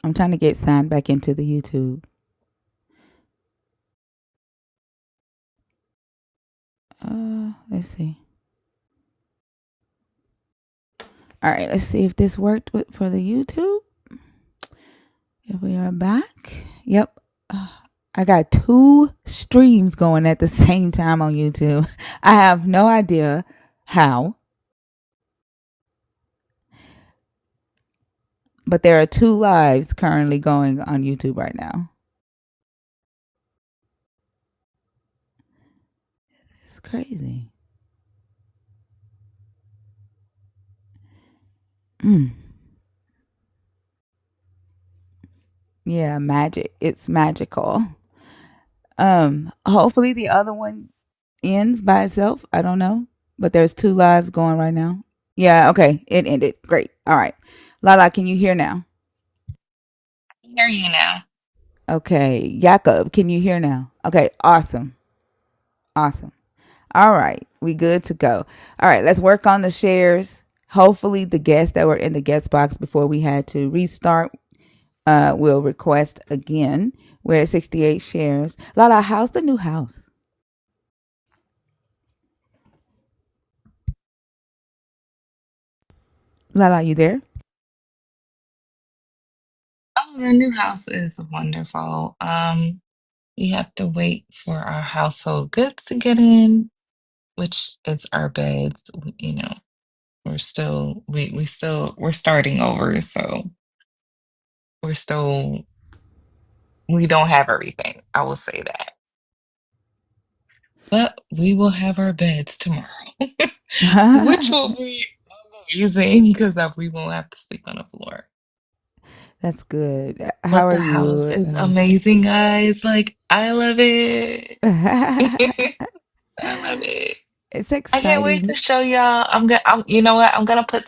I'm trying to get signed back into the YouTube. Let's see. All right, let's see if this worked for the YouTube. If we are back. Yep. I got two streams going at the same time on YouTube. I have no idea how, but there are two lives currently going on YouTube right now. It's crazy. Mm. Yeah, magic. It's magical. Hopefully the other one ends by itself. I don't know. But there's two lives going right now. Yeah, okay. It ended. Great. All right. Lala, can you hear now? Hear you now. Okay. Jakob, can you hear now? Okay, awesome. Awesome. All right. We good to go. All right, let's work on the shares. Hopefully the guests that were in the guest box before we had to restart will request again. We're at 68 shares. Lala, how's the new house? Lala, you there? Oh, the new house is wonderful. We have to wait for our household goods to get in, which is our beds. You know, we're starting over, so we're still we don't have everything. I will say that. But we will have our beds tomorrow, which will be amazing because we won't have to sleep on the floor. That's good. How But are the house you? is amazing, guys. Like, I love it. I love it. It's I can't wait to exciting. show y'all. You know what? I'm gonna put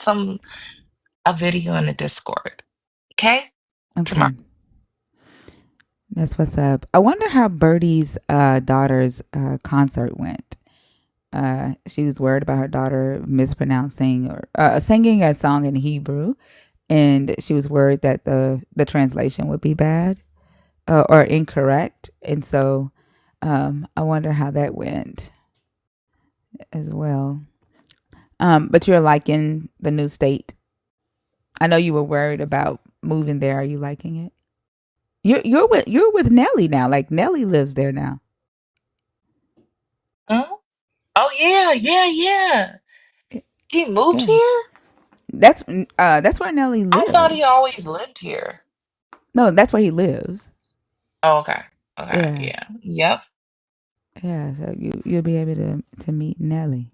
a video in the Discord. Okay? Tomorrow. Okay, that's what's up. I wonder how Birdie's daughter's concert went. She was worried about her daughter mispronouncing or singing a song in Hebrew, and she was worried that the translation would be bad or incorrect. And so, I wonder how that went as well. But you're liking the new state. I know you were worried about moving there. Are you liking it? You're with Nelly now. Like Nelly lives there now. Huh? Oh yeah, yeah, yeah. He moved Yeah, here? that's where Nelly I thought he lives. always lived here. No, that's where he lives. Oh, okay. Okay, Yeah, yeah. Yep. yeah. So you'll be able to meet Nelly.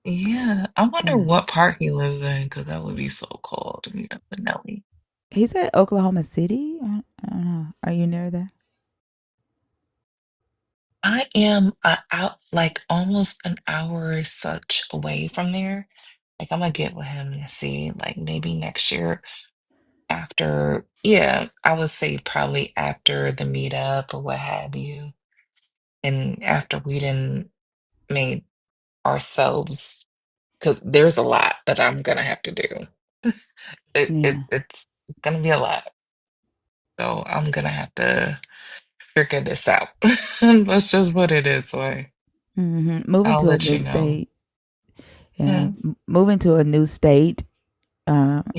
Yeah. I wonder Yeah, what part he lives in, because that would be so cool to meet up with Nelly. he's at Oklahoma City. I don't know. Are you near there? I am out like almost an hour or such away from there. Like I'm gonna get with him and see, like maybe next year after, yeah, I would say probably after the meetup or what have you. And after we done made ourselves, because there's a lot that I'm gonna have to do. Yeah. It's gonna be a lot. So I'm gonna have to figure this out. That's just what it is. So Moving I'll to a let new you know. state. Yeah, Hmm. moving to a new state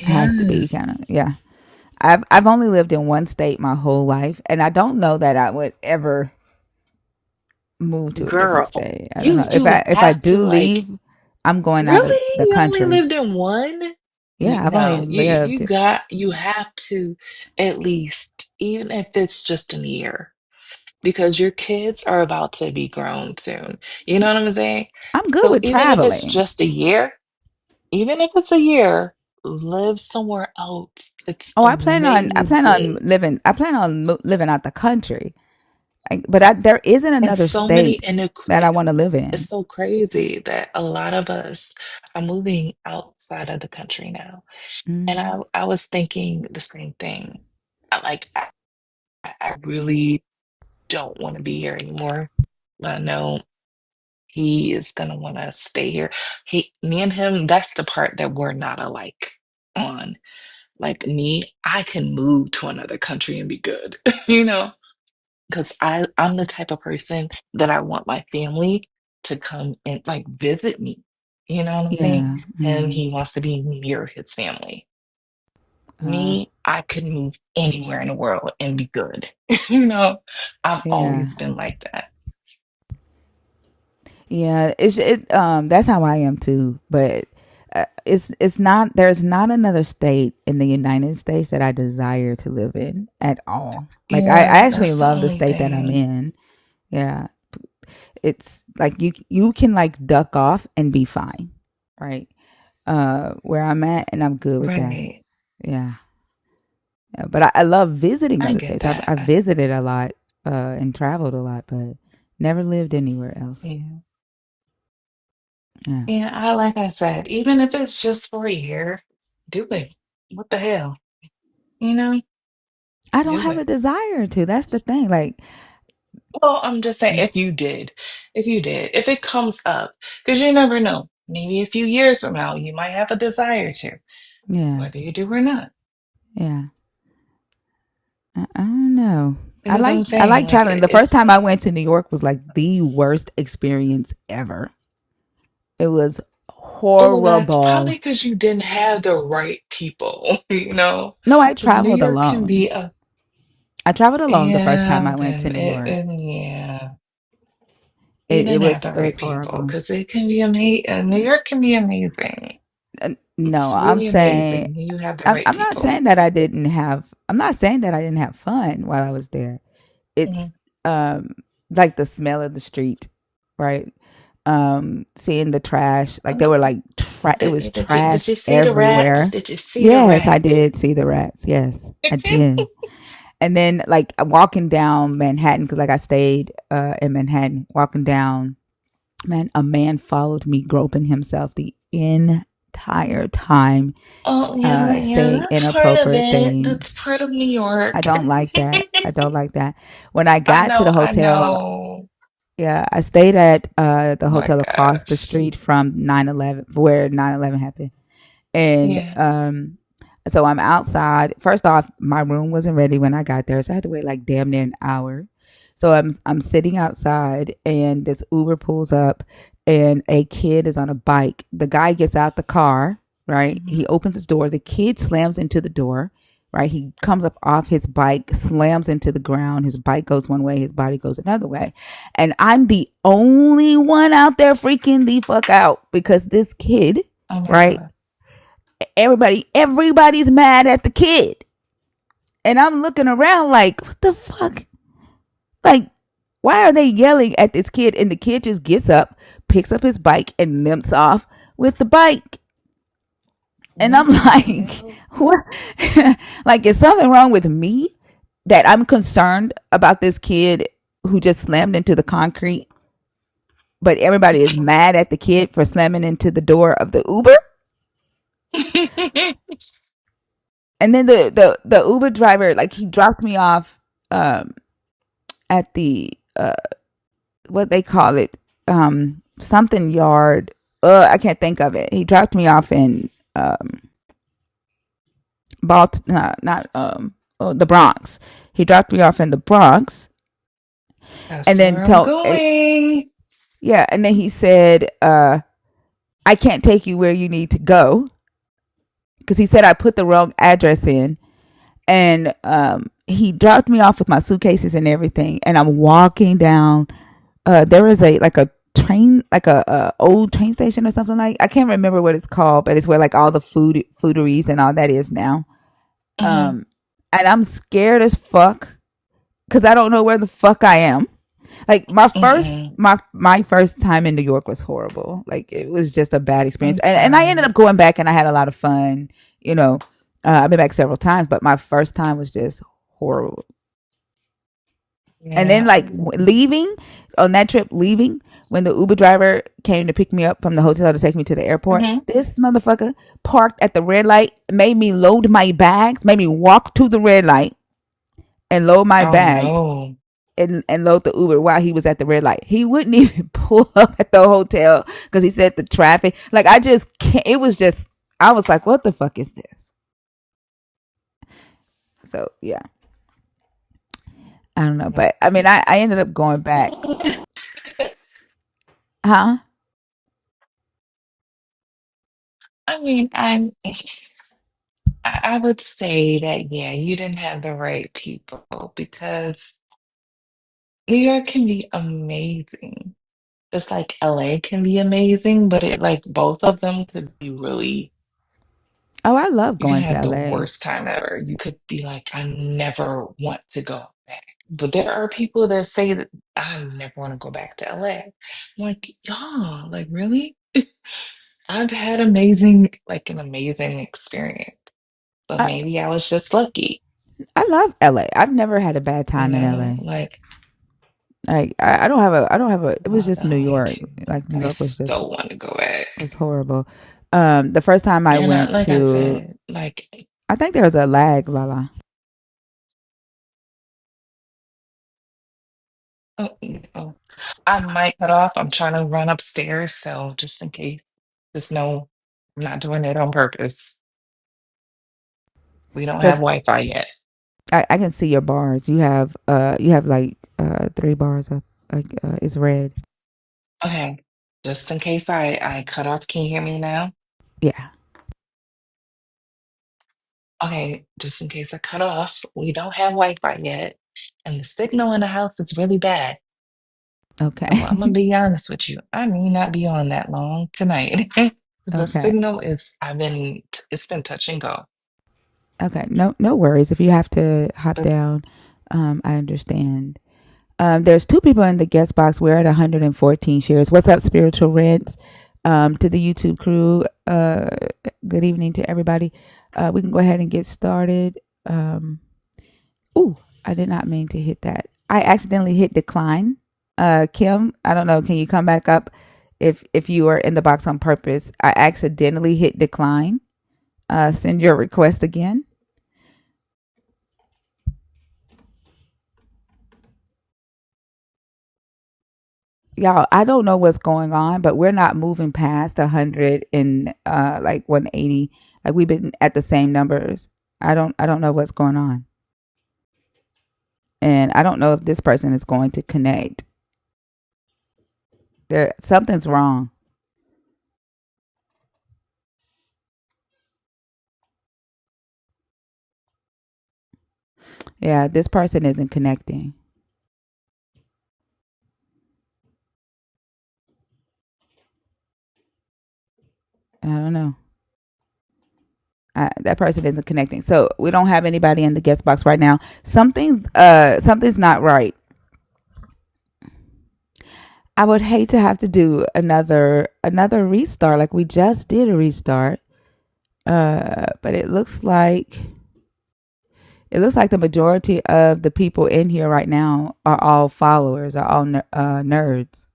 has to be Yes, kind of yeah. I've only lived in one state my whole life, and I don't know that I would ever move to a different girl, state. I don't you know you if I have to do like leave, I'm going out of really? the You only country. lived in one? Yeah, I've only No, lived. you have to at least, even if it's just a year, because your kids are about to be grown soon. You know what I'm saying? I'm good So with even if it's traveling. just a year, even if it's a year, live somewhere else. It's Oh, amazing. I plan on living out the country. But there isn't And another so many, state that I want to live it's in. so crazy that a lot of us are moving outside of the country now. And Hmm. I was thinking the same thing. I really don't want to be here anymore. I know he is gonna want to stay here. Me and him, that's the part that we're not alike on. Like me, I can move to another country and be good, you know, because I'm the type of person that I want my family to come and like visit me. You know what I'm saying? Yeah. And Mm. he wants to be near his family. Me, I could move anywhere in the world and be good. You know, I've Yeah. always been like that. Yeah. That's how I am too. But it's not. There's not another state in the United States that I desire to live in at all. Like I Yeah, actually that's the love the only state that I'm thing. in. Yeah. It's like you can like duck off and be fine, right? Where I'm at, and I'm good with that. Right. Yeah. Yeah, but I love visiting I other get states. I've that. visited a lot and traveled a lot, but never lived anywhere else. Yeah. Yeah. Yeah, like I said, even if it's just for a year, do it. What the hell? You know, I don't do have a it. desire to. That's the thing. Like, Well, I'm just saying, if it comes up, because you never know. Maybe a few years from now, you might have a desire to, yeah, whether you do or not. yeah. I don't know. You know what I'm I saying? like Like traveling. The first it's, time I went to New York was like the worst experience ever. It was oh, that's probably horrible. because you didn't have the right people, you know? No, I Because New traveled York can alone. be a, I traveled alone the first time yeah, I went to then New York. yeah. You It didn't have was the it was right people horrible. because it can be amazing. New York can be amazing. No, It's really amazing when you have the right I'm not people. saying that I didn't have. I'm not saying that I didn't have fun while I was there. It's Mhm. um like the smell of the street, right? Seeing the trash, like they were like it was Did trash you see the rats? everywhere. Did you see the Yes, I rats? did see the rats. Yes, I did. And then like walking down Manhattan, because like I stayed in Manhattan, walking down, man, a man followed me, groping himself the entire time, Oh yeah, yeah, saying that's part of inappropriate it. That's things. part of New I York. don't like that. I don't like that. When I I got to the know, I hotel, know. yeah, I stayed at the Oh my hotel across the gosh. street from 9/11, where 9/11 happened. And Yeah. so I'm outside. First off, my room wasn't ready when I got there, so I had to wait like damn near an hour. So I'm sitting outside, and this Uber pulls up, and a kid is on a bike. The guy gets out the car, right? Mhm. He opens his door. The kid slams into the door, right? He comes up off his bike, slams into the ground. His bike goes one way, his body goes another way, and I'm the only one out there freaking the fuck out because this kid, Oh my right? God. Everybody's mad at the kid. And I'm looking around like, what the fuck? Like, why are they yelling at this kid? And the kid just gets up, picks up his bike, and limps off with the bike. And I'm What the like, hell? what? Like, is something wrong with me that I'm concerned about this kid who just slammed into the concrete? But everybody is mad at the kid for slamming into the door of the Uber. And then the Uber driver, like, he dropped me off um, at the what they call it, something yard. I can't think of it. He dropped me off in not the Bronx. He dropped me off in the Bronx, and That's then where I'm going. yeah, and then he said, "I can't take you where you need to go," because he said I put the wrong address in, and he dropped me off with my suitcases and everything, and I'm walking down. There is a like a train, like a old train station or something, like I can't remember what it's called, but it's where like all the fooderies and all that is now. Mhm. Um, and I'm scared as fuck because I don't know where the fuck I am. Like Mm-mm. my first time in New York was horrible. Like it was just a bad experience, I'm and I ended sorry. up going back and I had a lot of fun. You know, I've been back several times, but my first time was just horrible. And then Yeah. like leaving on that trip, leaving when the Uber driver came to pick me up from the hotel to take me to the airport, Mhm. this motherfucker parked at the red light, made me load my bags, made me walk to the red light and load my Oh bags no. and load the Uber while he was at the red light. He wouldn't even pull up at the hotel because he said the traffic. Like I just can't. It was just I was like, what the fuck is this? So yeah, I don't know, but I mean, I ended up going back, huh? I mean, I would say that, yeah, you didn't have the right people because New York can be amazing. Just like LA can be amazing, but it like both of them could be really, Oh, I love you can going to have the LA. worst time ever. You could be like, I never want to go back. But there are people that say that I never want to go back to LA. I'm like, y'all, like really? I've had an amazing experience. But I maybe I was just lucky, I love LA. I've never had a bad you time in know? LA. Like, Like I don't have a. It was oh just New no, me York. too. Like New I York still want to go back. was horrible. The first time I And went like I to, said, like, I think there was a lag, Lala. oh, oh, I might cut off. I'm trying to run upstairs, so just in case, just know I'm not doing it on purpose. We don't have The Wi-Fi yet. I can see your bars. You have like 3 bars up. Like it's red. Okay, just in case I cut off. Can you hear me now? Yeah. Okay, just in case I cut off. We don't have Wi-Fi yet, and the signal in the house is really bad. So I'm gonna Okay. be honest with you. I may not be on that long tonight. The Okay. signal is, it's been touch and go. Okay. No worries. If you have to hop But down, I understand. There's 2 people in the guest box. We're at 114 shares. What's up, Spiritual Rents? To the YouTube crew, good evening to everybody. We can go ahead and get started. Ooh, I did not mean to hit that. I accidentally hit decline. Kim, I don't know. Can you come back up if you were in the box on purpose? I accidentally hit decline. Send your request again. Y'all, I don't know what's going on, but we're not moving past 100 and like 180. Like we've been at the same numbers. I don't know what's going on. And I don't know if this person is going to connect. There something's wrong. Yeah, this person isn't connecting. I don't know. That person isn't connecting. So we don't have anybody in the guest box right now. Something's not right. I would hate to have to do another restart like we just did a restart. But it looks like the majority of the people in here right now are all followers, are all nerds.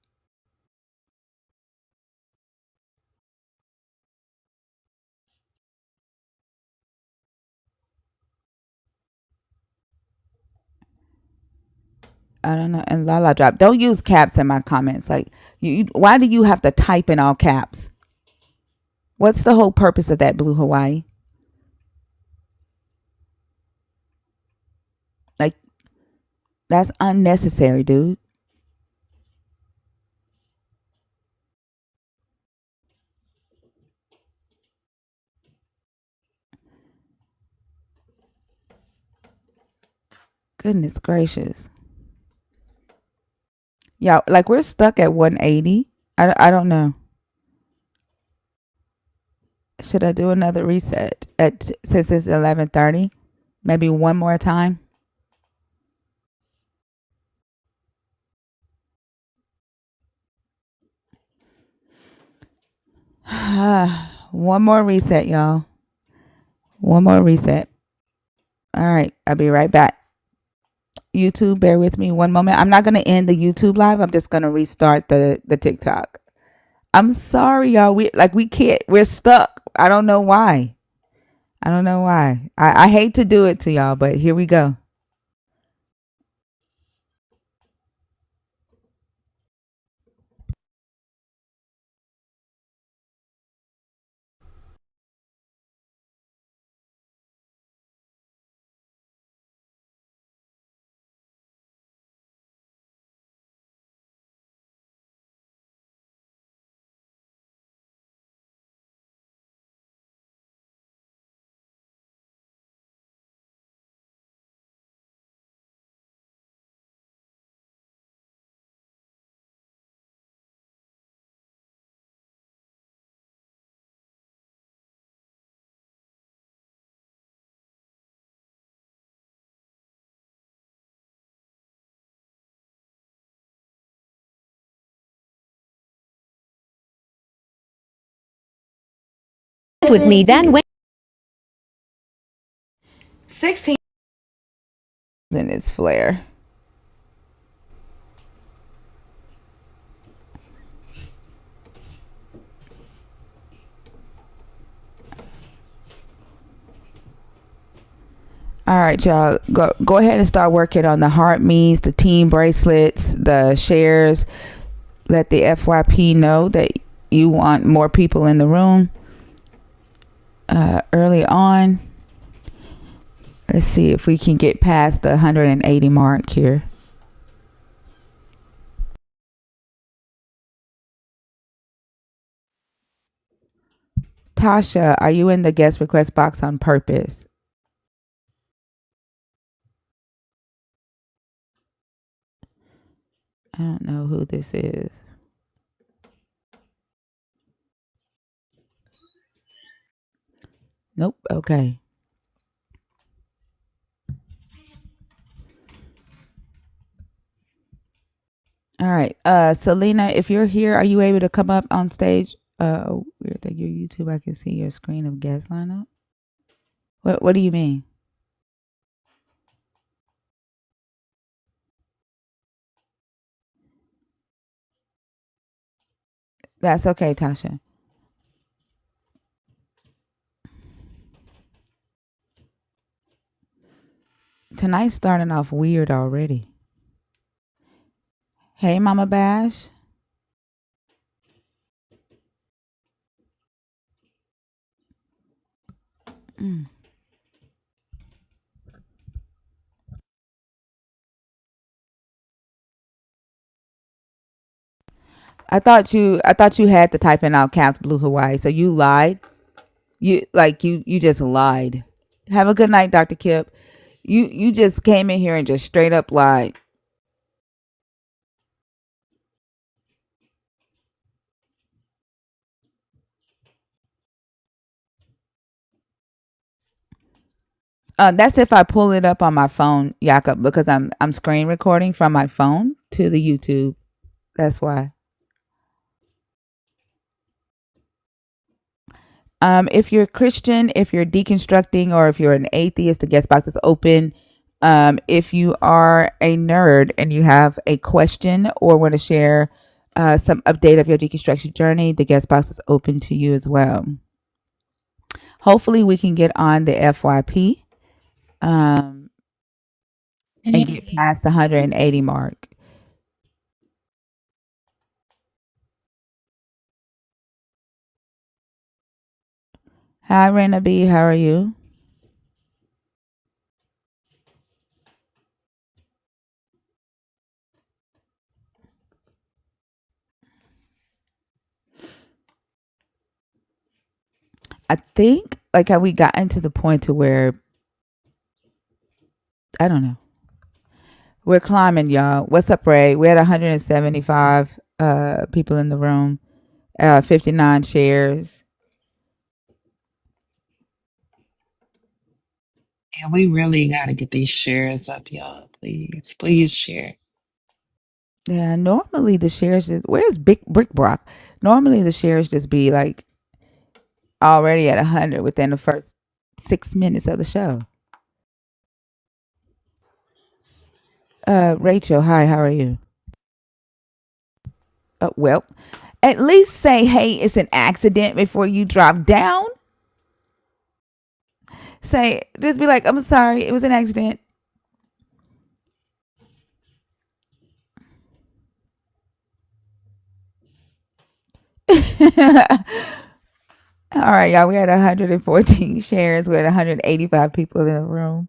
I don't know. And Lala drop. Don't use caps in my comments. Like why do you have to type in all caps? What's the whole purpose of that, Blue Hawaii? Like that's unnecessary, dude. Goodness gracious. Yeah, like we're stuck at 180. I don't know. Should I do another reset at since it's 11:30? Maybe one more time. One more reset, y'all. One more reset. All right, I'll be right back. YouTube, bear with me one moment. I'm not gonna end the YouTube live. I'm just gonna restart the TikTok. I'm sorry, y'all. We can't. We're stuck. I don't know why. I don't know why. I hate to do it to y'all, but here we go. with me then when 16 in its flare. All right, y'all. Go ahead and start working on the heart me's, the team bracelets, the shares. Let the FYP know that you want more people in the room early on. Let's see if we can get past the 180 mark here. Tasha, are you in the guest request box on purpose? I don't know who this is. Nope. Okay. All right. Selena, if you're here, are you able to come up on stage? Weird that your YouTube, I can see your screen of guest lineup. What do you mean? That's okay, Tasha. Tonight's starting off weird already. Hey, Mama Bash. Mm. I thought you had to type in all caps Blue Hawaii. So you lied. You just lied. Have a good night, Dr. Kip. You just came in here and just straight up lied. That's if I pull it up on my phone, Jakob, because I'm screen recording from my phone to the YouTube. That's why. If you're Christian, if you're deconstructing, or if you're an atheist, the guest box is open. If you are a nerd and you have a question or want to share some update of your deconstruction journey, the guest box is open to you as well. Hopefully, we can get on the FYP and get past the 180 mark. Hi, Rena B. How are you? I think like have we gotten to the point to where I don't know. We're climbing, y'all. What's up, Ray? We had 175 people in the room, 59 shares. Yeah, we really got to get these shares up, y'all. Please, please share. Yeah, normally the shares just where's Big Brick Brock? Normally the shares just be like already at 100 within the first 6 minutes of the show. Rachel, hi, how are you? Well, at least say, hey, it's an accident before you drop down. Say, just be like, I'm sorry, it was an accident. All right, y'all. We had 114 shares. We had 185 people in the room.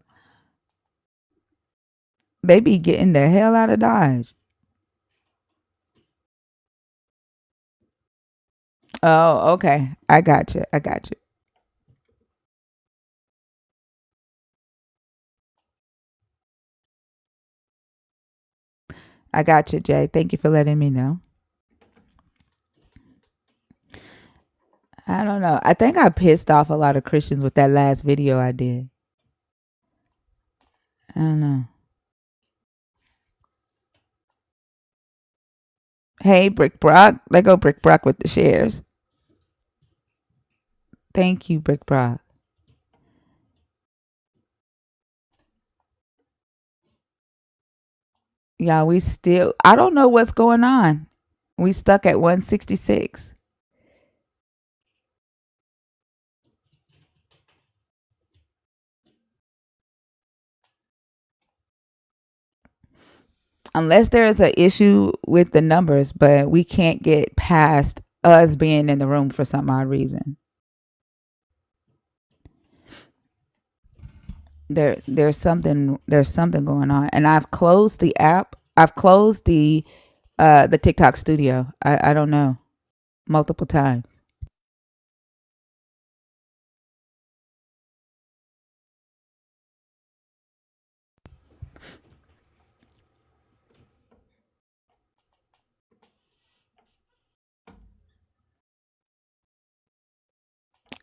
They be getting the hell out of Dodge. Oh, okay. I got you. I got you. I got you, Jay. Thank you for letting me know. I don't know. I think I pissed off a lot of Christians with that last video I did. I don't know. Hey, Brick Brock. Let go, Brick Brock, with the shares. Thank you, Brick Bra. Yeah, we still, I don't know what's going on. We stuck at 166. Unless there is an issue with the numbers, but we can't get past us being in the room for some odd reason. There's something going on, and I've closed the app. I've closed the TikTok studio. I don't know, multiple times.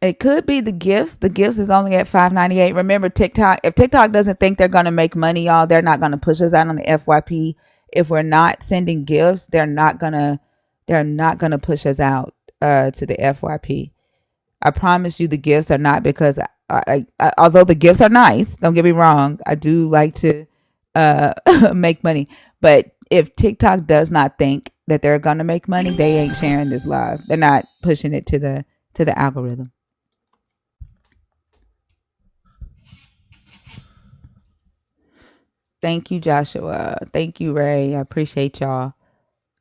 It could be the gifts. The gifts is only at 5.98. Remember TikTok. If TikTok doesn't think they're gonna make money, y'all, they're not gonna push us out on the FYP. If we're not sending gifts, they're not gonna push us out to the FYP. I promise you, the gifts are not because although the gifts are nice, don't get me wrong, I do like to uh, make money. But if TikTok does not think that they're gonna make money, they ain't sharing this live. They're not pushing it to the algorithm. Thank you, Joshua. Thank you, Ray. I appreciate y'all.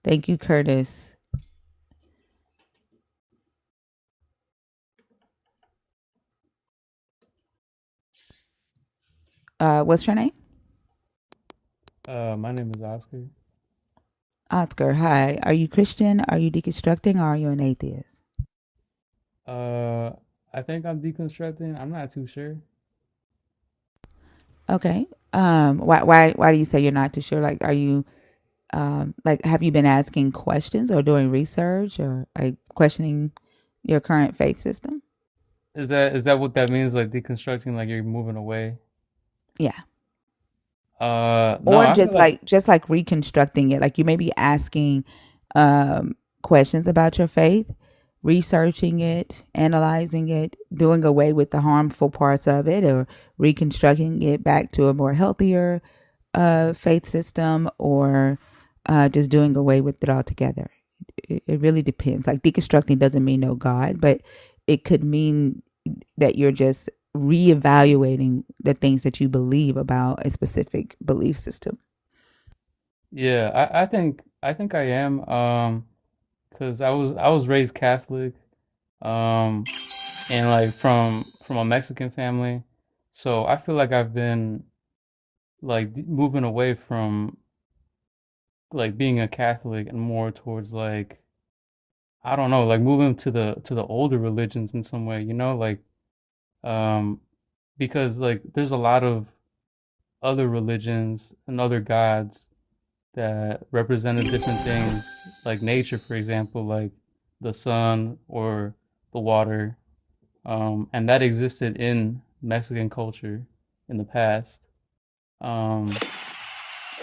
Thank you, Curtis. What's your name? My name is Oscar. Oscar. Hi. Are you Christian? Are you deconstructing? Or are you an atheist? Uh, I think I'm deconstructing. I'm not too sure. Okay. Why do you say you're not too sure? Like, are you like, have you been asking questions or doing research or like questioning your current faith system? Is that what that means? Like deconstructing, like you're moving away? Yeah. No, Or I feel like just like reconstructing it. Like you may be asking questions about your faith, researching it, analyzing it, doing away with the harmful parts of it, or reconstructing it back to a more healthier faith system, or just doing away with it altogether. It really depends. Like deconstructing doesn't mean no God, but it could mean that you're just reevaluating the things that you believe about a specific belief system. yeah. I think I am. Because I was raised Catholic. Um, and like from a Mexican family, so I feel like I've been like moving away from like being a Catholic and more towards like I don't know, like moving to the older religions in some way, like um because like there's a lot of other religions and other gods that represented different things, like nature, for example, like the sun or the water, and that existed in Mexican culture in the past. Um,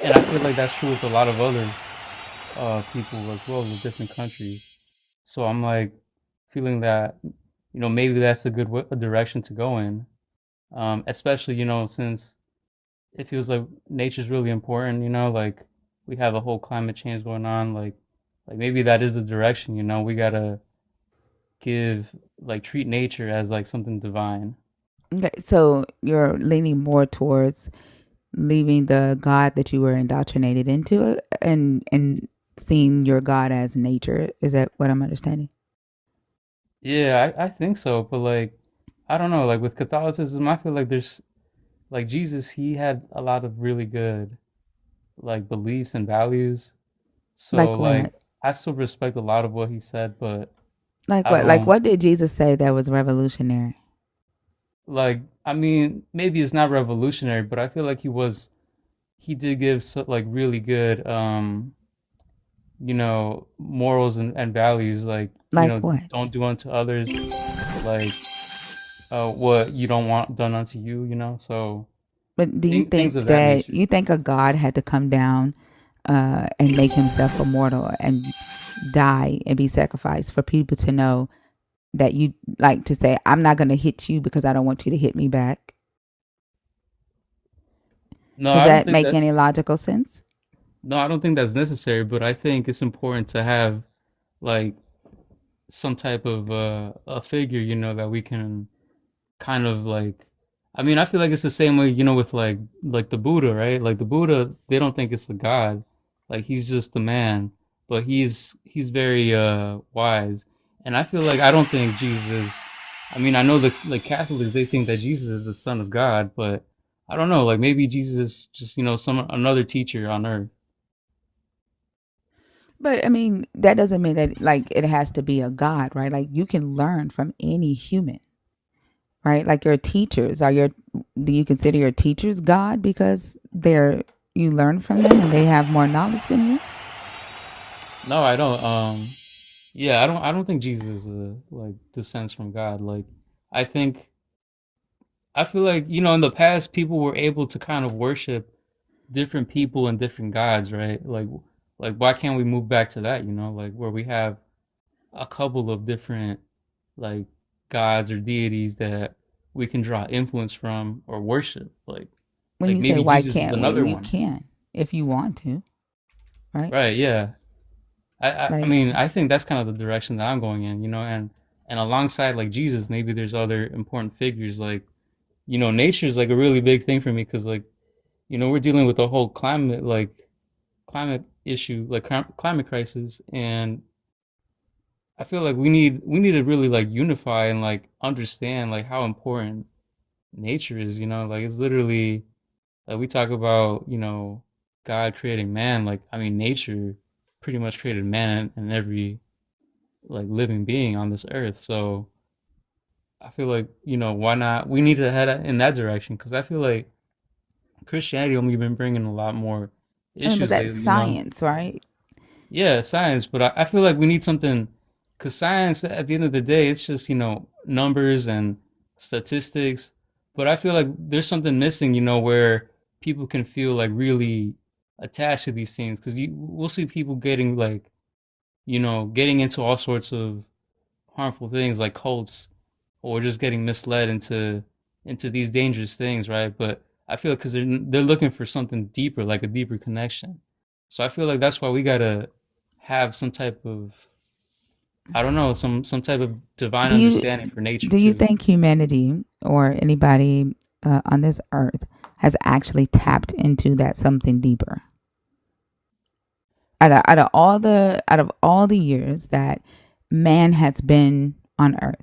and I feel like that's true with a lot of other people as well with different countries. So I'm like feeling that maybe that's a good a direction to go in, especially since it feels like nature's really important. Like we have a whole climate change going on. Like maybe that is the direction. We gotta give like treat nature as like something divine. Okay, so you're leaning more towards leaving the God that you were indoctrinated into and seeing your God as nature. Is that what I'm understanding? Yeah, I think so. But like I don't know. Like with Catholicism, I feel like there's like Jesus. He had a lot of really good like beliefs and values. So Like what? like I still respect a lot of what he said, but Like I what? Like don't what did Jesus say that was revolutionary? like I mean, maybe it's not revolutionary, but I feel like he did give like really good morals and values like, Like what? don't do unto others like what you don't want done unto you, So But do you things think of that that nature. you think a God had to come down and make himself immortal and die and be sacrificed for people to know that you like to say, I'm not going to hit you because I don't want you to hit me back? No, Does I don't that think make that. any logical sense? No, I don't think that's necessary. But I think it's important to have like some type of a figure, that we can kind of like. I mean, I feel like it's the same way, with like the Buddha, right? Like the Buddha, they don't think it's a god. Like he's just a man, but he's very wise. And I feel like I don't think Jesus. I mean, I know the Catholics, they think that Jesus is the son of God, but I don't know, like maybe Jesus is just, some another teacher on earth. But I mean, that doesn't mean that like it has to be a god, right? Like you can learn from any human, right? Like your teachers are your. Do you consider your teachers God because they're you learn from them and they have more knowledge than you? No, I don't. Yeah, I don't think Jesus like descends from God. Like I think I feel like, in the past people were able to kind of worship different people and different gods, right? Like why can't we move back to that, like where we have a couple of different like gods or deities that we can draw influence from or worship. When Like you say maybe why Jesus is can't we, another you one. can if you want to, right? Right, yeah. I Like, mean, I think that's kind of the direction that I'm going in, and alongside like Jesus, maybe there's other important figures like, nature is like a really big thing for me because like, we're dealing with the whole climate issue, like climate crisis, and I feel like we need to really like unify and like understand like how important nature is, like it's literally like we talk about, God creating man, like I mean nature pretty much created man and every like living being on this earth. So I feel like, why not? We need to head in that direction because I feel like Christianity only been bringing a lot more I mean, but issues that's lately. science, right? Yeah, science, but I feel like we need something because science, at the end of the day, it's just, numbers and statistics. But I feel like there's something missing, where people can feel like really attached to these things because we'll see people getting like, getting into all sorts of harmful things like cults or just getting misled into these dangerous things, right? But I feel because they're looking for something deeper, like a deeper connection. So I feel like that's why we gotta have some type of I don't know some type of divine Do you understanding for nature do you too. think humanity or anybody on this earth has actually tapped into that something deeper? Out of all the years that man has been on earth,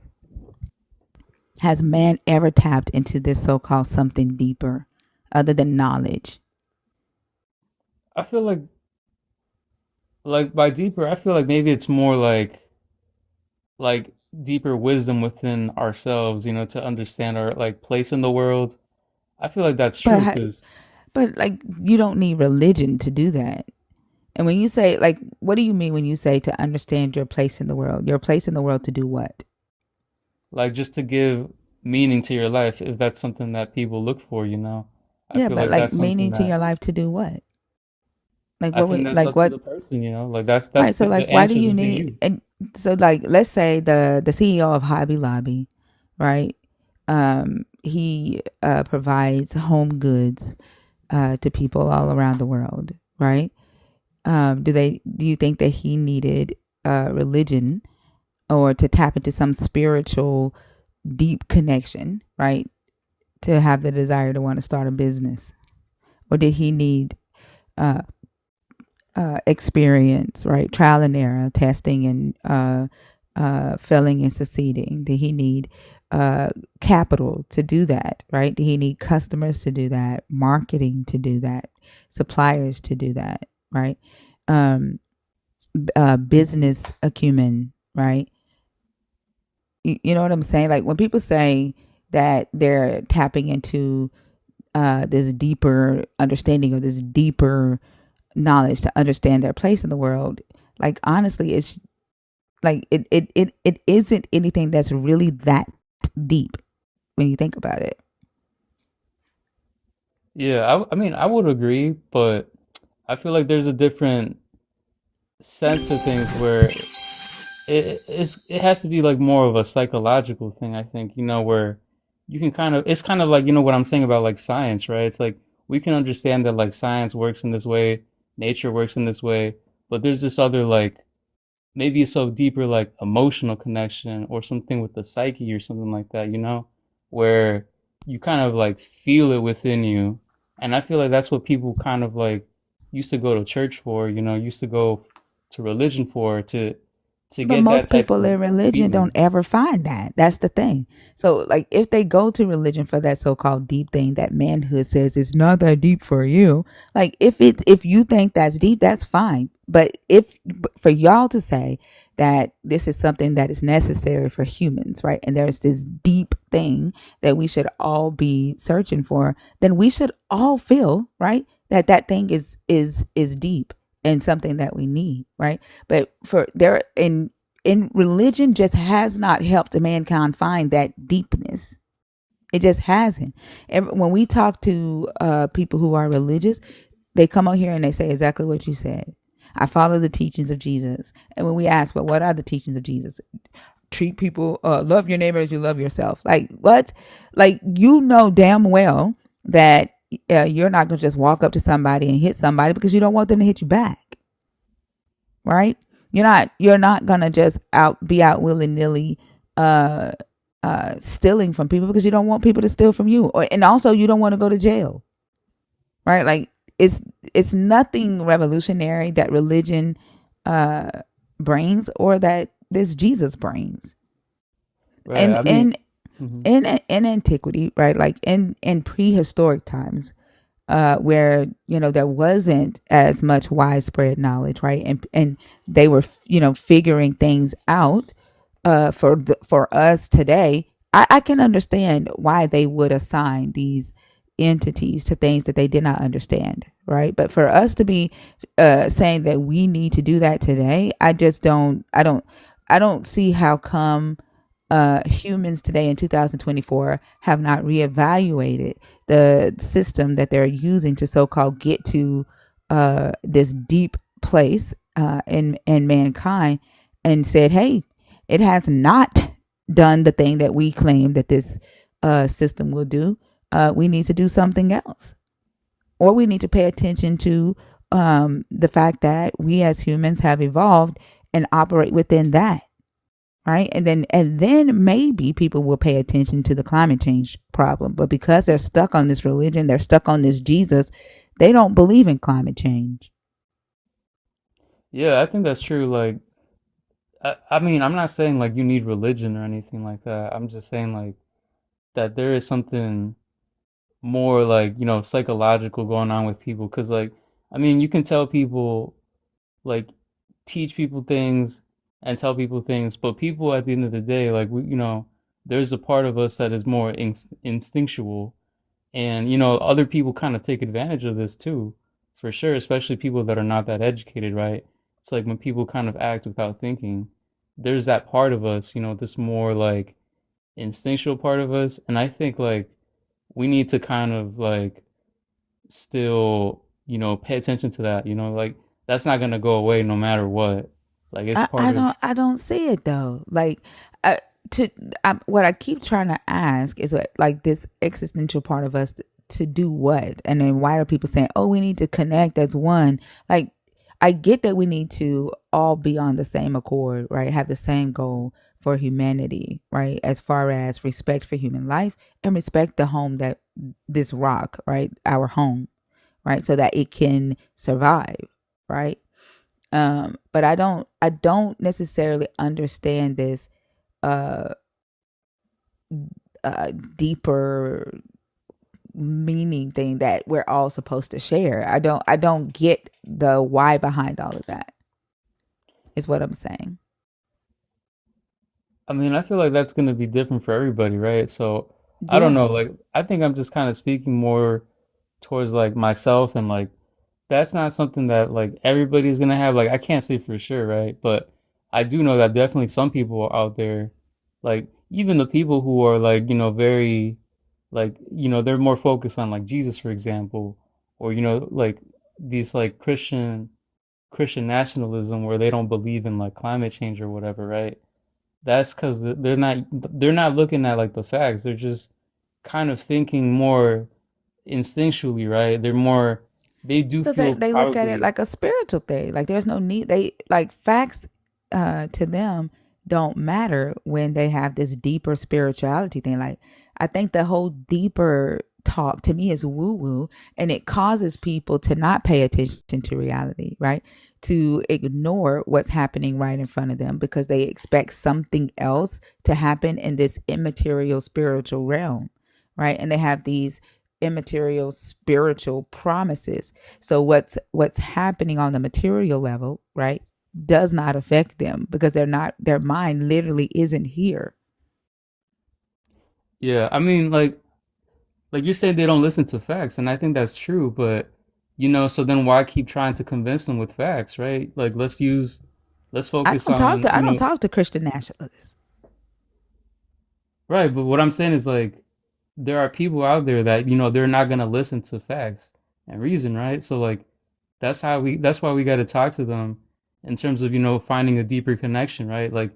has man ever tapped into this so-called something deeper other than knowledge? I feel like by deeper, I feel like maybe it's more like deeper wisdom within ourselves, to understand our like place in the world. I feel like that's true But because but like you don't need religion to do that. And when you say like, what do you mean when you say to understand your place in the world? Your place in the world to do what? like just to give meaning to your life, if that's something that people look for, I Yeah, feel but like like that's something meaning to that your life to do what? Like I what think would that's like up to what? the person, like that's Right. So like, the why do answers you within need? you. And so like, let's say the CEO of Hobby Lobby, right? He provides home goods to people all around the world, right? Do you think that he needed religion or to tap into some spiritual deep connection, right? To have the desire to want to start a business, or did he need uh, experience, right? Trial and error, testing and failing and succeeding. Did he need uh, capital to do that, right? Did he need customers to do that, marketing to do that, suppliers to do that, right? Um, Business acumen, right? You know what I'm saying? Like when people say that they're tapping into this deeper understanding or this deeper knowledge to understand their place in the world, like honestly, it's like it isn't anything that's really that deep when you think about it. Yeah, I mean I would agree, but I feel like there's a different sense to things where it has to be like more of a psychological thing, I think, where you can kind of it's kind of like, what I'm saying about like science, right? It's like we can understand that like science works in this way, nature works in this way, but there's this other like maybe it's so deeper like emotional connection or something with the psyche or something like that, where you kind of like feel it within you. And I feel like that's what people kind of like used to go to church for, used to go to religion for to But get that most type people of in religion don't feeling. ever find that. That's the thing. So, like, if they go to religion for that so-called deep thing that manhood says it's not that deep for you, like, if you think that's deep, that's fine. But if for y'all to say that this is something that is necessary for humans, right, and there's this deep thing that we should all be searching for, then we should all feel right that that thing is deep and something that we need, right? But for there in religion just has not helped mankind find that deepness. It just hasn't. When we talk to people who are religious, they come out here and they say exactly what you said. I follow the teachings of Jesus. And when we ask, well, what are the teachings of Jesus? Treat people, love your neighbor as you love yourself. Like, what? Like, you know damn well that you're not going to just walk up to somebody and hit somebody because you don't want them to hit you back, right? You're not gonna just out willy-nilly uh stealing from people because you don't want people to steal from you, and also you don't want to go to jail, right? Like, it's it's nothing revolutionary that religion uh brings or that this Jesus brings. Right. and I mean, in mhm. in antiquity, right, like in prehistoric times, where there wasn't as much widespread knowledge, right, and they were figuring things out. For us today, I can understand why they would assign these entities to things that they did not understand, right? But for us to be saying that we need to do that today, I don't see how come humans today in 2024 have not reevaluated the system that they're using to so-called get to this deep place in mankind, and said, hey, it has not done the thing that we claim that this system will do. We need to do something else, or we need to pay attention to the fact that we as humans have evolved and operate within that, right? And then maybe people will pay attention to the climate change problem. But because they're stuck on this religion, they're stuck on this Jesus, they don't believe in climate change. Yeah, I think that's true. Like, I mean, I'm not saying like you need religion or anything like that. I'm just saying like that there is something more like, psychological going on with people. Cause like, I mean, you can tell people like teach people things and tell people things, but people at the end of the day, like there's a part of us that is more instinctual, and other people kind of take advantage of this too, for sure, especially people that are not that educated, right? It's like when people kind of act without thinking, there's that part of us, this more like instinctual part of us, and I think like we need to kind of like still, pay attention to that, like that's not gonna go away no matter what. Like it's I, part I of don't I don't see it though. Like, uh, to what I keep trying to ask is like this existential part of us to do what, and then why are people saying, "Oh, we need to connect as one"? Like, I get that we need to all be on the same accord, right? Have the same goal for humanity, right? As far as respect for human life and respect the home that this rock, right, our home, right, so that it can survive, right? But I don't necessarily understand this uh deeper meaning thing that we're all supposed to share. I don't get the why behind all of that, is what I'm saying. I mean, I feel like that's gonna be different for everybody, right? So I don't Yeah. know, like I think I'm just kind of speaking more towards like myself, and like that's not something that like everybody's gonna have. Like I can't say for sure, right? But I do know that definitely some people are out there, like even the people who are like, very like, they're more focused on like Jesus, for example, or like these like Christian Christian nationalism where they don't believe in like climate change or whatever, right? That's because they're not looking at like the facts. They're just kind of thinking more instinctually, right? They do Because feel they look at it probably, like a spiritual thing. Like there's no need. They like facts to them don't matter when they have this deeper spirituality thing. Like I think the whole deeper talk to me is woo woo, and it causes people to not pay attention to reality, right? To ignore what's happening right in front of them because they expect something else to happen in this immaterial spiritual realm, right? And they have these immaterial spiritual promises. So what's happening on the material level, right, does not affect them because their mind literally isn't here. yeah. I mean, like you're saying they don't listen to facts, and I think that's true. But so then why keep trying to convince them with facts, right? Like let's focus on I don't talk to Christian nationalists. right. But what I'm saying is like there are people out there that they're not gonna listen to facts and reason, right? So like that's why we got to talk to them in terms of finding a deeper connection, right? Like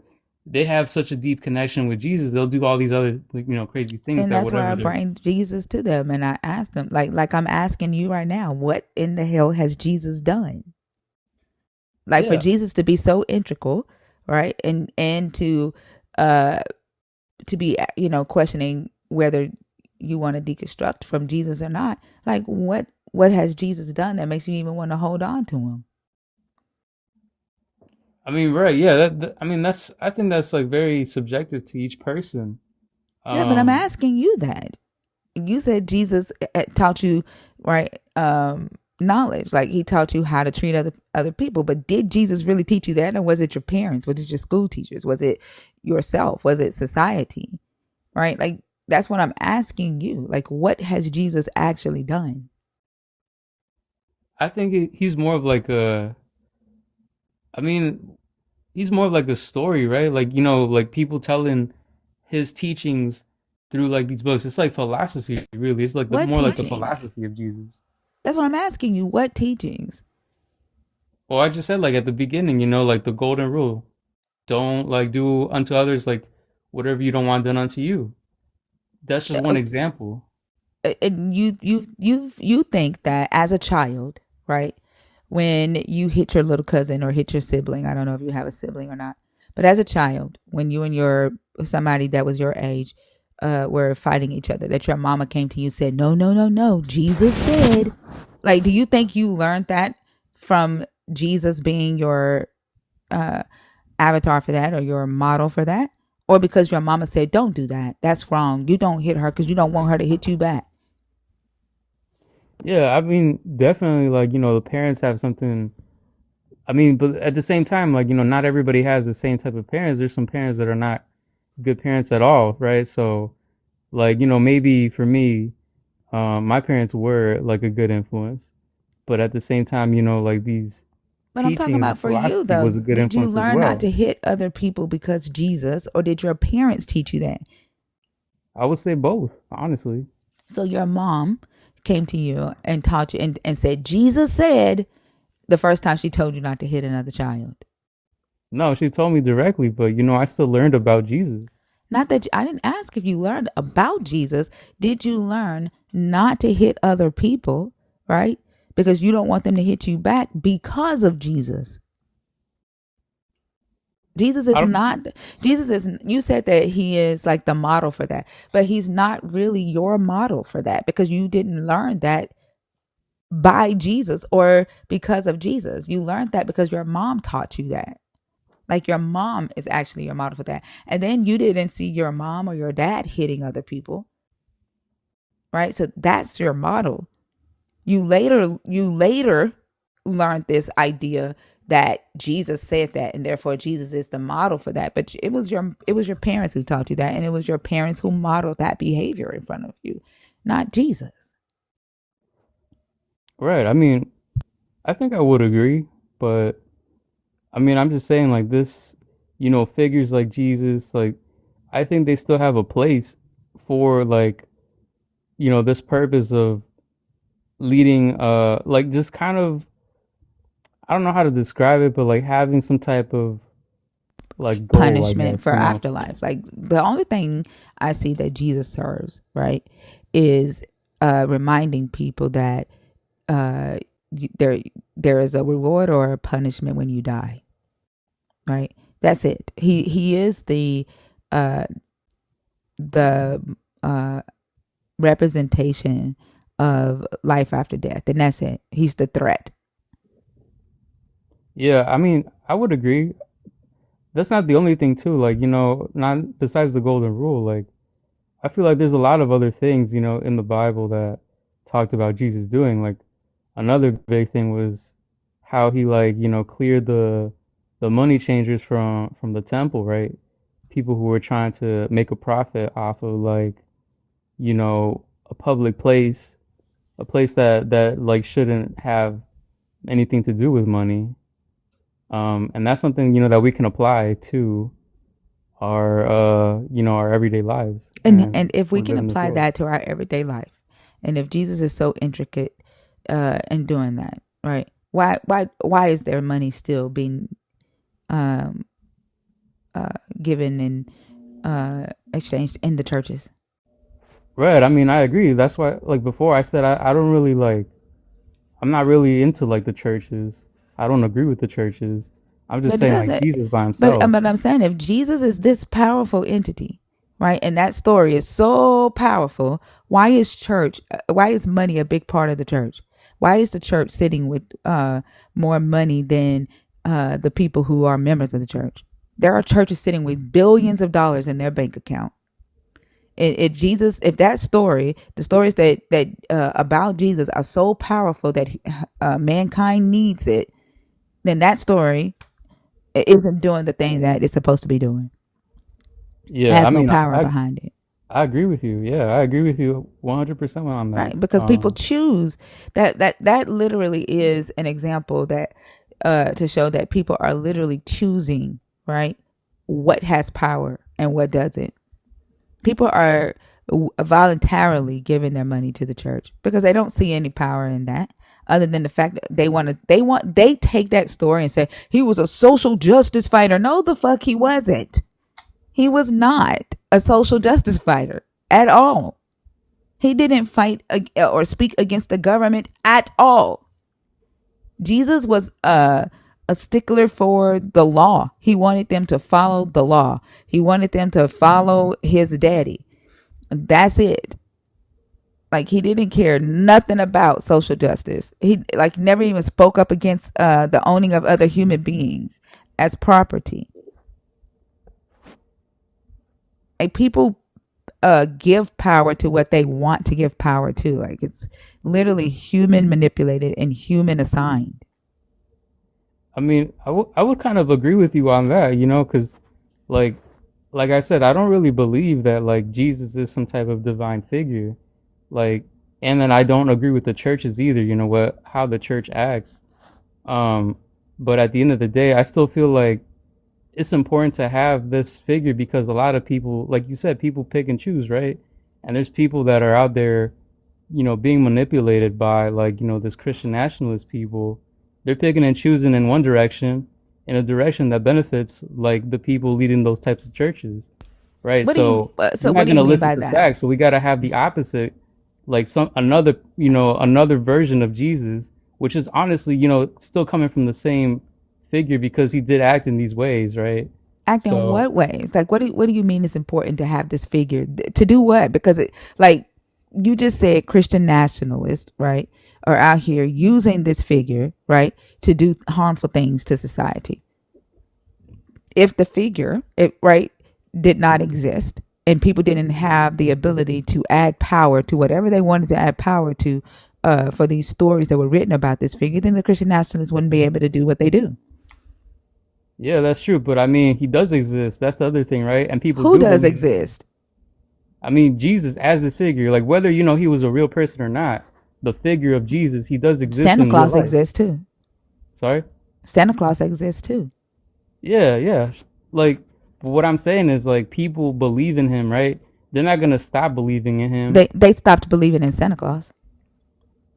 they have such a deep connection with Jesus, they'll do all these other like, crazy things And that that's where whatever I they're. bring Jesus to them and I ask them, like I'm asking you right now, what in the hell has Jesus done? Like for Yeah, Jesus to be so integral, right? And uh to be questioning whether you want to deconstruct from Jesus or not. Like what has Jesus done that makes you even want to hold on to him? I mean, right, yeah, I mean I think that's like very subjective to each person. Yeah, but I'm um asking you that. You said Jesus taught you, right, knowledge. Like he taught you how to treat other people. But did Jesus really teach you that, or was it your parents? Was it your school teachers? Was it yourself? Was it society? Right? Like that's what I'm asking you. Like what has Jesus actually done? I think he's more of like a, I mean, he's more of like a story, right? Like like people telling his teachings through like these books. It's like philosophy, really. It's like the What more like the teachings? philosophy of Jesus. That's what I'm asking you. What teachings? Well, I just said like at the beginning, like the golden rule. Don't like do unto others like whatever you don't want done unto you. That's just one Uh, example. and you think that as a child, right? When you hit your little cousin or hit your sibling, I don't know if you have a sibling or not, but as a child, when you and your somebody that was your age were fighting each other, that your mama came to you and said, "No, no, no, no, Jesus said." Like, do you think you learned that from Jesus being your uh, avatar for that or your model for that? Or because your mama said, "Don't do that. That's wrong. You don't hit her because you don't want her to hit you back." Yeah, I mean, definitely like, the parents have something. I mean, but at the same time, like, not everybody has the same type of parents. There's some parents that are not good parents at all, right? So, like, maybe for me, my parents were like a good influence, but at the same time, like these But I'm talking teachings, about this for you philosophy though. was a good Did you influence as learn not well. to hit other people because Jesus, or did your parents teach you that? I would say both, honestly. So your mom came to you and taught you and said, Jesus said, the first time she told you not to hit another child. No, she told me directly, but I still learned about Jesus. Not that I didn't ask if you learned about Jesus. Did you learn not to hit other people, right? Because you don't want them to hit you back because of Jesus. Jesus I is don't. not, Jesus is, you said that he is like the model for that, but he's not really your model for that because you didn't learn that by Jesus or because of Jesus. You learned that because your mom taught you that. Like your mom is actually your model for that. And then you didn't see your mom or your dad hitting other people, right? So that's your model. You later learned this idea that Jesus said that and therefore Jesus is the model for that. But it was your parents who taught you that and it was your parents who modeled that behavior in front of you, not Jesus. Right. I mean, I think I would agree, but I mean, I'm just saying like this, figures like Jesus, like I think they still have a place for like, this purpose of leading like just kind of I don't know how to describe it, but like having some type of like goal, I Punishment guess, for you know. afterlife. Like the only thing I see that Jesus serves, right, is reminding people that uh, there there is a reward or a punishment when you die. Right. That's it. He is uh, the uh, representation of life after death, and that's it. He's the threat. Yeah, I mean, I would agree. That's not the only thing too. Like, you know, not besides the golden rule, like I feel like there's a lot of other things, you know, in the Bible that talked about Jesus doing. Like another big thing was how he like, you know, cleared the money changers from the temple, right? People who were trying to make a profit off of like, you know, a public place, a place that like shouldn't have anything to do with money. And that's something, you know, that we can apply to our you know, our everyday lives And and if we when we can live in this apply world. that to our everyday life, and if Jesus is so intricate in doing that, right? Why is there money still being um, given and exchanged in the churches? Right. I mean, I agree. That's why, like before, I said I don't really like. I'm not really into like the churches. I don't agree with the churches. I'm just But it saying like doesn't. Jesus by himself. But I'm saying if Jesus is this powerful entity, right, and that story is so powerful, why is church? Why is money a big part of the church? Why is the church sitting with more money than the people who are members of the church? There are churches sitting with billions of dollars in their bank account. If Jesus, if that story, the stories that about Jesus are so powerful that mankind needs it, then that story isn't doing the thing that it's supposed to be doing. It Yeah. I has no mean, power behind it, I agree with you. Yeah, I agree with you 100% on that. right? Because people choose that literally is an example that to show that people are literally choosing, right, what has power and what doesn't. People are voluntarily giving their money to the church because they don't see any power in that other than the fact that they take that story and say he was a social justice fighter. No, the fuck he wasn't. He was not a social justice fighter at all. He didn't fight or speak against the government at all. Jesus was a stickler for the law. He wanted them to follow the law. He wanted them to follow his daddy. That's it. Like he didn't care nothing about social justice. He like never even spoke up against the owning of other human beings as property. Like people give power to what they want to give power to. Like it's literally human manipulated and human assigned. I mean, I would kind of agree with you on that, you know, because like like I said, I don't really believe that like Jesus is some type of divine figure. Like, and then I don't agree with the churches either, you know, what how the church acts. Um, but at the end of the day, I still feel like it's important to have this figure because a lot of people, like you said, people pick and choose, right? And there's people that are out there, you know, being manipulated by like, you know, this Christian nationalist people. They're picking and choosing in one direction, in a direction that benefits like the people leading those types of churches, right? What do you? So So we're what not do you going to mean listen by to that? facts. So we got to have the opposite, like some another, you know, another version of Jesus, which is honestly, you know, still coming from the same figure because he did act in these ways, right? Act in So what ways? Like what do you mean it's important to have this figure to do what? Because it like you just said Christian nationalists, right, are out here using this figure, right, to do harmful things to society. If the figure, it right, did not exist and people didn't have the ability to add power to whatever they wanted to add power to for these stories that were written about this figure, then the Christian nationalists wouldn't be able to do what they do. yeah, that's true. But I mean, he does exist. That's the other thing, right? And people Who do does believe. exist? I mean, Jesus as this figure, like whether you know he was a real person or not, the figure of Jesus, he does exist Santa in real Claus life. exists too. Sorry? Santa Claus exists too. Yeah, yeah. Like what I'm saying is like people believe in him, right? They're not gonna stop believing in him. They stopped believing in Santa Claus.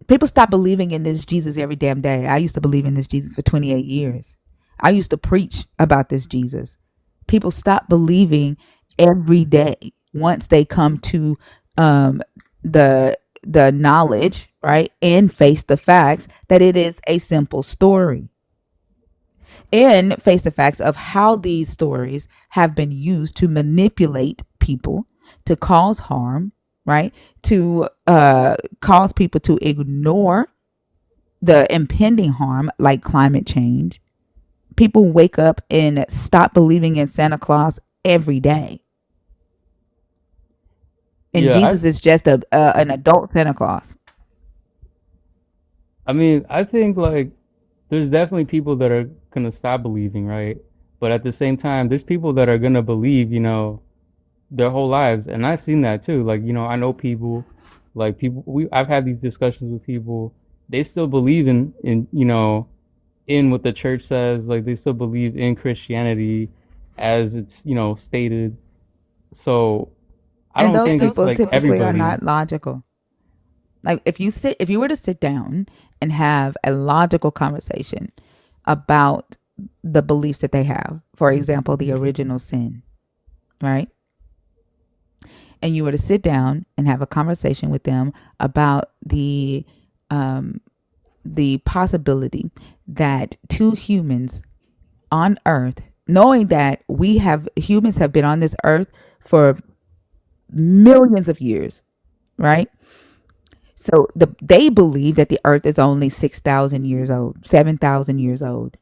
People stop believing in this Jesus every damn day. I used to believe in this Jesus for 28 years. I used to preach about this Jesus. People stop believing every day once they come to um, the knowledge, right, and face the facts that it is a simple story, and face the facts of how these stories have been used to manipulate people, to cause harm, right, to cause people to ignore the impending harm like climate change. People wake up and stop believing in Santa Claus every day. And Yeah, Jesus is just an adult Santa Claus. I mean, I think like there's definitely people that are gonna stop believing, right? But at the same time, there's people that are gonna believe, their whole lives, and I've seen that too. Like, I know people, like people, I've had these discussions with people. They still believe in what the church says. Like, they still believe in Christianity as it's, stated. So I And don't those think it's people like typically are everybody. not logical. Like if you were to sit down and have a logical conversation about the beliefs that they have, for example, the original sin, right? And you were to sit down and have a conversation with them about um, the possibility that two humans on Earth, knowing that humans have been on this Earth for millions of years, right? So they believe that the Earth is only 6,000 years old, 7,000 years old.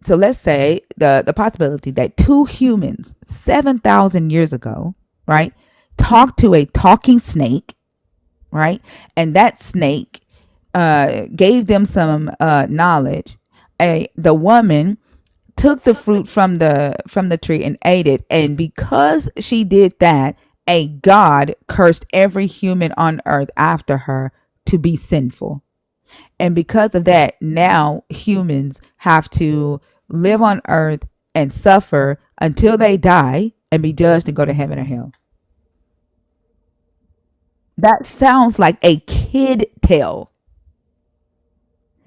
So let's say the possibility that two humans 7,000 years ago, right, talked to a talking snake, right, and that snake gave them some knowledge. The woman took the fruit from the tree and ate it, and because she did that, a god cursed every human on earth after her to be sinful. And because of that, now humans have to live on earth and suffer until they die and be judged and go to heaven or hell. That sounds like a kid tale.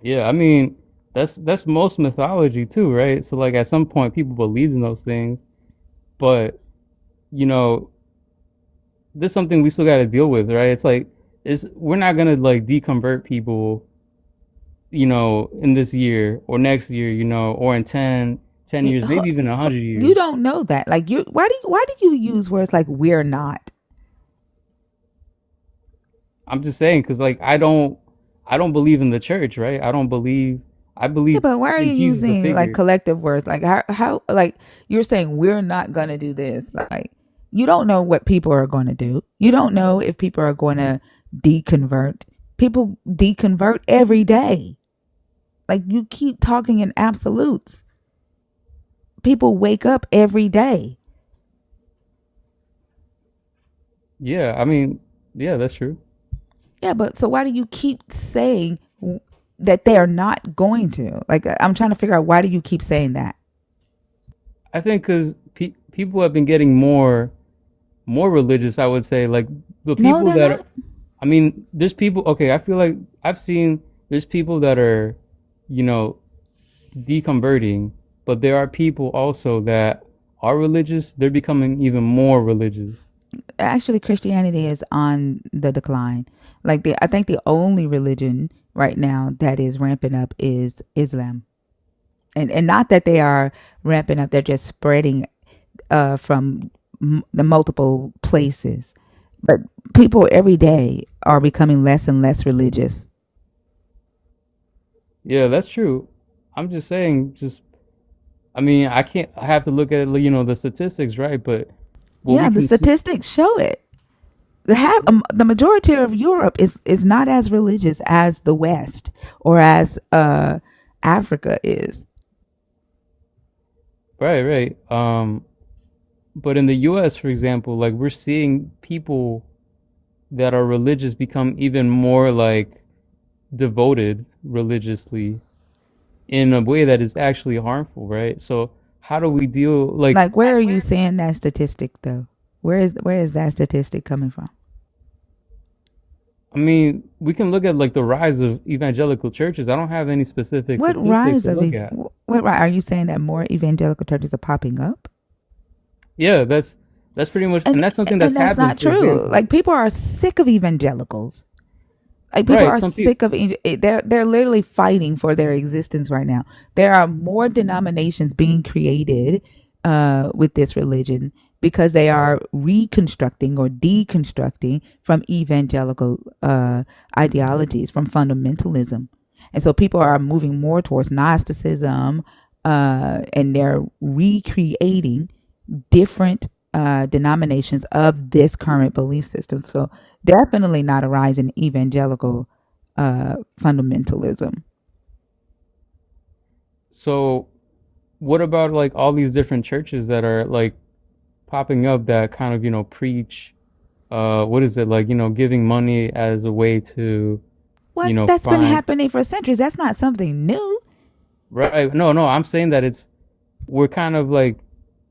Yeah, I mean, that's most mythology too, right? So like at some point people believed in those things, but you know, this is something we still got to deal with, right? It's like it's we're not gonna like deconvert people, in this year or next year, or in ten years, maybe even 100 years. You don't know that. Like you, why do you use words like we're not? I'm just saying because like I don't believe in the church, right? I Yeah, believe but why are you in Jesus the using like figure. collective words? Like how like you're saying we're not gonna do this. Like you don't know what people are going to do. You don't know if people are going to deconvert. People deconvert every day. Like you keep talking in absolutes. People wake up every day. Yeah, I mean, yeah, that's true. Yeah, but so why do you keep saying that they are not going to? Like I'm trying to figure out why do you keep saying that? I think because people have been getting more religious. I would say like the No, people they're that are, not. I mean, there's people. Okay, I feel like I've seen there's people that are, you know, deconverting, but there are people also that are religious. They're becoming even more religious. Actually Christianity is on the decline. Like I think the only religion right now that is ramping up is Islam. And not that they are ramping up, they're just spreading from the multiple places. But people every day are becoming less and less religious. Yeah, that's true. I'm just saying, just I mean, I can't. I have to look at the statistics, right? But what we Yeah, the can see, statistics show it. The majority of Europe is not as religious as the West or as Africa is. right, right. But in the U.S., for example, like we're seeing people that are religious become even more like devoted religiously in a way that is actually harmful, right? So how do we deal like Like, where are you seeing that statistic though? Where is that statistic coming from? I mean, we can look at like the rise of evangelical churches. I don't have any specific What statistics rise to of look it? at. What are you saying that more evangelical churches are popping up? Yeah, that's pretty much, And and that's something that's and that's happened. not For true. example, Like people are sick of evangelicals. Like people right? are Some people. sick of they're literally fighting for their existence right now. There are more denominations being created with this religion because they are reconstructing or deconstructing from evangelical ideologies, from fundamentalism, and so people are moving more towards Gnosticism, and they're recreating different denominations of this current belief system. So definitely not a rise in evangelical fundamentalism. So what about like all these different churches that are like popping up that kind of preach what is it, like giving money as a way to What? That's been find. happening for centuries. That's not something new. Right, no, I'm saying that it's we're kind of like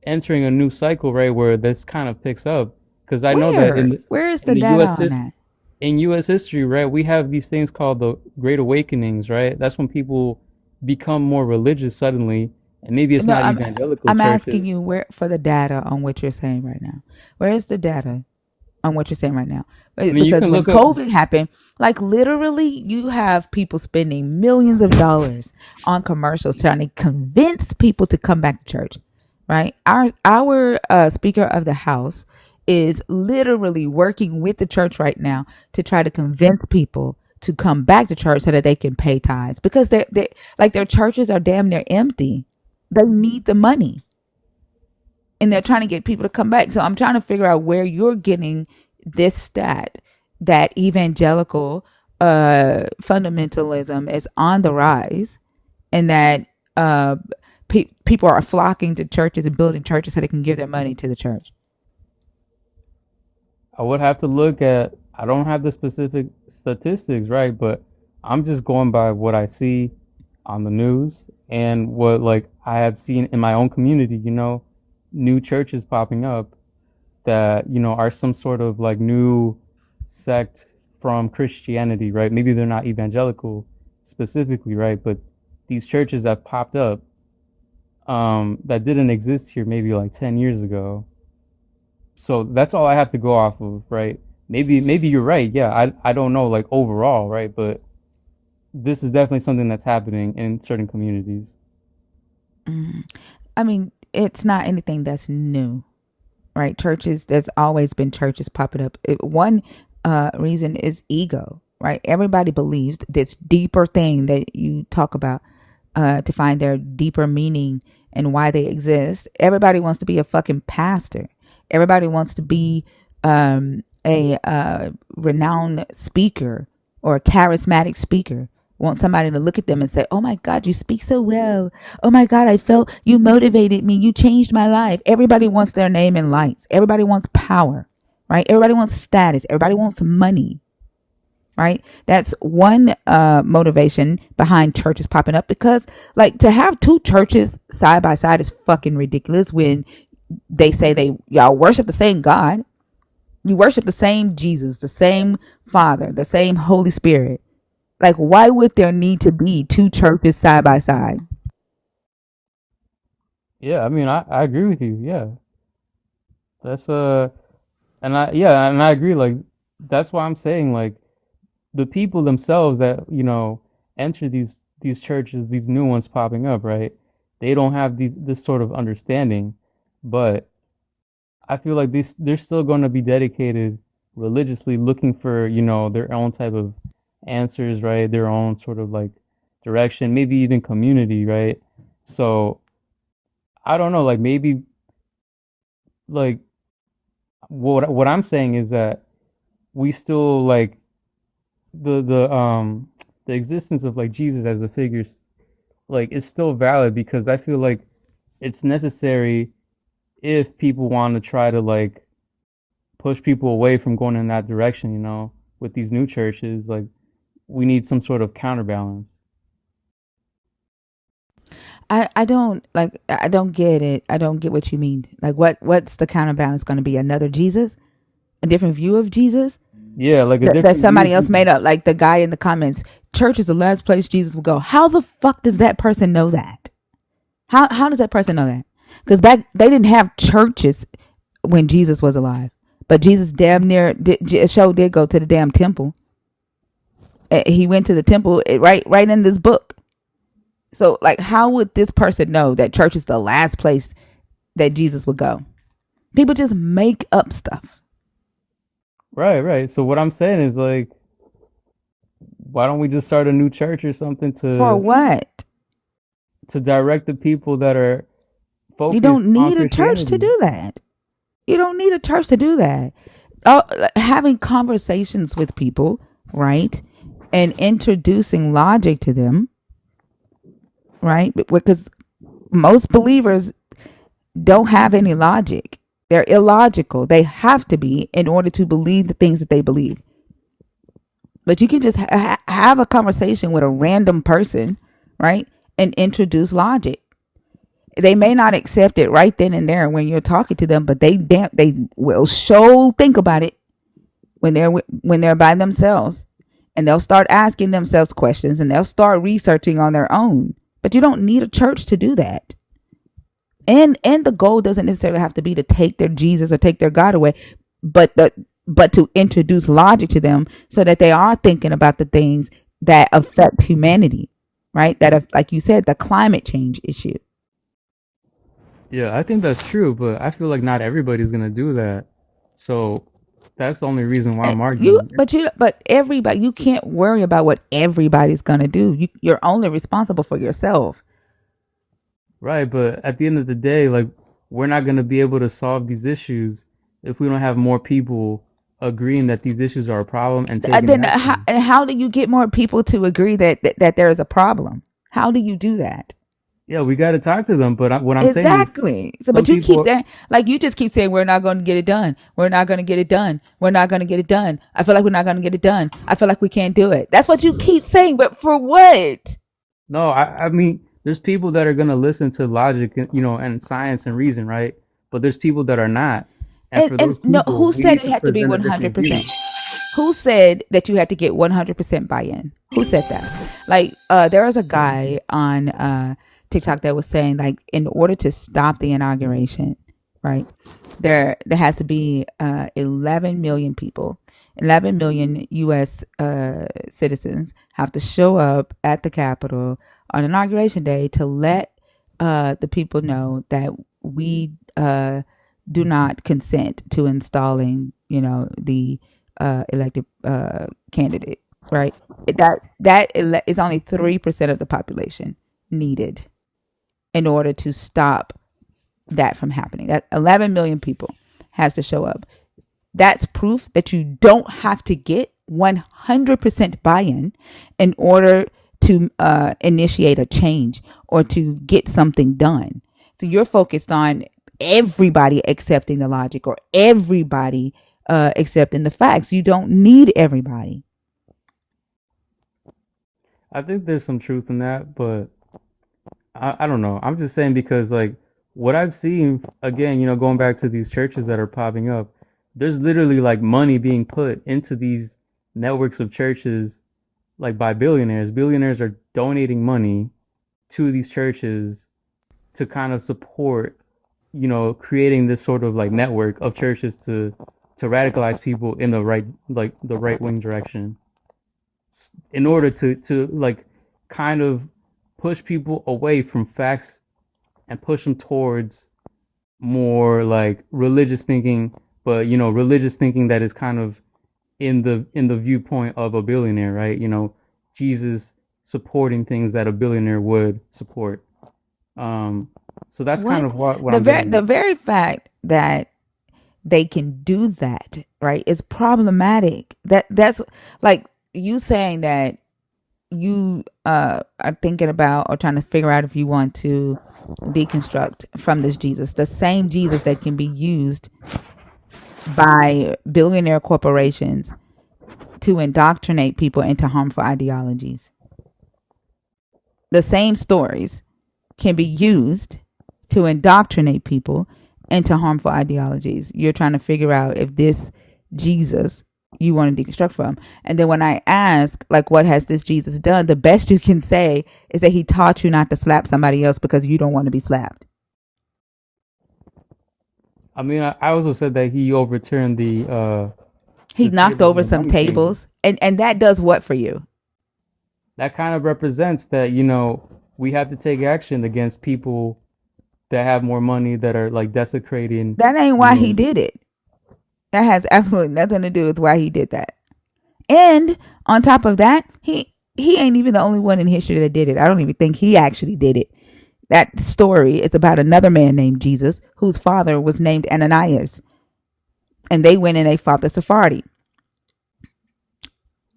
entering a new cycle, right, where this kind of picks up, because I know that Where? Where is in the the data US on that? in US history, right, we have these things called the Great Awakenings, right? That's when people become more religious suddenly, and maybe it's No, not evangelical I'm asking churches. you where for the data on what you're saying right now. Where is the data on what you're saying right now? I mean, you Because can when look up. COVID happened, like literally, you have people spending millions of dollars on commercials trying to convince people to come back to church. Right? Our Speaker of the House is literally working with the church right now to try to convince people to come back to church so that they can pay tithes because they like their churches are damn near empty. They need the money and they're trying to get people to come back. So I'm trying to figure out where you're getting this stat that evangelical fundamentalism is on the rise and that people are flocking to churches and building churches so they can give their money to the church. I would have to look at, I don't have the specific statistics, right? But I'm just going by what I see on the news and what like I have seen in my own community, new churches popping up that, are some sort of like new sect from Christianity, right? Maybe they're not evangelical specifically, right? But these churches that popped up that didn't exist here maybe like 10 years ago. So that's all I have to go off of, right? Maybe you're right. Yeah, I don't know like overall, right? But this is definitely something that's happening in certain communities. I mean, it's not anything that's new, right? Churches, there's always been churches popping up. One reason is ego, right? Everybody believes this deeper thing that you talk about to find their deeper meaning and why they exist. Everybody wants to be a fucking pastor. Everybody wants to be a renowned speaker or a charismatic speaker. Want somebody to look at them and say, "Oh my God, you speak so well. Oh my God, I felt you motivated me. You changed my life." Everybody wants their name in lights. Everybody wants power, right? Everybody wants status. Everybody wants money, right? That's one motivation behind churches popping up because, like, to have two churches side by side is fucking ridiculous when they say y'all worship the same God. You worship the same Jesus, the same Father, the same Holy Spirit. Like, why would there need to be two churches side by side? Yeah, I mean, I agree with you. Yeah, that's and I yeah, and I agree. Like that's why I'm saying like the people themselves that enter these churches, these new ones popping up, right? They don't have this sort of understanding, but I feel like they're still going to be dedicated religiously, looking for their own type of answers, right? Their own sort of like direction, maybe even community, right? So I don't know, like maybe like what I'm saying is that we still like the existence of like Jesus as a figure, like it's still valid because I feel like it's necessary if people want to try to like push people away from going in that direction, with these new churches, like we need some sort of counterbalance. I don't like. I don't get it. I don't get what you mean. Like, what's the counterbalance going to be? Another Jesus? A different view of Jesus? Yeah, like a that different somebody else view. made up. Like the guy in the comments, church is the last place Jesus will go. How the fuck does that person know that? How does that person know that? Because back they didn't have churches when Jesus was alive, but Jesus damn near did go to the damn temple. He went to the temple right in this book. So like, how would this person know that church is the last place that Jesus would go? People just make up stuff. Right, right. So what I'm saying is like, why don't we just start a new church or something For what? to direct the people that are You focused don't on need a church to Christianity? do that. You don't need a church to do that. Having conversations with people, right? And introducing logic to them, right? Because most believers don't have any logic. They're illogical. They have to be in order to believe the things that they believe. But you can just have a conversation with a random person, right? And introduce logic. They may not accept it right then and there when you're talking to them, but they will sure think about it when they're by themselves, and they'll start asking themselves questions, and they'll start researching on their own. But you don't need a church to do that. And the goal doesn't necessarily have to be to take their Jesus or take their God away, but to introduce logic to them so that they are thinking about the things that affect humanity, right? That, like you said, the climate change issue. Yeah, I think that's true, but I feel like not everybody's gonna do that. So that's the only reason why And I'm arguing. but everybody, you can't worry about what everybody's gonna do. You're only responsible for yourself. Right, but at the end of the day, like we're not gonna be able to solve these issues if we don't have more people agreeing that these issues are a problem and taking Then action. how do you get more people to agree that there is a problem? How do you do that? Yeah, we got to talk to them, but what I'm saying is Exactly. So, some but you keep people. saying, like, you just keep saying, we're not going to get it done. We're not going to get it done. We're not going to get it done. I feel like we're not going to get it done. I feel like we can't do it. That's what you keep saying. But for what? No, I mean, there's people that are gonna listen to logic, and science and reason, right? But there's people that are not, and for And those no, people, who we said need it to had to be present a different 100%? view. Who said that you had to get 100% buy-in? Who said that? Like, there was a guy on TikTok that was saying, like, in order to stop the inauguration, right, there has to be 11 million people, 11 million U.S. Citizens have to show up at the Capitol on inauguration day to let the people know that we do not consent to installing, the elected candidate, right? That is only 3% of the population needed in order to stop that from happening. That 11 million people has to show up. That's proof that you don't have to get 100% buy-in in order to initiate a change or to get something done. So you're focused on everybody accepting the logic or everybody accepting the facts. You don't need everybody. I think there's some truth in that, but I don't know. I'm just saying because like what I've seen again, going back to these churches that are popping up, there's literally like money being put into these networks of churches like by billionaires. Billionaires are donating money to these churches to kind of support, creating this sort of like network of churches to radicalize people in the right, like the right wing direction, in order to like kind of push people away from facts and push them towards more like religious thinking, but religious thinking that is kind of in the viewpoint of a billionaire, right? Jesus supporting things that a billionaire would support. Um, so that's kind What of what the I'm very getting the at. very fact that they can do that, right, is problematic. That's like you saying that you are thinking about or trying to figure out if you want to deconstruct from this Jesus, the same Jesus that can be used by billionaire corporations to indoctrinate people into harmful ideologies. The same stories can be used to indoctrinate people into harmful ideologies. You're trying to figure out if this Jesus you want to deconstruct from. And then when I ask, like, what has this Jesus done? The best you can say is that he taught you not to slap somebody else because you don't want to be slapped. I mean, I also said that he overturned He the knocked tables in over the some Roman kingdom. tables, and that does what for you? That kind of represents that, we have to take action against people that have more money, that are like desecrating, That ain't you why he know. did it. That has absolutely nothing to do with why he did that. And on top of that, he ain't even the only one in history that did it. I don't even think he actually did it. That story is about another man named Jesus whose father was named Ananias. And they went and they fought the Sephardi.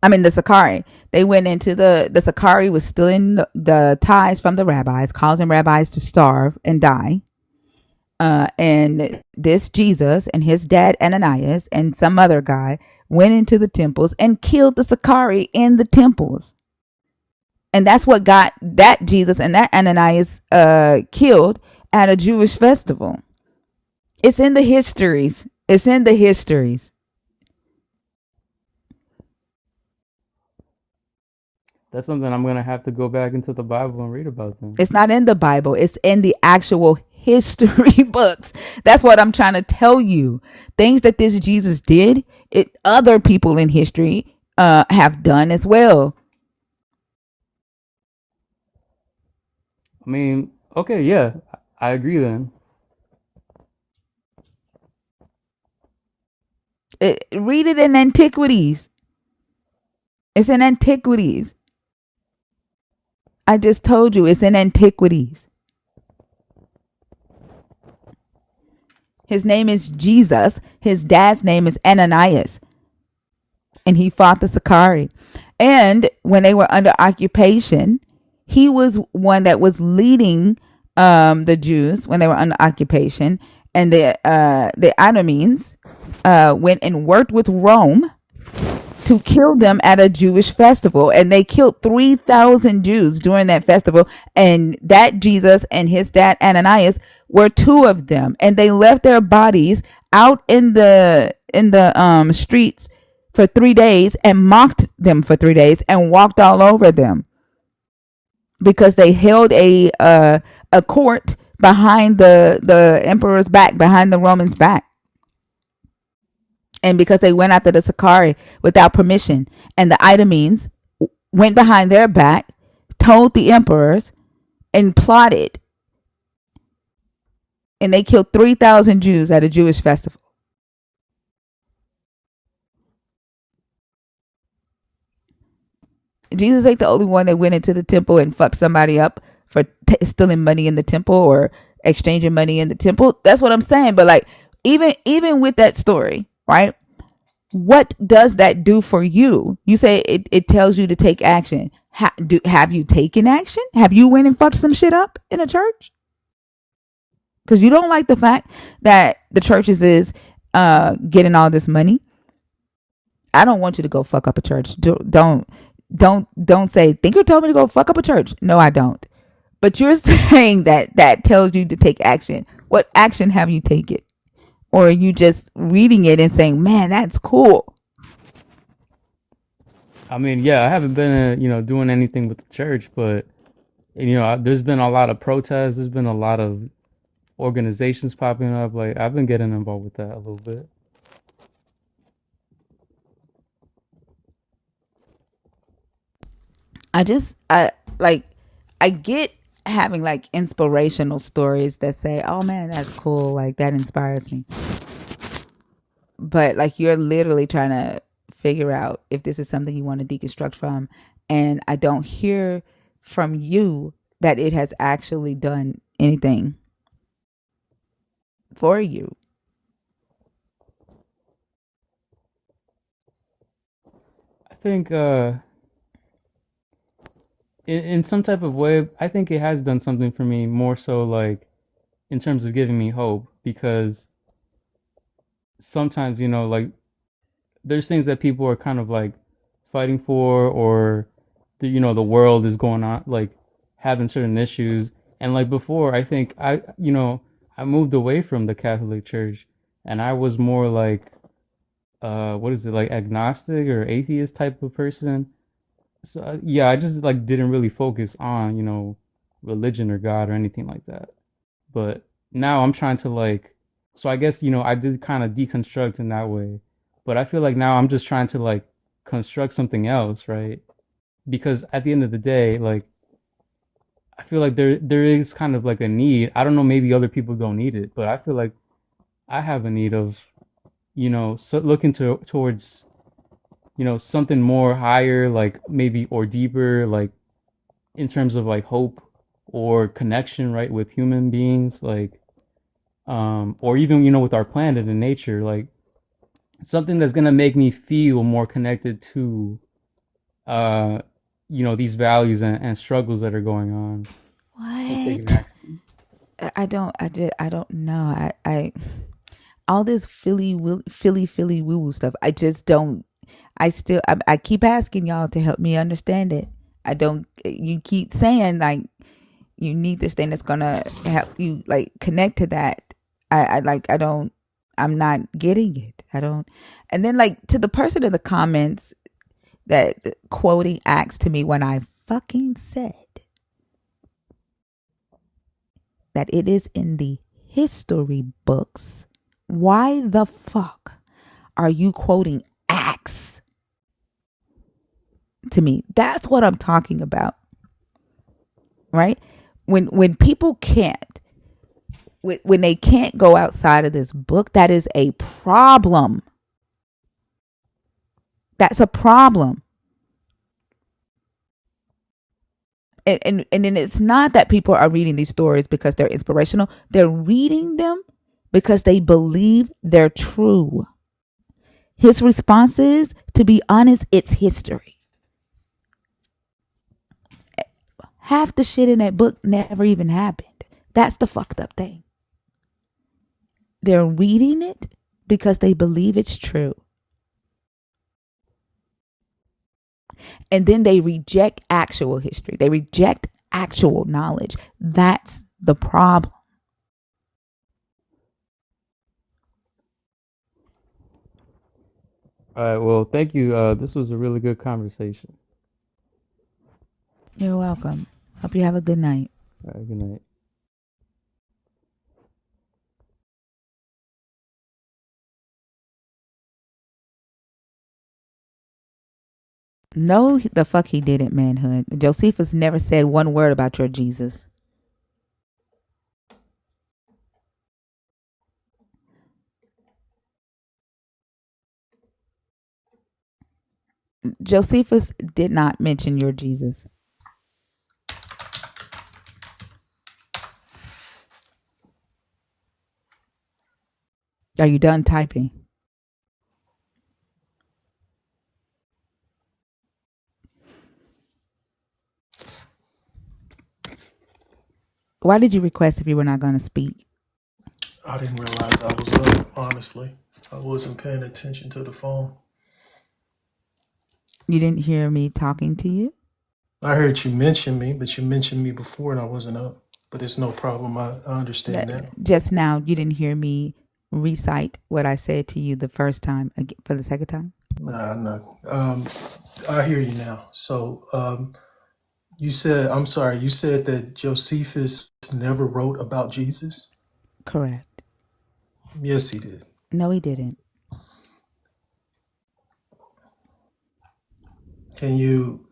I mean, the Sakari. They went into the Sakari was stealing the tithes from the rabbis, causing rabbis to starve and die. And this Jesus and his dad Ananias and some other guy went into the temples and killed the Sakari in the temples. And that's what got that Jesus and that Ananias killed at a Jewish festival. It's in the histories. It's in the histories. That's something I'm gonna have to go back into the Bible and read about them. It's not in the Bible. It's in the actual history books. That's what I'm trying to tell you. Things that this Jesus did, it other people in history have done as well. I mean, okay, yeah, I agree then. Read it in Antiquities. It's in Antiquities. I just told you it's in Antiquities. His name is Jesus. His dad's name is Ananias. And he fought the Sakari. And when they were under occupation, he was one that was leading the Jews when they were under occupation. And the Idumeans went and worked with Rome to kill them at a Jewish festival. And they killed 3,000 Jews during that festival. And that Jesus and his dad Ananias were two of them. And they left their bodies out in the streets for 3 days and mocked them for 3 days and walked all over them because they held a court behind the emperor's back, behind the Romans' back. And because they went after the Sakari without permission, and the Idumeans went behind their back, told the emperors, and plotted, and they killed 3,000 Jews at a Jewish festival. Jesus ain't the only one that went into the temple and fucked somebody up for stealing money in the temple or exchanging money in the temple. That's what I'm saying. But like, even with that story, right? What does that do for you? You say it tells you to take action. Have you taken action? Have you went and fucked some shit up in a church? Because you don't like the fact that the churches is getting all this money. I don't want you to go fuck up a church. Don't say Thinker told me to go fuck up a church. No, I don't. But you're saying that tells you to take action. What action have you taken? Or are you just reading it and saying, man, that's cool? I mean, yeah, I haven't been, doing anything with the church, but there's been a lot of protests. There's been a lot of organizations popping up. Like, I've been getting involved with that a little bit. I get having like inspirational stories that say, oh man, that's cool. Like that inspires me. But like you're literally trying to figure out if this is something you want to deconstruct from. And I don't hear from you that it has actually done anything for you. I think in some type of way, I think it has done something for me, more so like in terms of giving me hope, because sometimes, like there's things that people are kind of like fighting for, or the world is going on, like having certain issues. And like before, I think I moved away from the Catholic Church, and I was more like what is it, like agnostic or atheist type of person. So yeah, I just like didn't really focus on, religion or God or anything like that. But now I'm trying to like, so I guess, I did kind of deconstruct in that way. But I feel like now I'm just trying to like construct something else, right? Because at the end of the day, like I feel like there is kind of like a need. I don't know, maybe other people don't need it, but I feel like I have a need of, so looking towards, something more higher, like maybe or deeper, like in terms of like hope or connection, right, with human beings, like or even with our planet and nature, like something that's gonna make me feel more connected to uh these values and struggles that are going on and taking What? action. I don't know. I all this Philly woo woo stuff. I just don't. I keep asking y'all to help me understand it. I don't. You keep saying like you need this thing that's gonna help you like connect to that. I don't. I'm not getting it. I don't. And then like to the person in the comments that quoting Acts to me when I fucking said that it is in the history books. Why the fuck are you quoting Acts to me? That's what I'm talking about. Right? When people can't, when they can't go outside of this book, that is a problem. That's a problem. And then it's not that people are reading these stories because they're inspirational. They're reading them because they believe they're true. His response is, to be honest, it's history. Half the shit in that book never even happened. That's the fucked up thing. They're reading it because they believe it's true. And then they reject actual history. They reject actual knowledge. That's the problem. All right, well, thank you. This was a really good conversation. You're welcome. Hope you have a good night. All right, good night. No, the fuck he didn't, manhood. Josephus never said one word about your Jesus. Josephus did not mention your Jesus. Are you done typing? Why did you request if you were not going to speak? I didn't realize I was up, honestly. I wasn't paying attention to the phone. You didn't hear me talking to you? I heard you mention me, but you mentioned me before and I wasn't up. But it's no problem. I understand That now. just now you didn't hear me recite what I said to you the first time for the second time? Nah, no. I hear you now. So you said, I'm sorry, you said that Josephus never wrote about Jesus? Correct. Yes, he did. No, he didn't. Can you,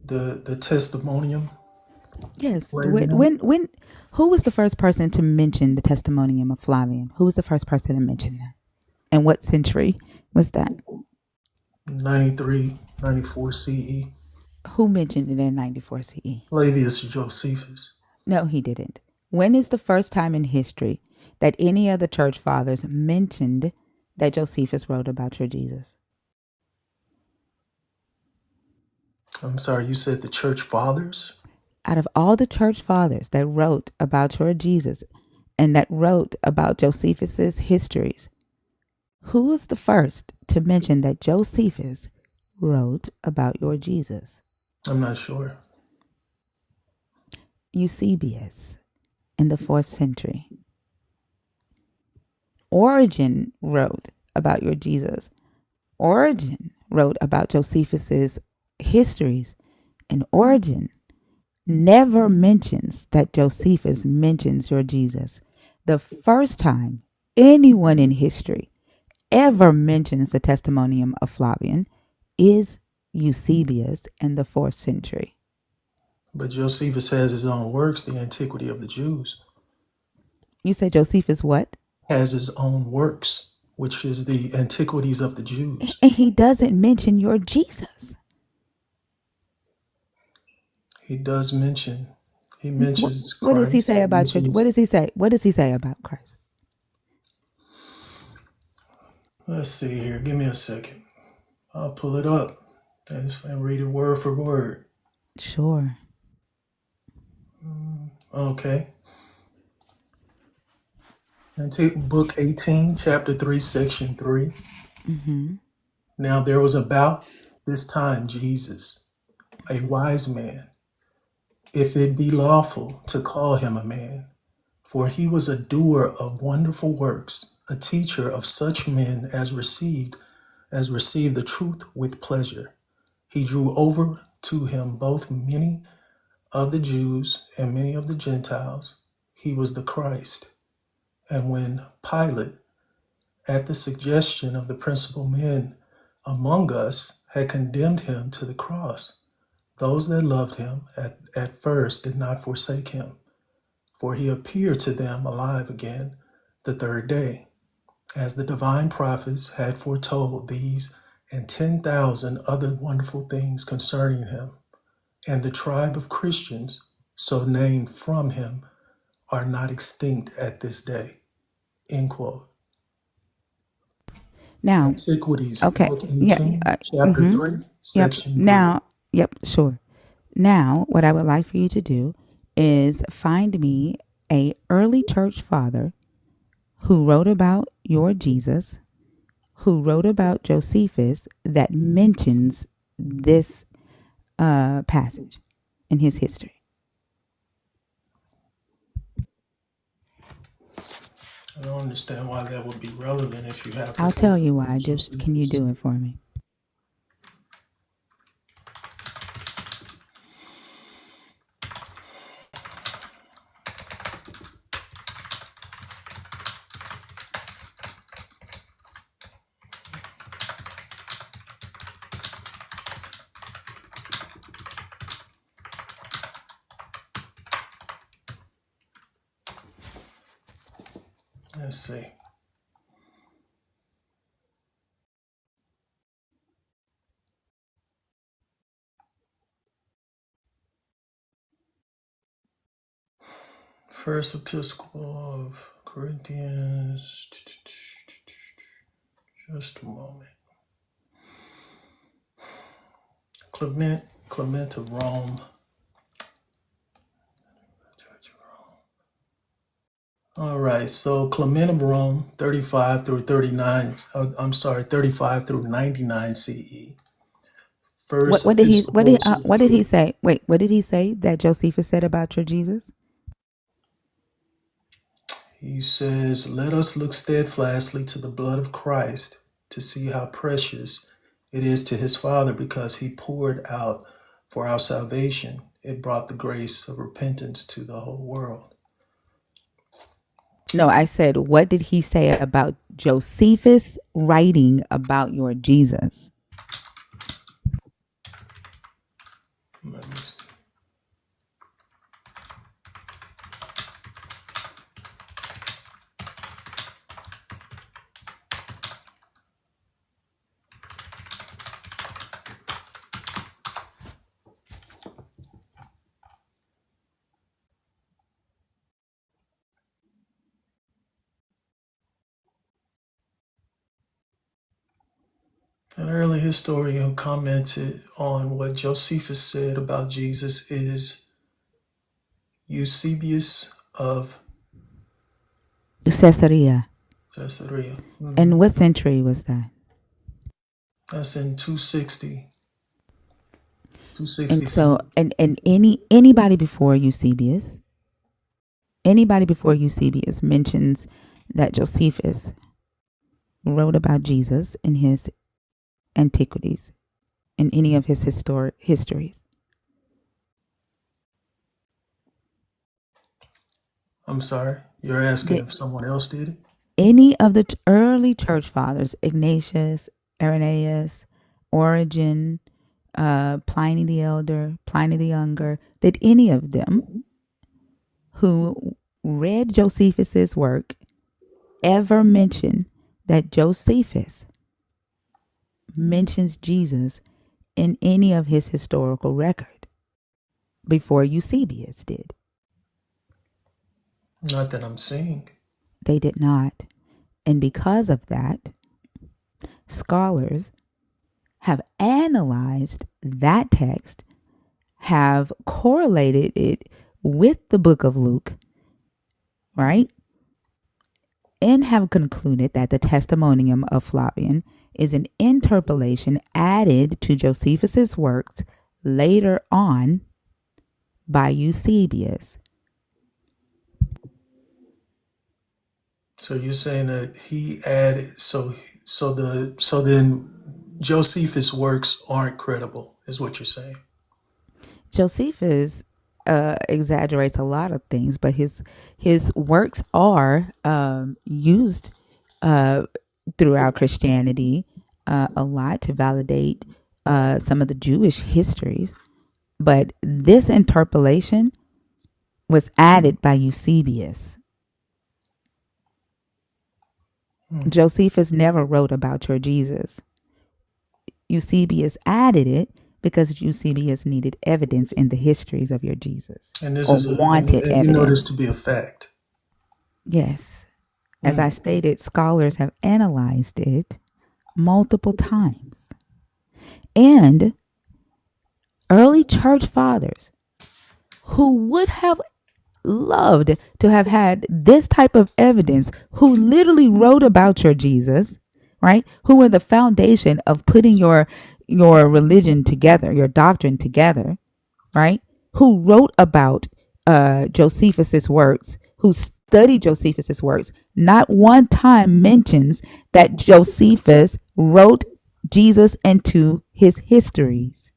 the testimonium, Yes. play that? When who was the first person to mention the testimonium of Flavian? Who was the first person to mention that? And what century was that? 93, 94 CE. Who mentioned it in 94 CE? Flavius Josephus. No, he didn't. When is the first time in history that any of the church fathers mentioned that Josephus wrote about your Jesus? I'm sorry, you said the church fathers? Out of all the church fathers that wrote about your Jesus and that wrote about Josephus's histories, who was the first to mention that Josephus wrote about your Jesus? I'm not sure. Eusebius in the 4th century. Origen wrote about your Jesus. Origen wrote about Josephus's histories, and Origen never mentions that Josephus mentions your Jesus. The first time anyone in history ever mentions the testimonium of Flavian is Eusebius in the 4th century. But Josephus has his own works, the Antiquity of the Jews. You said Josephus what? Has his own works, which is the Antiquities of the Jews. And he doesn't mention your Jesus. He does mention, he mentions What does he Christ. say about your? What does he say? What does he say about Christ? Let's see here. Give me a second. I'll pull it up and read it word for word. Sure. Okay. And take book 18, chapter 3, section 3. Mm-hmm. Now there was about this time Jesus, a wise man, if it be lawful to call him a man, for he was a doer of wonderful works, a teacher of such men as received the truth with pleasure. He drew over to him both many of the Jews and many of the Gentiles. He was the Christ. And when Pilate, at the suggestion of the principal men among us, had condemned him to the cross, those that loved him at first did not forsake him, for he appeared to them alive again the third day, as the divine prophets had foretold these and 10,000 other wonderful things concerning him. And the tribe of Christians, so named from him, are not extinct at this day. End quote. Now, Antiquities, okay, book yeah, 18, chapter mm-hmm. 3, Yep. section 3. Now, yep, sure. Now, what I would like for you to do is find me a early church father who wrote about your Jesus, who wrote about Josephus, that mentions this passage in his history. I don't understand why that would be relevant if you have to I'll go tell you through why. Just can you Josephus. do it for me? Let's see. First Epistle of Corinthians. Just a moment. Clement of Rome. All right, so Clement of Rome, 35 through 39. 35 through 99 CE. First Episcopal. What did he say? Wait, what did he say that Josephus said about your Jesus? He says, "Let us look steadfastly to the blood of Christ to see how precious it is to his Father, because he poured out for our salvation. It brought the grace of repentance to the whole world." No, I said, what did he say about Josephus writing about your Jesus? Let me see. An early historian who commented on what Josephus said about Jesus is Eusebius of Caesarea. Caesarea. And what century was that? That's in 260. And 260 so, CE. and anybody before Eusebius mentions that Josephus wrote about Jesus in his antiquities, in any of his histories. I'm sorry. You're asking Did if someone else did it? any of the early church fathers, Ignatius, Irenaeus, Origen, Pliny the Elder, Pliny the Younger, did any of them who read Josephus's work ever mention that Josephus mentions Jesus in any of his historical record before Eusebius did? Not that I'm seeing. They did not. And because of that, scholars have analyzed that text, have correlated it with the book of Luke, right? And have concluded that the testimonium of Flavian is an interpolation added to Josephus's works later on by Eusebius. So you're saying that he added, so then Josephus' works aren't credible, is what you're saying. Josephus exaggerates a lot of things, but his works are used throughout Christianity a lot to validate some of the Jewish histories. But this interpolation was added by Eusebius. Josephus never wrote about your Jesus. Eusebius added it because Eusebius needed evidence in the histories of your Jesus, And this or is wanted and you know this evidence. to be a fact. Yes. As I stated, scholars have analyzed it multiple times. And early church fathers who would have loved to have had this type of evidence, who literally wrote about your Jesus, right? Who were the foundation of putting your religion together, your doctrine together, right? Who wrote about Josephus's works, who studied Josephus's works, not one time mentions that Josephus wrote Jesus into his histories.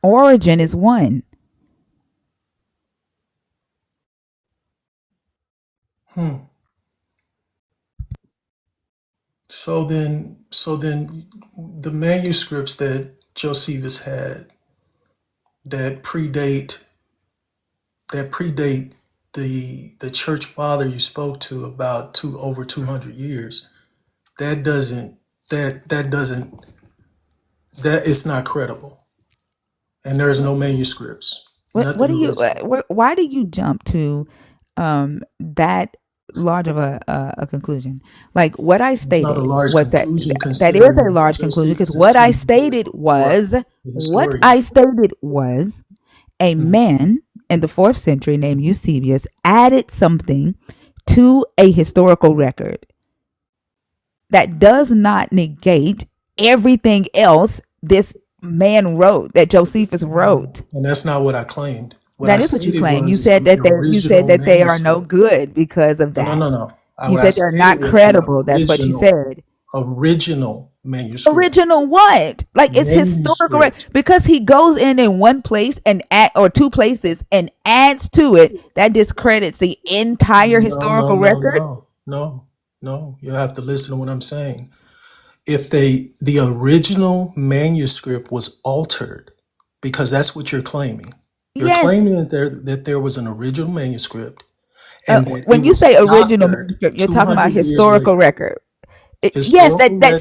Origen is one. So then the manuscripts that Josephus had that predate the church father you spoke to about over 200 years, that doesn't that it's not credible, and there's no manuscripts, What nothing do you? original. Why do you jump to that large of a conclusion? Like what I It's not a stated large was that conclusion that is a considering large conclusion, because Josephus is 200 years before the historian. a Mhm. man in the 4th century named Eusebius added something to a historical record that does not negate everything else this man wrote, that Josephus wrote. And that's not what I claimed. What I That is what you stated claim. You was is said the that original they are no manuscript. good because of No, no, no, that. no. You What I said they're stated not was the credible. That's what you said. original manuscript. Original what? Like it's historical, Manuscript. because he goes in one place and add, or two places, and adds to it, that discredits the entire No, no, historical no, record. no, no, no. You have to listen to what I'm saying. If the original manuscript was altered, because that's what you're claiming. You're Yes. claiming that there was an original manuscript and that When it you was say original doctored manuscript, you're talking about 200 years historical later. record. Yes, Historical record. that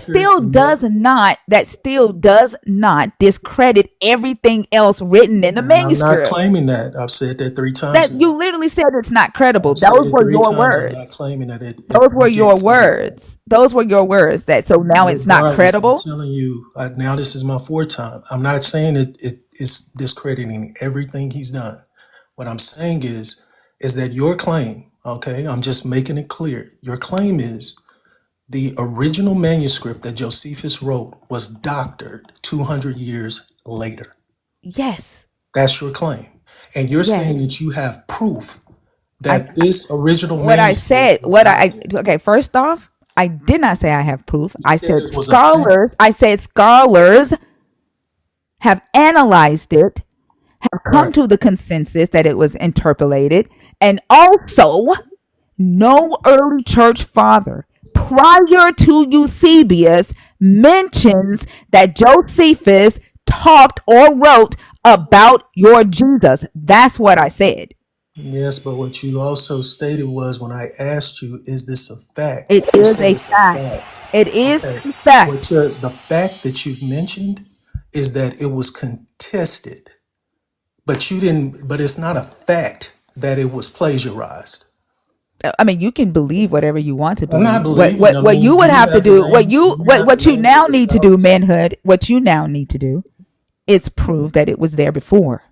still does not discredit everything else written in the And I'm not manuscript. claiming that. I've said that 3 times That now. you literally said it's not credible. I've said Those it were three your times. I'm not words. claiming that it Those were your negates everything. words. Those were your words. That so now it's not Regardless, I'm credible. telling you, now this is my fourth time. I'm not saying it's discrediting everything he's done. What I'm saying is that your claim, okay, I'm just making it clear. Your claim is the original manuscript that Josephus wrote was doctored 200 years later. Yes. That's your claim. And you're saying Yes. that you have proof I that this original what I manuscript said. was doctored. Okay. First off, I did not say I have proof. You I said said it was a fact. scholars. I said scholars have analyzed it, have come Right. to the consensus that it was interpolated, and also no early church father prior to Eusebius mentions that Josephus talked or wrote about your Jesus. That's what I said. Yes, but what you also stated was when I asked you, is this a fact? It You is said a it's a fact. fact. It is Okay. a fact. What the fact that you've mentioned is that it was contested, but you didn't, but it's not a fact that it was plagiarized. I mean, you can believe whatever you want to I'm not believe. What believing. what I what you mean, would you have to have the do, range, you have the what you range now of the need to do, scholars. manhood, what you now need to do is prove that it was there before.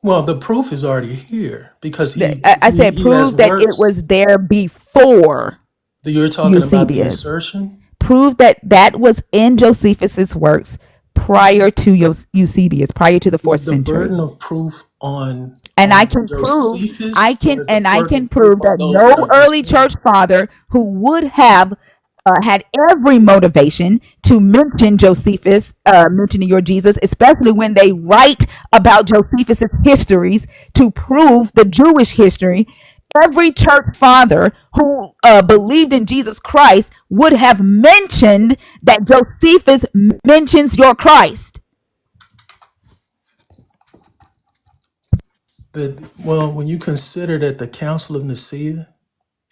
Well, the proof is already here because I said he has prove that it works. was there before You're talking about the Eusebius. assertion. Prove that that was in Josephus's works prior to Eusebius, prior to the fourth Is the century. burden of proof And I on can prove, Josephus, or is the I burden can of proof prove that on those no that are early disputing? church father who would have had every motivation to mention Josephus, mentioning your Jesus, especially when they write about Josephus's histories to prove the Jewish history. Every church father who believed in Jesus Christ would have mentioned that Josephus mentions your Christ. Well, when you consider that the Council of Nicaea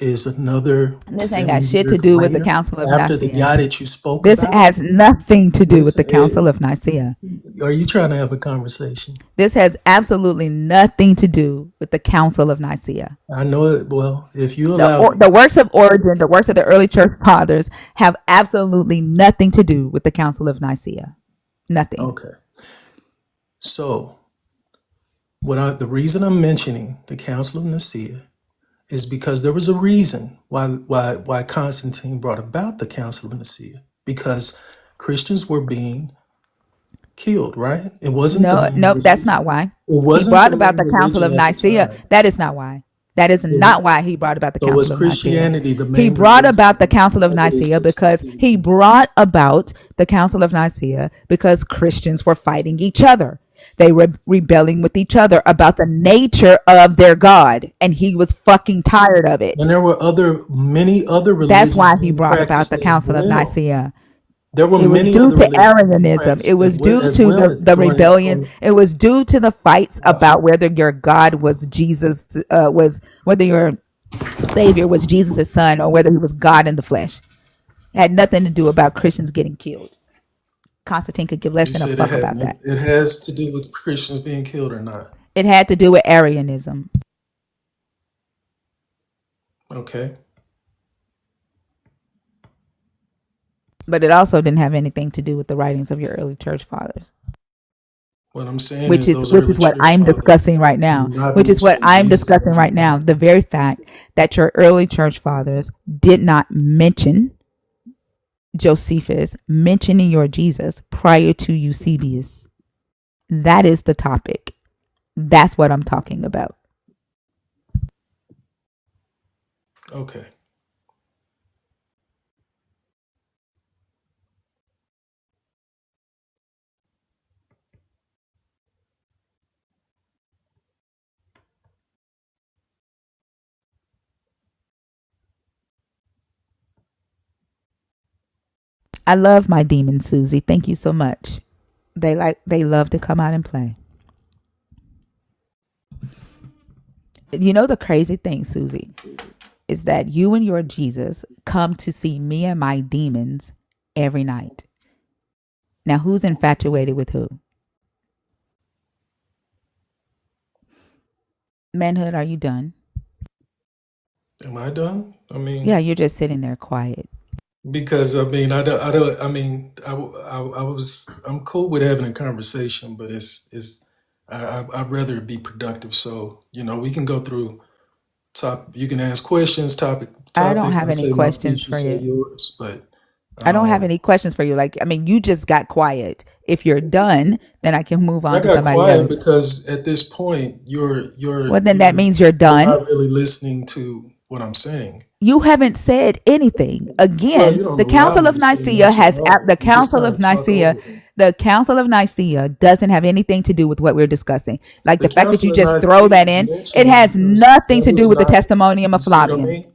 is another This ain't got 7 shit to years do with the later, Council of after the Nicaea. guy that you spoke This about, has nothing to do with listen, the Council of Nicaea. are you trying to have a conversation? This has absolutely nothing to do with the Council of Nicaea. I know it. Well, if you allow me. The works of Origen, the works of the early church fathers have absolutely nothing to do with the Council of Nicaea. Nothing. Okay. So, the reason I'm mentioning the Council of Nicaea is because there was a reason why Constantine brought about the Council of Nicaea, because Christians were being killed, right? It wasn't the No, main nope, that's religion. not why. It He wasn't the brought about main the Council of religion at the Nicaea. time. That is not why. That is not why he brought about the So was Council of Nicaea. Christianity the He main brought about the religion Council of as it Nicaea because he succeeded? brought about the Council of Nicaea because Christians were fighting each other. They were rebelling with each other about the nature of their God, and he was fucking tired of it. And there were many other That's religions why he being brought about practiced the as Council of well. Nicaea. There were It was many due other to religions being Arianism. It practiced was due to the during rebellions. It was due to the fights about whether your God was Jesus, was whether your Savior was Jesus' son or whether he was God in the flesh. It had nothing to do about Christians getting killed. Constantine could give less you than a said fuck about that. it has to do with Christians being killed or not. It had to do with Arianism. Okay. But it also didn't have anything to do with the writings of your early church fathers. What I'm saying which is is those which early is what church I'm fathers discussing right now. did not Which is what understand I'm Jesus discussing as right now. God. The very fact that your early church fathers did not mention Josephus mentioning your Jesus prior to Eusebius. That is the topic. That's what I'm talking about. Okay. I love my demon Susie. Thank you so much. They love to come out and play. You know the crazy thing, Susie, is that you and your Jesus come to see me and my demons every night. Now, who's infatuated with who? Manhood, are you done? Am I done? I Yeah, mean, you're just sitting there quiet. because I mean, I'm cool with having a conversation, but I'd rather it be productive. So, we can go through you can ask questions, I don't I have any say my questions piece, you for say you. yours, but, I don't have um, any questions for you. Like, I mean, you just got quiet. If you're done, then I can move I on to got somebody quiet else. because at this point, Well, then that means you're you're done. not really listening to what I'm saying. You haven't said anything. Well, Again, you don't the allow Council me of to say Nicaea much at has all. the You just Council kind of of talk Nicaea. over me. The Council of Nicaea doesn't have anything to do with what we're discussing. Like The the fact that you Council of just throw Nicaea that was in, it mentioned has because nothing that to do was with the not, testimonium you of see what I Flavian. mean?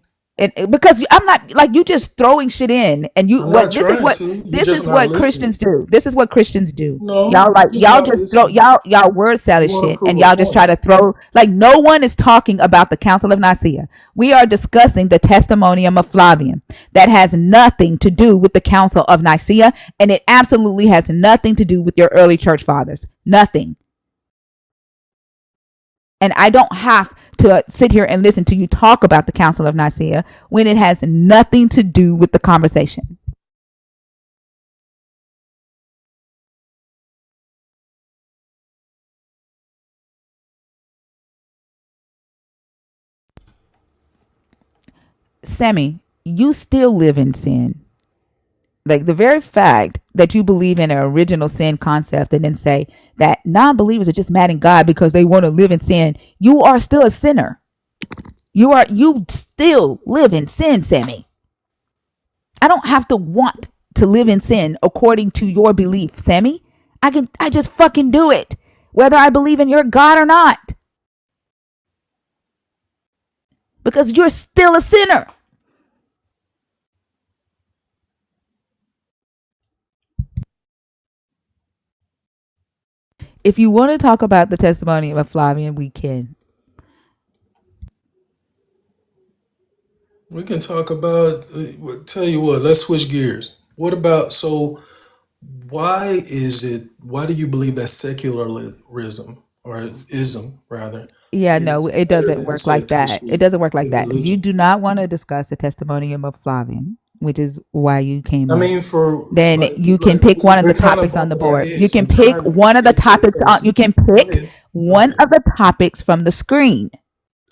Because I'm not like you just throwing shit in, and you I'm not what trying to. You're this just is not what listening. Christians do. This is what Christians do. No, Y'all like you're just y'all not just throw listening. y'all word You salad want to shit, and prove a y'all just try point. to throw like no one is talking about the Council of Nicaea. We are discussing the testimonium of Flavian that has nothing to do with the Council of Nicaea, and it absolutely has nothing to do with your early church fathers. Nothing. And I don't have to sit here and listen to you talk about the Council of Nicaea when it has nothing to do with the conversation. Sammy, you still live in sin. Like the very fact that you believe in an original sin concept and then say that non-believers are just mad at God because they want to live in sin, you are still a sinner. You still live in sin, Sammy. I don't have to want to live in sin according to your belief, Sammy. I just fucking do it, whether I believe in your God or not, because you're still a sinner. If you want to talk about the testimony of Flavian, we can. We can talk about, tell you what, let's switch gears. What about, so why do you believe that secularism, or ism rather, Yeah, no, is it better doesn't than, work say, like that. It doesn't work like that. You religion? do not want to discuss the testimonium of Flavian, which is why you came I up. mean, for Then like, you can pick one of the we're kind of topics on the bumping our board. You heads. can I'm pick trying to one of the get to the topics on. You person. can Go pick ahead. Go one ahead. of the topics from the screen.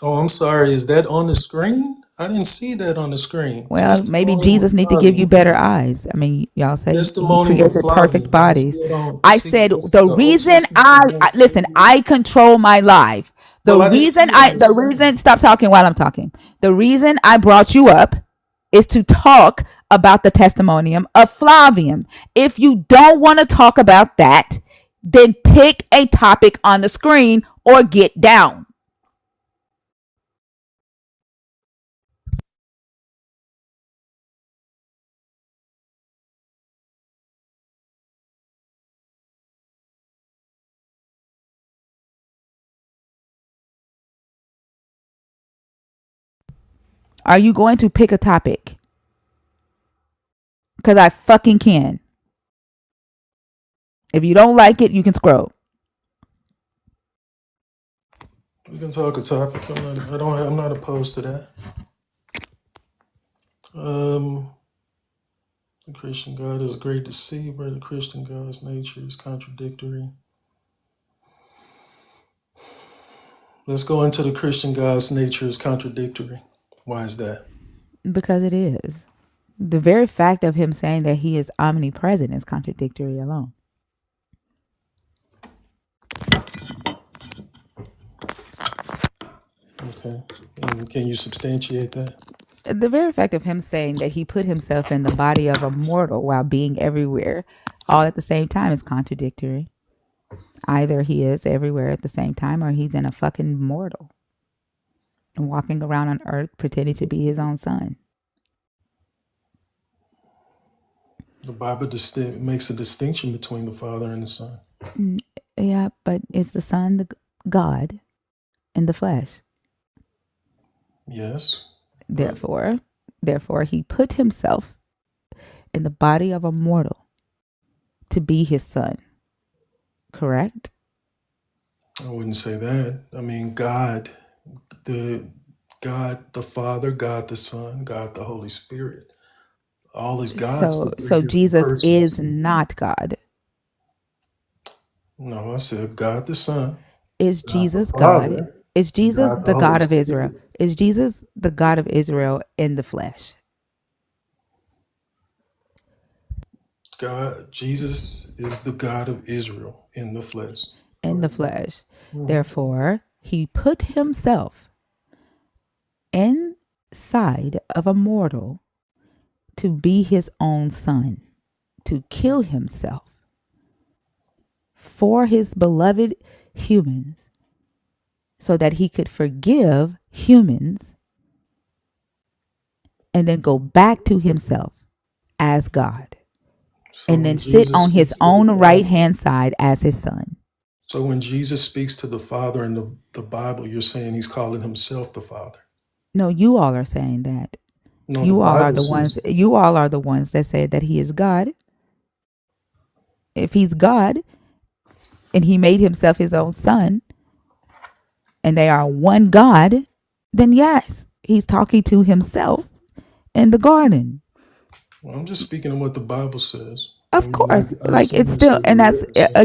Oh, I'm sorry. Is that on the screen? I didn't see that on the screen. Well, maybe Testimony Jesus with need to give you Flavian. better eyes. I mean, y'all say he Testimony with created perfect Flavian. I bodies. I see said this the the Old reason Testament or New listen, Testament. I control my life. Well, I didn't see it on the The screen. reason stop talking while I'm talking. The reason I brought you up is to talk about the testimonium of Flavian. If you don't want to talk about that, then pick a topic on the screen or get down. Are you going to pick a topic? Because I fucking can. If you don't like it, you can scroll. We can talk a topic. I'm not opposed to that. Um, the Christian God is a great deceiver. The Christian God's nature is contradictory. Let's go into the Christian God's nature is contradictory. Why is that? Because it is. The very fact of him saying that he is omnipresent is contradictory alone. Okay. And can you substantiate that? The very fact of him saying that he put himself in the body of a mortal while being everywhere all at the same time is contradictory. Either he is everywhere at the same time or he's in a fucking mortal and walking around on earth pretending to be his own son. The Bible makes a distinction between the Father and the Son. Yeah, but is the son the God in the flesh? Yes, but Therefore, he put himself in the body of a mortal to be his son. Correct? I wouldn't say that. I mean, the God the Father, God the Son, God the Holy Spirit. All is gods, So but three so different Jesus is persons. not God. No, I said God the Son, Is God the Jesus God? Father, Is and Jesus God the the Holy God of Israel? Spirit. Is Jesus the God of Israel in the flesh? Jesus is the God of Israel in the flesh. In the Right. flesh. Mhm. Therefore, he put himself in side of a mortal to be his own son, to kill himself for his beloved humans so that he could forgive humans and then go back to himself as God So and when then sit Jesus on his speaks to the own right Father, hand side as his son. so when Jesus speaks to the Father in the Bible, you're saying he's calling himself the Father. No, you all are saying that. No, the You all are Bible the ones says, that say that he is God. If he's God and he made himself his own son and they are one God, then yes, he's talking to himself in the garden. well, I'm just speaking of what the Bible says. I Of mean, course, I like assume it's that's still, what and you that's read. So.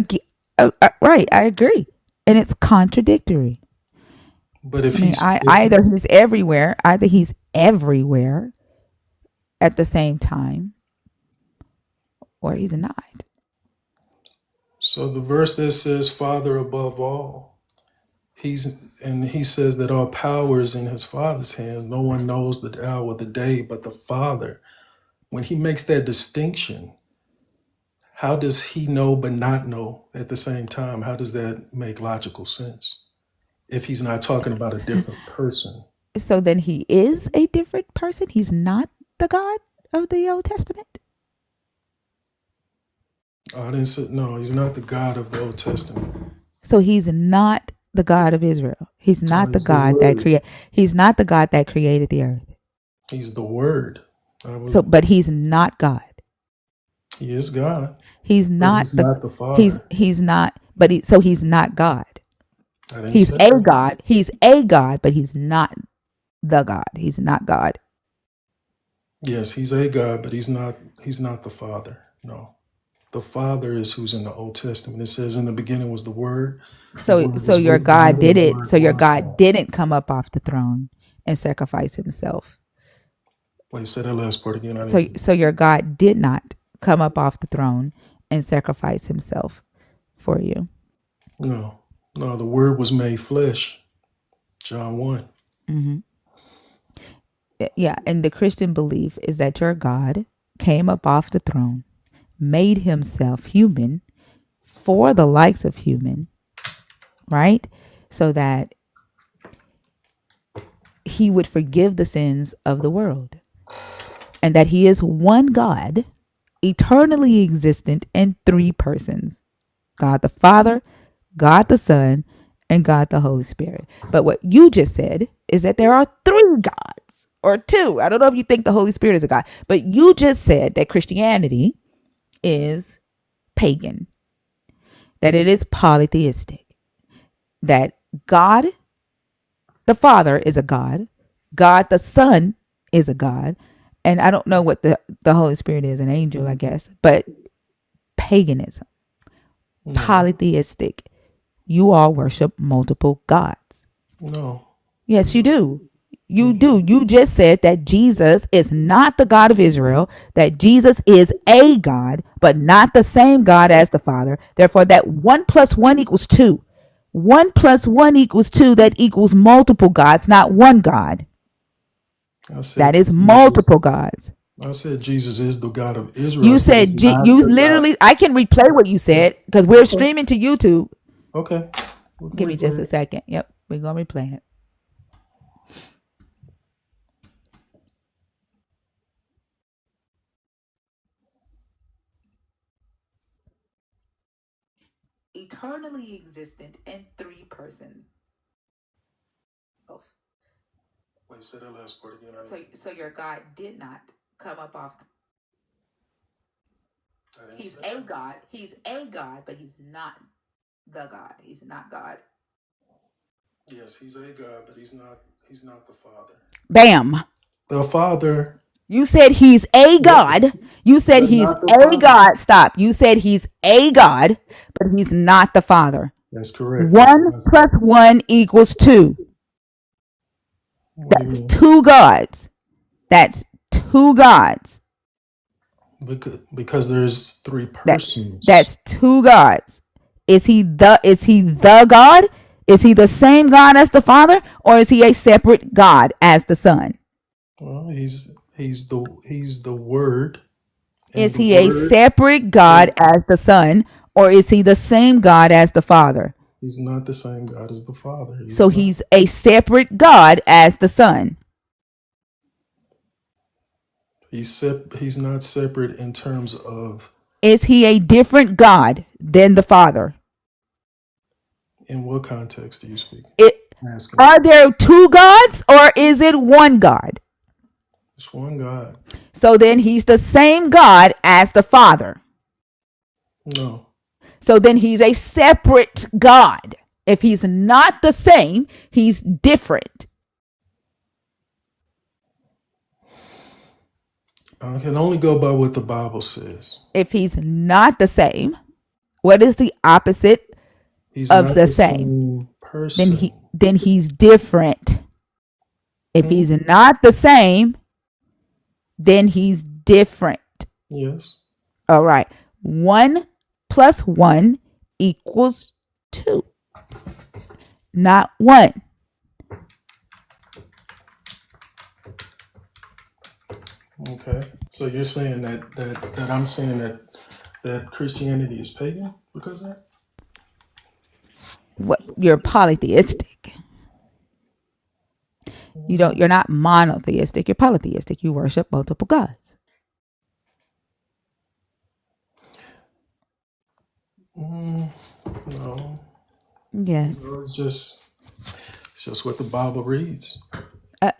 right. I agree, and it's contradictory. But if I mean, he's, if either he's, he's everywhere at the same time, or he's not. so the verse that says Father above all, he says that all power is in his Father's hands. No one knows the hour or the day but the Father. When he makes that distinction, how does he know but not know at the same time? How does that make logical sense if he's not talking about a different person? So then he is a different person. He's not the God of the Old Testament. Oh, I didn't say, no, he's not the God of the Old Testament. So he's not the God of Israel. He's No, not the he's the God that Word. create. He's not the God that created the earth. He's the Word. So, but he's not God. He is God, He's but not he's not the he's Father. he's not. But so he's not God. I didn't He's say a that. God. He's a God, but he's not the God. He's not God. Yes, he's a God, but he's not. He's not the Father. No, the Father is who's in the Old Testament. It says, "In the beginning was the Word. The Word So was your with God God, and did the it. Word So your was God God." didn't come up off the throne and sacrifice himself. Wait, say that last part again. I didn't. So your God did not come up off the throne and sacrifice himself for you. No, no. The Word was made flesh. John 1. Mm-hmm. Yeah, and the Christian belief is that your God came up off the throne, made himself human for the likes of human, right? So that he would forgive the sins of the world. And that he is one God, eternally existent in three persons: God the Father, God the Son, and God the Holy Spirit. But what you just said is that there are three gods or two. I don't know if you think the Holy Spirit is a God, but you just said that Christianity is pagan, that it is polytheistic, that God the Father is a God, God the Son is a God, and I don't know what the Holy Spirit is, an angel, I guess, but paganism, No, polytheistic. You all worship multiple gods. no. Yes, you do. You Mm-mm. do. You just said that Jesus is not the God of Israel, that Jesus is a God, but not the same God as the Father. Therefore, that 1 + 1 = 2. 1 + 1 = 2. That equals multiple gods, not one God. I That said is Jesus. multiple gods. I said Jesus is the God of Israel. I You said he's said, not you the God. literally, I can replay what you said because we're Okay. streaming to YouTube. Okay. We can Give me just replay a it. second. Yep, we're going to replay it. Eternally existent in three persons. Oh. Wait, say that last part again. So your God did not come up off. I didn't He's say. a God. He's a God, but he's not the God. He's not God. Yes, he's a God, but he's not. He's not the Father. Bam. The Father, You said he's a but God. You said but he's not the a Father. God. Stop. You said he's a God, but he's not the Father. That's correct. That's what One I plus said. one equals two. What do you That's mean? two gods. That's two gods. Because there's three That persons. that's two gods. Is he the God? Is he the same God as the Father, or is he a separate God as the Son? Well, he's the Word, and Is the he a Word. separate God Wait, as the Son, or is he the same God as the Father? he's not the same God as the Father. He So is not. he's a separate God as the Son. He's not separate in terms of. Is he a different God than the Father? In what context are you speaking? It, Asking. are there two gods or is it one God? It's one God. So then he's the same God as the Father. No. So then he's a separate God. If he's not the same, he's different. I can only go by what the Bible says. If he's not the same, what is the opposite He's of not the the same? same Then person. he's different. If Hmm? he's not the same, then he's different. Yes. All right. 1 plus 1 equals 2, not 1. Okay. So you're saying that I'm saying that Christianity is pagan because of that? What, you're polytheistic. You're not monotheistic, you're polytheistic. You worship multiple gods. No. Yes. No, it's just what the Bible reads.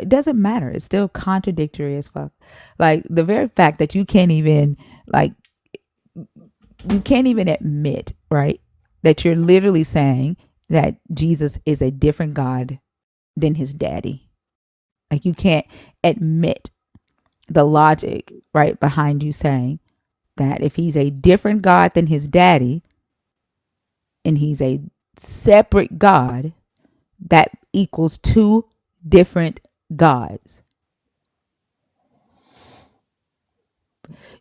It doesn't matter. It's still contradictory as fuck. Like the very fact that you can't even admit, right? That you're literally saying that Jesus is a different God than his daddy. Like you can't admit the logic, right, behind you saying that if he's a different God than his daddy and he's a separate God, that equals two different gods.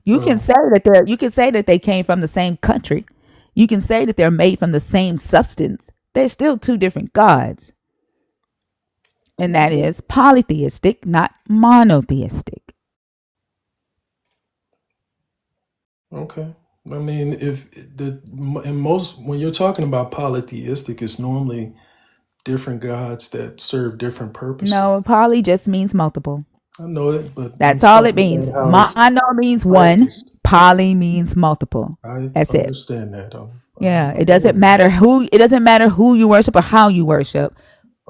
You can Well, say that they came from the same country. You can say that they're made from the same substance. They're still two different gods. And that is polytheistic, not monotheistic. okay. I mean, if the in most when you're talking about polytheistic, it's normally different gods that serve different purposes. No, poly just means multiple. I know it, but I'm That's all it talking means. about how it's Mono means one, practiced. poly means multiple. I That's it. understand that. I'm Yeah, it aware doesn't of that. matter who you worship or how you worship.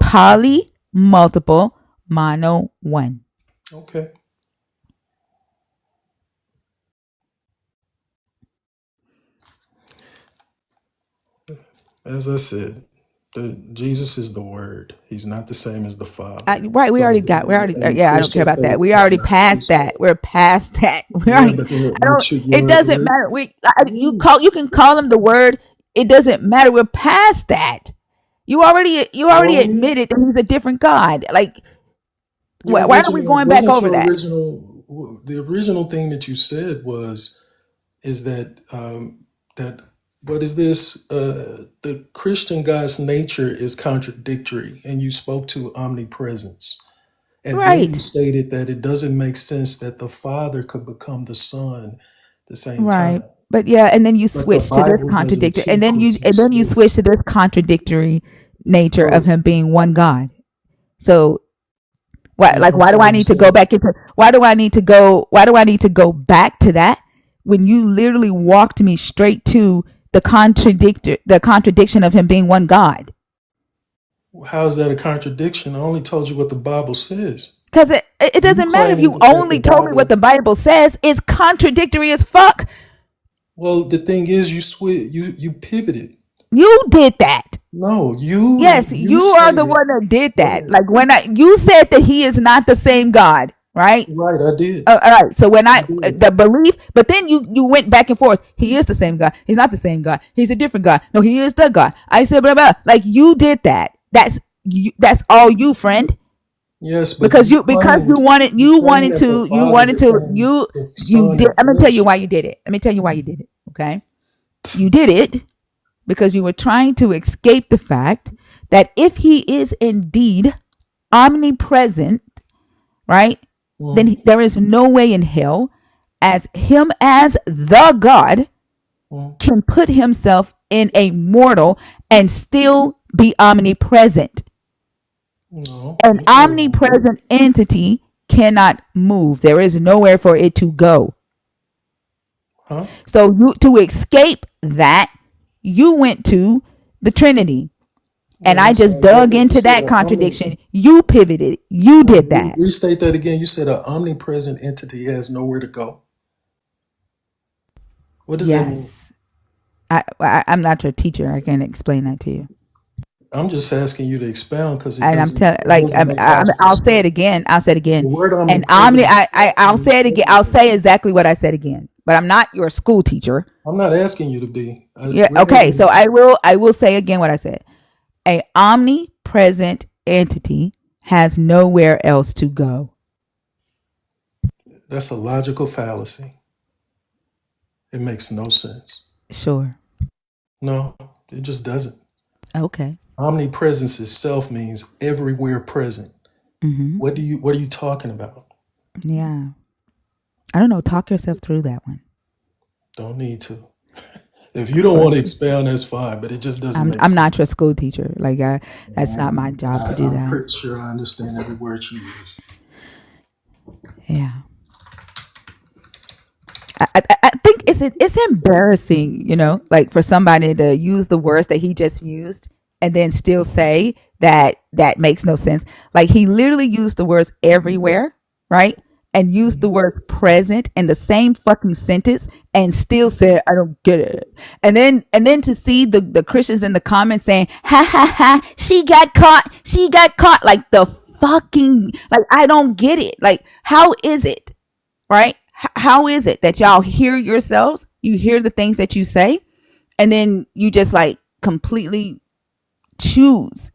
Poly, multiple, mono, one. Okay. As I said, Jesus is the Word. He's not the same as the Father. Right, So in the yeah, I don't care Christian about that. faith, We it's already not passed that. crucified. We're past that. Yeah, but I don't, it doesn't your matter. ooh, You can call him the word. It doesn't matter. We're past that. You already are we? admitted that he's a different God. Like, Your why are we original going back wasn't over your that? original. The original thing that you said is that what is this? The Christian God's nature is contradictory, and you spoke to omnipresence. And then you Right. stated that it doesn't make sense that the Father could become the Son at the same Right. time. But yeah, and then you But the switch to this Bible doesn't contradictory, and teach then what you you said. switch to this contradictory nature of So him being one God. So why that's do all I I'm need to go saying. back into why do I need to go back to that when you literally walked me straight to the contradiction of him being one God? How's that a contradiction? I only told you what the Bible says. Because it You doesn't matter if you claim that the only told me what Bible. the Bible says. It's contradictory as fuck. Well, the thing is, you pivoted. You did that. No, you Yes, you you are the stated. one that did Wait a that. minute. Like you said that he is not the same God, right? Right, I did. All right. So when I did. the belief, but then you went back and forth. He is the same God. He's not the same God. He's a different God. No, he is the God. I said blah blah. Like you did that. That's all you, friend. Yes, but Because you claimed that the you Father wanted to became the you Son did. in I'm gonna tell you flesh. why you did it. Let me tell you why you did it. Okay, you did it because you were trying to escape the fact that if he is indeed omnipresent, right? then there is no way in hell as him as the God can put himself in a mortal and still be omnipresent. No, An you said omnipresent entity cannot move. There is nowhere for it to go. huh? So to escape that, you went to the Trinity. And Wait, I I'm just sorry. dug You into said that an contradiction. You pivoted. You wait, did that. restate that again. You said an omnipresent entity has nowhere to go. What does that mean? Yes. I'm not your teacher. I can't explain that to you. I'm just asking you to expound because And I'm telling, it like, doesn't make logical I'll say it sense. again. I'll say it The again. word And omnipresent itself I'll means say it again. I'll everywhere. say exactly what I said again. But I'm not your school teacher. I'm not asking you to be. Yeah. We're Okay. So having I will say again what I said. A omnipresent entity has nowhere else to go. that's a logical fallacy. It makes no sense. Sure. No, it just doesn't. Okay. Omnipresence itself means everywhere present. Mm-hmm. What are you talking about? Yeah. I don't know. Talk yourself through that one. Don't need to. If you Of don't want to course. expound, that's fine, but it just doesn't make I'm sense. not your school teacher. Like, that's not my job to do I'm that. pretty sure I understand every word you use. Yeah. I think it's embarrassing, like for somebody to use the words that he just used and then still say that makes no sense. Like he literally used the words everywhere, right? And used the word present in the same fucking sentence and still said, I don't get it. And then to see the Christians in the comments saying, ha ha ha, she got caught. Like the fucking, like, I don't get it. Like, how is it? Right? How is it that y'all hear yourselves? You hear the things that you say, and then you just like completely choose,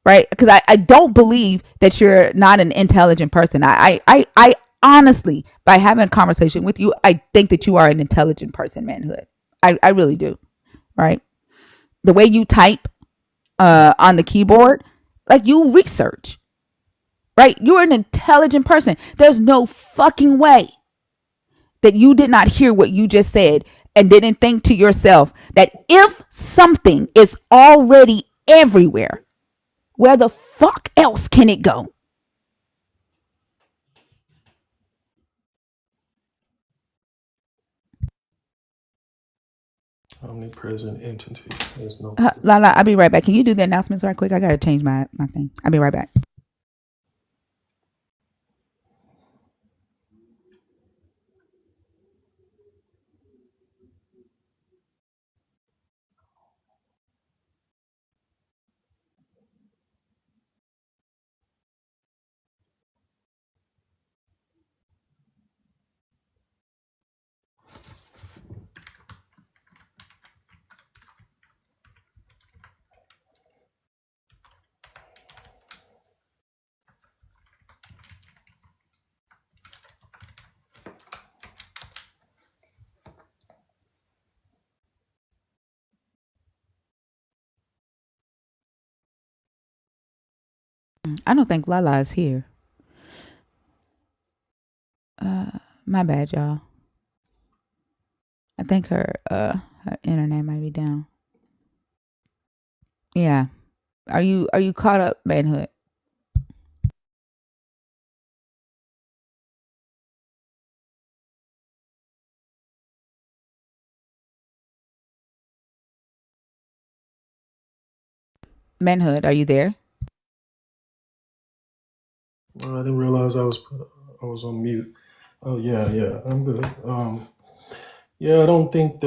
right? Because I don't believe that you're not an intelligent person. I honestly, by having a conversation with you, I think that you are an intelligent person, manhood. I really do, right? The way you type on the keyboard, like you research, right? You're an intelligent person. There's no fucking way that you did not hear what you just said and didn't think to yourself that if something is already everywhere, where the fuck else can it go? Omnipresent entity. There's no. Lala, I'll be right back. Can you do the announcements right quick? I gotta change my thing. I'll be right back. I don't think Lala is here. My bad, y'all. I think her internet might be down. Yeah. Are you caught up, manhood? Manhood, are you there? I didn't realize I was on mute. Oh yeah, I'm good. Yeah, I don't think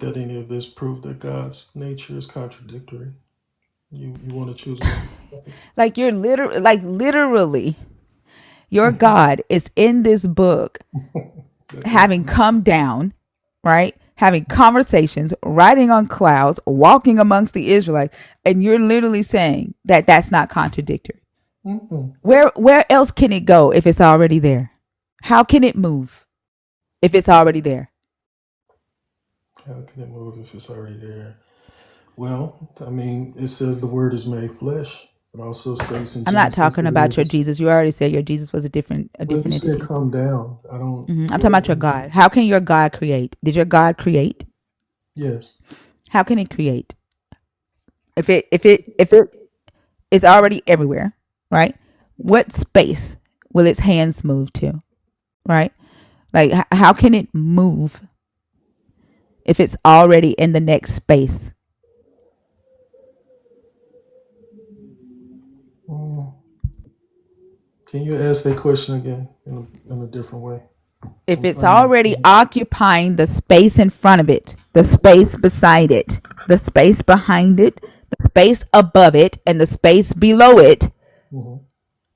that any of this proved that God's nature is contradictory. You want to choose another topic? Like you're literally, your God is in this book having come down, right? Having conversations, riding on clouds, walking amongst the Israelites, and you're literally saying that that's not contradictory. Mm-mm. Where else can it go if it's already there? How can it move if it's already there? How can it move if it's already there? Well, I mean, it says the word is made flesh. It also states in I'm not Genesis talking that about your Jesus. You already said your Jesus was a different but you said entity. come down. I don't. I'm talking about your God. How can your God create? Did your God create? Yes. How can it create? If it is already everywhere, right? What space will its hands move to? Right? Like how can it move if it's already in the next space? Mm. Can you ask that question again in a different way? If I'm it's trying to already understand. occupying the space in front of it, the space beside it, the space behind it, the space above it, and the space below it, Mhm.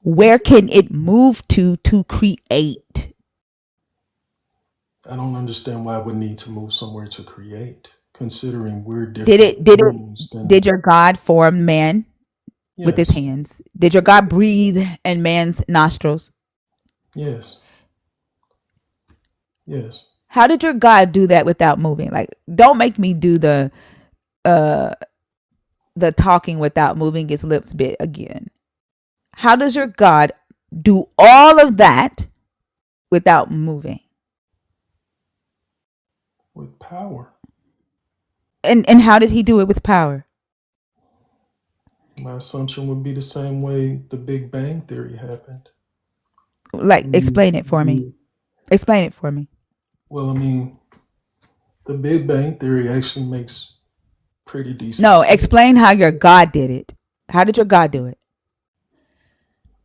where can it move to create? I don't understand why it would need to move somewhere to create, considering we're Did different it did it beings than. did your God form man with his Yes. hands? Did your God breathe in man's nostrils? Yes. Yes. How did your God do that without moving? Like, don't make me do uh the talking without moving his lips bit again. How does your God do all of that without moving? With power. And how did he do it with power? My assumption would be the same way the Big Bang Theory happened. Like, You, explain it for me. you, Explain it for me. well, I mean, the Big Bang Theory actually makes pretty decent No, sense. explain how your God did it. How did your God do it?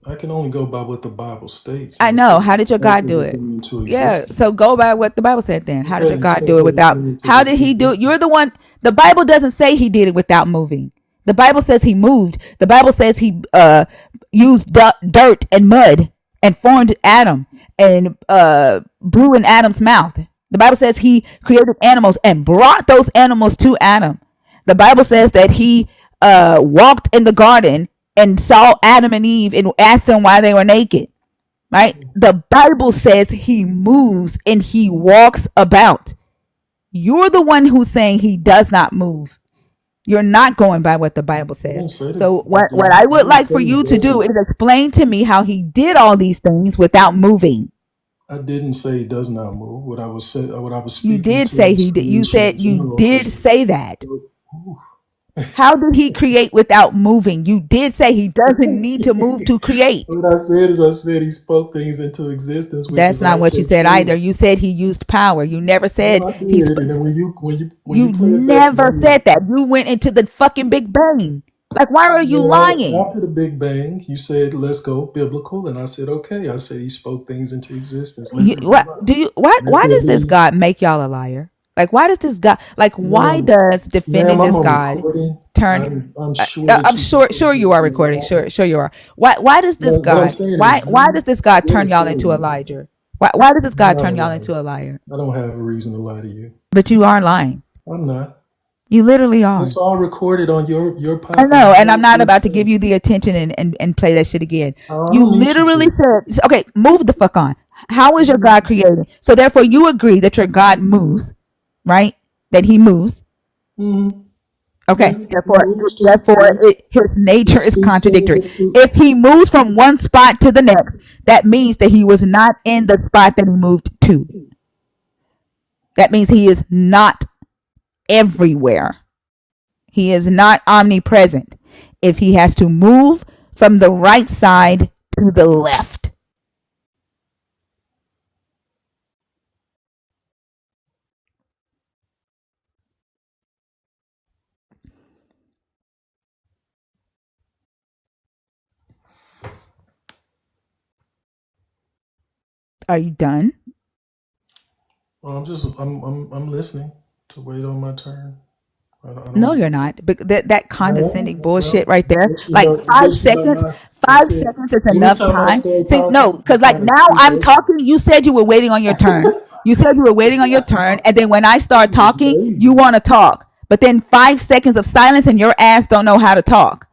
I can only go by what the Bible states, I and it know. says How he did your spoke God do it? everything into Yeah. existence. So go by what the Bible said then. How did Yeah, your he God do spoke it without? everything into How did he do it? existence. You're the one. The Bible doesn't say he did it without moving. The Bible says he moved. The Bible says he used dirt and mud and formed Adam and blew in Adam's mouth. The Bible says he created animals and brought those animals to Adam. The Bible says that he walked in the garden and saw Adam and Eve and asked them why they were naked. Right? The Bible says he moves and he walks about. You're the one who's saying he does not move. You're not going by what the Bible I says. didn't say that So he what doesn't. I I would didn't like say for he you to do doesn't. is explain to me how he did all these things without moving. I didn't say he does not move. What I was You speaking did to say was he did. You creation in said you general. did Because say that. How did he create without moving? You did say he doesn't need to move to create. what I said is, I said he spoke things into existence, which That's is not what you also said either. true. You said he used power. You never No, said I he did. And then when you You play it back never from said that. You went into the fucking Big Bang. Like, why are you lying? after the Big Bang, you said let's go biblical, and I said okay. I said he spoke things into existence. Let You, there be what light. do you? Why? Let Why there does this be. God make y'all a liar? Like, why does this God? Like, why Ma'am, does defending ma'am, I'm this on God recording. turn? I'm sure that I'm you can sure. prove Sure, you me are to be recording. wrong. Sure, you are. Why does this But what I'm God? saying Why? is, Why does this God you're turn y'all into a recording. liar? Why does this I'm God not a turn y'all liar. into a liar? I don't have a reason to lie to you. But you are lying. I'm not. You literally are. It's all recorded on I know, and I'm not your about to give stuff. you the attention and play that shit again. I You don't need you literally to. said, okay, move the fuck on. How is your God created? So therefore you agree that your God moves, right? That he moves. Mm-hmm. Okay. Yeah, he Therefore, moves too. therefore Yeah, his he nature is speaks things contradictory. into. If he moves from one spot to the next, that means that he was not in the spot that he moved to. That means he is not everywhere. He is not omnipresent. If he has to move from the right side to the left. Are you done? Well, I'm listening to wait on my turn. I No, don't. you're not. But that condescending No, bullshit well, right I there. guess you Like know. I guess you know 5 seconds. my. Five That's it. seconds is enough Anytime I time. start See, no, talking, you because like try to now speak I'm over me. talking. You said you were waiting on your turn. You said you were waiting on your turn, and then when I start This is talking, you crazy. want to talk. But then 5 seconds of silence, and your ass don't know how to talk.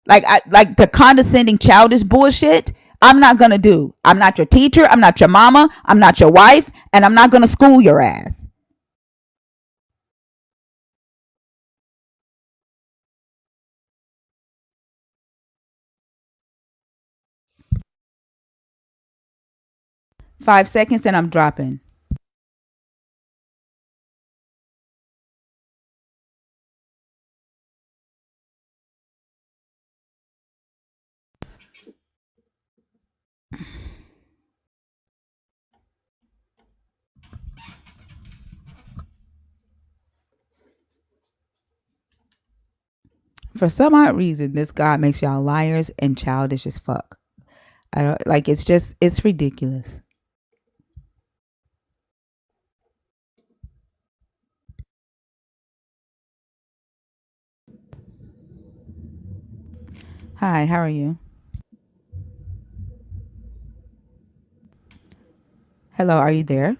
Like the condescending, childish bullshit. I'm not gonna do. I'm not your teacher. I'm not your mama. I'm not your wife, and I'm not gonna school your ass. 5 seconds and I'm dropping. For some odd reason, this God makes y'all liars and childish as fuck. I don't like. It's ridiculous. Hi, how are you? Hello, are you there?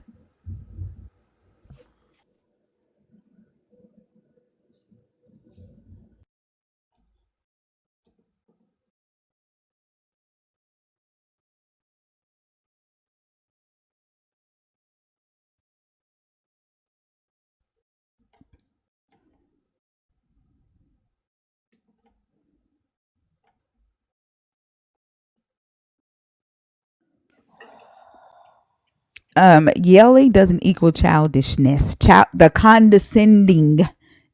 Yelling doesn't equal childishness. The condescending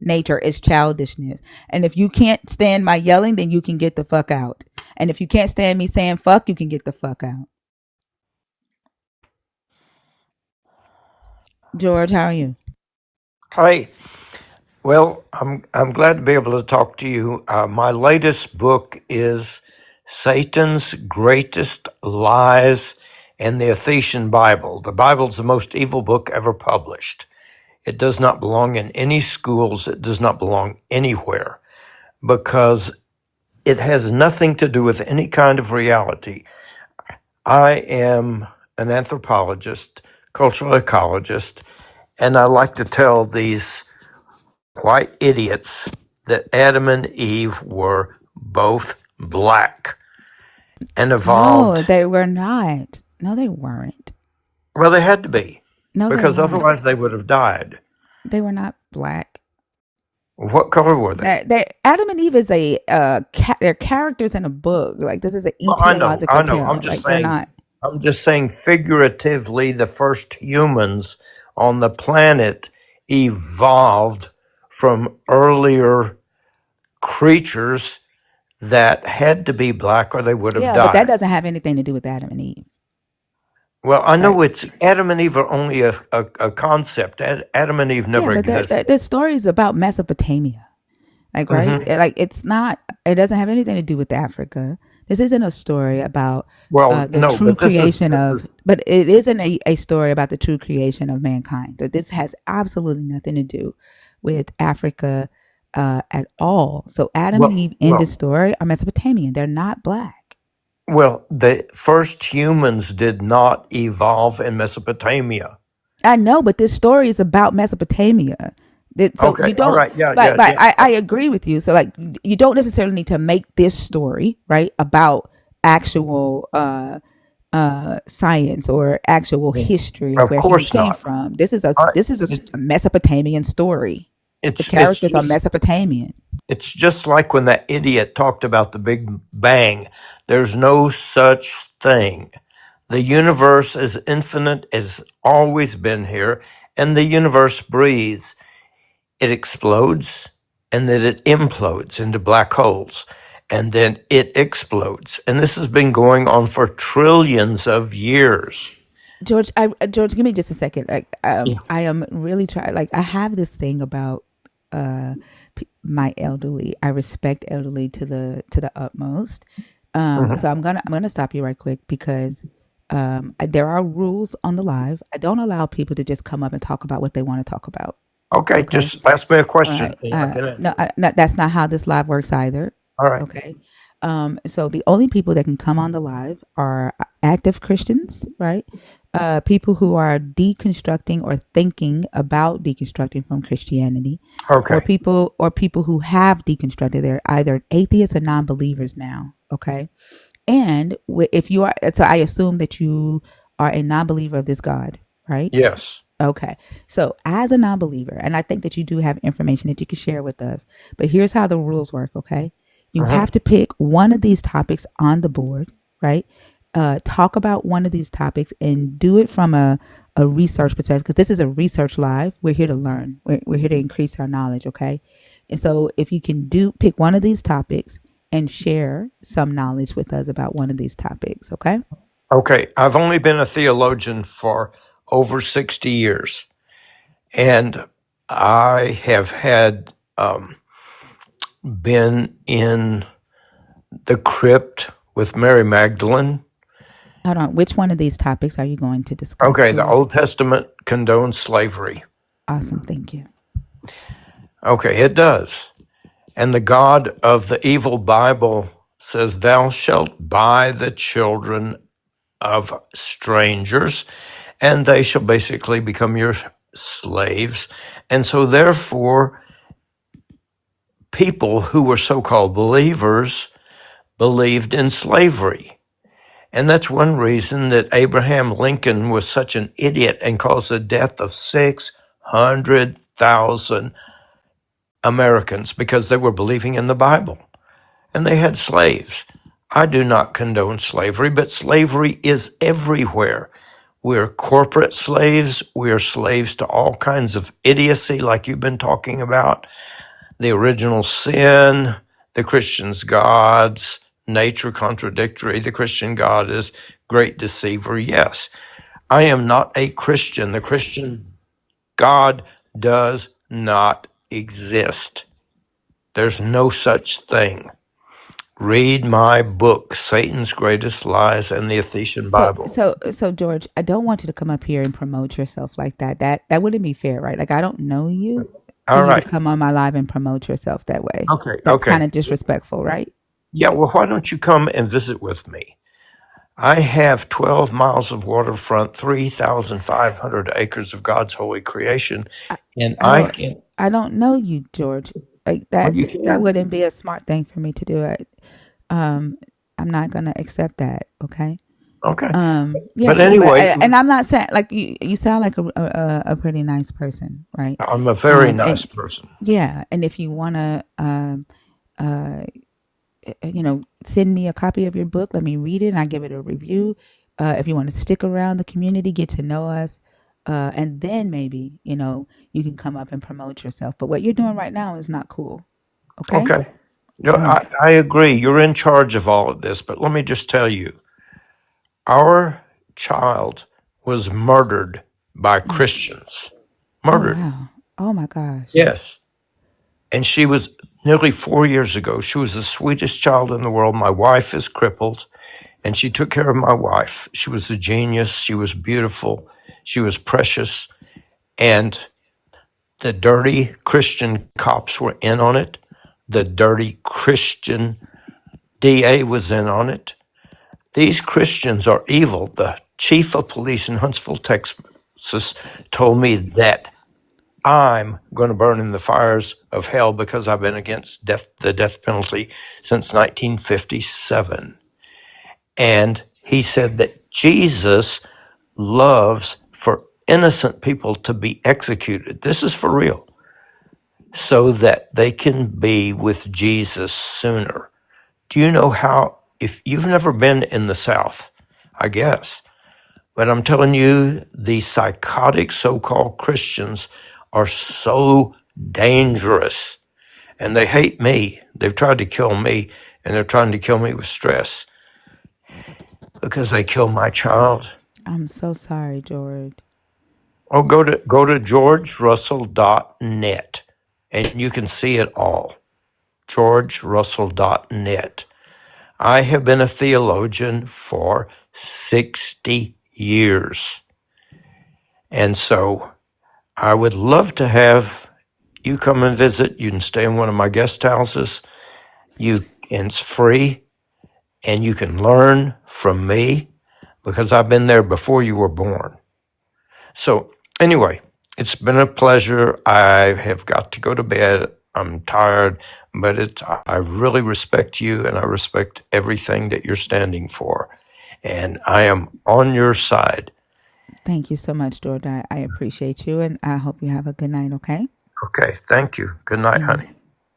nature is childishness. And if you can't stand my yelling, then you can get the fuck out. And if you can't stand me saying fuck, you can get the fuck out. George, how are you? Hi. Well, I'm glad to be able to talk to you. My latest book is Satan's Greatest Lies and the Ephesian Bible. The Bible's the most evil book ever published. It does not belong in any schools. It does not belong anywhere because it has nothing to do with any kind of reality. I am an anthropologist, cultural ecologist, and I like to tell these white idiots that Adam and Eve were both black and No, evolved. they were not. No, they weren't. Well, they had to be, No, they because weren't. otherwise they would have died. They were not black. What color were they? That Adam and Eve is a they're characters in a book. Like this is an Well, I know, etiological I know. tale. Like they're not. I'm just saying figuratively, the first humans on the planet evolved from earlier creatures that had to be black or they would have Yeah, but that died. doesn't have anything to do with Adam and Eve. Well, I Right? know it's Adam and Eve are only a concept. Adam and Eve Yeah, never but the existed. story is about Mesopotamia. Like right? Hmm. Like it's not. It doesn't have anything to do with Africa. This isn't a story about Well, the no, true but creation this of. is But it isn't a story about the true creation of mankind. That this has absolutely nothing to do with Africa at all. So Adam and well, Eve in this well, story are Mesopotamian. They're not black. well. The first humans did not evolve in Mesopotamia. I know, but this story is about Mesopotamia. So Okay, you all don't, right, yeah, but yeah, yeah. I agree with you. So like you don't necessarily need to make this story right about actual science or actual history of Of where human course came not. from. All right. This is It, a Mesopotamian story. The it's characters are just Mesopotamian. it's just like when that idiot talked about the Big Bang. There's no such thing. The universe is infinite, has always been here, and the universe breathes. It explodes, and then it implodes into black holes, and then it explodes. And this has been going on for trillions of years. George, give me just a second. Like, Yeah. I am really trying. Like, I have this thing about uh, my elderly. I respect elderly to the utmost. So Mhm. I'm gonna stop you right quick because there are rules on the live. I don't allow people to just come up and talk about what they want to talk about. Okay, Okay. just ask me a All question right. and I can No, answer. no, that's not how this live works either. All right. Okay. So the only people that can come on the live are active Christians, right? People who are deconstructing or thinking about deconstructing from Christianity, Okay. or people who have deconstructed. They're either atheists or non-believers now. Okay. And if you are, so I assume that you are a non-believer of this God, right? Yes. Okay. So, as a non believer, and I think that you do have information that you can share with us, but here's how the rules work. Okay. You Hmm. have to pick one of these topics on the board, right? talk about one of these topics and do it from a research perspective, because this is a research live. We're here to learn. We're here to increase our knowledge, okay? And so if you can pick one of these topics and share some knowledge with us about one of these topics, okay? Okay, I've only been a theologian for over 60 years, and I have been in the crypt with Mary Magdalene. Hold on. Which one of these topics are you going to discuss, Okay, the George? Old Testament condones slavery. Awesome. Thank you. Okay, it does. And the God of the evil Bible says, "Thou shalt buy the children of strangers, and they shall basically become your slaves." And so, therefore, people who were so called believers believed in slavery. And that's one reason that Abraham Lincoln was such an idiot and caused the death of 600,000 Americans, because they were believing in the Bible and they had slaves. I do not condone slavery, but slavery is everywhere. We're corporate slaves. We're slaves to all kinds of idiocy, like you've been talking about. The original sin, the Christian's gods, nature contradictory. The Christian God is great deceiver. Yes, I am not a Christian. The Christian God does not exist. There's no such thing. Read my book, Satan's Greatest Lies and the Ephesian So, Bible. so George, I don't want you to come up here and promote yourself like that. That wouldn't be fair, right? Like, I don't know you for All you to right. come on my live and promote yourself that way. Okay. That's kind Okay. of disrespectful, right? Yeah, well, why don't you come and visit with me? I have 12 miles of waterfront, 3,500 acres of God's holy creation, I, and I I don't, can. I don't know you, George. Like Well, that, you that can. wouldn't be a smart thing for me to do. Um, I'm not gonna accept that. Okay. Okay. But Yeah, but anyway, and I'm not saying like you sound like a pretty nice person, right? I'm a very And nice person. yeah, and if you wanna uh send me a copy of your book, let me read it and I give it a review. If you want to stick around the community, get to know us, and then maybe you can come up and promote yourself. But what you're doing right now is not cool. Okay. Okay. No, All right. I agree. You're in charge of all of this, but let me just tell you, our child was murdered by Mm. Christians. Oh Murdered. wow. Oh my gosh. Yes. And she was nearly 4 years ago. She was the sweetest child in the world. My wife is crippled, and she took care of my wife. She was a genius. She was beautiful. She was precious. And the dirty Christian cops were in on it. The dirty Christian DA was in on it. These Christians are evil. The chief of police in Huntsville, Texas, told me that I'm going to burn in the fires of hell because I've been against the death penalty since 1957. And he said that Jesus loves for innocent people to be executed. This is for real, so that they can be with Jesus sooner. Do you know how, if you've never been in the South, I guess, but I'm telling you, the psychotic so called Christians are so dangerous, and they hate me. They've tried to kill me, and they're trying to kill me with stress because they killed my child. I'm so sorry, George. Oh, go to georgerussell.net, and you can see it all. georgerussell.net. I have been a theologian for 60 years. And so I would love to have you come and visit. You can stay in one of my guest houses. And it's free, and you can learn from me because I've been there before you were born. So anyway, it's been a pleasure. I have got to go to bed. I'm tired, but I really respect you, and I respect everything that you're standing for. And I am on your side. Thank you so much, George. I appreciate you, and I hope you have a good night. Okay. Okay, thank you. Good night, All honey. right.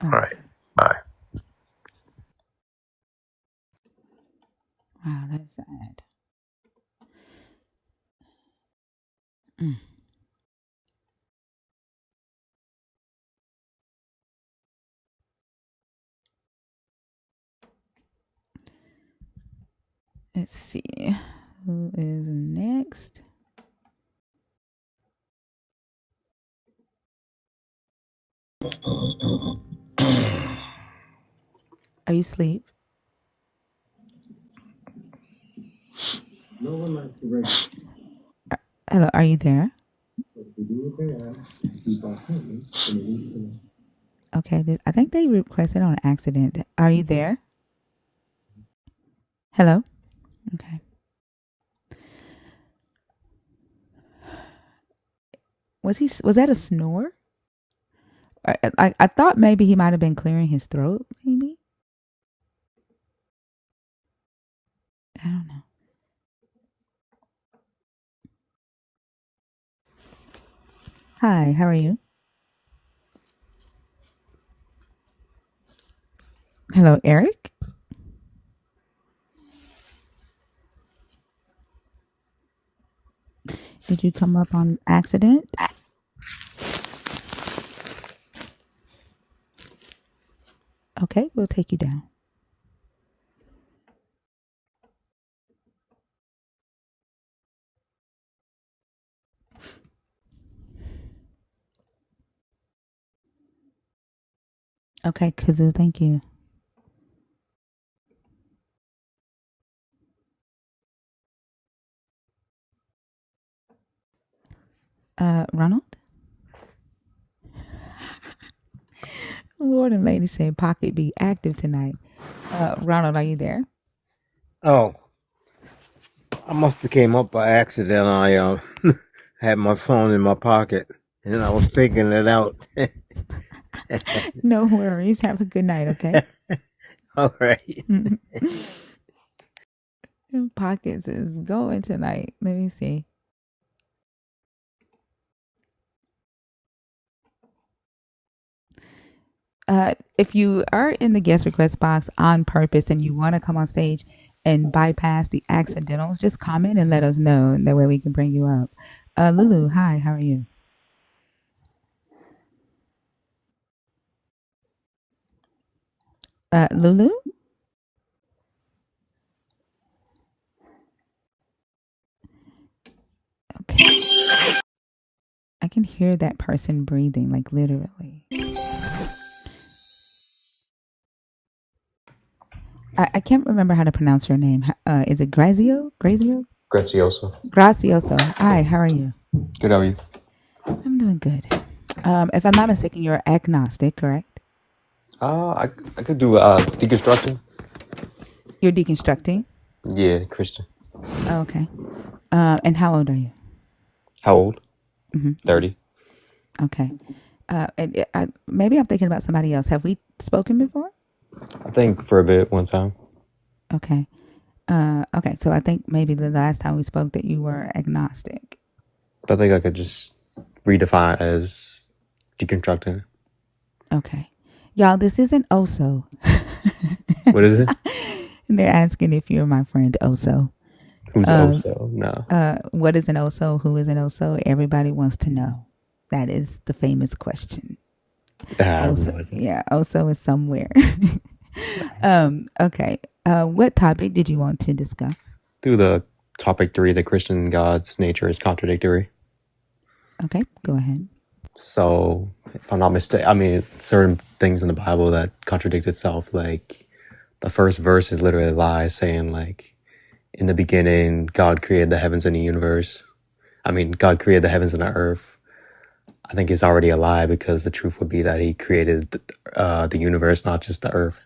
All All right. right, bye. Wow, that's sad. Mm. Let's see. Who is next? Are you asleep? No one likes to rest. Hello, are you there? But if we do what they ask, keep our appointment in the weeks. Okay, I think they requested on accident. Are you there? Hello? Okay. Was that a snore? I thought maybe he might have been clearing his throat, maybe. I don't know. Hi, how are you? Hello, Eric? Did you come up on accident? Okay, we'll take you down. Okay, Kazoo, thank you. Ronald? Lord and Lady said Pocket be active tonight. Ronald, are you there? Oh, I must have came up by accident. I had my phone in my pocket and I was taking it out. No worries. Have a good night, okay? All right. Pockets is going tonight. Let me see. If you are in the guest request box on purpose and you want to come on stage and bypass the accidentals, just comment and let us know. And that way we can bring you up. Lulu, hi, how are you? Lulu? Okay. I can hear that person breathing, like literally. I can't remember how to pronounce your name. Is it Grazio? Grazio? Grazioso. Gracioso. Hi, how are you? Good, how are you? I'm doing good. If I'm not mistaken, you're agnostic, correct? I could do deconstructing. You're deconstructing? Yeah, Christian. Oh, okay. And how old are you? How old? Mm-hmm. 30. Okay. Maybe I'm thinking about somebody else. Have we spoken before? I think for a bit one time. Okay. Okay. So I think maybe the last time we spoke that you were agnostic. But I think I could just redefine as deconstructing. Okay. Y'all, this isn't Oso. What is it? And they're asking if you're my friend Oso. Who's also? No. What is an Oso? Who is an Oso? Everybody wants to know. That is the famous question. I have Oso, no idea. yeah, Oso is somewhere. Okay. What topic did you want to discuss? Do the topic 3, the Christian God's nature is contradictory. Okay, go ahead. So, if I'm not mistaken, I mean, certain things in the Bible that contradict itself, like the first verse is literally a lie, saying like, in the beginning, God created the heavens and the universe. I mean, God created the heavens and the earth. I think it's already a lie because the truth would be that he created the universe, not just the earth.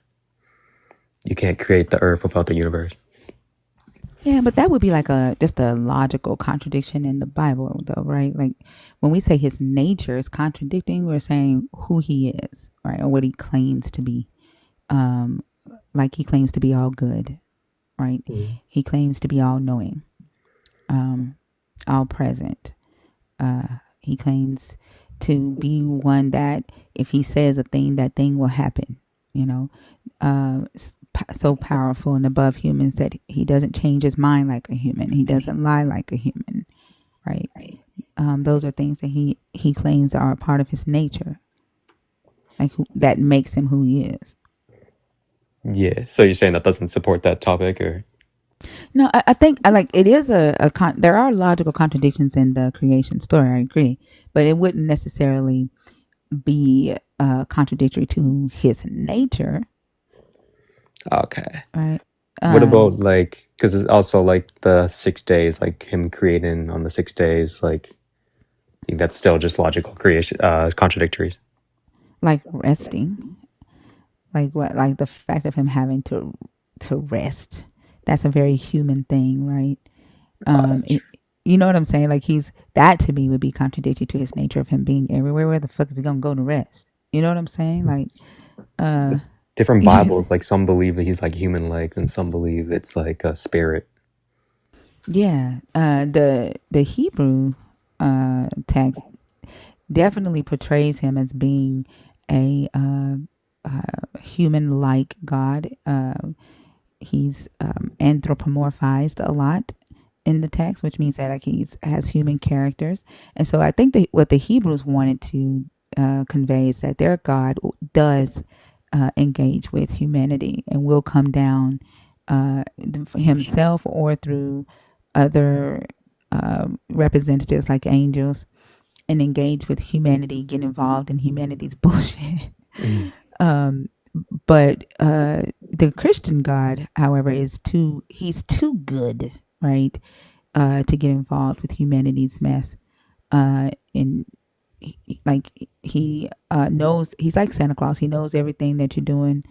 You can't create the earth without the universe. Yeah, but that would be like just a logical contradiction in the Bible, though, right? Like when we say his nature is contradicting, we're saying who he is, right, or what he claims to be. Like he claims to be all good, right? Mm. He claims to be all knowing, all present. He claims to be one that if he says a thing, that thing will happen. You know, so powerful and above humans that he doesn't change his mind like a human. He doesn't lie like a human, right? those are things that he claims are a part of his nature, like that makes him who he is. Yeah. So you're saying that doesn't support that topic, or? No, I think I like it is there are logical contradictions in the creation story. I agree, but it wouldn't necessarily be contradictory to his nature, Okay. right? What about like, because it's also like the 6 days, like him creating on the 6 days, like I think that's still just logical creation, contradictory. like resting, like what, like the fact of him having to rest. That's a very human thing, right? It, you know what I'm saying? Like he's that to me would be contradictory to his nature of him being everywhere. Where the fuck is he gonna go to rest? You know what I'm saying? Like, Different Bibles, like some believe that he's like human like, and some believe it's like a spirit. yeah. The Hebrew text definitely portrays him as being a human like God. He's anthropomorphized a lot in the text, which means that like he's has human characters. And so I think that what the Hebrews wanted to convey is that their God does engage with humanity and will come down himself or through other representatives like angels and engage with humanity, get involved in humanity's bullshit. Mm. But the Christian God, however, he's too good, right, to get involved with humanity's mess. And like he knows, he's like Santa Claus. He knows everything that you're doing,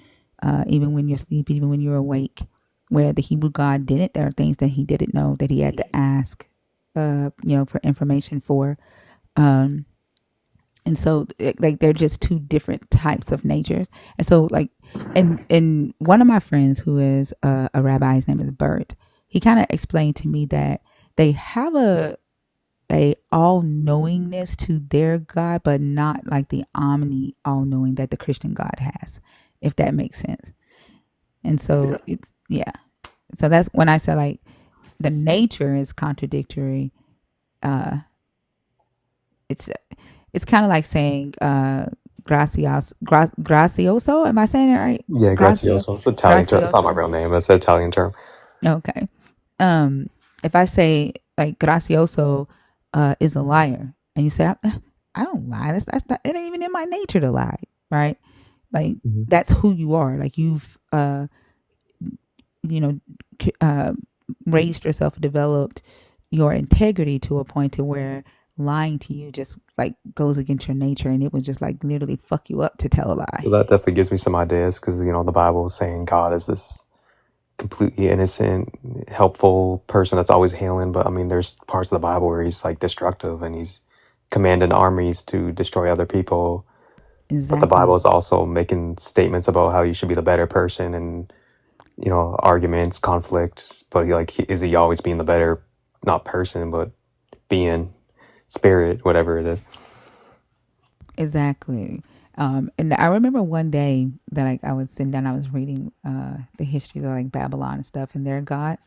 even when you're asleep, even when you're awake. Where the Hebrew God didn't, there are things that he didn't know that he had to ask, for information for. And so like they're just two different types of natures. And so like and one of my friends who is a rabbi, his name is Bert, he kind of explained to me that they have a all-knowingness to their God, but not like the omni all-knowing that the Christian God has, if that makes sense. And so it's yeah, so that's when I say like the nature is contradictory. It's kind of like saying gracioso. Am I saying it right? Yeah, Gracio, grazioso. It's Italian term. It's not my gracioso. real name. It's an Italian term. Okay. If I say like gracioso is a liar, and you say I don't lie. That's not, it ain't even in my nature to lie, right? Like Mm-hmm. that's who you are. Like you've you know uh, raised yourself, developed your integrity to a point to where lying to you just like goes against your nature, and it would just like literally fuck you up to tell a So lie. that definitely gives me some ideas, because the Bible is saying God is this completely innocent, helpful person that's always healing. But I mean, there's parts of the Bible where he's like destructive and he's commanding armies to destroy other people. But the Bible Exactly. is also making statements about how you should be the better person, and arguments, conflicts. But is he always being the better, not person, but being, spirit, whatever it is? Exactly. And I remember one day that I was sitting down, I was reading the history of like Babylon and stuff and their gods.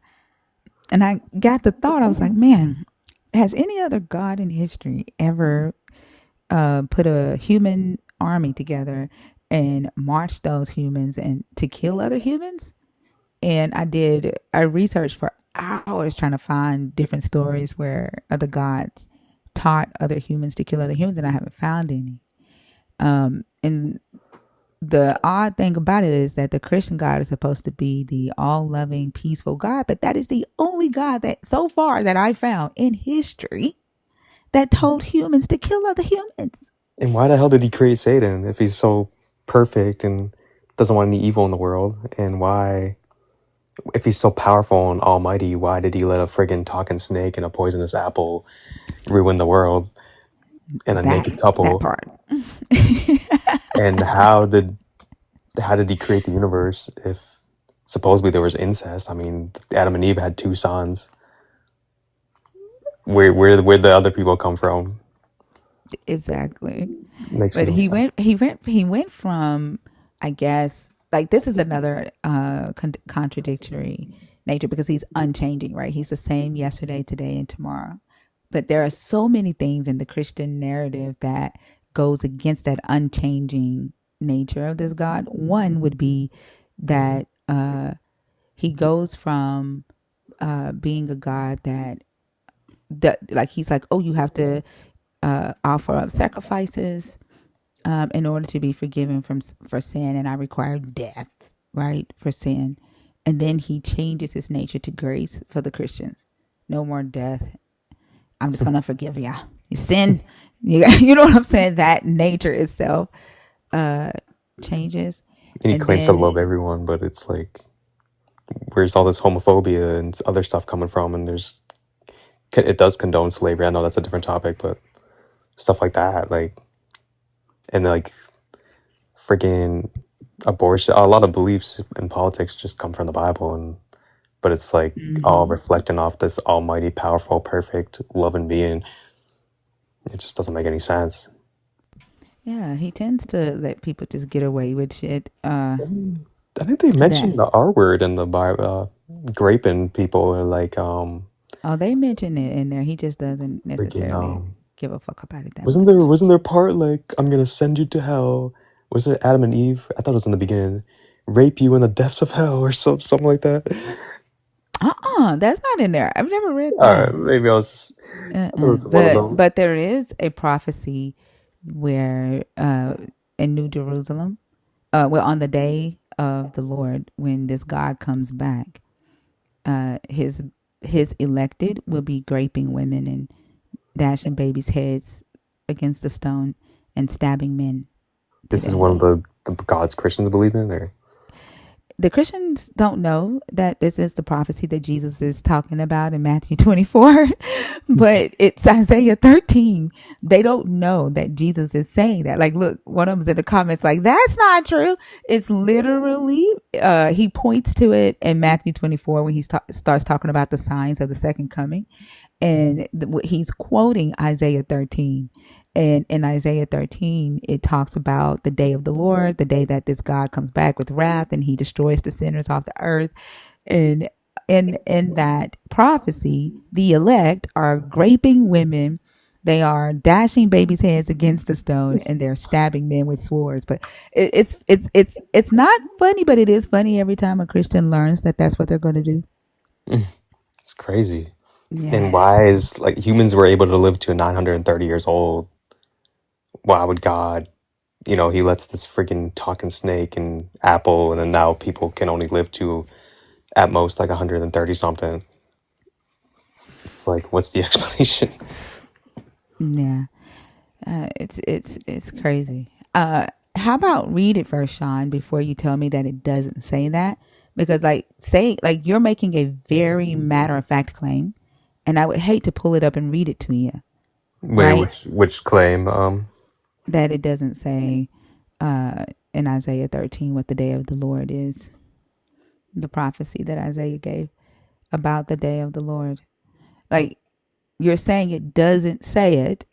And I got the thought, I was like, man, has any other god in history ever put a human army together and march those humans and to kill other humans? And I researched for hours trying to find different stories where other gods taught other humans to kill other humans, and I haven't found any. And the odd thing about it is that the Christian God is supposed to be the all loving, peaceful God, but that is the only God that so far that I found in history that told humans to kill other humans. And why the hell did he create Satan if he's so perfect and doesn't want any evil in the world? And why, if he's so powerful and almighty, why did he let a friggin' talking snake and a poisonous apple ruin the world and a That naked that couple? part. And how did he create the universe if supposedly there was incest? I mean, Adam and Eve had two sons. Where'd the other people come from? Exactly. Makes But no sense. he went from, I guess, like this is another contradictory nature because he's unchanging, right? He's the same yesterday, today, and tomorrow. But there are so many things in the Christian narrative that goes against that unchanging nature of this God. One would be that he goes from being a God that like he's like, oh, you have to offer up sacrifices in order to be forgiven for sin, and I require death, right, for sin. And then he changes his nature to grace for the Christians. No more death. I'm just gonna forgive you. You sin, you know what I'm saying? That nature itself uh, changes, And he and claims to then love everyone, but it's like, where's all this homophobia and other stuff coming from? And it does condone slavery. I know that's a different topic, but stuff like that, like, and like freaking abortion. A lot of beliefs in politics just come from the Bible, but it's like all mm-hmm. reflecting off this almighty, powerful, perfect, loving being. It just doesn't make any sense. Yeah, he tends to let people just get away with shit. I think they That mentioned the R word in the Bible, graping people, or like oh, they mention it in there. He just doesn't freaking necessarily give a fuck about it that wasn't there much. wasn't there part like, I'm gonna send you to hell? Was it Adam and Eve? I thought it was in the beginning. Rape you in the depths of hell, or something like that. That's not in there. I've never read All right, that. maybe I thought it was one of But those. there is a prophecy where in New Jerusalem, well, on the day of the Lord, when this God comes back, his elected will be graping women and dashing babies' heads against the stone and stabbing men to This is death. one of the gods Christians believe in, or The Christians don't know that this is the prophecy that Jesus is talking about in Matthew 24, but it's Isaiah 13. They don't know that Jesus is saying that. Like, look, one of them's in the comments like, that's not true. It's literally, he points to it in Matthew 24 when he starts talking about the signs of the second coming. And he's quoting Isaiah 13. And in Isaiah 13, it talks about the day of the Lord, the day that this God comes back with wrath and he destroys the sinners off the earth. And in that prophecy, the elect are graping women, they are dashing babies' heads against the stone, and they're stabbing men with swords. But it's not funny, but it is funny every time a Christian learns that that's what they're going to do. it's crazy. And Yeah. why is, like, humans were able to live to 930 years old? Why would God, he lets this freaking talking snake and apple, and then now people can only live to at most like 130 something. It's like, what's the explanation? Yeah. It's crazy. How about read it first, Sean, before you tell me that it doesn't say that? Because like you're making a very matter of fact claim, and I would hate to pull it up and read it to you, Wait, right? which claim? That it doesn't say in Isaiah 13 what the day of the Lord is. The prophecy that Isaiah gave about the day of the Lord. Like you're saying it doesn't say it.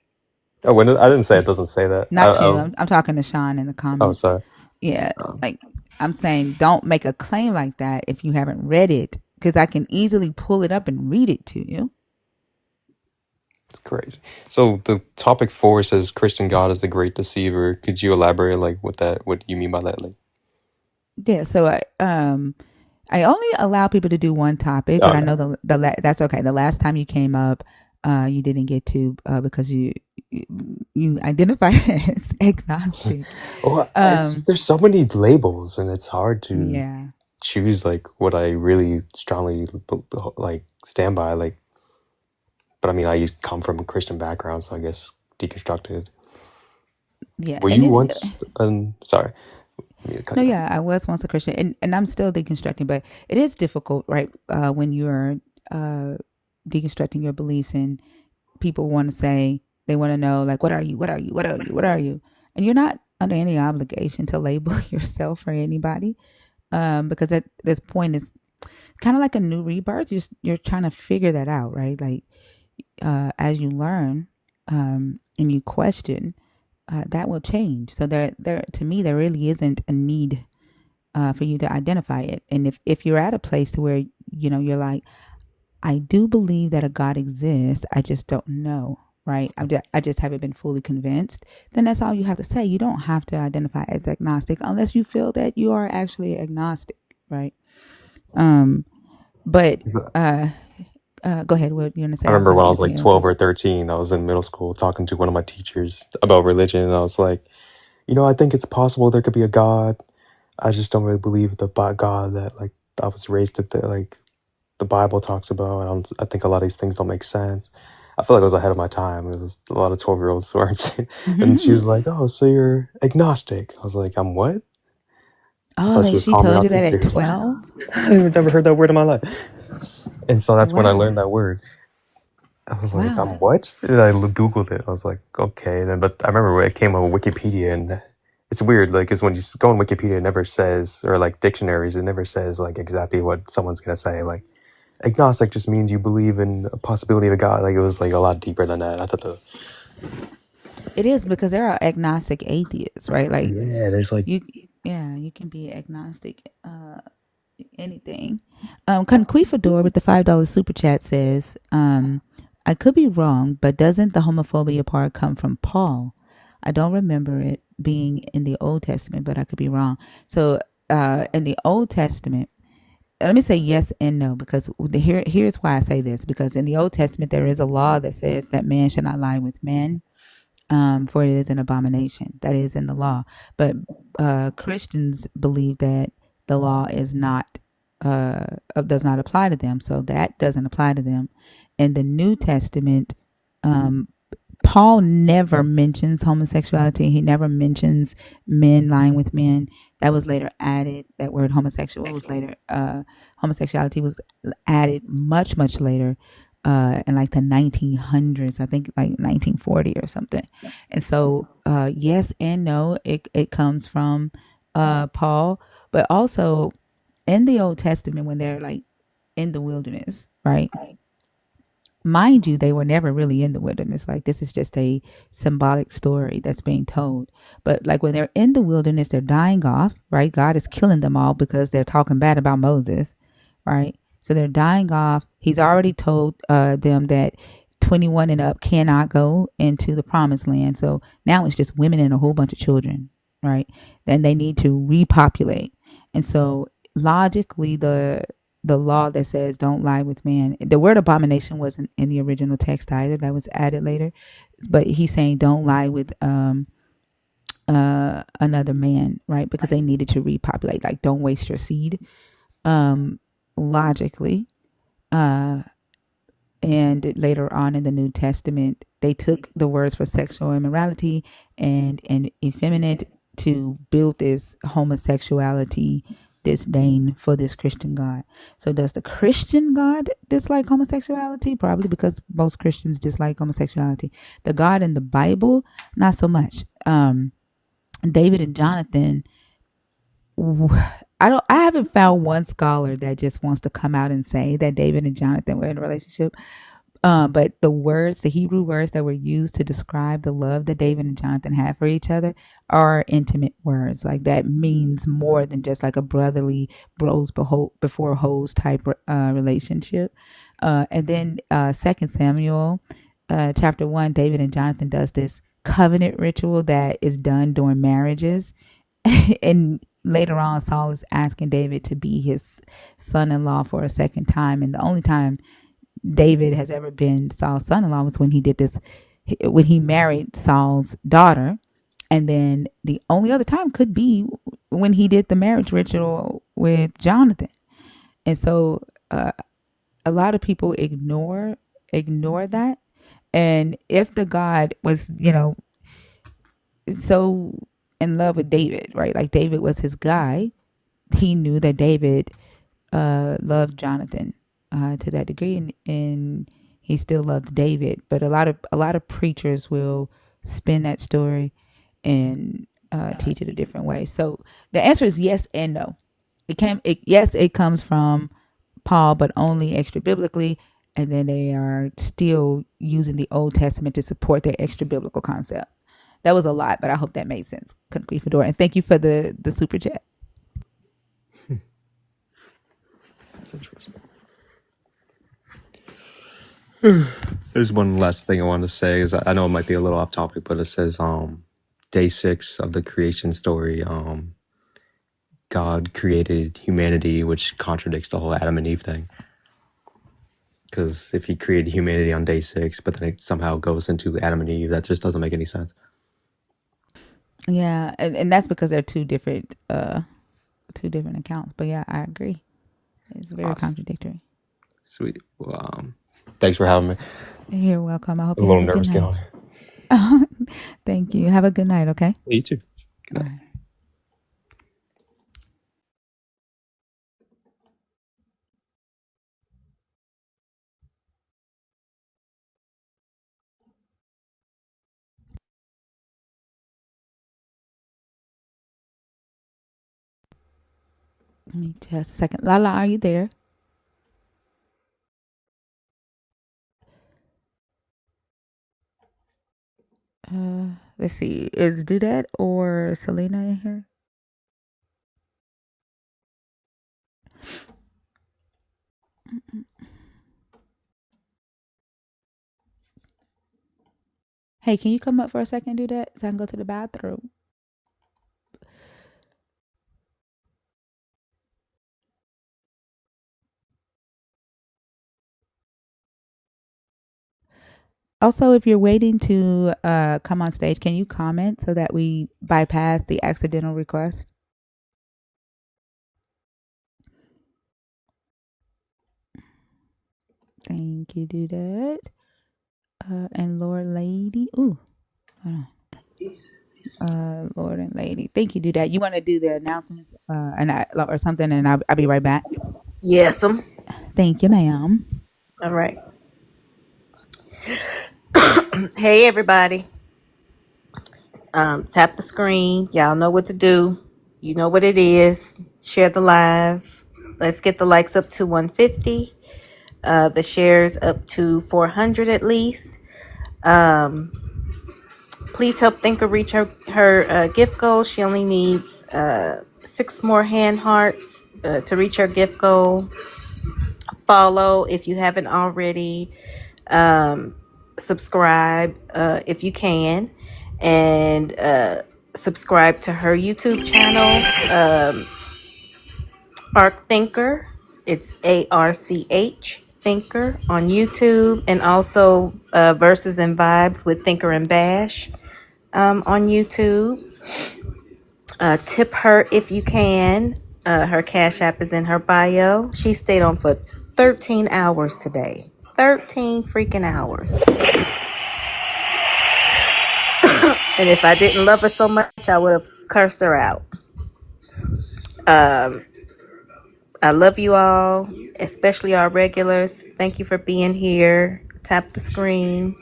Oh, I didn't say it doesn't say that. Not you. I'm talking to Sean in the Oh, comments. sorry. Yeah, like I'm saying, don't make a claim like that if you haven't read it, because I can easily pull it up and read it to you. It's crazy. So the topic 4 says Christian God is the great deceiver. Could you elaborate, like, what you mean by that? Like, Yeah, so I only allow people to do one topic, but I okay. know that's okay. The last time you came up, you didn't get to because you identified as agnostic. Well, Um, there's so many labels, and it's hard to yeah, choose like what I really strongly like stand by. Like, but I mean, I come from a Christian background, so I guess deconstructed. yeah, Were and you it's once? Sorry, let me cut no, you off. yeah, I was once a Christian, and I'm still deconstructing, but it is difficult, right? When you're uh, deconstructing your beliefs, and people want to say they want to know, like, what are you? What are you? What are you? What are you? And you're not under any obligation to label yourself or anybody, because at this point, it's kind of like a new rebirth. You're trying to figure that out, right? Like as you learn and you question, that will change. So there to me, there really isn't a need for you to identify it. And if you're at a place to where you're like, I do believe that a God exists. I just don't know, right? I just haven't been fully convinced. Then that's all you have to say. You don't have to identify as agnostic unless you feel that you are actually agnostic, right? Um, but go ahead. What you want to say? I I was remember going when to I was answer like your 12 question. or 13, I was in middle school talking to one of my teachers about religion, and I was like, I think it's possible there could be a God. I just don't really believe the God that like I was raised to like the Bible talks about. I think a lot of these things don't make sense. I feel like I was ahead of my time. There was a lot of 12-year-olds who aren't saying. And she was like, "Oh, so you're agnostic?" I was like, "I'm what?" I Oh, thought she that was she calling me told out you that at teacher. 12? I've never heard that word in my life. And so that's when I Wow. learned that word. I was like, Wow. "I'm what?" And I googled it. I was like, "Okay." And then, but I remember when it came on Wikipedia, and it's weird, like, because when you go on Wikipedia, it never says, or like dictionaries, it never says like exactly what someone's gonna say. Like agnostic just means you believe in a possibility of a God. Like it was like a lot deeper than that. I thought It is because there are agnostic atheists, right? Like there's like you, yeah, you can be agnostic. Anything. Conquifador with the $5 super chat says, I could be wrong, but doesn't the homophobia part come from Paul? I don't remember it being in the Old Testament, but I could be wrong. So, in the Old Testament, let me say yes and no, because here's why I say this. Because in the Old Testament, there is a law that says that man should not lie with men, for it is an abomination. That is in the law. But Christians believe that the law is not does not apply to them, so that doesn't apply to them. In the New Testament, um, Paul never mentions homosexuality. He never mentions men lying with men. That was later added. That word homosexual was later. Homosexuality was added much, much later, in like the 1900s. I think like 1940 or something. And so, yes and no. It comes from Paul, but also in the Old Testament when they're like in the wilderness, right? Mind you, they were never really in the wilderness. Like this is just a symbolic story that's being told. But like when they're in the wilderness, they're dying off, right? God is killing them all because they're talking bad about Moses, right? So they're dying off. He's already told them that 21 and up cannot go into the promised land. So now it's just women and a whole bunch of children, right? Then they need to repopulate. And so logically, the law that says don't lie with man. The word abomination wasn't in the original text either. That was added later. But he's saying don't lie with another man, right? Because they needed to repopulate. Like don't waste your seed. Logically. Uh and later on in the New Testament, they took the words for sexual immorality and effeminate to build this homosexuality disdain for this Christian God. So does the Christian God dislike homosexuality? Probably because most Christians dislike homosexuality. The God in the Bible, not so much. David and Jonathan, I haven't found one scholar that just wants to come out and say that David and Jonathan were in a relationship. But the words, the Hebrew words that were used to describe the love that David and Jonathan had for each other are intimate words. Like that means more than just like a brotherly bros before hoes type relationship. And then 2 Samuel chapter 1, David and Jonathan does this covenant ritual that is done during marriages. And later on, Saul is asking David to be his son-in-law for a second time. And the only time David has ever been Saul's son-in-law was when he did this, when he married Saul's daughter. And then the only other time could be when he did the marriage ritual with Jonathan. And so a lot of people ignore that. And if the God was, so in love with David, right? Like David was his guy. He knew that David loved Jonathan to that degree, and he still loved David. But a lot of preachers will spin that story and teach it a different way. So the answer is yes and no. Yes, it comes from Paul, but only extra biblically, and then they are still using the Old Testament to support their extra biblical concept. That was a lot, but I hope that made sense. Country Fedora, and thank you for the super chat. that's interesting. There's one last thing I want to say is I know it might be a little off topic, but it says day 6 of the creation story, God created humanity, which contradicts the whole Adam and Eve thing. Because if he created humanity on day 6, but then it somehow goes into Adam and Eve, that just doesn't make any sense. Yeah, and that's because they're two different accounts. But yeah, I agree. It's very Awesome. contradictory. Sweet. Well, thanks for having me. You're welcome. I hope A you little have a good nervous getting night. on here. Thank you. Have a good night, okay? You too. Good All night. right. Let me just a second. Lala, are you there? Let's see. Is Dudette or Selena in here? Hey, can you come up for a second, Dudette, so I can go to the bathroom? Also, if you're waiting to come on stage, can you comment so that we bypass the accidental request? Thank you, Dudette. And Lord Lady. Ooh, hold on. Lord and Lady. Thank you, Dudette. You want to do the announcements or something, and I'll be right back. Yes, Thank you, ma'am. all right. Hey, everybody. Tap the screen. Y'all know what to do. You know what it is. Share the live. Let's get the likes up to 150. The shares up to 400 at least. Please help Thinker reach her gift goal. She only needs 6 more hand hearts to reach her gift goal. Follow if you haven't already. Subscribe if you can, and subscribe to her YouTube channel, Arc Thinker. It's ARCH Thinker on YouTube, and also Verses and Vibes with Thinker and Bash on YouTube. Tip her if you can. Her Cash App is in her bio. She stayed on for 13 hours today. 13 freaking hours. And if I didn't love her so much, I would have cursed her out. I love you all, especially our regulars. Thank you for being here. Tap the screen.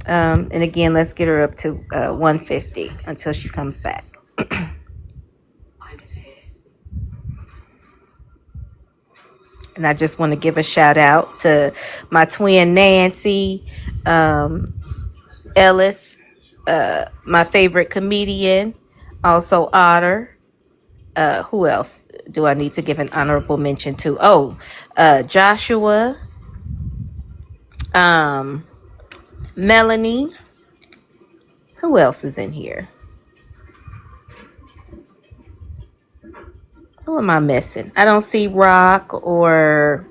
And again, let's get her up to 150 until she comes back. And I just want to give a shout out to my twin Nancy Ellis, my favorite comedian, also Otter. Who else do I need to give an honorable mention to? Oh, Joshua, Melanie. Who else is in here? Who am I missing? I don't see Rock or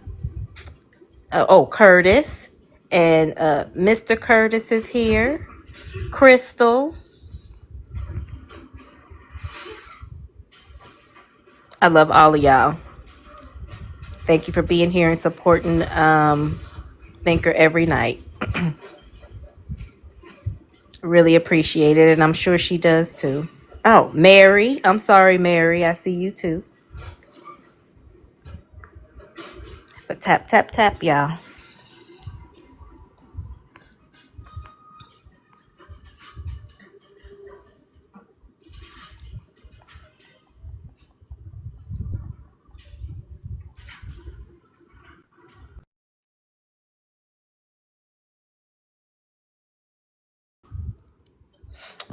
Curtis, and Mr. Curtis is here. Crystal. I love all of y'all. Thank you for being here and supporting Thinker every night. Really appreciate it, and I'm sure she does too. Oh, Mary. I'm sorry, Mary. I see you too. But tap, tap, tap, y'all.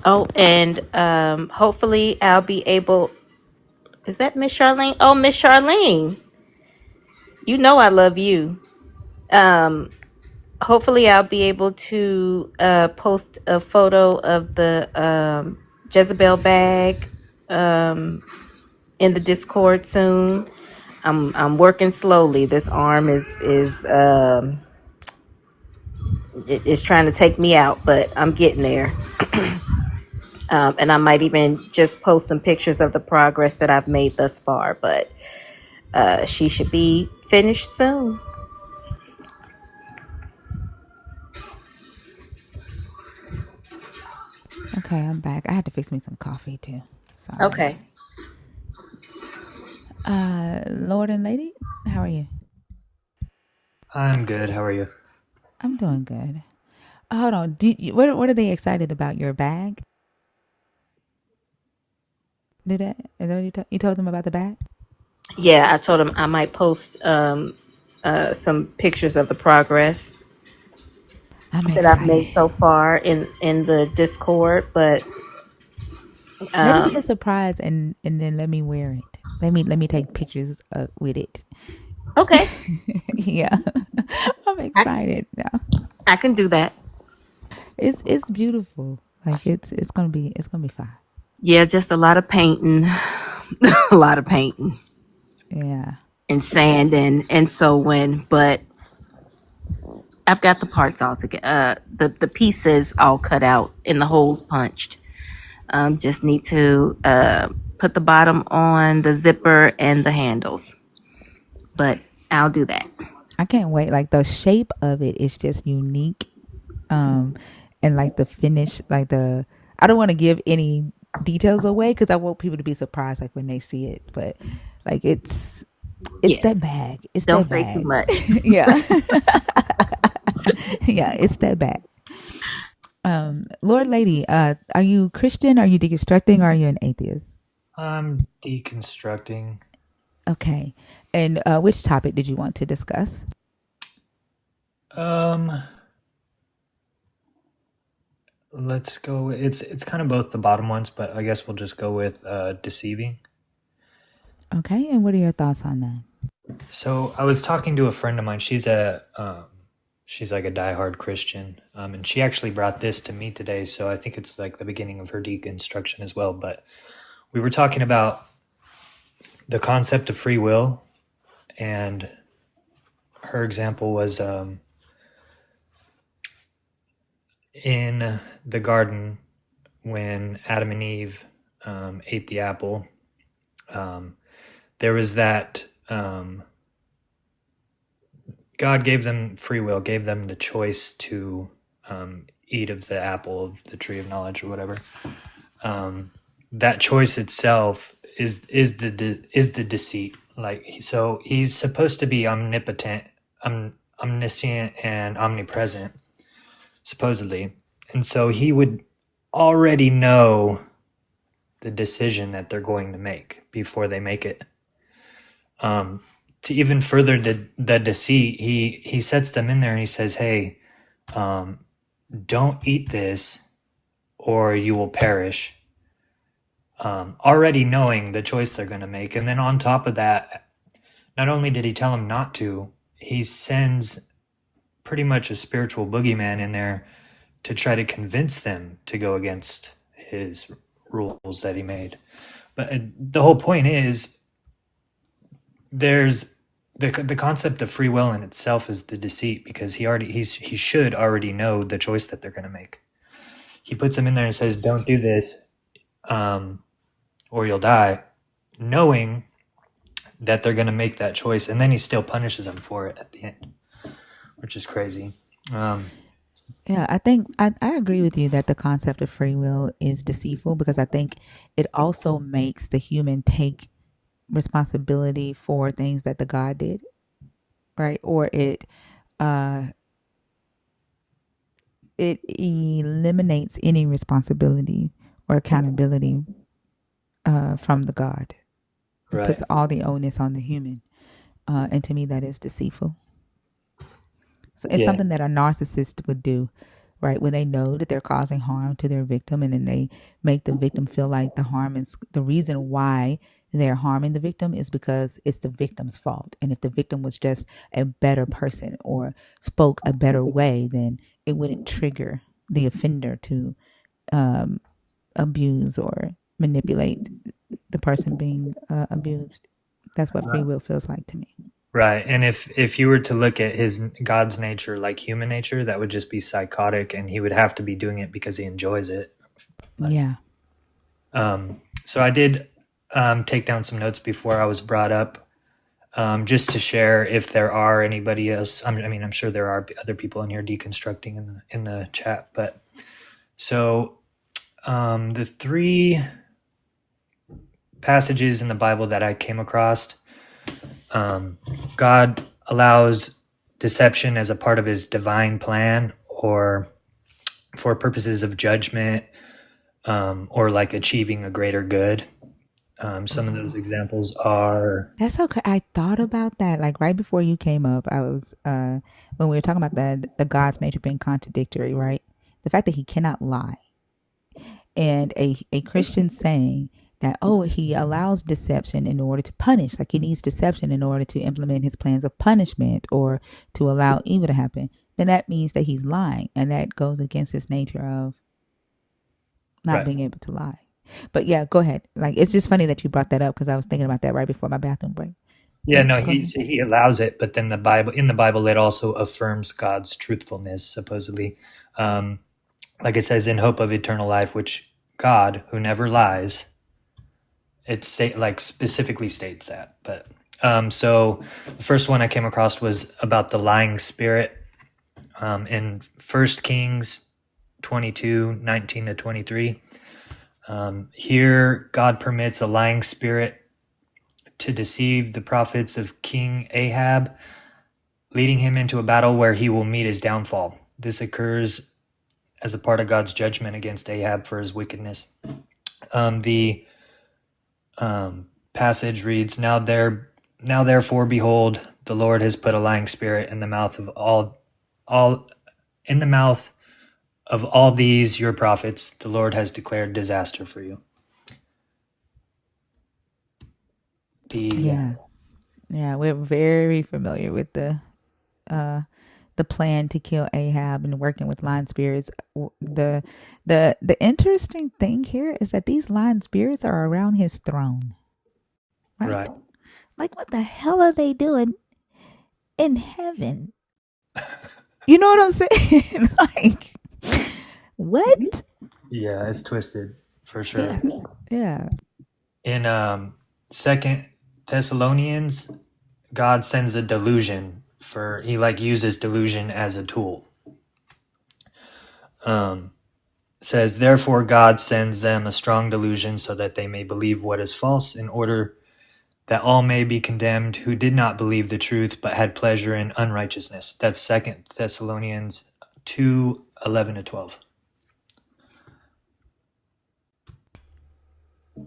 Oh, and hopefully I'll be able. Is that Miss Charlene? Oh, Miss Charlene. You know I love you. hopefully I'll be able to post a photo of the Jezebel bag in the Discord soon. I'm working slowly. This arm is trying to take me out, but I'm getting there. And I might even just post some pictures of the progress that I've made thus far. But she should be finished soon. Okay, I'm back. I had to fix me some coffee too. Sorry. Okay. Lord and Lady, how are you? I'm good. How are you? I'm doing good. Hold on. What are they excited about? Your bag? Do that? Is that what you told them about the bag? Yeah, I told him I might post some pictures of the progress I'm that I've made excited. so far in the Discord. But Let it be a um, surprise, and then let me wear it. Let me take pictures with it. okay, Yeah, I'm I, excited now. I can do that. It's beautiful. Like it's gonna be fun. Yeah, just a lot of painting, a lot of painting Yeah. and sand and sewing. But I've got the parts all together. The pieces all cut out and the holes punched. Just need to put the bottom on the zipper and the handles. But I'll do that. I can't wait. Like the shape of it is just unique. Um, and like the finish, like the I don't want to give any details away because I want people to be surprised, like when they see it. But like it's Yes. that bag. It's Don't that say too bag. much. Yeah, yeah. It's that bag. Lord, Lady, are you Christian? Are you deconstructing? Or are you an atheist? I'm deconstructing. Okay. And which topic did you want to discuss? Um, let's go. It's kind of both the bottom ones, but I guess we'll just go with deceiving. Okay. And what are your thoughts on that? So I was talking to a friend of mine. She's like a diehard Christian, and she actually brought this to me today. So I think it's like the beginning of her deconstruction as well. But we were talking about the concept of free will, and her example was in the garden when Adam and Eve ate the apple. There was that God gave them free will, gave them the choice to eat of the apple of the tree of knowledge or whatever. That choice itself is the deceit. Like, so he's supposed to be omnipotent, omniscient, and omnipresent, supposedly, and so he would already know the decision that they're going to make before they make it. To even further the deceit, he sets them in there and he says, "Hey, don't eat this, or you will perish." Already knowing the choice they're going to make, and then on top of that, not only did he tell them not to, he sends pretty much a spiritual boogeyman in there to try to convince them to go against his rules that he made. But the whole point is, there's the concept of free will in itself is the deceit, because he should already know the choice that they're going to make. He puts them in there and says, "Don't do this, or you'll die," knowing that they're going to make that choice, and then he still punishes them for it at the end, which is crazy. Yeah, I think I agree with you that the concept of free will is deceitful because I think it also makes the human take responsibility for things that the God did, right? Or uh it eliminates any responsibility or accountability from the God. It Right. puts all the onus on the human. And to me that is deceitful. So it's Yeah. something that a narcissist would do, right? When they know that they're causing harm to their victim, and then they make the victim feel like the harm is the reason why they're harming the victim is because it's the victim's fault. And if the victim was just a better person or spoke a better way, then it wouldn't trigger the offender to um, abuse or manipulate the person being abused. That's what free will feels like to me. Right. And if you were to look at his God's nature like human nature, that would just be psychotic, and he would have to be doing it because he enjoys it. Yeah. So I did take down some notes before I was brought up, just to share if there are anybody else. I mean, I'm sure there are other people in here deconstructing in the chat, but so the three passages in the Bible that I came across, God allows deception as a part of his divine plan or for purposes of judgment, or like achieving a greater good. Some of those examples are That's okay. I thought about that like right before you came up. I was when we were talking about the God's nature being contradictory, right? The fact that he cannot lie, and a Christian saying that, oh, he allows deception in order to punish, like he needs deception in order to implement his plans of punishment or to allow evil to happen, then that means that he's lying, and that goes against his nature of not right. being able to lie. But yeah, go ahead. Like, it's just funny that you brought that up because I was thinking about that right before my bathroom break. Yeah, no, Go ahead. he allows it, but then in the Bible, it also affirms God's truthfulness, supposedly. Like it says, in hope of eternal life, which God, who never lies, like specifically states that. But so the first one I came across was about the lying spirit, in 1 Kings 22:19-23. Here, God permits a lying spirit to deceive the prophets of King Ahab, leading him into a battle where he will meet his downfall. This occurs as a part of God's judgment against Ahab for his wickedness. The passage reads, Now therefore, behold, the Lord has put a lying spirit in the mouth of all these your prophets. The Lord has declared disaster for you. Yeah, we're very familiar with the plan to kill Ahab and working with lying spirits. The interesting thing here is that these lying spirits are around his throne, right? Like, what the hell are they doing in heaven? You know what I'm saying? Like, what? Yeah, it's twisted for sure. Yeah. In 2 Thessalonians, God sends a delusion he uses delusion as a tool. Says, therefore God sends them a strong delusion so that they may believe what is false, in order that all may be condemned who did not believe the truth but had pleasure in unrighteousness. That's 2 Thessalonians 2:11-12.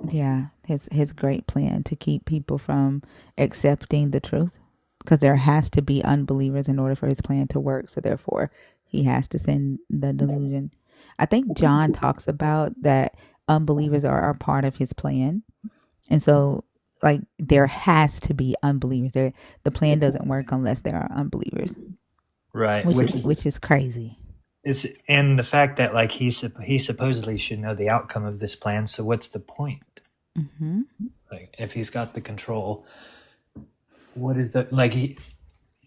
Yeah, his great plan to keep people from accepting the truth, because there has to be unbelievers in order for his plan to work. So therefore, he has to send the delusion. I think John talks about that unbelievers are part of his plan, and so like there has to be unbelievers. The plan doesn't work unless there are unbelievers, Right, which is crazy. And the fact that like he supposedly should know the outcome of this plan. So what's the point? Mm-hmm. Like, if he's got the control, what is the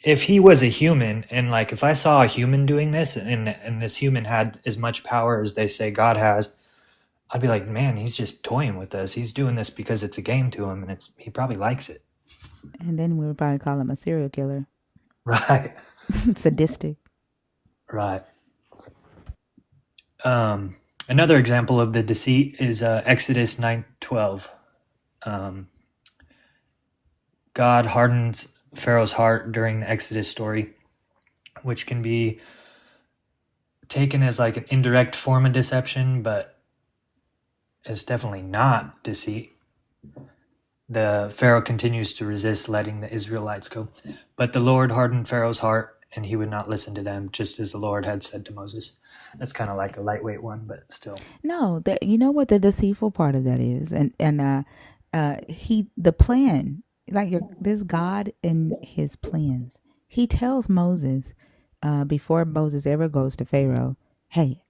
if he was a human, and like if I saw a human doing this, and this human had as much power as they say God has, I'd be like, man, he's just toying with us. He's doing this because it's a game to him, and he probably likes it. And then we would probably call him a serial killer. Right. Sadistic. Right. Another example of the deceit is Exodus 9:12. God hardens Pharaoh's heart during the Exodus story, which can be taken as like an indirect form of deception, but it's definitely not deceit. The Pharaoh continues to resist letting the Israelites go. But the Lord hardened Pharaoh's heart, and he would not listen to them, just as the Lord had said to Moses. That's kind of like a lightweight one, but still. No, that you know what the deceitful part of that is, and he the plan, like this God and his plans. He tells Moses, before Moses ever goes to Pharaoh, "Hey,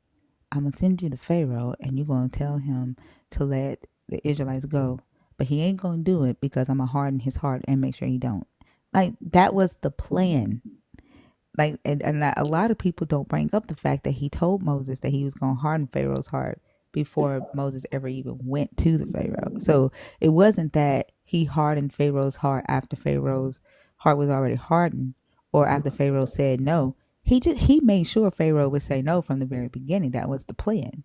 I'm gonna send you to Pharaoh, and you're gonna tell him to let the Israelites go, but he ain't gonna do it because I'm gonna harden his heart and make sure he don't." Like that was the plan. Like and a lot of people don't bring up the fact that he told Moses that he was going to harden Pharaoh's heart before Moses ever even went to the Pharaoh. So it wasn't that he hardened Pharaoh's heart after Pharaoh's heart was already hardened or after Pharaoh said no. He made sure Pharaoh would say no from the very beginning. That was the plan.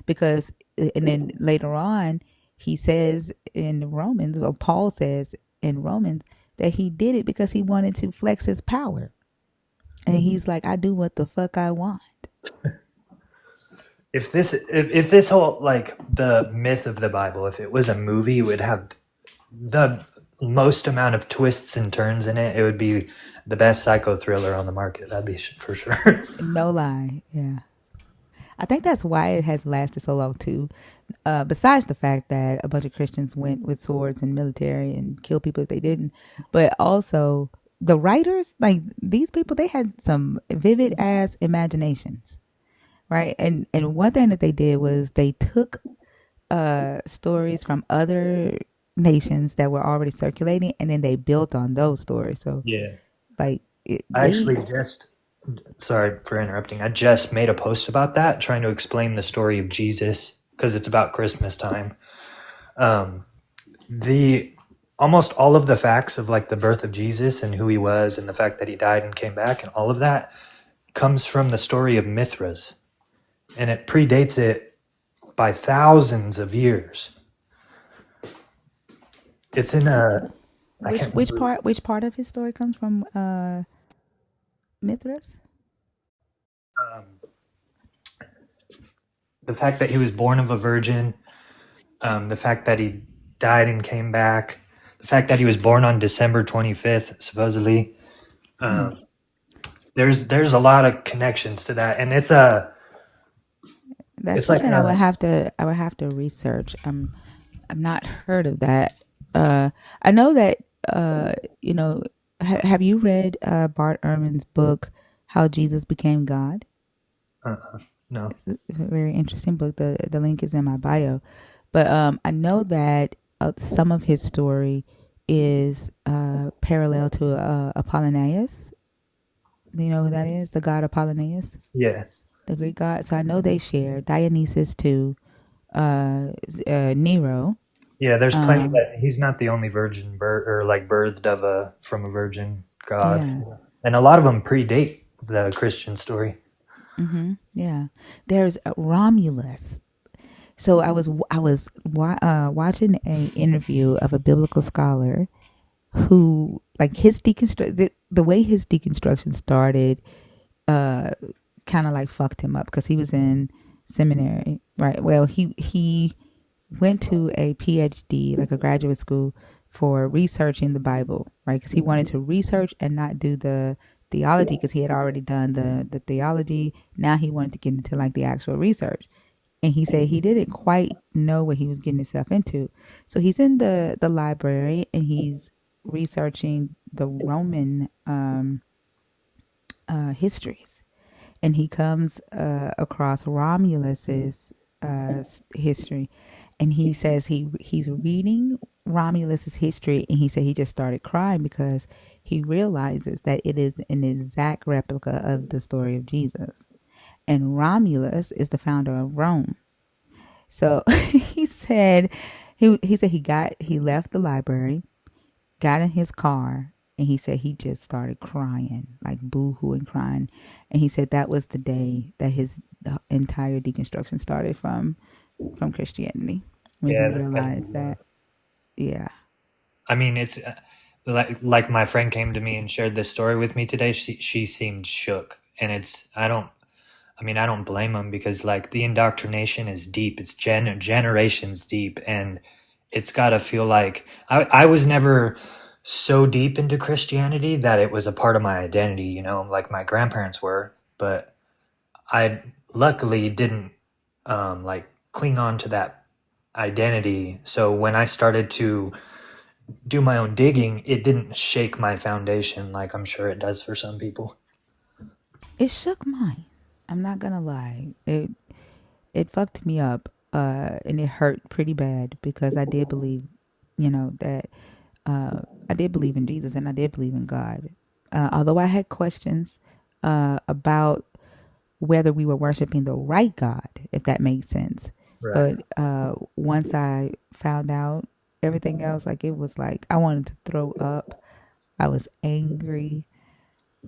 Because and then later on he says in Romans, or Paul says in Romans, that he did it because he wanted to flex his power. And he's like, I do what the fuck I want. If this whole, like, the myth of the Bible, if it was a movie, it would have the most amount of twists and turns in it. It would be the best psycho thriller on the market. That'd be for sure. No lie. Yeah. I think that's why it has lasted so long too. Besides the fact that a bunch of Christians went with swords and military and killed people if they didn't, but also the writers, like these people, they had some vivid ass imaginations, right? And one thing that they did was they took stories from other nations that were already circulating, and then they built on those stories. So, Yeah. like, I actually just, sorry for interrupting. I just made a post about that, trying to explain the story of Jesus because it's about Christmas time. The almost all of the facts of like the birth of Jesus and who he was and the fact that he died and came back and all of that comes from the story of Mithras, and it predates it by thousands of years. It's in a which part of his story comes from Mithras? The fact that he was born of a virgin, the fact that he died and came back, the fact that he was born on December 25th, supposedly. There's a lot of connections to that, and it's something like I would have to research. I'm not heard of that. I know that you know. Have you read Bart Ehrman's book, How Jesus Became God? No. It's a very interesting book. The link is in my bio. But I know that some of his story is parallel to Apollonius. Do you know who that is? The god Apollonius? Yeah. The Greek god. So I know they share. Dionysus too. Nero. Yeah, there's plenty that he's not the only virgin birthed from a virgin god. Yeah. And a lot of them predate the Christian story. Mm-hmm. Yeah. There's Romulus. So I was watching an interview of a biblical scholar who, like, his the way his deconstruction started, kind of like fucked him up because he was in seminary, right? Well, he went to a PhD, like a graduate school, for researching the Bible, right? Because he wanted to research and not do the theology because he had already done the theology. Now he wanted to get into like the actual research. And he said he didn't quite know what he was getting himself into. So he's in the library and he's researching the Roman histories. And he comes across Romulus's history. And he says he's reading Romulus's history, and he said he just started crying because he realizes that it is an exact replica of the story of Jesus. And Romulus is the founder of Rome. So he said he left the library, got in his car, and he said he just started crying, like boo-hooing crying. And he said that was the day that the entire deconstruction started from Christianity. When he realized that. Yeah. I mean, it's like my friend came to me and shared this story with me today. She seemed shook, and I don't blame him because like the indoctrination is deep. It's generations deep, and it's got to feel like I was never so deep into Christianity that it was a part of my identity, like my grandparents were, but I luckily didn't like cling on to that identity. So when I started to do my own digging, it didn't shake my foundation like I'm sure it does for some people. It shook mine. I'm not gonna lie. It fucked me up. And it hurt pretty bad because I did believe, that I did believe in Jesus and I did believe in God. Although I had questions about whether we were worshiping the right God, if that makes sense. Right. But once I found out everything else, like it was like I wanted to throw up. I was angry,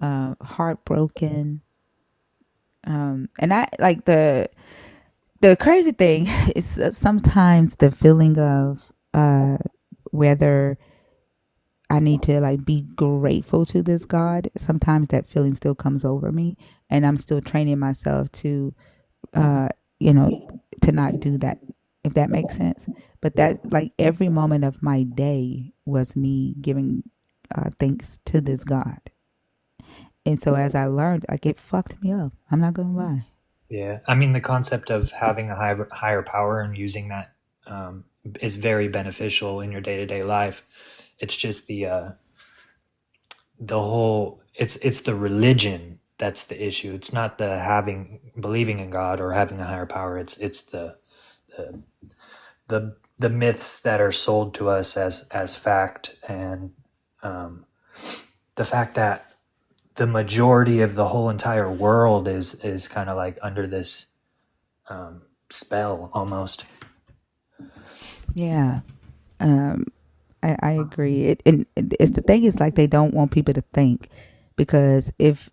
heartbroken, and I like the crazy thing is sometimes the feeling of whether I need to like be grateful to this God. Sometimes that feeling still comes over me, and I'm still training myself to, uh, to not do that. If that makes sense. But Yeah. that like every moment of my day was me giving thanks to this God. And so as I learned, like it fucked me up. I'm not gonna lie. Yeah. I mean, the concept of having a higher power and using that is very beneficial in your day to day life. It's just the whole it's the religion that's the issue. It's not the believing in God or having a higher power. It's the the myths that are sold to us as fact, and the fact that the majority of the whole entire world is kind of like under this spell almost. Yeah. Um, I agree. It's the thing is like they don't want people to think because if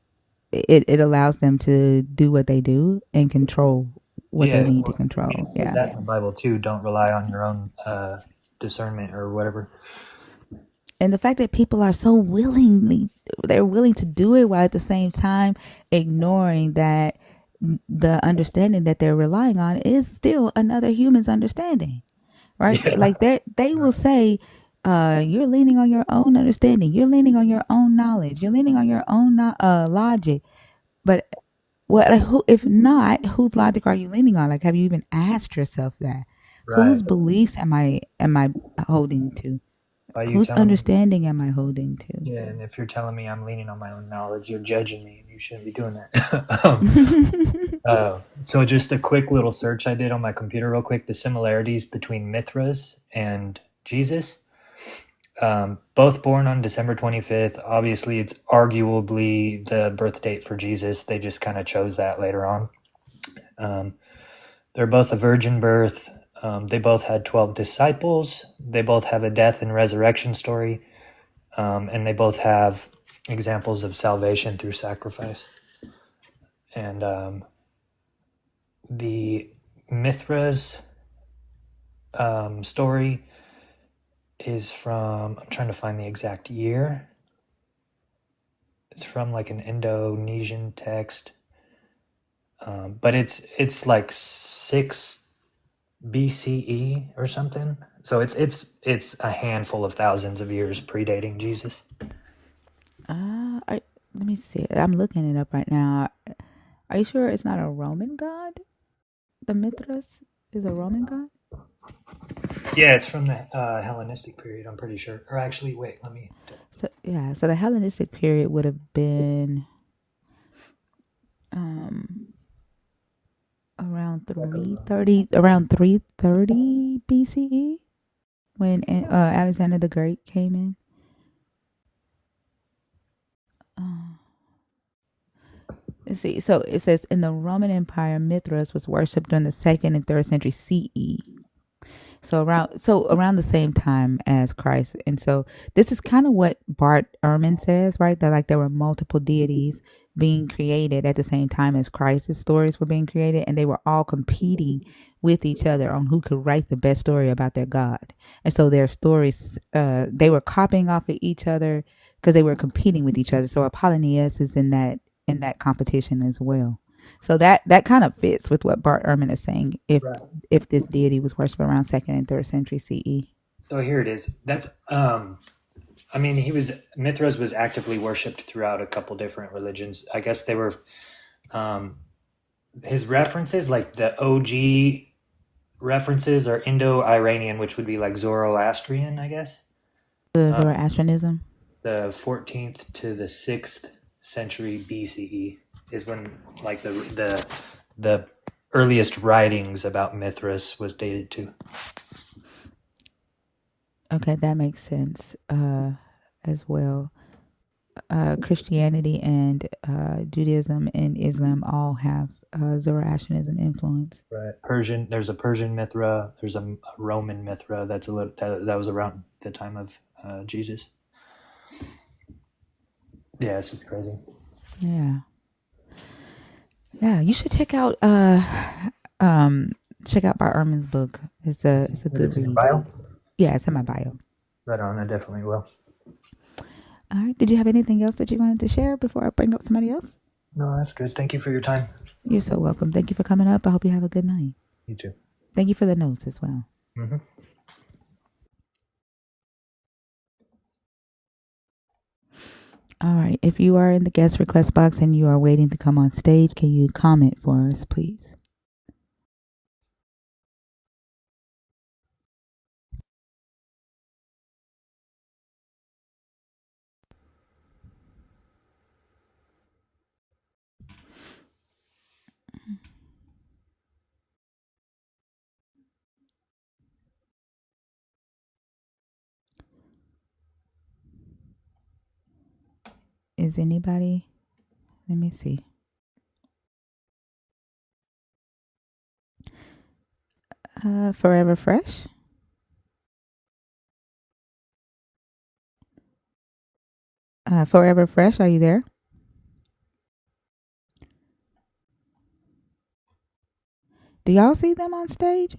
it allows them to do what they do and control what they Yeah, need to I mean, control. it says Yeah. that in the Bible too. Don't rely on your own discernment or whatever. And the fact that people are so they're willing to do it while at the same time ignoring that the understanding that they're relying on is still another human's understanding, right? Yeah, Like they will say, you're leaning on your own understanding, you're leaning on your own knowledge, you're leaning on your own logic. But who, if not, whose logic are you leaning on? Like, have you even asked yourself that? right. Whose beliefs am I holding to? By you Whose telling me, understanding am I holding to? yeah, and if you're telling me I'm leaning on my own knowledge, you're judging me, and you shouldn't be doing that. So just a quick little search I did on my computer, real quick. The similarities between Mithras and Jesus. Both born on December 25th. Obviously, it's arguably the birth date for Jesus. They just kind of chose that later on. They're both a virgin birth. They both had 12 disciples. They both have a death and resurrection story. And they both have examples of salvation through sacrifice. And the Mithras story is from, I'm trying to find the exact year. It's from like an Indonesian text. But it's like 6 BCE or something. So it's a handful of thousands of years predating Jesus. Let me see. I'm looking it up right now. Are you sure it's not a Roman god? The Mithras is a Roman god? Yeah, it's from the Hellenistic period, I'm pretty sure. Or actually, wait, let me. So yeah, so the Hellenistic period would have been um around 330 BCE when Alexander the Great came in. Let's see. So it says in the Roman Empire, Mithras was worshipped during the 2nd and 3rd century CE. So around the same time as Christ. And so this is kind of what Bart Ehrman says, right? That like there were multiple deities being created at the same time as Christ's stories were being created, and they were all competing with each other on who could write the best story about their God. And so their stories, they were copying off of each other because they were competing with each other. So Apollonius is in that competition as well. So that kind of fits with what Bart Ehrman is saying. Right. If this deity was worshipped around 2nd and 3rd century CE. So here it is. That's I mean, Mithras was actively worshipped throughout a couple different religions. I guess they were his references, like the OG references, are Indo-Iranian, which would be like Zoroastrian, I guess. Zoroastrianism. The 14th to the 6th century BCE is when like the earliest writings about Mithras was dated to. Okay, that makes sense as well. Christianity and Judaism and Islam all have Zoroastrianism influence. Right. There's a Persian Mithra. There's a Roman Mithra that was around the time of Jesus. Yeah, it's just crazy. Yeah. You should check out Bar Ehrman's book. It's a good read. Bio? Yeah, it's in my bio. Right on. I definitely will. All right. Did you have anything else that you wanted to share before I bring up somebody else? No, that's good. Thank you for your time. You're so welcome. Thank you for coming up. I hope you have a good night. You too. Thank you for the notes as well. Mm-hmm. All right. If you are in the guest request box and you are waiting to come on stage, can you comment for us, please? Is anybody? Let me see. Forever Fresh. Forever Fresh, are you there? Do y'all see them on stage?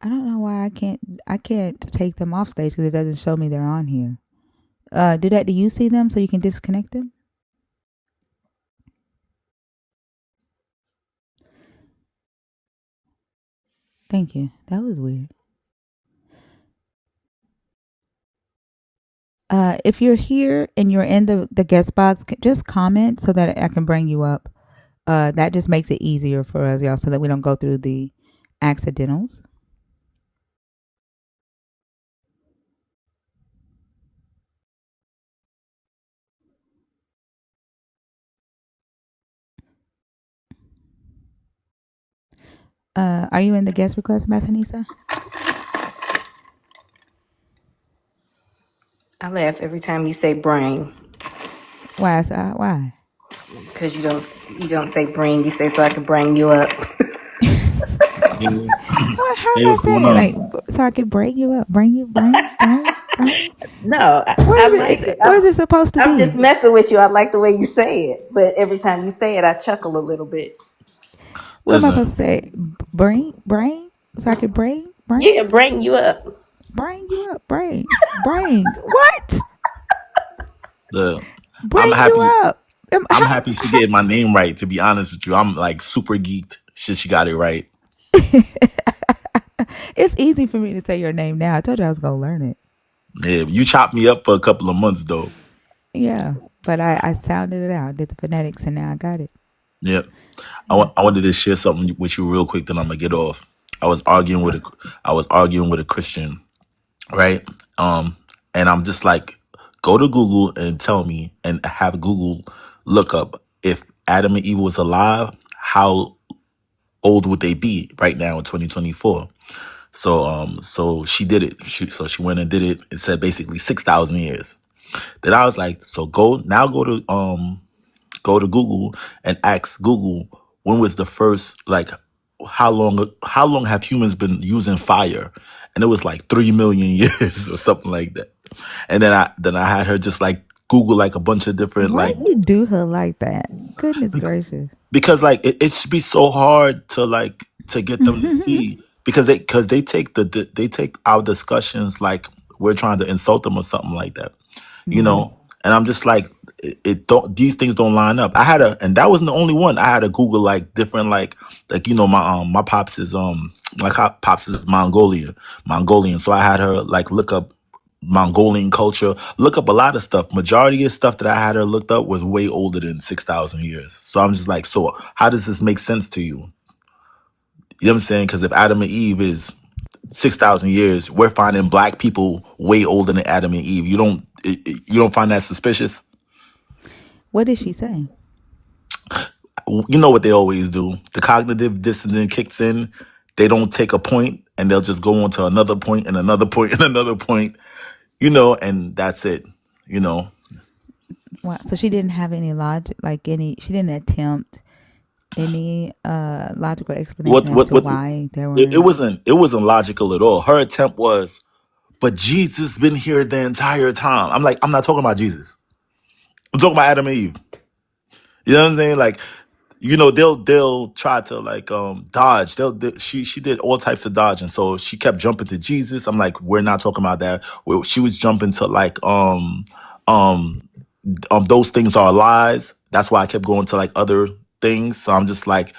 I don't know why I can't take them off stage because it doesn't show me they're on here. Do you see them so you can disconnect them? Thank you. That was weird. If you're here and you're in the guest box, just comment so that I can bring you up. That just makes it easier for us, y'all, so that we don't go through the accidentals. Are you in the guest request, Massanisa? I laugh every time you say brain. Why? Why? Because you don't say brain, you say so I can bring you up. How Hey, am I what's going saying? Like, on? so I can bring you up, brain. No, What I is like it? it. What is it supposed to I'm be? just messing with you. I like the way you say it. But every time you say it, I chuckle a little bit. What am I Listen, supposed to say? Brain. So I can brain. Yeah, bring you up. Bring you up, brain. What? the I'm Bring happy. you up. I'm happy she getting my name right. To be honest with you, I'm like super geeked. Shit, she got it right. It's easy for me to say your name now. I told you I was gonna learn it. Yeah, you chopped me up for a couple of months though. Yeah, but I sounded it out, did the phonetics, and now I got it. Yep. Yeah. I wanted to share something with you real quick. Then I'm gonna get off. I was arguing with a Christian, right? And I'm just like, go to Google and tell me, and have Google look up if Adam and Eve was alive. How old would they be right now in 2024? So she did it. She went and did it. It said basically 6,000 years. Then I was like, so go to Google and ask Google when was the first, like, how long have humans been using fire? And it was like 3 million years or something like that. And then I had her just like Google like a bunch of different Why like, you do her like that? Goodness gracious. because like it should be so hard to like to get them to see, because they take they take our discussions like we're trying to insult them or something like that, you Yeah. know. And I'm just like, it don't, these things don't line up. I had and that wasn't the only one. I had to Google like different, like my pops is pops is Mongolian. So I had her like look up Mongolian culture, look up a lot of stuff. Majority of stuff that I had her looked up was way older than 6,000 years. So I'm just like, so how does this make sense to you? You know what I'm saying? Because if Adam and Eve is 6,000 years, we're finding black people way older than Adam and Eve. You don't find that suspicious? What did she say? You know what they always do. The cognitive dissonance kicks in. They don't take a point and they'll just go on to another point and another point and another point, and that's it, you know. Wow. So she didn't have any logic, she didn't attempt any logical explanation as What to what why there it weren't. wasn't logical at all. Her attempt was, but Jesus been here the entire time. I'm like, I'm not talking about Jesus. I'm talking about Adam and Eve. You know what I'm saying? Like, they'll try to like dodge. She did all types of dodging. So she kept jumping to Jesus. I'm like, we're not talking about that. She was jumping to like those things are lies. That's why I kept going to like other things. So I'm just like,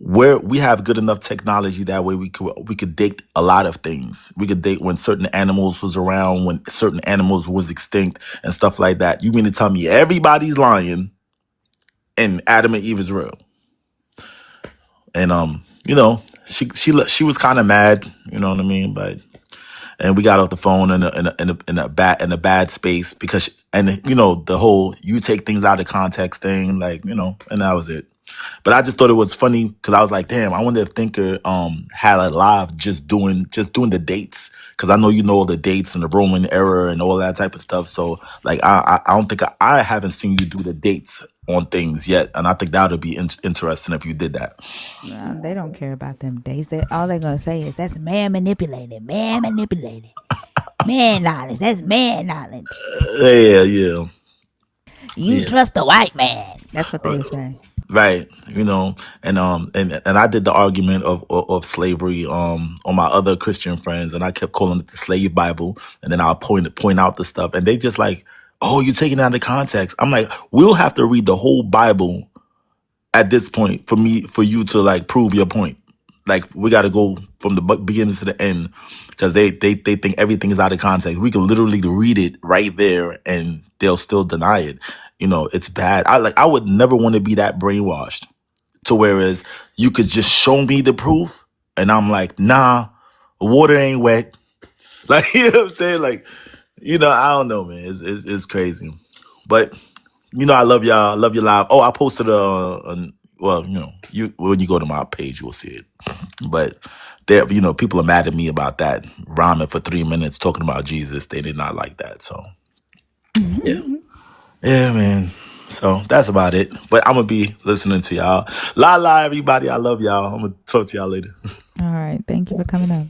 we have good enough technology that way we could date a lot of things. We could date when certain animals was around, when certain animals was extinct and stuff like that. You mean to tell me everybody's lying and Adam and Eve is real? And she was kind of mad, you know what I mean? But and we got off the phone in a bad space because the whole you take things out of context thing, like, and that was it. But I just thought it was funny because I was like, damn, I wonder if Thinker had a live just doing the dates, because I know all the dates and the Roman era and all that type of stuff. So like I don't think I haven't seen you do the dates on things yet, and I think that would be interesting if you did that. They don't care about them days. All they're gonna say is that's man manipulated, man knowledge. That's man knowledge. Yeah. You trust the white man. That's what they say. Right, and I did the argument of slavery on my other Christian friends, and I kept calling it the slave Bible, and then I'll point out the stuff, and they just like, oh, you're taking it out of context. I'm like, we'll have to read the whole Bible at this point for you to like prove your point. Like, we got to go from the beginning to the end, because they think everything is out of context. We can literally read it right there and they'll still deny it. It's bad. I would never want to be that brainwashed to whereas you could just show me the proof and I'm like, nah, water ain't wet. Like, you know what I'm saying? Like, I don't know, man. It's crazy. But I love y'all. I love you live. Oh, I posted well, you when you go to my page, you'll see it. But there, people are mad at me about that rhyming for 3 minutes talking about Jesus. They did not like that. So yeah, yeah, man. So that's about it. But I'm gonna be listening to y'all. La, everybody. I love y'all. I'm gonna talk to y'all later. All right. Thank you for coming up.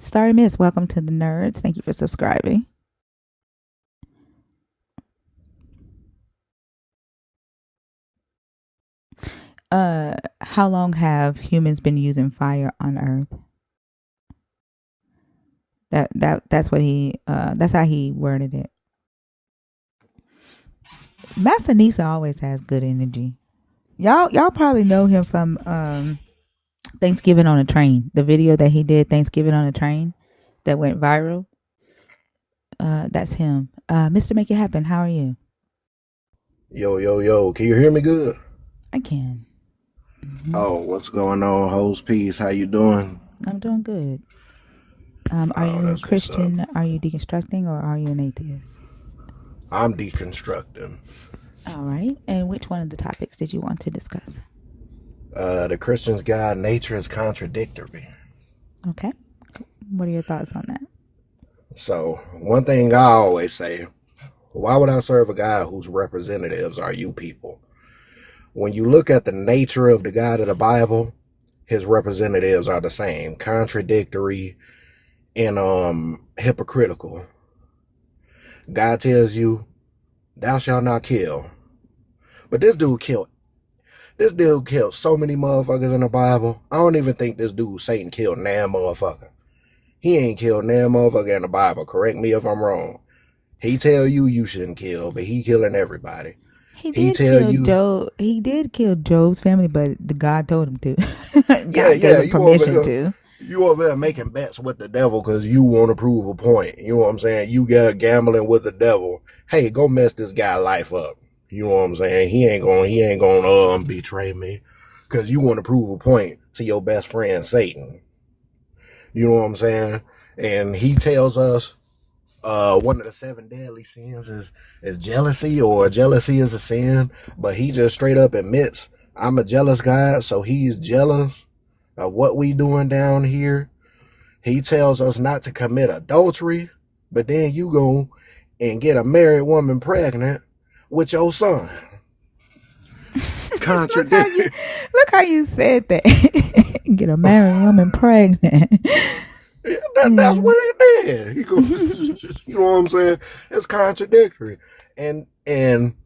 Starry Miss, welcome to the Nerds. Thank you for subscribing. How long have humans been using fire on Earth? That's how he worded it. Master Nisa always has good energy. Y'all probably know him from Thanksgiving on a Train. The video that he did, Thanksgiving on a Train, that went viral. That's him. Mr. Make It Happen, how are you? Yo. Can you hear me good? I can. Oh, what's going on, host peace? How you doing? I'm doing good. Are you that's Christian? Are you deconstructing, or are you an atheist? I'm deconstructing. All right. And which one of the topics did you want to discuss? The Christian's God, nature is contradictory. Okay. What are your thoughts on that? So, one thing I always say, why would I serve a God whose representatives are you people? When you look at the nature of the God of the Bible, his representatives are the same, contradictory and hypocritical. God tells you, thou shalt not kill. But this dude killed so many motherfuckers in the Bible. I don't even think this dude Satan killed nan motherfucker. He ain't killed no motherfucker in the Bible. Correct me if I'm wrong. He tell you you shouldn't kill, but he killing everybody. He He did tell kill you, Job. He did kill Job's family, but the God told him to. yeah, God gave yeah, him permission to. you over there making bets with the devil because you want to prove a point. You know what I'm saying? You got gambling with the devil. Hey, go mess this guy life up. You know what I'm saying? He ain't gonna betray me because you want to prove a point to your best friend Satan. You know what I'm saying? And he tells us one of the seven deadly sins is jealousy, or jealousy is a sin, but he just straight up admits, I'm a jealous guy, so he's jealous of what we doing down here. He tells us not to commit adultery, but then you go and get a married woman pregnant with your son. look how you Contradict. look how you said that. Get a married woman pregnant. That's Yeah. what he did. He goes, you know what I'm saying? It's contradictory. And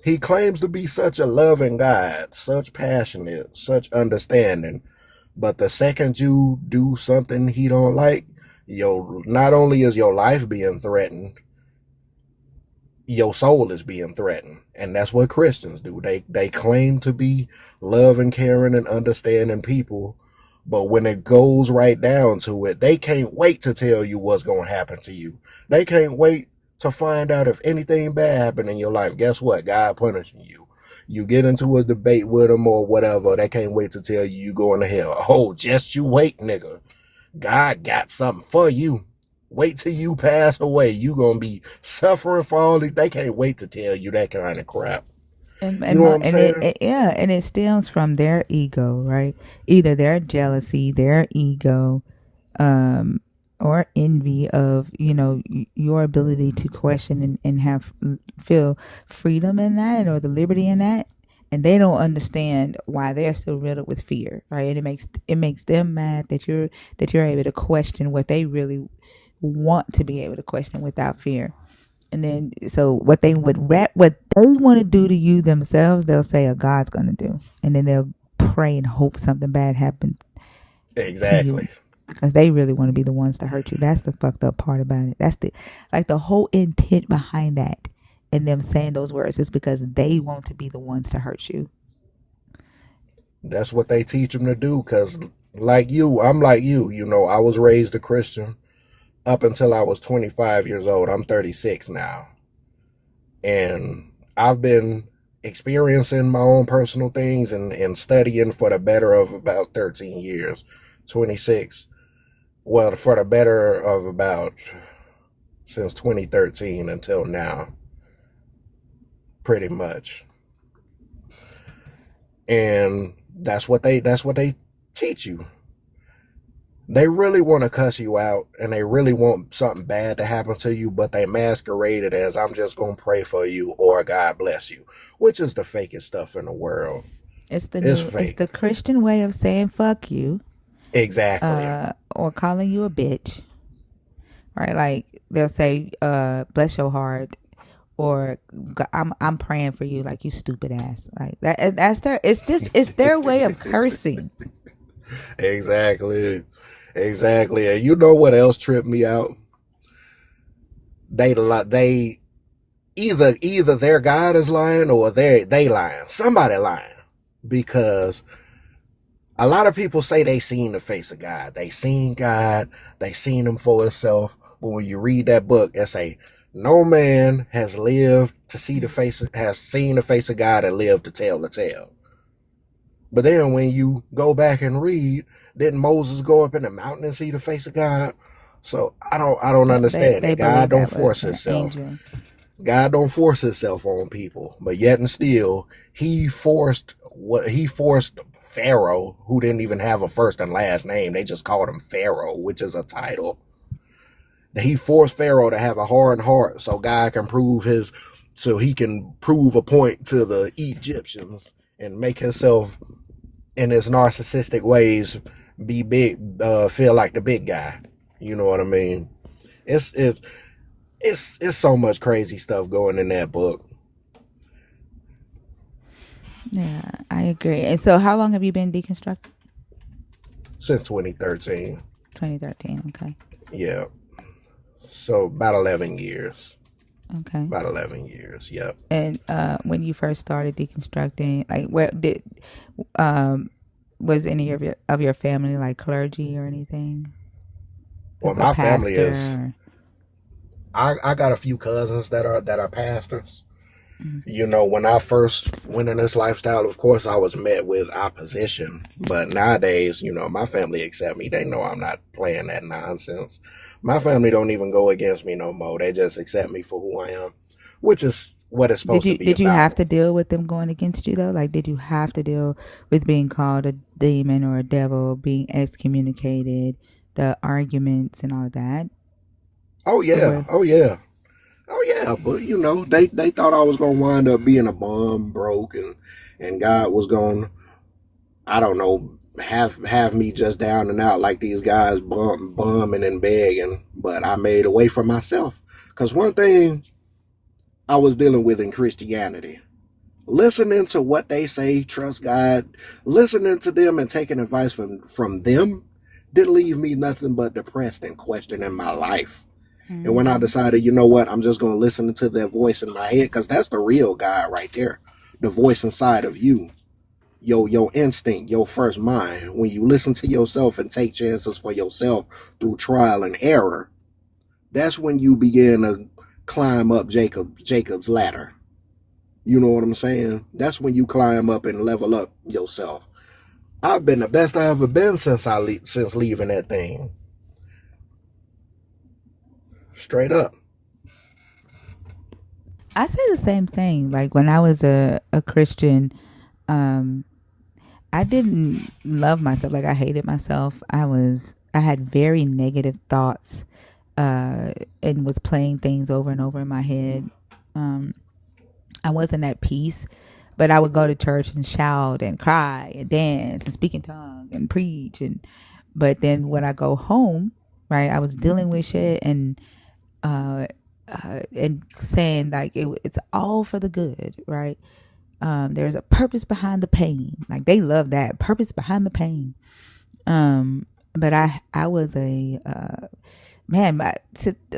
he claims to be such a loving God, such passionate, such understanding. But the second you do something he don't like, not only is your life being threatened, your soul is being threatened. And that's what Christians do. They claim to be loving, caring, and understanding people, but when it goes right down to it, they can't wait to tell you what's going to happen to you. They can't wait to find out if anything bad happened in your life. Guess what? God punishing you. You get into a debate with them or whatever, they can't wait to tell you going to hell. Oh, just you wait, nigga. God got something for you. Wait till you pass away. You gonna be suffering for all these. They can't wait to tell you that kind of crap. You know what I'm And saying? and it stems from their ego, right? Either their jealousy, their ego, um, or envy of your ability to question and have feel freedom in that, or the liberty in that, and they don't understand why they're still riddled with fear, right? And it makes them mad that you're able to question what they really want to be able to question without fear. And then, so what they want to do to you themselves, they'll say a God's going to do, and then they'll pray and hope something bad happens to you Exactly. because they really want to be the ones to hurt you. That's the fucked up part about it. That's the whole intent behind that, and them saying those words is because they want to be the ones to hurt you. That's what they teach them to do. Cause like you, I'm like you. You know, I was raised a Christian up until I was 25 years old. I'm 36 now, and I've been experiencing my own personal things and studying for the better of about 13 years, 26. Well, for the better of about since 2013 until now, pretty much. And that's what they teach you. They really want to cuss you out and they really want something bad to happen to you, but they masquerade it as I'm just going to pray for you or God bless you, which is the fakest stuff in the world. It's It's fake. the Christian way of saying fuck you, Exactly. or calling you a bitch, right? Like they'll say, bless your heart, or I'm praying for you, like you stupid ass, like that. That's their. It's their way of cursing. Exactly. Exactly. And you know what else tripped me out? They either their God is lying or they lying. Somebody lying. Because a lot of people say they seen the face of God. They seen God. They seen him for himself. But when you read that book, it say no man has lived to see has seen the face of God and lived to tell the tale. But then when you go back and read, didn't Moses go up in the mountain and see the face of God? So I don't understand They it. God believe don't that was force an himself. angel. God don't force himself on people, but yet and still he forced Pharaoh, who didn't even have a first and last name. They just called him Pharaoh, which is a title. He forced Pharaoh to have a hard heart so he can prove a point to the Egyptians and make himself in his narcissistic ways be big, feel like the big guy. You know what I mean? It's so much crazy stuff going in that book. Yeah, I agree. And so, how long have you been deconstructed? Since 2013. 2013. Okay. Yeah. So about 11 years. Okay. About 11 years. Yep. And when you first started deconstructing, like, where did um was any of your family like clergy or anything, Well, a my family is. pastor? I got a few cousins that are pastors. Or, You know, when I first went in this lifestyle, of course, I was met with opposition. But nowadays, you know, my family accept me. They know I'm not playing that nonsense. My family don't even go against me no more. They just accept me for who I am, which is what it's supposed to be did you have about. to deal with them going against you though? Like, did you have to deal with being called a demon or a devil, being excommunicated, the arguments and all of that? Oh Or yeah, what? oh yeah, oh yeah. But you know, they thought I was gonna wind up being a bum, broke, and God was gonna, I don't know, have me just down and out like these guys bumming and begging. But I made a way for myself. Cause one thing I was dealing with in Christianity, listening to what they say, trust God, listening to them and taking advice from them didn't leave me nothing but depressed and questioning my life. And when I Mm-hmm. decided, you know what, I'm just going to listen to that voice in my head, because that's the real God right there. The voice inside of you, your instinct, your first mind. When you listen to yourself and take chances for yourself through trial and error, that's when you begin to climb up Jacob's ladder. You know what I'm saying? That's when you climb up and level up yourself. I've been the best I ever been since leaving that thing. Straight up. I say the same thing. Like, when I was a Christian, um, I didn't love myself. Like, I hated myself. I had very negative thoughts, and was playing things over and over in my head. Um, I wasn't at peace, but I would go to church and shout and cry and dance and speak in tongues and preach. But then when I go home, right, I was dealing with shit uh, and saying like it's all for the good, right? There's a purpose behind the pain. Like, they love that purpose behind the pain. But I was a man,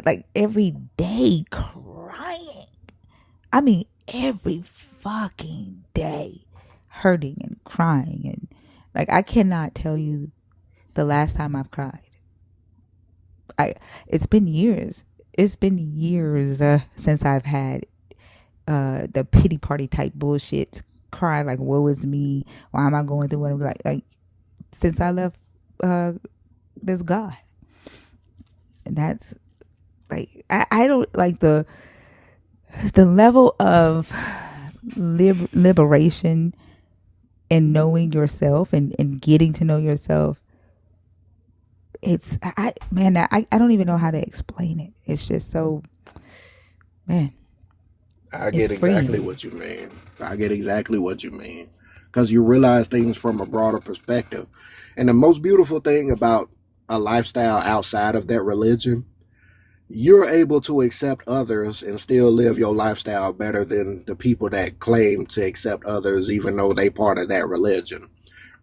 like every day crying. I mean, every fucking day, hurting and crying, and like, I cannot tell you the last time I've cried. I It's been years. It's been years since I've had the pity party type bullshit. Cry like, woe is me. Why am I going through what I'm like since I left uh this God. And that's like, I don't like the level of liberation and knowing yourself and getting to know yourself. It's I don't even know how to explain it. It's just so, man, I it's get exactly freeing. what you mean. I get exactly what you mean. Because you realize things from a broader perspective. And the most beautiful thing about a lifestyle outside of that religion, you're able to accept others and still live your lifestyle better than the people that claim to accept others even though they part of that religion.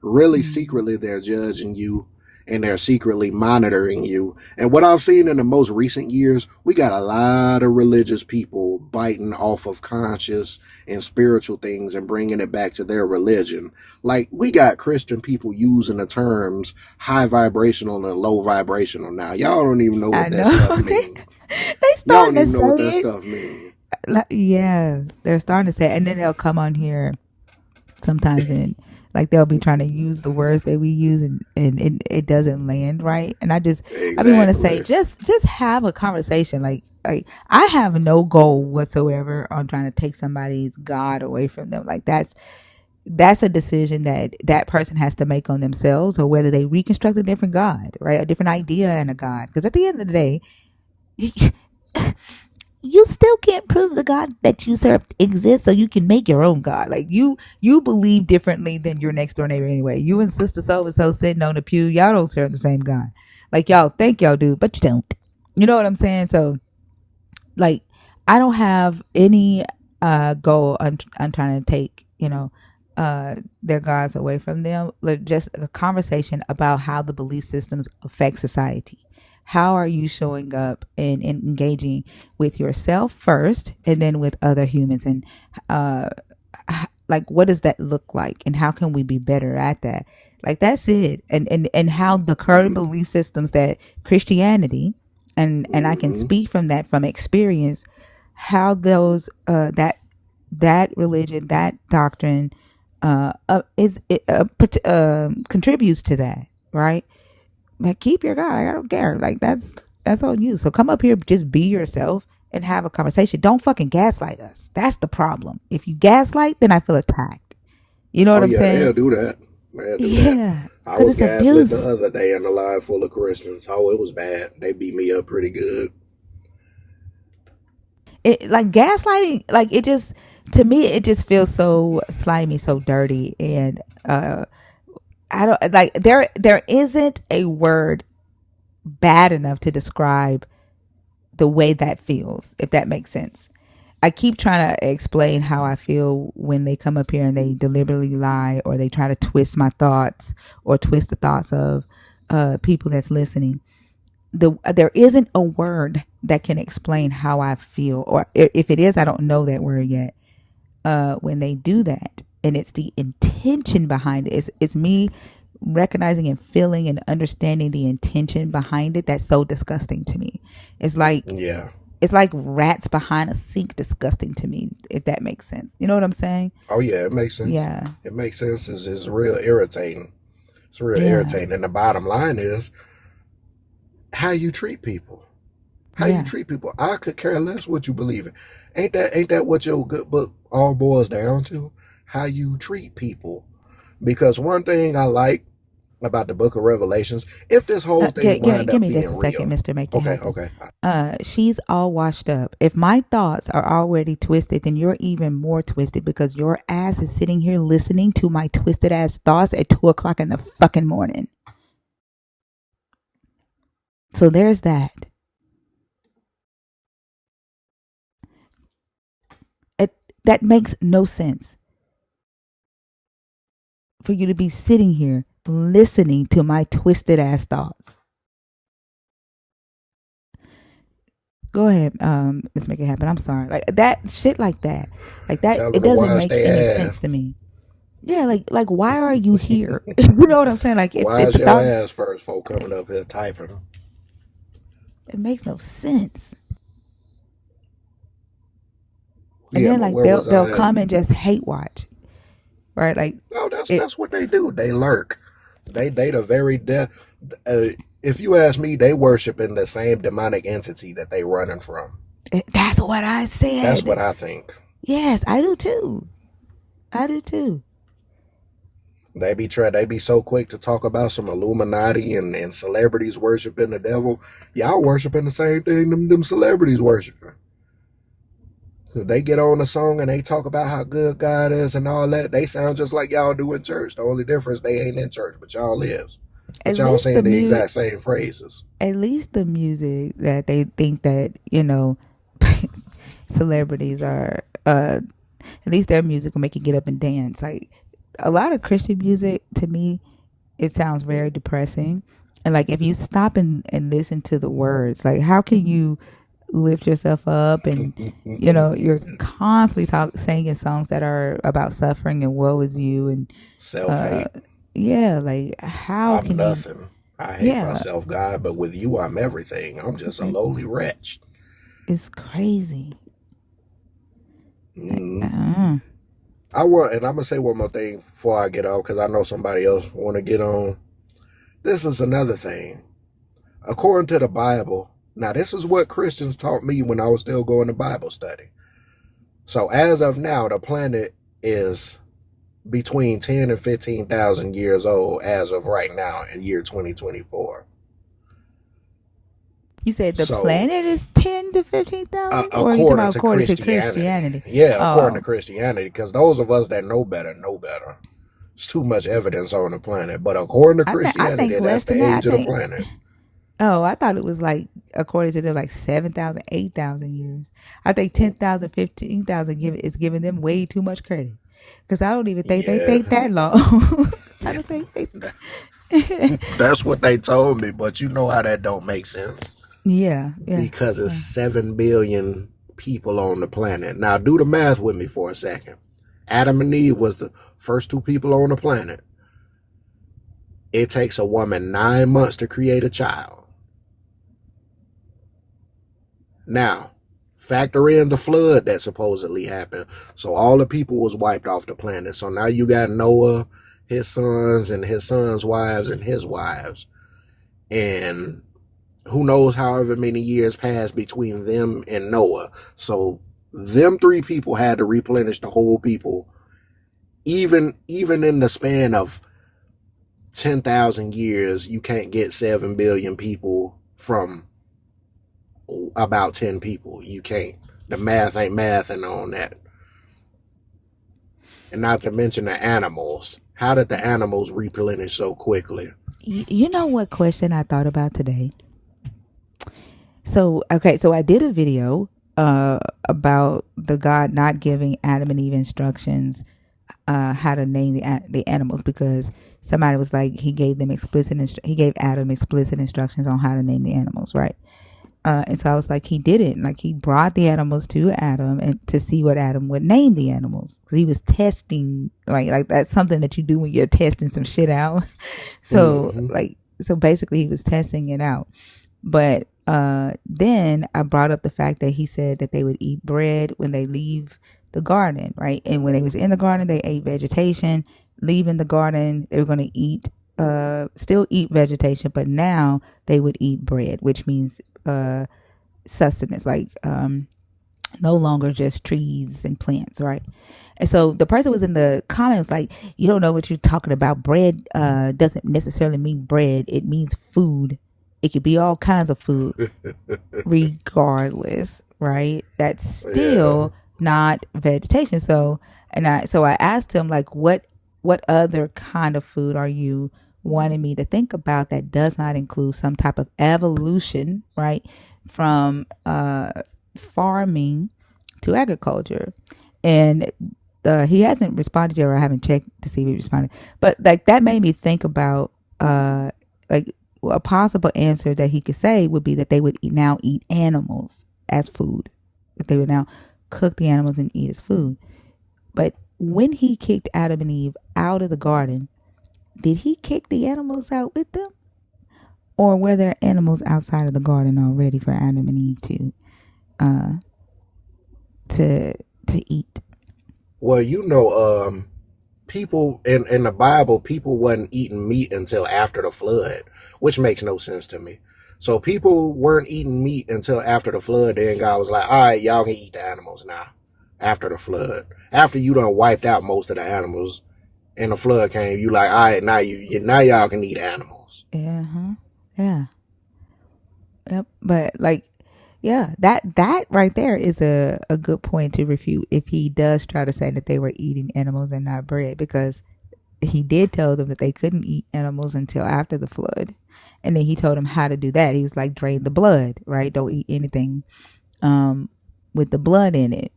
Really Mm. secretly they're judging you and they're secretly monitoring you. And what I've seen in the most recent years, we got a lot of religious people biting off of conscious and spiritual things and bringing it back to their religion. Like, we got Christian people using the terms high vibrational and low vibrational now. Y'all don't even know I what that know. stuff mean. They Y'all starting don't to even know say what that it. stuff mean. Like, yeah, they're starting to say it. And then they'll come on here sometimes and like they'll be trying to use the words that we use, and it doesn't land right. And I be want to say, Exactly. just have a conversation. Like, I have no goal whatsoever on trying to take somebody's God away from them. Like, that's a decision that person has to make on themselves, or whether they reconstruct a different God, right? A different idea and a God. Because at the end of the day, you still can't prove the God that you serve exists, so you can make your own God. Like, you believe differently than your next door neighbor anyway. You and sister so and so sitting on the pew, y'all don't serve the same God. Like, y'all think y'all do, but you don't. You know what I'm saying? So, like, I don't have any goal on trying to take, their gods away from them. Like, just a conversation about how the belief systems affect society, how are you showing up and engaging with yourself first and then with other humans, and uh like what does that look like, and how can we be better at that? Like that's it. And how the current belief systems that Christianity, and I can Mm-hmm. speak from that, from experience, how those that religion, that doctrine is it contributes to that, right? Like keep your God. I don't care. Like that's on you. So come up here, just be yourself and have a conversation. Don't fucking gaslight us. That's the problem. If you gaslight, then I feel attacked. You know Oh what I'm yeah, saying? they'll do that. They'll do that. Yeah, I because was it's gaslit the abuse. other day in a line full of Christians. Oh, it was bad. They beat me up pretty good. It like gaslighting. Like it just, to me, it just feels so slimy, so dirty, and I don't like there isn't a word bad enough to describe the way that feels, if that makes sense. I keep trying to explain how I feel when they come up here and they deliberately lie, or they try to twist my thoughts or twist the thoughts of people that's listening. There isn't a word that can explain how I feel, or if it is, I don't know that word yet. When they do that, and it's the intention behind it. It's me recognizing and feeling and understanding the intention behind it. That's so disgusting to me. It's like Yeah. it's like rats behind a sink disgusting to me, if that makes sense. You know what I'm saying? Oh yeah, it makes sense. Yeah. It makes sense. It's real irritating. It's real Yeah. irritating. And the bottom line is how you treat people. How you Yeah. treat people. I could care less what you believe in. Ain't that what your good book all boils down to? How you treat people. Because one thing I like about the book of Revelations, if this whole thing wind Give up me just being a second, real. Mister. Make it Okay, happen. okay. She's all washed up. If my thoughts are already twisted, then you're even more twisted, because your ass is sitting here listening to my twisted ass thoughts at 2 o'clock in the fucking morning. So there's that. It, that makes no sense for you to be sitting here listening to my twisted ass thoughts. Go ahead, let's make it happen. I'm sorry. Like that shit like that. Like that, Tell them it to doesn't wash make any their sense ass. to me. Yeah, like why are you here? You know what I'm saying? Like if Wash the your thought, ass first before coming up here typing. it makes no sense. And Yeah, then but like where was they'll I at? come and just hate watch, right? Like No, it, that's what they do. They lurk. They the very if you ask me, they worship in the same demonic entity that they running from. that's what I That's what said. I think. Yes, I do too. I do too. They be so quick to talk about some Illuminati and celebrities worshiping the devil. Y'all worshiping the same thing them celebrities worshiping. So they get on a song and they talk about how good God is and all that. They sound just like y'all do in church. The only difference, they ain't in church, but y'all is. But At y'all least the saying the mu exact same phrases. at least the music that they think that, celebrities are at least their music will make you get up and dance. Like a lot of Christian music, to me, it sounds very depressing. And like if you stop and listen to the words, like how can you lift yourself up, and you're constantly singing songs that are about suffering and woe is you, and Self uh hate. yeah, like how I'm can you, nothing. I hate yeah, myself, God, but with you, I'm everything. I'm just a lowly wretch. it's crazy. Mm. uh, And I'm gonna say one more thing before I get off, because I know somebody else want to get on. This is another thing. According to the Bible, now this is what Christians taught me when I was still going to Bible study. So as of now, the planet is between 10 and 15,000 years old as of right now in year 2024. you said the So planet is 10 to 15,000, or are you talking according about to according to Christianity, Christianity? yeah, according to Oh, Christianity, because those of us that know better know better. It's too much evidence on the planet, but according to I think Christianity, less that's than the that. age of the planet. I thought it was like, according to them, like 7,000, 8,000 years. I think 10,000, 15,000 is giving them way too much credit, because I don't even think they Yeah, think that long. I don't think they. That's what they told me, but you know how that don't make sense Yeah, yeah. because it's 7 billion people on the planet. Now do the math with me for a second. Adam and Eve was the first 2 people on the planet. It takes a woman 9 months to create a child. Now, factor in the flood that supposedly happened. So all the people was wiped off the planet. So now you got Noah, his sons, and his sons' wives, and his wives. And who knows however many years passed between them and Noah. So them 3 people had to replenish the whole people. Even in the span of 10,000 years, you can't get 7 billion people from about 10 people. You can't. The math ain't mathing on that. And not to mention the animals. How did the animals replenish so quickly? You know what question I thought about today? So I did a video about the God not giving Adam and Eve instructions how to name the animals, because somebody was like, he gave Adam explicit instructions on how to name the animals, right? And so I was like, he didn't. Like, he brought the animals to Adam and to see what Adam would name the animals. Because he was testing, right? Like, that's something that you do when you're testing some shit out. So, so basically he was testing it out. But then I brought up the fact that he said that they would eat bread when they leave the garden, right? And when they was in the garden, they ate vegetation. Leaving the garden, they were going to eat, still eat vegetation, but now they would eat bread, which means sustenance, like no longer just trees and plants, right? And so the person was in the comments like, you don't know what you're talking about. Bread doesn't necessarily mean bread. It means food. It could be all kinds of food regardless, right? That's still not vegetation. So I asked him, like, what other kind of food are you wanting me to think about that does not include some type of evolution, right? From farming to agriculture. And he hasn't responded yet, or I haven't checked to see if he responded. But like, that made me think about like, a possible answer that he could say would be that they would now eat animals as food. That they would now cook the animals and eat as food. But when he kicked Adam and Eve out of the garden, did he kick the animals out with them? Or were there animals outside of the garden already for Adam and Eve to eat? Well, you know, people in the Bible, people wasn't eating meat until after the flood, which makes no sense to me. So people weren't eating meat until after the flood. Then God was like, all right, y'all can eat the animals now. After the flood, after you done wiped out most of the animals and the flood came, you like, all right, now now y'all can eat animals. Yeah. Yeah. Yep. But like, yeah, that right there is a good point to refute if he does try to say that they were eating animals and not bread, because he did tell them that they couldn't eat animals until after the flood. And then he told them how to do that. He was like, drain the blood, right? Don't eat anything with the blood in it.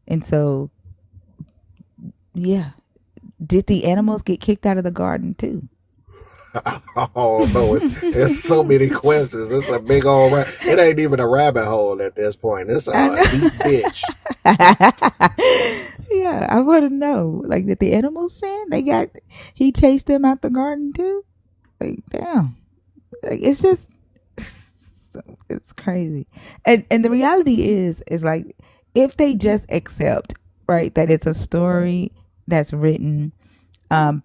And so, yeah. Did the animals get kicked out of the garden too? Oh no, it's so many questions. It's a big old it ain't even a rabbit hole at this point. It's a deep ditch. Yeah, I want to know. Like, did the animals sin? He chased them out the garden too? Like, damn. Like, it's just, it's crazy. And the reality is like, if they just accept, right, that it's a story that's written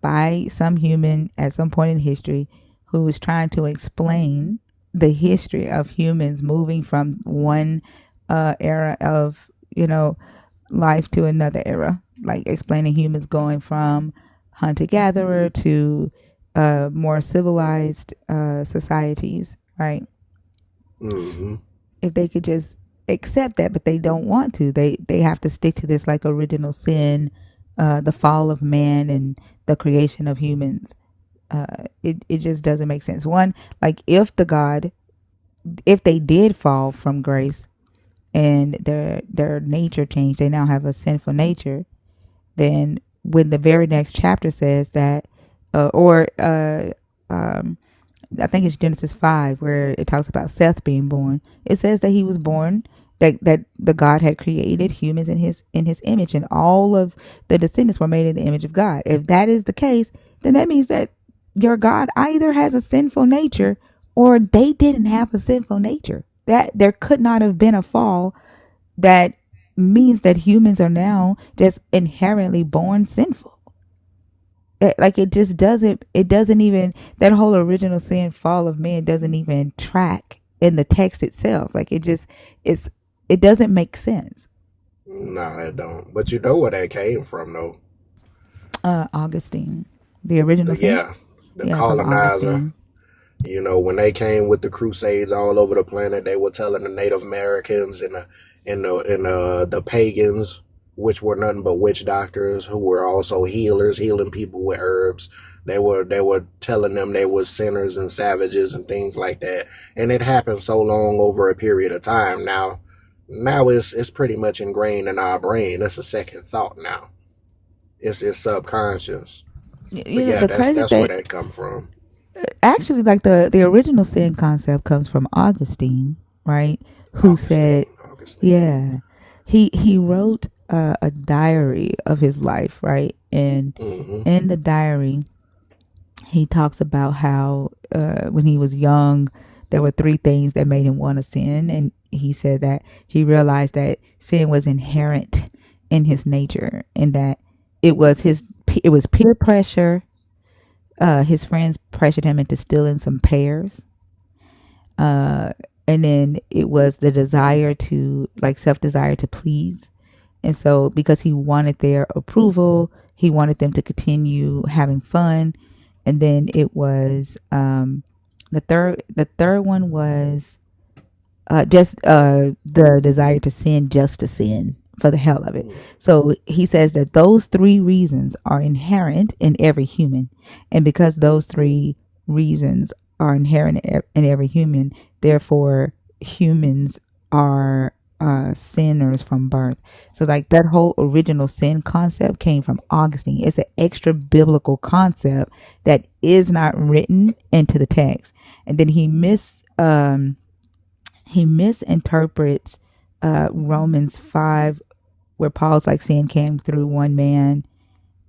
by some human at some point in history who was trying to explain the history of humans moving from one era of, life to another era, like explaining humans going from hunter-gatherer to more civilized societies, right? Mm-hmm. If they could just accept that, but they don't want to. They have to stick to this, like, original sin, the fall of man and the creation of humans. It just doesn't make sense. One, like, if they did fall from grace and their nature changed, they now have a sinful nature, then when the very next chapter says that, or I think it's Genesis 5 where it talks about Seth being born. It says that he was born, that the God had created humans in his image, and all of the descendants were made in the image of God. If that is the case, then that means that your God either has a sinful nature or they didn't have a sinful nature. That there could not have been a fall that means that humans are now just inherently born sinful. Like it just doesn't, it doesn't even, that whole original sin fall of man doesn't even track in the text itself. Like it just, it doesn't make sense. No, it don't. But you know where that came from, though. Augustine, the original sin. Yeah, the Yeah, from colonizer. Augustine. You know, when they came with the Crusades all over the planet, they were telling the Native Americans and the pagans, which were nothing but witch doctors who were also healers, healing people with herbs. They were telling them they were sinners and savages and things like that. And it happened so long over a period of time. Now it's pretty much ingrained in our brain. It's a second thought now. It's subconscious. But You know, yeah, the crazy that's where thing, that come from. actually, like the original sin concept comes from Augustine, right? Who said, Augustine. yeah, he wrote a diary of his life, right? And Mm-hmm. in the diary, he talks about how when he was young, there were three things that made him want to sin, and he said that he realized that sin was inherent in his nature, and that it was it was peer pressure. His friends pressured him into stealing some pears. And then it was the desire to, like, self desire to please. And so, because he wanted their approval, he wanted them to continue having fun. And then it was the third one was just the desire to sin just to sin for the hell of it. So he says that those three reasons are inherent in every human. And because those three reasons are inherent in every human, therefore humans are sinners from birth. So like that whole original sin concept came from Augustine. It's an extra biblical concept that is not written into the text. And then he misinterprets Romans 5, where Paul's like sin came through one man,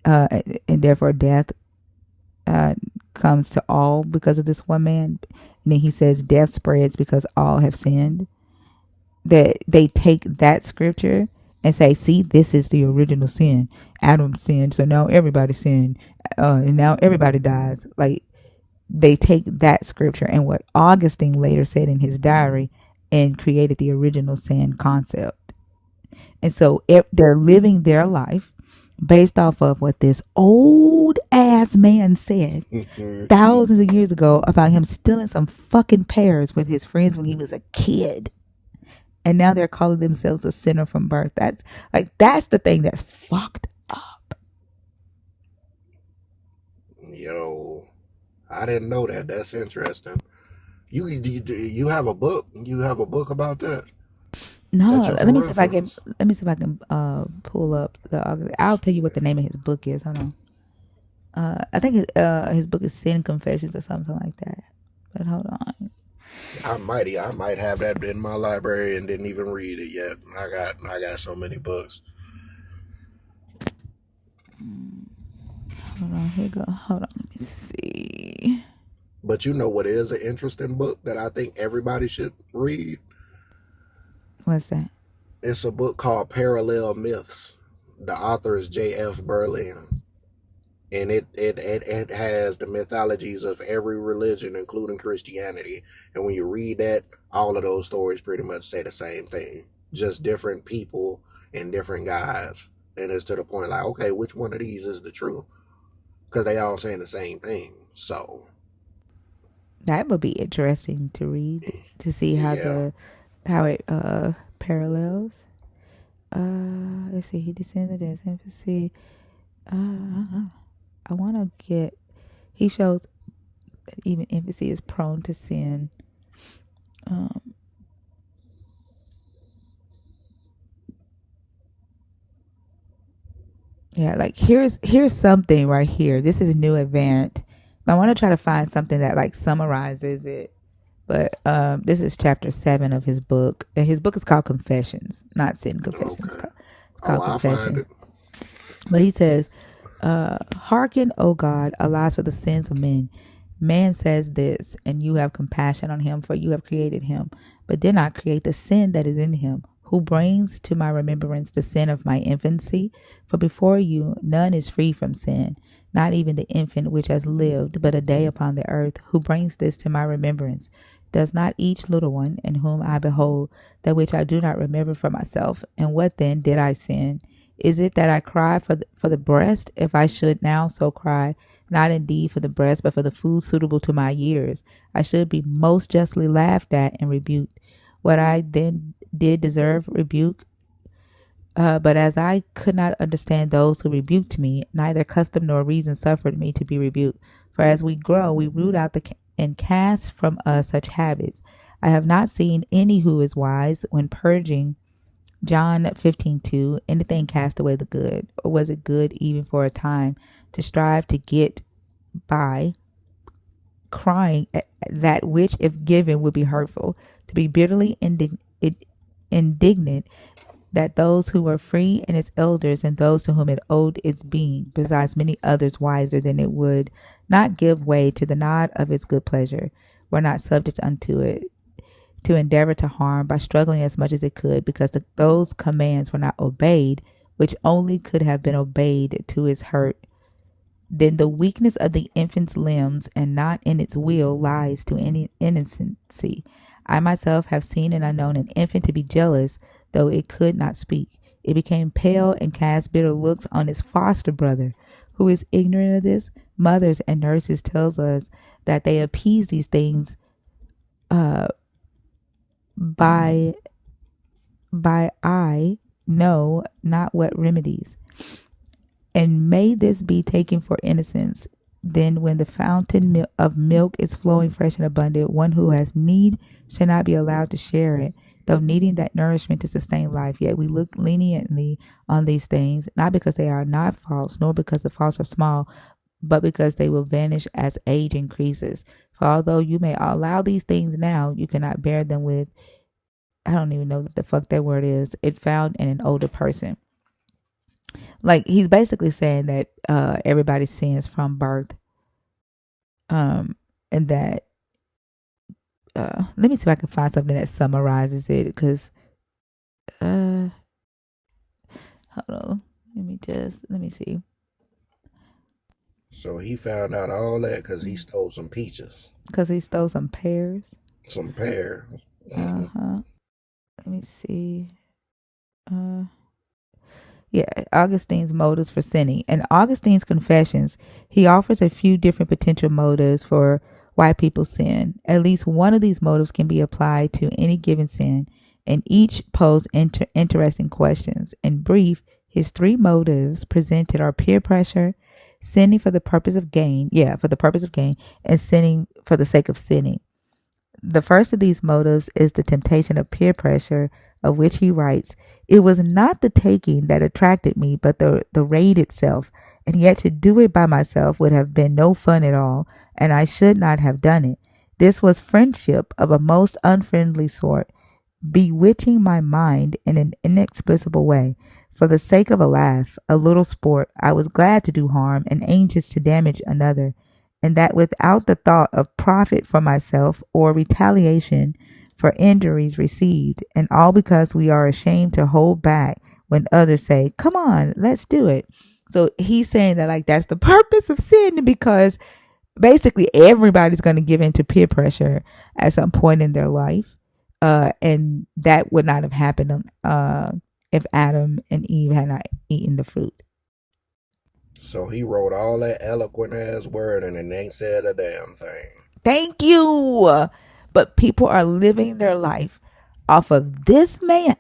and therefore death comes to all because of this one man. And then he says death spreads because all have sinned. That they take that scripture and say, see, this is the original sin. Adam sinned, so now everybody sinned, and now everybody dies. Like, they take that scripture and what Augustine later said in his diary and created the original sin concept. And so if they're living their life based off of what this old ass man said thousands of years ago about him stealing some fucking pears with his friends when he was a kid. And now they're calling themselves a sinner from birth. That's the thing that's fucked up. Yo, I didn't know that. That's interesting. You have a book? You have a book about that? No, That you let can me see if I can. reference? Let me see if I can pull up the. I'll tell you what the name of his book is. Hold on. I think his book is Sin Confessions or something like that. But hold on. I might have that in my library and didn't even read it yet. I got so many books. Hold on. Here you go. Hold on. Let me see. But you know what is an interesting book that I think everybody should read? What's that? It's a book called Parallel Myths. The author is J.F. Berlin. And it has the mythologies of every religion, including Christianity. And when you read that, all of those stories pretty much say the same thing. Just different people and different guys. And it's to the point like, okay, which one of these is the truth? Because they all saying the same thing. So That would be interesting to read to see yeah. how it parallels. Let's see. He descended as empathy. I want to get. He shows that even empathy is prone to sin. Yeah, like here's something right here. This is New Event. I want to try to find something that like summarizes it. But this is chapter 7 of his book. And his book is called Confessions, not Sin Confessions. Okay. It's Oh, called I find it. Confessions. But he says, hearken, O God, alas for the sins of men. Man says this, and you have compassion on him, for you have created him, but did not create the sin that is in him. Who brings to my remembrance the sin of my infancy? For before you none is free from sin, not even the infant which has lived but a day upon the earth. Who brings this to my remembrance? Does not each little one, in whom I behold, that which I do not remember for myself? And what then did I sin? Is it that I cry for the breast, if I should now so cry? Not indeed for the breast, but for the food suitable to my years. I should be most justly laughed at and rebuked. What I then did deserve rebuke, but as I could not understand those who rebuked me, neither custom nor reason suffered me to be rebuked. For as we grow, we root out and cast from us such habits. I have not seen any who is wise when purging. John 15:2. Anything cast away the good, or was it good even for a time to strive to get by, crying at that which, if given, would be hurtful, to be bitterly indignant that those who were free and its elders and those to whom it owed its being, besides many others wiser than it, would not give way to the nod of its good pleasure, were not subject unto it, to endeavor to harm by struggling as much as it could, because those commands were not obeyed, which only could have been obeyed to its hurt. Then the weakness of the infant's limbs, and not in its will, lies to any innocency. I myself have seen and unknown an infant to be jealous, though it could not speak. It became pale and cast bitter looks on its foster brother. Who is ignorant of this? Mothers and nurses tells us that they appease these things by I know not what remedies. And may this be taken for innocence. Then when the fountain of milk is flowing fresh and abundant, one who has need shall not be allowed to share it, though needing that nourishment to sustain life. Yet we look leniently on these things, not because they are not false, nor because the false are small, but because they will vanish as age increases. For although you may allow these things now, you cannot bear them with, I don't even know what the fuck that word is, it found in an older person. Like, he's basically saying that everybody sins from birth. And that let me see if I can find something that summarizes it, because hold on. Let me see. So he found out all that because he stole some peaches. Because he stole some pears. Some pears. Let me see. Yeah, Augustine's motives for sinning. In Augustine's Confessions, he offers a few different potential motives for why people sin. At least one of these motives can be applied to any given sin, and each pose interesting questions. In brief, his 3 motives presented are peer pressure, sinning for the purpose of gain, and sinning for the sake of sinning. The first of these motives is the temptation of peer pressure, of which he writes, "It was not the taking that attracted me, but the raid itself, and yet to do it by myself would have been no fun at all, and I should not have done it. This was friendship of a most unfriendly sort, bewitching my mind in an inexplicable way. For the sake of a laugh, a little sport, I was glad to do harm and anxious to damage another, and that without the thought of profit for myself or retaliation for injuries received, and all because we are ashamed to hold back when others say, 'Come on, let's do it.'" So he's saying that, like, that's the purpose of sin, because basically everybody's going to give in to peer pressure at some point in their life, and that would not have happened if Adam and Eve had not eaten the fruit. So he wrote all that eloquent ass word and it ain't said a damn thing. Thank you. But people are living their life off of this man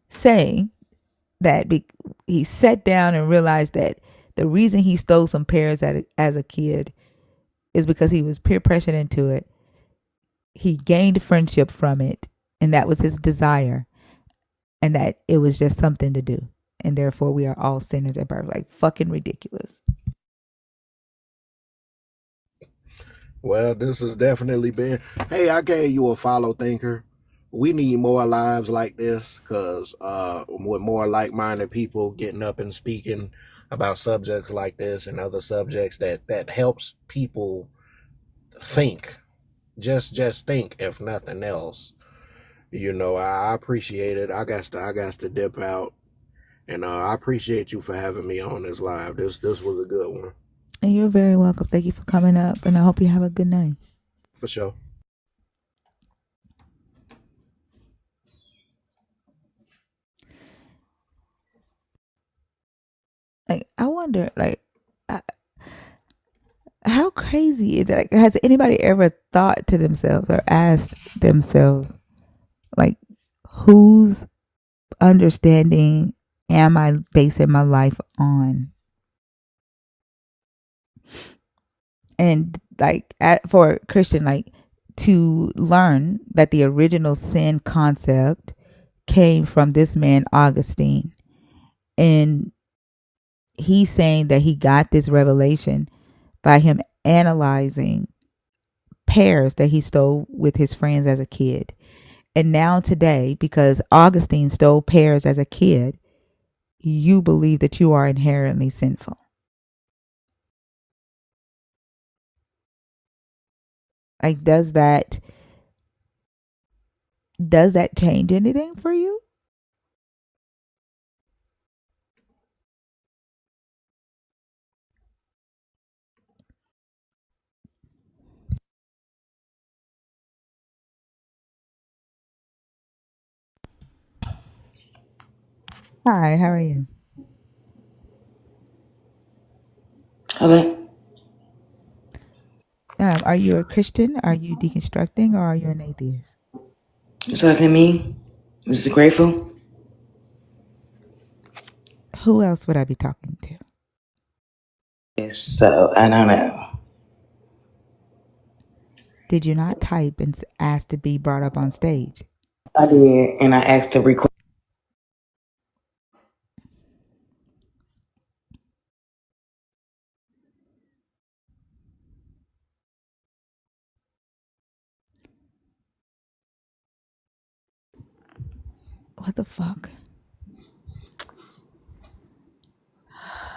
saying that he sat down and realized that the reason he stole some pears as a kid is because he was peer pressured into it. He gained friendship from it, and that was his desire, and that it was just something to do. And therefore we are all sinners at birth. Like, fucking ridiculous. Well, this has definitely been. Hey, I gave you a follow, thinker. We need more lives like this because with more like-minded people getting up and speaking about subjects like this and other subjects that helps people think. Just think, if nothing else. I appreciate it. I got to dip out, and I appreciate you for having me on this live. This was a good one And you're very welcome. Thank you for coming up, and I hope you have a good night. for sure. Like, I wonder, like, I, how crazy is that? Like, has anybody ever thought to themselves or asked themselves, like, whose understanding am I basing my life on? And like, for a Christian, like, to learn that the original sin concept came from this man Augustine, and he's saying that he got this revelation by him analyzing pears that he stole with his friends as a kid. And now today, because Augustine stole pears as a kid, you believe that you are inherently sinful. Like, does that change anything for you? Hi, how are you? Hello. Are you a Christian? Are you deconstructing, or are you an atheist? You talking to me? Mr. Grateful? Who else would I be talking to? Yes, so, I don't know. Did you not type and ask to be brought up on stage? I did, and I asked to record. What the fuck?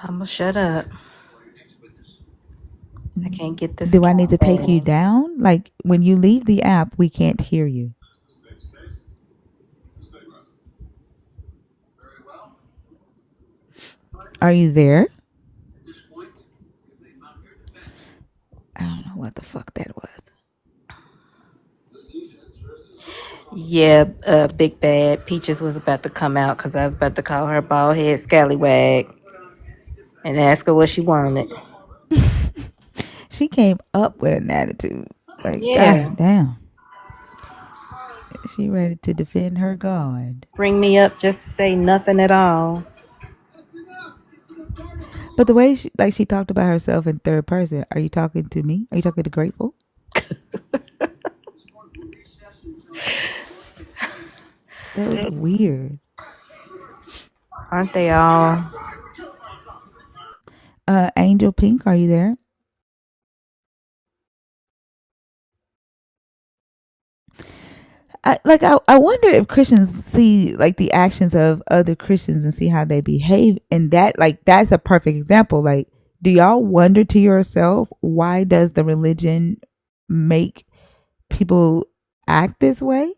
I'm gonna shut up. I can't get this Do I need account to take you banned. down? Like, when you leave the app, we can't hear you. Are you there? I don't know what the fuck that was. Yeah, Big Bad Peaches was about to come out because I was about to call her bald head scallywag and ask her what she wanted. She came up with an attitude. Like, Yeah, god damn. She ready to defend her God. bring me up just to say nothing at all. But the way she talked about herself in third person, are you talking to me? Are you talking to Grateful? That was weird. Aren't they all? Angel Pink, are you there? I wonder if Christians see like the actions of other Christians and see how they behave, and that's a perfect example. Like, do y'all wonder to yourself, why does the religion make people act this way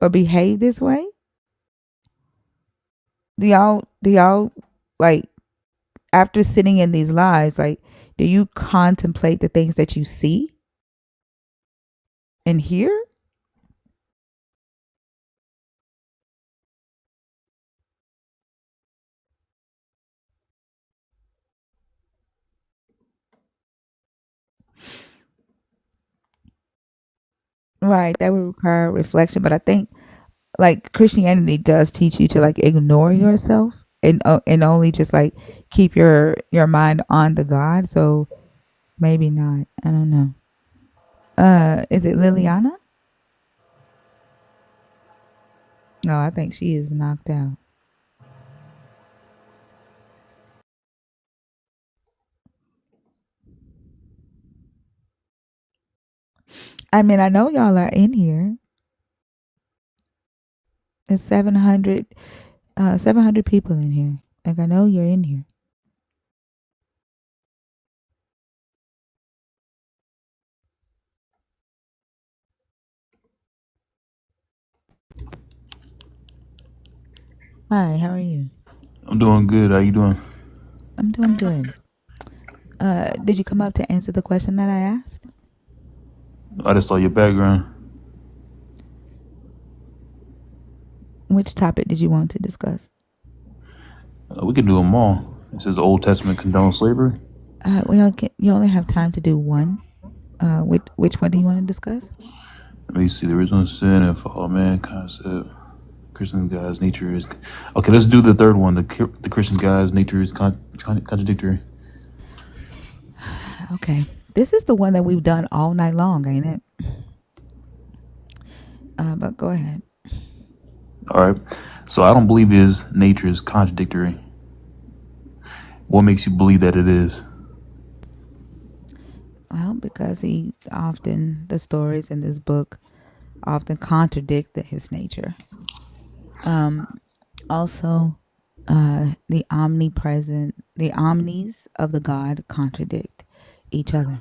or behave this way? Do y'all like, after sitting in these lives, like, do you contemplate the things that you see and hear? Right, that would require reflection, but I think like Christianity does teach you to like ignore yourself and only just like keep your mind on the God. So maybe not. I don't know. Is it Liliana? No, I think she is knocked out. I mean, I know y'all are in here. It's 700 people in here. Like, I know you're in here. Hi, how are you? I'm doing good. How you doing? I'm doing good. Did you come up to answer the question that I asked? I just saw your background. Which topic did you want to discuss? We can do them all. It says the Old Testament condones slavery. You only have time to do one. Which one do you want to discuss? Let me see. The original sin and fall of man concept. Christian God's nature is. Okay, let's do the third one. The Christian God's nature is contradictory. Okay. This is the one that we've done all night long, ain't it? But go ahead. All right. So I don't believe his nature is contradictory. What makes you believe that it is? Well, because the stories in this book often contradict his nature. Also, the omnis of the God contradict each other.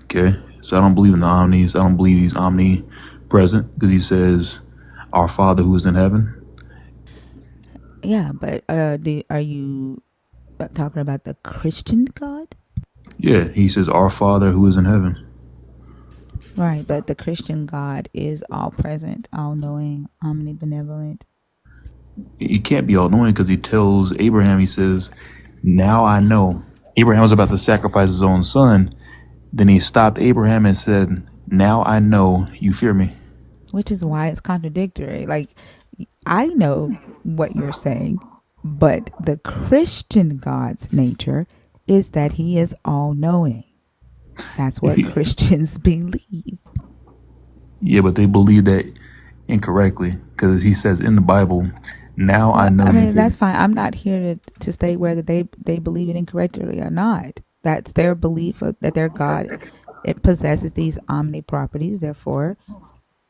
Okay. So I don't believe in the omnis. I don't believe he's omnipresent because he says, "Our Father who is in heaven." Yeah, but are you talking about the Christian God? Yeah, he says, "Our Father who is in heaven." Right, but the Christian God is all present, all knowing, omnibenevolent. He can't be all knowing because he tells Abraham, he says, "Now I know." Abraham was about to sacrifice his own son. Then he stopped Abraham and said, "Now I know you fear me." Which is why it's contradictory. Like, I know what you're saying, but the Christian God's nature is that he is all knowing. That's If what he, Christians believe. yeah, but they believe that incorrectly because he says in the Bible, "Now I Well, know I you mean, fear that's me." fine. I'm not here to state whether they believe it incorrectly or not. That's their belief that their God, it possesses these omni properties. Therefore,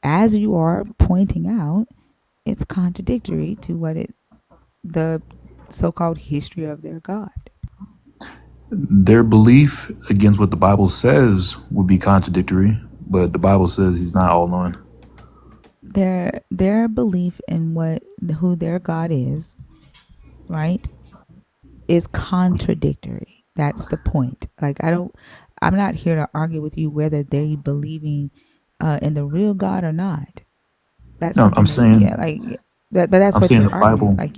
as you are pointing out, it's contradictory to the so-called history of their God. Their belief against what the Bible says would be contradictory, but the Bible says he's not all knowing. Their belief in who their God is, right, is contradictory. That's the point. Like, I'm not here to argue with you whether they believing in the real God or not. That's No, something that's, yeah, like, but that's I'm what saying you're the arguing. Bible. Like,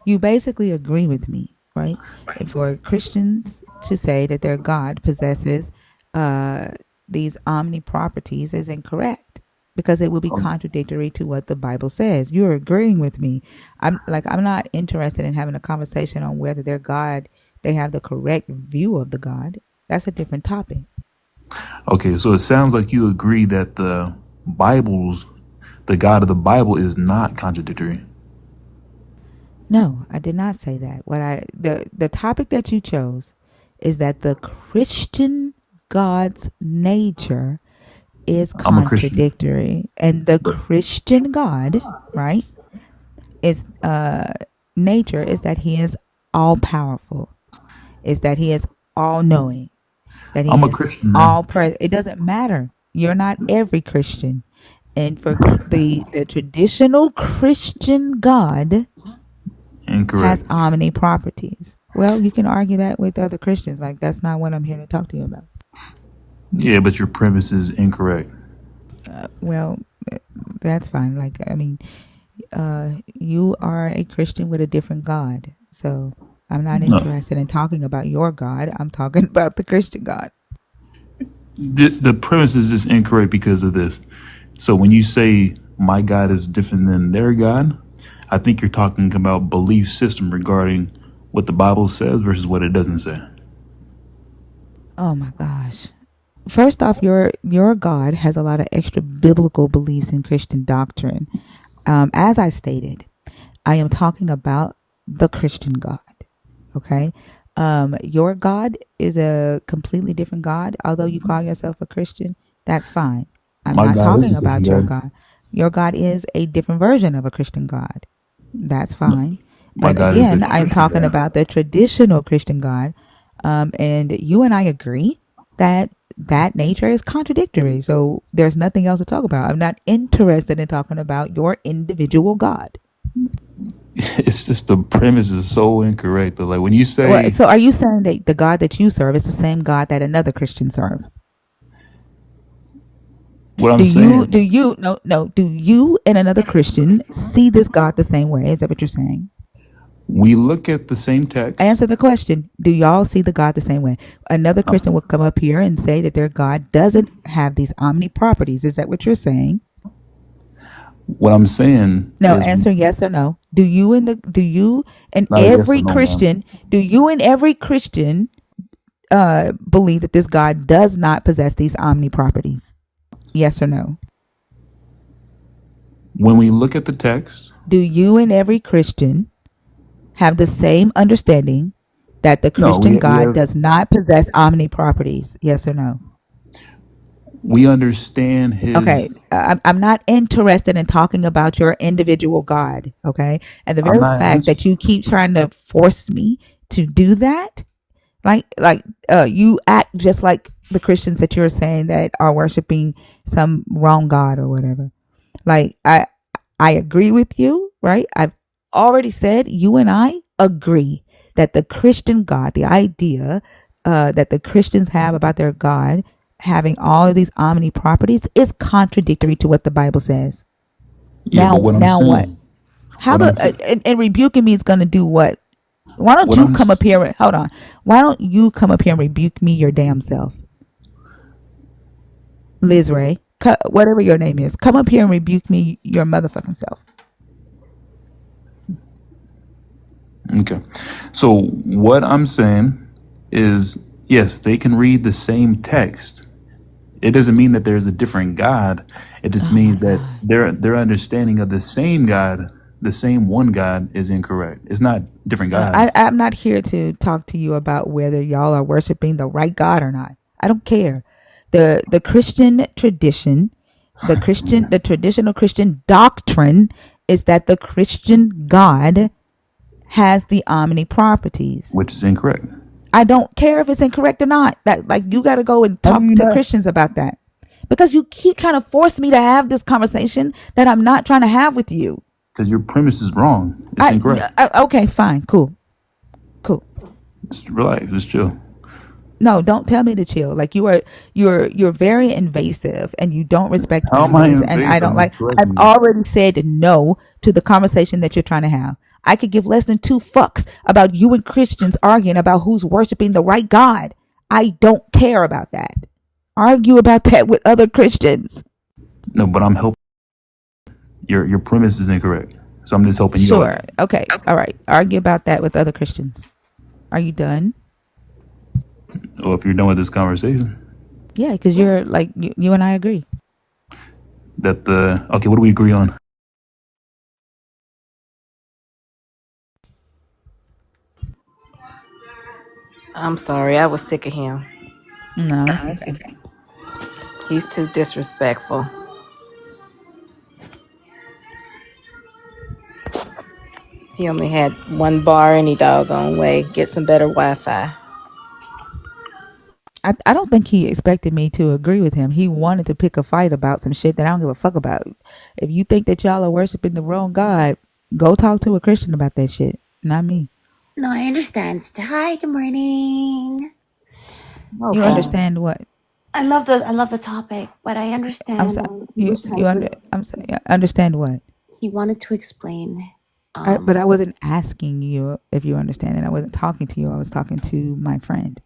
you basically agree with me, right? And for Christians to say that their God possesses uh these omni properties is incorrect because it will be contradictory to what the Bible says. You're agreeing with me. I'm not interested in having a conversation on whether their God, they have the correct view of the God. That's a different topic. Okay, so it sounds like you agree that the God of the Bible is not contradictory. No, I did not say that. The topic that you chose is that the Christian God's nature is I'm a Christian. contradictory, and the Christian God, right, is nature is that he is all powerful, is that he is all knowing, that I'm he a is Christian, all man. present. It doesn't matter. You're not every Christian, and for the traditional Christian God has Incorrect. omni properties. Well, you can argue that with other Christians. Like, that's not what I'm here to talk to you about. Yeah, but your premise is incorrect. Well, that's fine. Like, I mean, you are a Christian with a different God. So I'm not No, interested in talking about your God. I'm talking about the Christian God. the premise is just incorrect because of this. So when you say my God is different than their God, I think you're talking about belief system regarding what the Bible says versus what it doesn't say. Oh my gosh. First off, your God has a lot of extra biblical beliefs in Christian doctrine. As I stated, I am talking about the Christian God. Okay. Your God is a completely different God. Although you call yourself a Christian, That's fine. I'm My not God is talking a Christian about your God. God. Your God is a different version of a Christian God. That's No, fine. my But God is a again, I'm Christian talking God. about the traditional Christian God. And you and I agree that that nature is contradictory. So there's nothing else to talk about. I'm not interested in talking about your individual God. It's just the premise is so incorrect. But like when you Well, say so are you saying that the God that you serve is the same God that another Christian serve? what I'm saying, Do you and another Christian see this God the same way? Is that what you're saying? we look at the same text. Answer the question. Do y'all see the God the same way? Another Uh, Christian will come up here and say that their God doesn't have these omni properties. Is that what you're saying? what I'm saying No, is answer yes or no. Do you and not a yes or every no, man. Christian, believe that this God does not possess these omni properties? Yes or no? When we look at the text, Do you and every Christian have the same understanding that the no, Christian we God have does not possess omni properties? Yes or no? we understand Okay, his. I'm not interested in talking about your individual God. Okay, and the I'm very not fact that answering. you keep trying to force me to do that, you act just like the Christians that you're saying that are worshiping some wrong God or whatever. Like I agree with you, right? I've already said you and I agree that the Christian God, the idea that the Christians have about their God having all of these omni properties is contradictory to what the Bible says. Yeah, but Now what? How what the I'm saying, and rebuking me is going to do what? Why don't what you I'm come up here? Hold on. Why don't you come up here and rebuke me your damn self, Liz Ray? Whatever your name is, come up here and rebuke me your motherfucking self. okay. So what I'm saying is, yes, they can read the same text. It doesn't mean that there's a different God. It just Oh my means that God. their understanding of the same God, the same one God, is incorrect. It's not different gods. I'm not here to talk to you about whether y'all are worshiping the right God or not. I don't care. The Christian tradition, the traditional Christian doctrine is that the Christian God has the omni properties. Which is incorrect. I don't care if it's incorrect or not. That like you got to go and How do talk you to not? Christians about that. Because you keep trying to force me to have this conversation that I'm not trying to have with you. Because your premise is wrong. It's I incorrect. okay, fine, cool. Just relax. Just chill. No, don't tell me to chill. Like you're very invasive and you don't respect How am I boundaries. And I invasive? don't I'm just like. I've correcting you. already said no to the conversation that you're trying to have. I could give less than two fucks about you and Christians arguing about who's worshiping the right God. I don't care about that. Argue about that with other Christians. No, but I'm helping. Your premise is incorrect. So I'm just helping you out. Sure. Okay. All right. Argue about that with other Christians. Are you done? Or if you're done with this conversation, Yeah, because you're like you and I agree. that the okay, what do we agree on? I'm sorry, I was sick of him. No, it's okay. He's too disrespectful. He only had one bar any doggone way. Get some better Wi-Fi. I don't think he expected me to agree with him. He wanted to pick a fight about some shit that I don't give a fuck about. If you think that y'all are worshiping the wrong God, go talk to a Christian about that shit. Not me. No, I understand. Hi, good morning. Oh You God. understand what? I love the topic, but I I'm understand sorry. he was trying to I'm sorry. Understand what? he wanted to explain. But I wasn't asking you if you understand it. I wasn't talking to you. I was talking to my friend.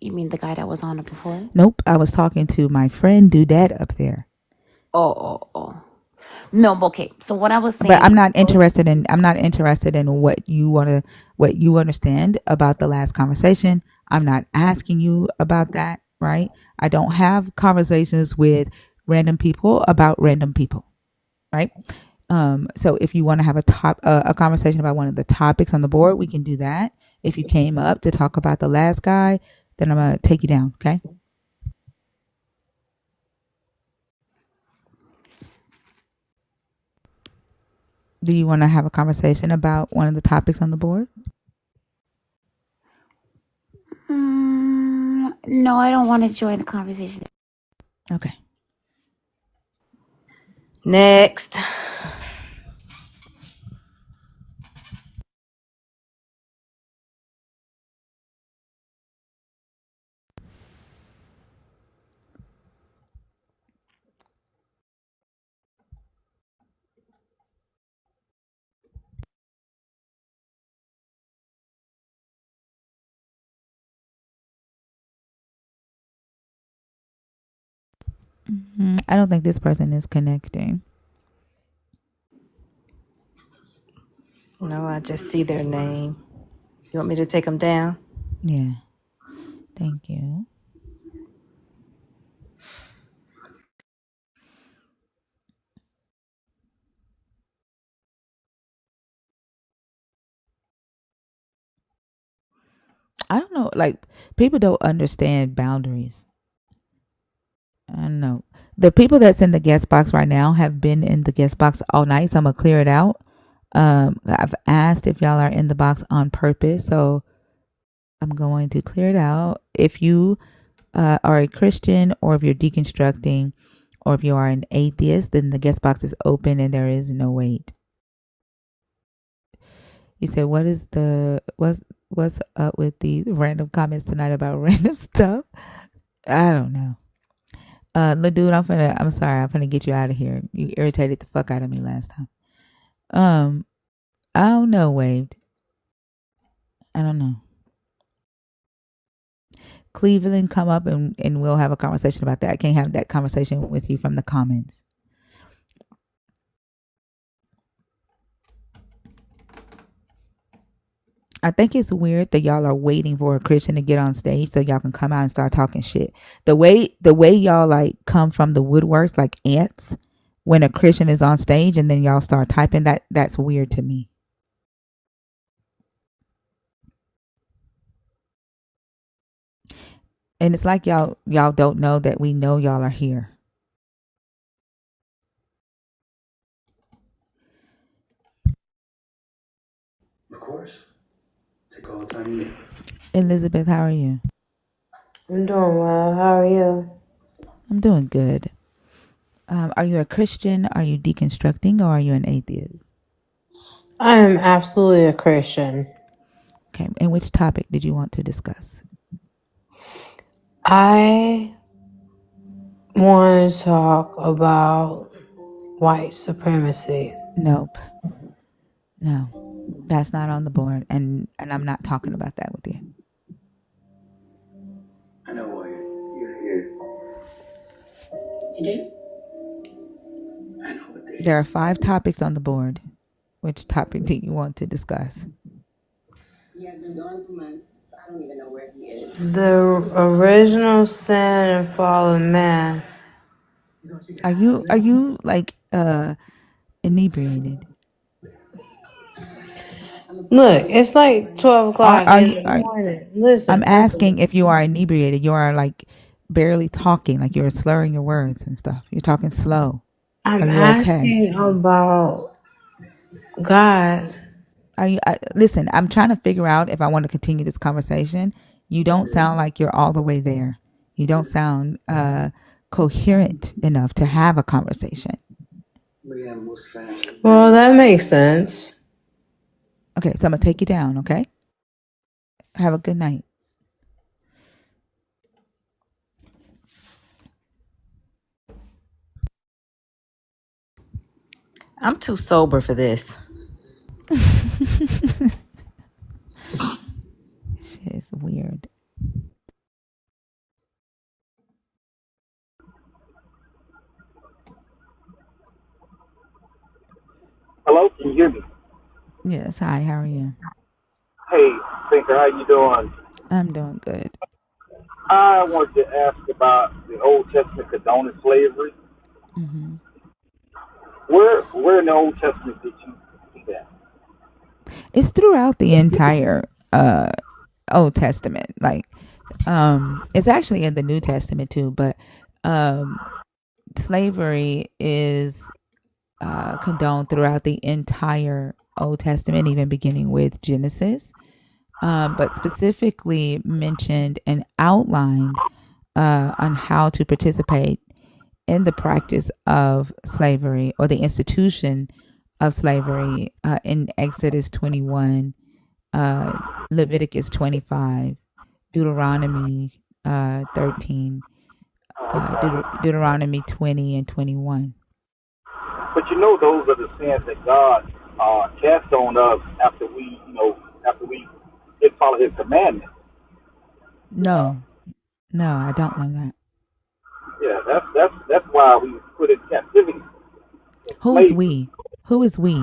You mean the guy that was on it before? Nope. I was talking to my friend Dudette up there. Oh. No, okay. So what I was But saying, I'm not interested in what you understand about the last conversation. I'm not asking you about that, right? I don't have conversations with random people about random people, right? So if you want to have a conversation about one of the topics on the board, we can do that. If you came up to talk about the last guy, then I'm gonna take you down, okay? Do you want to have a conversation about one of the topics on the board? No, I don't want to join the conversation. Okay. Next. I don't think this person is connecting. No, I just see their name. You want me to take them down? Yeah. Thank you. I don't know. Like, people don't understand boundaries. I don't know. The people that's in the guest box right now have been in the guest box all night, so I'm gonna clear it out. I've asked if y'all are in the box on purpose, so I'm going to clear it out. If you are a Christian, or if you're deconstructing, or if you are an atheist, then the guest box is open and there is no wait. You said, what's up with the random comments tonight about random stuff? I don't know. Little dude, I'm sorry, I'm finna get you out of here. You irritated the fuck out of me last time. I don't know, Waved. I don't know. Cleveland, come up and we'll have a conversation about that. I can't have that conversation with you from the comments. I think it's weird that y'all are waiting for a Christian to get on stage so y'all can come out and start talking shit. The way y'all like come from the woodworks like ants when a Christian is on stage and then y'all start typing, that's weird to me. And it's like y'all don't know that we know y'all are here. Of course. Take all the time you need. Elizabeth, how are you? I'm doing well. How are you? I'm doing good. Are you a Christian? Are you deconstructing? Or are you an atheist? I am absolutely a Christian. Okay. And which topic did you want to discuss? I want to talk about white supremacy. Nope. No. That's not on the board. And I'm not talking about that with you. I know why you're here. You do? I know what they There are 5 topics on the board. Which topic do you want to discuss? He has been gone for months. I don't even know where he is. The original sin and fall of man. Are you like inebriated? Look, it's like 12 o'clock Are in you the are morning. I'm Listen. asking if you are inebriated. You are like barely talking, like you're slurring your words and stuff. You're talking slow. Are I'm you okay? asking about God. Listen, I'm trying to figure out if I want to continue this conversation. You don't sound like you're all the way there. You don't sound coherent enough to have a conversation. Well, that makes sense. Okay, so I'm going to take you down, okay? Have a good night. I'm too sober for this. Shit is weird. Hello, can you hear me? Yes, hi, how are you? Hey, Thinker, how you doing? I'm doing good. I wanted to ask about the Old Testament condoning slavery. Mm-hmm. Where in the Old Testament did you see that? It's throughout the entire Old Testament. Like, it's actually in the New Testament too, but slavery is condoned throughout the entire Old Testament, even beginning with Genesis, but specifically mentioned and outlined on how to participate in the practice of slavery or the institution of slavery in Exodus 21, Leviticus 25, Deuteronomy 13, Deuteronomy 20 and 21. But those are the sins that God cast on us after we didn't follow His commandments. No, I don't know that. Yeah, that's why we was put in captivity, Who is slavery. we? Who is we?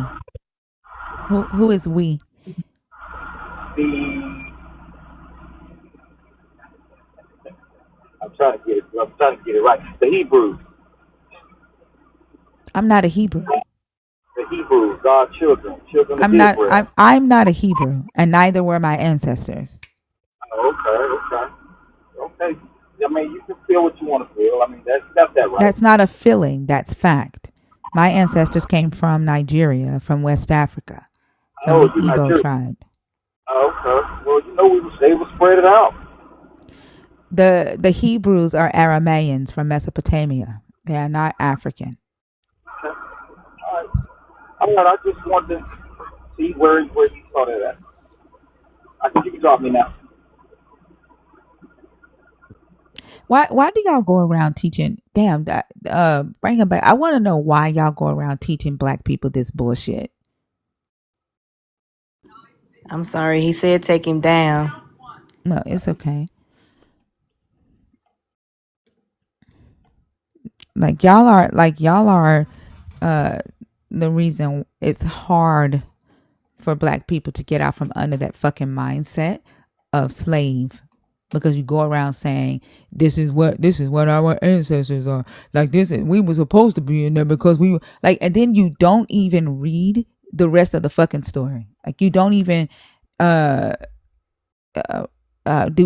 Who is we? The I'm trying to get it right. The Hebrews, I'm not a Hebrew. God's children of I'm not. Israel. I'm not a Hebrew, and neither were my ancestors. Okay. I mean, you can feel what you want to feel. I mean, that's that right. That's not a feeling. That's fact. My ancestors came from Nigeria, from West Africa, from the You're Igbo Nigerian. tribe. Okay. Well, they were spread it out. The Hebrews are Arameans from Mesopotamia. They are not African. Okay. All right. I just wanted to see where you saw that at. You can drop me now. Why do y'all go around teaching? Damn, that bring him back. I want to know why y'all go around teaching black people this bullshit. I'm sorry, he said take him down. No, it's okay. Y'all are the reason it's hard for black people to get out from under that fucking mindset of slave, because you go around saying this is what our ancestors are like. We were supposed to be in there because we were like, and then you don't even read the rest of the fucking story. Like, you don't even do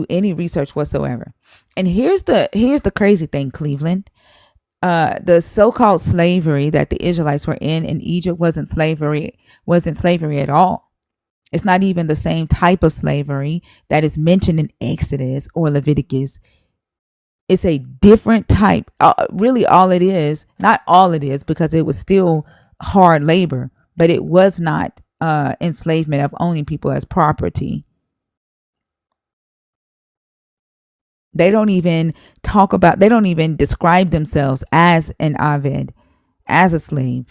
any research whatsoever. And here's the crazy thing, Cleveland. The so-called slavery that the Israelites were in Egypt wasn't slavery at all. It's not even the same type of slavery that is mentioned in Exodus or Leviticus. It's a different type. Really, not all it is, because it was still hard labor, but it was not enslavement of owning people as property. They don't even describe themselves as an Aved, as a slave.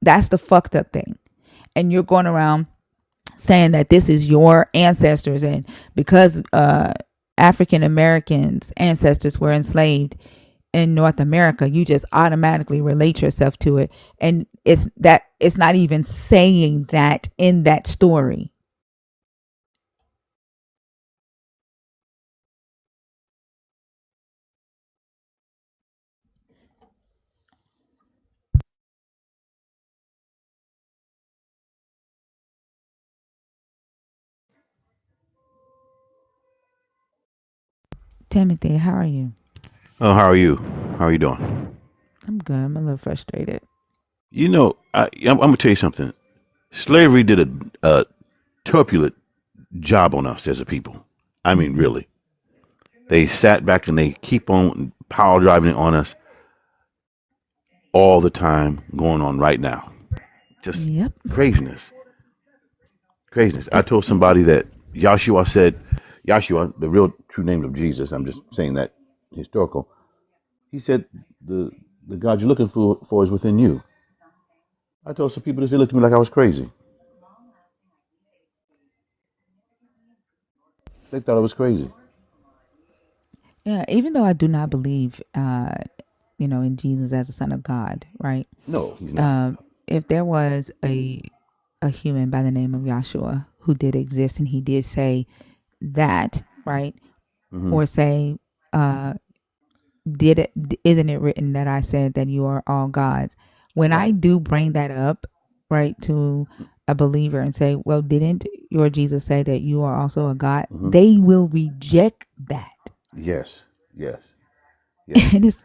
That's the fucked up thing. And you're going around saying that this is your ancestors, and because African Americans ancestors were enslaved in North America, you just automatically relate yourself to it. And it's not even saying that in that story. Timothy, how are you? Oh, how are you? How are you doing? I'm good. I'm a little frustrated. I'm going to tell you something. Slavery did a turbulent job on us as a people. I mean, really. They sat back and they keep on power driving it on us all the time, going on right now. Just Yep. craziness. I told somebody that Yahshua, the real true name of Jesus, I'm just saying that historical. He said the God you're looking for is within you. I told some people this, they looked at me like I was crazy. They thought I was crazy. Yeah, even though I do not believe in Jesus as the Son of God, right? No, he's not. If there was a human by the name of Yahshua who did exist, and he did say that, right? Mm-hmm. Or say, isn't it written that I said that you are all gods? When I do bring that up, right, to a believer and say, well, didn't your Jesus say that you are also a God? Mm-hmm. They will reject that. Yes. And it's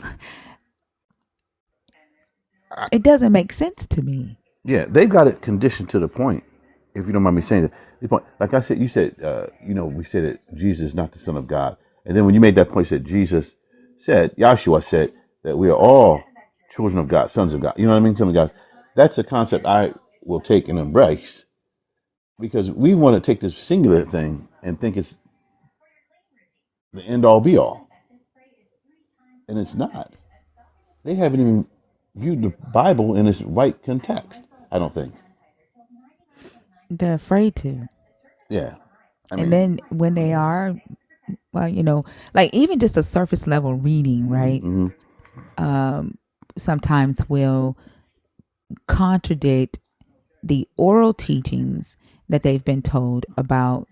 It doesn't make sense to me. Yeah, they've got it conditioned to the point. If you don't mind me saying that, the point, like I said, you said, we said that Jesus is not the Son of God, and then when you made that point, you said Jesus said, Yahshua said that we are all children of God, sons of God. You know what I mean? Sons of God. That's a concept I will take and embrace because we want to take this singular thing and think it's the end all be all, and it's not. They haven't even viewed the Bible in its right context. I don't think. They're afraid to. Yeah, I And mean, then when they are, well, like even just a surface level reading, right? hmm Sometimes will contradict the oral teachings that they've been told about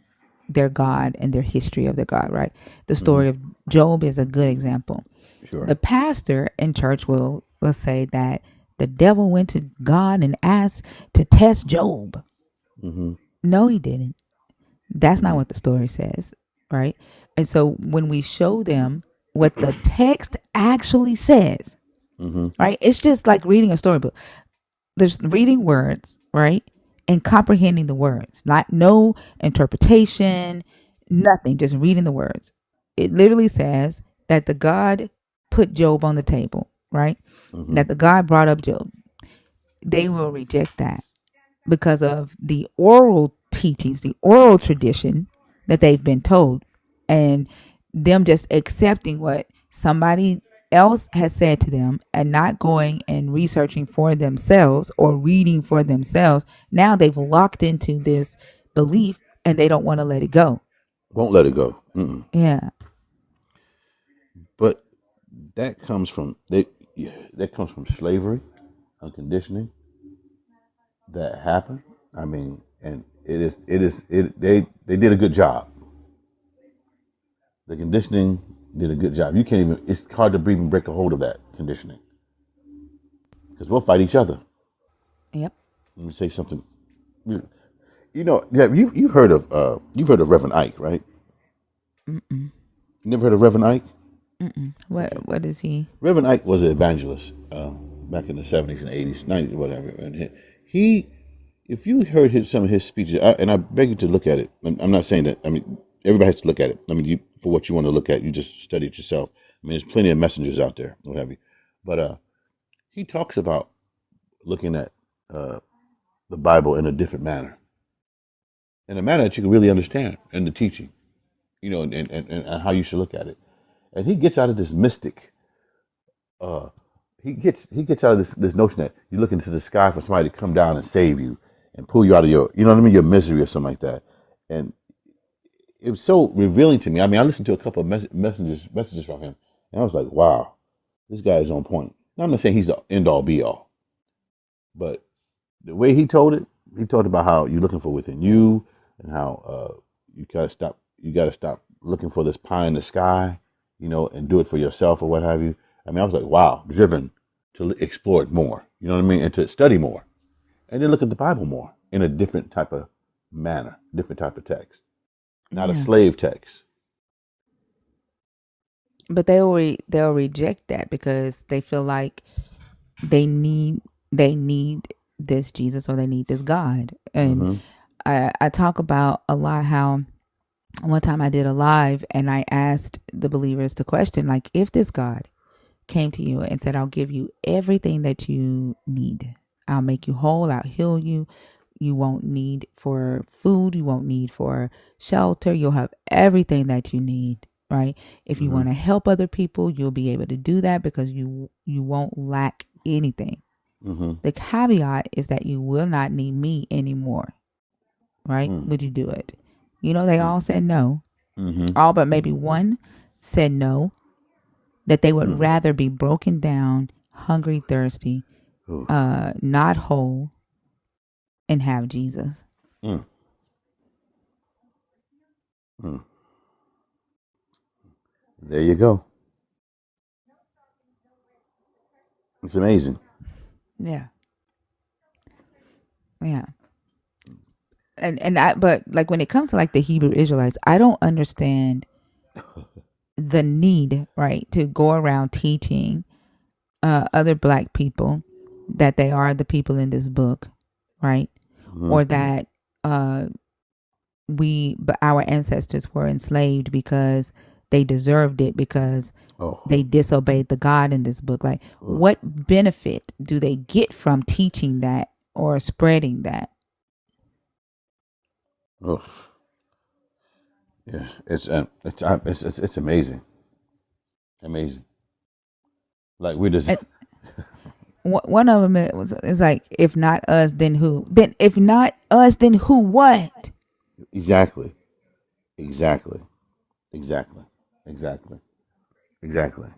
their God and their history of their God, right? The hmm story of Job is a good example. sure. The pastor in church will say that the devil went to God and asked to test Job. hmm No, he didn't. That's not hmm what the story says, right? And so when we show them what the text actually says, hmm right? It's just like reading a storybook. There's reading words, right? And comprehending the words. Not no interpretation, nothing, just reading the words. It literally says that the God put Job on the table, right? hmm That the God brought up Job. They will reject that because of the oral teachings, the oral tradition that they've been told, and them just accepting what somebody else has said to them and not going and researching for themselves or reading for themselves. Now they've locked into this belief and they don't want to let it go. Won't let it go. Mm-mm. Yeah. But that comes from that comes from slavery and conditioning that happened. I mean, and they did a good job. The conditioning did a good job. You can't even. It's hard to even break a hold of that conditioning because we'll fight each other. Yep. Let me say something. Yeah, you've heard of Reverend Ike, right? Mm-mm. You never heard of Reverend Ike? Mm-mm. Okay. What is he? Reverend Ike was an evangelist back in the 70s and 80s, 90s, whatever. And he if you heard some of his speeches, and I beg you to look at it. I'm not saying that. I mean, everybody has to look at it. I mean, for what you want to look at, you just study it yourself. I mean, there's plenty of messengers out there, what have you. But he talks about looking at the Bible in a different manner, in a manner that you can really understand, and the teaching, and how you should look at it. And he gets out of this mystic. Uh, he gets out of this notion that you look into the sky for somebody to come down and save you and pull you out of your misery or something like that. And it was so revealing to me. I mean, I listened to a couple of messages from him, and I was like, wow, this guy is on point. Now, I'm not saying he's the end all be all, but the way he told about how you're looking for within you, and how you gotta stop looking for this pie in the sky, and do it for yourself or what have you. I mean, I was like, wow, driven to explore it more. You know what I mean, and to study more, and then look at the Bible more in a different type of manner, different type of text, not a Yeah. slave text. But they'll reject that because they feel like they need they need this Jesus or they need this God. And Mm-hmm. I talk about a lot how one time I did a live and I asked the believers the question, like, if this God came to you and said, I'll give you everything that you need, I'll make you whole, I'll heal you, you won't need for food, you won't need for shelter, you'll have everything that you need, right? If you Mm-hmm. want to help other people, you'll be able to do that because you won't lack anything. Mm-hmm. The caveat is that you will not need me anymore, right? Mm-hmm. Would you do it? They all said no. Mm-hmm. All but maybe one said no, that they would Mm. rather be broken down, hungry, thirsty, Ooh. not whole, and have Jesus. Mm. Mm. There you go. It's amazing. Yeah. Yeah. And I but like when it comes to like the Hebrew Israelites, I don't understand the need, right, to go around teaching other black people that they are the people in this book, right? Hmm. Or that uh, but our ancestors were enslaved because they deserved it because Oh, they disobeyed the God in this book. Like, ugh, what benefit do they get from teaching that or spreading that? ugh. Yeah, it's amazing, amazing. Like we just And one of them is like, if not us, then who? Then if not us, then who? What? exactly, exactly, exactly, exactly, exactly,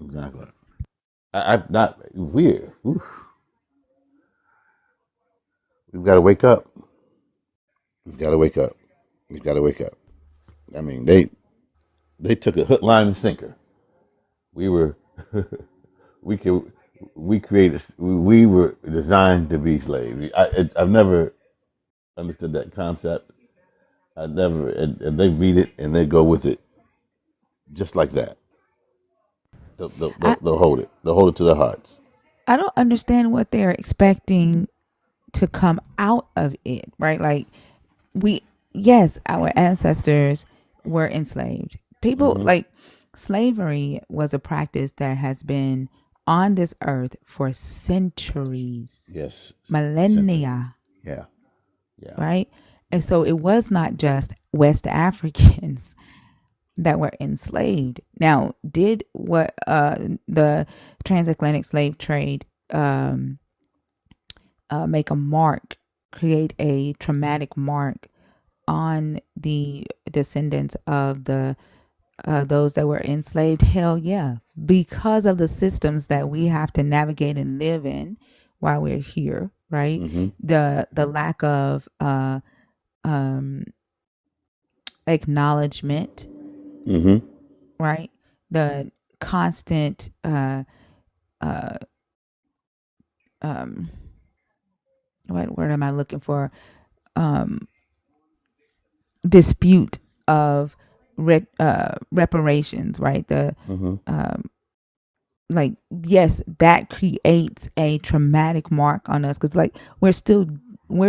exactly. I'm not weird. Oof. We've got to wake up. We've got to wake up. We've got to wake up. I mean, they took a hook, line, and sinker. We were we could we created we were designed to be slaves. I've never understood that concept. I never and they read it and they go with it just like that. I They'll hold it. They'll hold it to their hearts. I don't understand what they're expecting to come out of it, right? Like, we, yes, our ancestors were enslaved. People, Hmm. like, slavery was a practice that has been on this earth for centuries, Yes, centuries. millennia, Yeah, yeah. right? And so it was not just West Africans that were enslaved. Now, did what the transatlantic slave trade make a mark, create a traumatic mark on the descendants of the those that were enslaved? Hell yeah, because of the systems that we have to navigate and live in while we're here, right? Hmm. The lack of um, acknowledgement, Hmm. right? The constant uh, um, what word am I looking for? Um, dispute of reparations, right? The Hmm. um, like, yes, that creates a traumatic mark on us because, like, we're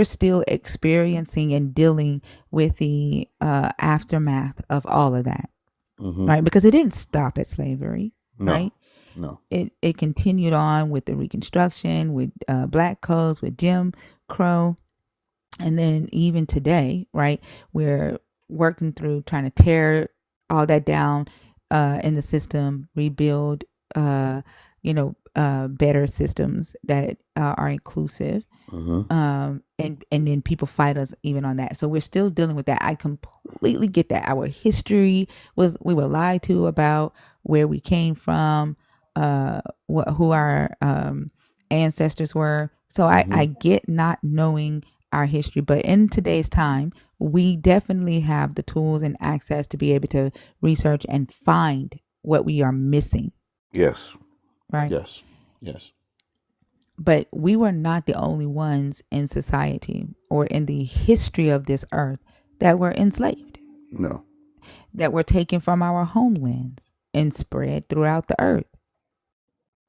still experiencing and dealing with the aftermath of all of that, Hmm. right? Because it didn't stop at slavery, No, right? no. It continued on with the Reconstruction, with black codes, with Jim Crow, and then even today, right, we're working through trying to tear all that down in the system, rebuild, better systems that are inclusive. Hmm. And then people fight us even on that. So we're still dealing with that. I completely get that. Our history we were lied to about where we came from, who our ancestors were. So Hmm. I get not knowing our history, but in today's time, we definitely have the tools and access to be able to research and find what we are missing, Yes, right? yes, yes. But we were not the only ones in society or in the history of this earth that were enslaved, No. that were taken from our homelands and spread throughout the earth.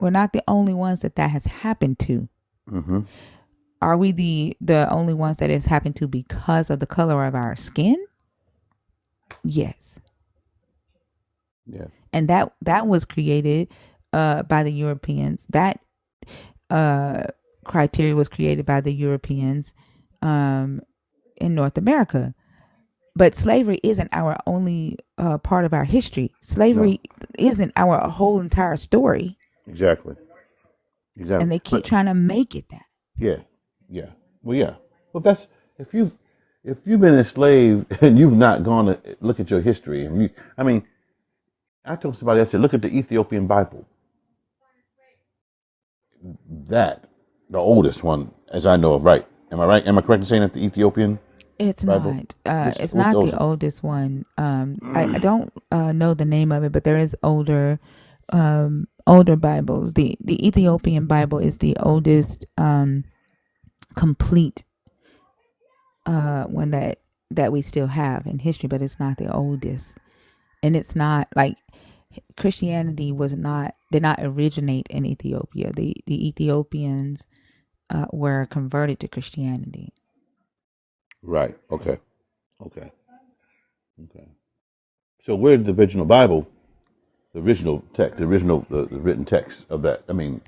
We're not the only ones that has happened to. Hmm. Are we the only ones that it's happened to because of the color of our skin? Yes. Yeah. And that was created by the Europeans. That uh, criteria was created by the Europeans um, in North America. But slavery isn't our only part of our history. No. Slavery isn't our whole entire story, Exactly. and Exactly. they keep But trying to make it that. yeah, yeah. Well, yeah. Well, that's if you've if you've been enslaved and you've not gone to look at your history, and I mean, I told somebody, I said, look at the Ethiopian Bible. That, the oldest one, as I know of, right? Am I right? Am I correct in saying that the Ethiopian It's Bible? not. Which It's what's the not the oldest? oldest one. I don't know the name of it, but there is older Bibles. The Ethiopian Bible is the oldest complete one that we still have in history, but it's not the oldest, and it's not like Christianity did not originate in Ethiopia. The Ethiopians were converted to Christianity. Right. Okay. Okay. Okay. So where did the original Bible, the original text, the written text of that? I mean,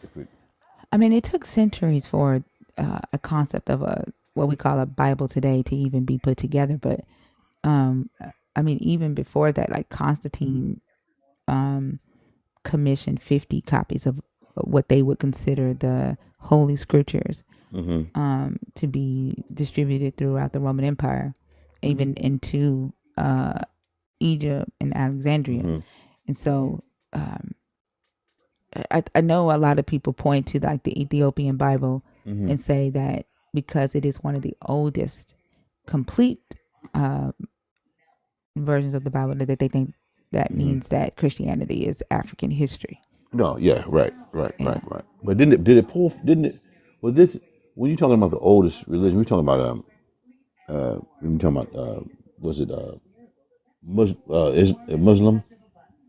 if we, I mean, it took centuries for a concept of what we call a Bible today to even be put together. But I mean, even before that, like Constantine commissioned 50 copies of what they would consider the Holy Scriptures to be distributed throughout the Roman Empire, even into Egypt and Alexandria. And so I know a lot of people point to like the Ethiopian Bible and say that because it is one of the oldest complete versions of the Bible, that they think that means that Christianity is African history. no, yeah, right, Yeah. But did it pull? Didn't it? Was this when you talking about the oldest religion? We talking about when you talking about was it is Muslim?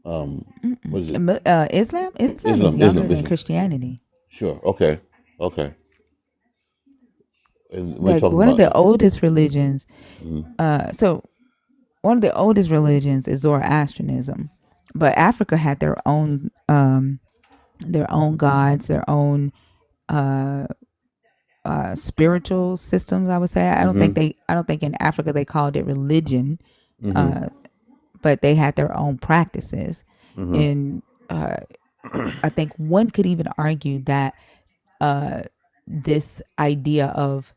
Was it Islam? Islam is younger than Islam? Christianity. Sure. Okay. Okay. And we're Like talking one of about the oldest religions. So one of the oldest religions is Zoroastrianism, but Africa had their own gods, their own spiritual systems. I would say. I don't think in Africa they called it religion, but they had their own practices, and I think one could even argue that this idea of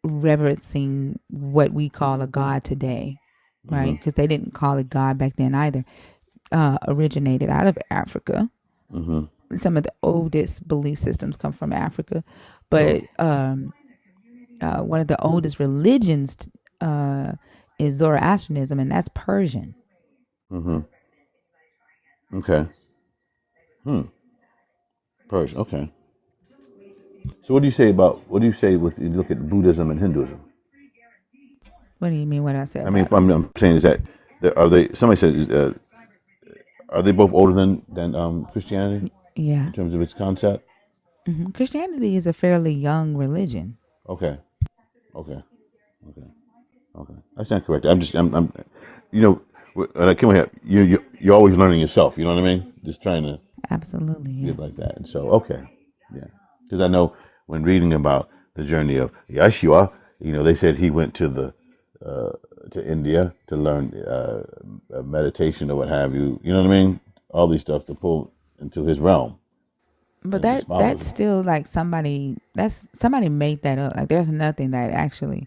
reverencing what we call a god today, right? Because they didn't call it God back then either. Originated out of Africa. Some of the oldest belief systems come from Africa, but one of the oldest religions is Zoroastrianism, and that's Persian. okay. Persian. Okay. So what do you say with you look at Buddhism and Hinduism? What do you mean? What I said I mean, about if them? I'm saying is that are they? Somebody says are they both older than Christianity Yeah, in terms of its concept? Christianity is a fairly young religion. Okay. Okay. Okay. Okay. That's not correct. I'm you know, when I come here, you're always learning yourself. You know what I mean? Just trying to Absolutely, yeah. get like that. And so, okay, yeah, because I know when reading about the journey of Yeshua, they said he went to India to learn meditation or what have you. You know what I mean? All these stuff to pull into his realm But and just follows that's him. still like somebody made that up. Like there's nothing that actually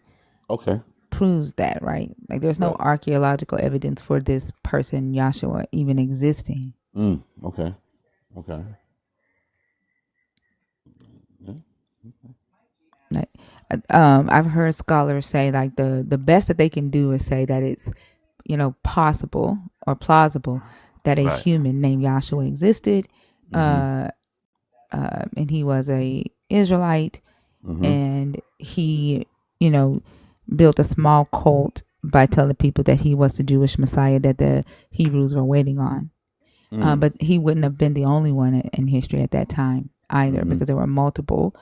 Okay, proves that, right? Like there's no right. archaeological evidence for this person Joshua even existing. Okay, okay. Yeah. Like I've heard scholars say like the best that they can do is say that it's possible or plausible that a Right. human named Joshua existed, and he was a Israelite, and he built a small cult by telling people that he was the Jewish Messiah that the Hebrews were waiting on. But he wouldn't have been the only one in history at that time either, because there were multiple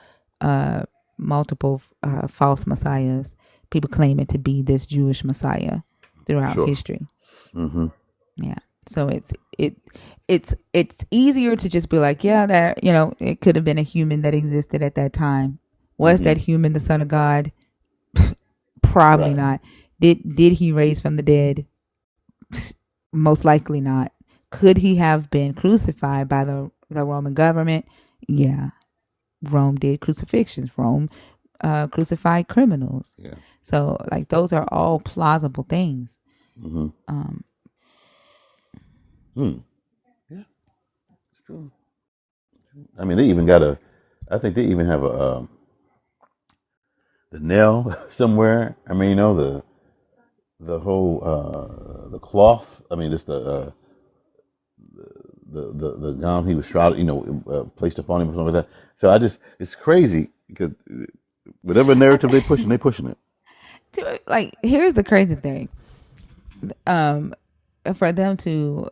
false messiahs, people claiming to be this Jewish Messiah throughout Sure. history. Yeah. So it's easier to just be like, yeah, that it could have been a human that existed at that time. Was that human the Son of God? Probably Right. not. Did he raise from the dead? Most likely not. Could he have been crucified by the Roman government? Yeah. Rome did crucifixions. Rome crucified criminals. Yeah. So like those are all plausible things. Hmm. Yeah, it's true. I mean, they even got I think they even have the nail somewhere. I mean, the whole the cloth. I mean, this the gown he was shrouded. Placed upon him or something like that. So it's crazy because whatever narrative they pushing it. Like here's the crazy thing. For them to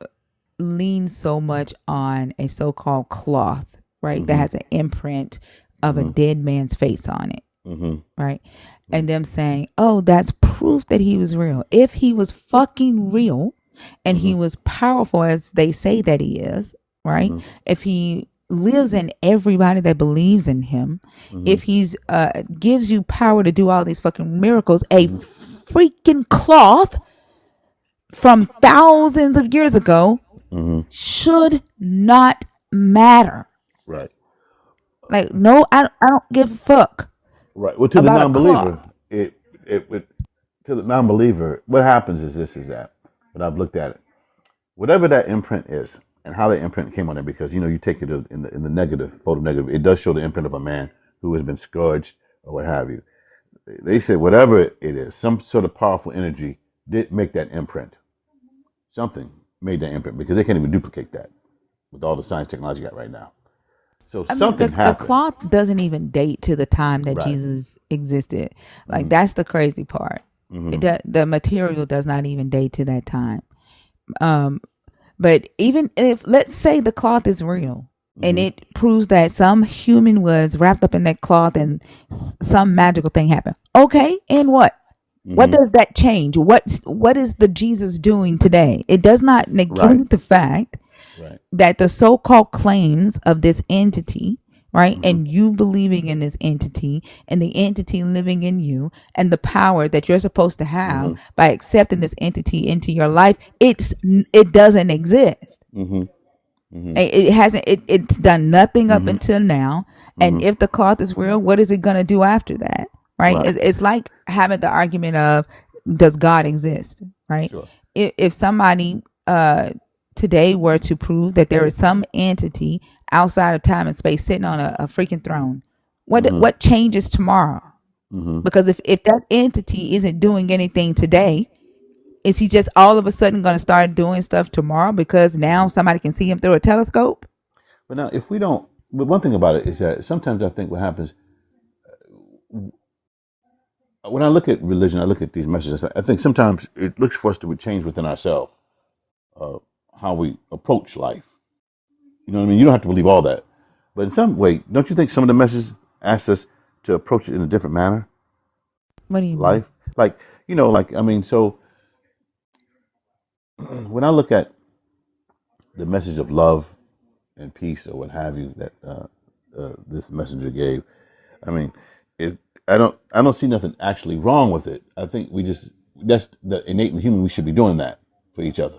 leans so much on a so-called cloth, right, that Mm-hmm. has an imprint of a Mm-hmm. dead man's face on it, Mm-hmm. right? And them saying, oh, that's proof that he was real. If he was fucking real and Mm-hmm. he was powerful as they say that he is, right? Mm-hmm. If he lives in everybody that believes in him, Mm-hmm. if he's gives you power to do all these fucking miracles, a Mm-hmm. freaking cloth from thousands of years ago Mm-hmm. should not matter. Right. Like, no, I don't give a fuck Right. Well, to the about a cloth. non-believer, it would to the non-believer. What happens is that when I've looked at it, whatever that imprint is, and how that imprint came on there, because you take it in the negative, photo negative, it does show the imprint of a man who has been scourged or what have you. They said whatever it is, some sort of powerful energy did make that imprint. Something made that imprint because they can't even duplicate that with all the science technology got right now. So I mean, something the happened. cloth doesn't even date to the time that Right. Jesus existed. Like, Mm-hmm. that's the crazy part. Mm-hmm. The material does not even date to that time. But even if, let's say the cloth is real, and Mm-hmm. it proves that some human was wrapped up in that cloth and some magical thing happened. Okay, and what? What Mm-hmm. does that change? What is the Jesus doing today? It does not Right. negate the fact Right. that the so-called claims of this entity, right, Mm-hmm. and you believing in this entity and the entity living in you and the power that you're supposed to have Mm-hmm. by accepting this entity into your life, it doesn't exist. Mm-hmm. Mm-hmm. It hasn't. It's done nothing up Mm-hmm. until now. And Mm-hmm. if the cloth is real, what is it gonna do after that? Right? Right. It's like having the argument of, does God exist? Right? Sure. If somebody today were to prove that there is some entity outside of time and space sitting on a freaking throne, Mm-hmm. what changes tomorrow? Mm-hmm. Because if that entity isn't doing anything today, is he just all of a sudden going to start doing stuff tomorrow because now somebody can see him through a telescope? But now, if we don't, but one thing about it is that sometimes I think what happens when I look at religion, I look at these messages. I think sometimes it looks for us to change within ourselves, uh, how we approach life. You know what I mean? You don't have to believe all that, but in some way, don't you think some of the messages ask us to approach it in a different manner? What do you mean? Life, like like I mean, so when I look at the message of love and peace or what have you that this messenger gave, I mean, it. I don't see nothing actually wrong with it. I think that's the innate in human. We should be doing that for each other,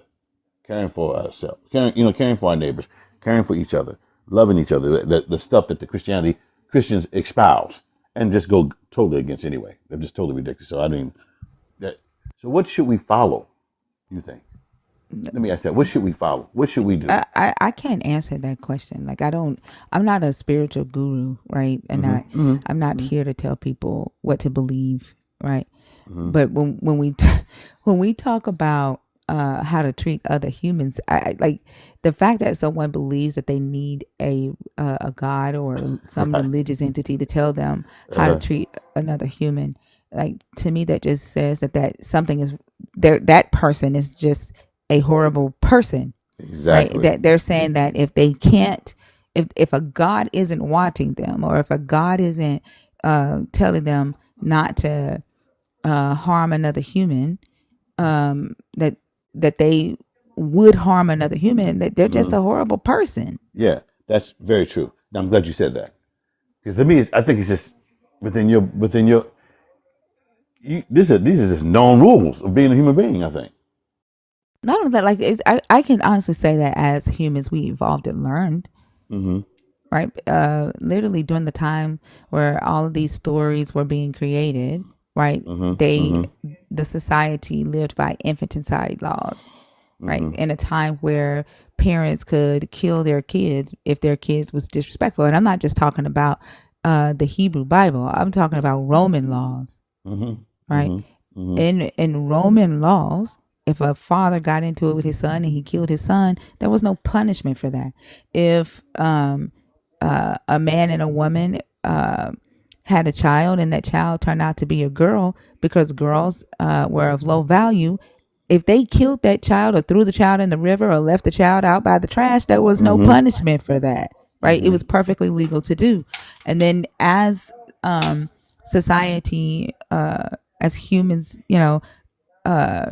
caring for ourselves, caring for our neighbors, caring for each other, loving each other. The stuff that the Christians espouse and just go totally against anyway. They're just totally ridiculous. So I mean that. So what should we follow? You think? Let me ask that. What should we follow? What should we do? I can't answer that question. Like, I'm not a spiritual guru, right? And Mm-hmm. Mm-hmm. I'm not here to tell people what to believe, right? Mm-hmm. But when we when we talk about how to treat other humans, I like the fact that someone believes that they need a god or some Right. religious entity to tell them how to Uh-huh. treat another human. Like, to me, that just says that something is there. That person is just a horrible person, right? Exactly. That they're saying that if they can't, if a God isn't watching them, or if a God isn't telling them not to harm another human, that they would harm another human, that they're just Mm-hmm. a horrible person. Yeah, that's very true. Now, I'm glad you said that because to me, I think it's just within your. These are just known rules of being a human being. I think. Not only that, like, I can honestly say that as humans, we evolved and learned, Mm-hmm. right? Literally during the time where all of these stories were being created, right? Mm-hmm. Mm-hmm. The society lived by infanticide laws, right? Mm-hmm. In a time where parents could kill their kids if their kids was disrespectful. And I'm not just talking about the Hebrew Bible. I'm talking about Roman laws, Mm-hmm. right? Mm-hmm. Mm-hmm. In Roman laws, if a father got into it with his son and he killed his son, there was no punishment for that. If a man and a woman had a child and that child turned out to be a girl because girls were of low value, if they killed that child or threw the child in the river or left the child out by the trash, there was no Mm-hmm. punishment for that, right? It Mm-hmm. was perfectly legal to do. And then as society, as humans, uh,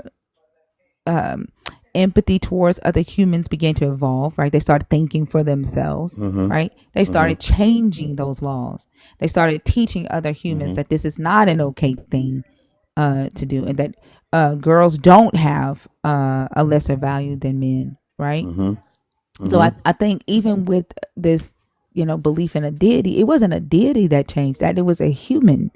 um, empathy towards other humans began to evolve, right? They started thinking for themselves, Mm-hmm. right? They Mm-hmm. started changing those laws. They started teaching other humans that this is not an okay thing to do, and that girls don't have a lesser value than men, right? Mm-hmm. So Mm-hmm. I think even with this, belief in a deity, it wasn't a deity that changed that. It was a human.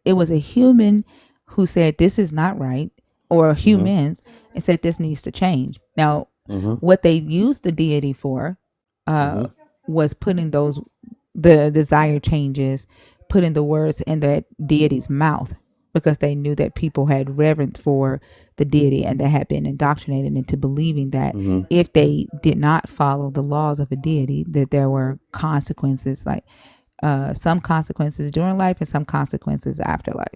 It was a human who said this is not right, or Mm-hmm. humans, and said this needs to change. Now, Mm-hmm. what they used the deity for Mm-hmm. was putting the desired changes, putting the words in that deity's mouth, because they knew that people had reverence for the deity and they had been indoctrinated into believing that Mm-hmm. if they did not follow the laws of a deity, that there were consequences, like some consequences during life and some consequences after life.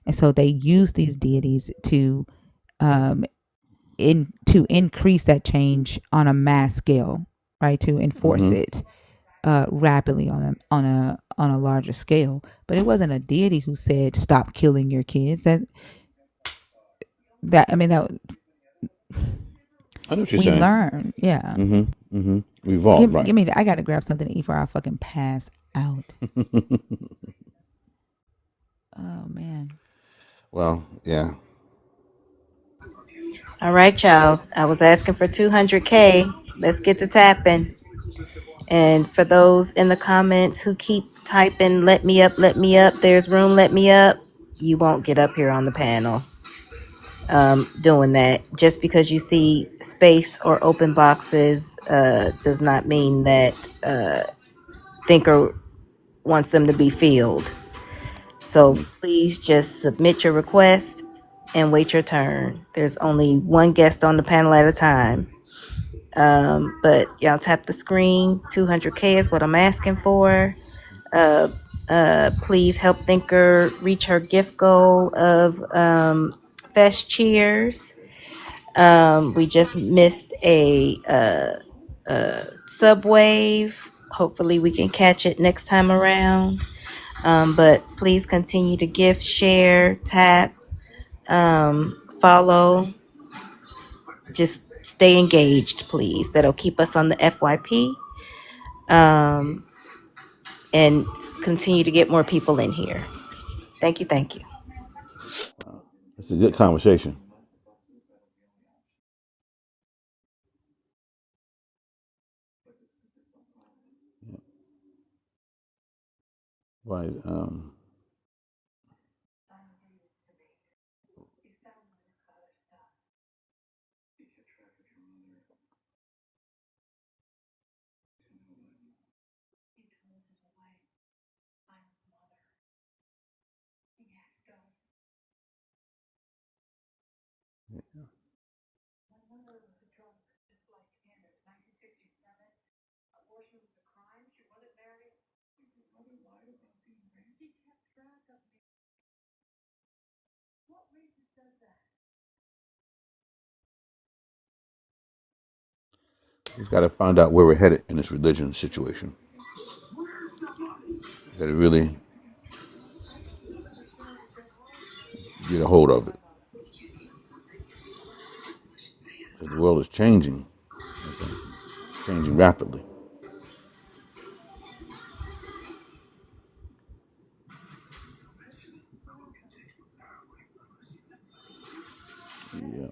And so they used these deities um, to increase that change on a mass scale, right? To enforce Mm-hmm. it rapidly on a larger scale. But it wasn't a deity who said stop killing your kids. That I mean that I know what you're we saying. learn. Yeah. Mm-hmm. Mm-hmm. We evolved, Give right? give me. I gotta grab something to eat before I fucking pass out. Oh man. Well, yeah. All right, y'all. I was asking for 200K. Let's get to tapping. And for those in the comments who keep typing, let me up, there's room, let me up, you won't get up here on the panel doing that. Just because you see space or open boxes does not mean that Thinker wants them to be filled. So Mm-hmm. please just submit your request and wait your turn. There's only one guest on the panel at a time. But y'all tap the screen. 200K is what I'm asking for. Please help Thinker reach her gift goal of Fest Cheers. We just missed a subwave. Hopefully, we can catch it next time around. But please continue to gift, share, tap, follow. Just stay engaged, please. That'll keep us on the FYP and continue to get more people in here. Thank you. Thank you. It's a good conversation. Right. We've got to find out where we're headed in this religion situation. We've got to really get a hold of it. Because the world is changing. Okay. Changing rapidly. Yeah.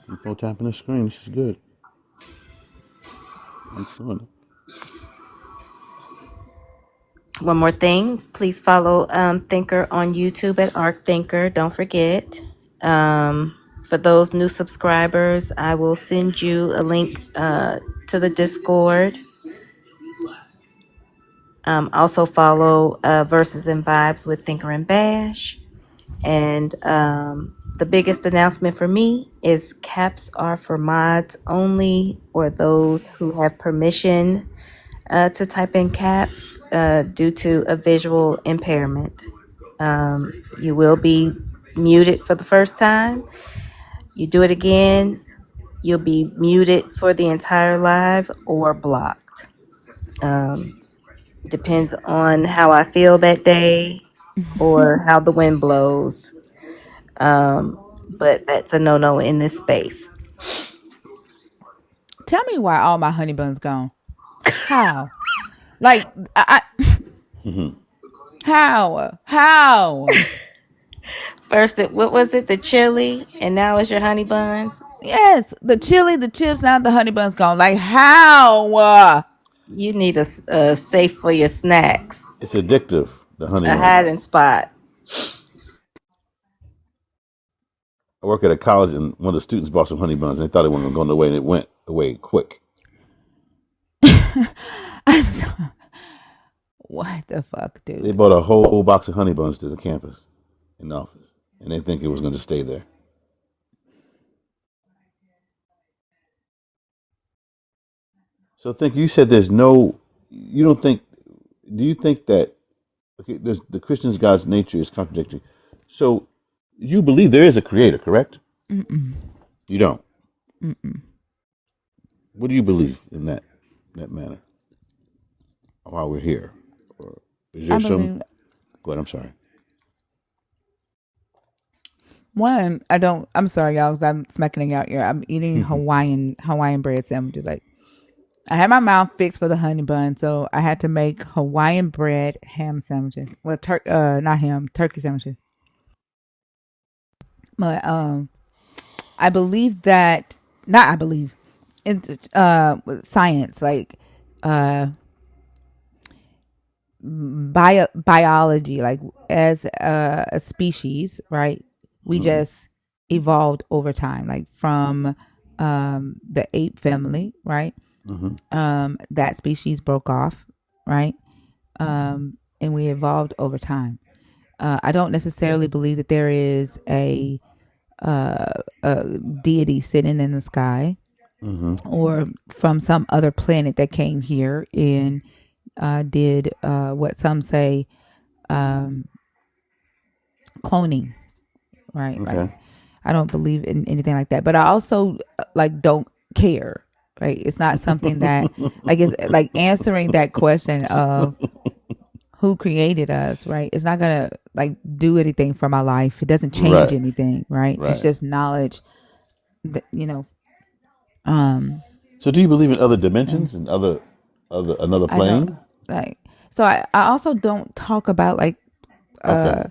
Keep on tapping the screen. This is good. I'm feeling it. One more thing, please follow Thinker on YouTube at Arc Thinker. Don't forget. For those new subscribers, I will send you a link to the Discord. Also follow Verses and Vibes with Thinker and Bash. And The biggest announcement for me is caps are for mods only, or those who have permission to type in caps due to a visual impairment. You will be muted for the first time. You do it again, you'll be muted for the entire live or blocked. Depends on how I feel that day or how the wind blows. But that's a no-no in this space. Tell me why all my honey buns gone. How? Like how? First, what was it? The chili, and now it's your honey buns. Yes, the chili, the chips, now the honey bun's gone. Like how? You need a safe for your snacks, It's addictive. The honey a bun. hiding spot. I work at a college, and one of the students bought some honey buns, and they thought it wasn't going away, and it went away quick. I'm so, what the fuck, They dude? bought a whole box of honey buns to the campus in the office, and they think it was going to stay there. So, think you said there's no. You don't think? Do you think that? Okay, there's the Christian's God's nature is contradictory. So, you believe there is a creator, correct? Mm-mm. You don't. Mm-mm. What do you believe in that manner? While we're here, or is I there some? believe Go ahead. I'm sorry. one. I don't. I'm sorry, y'all. 'Cause I'm smacking out here. I'm eating Hawaiian bread sandwiches. Like I had my mouth fixed for the honey bun, so I had to make Hawaiian bread ham sandwiches. Well, not ham, turkey sandwiches. But I believe that. Not I believe. It's with science, like biology, like as a species, right? We just evolved over time, like from the ape family, right? That species broke off, right? And we evolved over time. I don't necessarily believe that there is a deity sitting in the sky or from some other planet that came here and did what some say cloning, right? Like Okay. I don't believe in anything like that, but I also like don't care. Right? It's not something that like it's like answering that question of who created us, right? It's not gonna like do anything for my life. It doesn't change Right. anything, right? It's Right. just knowledge that um So, do you believe in other uh, dimensions and other another I don't plane? like so I also don't talk about like Okay. uh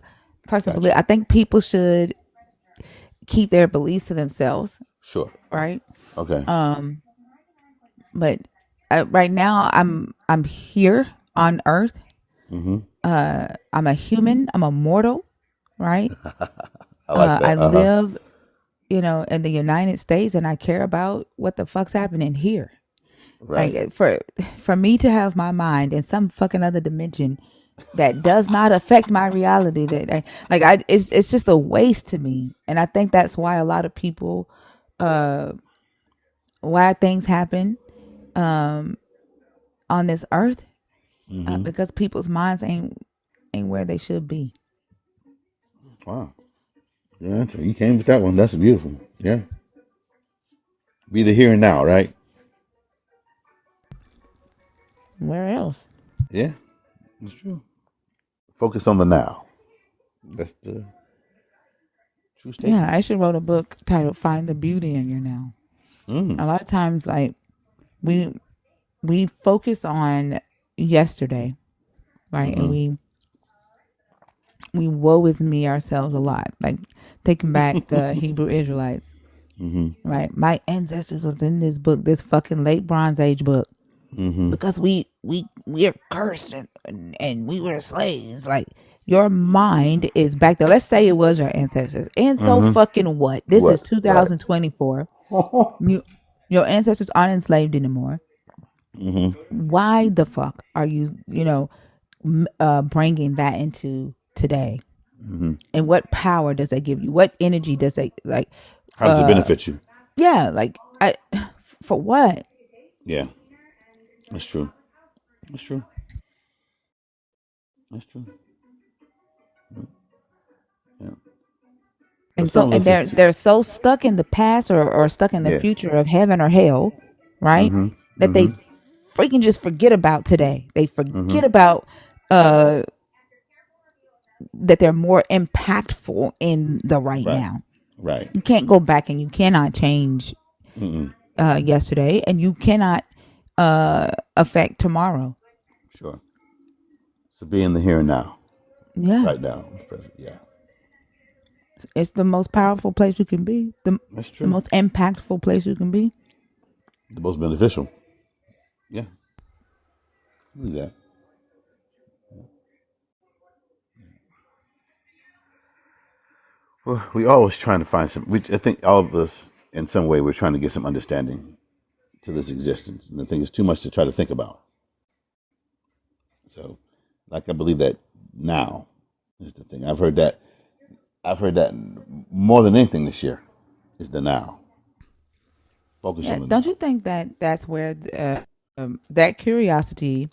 personal belief. Gotcha. I think people should keep their beliefs to themselves, Sure. right? Okay. But right now I'm here on earth. Mm-hmm. I'm a human, I'm a mortal, right? I like I that. live, in the United States, and I care about what the fuck's happening here. Right. Like for me to have my mind in some fucking other dimension that does not affect my reality, it's just a waste to me. And I think that's why a lot of people why things happen on this earth, Mm-hmm. because people's minds ain't where they should be. Wow. Yeah, you came with that one. That's beautiful. Yeah. Be the here and now, right? Where else? Yeah. That's true. Focus on the now. That's the true Yeah, statement. I should wrote a book titled "Find the Beauty in Your Now." Mm. A lot of times, like we we focus on yesterday, right? And Mm-hmm. we woe is me ourselves a lot, like taking back the Hebrew Israelites, Mm-hmm. right? My ancestors was in this book, this fucking late Bronze Age book, Mm-hmm. because we're cursed and we were slaves. Like your mind is back there. Let's say it was your ancestors, and so Mm-hmm. fucking what? This is What? Right. 2024. You, your ancestors aren't enslaved anymore. Mm-hmm. Why the fuck are you bringing that into today? Hmm. And what power does that give you? What energy does that like? How does it benefit you? Yeah, like I for what? Yeah, that's true. That's true. That's true. Yeah. But And so some of and us is they're so stuck in the past or stuck in the yeah. future of heaven or hell, right? Mm-hmm. That they Mm-hmm. freaking just forget about today. They Mm-hmm. forget about uh that they're more impactful in the right Right. now. Right. You can't go back and you cannot change Mm-mm. yesterday, and you cannot affect tomorrow. Sure. So be in the here and now. Yeah, Right now. It's present. Yeah. it's the most powerful place you can be. That's The true. most impactful place you can be. The most beneficial. Yeah. I believe that. Well, we always trying to find some. I think all of us, in some way, we're trying to get some understanding to this existence, and I think it's too much to try to think about. So, like, I believe that now is the thing. I've heard that. I've heard that more than anything this year is the now. Focus Yeah, on the don't you now. think that that's where that curiosity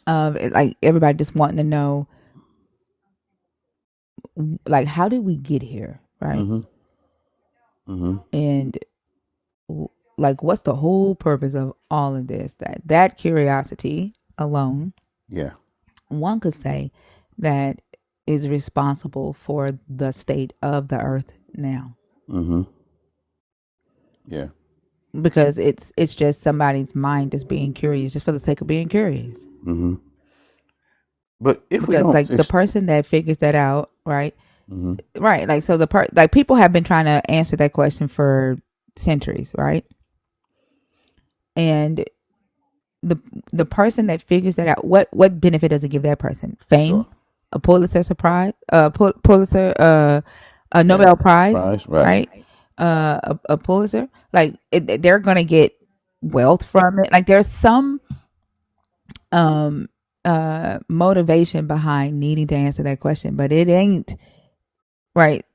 of like everybody just wanting to know, like, how did we get here, right? Mm-hmm. Mm-hmm. And like, what's the whole purpose of all of this? That curiosity alone, Yeah. one could say, that is responsible for the state of the earth now, Mm-hmm. Yeah. because it's just somebody's mind just being curious just for the sake of being curious. Mm-hmm. But if we Because don't, like the person that figures that out, right? mm-hmm. Right. Like, so like people have been trying to answer that question for centuries, right? And the the person that figures that out, what benefit does it give that person? Sure. Fame, a Pulitzer Prize, Pulitzer, a Yeah. Nobel Prize, Price. Right. right? A Pulitzer, like they're gonna get wealth from it. Like there's some um motivation behind needing to answer that question, but it ain't right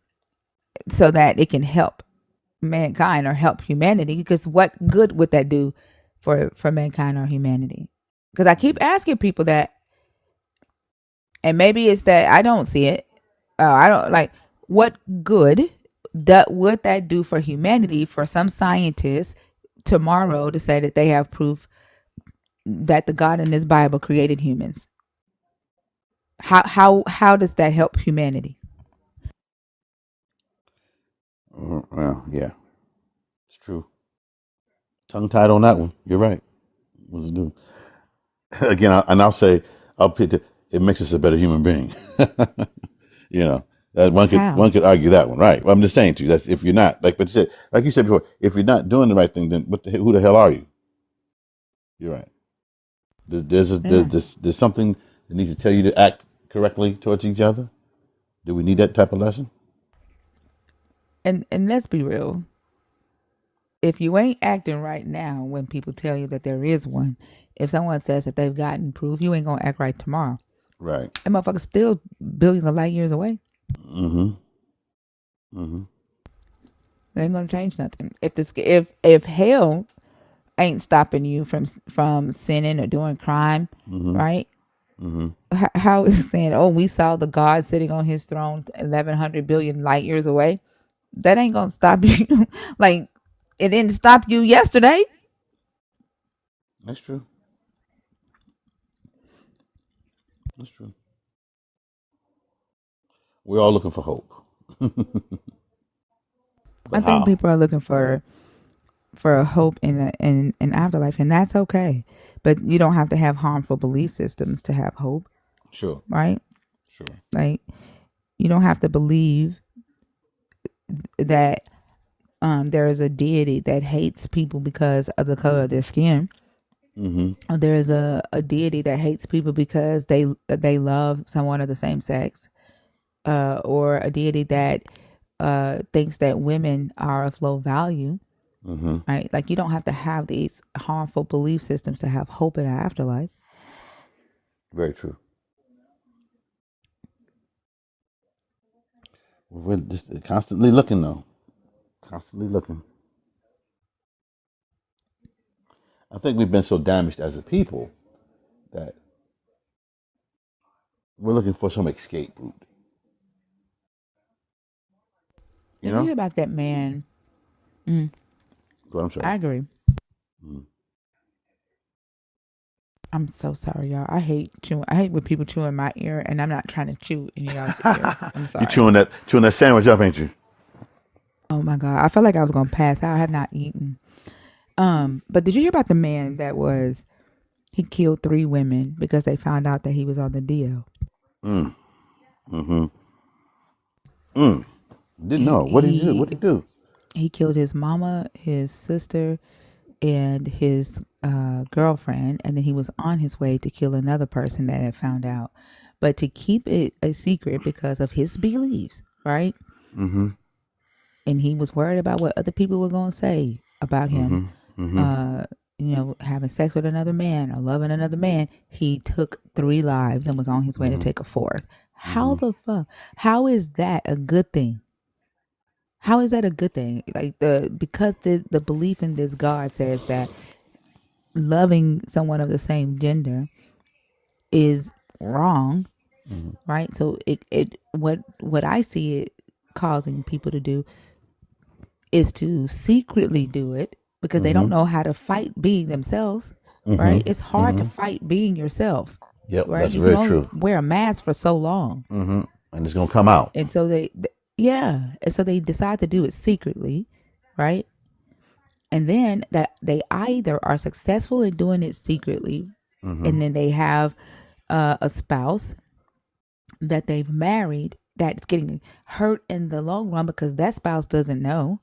so that it can help mankind or help humanity, because what good would that do for mankind or humanity? Because I keep asking people that, and maybe it's that I don't see it. I don't like, what good that would that do for humanity for some scientists tomorrow to say that they have proof that the God in this Bible created humans? How does that help humanity? Well, yeah, it's true. Tongue tied on that one. You're right. What's it do? Again, I'll say, I'll put it makes us a better human being. you know, that How? one could argue that one, right? Well, I'm just saying to you, that's if you're not like, but you said, like you said before, if you're not doing the right thing, then who the hell are you? You're right. Yeah. There's something that needs to tell you to act correctly towards each other. Do we need that type of lesson? And let's be real. If you ain't acting right now when people tell you that there is one, if someone says that they've gotten proof, you ain't gonna act right tomorrow. Right. That motherfucker's still billions of light years away. Mm-hmm. Mm-hmm. They ain't gonna change nothing. If hell ain't stopping you from sinning or doing crime, Mm-hmm. right? Mm-hmm. How is it saying, oh, we saw the God sitting on his throne 1,100 billion light years away? That ain't gonna stop you. Like, it didn't stop you yesterday. That's true. That's true. We're all looking for hope. I But think how? people are looking for a hope in an afterlife, and that's okay. But you don't have to have harmful belief systems to have hope, Sure. right? Sure. Like, you don't have to believe that there is a deity that hates people because of the color of their skin. Mm-hmm. Or there is a deity that hates people because they love someone of the same sex. Or a deity that thinks that women are of low value. Mm-hmm. Right? Like, you don't have to have these harmful belief systems to have hope in an afterlife. Very true. We're just constantly looking, though. Constantly looking. I think we've been so damaged as a people that we're looking for some escape route. You Did you know? hear about that man? Mm, Go, I'm sorry. I agree. Mm. I'm so sorry, y'all. I hate chewing. I hate when people chew in my ear, and I'm not trying to chew in y'all's ear. I'm You sorry. chewing that sandwich up, ain't you? Oh my god, I felt like I was gonna pass out. I have not eaten. But did you hear about the man that was he killed 3 women because they found out that he was on the deal? Mm. Mm-hmm. Mm. Didn't He know. What did he do? he What did he do? he killed his mama, his sister, and his girlfriend, and then he was on his way to kill another person that had found out, but to keep it a secret because of his beliefs, right? Mm-hmm. And he was worried about what other people were going to say about him, Mm-hmm. Mm-hmm. uh, having sex with another man or loving another man. He took 3 lives and was on his way to Mm-hmm. take a 4th. How Mm-hmm. the fuck? How is that a good thing? How is that a good thing? Like because the belief in this God says that loving someone of the same gender is wrong, right? So it what I see it causing people to do is to secretly do it because they Mm-hmm. don't know how to fight being themselves, Mm-hmm. right? It's hard to Mm-hmm. fight being yourself, Yep, right? that's You can very only true. wear a mask for so long. Mm-hmm. And it's gonna come out. And so yeah, and so they decide to do it secretly, right? And then that they either are successful in doing it secretly, Mm-hmm. and then they have a spouse that they've married that's getting hurt in the long run because that spouse doesn't know,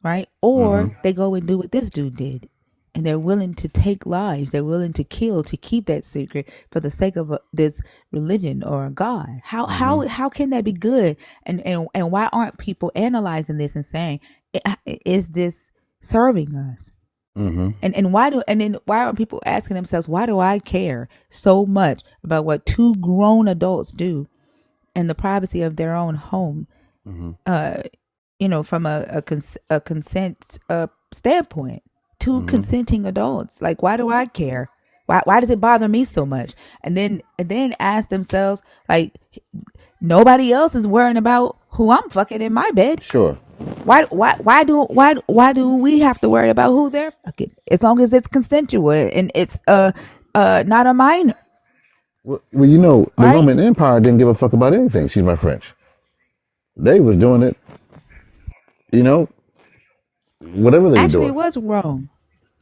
right? Mm-hmm. Or they go and do what this dude did, and they're willing to take lives, they're willing to kill to keep that secret for the sake of this religion or a God. How Mm-hmm. how can that be good? And why aren't people analyzing this and saying, is this serving us? Mm-hmm. And why aren't people asking themselves, why do I care so much about what 2 grown adults do in the privacy of their own home? Mm-hmm. From a consent standpoint, 2 Mm-hmm. consenting adults. Like, why do I care? Why does it bother me so much? And then ask themselves, like, nobody else is worrying about who I'm fucking in my bed. Sure. Why do we have to worry about who they're fucking, as long as it's consensual and it's not a minor, Well, the right? Roman Empire didn't give a fuck about anything. Excuse my French. They was doing it, you know, whatever they were Actually, it doing. was Rome.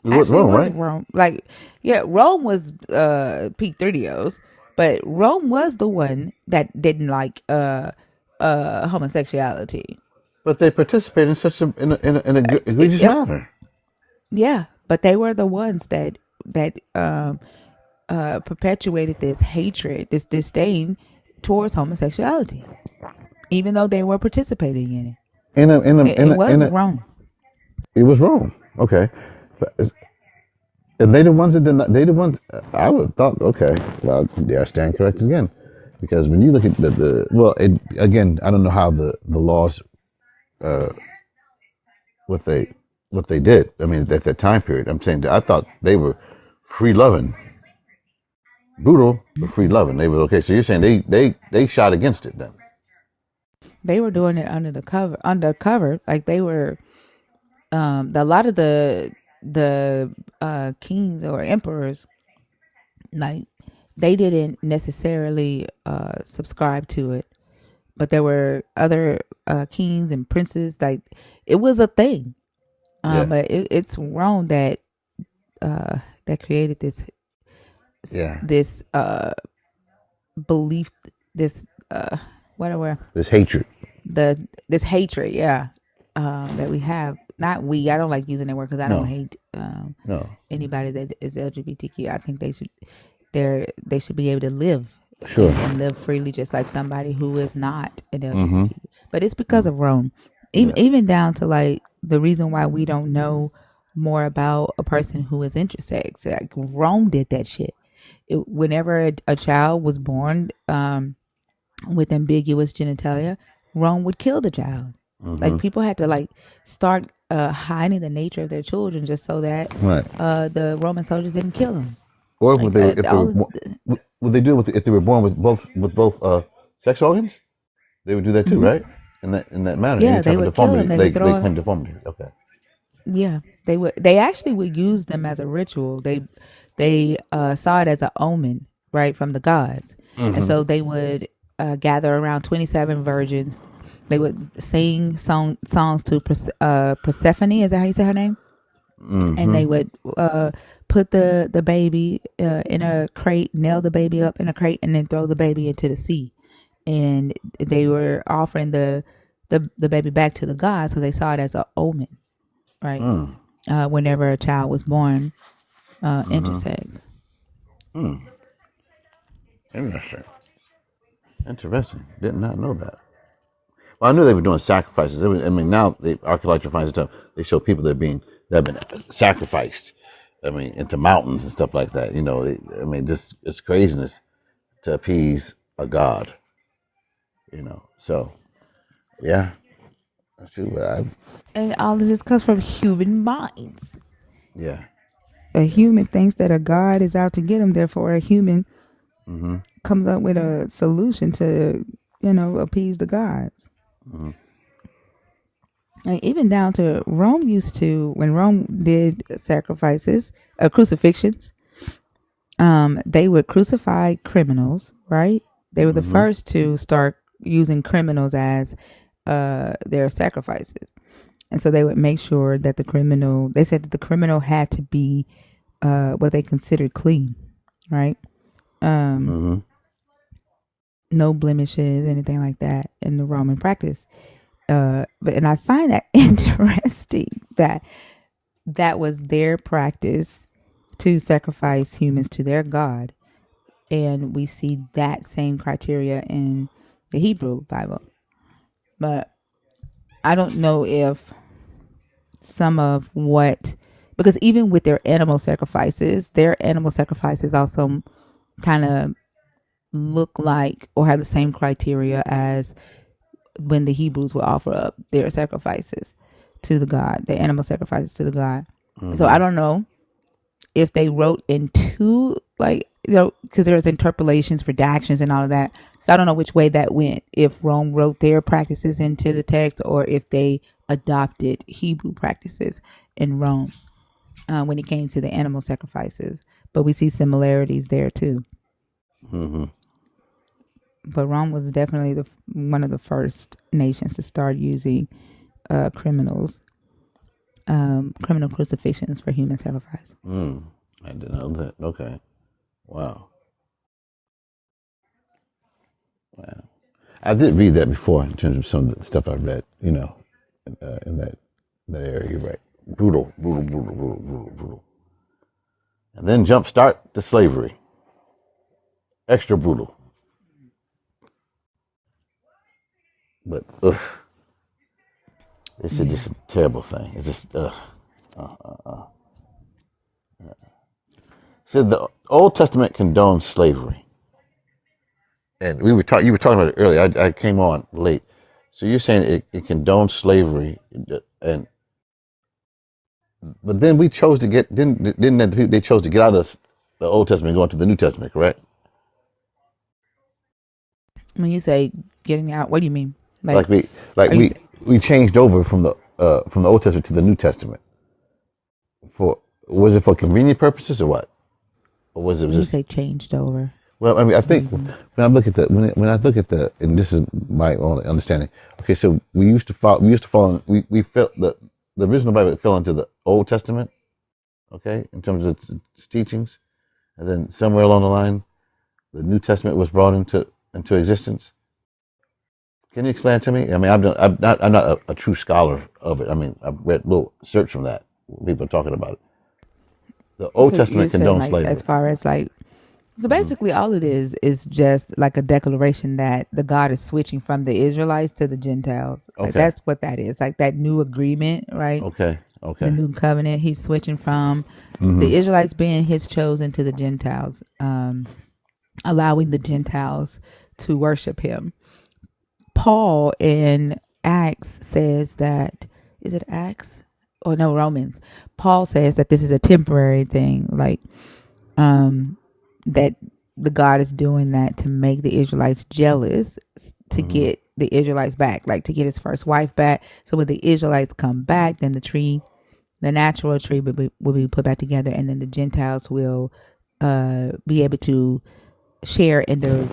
It was wrong, right? Like, yeah, Rome was Pete 30's, but Rome was the one that didn't like homosexuality. But they participated in such a egregious Yep. manner. Yeah, but they were the ones that perpetuated this hatred, this disdain towards homosexuality, even though they were participating in it. In a, in a, It, in it a, was in a, Rome. it was wrong. Okay. And they the ones that did not, they the ones, I would have thought, okay, well, yeah, I stand corrected again. Because when you look at again, I don't know how the laws, uh, what they, what they did. I mean, at that time period, I'm saying that I thought they were free loving, brutal, but free Mm-mm. loving. They were okay. So you're saying they shot against it then? They were doing it undercover, like they were. A lot of the kings or emperors, like, they didn't necessarily subscribe to it, but there were other kings and princes, like, it was a thing. Yeah, But it's Rome that created yeah. this belief, this whatever, This hatred. this hatred, yeah, that we have. Not we. I don't like using that word because I don't No, hate no. anybody that is LGBTQ. I think they should be able to live Sure. and live freely, just like somebody who is not an Mm-hmm. LGBTQ. But it's because of Rome, Yeah. even down to, like, the reason why we don't know more about a person who is intersex. Like, Rome did that shit. Whenever a child was born with ambiguous genitalia, Rome would kill the child. Mm-hmm. Like people had to like start hiding the nature of their children just so that Right. the Roman soldiers didn't kill them. Or Like would they, if they were, all would they do it if they were born with both sex organs? They would do that too, mhm. right? In that manner, any Yeah, they type of would kill them. deformity, They would they throw claim them. deformity. Okay. Yeah, they would. They actually would use them as a ritual. They saw it as an omen, right, from the gods, and Mm-hmm. so they would gather around 27 virgins. They would sing songs to Persephone. Is that how you say her name? And Mm-hmm. they would put the baby in a crate, nail the baby up in a crate, and then throw the baby into the sea. And they were offering the baby back to the gods because they saw it as an omen, right? Mm. Whenever a child was born Mm-hmm. intersex. Mm. Interesting. Interesting. Did not know that. Well, I knew they were doing sacrifices. I mean, now archaeology finds it tough. They show people that have been sacrificed. I mean, into mountains and stuff like that. You know, I mean, just it's craziness to appease a god. You know, so yeah, that's true. And all of this comes from human minds. Yeah. A human thinks that a god is out to get him. Therefore, a human Mm-hmm. comes up with a solution to, appease the gods. Mm-hmm. Like even down to Rome used to, when Rome did sacrifices, crucifixions, they would crucify criminals, right? They were the Mm-hmm. first to start using criminals as their sacrifices. And so they would make sure that they said that the criminal had to be what they considered clean, right? Mm-hmm. No blemishes, anything like that in the Roman practice. And I find that interesting that was their practice to sacrifice humans to their God. And we see that same criteria in the Hebrew Bible. But I don't know if some of what, because even with their animal sacrifices also kind of look like or have the same criteria as when the Hebrews would offer up their sacrifices to the God, their animal sacrifices to the God. So Mm-hmm. I don't know if they wrote into because there's interpolations, redactions, and all of that. So I don't know which way that went. If Rome wrote their practices into the text, or if they adopted Hebrew practices in Rome when it came to the animal sacrifices. But we see similarities there too. Mm-hmm. But Rome was definitely one of the first nations to start using criminal crucifixions for human sacrifice. Mm. I didn't know that. Okay. Wow. Wow. I did read that before in terms of some of the stuff I read. You know, in that area. You're right. Brutal, brutal, brutal, brutal, brutal, brutal. And then jump start to slavery. Extra brutal. But it's Yeah. just a terrible thing. It's just said the Old Testament condones slavery, and you were talking about it earlier. I came on late, so you're saying it condones slavery, and but then we chose to get didn't they chose to get out of the Old Testament and go into the New Testament, correct? When you say getting out, what do you mean? Like, Like we like are you we changed over from the Old Testament to the New Testament for was it for convenient purposes or what? Or was it when you just say changed over? well? I mean, I What do think you mean? when I look at when I look at and this is my own understanding. Okay, so we used to follow we felt the original Bible fell into the Old Testament. Okay, in terms of its teachings, and then somewhere along the line, the New Testament was brought into existence. Can you explain it to me? I mean, I'm not a true scholar of it. I mean, I've read little search from that. People talking about it. The Old So you're Testament saying condones like as slavery. far as like so Hmm. basically all it is just like a declaration that the God is switching from the Israelites to the Gentiles. Like Okay. that's what that is. Like that new agreement, right? Okay. The Okay. new covenant. He's switching from Hmm. the Israelites being his chosen to the Gentiles, allowing the Gentiles to worship him. Paul in Acts says that, is it Acts? Or no, Romans. Paul says that this is a temporary thing, like that the God is doing that to make the Israelites jealous, to get the Israelites back, like to get his first wife back. So when the Israelites come back, then the natural tree will be put back together, and then the Gentiles will be able to share in the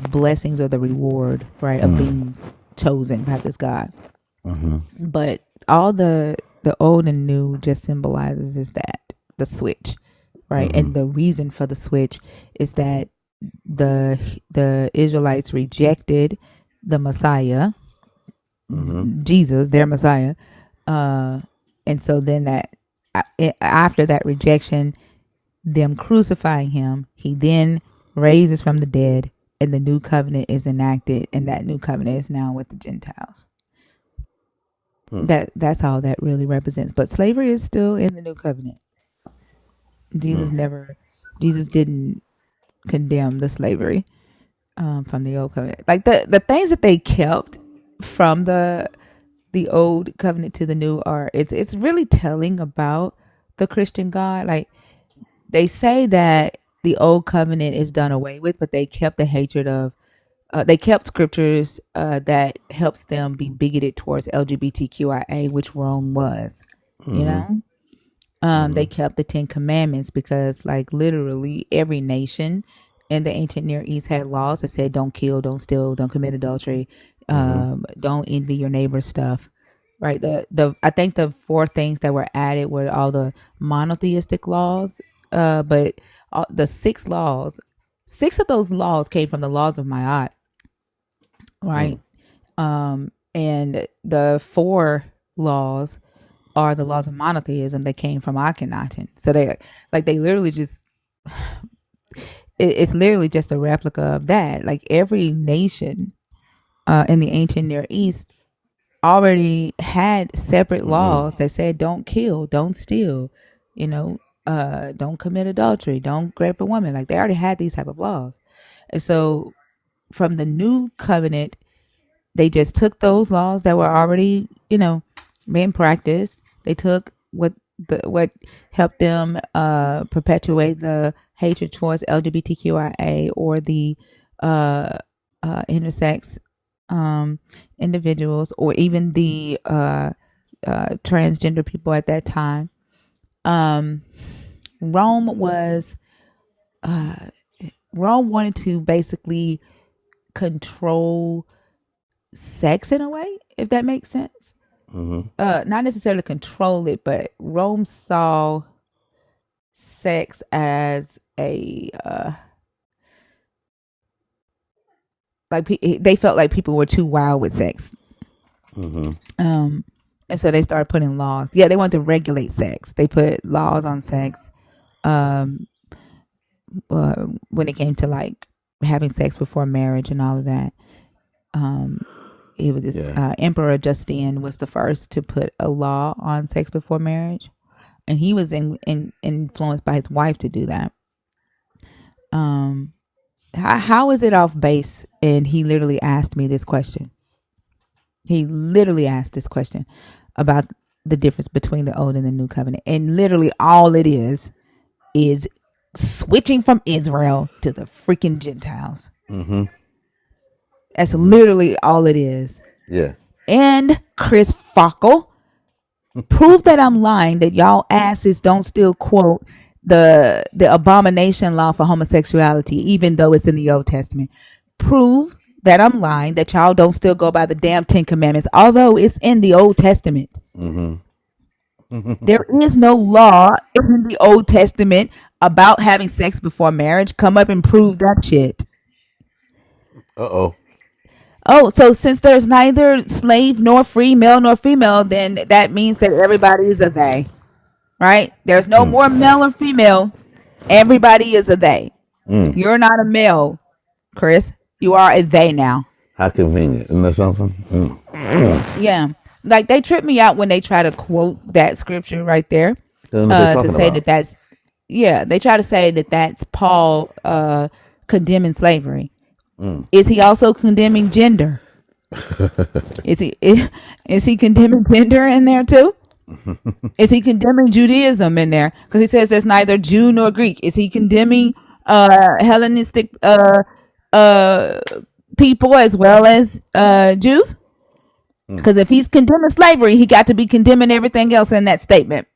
blessings or the reward, right, of being chosen by this God. But all the old and new just symbolizes is that the switch, right? And the reason for the switch is that the Israelites rejected the Messiah, Jesus, their Messiah, and so then that after that rejection, them crucifying him, he then raises from the dead, and the new covenant is enacted, and that new covenant is now with the Gentiles. That's all that really represents. But slavery is still in the new covenant. Jesus didn't condemn the slavery from the old covenant. Like the things that they kept from the old covenant to the new are it's really telling about the Christian God. Like they say that the old covenant is done away with, but they kept the hatred of they kept scriptures that helps them be bigoted towards LGBTQIA, which Rome was, you know. They kept the 10 Commandments because, like, literally every nation in the ancient Near East had laws that said don't kill, don't steal, don't commit adultery, don't envy your neighbor's stuff. Right. I think the 4 things that were added were all the monotheistic laws, but the 6 laws, 6 of those laws came from the laws of Ma'at, right? And the 4 laws are the laws of monotheism that came from Akhenaten. So they literally just it's literally just a replica of that. Like every nation in the ancient Near East already had separate laws that said don't kill, don't steal, you know, don't commit adultery, don't rape a woman. Like they already had these type of laws. And so from the new covenant, they just took those laws that were already, you know, being practiced. They took what helped them perpetuate the hatred towards LGBTQIA or the intersex individuals, or even the transgender people at that time. Rome wanted to basically control sex in a way, if that makes sense. Not necessarily control it, but Rome saw sex as a they felt like people were too wild with sex. And so they started putting laws. Yeah, they wanted to regulate sex. They put laws on sex when it came to like having sex before marriage and all of that. It was this Emperor Justinian was the first to put a law on sex before marriage, and he was influenced by his wife to do that. How is it off base? And he literally asked me this question. He literally asked this question about the difference between the old and the new covenant, and literally all it is switching from Israel to the freaking Gentiles. That's literally all it is. Yeah. And Chris Fockel, prove that I'm lying, that y'all asses don't still quote the abomination law for homosexuality, even though it's in the Old Testament. Prove that I'm lying, that y'all don't still go by the damn 10 Commandments, although it's in the Old Testament. There is no law in the Old Testament about having sex before marriage. Come up and prove that shit. Oh, so since there's neither slave nor free, male nor female, then that means that everybody is a they, right? There's no more male or female. Everybody is a they. You're not a male, Chris. You are a they now. How convenient. Isn't that something? Yeah. Like they trip me out when they try to quote that scripture right there to say that that's, they try to say that that's Paul condemning slavery. Is he also condemning gender? Is he condemning gender in there too? Is he condemning Judaism in there? Because he says there's neither Jew nor Greek. Is he condemning Hellenistic uh, people as well as Jews? Because if he's condemning slavery, he got to be condemning everything else in that statement.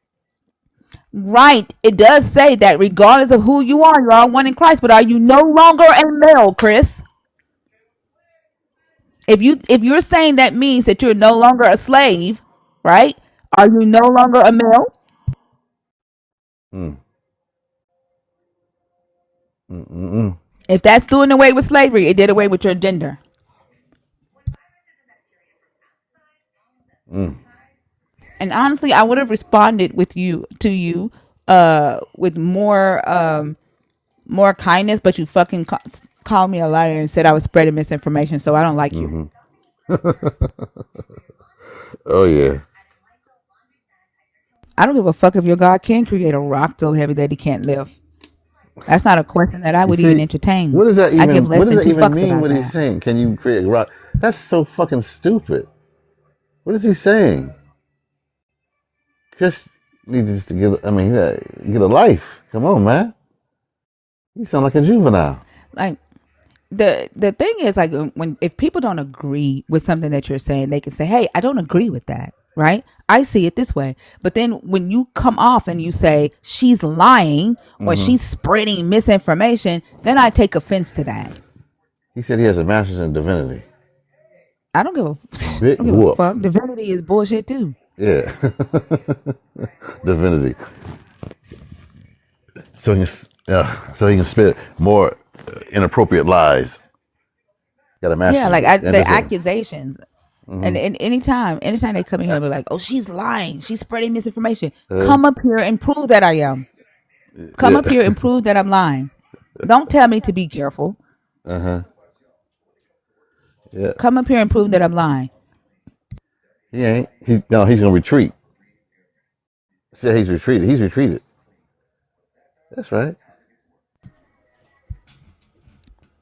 Right. It does say that regardless of who you are, you're all one in Christ. But are you no longer a male, Chris? If you're saying that means that you're no longer a slave, right? Are you no longer a male? Mm. Mm-mm-mm. If that's doing away with slavery, it did away with your gender. Mm. And honestly, I would have responded with more kindness, but you fucking called me a liar and said I was spreading misinformation, so I don't like you. Mm-hmm. Oh yeah. I don't give a fuck if your God can create a rock so heavy that he can't live. That's not a question that I You would even see, entertain. what does that I give even less what does than that two even fucks mean? about What he's that. saying? Can you create a rock? That's so fucking stupid. What is he saying? Just need just to get. I mean, get a life. Come on, man. You sound like a juvenile. Like the thing is, like, when if people don't agree with something that you're saying, they can say, "Hey, I don't agree with that." Right? I see it this way. But then when you come off and you say she's lying or Mm-hmm. she's spreading misinformation, then I take offense to that. He said he has a master's in divinity. I don't Big give a whoop. fuck. Divinity is bullshit too. Yeah. Divinity. So he can spit more inappropriate lies. Got a Yeah, master's like in the divinity. accusations. Mm-hmm. And anytime they come in here and be like, "Oh, she's lying. She's spreading misinformation." Uh, Come up here and prove that I am. Come yeah. up here and prove that I'm lying. Don't tell me to be careful. Uh-huh. Yeah. Come up here and prove that I'm lying. He ain't. He's gonna retreat. Said he's retreated. He's retreated. That's right.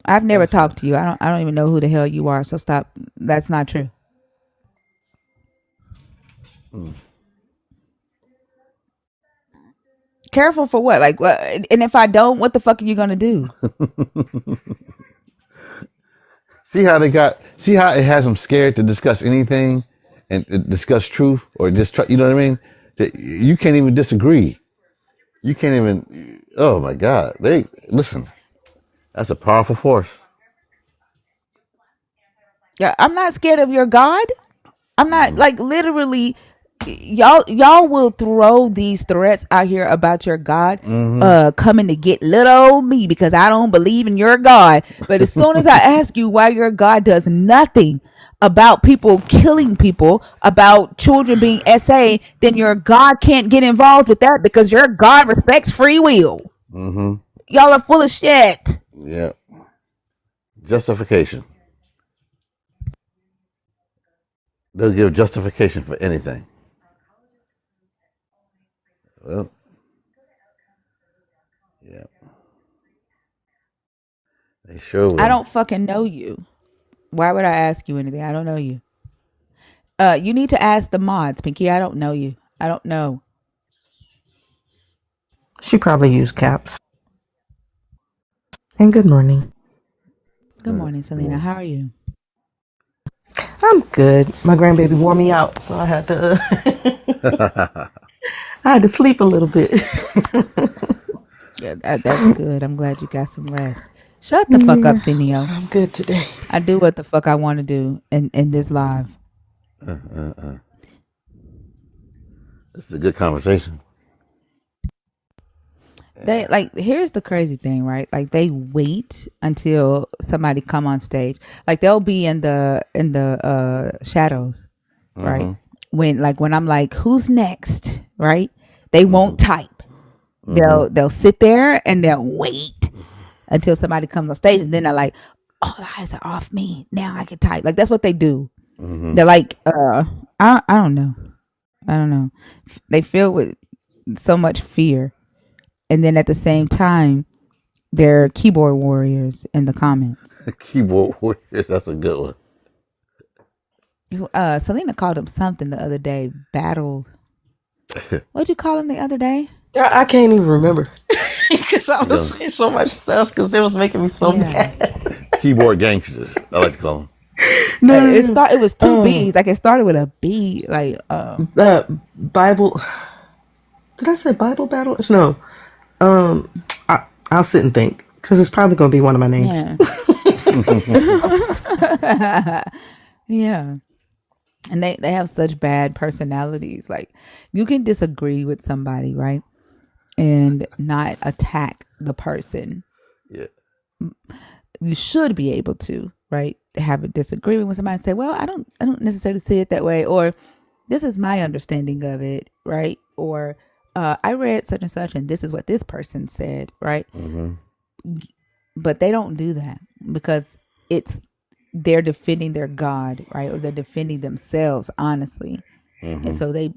I've never That's right. talked to you. I don't even know who the hell you are. So stop. That's not true. Mm. Careful for what? Like what? And if I don't, what the fuck are you gonna do? See how it has them scared to discuss anything and discuss truth or just try, you know what I mean? That you can't even disagree. You can't even. Oh my God! They listen. That's a powerful force. Yeah, I'm not scared of your God. I'm not, Hmm. like, literally. Y'all will throw these threats out here about your God Hmm. coming to get little old me because I don't believe in your God. But as soon as I ask you why your God does nothing about people killing people, about children being SA, then your God can't get involved with that because your God respects free will. Hmm. Y'all are full of shit. Yeah. Justification. They'll give justification for anything. Well, yeah. They sure I will. don't fucking know you. Why would I ask you anything? I don't know you. You need to ask the mods, Pinky. I don't know you. I don't know. She probably used caps. And good morning. Good morning, Selena. Morning. How are you? I'm good. My grandbaby wore me out, so I had to I had to sleep a little bit. Yeah, that's good. I'm glad you got some rest. Shut the fuck up, Yeah, Senio. I'm good today. I do what the fuck I want to do in this live. This is a good conversation. They like here's the crazy thing, right? Like they wait until somebody come on stage. Like they'll be in the shadows, right? Hmm. When I'm like, who's next? Right? They Hmm. won't type. Hmm. They'll sit there and they'll wait until somebody comes on stage, and then they're like, "Oh, the eyes are off me. Now I can type." Like that's what they do. Hmm. They're like, I don't know. I don't know. They feel with so much fear, and then at the same time, they're keyboard warriors in the comments. Keyboard warriors. That's a good one. Selena called him something the other day. Battle. What'd you call him the other day? I can't even remember because I You was know, saying so much stuff because it was making me so Yeah. mad. keyboard gangsters. I like to call them. No, It no, start. It was two no. B's. Like it started with a B. Like Bible. Did I say Bible battle? No. Um, I'll sit and think because it's probably going to be one of my names. yeah. Yeah. And they have such bad personalities. Like you can disagree with somebody, right? And not attack the person. Yeah. You should be able to, right? Have a disagreement with somebody and say, well, I don't necessarily see it that way, or this is my understanding of it, right? Or I read such and such and this is what this person said, right? Mm-hmm. But they don't do that because it's they're defending their God, right? Or they're defending themselves, honestly. And Mm-hmm. so they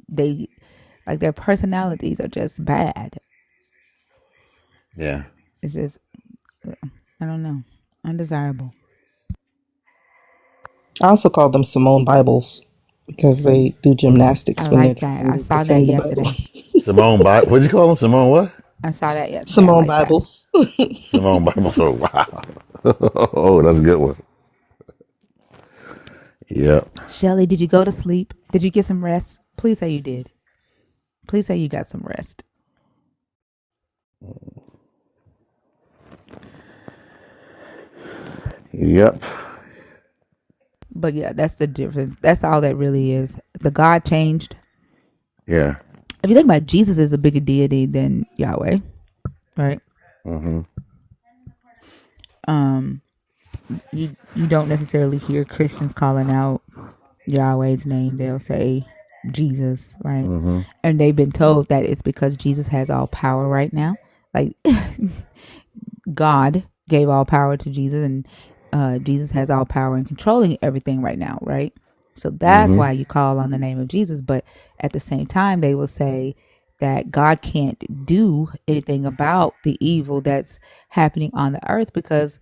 like their personalities are just bad. Yeah. It's just I don't know, undesirable. I also call them Simone Bibles because they do I gymnastics when they're like that. trying I to saw that defend the Bible. yesterday. Simone Bible. What'd you call them? Simone what? I saw that yesterday. I Simone like that. Bibles. Simone Bible. Oh, wow. Oh, that's a good one. Yep. Shelly, did you go to sleep? Did you get some rest? Please say you did. Please say you got some rest. Yep. But yeah, that's the difference. That's all that really is. The God changed. Yeah. If you think about it, Jesus is a bigger deity than Yahweh, right? Mm-hmm. Um, you don't necessarily hear Christians calling out Yahweh's name. They'll say Jesus, right? Mm-hmm. And they've been told that it's because Jesus has all power right now. Like God gave all power to Jesus, and Jesus has all power and controlling everything right now, right? So that's Mm-hmm. why you call on the name of Jesus. But at the same time, they will say that God can't do anything about the evil that's happening on the earth because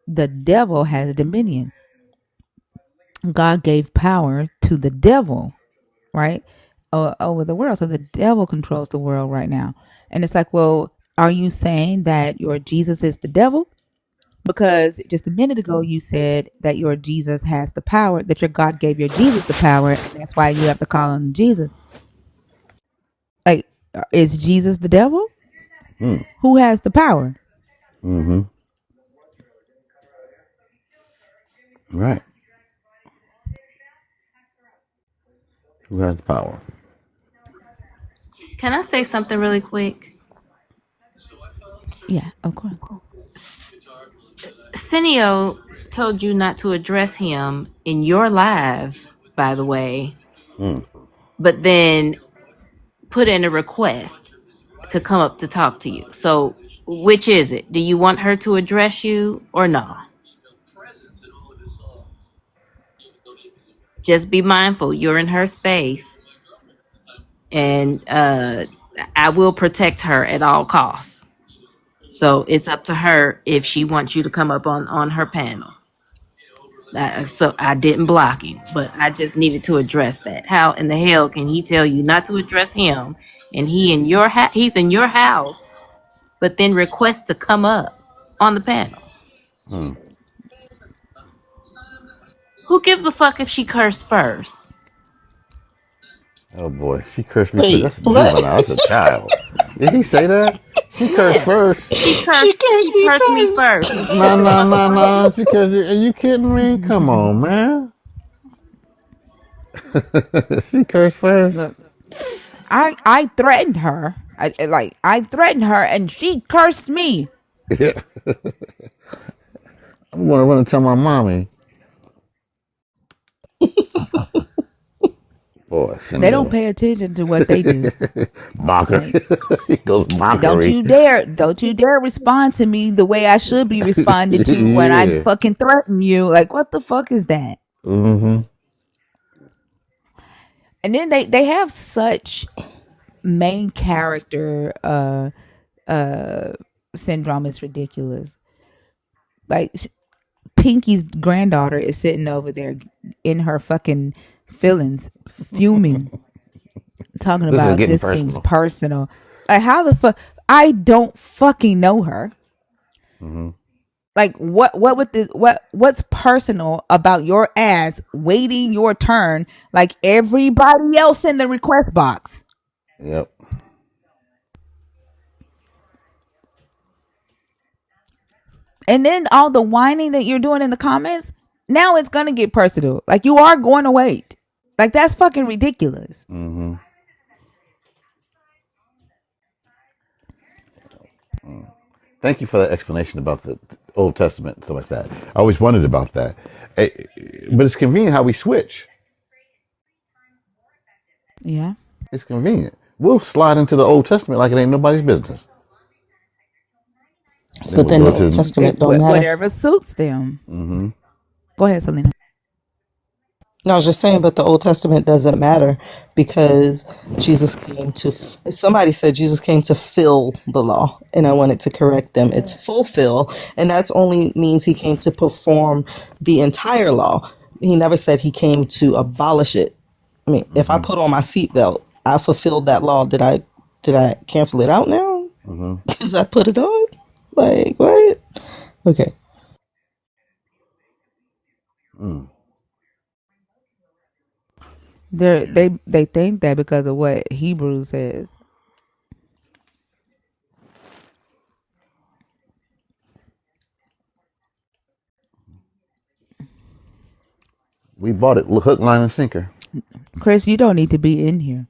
the devil has dominion. God gave power to the devil, right? Over the world. So the devil controls the world right now. And it's like, well, are you saying that your Jesus is the devil? Because just a minute ago you said that your Jesus has the power, that your God gave your Jesus the power, and that's why you have to call on Jesus. Like, is Jesus the devil? Mm. Who has the power? Mm-hmm. Right. Who has the power? Can I say something really quick? Yeah, of course. Cineo told you not to address him in your live, by the way, Mm. but then put in a request to come up to talk to you. So, which is it? Do you want her to address you or no? Just be mindful. You're in her space, and I will protect her at all costs. So it's up to her if she wants you to come up on her panel. So I didn't block him, but I just needed to address that. How in the hell can he tell you not to address him, and he's in your house, but then request to come up on the panel? Mm. Who gives a fuck if she cursed first? Oh boy, she cursed me first. Wait, That's a what? juvenile. That's a child. Did he say that? She cursed Yeah, first. she She cursed. cursed She me cursed me first. first. No, What the no, fuck no, wrong with no. you? She cursed me. Are you kidding me? Come on, man. She cursed first. Look, I threatened her. I threatened her, and she cursed me. Yeah. I'm gonna run and tell my mommy. Boy, They don't Simeon. pay attention to what they do. Mocker. Like, He goes don't mockery. you dare, don't you dare respond to me the way I should be responded to when I Yeah. fucking threaten you. Like, what the fuck is that? Mm-hmm. And then they have such main character syndrome. Is ridiculous. Like Pinky's granddaughter is sitting over there in her fucking feelings, fuming, talking This is about getting this seems personal. personal. Like, how the fuck? I don't fucking know her. Hmm. Like, what with this? What's personal about your ass waiting your turn like everybody else in the request box? Yep. And then all the whining that you're doing in the comments, now it's gonna get personal. Like, you are going to wait. Like, that's fucking ridiculous. Hmm. Thank you for that explanation about the Old Testament and stuff like that. I always wondered about that. Eh, but it's convenient how we switch. Yeah. It's convenient. We'll slide into the Old Testament like it ain't nobody's business. Then But we'll then go the Old to. Testament don't matter. Whatever suits them. Hmm. Go ahead, Selena. No, I was just saying, but the Old Testament doesn't matter because Jesus came to, somebody said Jesus came to fill the law, and I wanted to correct them. It's fulfill, and that's only means he came to perform the entire law. He never said he came to abolish it. I mean, if I Hmm. put on my seatbelt, I fulfilled that law. Did I cancel it out now? Hmm. Because I put it on? Like, what? Okay. Mm. They think that because of what Hebrews says. We bought it hook, line, and sinker. Chris, you don't need to be in here.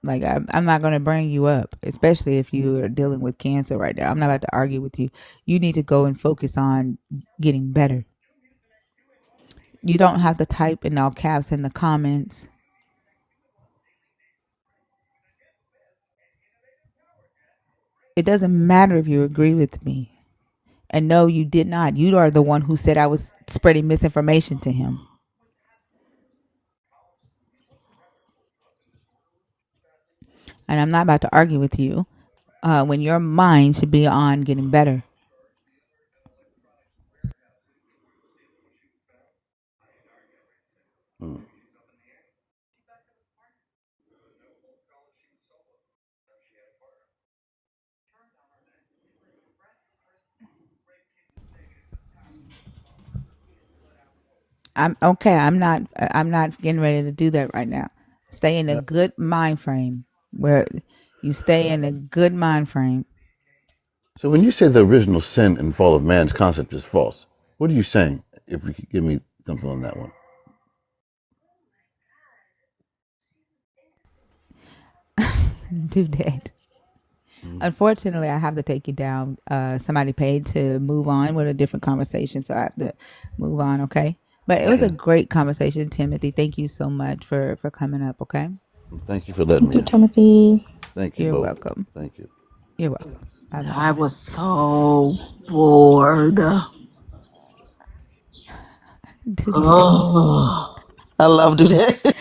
Like, I'm not going to bring you up, especially if you are dealing with cancer right now. I'm not about to argue with you. You need to go and focus on getting better. You don't have to type in all caps in the comments. It doesn't matter if you agree with me. And no, you did not. You are the one who said I was spreading misinformation to him. And I'm not about to argue with you when your mind should be on getting better. Mm. I'm okay. I'm not getting ready to do that right now. Stay in a Yep. good mind frame where you stay in a good mind frame. So when you say the original sin and fall of man's concept is false, what are you saying? If you could give me something on that one. Do that. Mm. Unfortunately, I have to take you down. Somebody paid to move on with a different conversation, so I have to move on. Okay, but it was a Okay. great conversation, Timothy. Thank you so much for coming up. Okay, Well, thank you for letting me Okay, in. Timothy. Thank you you're both. welcome. Thank you. You're welcome. Bye bye. I was so bored. Do that. Oh, I love do that.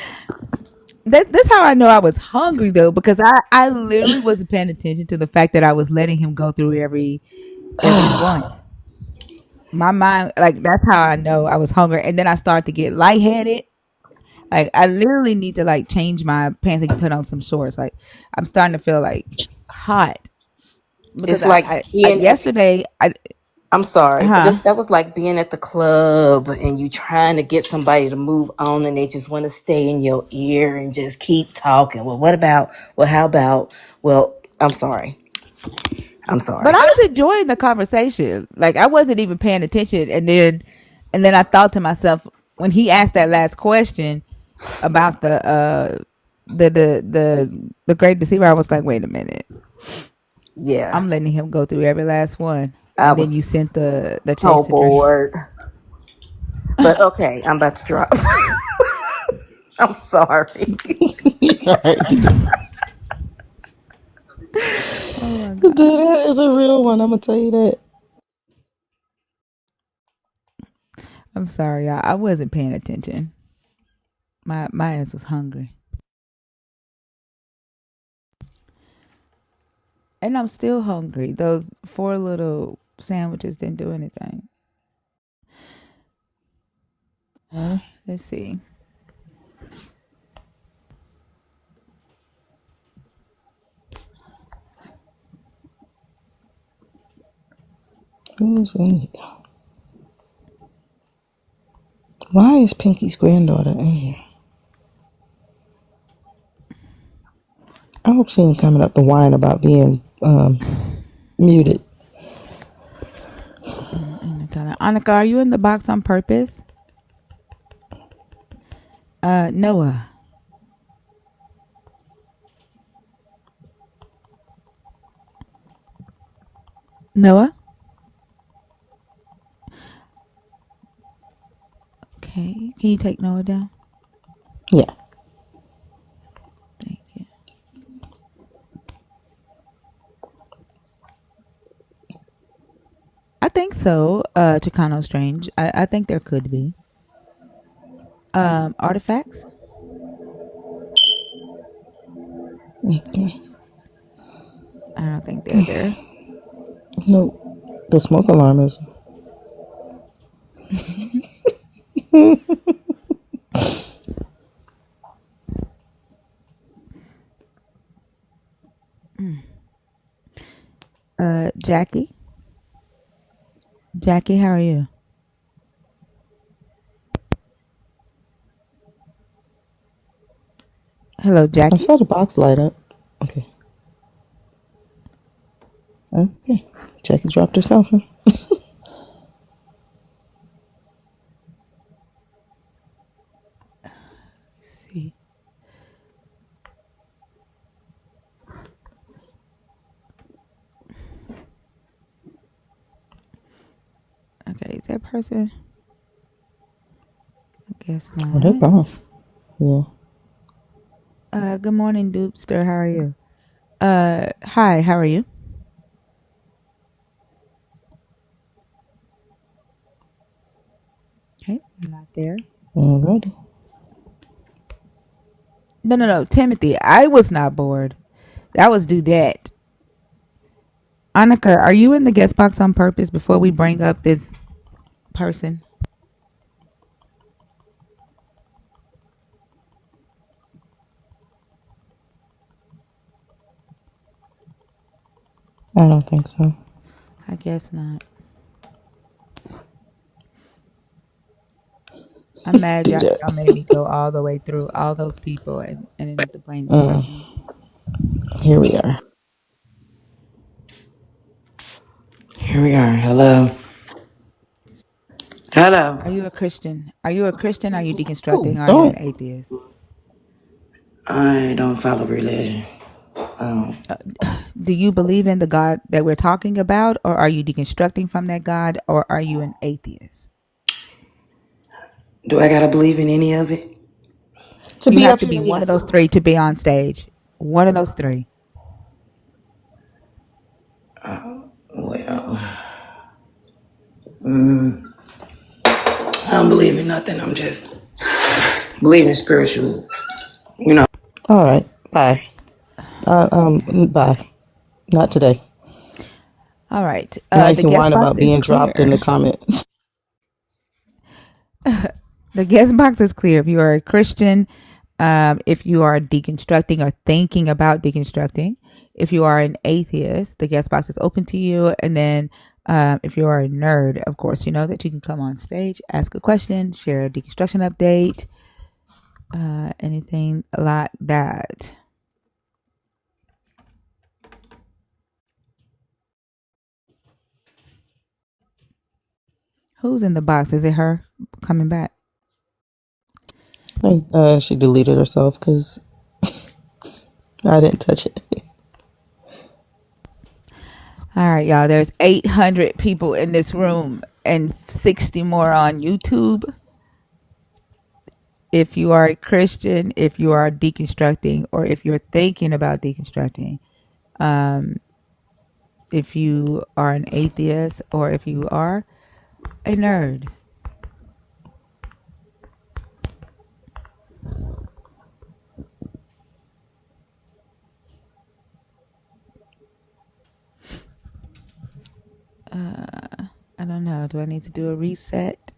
That's how I know I was hungry though, because I literally wasn't paying attention to the fact that I was letting him go through every one. My mind, like, that's how I know I was hungry, and then I started to get lightheaded. Like, I literally need to like change my pants and put on some shorts. Like, I'm starting to feel like hot because It's like I being at, yesterday I I'm sorry, but huh. that was like being at the club and you trying to get somebody to move on and they just want to stay in your ear and just keep talking. Well, what about, well, how about, well, I'm sorry. I'm But sorry. I was enjoying the conversation. Like, I wasn't even paying attention, and then I thought to myself when he asked that last question about the great deceiver, I was like, wait a minute, Yeah, I'm letting him go through every last one, I and then you was sent the so chaser dream. bored. But okay, I'm about to drop. I'm sorry. All right, oh my Dude, god, that is a real one. I'm gonna tell you that. I'm sorry, y'all. I wasn't paying attention. My ass was hungry, and I'm still hungry. Those four little sandwiches didn't do anything. Let's see. Who's in here? Why is Pinky's granddaughter in here? I hope she ain't coming up to whine about being muted. Annika, are you in the box on purpose? Noah. Noah? Okay. Can you take Noah down? Yeah. Thank you. I think so, Chicano Strange. I think there could be. Artifacts? Okay. I don't think they're there. No. The smoke alarm is. Jackie? Jackie, how are you? Hello, I Jackie. saw the box light up. Okay. Okay. Jackie dropped herself. Huh? Let's see. Okay, is that person? I guess Oh, they're not. gone. Yeah. Good morning, Doopster. How are you? Hi, how are you? Okay, you're not there. Alrighty. No. Timothy, I was not bored. That was Dudette. Annika, are you in the guest box on purpose before we bring up this person? I don't think so. I guess not. I'm mad Do that. y'all made me go all the way through all those people and then have to bring this person up. Here we are. Here we are. Hello. Hello. Are you a Christian? Are you a Christian? Are you deconstructing? Oh, Or are you an don't. atheist? I don't follow religion. Do you believe in the God that we're talking about, or are you deconstructing from that God, or are you an atheist? Do I gotta believe in any of it? To You be have up to here, be one of yes. those three to be on stage. One of those three. Well, I don't believe in nothing. I'm just believing spiritual. You know. All right. Bye. Bye. Not today. All right. Now you The can guest whine box about is being dropped in the clear. comments. The guest box is clear. If you are a Christian, if you are deconstructing or thinking about deconstructing, if you are an atheist, the guest box is open to you. And then if you are a nerd, of course, you know that you can come on stage, ask a question, share a deconstruction update, anything like that. Who's in the box? Is it her coming back? She deleted herself because I didn't touch it. All right, y'all. There's 800 people in this room and 60 more on YouTube. If you are a Christian, if you are deconstructing, or if you're thinking about deconstructing, if you are an atheist, or if you are a nerd. I don't know. Do I need to do a reset?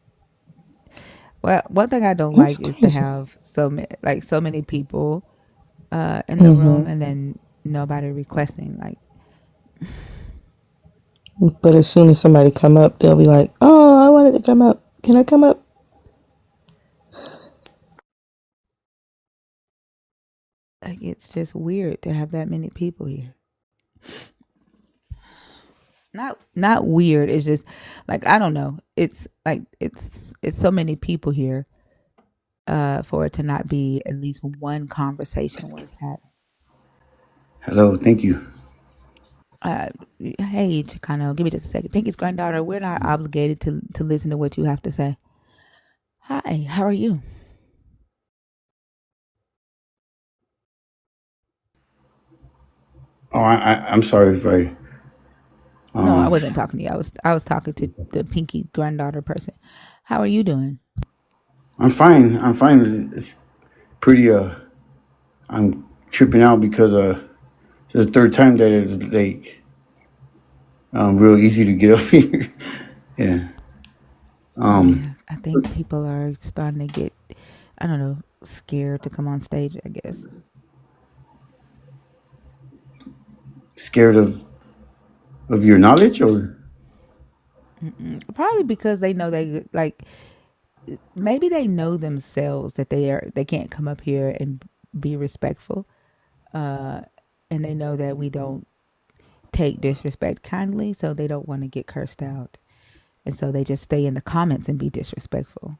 Well, one thing I don't That's like is to crazy. have so many people in the Hmm. room and then nobody requesting. Like, But as soon as somebody come up, they'll be like, "Oh, I wanted to come up. Can I come up?" it's just weird to have that many people here. Not weird. It's just like I don't know. It's like it's so many people here for it to not be at least one conversation worth having. Hello, thank you. Uh, hey, Chicano, give me just a second. Pinky's granddaughter, we're not obligated to listen to what you have to say. Hi, how are you? Oh, I'm sorry if I. No, I Um, wasn't talking to you. I was talking to the Pinky granddaughter person. How are you doing? I'm fine. I'm fine. It's pretty. I'm tripping out because it's the third time that it's like real easy to get up here. Yeah. Um, Yeah, I think people are starting to get, I don't know, scared to come on stage, I guess. scared of your knowledge, or Probably because they know they like maybe they know themselves that they can't come up here and be respectful. Uh and they know that we don't take disrespect kindly, so they don't want to get cursed out. And so they just stay in the comments and be disrespectful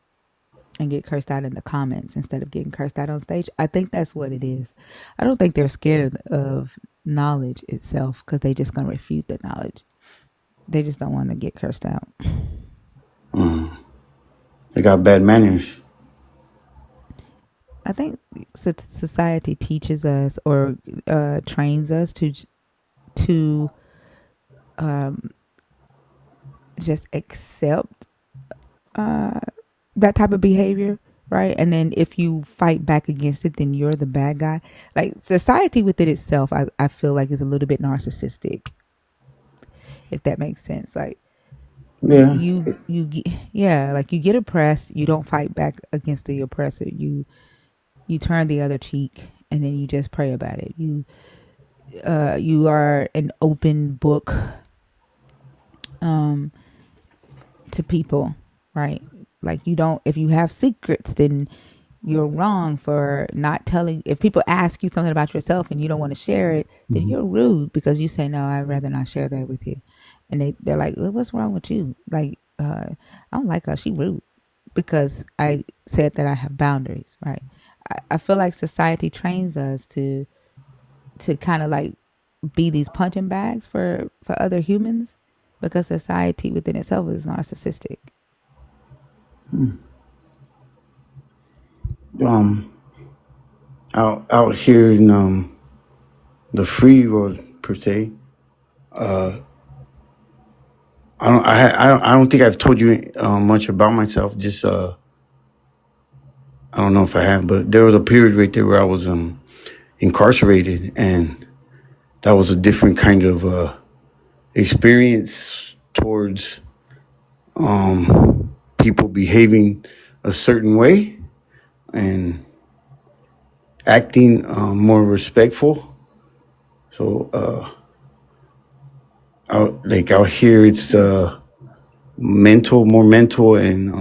and get cursed out in the comments instead of getting cursed out on stage. I think that's what it is. I don't think they're scared of knowledge itself because they just going to refute the knowledge. They just don't want to get cursed out. they got bad manners. I think society teaches us or trains us to um, just accept uh, that type of behavior, right? And then if you fight back against it, then you're the bad guy. Like society within itself, I feel like is a little bit narcissistic, if that makes sense. Like Yeah. yeah, like you get oppressed, you don't fight back against the oppressor. You turn the other cheek, and then you just pray about it. You are an open book um to people, right? Like you don't, if you have secrets, then you're wrong for not telling. If people ask you something about yourself and you don't want to share it, then Mhm. you're rude because you say no, I'd rather not share that with you. And they're like, well, what's wrong with you? Like I don't like her, she rude because I said that I have boundaries, right? I feel like society trains us to kind of like be these punching bags for other humans because society within itself is narcissistic. Um, out here in the free world per se. Uh, I don't think I've told you much about myself. Just I don't know if I have, but there was a period right there where I was incarcerated, and that was a different kind of experience towards people behaving a certain way and acting more respectful. So out here, it's more mental, and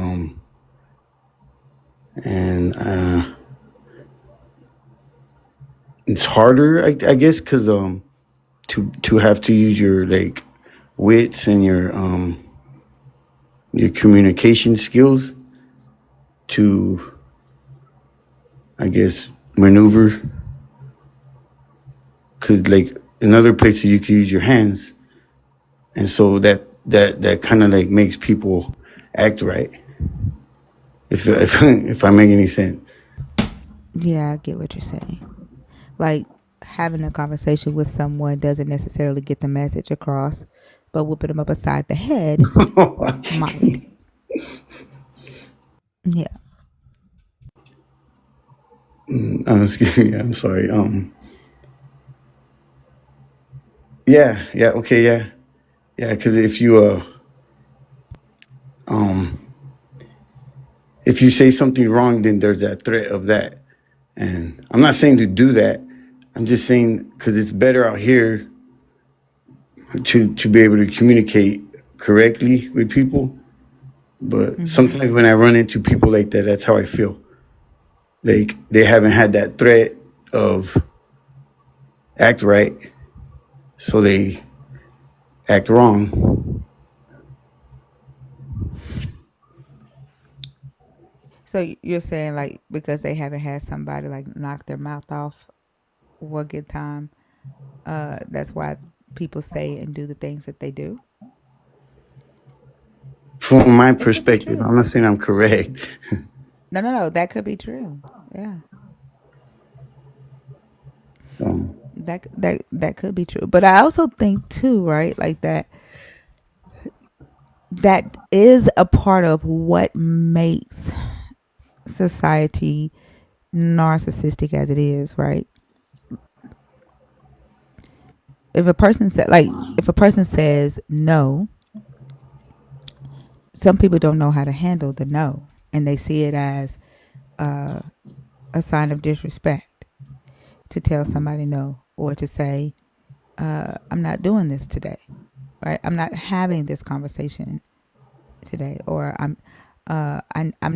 it's harder, I guess, because to have to use your like wits and your communication skills to, I guess, maneuver. Cause like in other places you can use your hands, and so that kind of like makes people act right. If I make any sense. Yeah, I get what you're saying. Like having a conversation with someone doesn't necessarily get the message across, but whooping them up beside the head might. Yeah. Excuse me. I'm sorry. Yeah. Yeah. Okay. Yeah. Yeah. Because um, if you say something wrong, then there's that threat of that. And I'm not saying to do that. I'm just saying because it's better out here to be able to communicate correctly with people. But Mm-hmm. sometimes when I run into people like that, that's how I feel. Like they haven't had that threat of act right, so they act wrong. So you're saying like because they haven't had somebody like knock their mouth off one good time, that's why people say and do the things that they do. From my It could be perspective, true. I'm not saying I'm correct. No. That could be true. Yeah, um, that could be true. But I also think too, right? Like that is a part of what makes society narcissistic as it is, right? If a person says no, some people don't know how to handle the no, and they see it as uh, a sign of disrespect to tell somebody no, or to say I'm not doing this today, right? I'm not having this conversation today, or I'm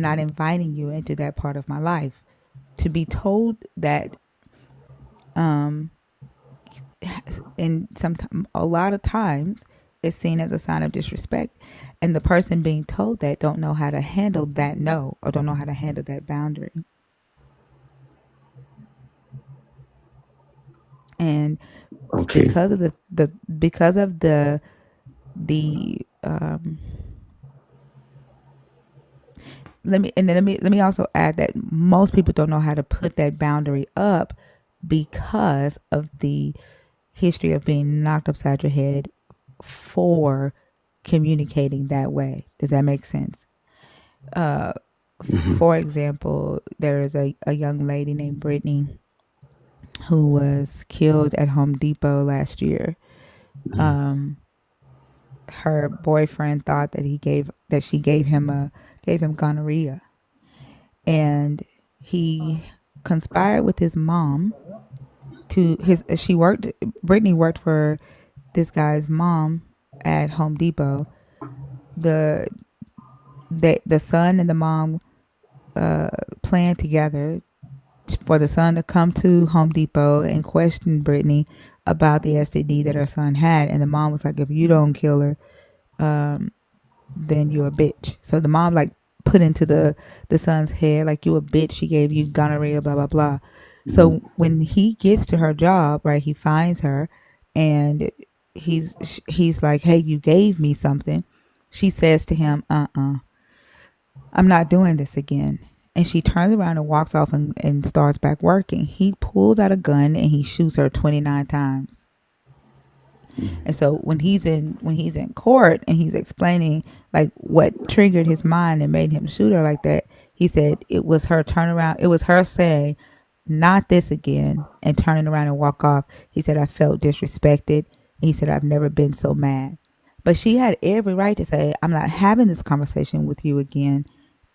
not inviting you into that part of my life. To be told that, um, in a lot of times, is seen as a sign of disrespect, and the person being told that don't know how to handle that no, or don't know how to handle that boundary. And okay. because of the let me also add that most people don't know how to put that boundary up because of the history of being knocked upside your head for communicating that way. Does that make sense? uh Mm-hmm. for example, there is a young lady named Brittany who was killed at Home Depot last year. um Her boyfriend thought that she gave him gonorrhea, and he conspired with his mom to his she worked Brittany worked for this guy's mom at Home Depot. The the the son and the mom planned together for the son to come to Home Depot and question Brittany about the STD that her son had, and the mom was like, if you don't kill her, um then you a bitch. So the mom like put into the son's head like, you a bitch, she gave you gonorrhea, blah blah blah. So when he gets to her job, right, he finds her, and he's like, hey, you gave me something. She says to him, I'm not doing this again. And she turns around and walks off and starts back working. He pulls out a gun and he shoots her 29 times. And so when he's in court and he's explaining like what triggered his mind and made him shoot her like that, he said it was her turnaround. It was her saying, "Not this again," and turning around and walk off. He said, "I felt disrespected." And he said, "I've never been so mad." But she had every right to say, "I'm not having this conversation with you again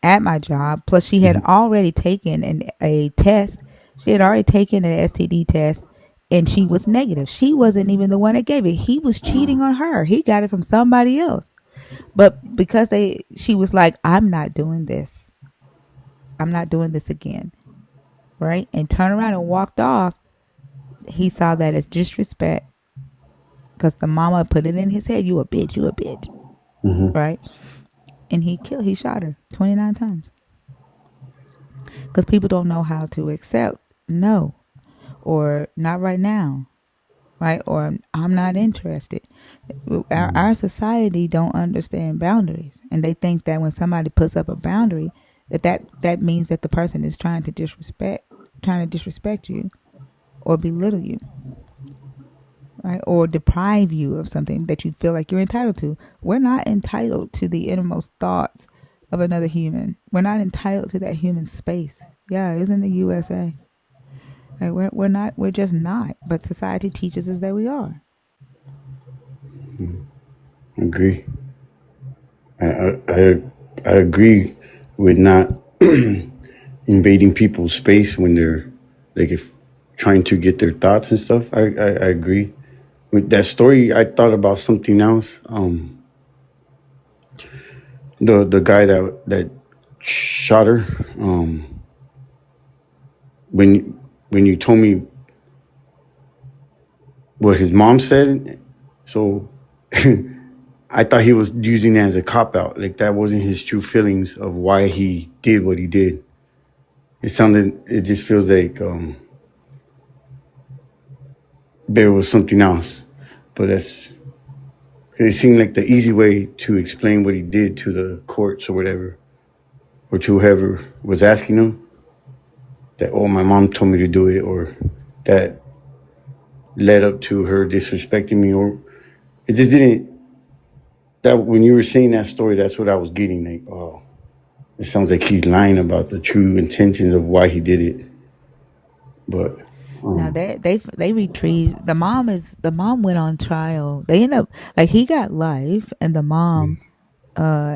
at my job." Plus, she had already taken a test. She had already taken an STD test, and she was negative. She wasn't even the one that gave it. He was cheating on her. He got it from somebody else. But because she was like, I'm not doing this. I'm not doing this again. Right? And turned around and walked off. He saw that as disrespect because the mama put it in his head, you a bitch, you a bitch. Mm-hmm. Right? And he shot her 29 times. Because people don't know how to accept no, or not right now, right? Or I'm not interested. Our society don't understand boundaries, and they think that when somebody puts up a boundary, that means that the person is trying to disrespect you or belittle you, right? Or deprive you of something that you feel like you're entitled to. We're not entitled to the innermost thoughts of another human. We're not entitled to that human space. Yeah, isn't the USA? Like we're not. We're just not. But society teaches us that we are. Agree. I agree with not invading people's space when they're like if trying to get their thoughts and stuff. I agree with that story. I thought about something else. The guy that shot her. When you told me what his mom said, so I thought he was using it as a cop out. Like that wasn't his true feelings of why he did what he did. It just feels like there was something else. But it seemed like the easy way to explain what he did to the courts or whatever, or to whoever was asking him that, oh, my mom told me to do it, or that led up to her disrespecting me, or it just didn't. That when you were saying that story, that's what I was getting. Like, oh, it sounds like he's lying about the true intentions of why he did it. But Now they retrieved the mom went on trial. They end up like he got life, and the mom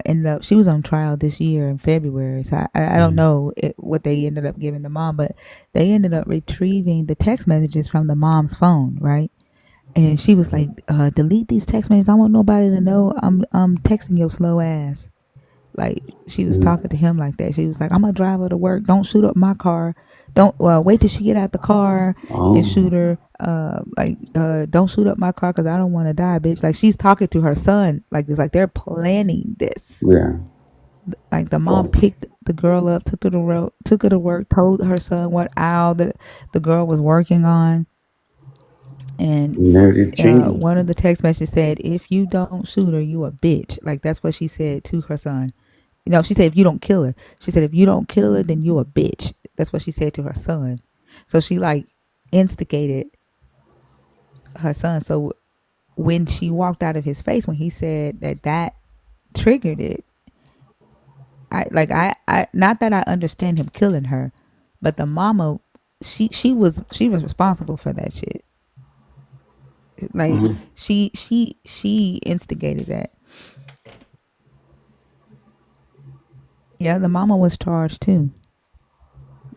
ended up she was on trial this year in February. So I don't know what they ended up giving the mom, but they ended up retrieving the text messages from the mom's phone, right? And she was like, delete these text messages. I want nobody to know I'm texting your slow ass. Like she was talking to him like that. She was like, I'm gonna drive her to work. Don't shoot up my car. Don't wait till she get out the car and shoot her. Don't shoot up my car because I don't want to die, bitch. Like she's talking to her son like this. Like they're planning this. yeah, Like the mom picked the girl up, took her to work, told her son what aisle the girl was working on, and narrative changing. one of the text messages said, "If you don't shoot her, you a bitch." Like that's what she said to her son. No, she said if you don't kill her. She said if you don't kill her, then you a bitch. That's what she said to her son. So she like instigated her son. So when she walked out of his face, when he said that triggered it, I not that I understand him killing her, but the mama, she was responsible for that shit. Like she instigated that. Yeah, the mama was charged too.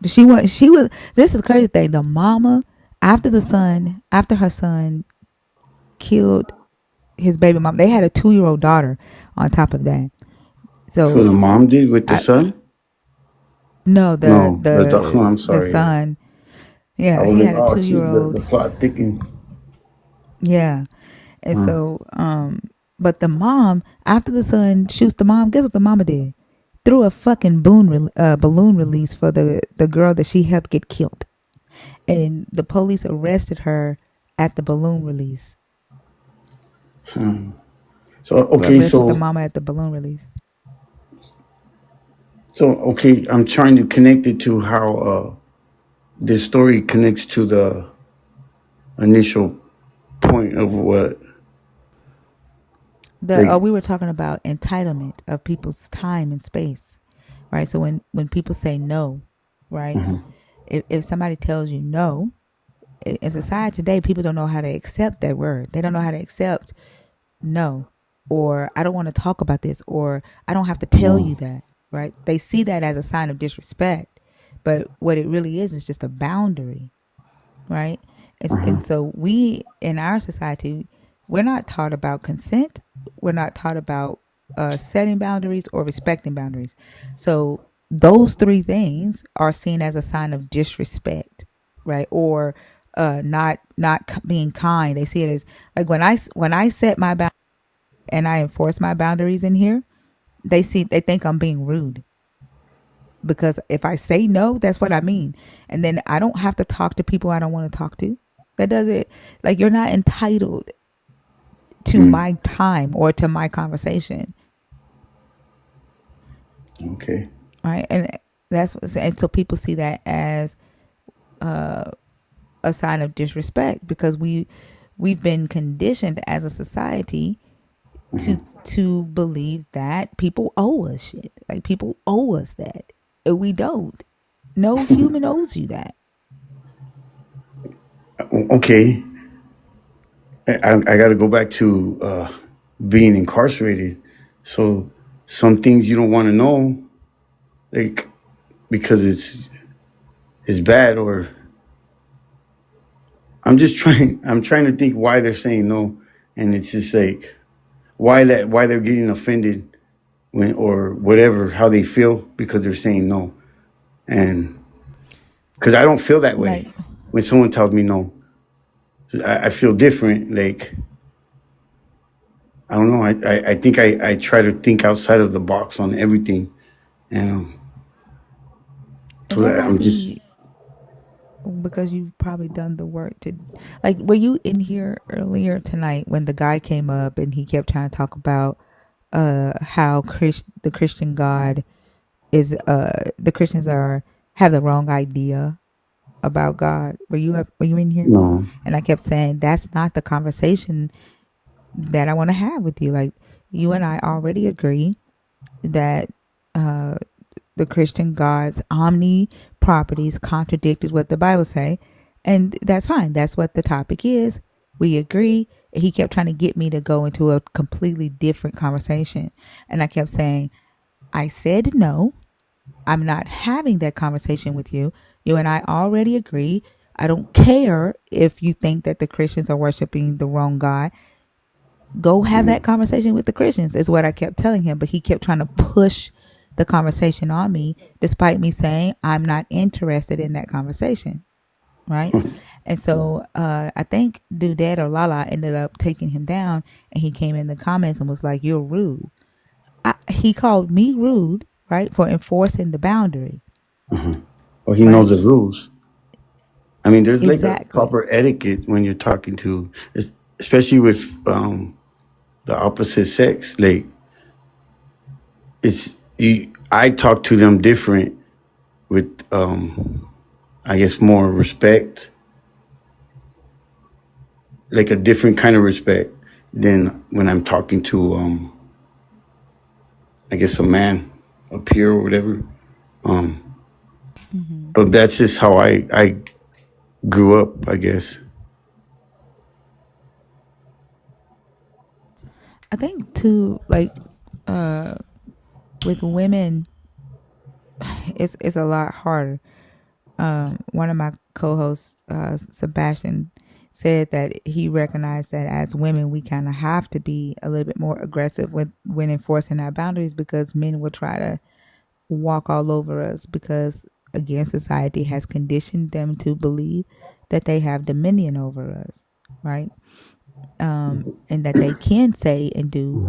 She was this is the crazy thing. The mama after her son killed his baby mom, they had a 2-year-old daughter on top of that. So So the mom did with the I son? no No, oh, I'm the sorry. son, I yeah, was he like, had a oh two shit, year the old. plot thickens. Yeah. And Uh, so but the mom, after the son shoots the mom, guess what the mama did? Threw a fucking balloon release for the girl that she helped get killed. And the police arrested her at the balloon release. so okay, Arrested the mama at the balloon release. I'm trying to connect it to how this story connects to the initial point of what like. We were talking about entitlement of people's time and space, right? So when people say no, right? If somebody tells you no, in society today, people don't know how to accept that word. They don't know how to accept no, or I don't want to talk about this, or I don't have to tell you that, right? They see that as a sign of disrespect, but what it really is just a boundary, right? And so we in our society, we're not taught about consent. We're not taught about setting boundaries or respecting boundaries. So those three things are seen as a sign of disrespect, right? Or not being kind. They see it as like when I set my boundaries and I enforce my boundaries in here, they think I'm being rude because if I say no, that's what I mean. And then I don't have to talk to people I don't want to talk to. That does it. Like you're not entitled to my time or to my conversation. Okay. Right. And so people see that as a sign of disrespect because we've been conditioned as a society to believe that people owe us shit. Like people owe us that. And we don't. No human owes you that. Okay. I got to go back to being incarcerated. So some things you don't want to know, like because it's bad, or I'm trying to think why they're saying no, and it's just like why they're getting offended when or whatever how they feel because they're saying no, and because I don't feel that way Like, when someone tells me no. I feel different. Like I don't know. I think I try to think outside of the box on everything, and and so that that might I'm just be because you've probably done the work to, like, were you in here earlier tonight when the guy came up and he kept trying to talk about how the Christian God is the Christians are have the wrong idea about God. Were you in here? no. And I kept saying that's not the conversation that I want to have with you. Like, you and I already agree that uh the Christian God's omni properties contradicted what the Bible say, and that's fine. That's what the topic is. We agree. He kept trying to get me to go into a completely different conversation, and I kept saying, I said no. I'm not having that conversation with you. You and I already agree. I don't care if you think that the Christians are worshiping the wrong God. Go have that conversation with the Christians, is what I kept telling him. But he kept trying to push the conversation on me, despite me saying I'm not interested in that conversation. Right. And so I think Dudette or Lala ended up taking him down, and he came in the comments and was like, "You're rude." He called me rude, right, for enforcing the boundary, Or he knows right? the rules. I mean, there's like a Exactly. proper etiquette when you're talking to, especially with the opposite sex. Like it's you. I talk to them different with, I guess, more respect, like a different kind of respect than when I'm talking to, I guess, a man, a peer or whatever. Um, Hmm. but that's just how I grew up, I guess. I think too, like with women, it's a lot harder. One of my co-hosts, Sebastian, said that he recognized that as women, we kind of have to be a little bit more aggressive with when enforcing our boundaries, because men will try to walk all over us, because again, society has conditioned them to believe that they have dominion over us, right? And that they can say and do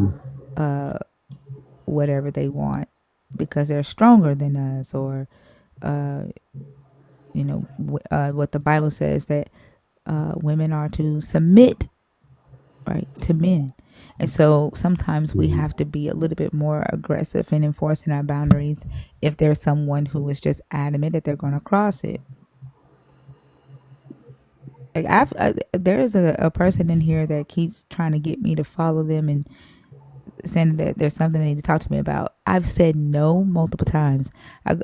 whatever they want because they're stronger than us, or uh, what the Bible says, that women are to submit, right, to men. And so sometimes we have to be a little bit more aggressive in enforcing our boundaries if there's someone who is just adamant that they're going to cross it. Like, there is a person in here that keeps trying to get me to follow them and saying that there's something they need to talk to me about. I've said no multiple times.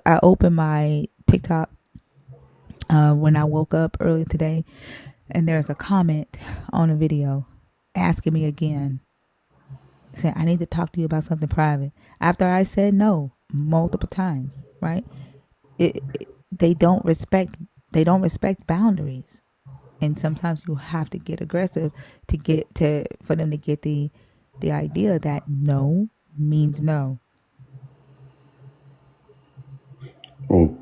I opened my TikTok when I woke up early today, and there's a comment on a video asking me again, saying I need to talk to you about something private. After I said no multiple times, right? They don't respect. They don't respect boundaries, and sometimes you have to get aggressive to get to for them to get the idea that no means no. Oh,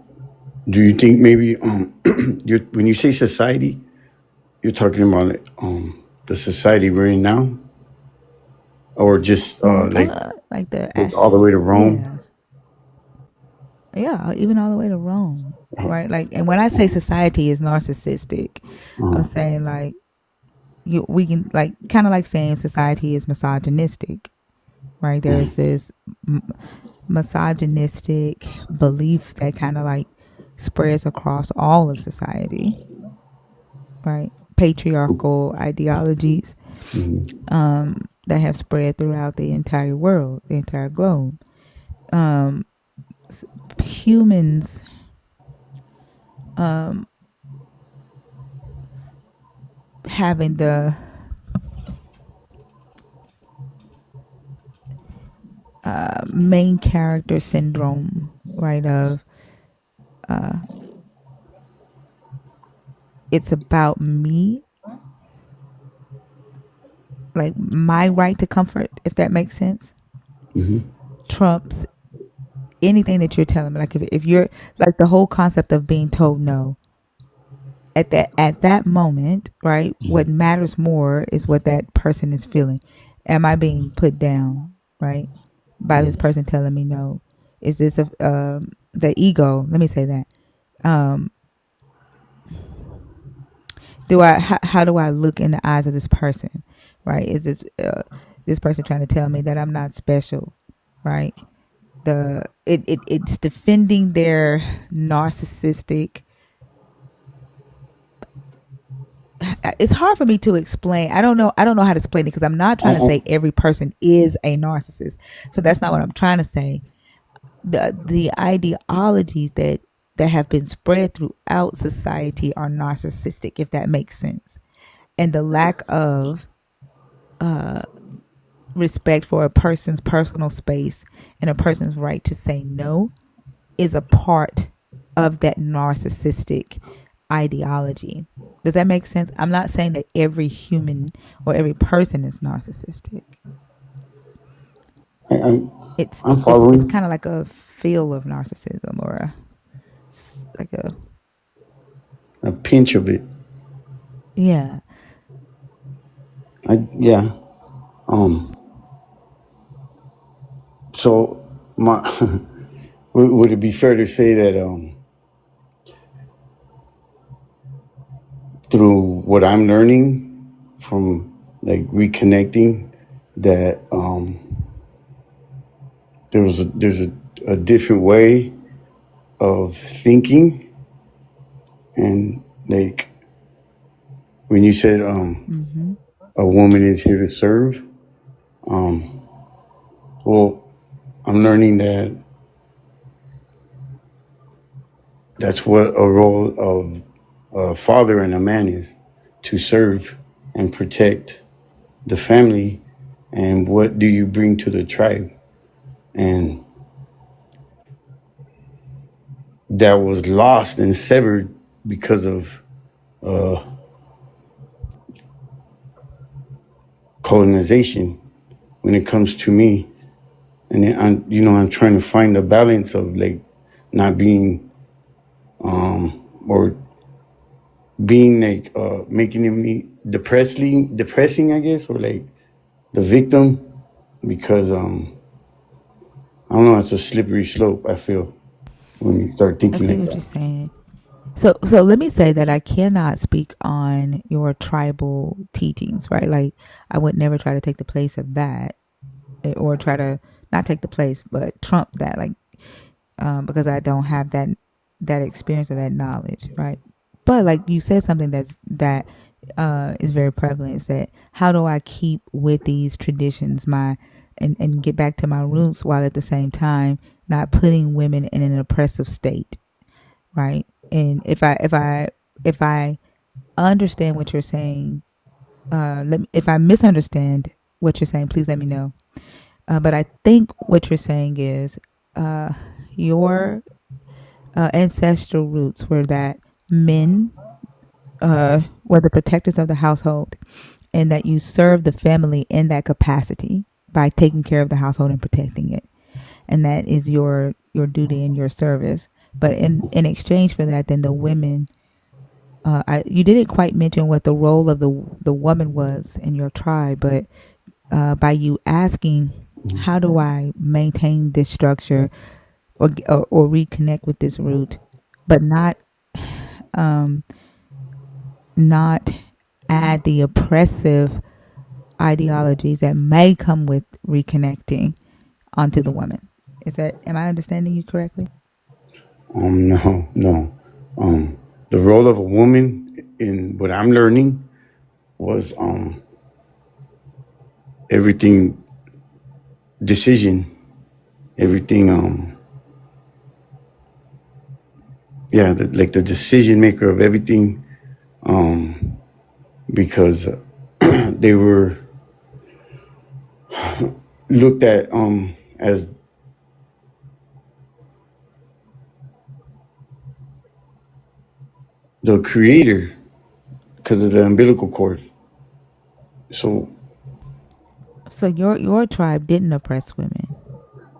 do you think maybe when you say society, you're talking about the society we're in now, or just Like the like all the way to Rome? yeah, yeah, even all the way to Rome, right? Like, and when I say society is narcissistic, I'm Uh, saying like we can, like, kind of like saying society is misogynistic, right? There is this misogynistic belief that kind of like spreads across all of society, right? Patriarchal ideologies that have spread throughout the entire world, the entire globe. Um, Humans having the main character syndrome, right? Of uh, it's about me, like my right to comfort, if that makes sense, trumps anything that you're telling me. Like if you're like the whole concept of being told no at that moment, right? What matters more is what that person is feeling. Am I being put down, right, by this person telling me no? Is this the ego? Let me say that. Um, how do I look in the eyes of this person, right? Is this person trying to tell me that I'm not special, right? It's defending their narcissistic. It's hard for me to explain. I don't know how to explain it because I'm not I, trying to say every person is a narcissist. So that's not what I'm trying to say. The ideologies that have been spread throughout society are narcissistic, if that makes sense. And the lack of respect for a person's personal space and a person's right to say no is a part of that narcissistic ideology. Does that make sense? I'm not saying that every human or every person is narcissistic. I, It's I'm it's following kind of like a feel of narcissism or like a a pinch of it. yeah. Yeah. Um. So my would it be fair to say that through what I'm learning from like reconnecting that there's a different way of thinking, and like when you said Mm-hmm. a woman is here to serve, well, I'm learning that that's what a role of a father and a man is, to serve and protect the family. And what do you bring to the tribe? And that was lost and severed because of colonization when it comes to me. And then I'm trying to find the balance of like not being or being like making me depressing, I guess, or like the victim, because I don't know, it's a slippery slope, I feel, when you start I thinking see like what you're that. saying. So let me say that I cannot speak on your tribal teachings, right? Like I would never try to take the place of that or try to not take the place but trump that, like because I don't have that experience or that knowledge, right? But like you said something that is very prevalent, is that how do I keep with these traditions and get back to my roots while at the same time not putting women in an oppressive state, right? And if I understand what you're saying, if I misunderstand what you're saying, please let me know. But I think what you're saying is uh, your ancestral roots were that men were the protectors of the household, and that you served the family in that capacity by taking care of the household and protecting it, and that is your duty and your service. But in exchange for that, then the women, you didn't quite mention what the role of the woman was in your tribe, but by you asking, how do I maintain this structure or reconnect with this root, but um, not add the oppressive ideologies that may come with reconnecting onto the woman. Am I understanding you correctly? No, no. The role of a woman in what I'm learning was everything decision, everything yeah, like the decision maker of everything, because they were looked at as the creator because of the umbilical cord. So your tribe didn't oppress women.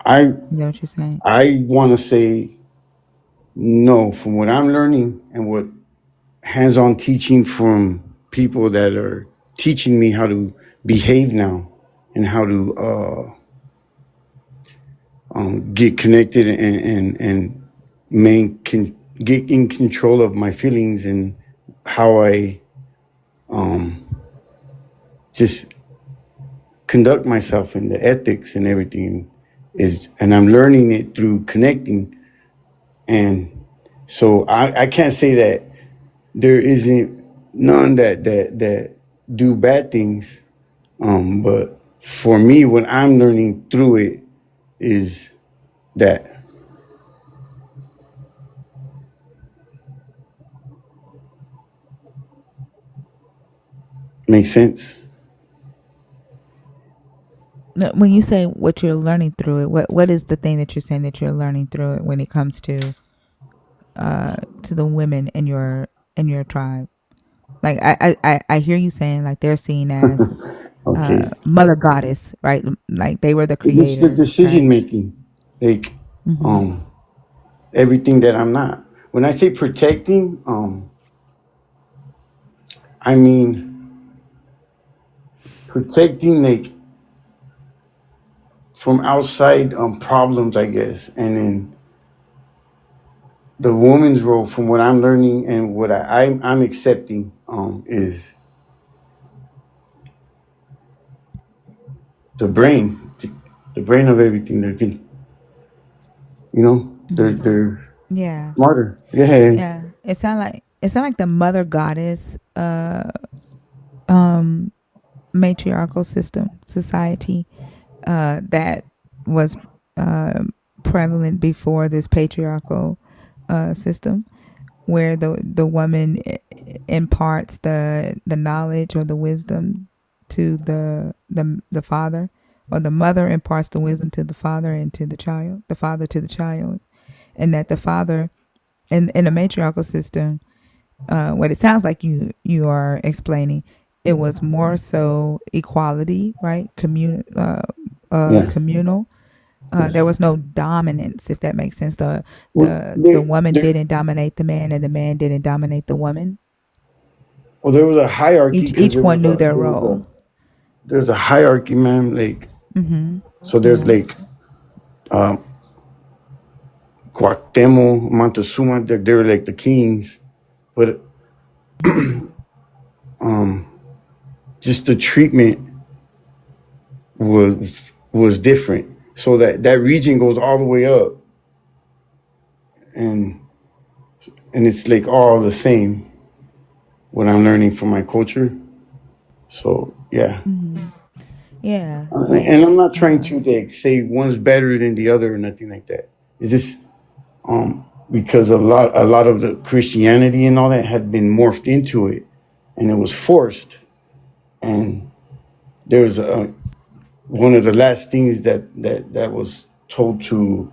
I Is that what you're saying? I want to say no. From what I'm learning and what hands-on teaching from people that are teaching me how to behave now and how to get connected and get in control of my feelings and how I just conduct myself and the ethics and everything and I'm learning it through connecting. And so I can't say that there isn't none that do bad things. But for me, what I'm learning through it is that makes sense. No, when you say what you're learning through it, what is the thing that you're saying that you're learning through it when it comes to the women in your tribe? Like I hear you saying like they're seen as Okay. mother goddess, right? Like they were the It's the creators, decision right? making. Like Mm-hmm. everything that I'm not. When I say protecting, I mean protecting like from outside problems, I guess. And then the woman's role, from what I'm learning and what I'm accepting, is the brain, the brain of everything. They can, Mm-hmm. they're Yeah, smarter. Yeah, yeah. It sound like the mother goddess matriarchal system society that was uh, prevalent before this patriarchal system, where the woman imparts the knowledge or the wisdom to the father, or the mother imparts the wisdom to the father and to the child, the father to the child, and that the father in a matriarchal system, what it sounds like you are explaining, it was more so equality, right? yeah. Communal. There was no dominance, if that makes sense. Well, The woman didn't dominate the man, and the man didn't dominate the woman. there was a hierarchy because Each one knew their role. there's a hierarchy, man. Like Mm-hmm. so, there's Yeah. like um, Cuauhtemoc, Montezuma. They're like the kings, but just the treatment was different. So that region goes all the way up, and it's like all the same. What I'm learning from my culture. So yeah, Mm-hmm. Yeah. and I'm not trying to like say one's better than the other or nothing like that. It's just because a lot of the Christianity and all that had been morphed into it, and it was forced. And there was one of the last things that was told to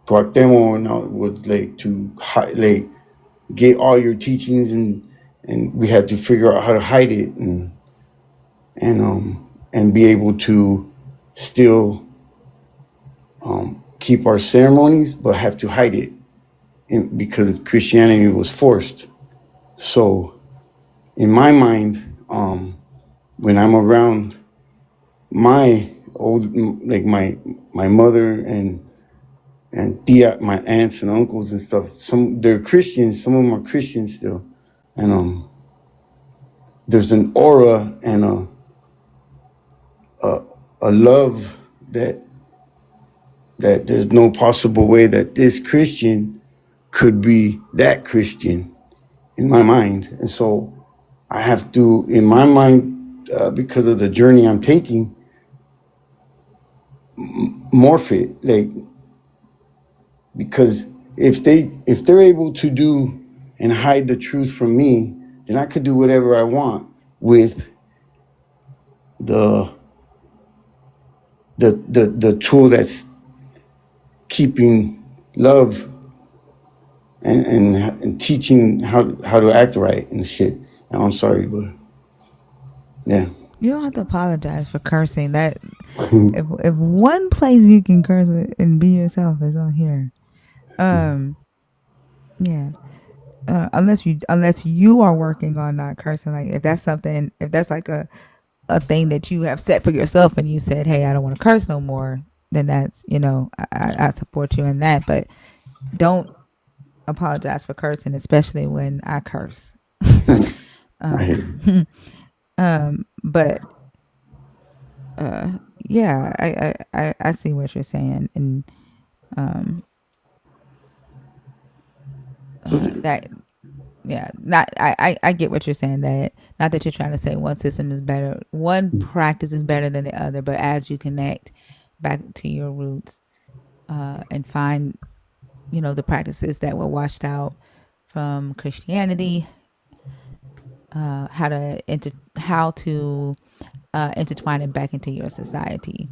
Cuauhtemoc and all was like to like get all your teachings, and we had to figure out how to hide it and be able to still keep our ceremonies, but have to hide it because Christianity was forced. So in my mind, when I'm around my old, like my mother and tia, my aunts and uncles and stuff, they're Christians. Some of them are Christians still, and there's an aura and a love that there's no possible way that this Christian could be that Christian in my mind. And so I have to, in my mind, because of the journey I'm taking, morph it. Like, because if they're able to do and hide the truth from me, then I could do whatever I want with the the tool that's keeping love and teaching how to act right and shit. I'm sorry, but yeah. You don't have to apologize for cursing. That if one place you can curse and be yourself is on here. Yeah. Unless you are working on not cursing, like if that's something, if that's like a thing that you have set for yourself and you said, hey, I don't want to curse no more, then that's, I support you in that. But don't apologize for cursing, especially when I curse. Right. um, but yeah, I see what you're saying, and So that, yeah, not I get what you're saying, that not that you're trying to say one system is better, one practice is better than the other, but as you connect back to your roots, and find, the practices that were washed out from Christianity, how to intertwine it back into your society,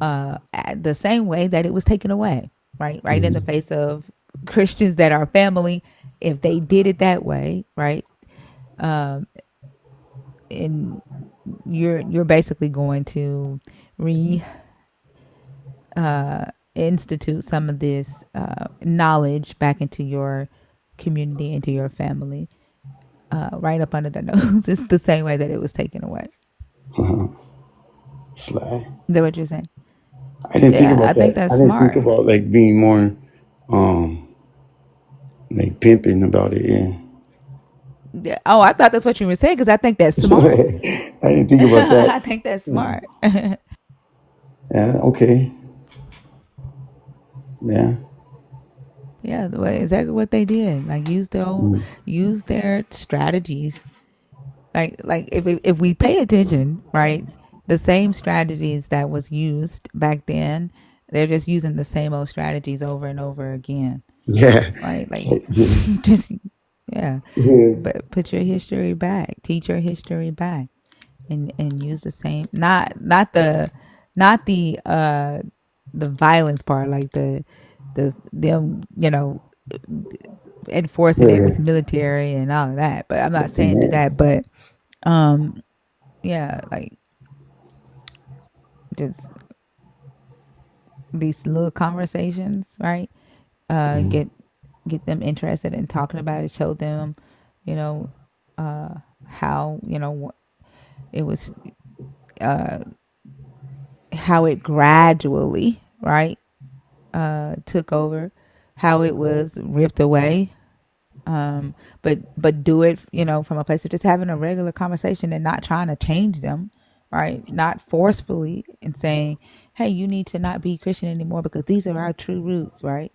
the same way that it was taken away, right in the face of Christians that are family. If they did it that way, right, and you're basically going to re institute some of this knowledge back into your community, into your family, right up under their nose. It's the same way that it was taken away. sly. Is that what you're saying? I didn't think Yeah, I about think that. that's I didn't think smart. about like being more like pimping about it. Yeah. Yeah. Oh, I thought that's what you were saying, because I think that's smart. I didn't think about that. I think that's Yeah. smart. Yeah. Okay. Yeah. Yeah, exactly what they did. Like use their strategies. Like if we pay attention, right, the same strategies that was used back then, they're just using the same old strategies over and over again, Yeah. right? Like Yeah. just, yeah. Yeah. But put your history back, teach your history back, and use the same, not the violence part, like the them, enforcing it with military and all of that. But I'm not saying do Yeah. that, but um yeah, like just these little conversations, right? Get them interested in talking about it. Show them, you know, how, it was, how it gradually, right, took over, how it was ripped away. But do it, from a place of just having a regular conversation and not trying to change them, right? Not forcefully and saying, "Hey, you need to not be Christian anymore because these are our true roots," right?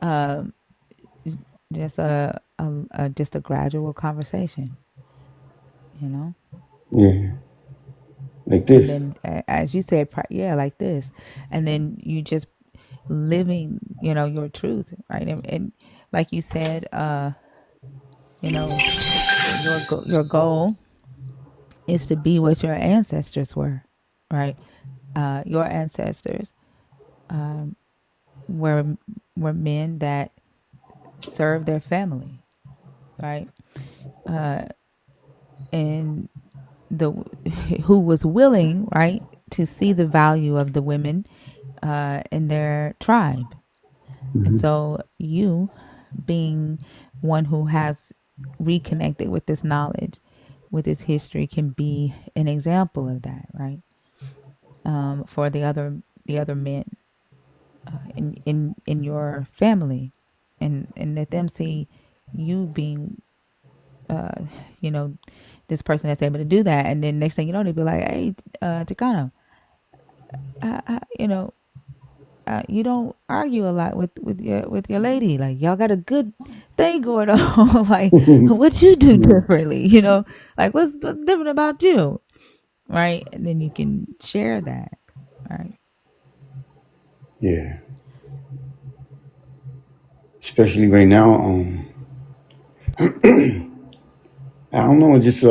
Um, just just a gradual conversation, you know. Yeah. Like And this. then, as you said, yeah, like this, and then you just living, your truth, right? And like you said, you know, your goal is to be what your ancestors were, right? Your ancestors were were men that served their family, right? And the who was willing, right, to see the value of the women in their tribe. And so you, being one who has reconnected with this knowledge, with this history, can be an example of that, right? For the other men in your family, and let them see you being, you know, this person that's able to do that. And then next thing you know, they'd be like, hey, Chicano, you know, you don't argue a lot with your lady. Like y'all got a good thing going on. Like what you do differently, like what's different about you, right? And then you can share that, right? Yeah. Especially right now. I don't know. It just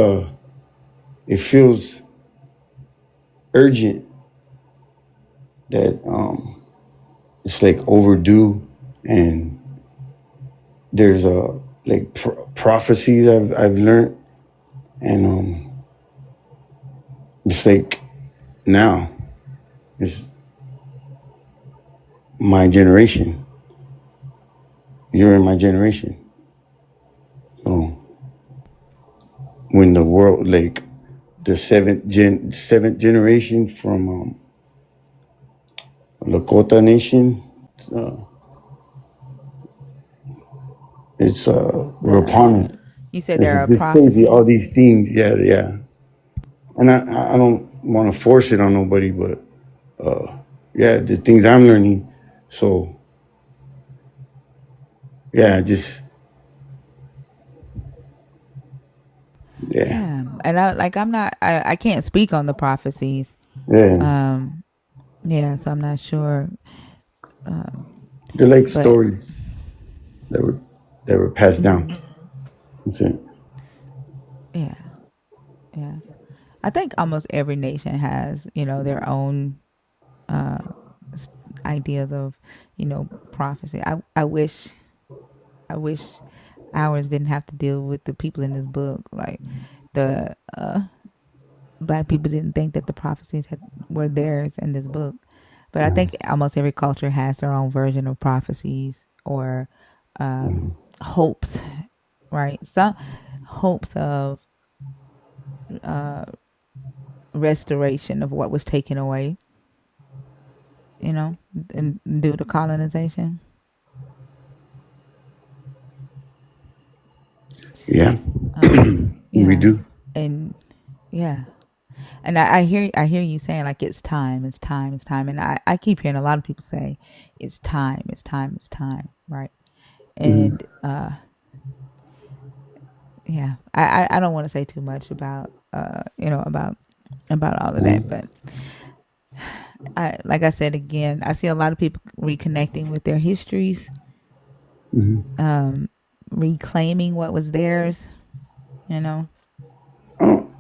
it feels urgent that it's like overdue, and there's like prophecies I've learned, and it's like now it's my generation. You're in my generation. So when the world, like the seventh generation from Lakota Nation, uh, it's we're The upon it. you said This there is are just crazy. All prophecies. these themes, yeah. And I don't want to force it on nobody, but yeah, the things I'm learning. So yeah, just yeah, Yeah, and I'm not. I can't speak on the prophecies. yeah. Um, yeah, so I'm not sure. They're like But stories that were passed down. That's it. yeah, yeah. I think almost every nation has, their own uh, ideas of, prophecy. I wish ours didn't have to deal with the people in this book. Like the black people didn't think that the prophecies were theirs in this book. But I think almost every culture has their own version of prophecies or hopes, right? Some hopes of restoration of what was taken away, and due to colonization. Yeah, we Yeah, do. and yeah, and I hear you saying like it's time, and I keep hearing a lot of people say it's time, right? And yeah, I don't want to say too much about about all of that, but I like I said again, I see a lot of people reconnecting with their histories, reclaiming what was theirs, you know. Oh,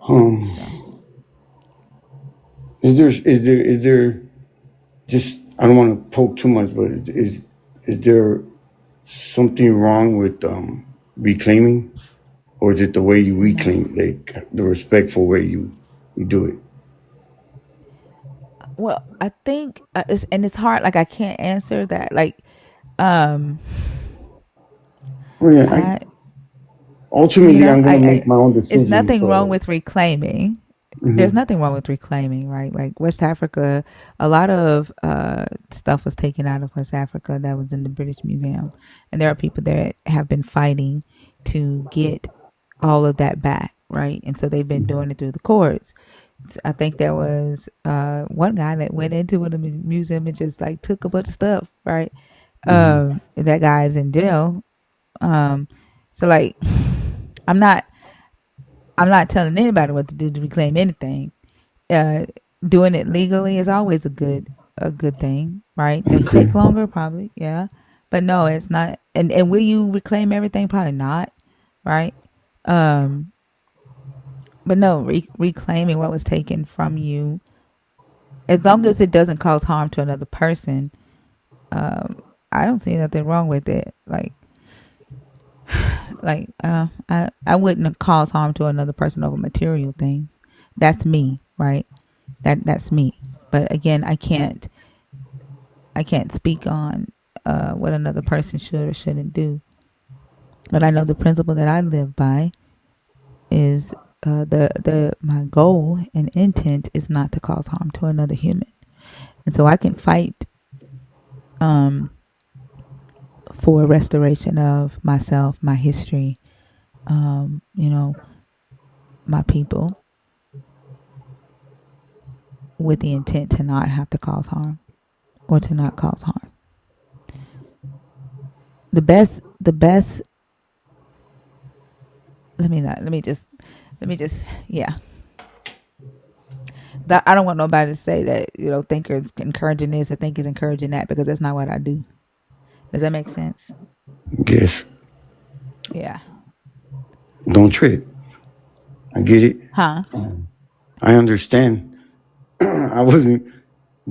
um, So is there just I don't want to poke too much, but is there something wrong with reclaiming, or is it the way you no, reclaim, like the respectful way you do it? well, I think it's hard. Like I can't answer that. Like, um, Well, yeah, I ultimately I'm gonna I make my own it's decision. nothing wrong So with reclaiming. There's mhm, nothing wrong with reclaiming, right? Like West Africa, a lot of stuff was taken out of West Africa that was in the British Museum, and there are people that have been fighting to get all of that back, right? And so they've been doing it through the courts. I think there was one guy that went into the museum and just like took a bunch of stuff, right? That guy is in jail. Um, so like, I'm not I'm not telling anybody what to do to reclaim anything. Uh, Doing it legally is always a good thing, right? Does it take longer? Probably, yeah. But no, it's not. And will you reclaim everything? Probably not, right? Um, but no, reclaiming what was taken from you, as long as it doesn't cause harm to another person, I don't see nothing wrong with it. I wouldn't cause harm to another person over material things. That's me, right? That's me. But again, I can't speak on what another person should or shouldn't do. But I know the principle that I live by is the my goal and intent is not to cause harm to another human, and so I can fight um, for restoration of myself, my history, you know, my people, with the intent to not have to cause harm or to not cause harm. The best. Let me just yeah. I don't want nobody to say that thinkers encouraging this or thinkers encouraging that, because that's not what I do. Does that make sense? yes, Yeah. don't trip. I get it. Huh? I understand. I wasn't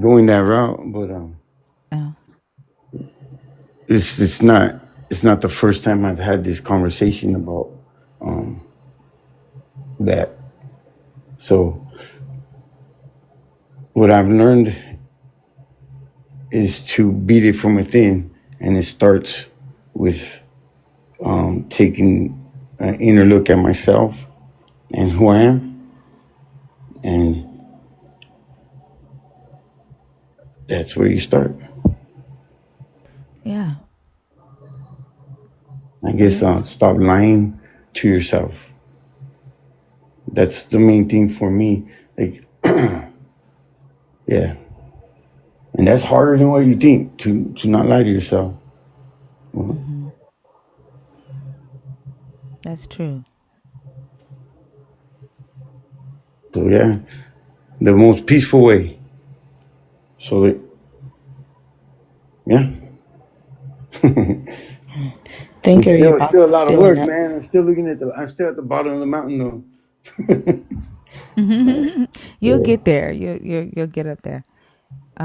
going that route, but Oh. it's not the first time I've had this conversation about that. So what I've learned is to beat it from within, and it starts with taking an inner look at myself and who I am, and that's where you start. Yeah. I guess stop lying to yourself. That's the main thing for me. Like, yeah, and that's harder than what you think to not lie to yourself. Mm-hmm. That's true. So yeah, the most peaceful way. So that yeah. Thinker, you're It's about still a to lot of spill a work, nut. man. I'm still at the bottom of the mountain though. You'll get there. You'll get up there.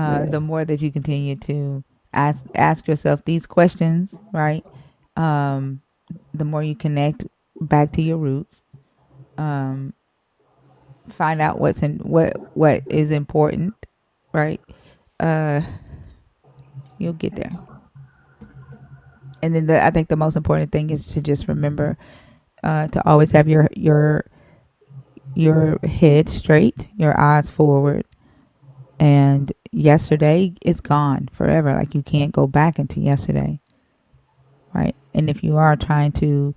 Yeah. The more that you continue to ask yourself these questions, right? Um, the more you connect back to your roots. Um, find out what is important, right? Uh, you'll get there. And then I think the most important thing is to just remember to always have your head straight, your eyes forward, and yesterday is gone forever. Like you can't go back into yesterday, right? And if you are trying to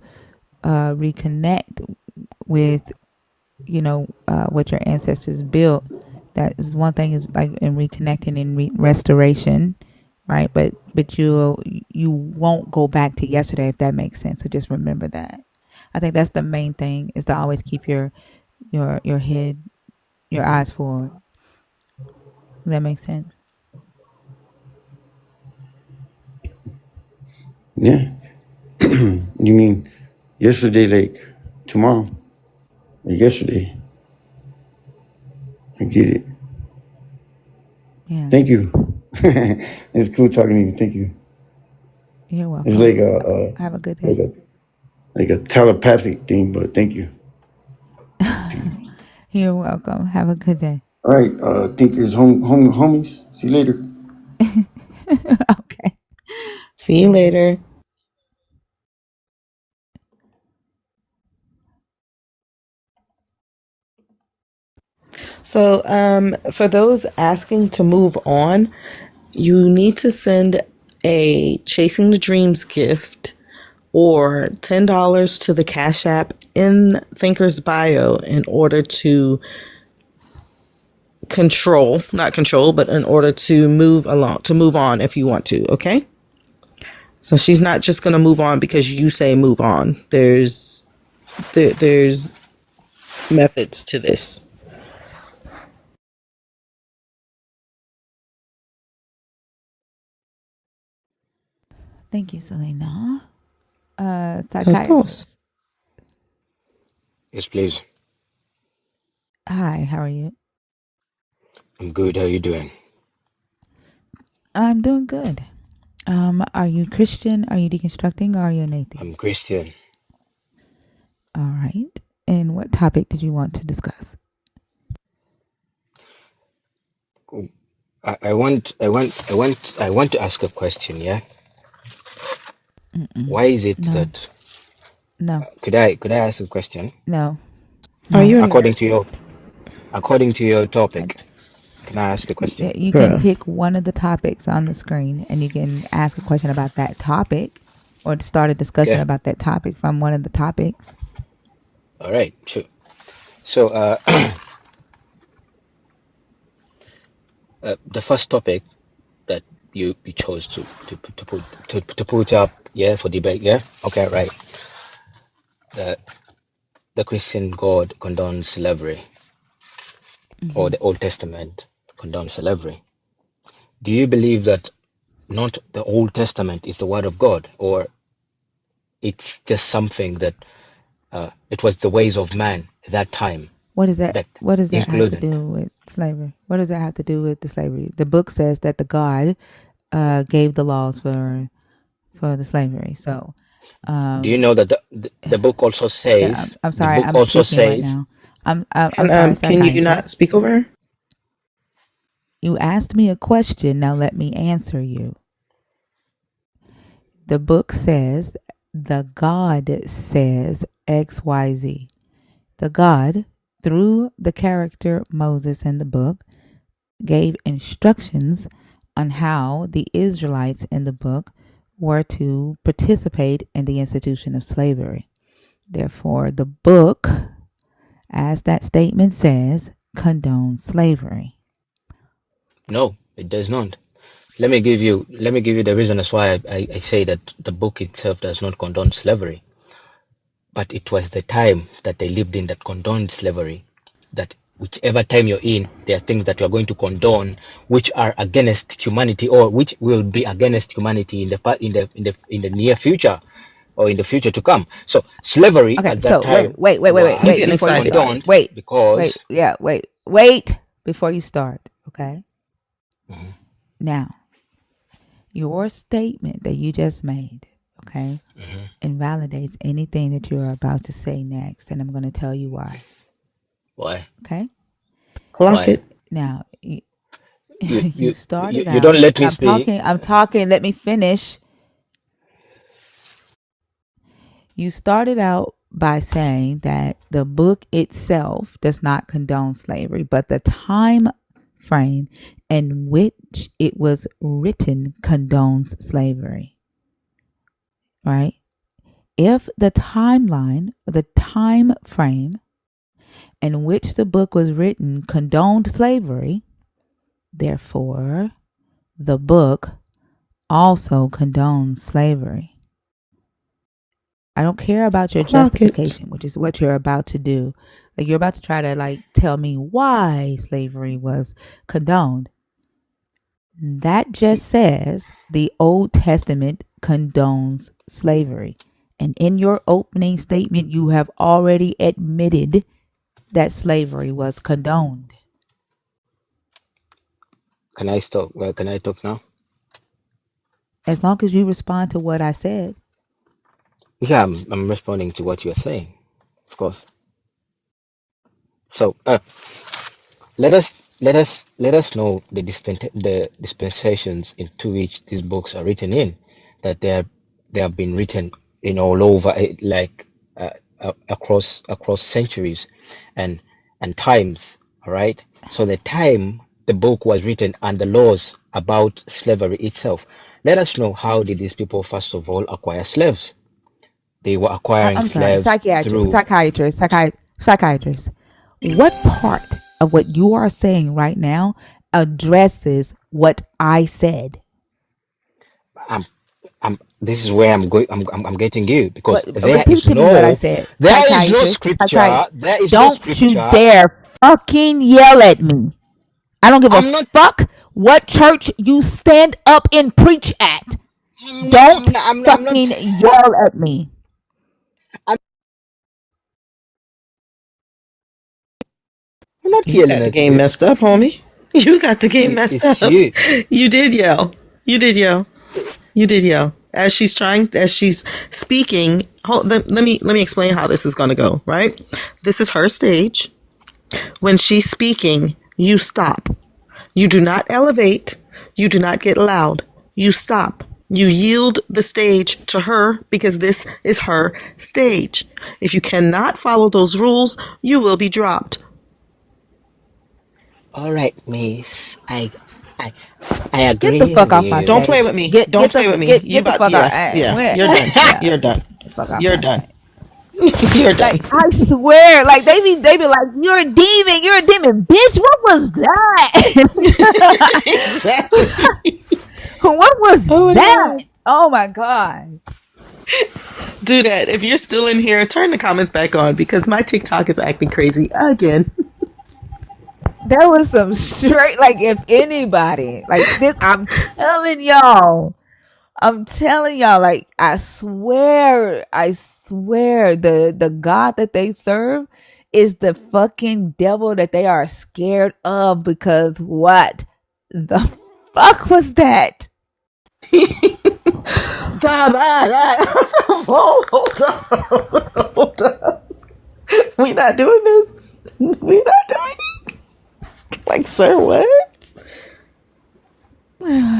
reconnect with, what your ancestors built, that is one thing, is like in reconnecting and restoration, right? But you won't go back to yesterday, if that makes sense. So just remember that. I think that's the main thing, is to always keep your head, your eyes forward. Does that make sense? Yeah. You mean yesterday, like tomorrow or yesterday? I get it. Yeah. Thank you. It's cool talking to you. Thank you. You're It's welcome. like a Have a good like day. a like a telepathic thing, but thank you. You're welcome. Have a good day. All right, thinkers, homies. See you later. Okay. See you later. So, for those asking to move on, you need to send a Chasing the Dreams gift or $10 to the Cash App in Thinker's bio in order to not control, but in order to move on if you want to, okay? So she's not just going to move on because you say move on. There's methods to this. Thank you, Selena. Of course. Psychiatrist. Yes, please. Hi, how are you? I'm good. How are you doing? I'm doing good. Are you Christian? Are you deconstructing? Or are you an atheist? I'm Christian. All right. And what topic did you want to discuss? Cool. I want to ask a question. Yeah. Mm-mm. Why is it No, that no, could I ask a question? no, Are no. you a According nerd? to your I, topic, can I ask a question? you can Bruh. pick one of the topics on the screen, and you can ask a question about that topic, or to start a discussion Okay. about that topic from one of the topics. All right. Sure. So, the first topic that you chose to put up, yeah, for debate, yeah. Okay, right. The the Christian God condones slavery, or Mm-hmm. the Old Testament condones slavery. Do you believe that not the Old Testament is the word of God, or it's just something that it was the ways of man at that time What does that? that What does that have to included? do with slavery? What does that have to do with the slavery? The book says that the God gave the laws for the slavery. So, Do you know that the book also yeah, says, I'm the sorry, book I'm also speaking right says, now. I'm And sorry, can you not psychiatrist. speak over her? You asked me a question. Now let me answer you. The book says the God says XYZ. The God, through the character Moses in the book, gave instructions on how the Israelites in the book were to participate in the institution of slavery. Therefore, the book, as that statement says, condones slavery. no, it does not. Let me give you the reason as why I say that the book itself does not condone slavery. But it was the time that they lived in that condoned slavery. That whichever time you're in, there are things that you are going to condone which are against humanity, or which will be against humanity in the near future, or in the future to come. So slavery Okay, at that so time You wait was getting before you excited. start. condoned because Wait before you start. Okay. Mhm, Now, your statement that you just made, okay, mhm. invalidates anything that you're about to say next, and I'm going to tell you why. Why? Okay. Clock Why? it. Now, You you you started you don't out. let me speak. I'm talking. Let me finish. You started out by saying that the book itself does not condone slavery, but the time frame in which it was written condones slavery, right? If the timeline, the time frame in which the book was written condoned slavery, therefore, the book also condones slavery. I don't care about your Clock it. justification, which is what you're about to do. Like you're about to try to tell me why slavery was condoned. That just says the Old Testament condones slavery. And in your opening statement, you have already admitted that slavery was condoned. Can I stop? Can I talk now? As long as you respond to what I said. Yeah, I'm responding to what you're saying, of course. So let us know the dispensations into which these books are written in, that they have been written in all over, across centuries and times. All right. So the time the book was written and the laws about slavery itself. Let us know, how did these people first of all acquire slaves? They were acquiring I'm sorry, slaves through. psychiatrist. What part of what you are saying right now addresses what I said? I'm, this is where I'm going. I'm getting you, because What? Repeat to me what I said, there is no scripture. There is no Don't you scripture. dare fucking yell at me. I don't give a I'm not. fuck what church you stand up and preach at. I'm not. Don't I'm not. I'm not. fucking yell at me. I'm not You yelling got the at game you. messed up, homie. You got the game messed It's up. you. You did yell. You did yell. You did yell. As she's speaking, let me explain how this is going to go, right? This is her stage. When she's speaking, you stop. You do not elevate. You do not get loud. You stop. You yield the stage to her because this is her stage. If you cannot follow those rules, you will be dropped. All right, Miss. I Get the agree fuck with off my Don't you. play stage. with me. Don't play with me. You Get the about, fuck out. yeah, yeah. You're done. Yeah, You're done. get the fuck off You're my done. stage. You're done. Like I swear, like they be like, you're a demon, bitch. What was that? Exactly. What was Oh my that? god. Oh my god. Do that. If you're still in here, turn the comments back on because my TikTok is acting crazy again. There was some straight, like if anybody like this, I'm telling y'all, like I swear the God that they serve is the fucking devil that they are scared of, because what the fuck was that? Hold on. Hold on. We not doing this. We not doing this. Like, sir, what?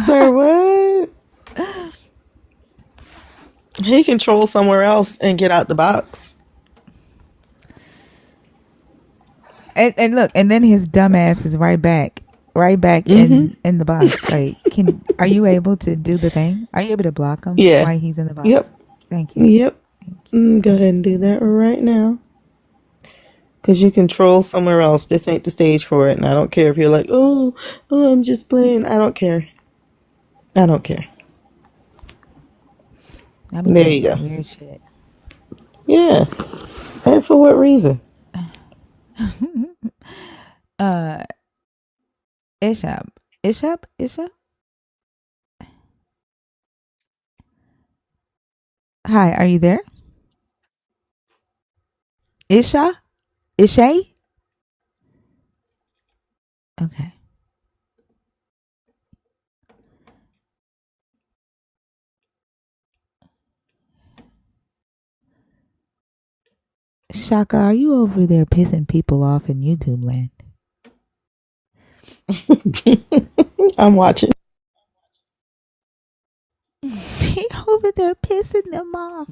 Sir, what? He can troll somewhere else and get out the box. And look, and then his dumbass is right back Mm-hmm. in the box. Like, are you able to do the thing? Are you able to block him Yeah. while he's in the box? Yep. Thank you. Yep. Thank you. Go ahead and do that right now. Because you can troll somewhere else. This ain't the stage for it. And I don't care if you're like, oh, I'm just playing. I don't care. I don't care. I be There doing you go. some weird shit. Yeah. And for what reason? Isha. Hi, are you there? Isha? Ishay? Okay. Shaka, are you over there pissing people off in YouTube land? I'm watching. He over there pissing them off.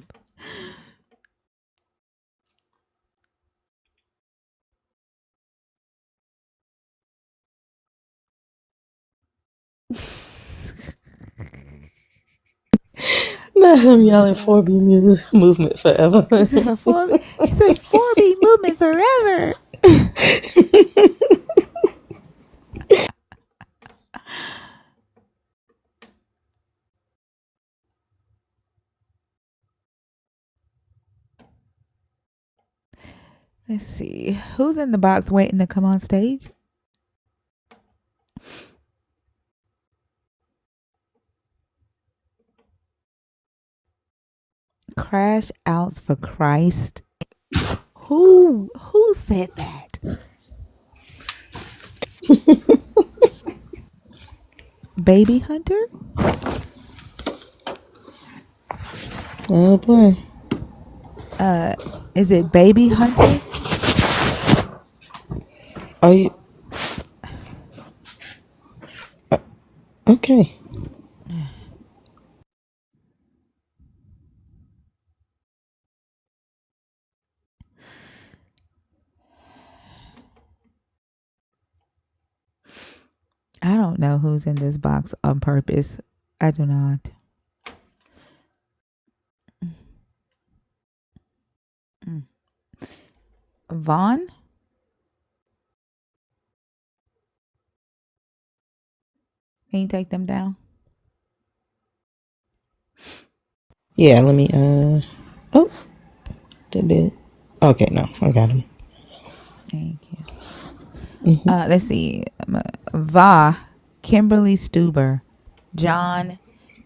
Not him yelling 4B movement forever. It's a 4B movement forever. Let's see. Who's in the box waiting to come on stage? Crash outs for Christ. Who said that? Baby Hunter? Oh boy. Is it Baby Hunter? Are you okay? I don't know who's in this box on purpose. I do not. Vaughn? Can you take them down? Yeah, let me oh, did it. Okay, no, I got him. Thank you. Mm-hmm. Let's see. Kimberly Stuber, John,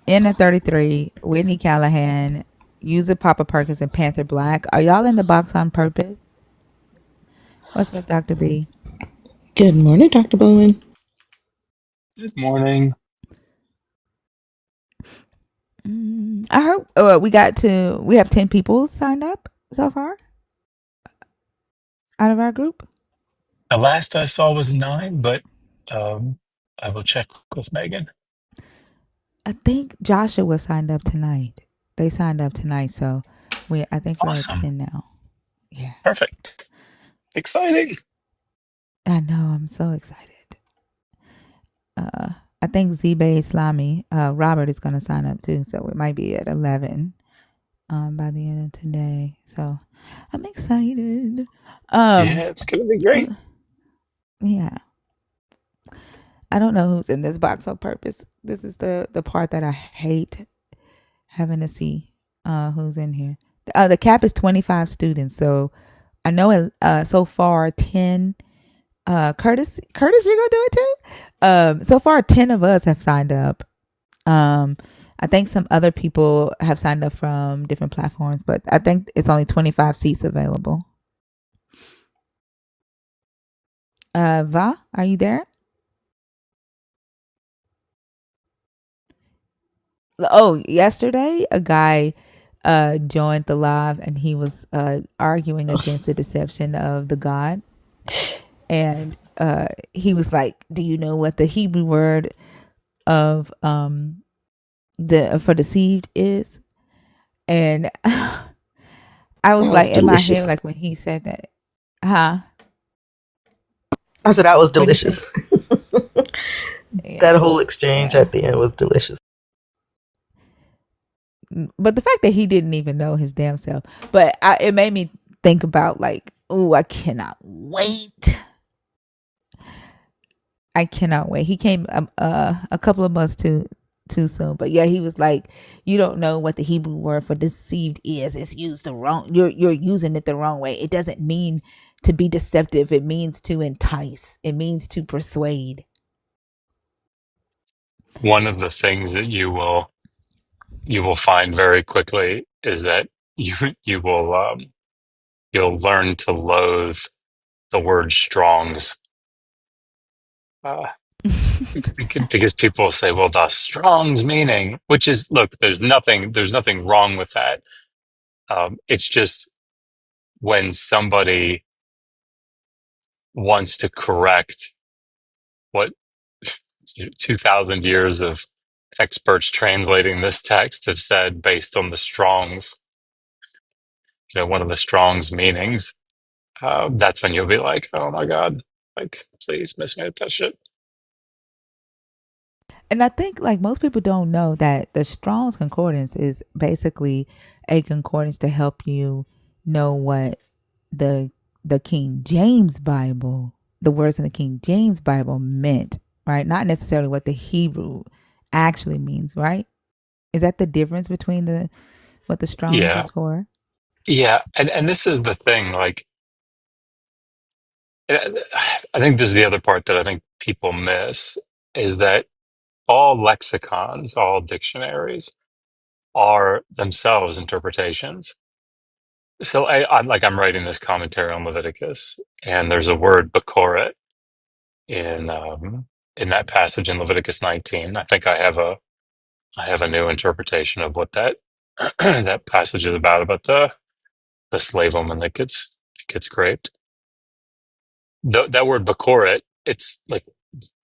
N33, Whitney Callahan, User Papa Perkins, and Panther Black. Are y'all in the box on purpose? What's up, Dr. B? Good morning, Dr. Bowen. Good morning. I heard we have 10 people signed up so far out of our group. The last I saw was 9, but I will check with Megan. I think Joshua signed up tonight. They signed up tonight, so I think we're at Awesome. 10 now. Yeah. Perfect. Exciting. I know, I'm so excited. I think Zibe Islami, Robert is going to sign up too, so it might be at 11 by the end of today. So I'm excited. Yeah, it's going to be great. Yeah. I don't know who's in this box on purpose. This is the part that I hate having to see who's in here. The cap is 25 students, so I know so far 10. Curtis, you're gonna do it too. So far 10 of us have signed up. I think some other people have signed up from different platforms, but I think it's only 25 seats available. Va, are you there? Oh, yesterday a guy joined the live and he was arguing against the deception of the God. And he was like, "Do you know what the Hebrew word of the for deceived is?" And I was That was like in my head, delicious. like when he said that, huh? I said that was What'd you say? delicious. That Yeah, whole exchange yeah. at the end was delicious. But the fact that he didn't even know his damn self, but it made me think about like, oh, I cannot wait. I cannot wait. He came a couple of months too soon, but yeah, he was like, "You don't know what the Hebrew word for deceived is. It's used the wrong. You're using it the wrong way. It doesn't mean to be deceptive. It means to entice. It means to persuade." One of the things that you will find very quickly is that you you will you'll learn to loathe the word Strong's, uh, because people say, "Well, the Strong's meaning," which is, look, there's nothing wrong with that. It's just when somebody wants to correct what 2,000 years of experts translating this text have said based on the Strong's, one of the Strong's meanings. That's when you'll be like, "Oh my God, like, please miss me with that shit." And I think like most people don't know that the Strong's Concordance is basically a concordance to help you know what the the King James Bible, the words in the King James Bible meant, right? Not necessarily what the Hebrew actually means, right? Is that the difference between the what the Strong's Yeah, is for? yeah, and this is the thing. Like, I think this is the other part that I think people miss is that all lexicons, all dictionaries are themselves interpretations. So I'm writing this commentary on Leviticus, and there's a word "bekoret" in that passage in Leviticus 19. I think I have a new interpretation of what that that passage is about the slave woman that gets raped. That word "bekoret," it's like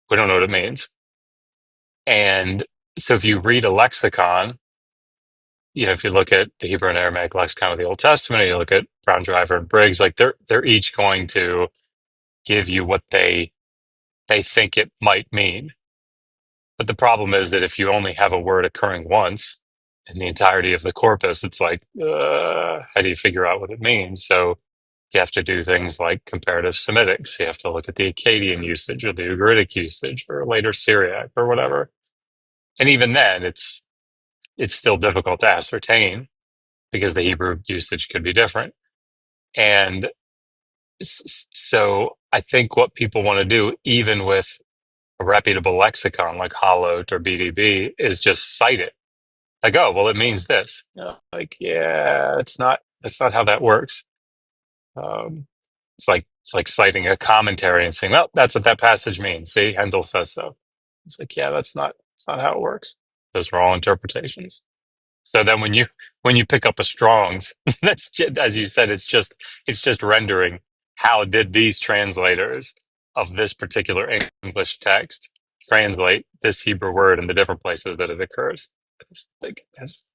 we don't know what it means, and so if you read a lexicon, if you look at the Hebrew and Aramaic lexicon of the Old Testament, you look at Brown Driver and Briggs, like they're each going to give you what they think it might mean. But the problem is that if you only have a word occurring once in the entirety of the corpus, it's like, how do you figure out what it means? So you have to do things like comparative Semitics. You have to look at the Akkadian usage or the Ugaritic usage or later Syriac or whatever. And even then, it's still difficult to ascertain because the Hebrew usage could be different. And so I think what people want to do, even with a reputable lexicon like Hollowt or BDB, is just cite it. Like, oh, well, it means this. Like, yeah, that's not how that works. Um, it's like citing a commentary and saying, well, that's what that passage means. See, Handel says so. It's like, yeah, that's not how it works. Those are all interpretations. So then when you pick up a Strong's, that's as you said, it's just rendering how did these translators of this particular English text translate this Hebrew word in the different places that it occurs.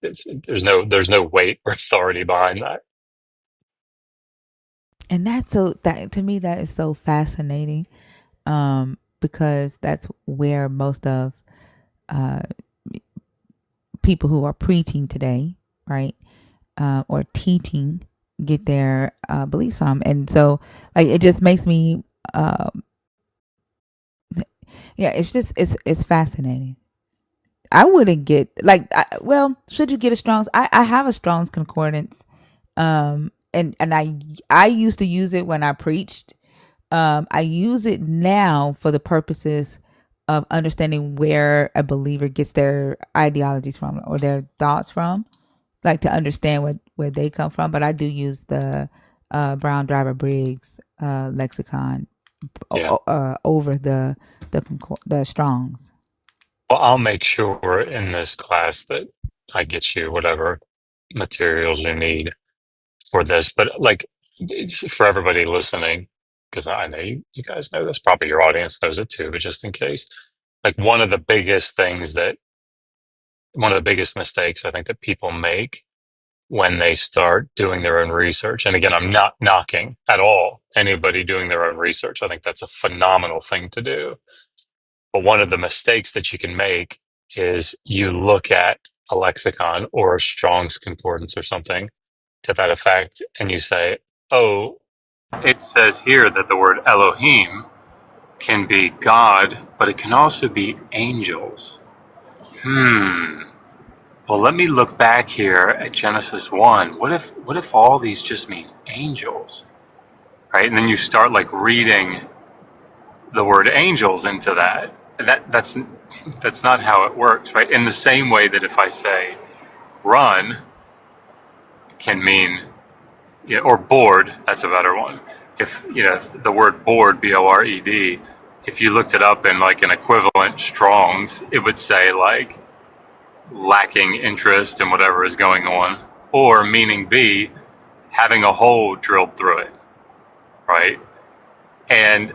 There's no weight or authority behind that. And that's so that to me that is so fascinating, because that's where most of uh, people who are preaching today, right, or teaching, get their beliefs from. And so, like, it just makes me, yeah, it's fascinating. I wouldn't get like, well, should you get a Strong's? I have a Strong's concordance, and I used to use it when I preached. I use it now for the purposes of understanding where a believer gets their ideologies from or their thoughts from, like to understand where they come from. But I do use the Brown Driver Briggs lexicon Yeah. over the Strong's. Well, I'll make sure in this class that I get you whatever materials you need for this. But like for everybody listening, because I know you guys know this, probably your audience knows it too, but just in case, like one of the biggest mistakes I think that people make when they start doing their own research. And again, I'm not knocking at all anybody doing their own research. I think that's a phenomenal thing to do. But one of the mistakes that you can make is you look at a lexicon or a Strong's concordance or something to that effect, and you say, oh, it says here that the word Elohim can be God, but it can also be angels. Well, let me look back here at Genesis 1. What if all these just mean angels? Right? And then you start like reading the word angels into that. That's not how it works, right? In the same way that if I say run can mean, or bored, that's a better one. If if the word bored, B-O-R-E-D, if you looked it up in like an equivalent Strong's, it would say like lacking interest in whatever is going on, or meaning B, having a hole drilled through it, right? And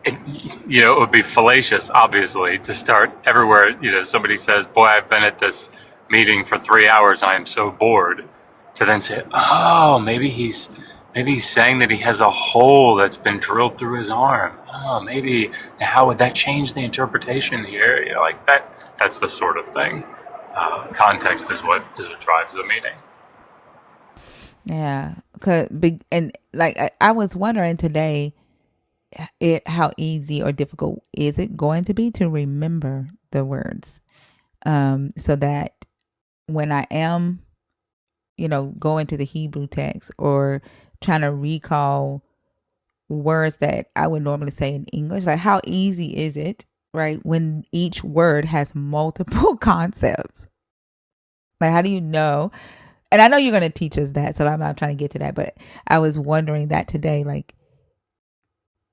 it would be fallacious, obviously, to start everywhere. Somebody says, "Boy, I've been at this meeting for 3 hours. And I am so bored." To then say, "Oh, maybe he's saying that he has a hole that's been drilled through his arm. Oh, maybe how would that change the interpretation here?" Like that. That's the sort of thing. Context is what drives the meaning. Yeah, and like I was wondering today, how easy or difficult is it going to be to remember the words, so that when I am, going to the Hebrew text or trying to recall words that I would normally say in English, like how easy is it, right? When each word has multiple concepts, like how do you know? And I know you're going to teach us that, so I'm not trying to get to that, but I was wondering that today, like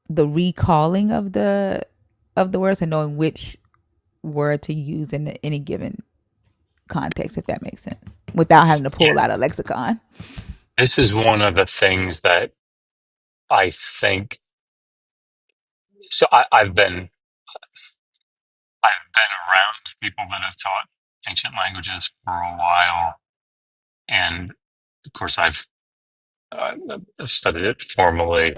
the recalling of the words and knowing which word to use in any given context, if that makes sense, without having to pull Yeah, out a lexicon. this is one of the things that I think. So I've been around people that have taught ancient languages for a while, and of course uh, I've studied it formally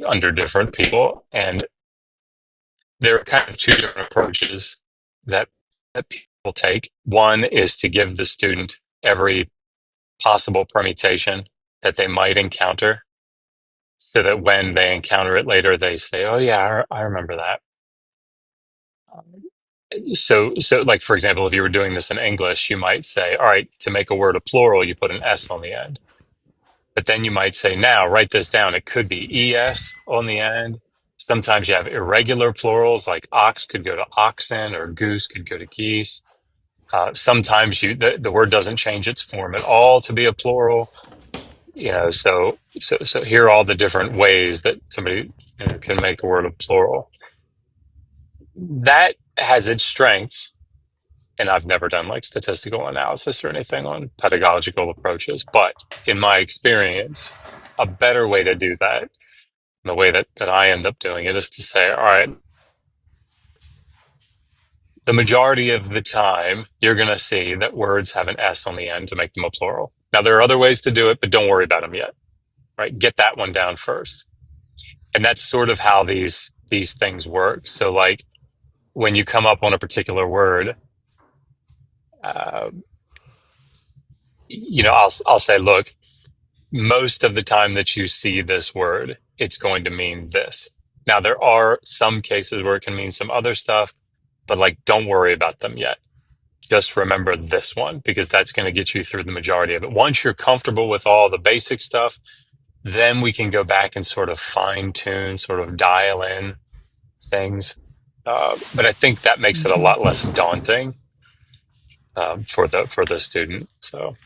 under different people, and there are kind of two different approaches that people take. One is to give the student every possible permutation that they might encounter, so that when they encounter it later, they say, "Oh yeah, I remember that." So like for example, if you were doing this in English, you might say, "All right, to make a word a plural, you put an S on the end." But then you might say, "Now write this down. It could be es on the end." Sometimes you have irregular plurals, like ox could go to oxen, or goose could go to geese. Sometimes the word doesn't change its form at all to be a plural. So here are all the different ways that somebody can make a word a plural. That has its strengths, and I've never done like statistical analysis or anything on pedagogical approaches, but in my experience, a better way to do that, the way that I end up doing it, is to say, all right, the majority of the time, you're going to see that words have an S on the end to make them a plural. Now, there are other ways to do it, but don't worry about them yet, right? Get that one down first. And that's sort of how these things work. So like when you come up on a particular word, uh, I'll say, look, most of the time that you see this word, it's going to mean this. Now, there are some cases where it can mean some other stuff, but like, don't worry about them yet. Just remember this one, because that's going to get you through the majority of it. Once you're comfortable with all the basic stuff, then we can go back and sort of fine tune, sort of dial in things. But I think that makes it a lot less daunting for the student. So,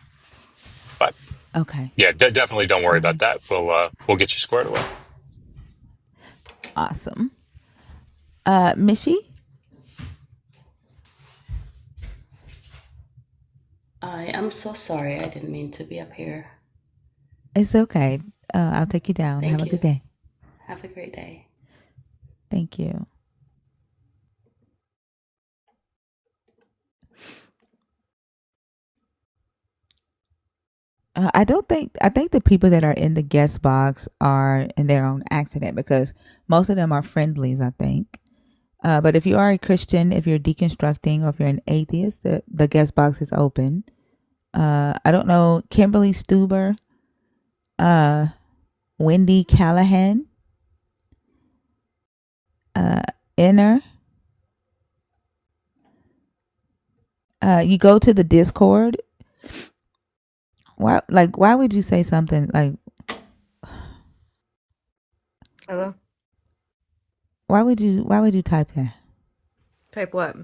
but Okay. yeah, definitely don't worry about that. We'll get you squared away. Awesome. Mishi? I am so sorry. I didn't mean to be up here. It's okay. I'll take you down. Have Thank a you. good day. Have a great day. Thank you. I think the people that are in the guest box are in their own accident because most of them are friendlies, I think. But if you are a Christian, if you're deconstructing, or if you're an atheist, the guest box is open. I don't know, Kimberly Stuber, uh, Wendy Callahan, uh, Inner. You go to the Discord. Why would you say something like, Hello? why would you type that? Type what?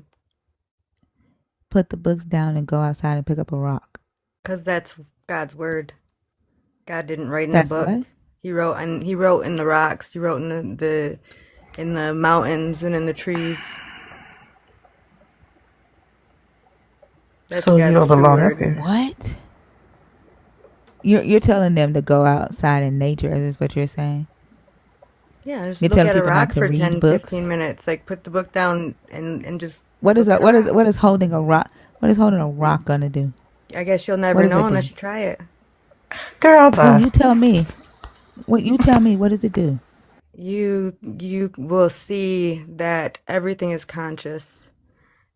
Put the books down and go outside and pick up a rock. Because that's God's word. God didn't write in a That's book. what? He wrote in the rocks. He wrote in the mountains and in the trees. That's So you God's don't true belong up word. here. What? You're telling them to go outside in nature, is this what you're saying? Yeah, just You're look telling at a people not rock to for read 10, books? 15 minutes. Like put the book down and just What is look a, at a rock. what is holding a rock? What is holding a rock gonna do? I guess you'll What never does know it do? unless you try it. Girl, No, bye. you tell me. What you tell me? What does it do? You will see that everything is conscious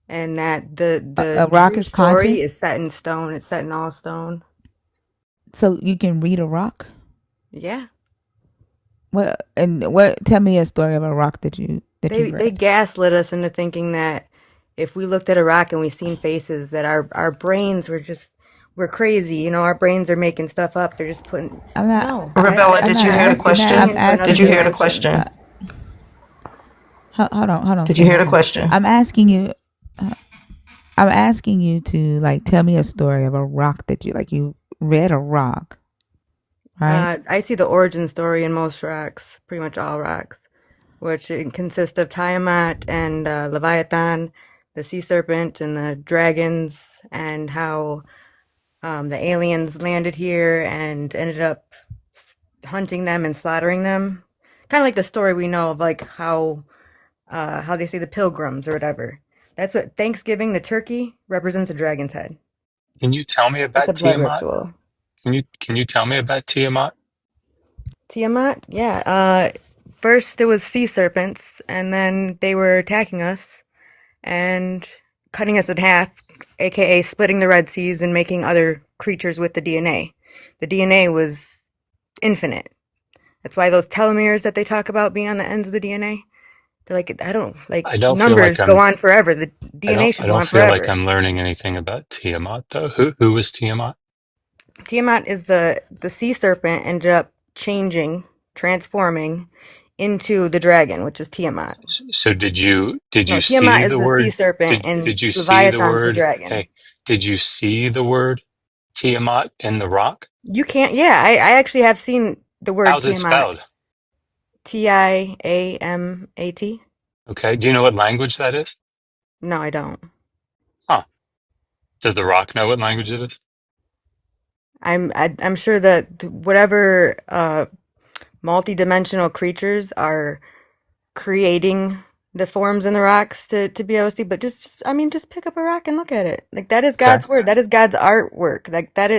and that the A rock true is story conscious, is set in stone. It's set in all stone. so you can read a rock. Yeah. What? Tell me a story of a rock that you've They read. gaslit us into thinking that if we looked at a rock and we seen faces that our brains we're crazy. You know, our brains are making stuff up. They're just putting I'm not. no. Rebella, I'm did not you hear the You're asking that. tuning I'm question? into another Did asking you you. hear the dimension. question? Hold on, Did you hear the Stacy. question? I'm asking you. Uh, I'm asking you to tell me a story of a rock that you read a rock, right? I see the origin story in most rocks, pretty much all rocks, which it consists of Tiamat and Leviathan, the sea serpent, and the dragons, and how the aliens landed here and ended up hunting them and slaughtering them. Kind of like the story we know of, like how they say the pilgrims or whatever. That's what Thanksgiving, the turkey, represents a dragon's head. Can you tell me It's a about blood Tiamat? ritual. Can you tell me about Tiamat? Tiamat, yeah. First it was sea serpents, and then they were attacking us and cutting us in half, aka splitting the Red Seas and making other creatures with the DNA. The DNA was infinite. That's why those telomeres that they talk about being on the ends of the DNA, they're like, I don't like I don't feel like numbers go I'm on forever. The DNA I should go don't on feel like forever. I'm learning anything about Tiamat though. Who was Tiamat? Tiamat is the sea serpent ended up transforming into the dragon, which is Tiamat. So did No, you see Tiamat is the the sea word serpent and did you see the Leviathan's the word dragon. hey, did you see the word Tiamat in the rock? You can't, yeah, I actually have seen the word How's it Tiamat. spelled? Tiamat. Okay. Do you know what language that is? No, I don't. Huh. Does the rock know what language it is? I'm sure that whatever multi-dimensional creatures are creating the forms in the rocks to be able to see, but just I mean just pick up a rock and look at it. Like that is Okay. God's word. That is God's artwork. Like that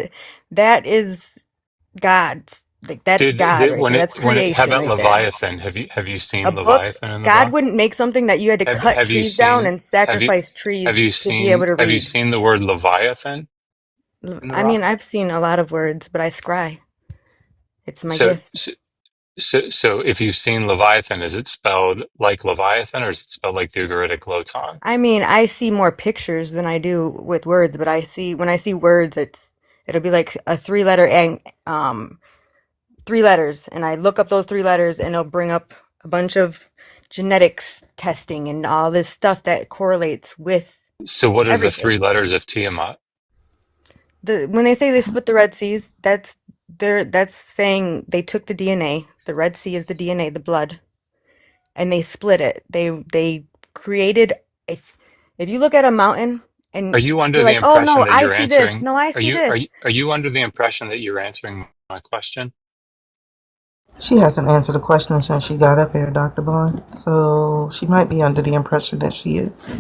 is God's, like that's God Did right there. That's when it how creation about right there. Leviathan? Have you A seen book, Leviathan in the God rock? wouldn't make something that you had to cut Have you trees down seen and sacrifice have trees you to be able seen to have you read. seen the word Leviathan in the I mean, rock? I've seen a lot of words, but I scry. It's my So gift. so so if you've seen Leviathan, is it spelled like Leviathan or is it spelled like the Ugaritic gloton? I mean, I see more pictures than I do with words, but when I see words, it'll be like a three-letter and 3 letters, and I look up those 3 letters, and it'll bring up a bunch of genetics testing and all this stuff that correlates with So what are the three everything. letters of Tiamat? When they say they split the Red Seas, that's saying they took the DNA. The Red Sea is the DNA, the blood, and they split it. They created if you look at a mountain Are and you under you're the like, "Oh impression no, that I you're see this. answering? No, I Are see you are this." you are you under the impression that you're answering my question? She hasn't answered a question since she got up here, Dr. Bond. So she might be under the impression that she is.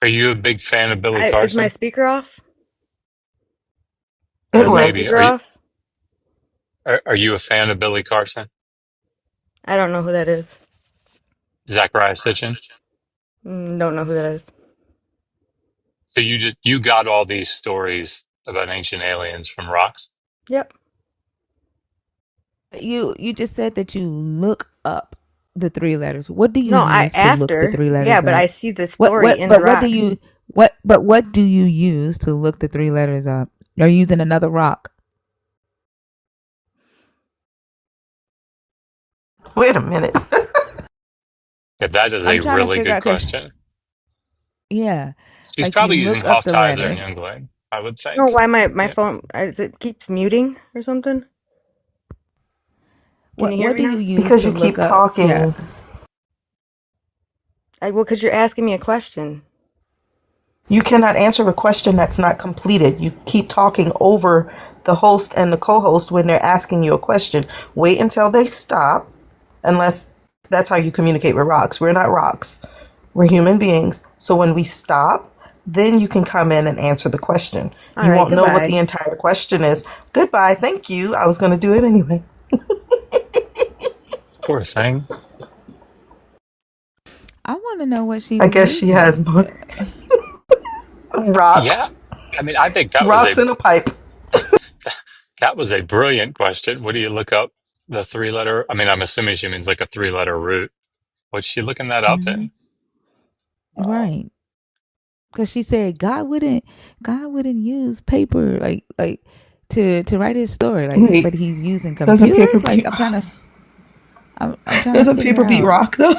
Are you a big fan of Billy Is my Carson? speaker off? It Is my was. Maybe. speaker off? Are you a fan of Billy Carson? I don't know who that is. Zachariah Sitchin? Don't know who that is. So you got all these stories about ancient aliens from rocks? Yep. You just said that you look up the three letters. What do you No, I use to look the after. three Yeah, letters but I up? see the What story what in the but what do rocks. you what do you use to look the three letters up? Are you using another rock? Wait a minute. Yeah, that is I'm a trying to really figure good out because question. yeah, She's like you probably using look up the Hofstadter and letters. Youngblood, I would No, think. why my Yeah. phone it keeps muting or something? Can you hear What me do you now? use Because to you look keep up? Yeah. talking. Well, because you're asking me a question. You cannot answer a question that's not completed. You keep talking over the host and the co-host when they're asking you a question. Wait until they stop, unless that's how you communicate with rocks. We're not rocks. We're human beings. So when we stop, then you can come in and answer the question. All You right, won't know what goodbye. the entire question is. Goodbye. Thank you. I was going to do it anyway. Poor thing. I want to know what she I was guess she using. has more Yeah. rocks. I mean, I think that was Rocks in a pipe. that was a brilliant question. What do you look up the three letter? I mean, I'm assuming she means like a three-letter root. What's she looking that up Hmm. in? Right. Because she said God wouldn't use paper to write his story, like, Wait, but he's using doesn't paper computers. Like beat I'm trying to doesn't figure paper beat out. rock though?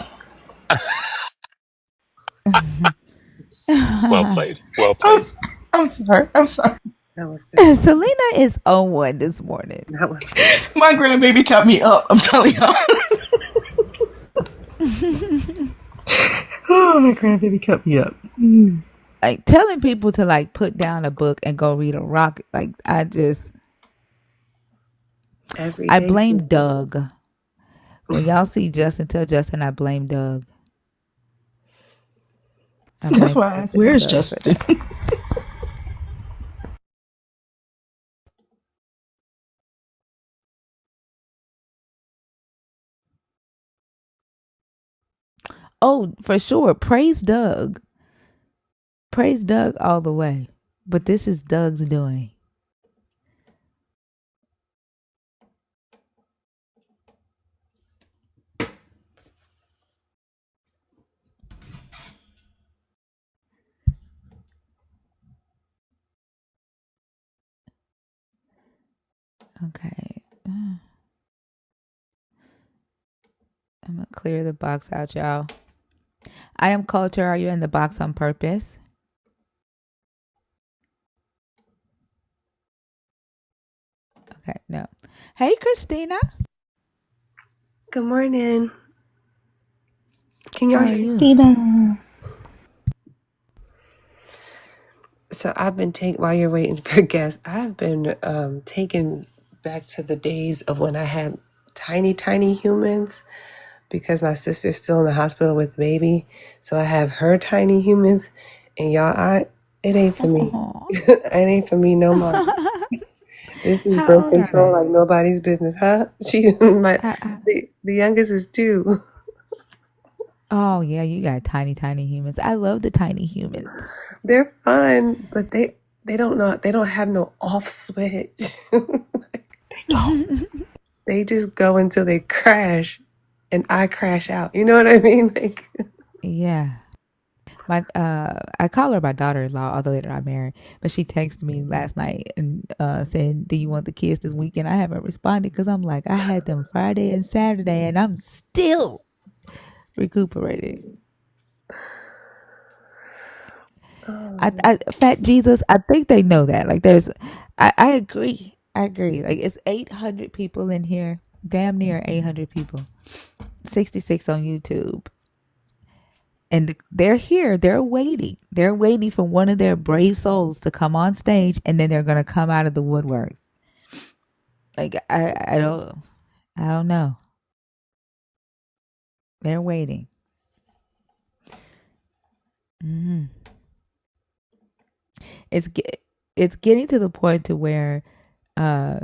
Well played. Well I'm, played. I'm sorry. I'm sorry. That was good. Selena is on one this morning. That was good. My grandbaby kept me up. I'm telling y'all. Oh, my grandbaby kept me up. Like telling people to like put down a book and go read a rock. Like I Everyday blame people. Doug. When y'all see Justin, tell Justin I blame Doug. I That's blame why I asked, Justin and where's Doug for Justin? that. Oh, for sure. Praise Doug. Praise Doug all the way. But this is Doug's doing. Okay. I'm going to clear the box out, y'all. I am culture. Are you in the box on purpose? Okay, no. Hey, Christina. Good morning. Can y'all How are hear me? you? Christina. So I've been taking while you're waiting for guests. I've been taken back to the days of when I had tiny, tiny humans because my sister's still in the hospital with baby. So I have her tiny humans, and y'all, it ain't for me. Aw. It ain't for me no more. This is How birth old are control they? like nobody's business, huh? The youngest is 2. Oh, yeah, you got tiny, tiny humans. I love the tiny humans. They're fun, but they don't know, they don't have no off switch. They just go until they crash, and I crash out. You know what I mean? Like, Yeah. I call her my daughter-in-law, although they're not married. But she texted me last night and saying, "Do you want the kids this weekend?" I haven't responded because I'm like, I had them Friday and Saturday, and I'm still recuperating. oh, Fat Jesus, I think they know that. Like, I agree. I agree. Like, it's 800 people in here, damn near 800 people, 66 on YouTube, And they're here. They're waiting. They're waiting for one of their brave souls to come on stage, and then they're gonna come out of the woodworks. Like I don't know. They're waiting. Hmm. It's it's getting to the point to where uh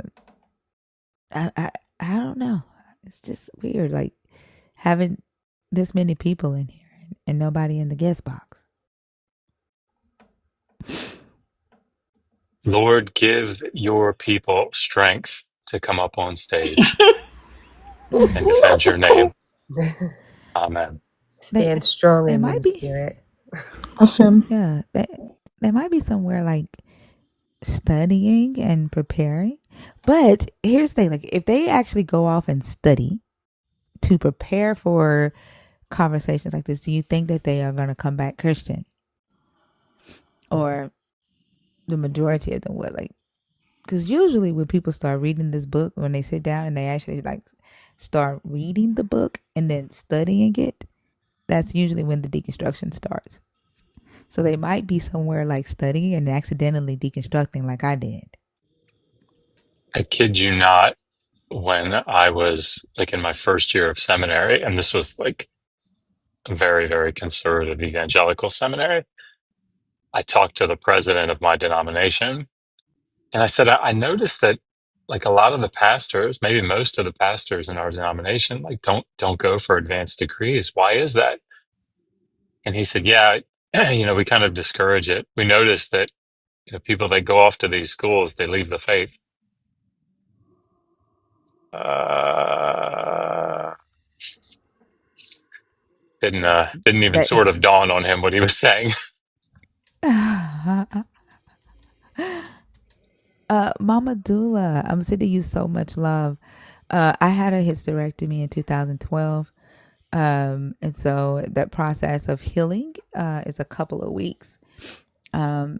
I I, I don't know. It's just weird, like having this many people in here and nobody in the guest box. Lord, give your people strength to come up on stage and defend your name. Amen. They Stand strong they in might the be, spirit. Affirm. yeah. They might be somewhere like studying and preparing. But here's the thing: like if they actually go off and study to prepare for conversations like this, do you think that they are going to come back Christian, or the majority of them would? Like, because usually when people start reading this book, when they sit down and they actually like start reading the book and then studying it, that's usually when the deconstruction starts. So they might be somewhere like studying and accidentally deconstructing like I did. I kid you not, when I was like in my first year of seminary, and this was like a very, very conservative evangelical seminary, I talked to the president of my denomination, and I said, I noticed that like a lot of the pastors, maybe most of the pastors in our denomination, like don't go for advanced degrees. Why is that? And he said, yeah, we kind of discourage it. We noticed that people that go off to these schools, they leave the faith. Uh, didn't even That sort of dawn on him what he was saying. Mama Dula, I'm sending you so much love. I had a hysterectomy in 2012. And so that process of healing is a couple of weeks. Um,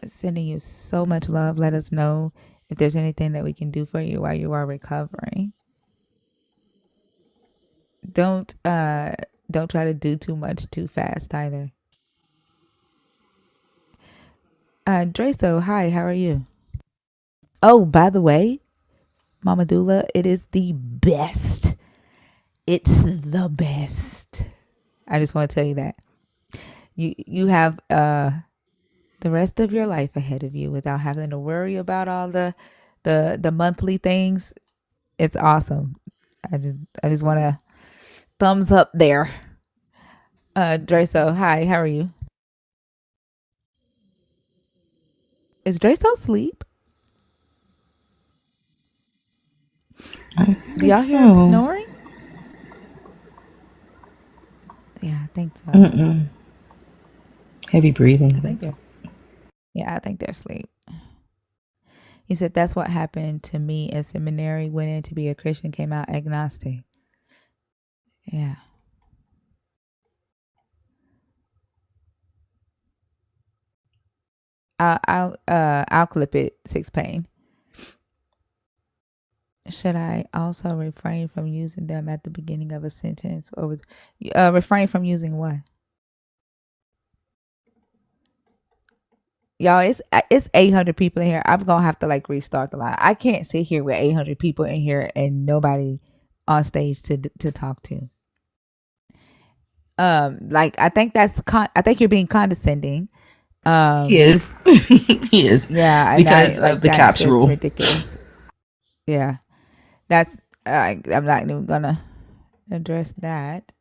Sending you so much love. Let us know if there's anything that we can do for you while you are recovering. Don't don't try to do too much too fast either. Dreso, hi, how are you? Oh, by the way, Mama Dula, it is the best. It's the best. I just want to tell you that. You have the rest of your life ahead of you without having to worry about all the monthly things. It's awesome. I just want to thumbs up there. Dreso, hi, how are you? Is Dreso asleep? I Do think y'all hear so. snoring? Yeah, I think so. Mm-mm. Heavy I breathing. think there's Yeah, I think they're asleep. He said that's what happened to me in seminary. Went in to be a Christian, came out agnostic. Yeah. I'll clip it. Six Pain. Should I also refrain from using them at the beginning of a sentence, or refrain from using what? Y'all, it's 800 people in here. I'm gonna have to like restart the line. I can't sit here with 800 people in here and nobody on stage to talk to. Like I think I think you're being condescending. He Um, is. He is. yeah, and I Because like of the that's caps just rule. ridiculous. Yeah, that's I'm not even gonna address that.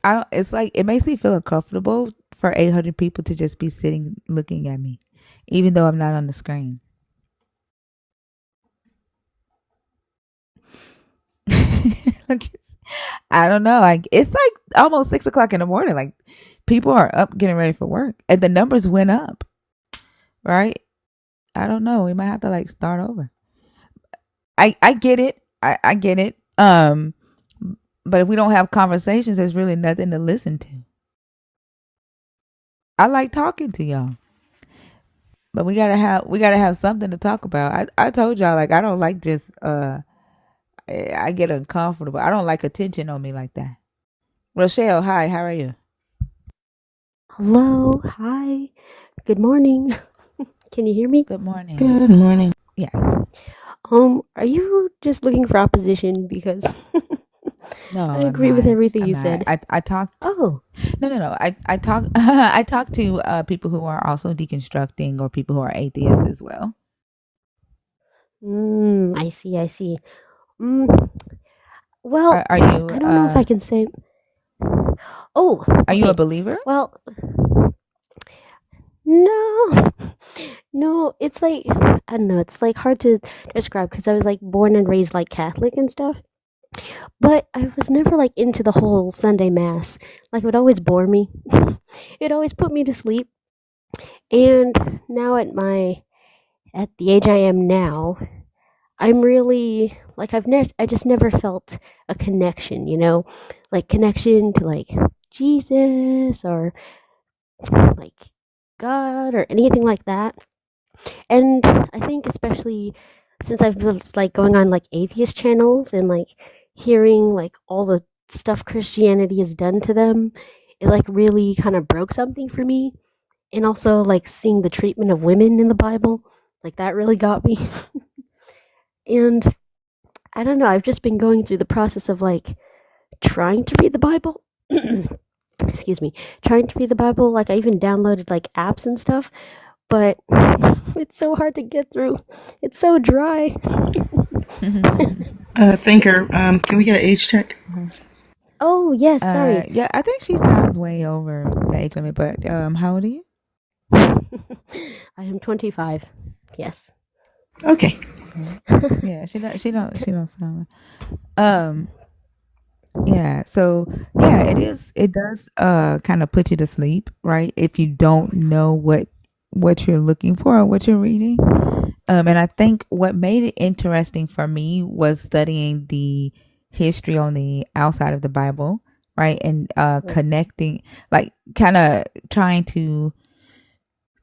I don't. It's like it makes me feel uncomfortable for 800 people to just be sitting looking at me, even though I'm not on the screen. I don't know. Like it's like almost 6 o'clock in the morning. Like people are up getting ready for work, and the numbers went up. Right? I don't know. We might have to like start over. I get it. I get it. But if we don't have conversations, there's really nothing to listen to. I like talking to y'all, but we gotta have something to talk about. I told y'all like I don't like just I get uncomfortable. I don't like attention on me like that. Rochelle, hi, how are you? Hello, hi, good morning. Can you hear me? Good morning. Good morning. Yes. Are you just looking for opposition? Because No, I I'm agree with not. everything I'm you not. said. I talked. Oh, No. I talk. I talk to people who are also deconstructing or people who are atheists as well. I see, I see. Mm, well, Are you I don't know if I can say. Oh, are you a okay. believer? Well, no, no. It's like I don't know. It's like hard to describe because I was like born and raised like Catholic and stuff. But I was never like into the whole Sunday mass. Like it would always bore me. It always put me to sleep. And now at the age I am now, I'm really like I just never felt a connection, like connection to like Jesus or like God or anything like that. And I think especially since I've been like going on like atheist channels and like hearing like all the stuff Christianity has done to them, it like really kind of broke something for me. And also like seeing the treatment of women in the Bible, like that really got me. And I don't know, I've just been going through the process of like trying to read the Bible. Excuse me, trying to read the Bible. Like I even downloaded like apps and stuff, but it's so hard to get through. It's so dry. Thinker, can we get an age check? Oh, yes, sorry. Yeah, I think she sounds way over the age limit, but how old are you? I am 25. Yes. Okay. Yeah, she don't sound um yeah, so yeah, it does kind of put you to sleep, right? If you don't know what you're looking for or what you're reading. And I think what made it interesting for me was studying the history on the outside of the Bible, right? And connecting, like kind of trying to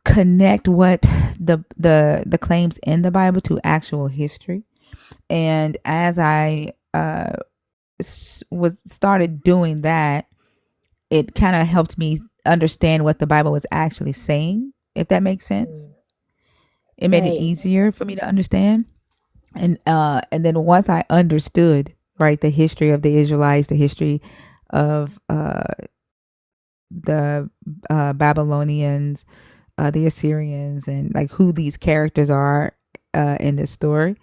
connect what the claims in the Bible to actual history. And as I was started doing that, it kind of helped me understand what the Bible was actually saying, if that makes sense. It made it Right. easier for me to understand. And then once I understood, right, the history of the Israelites, the history of the Babylonians, the Assyrians, and like who these characters are in this story,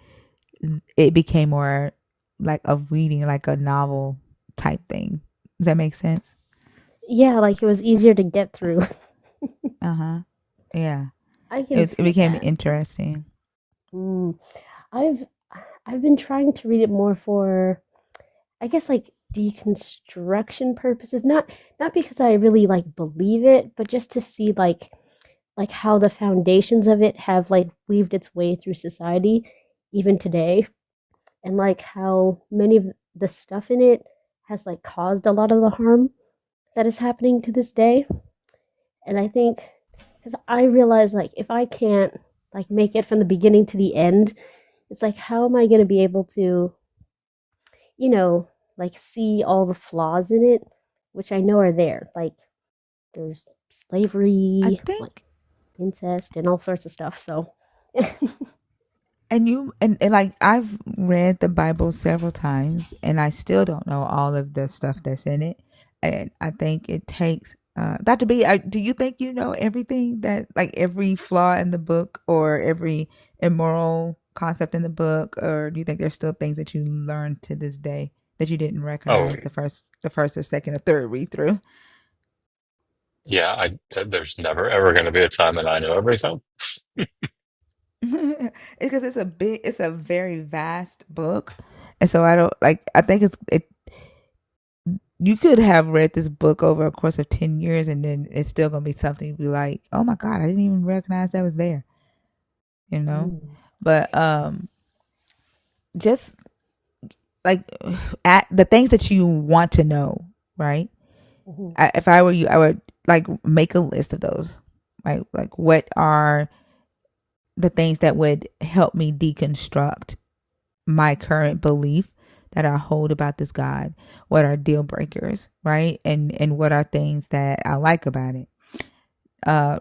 it became more like a reading, like a novel type thing. Does that make sense? Yeah, like it was easier to get through. Uh huh. Yeah. I can It see became that. interesting. Mm. I've I've been trying to read it more for I guess like deconstruction purposes. Not because I really like believe it, but just to see like how the foundations of it have like weaved its way through society even today, and like how many of the stuff in it has like caused a lot of the harm that is happening to this day. And I think because I realize like if I can't like make it from the beginning to the end, it's like how am I going to be able to, you know, like see all the flaws in it, which I know are there. Like there's I slavery, like think, incest, and all sorts of stuff. So, and like I've read the Bible several times, and I still don't know all of the stuff that's in it. And I think it takes Dr. B. Do you think you know everything that, like every flaw in the book or every immoral concept in the book, or do you think there's still things that you learn to this day that you didn't Oh, recognize the first or second or third read through? yeah, there's never ever going to be a time that I know everything. Because it's a very vast book, and so I don't like. I think it. You could have read this book over a course of 10 years, and then it's still gonna be something you'd be like, "Oh my god, I didn't even recognize that was there," you know. mm, But just like at the things that you want to know, right? mhm. If I were you, I would like make a list of those, right? Like, what are the things that would help me deconstruct my current belief that I hold about this God? What are deal breakers, right? And what are things that I like about it?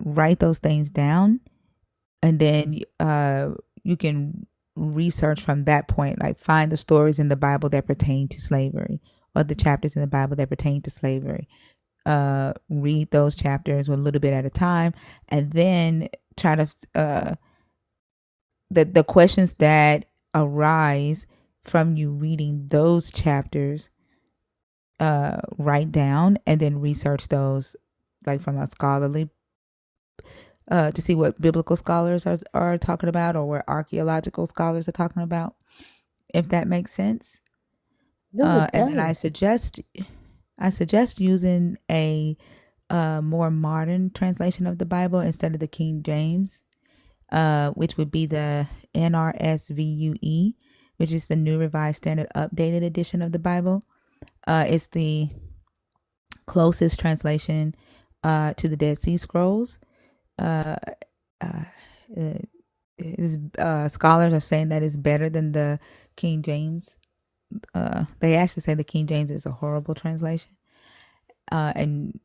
Write those things down, and then you can research from that point. Like, find the stories in the Bible that pertain to slavery, or the chapters in the Bible that pertain to slavery. Read those chapters a little bit at a time, and then try to the questions that arise from you reading those chapters, write down, and then research those, like, from a scholarly, to see what biblical scholars are talking about, or what archaeological scholars are talking about, if that makes sense. No, it And then I does. suggest using a more modern translation of the Bible instead of the King James, which would be the NRSVUE, which is the New Revised Standard Updated Edition of the Bible. It's the closest translation to the Dead Sea Scrolls. Uh, uh, Scholars are saying that it's better than the King James. They actually say the King James is a horrible translation, and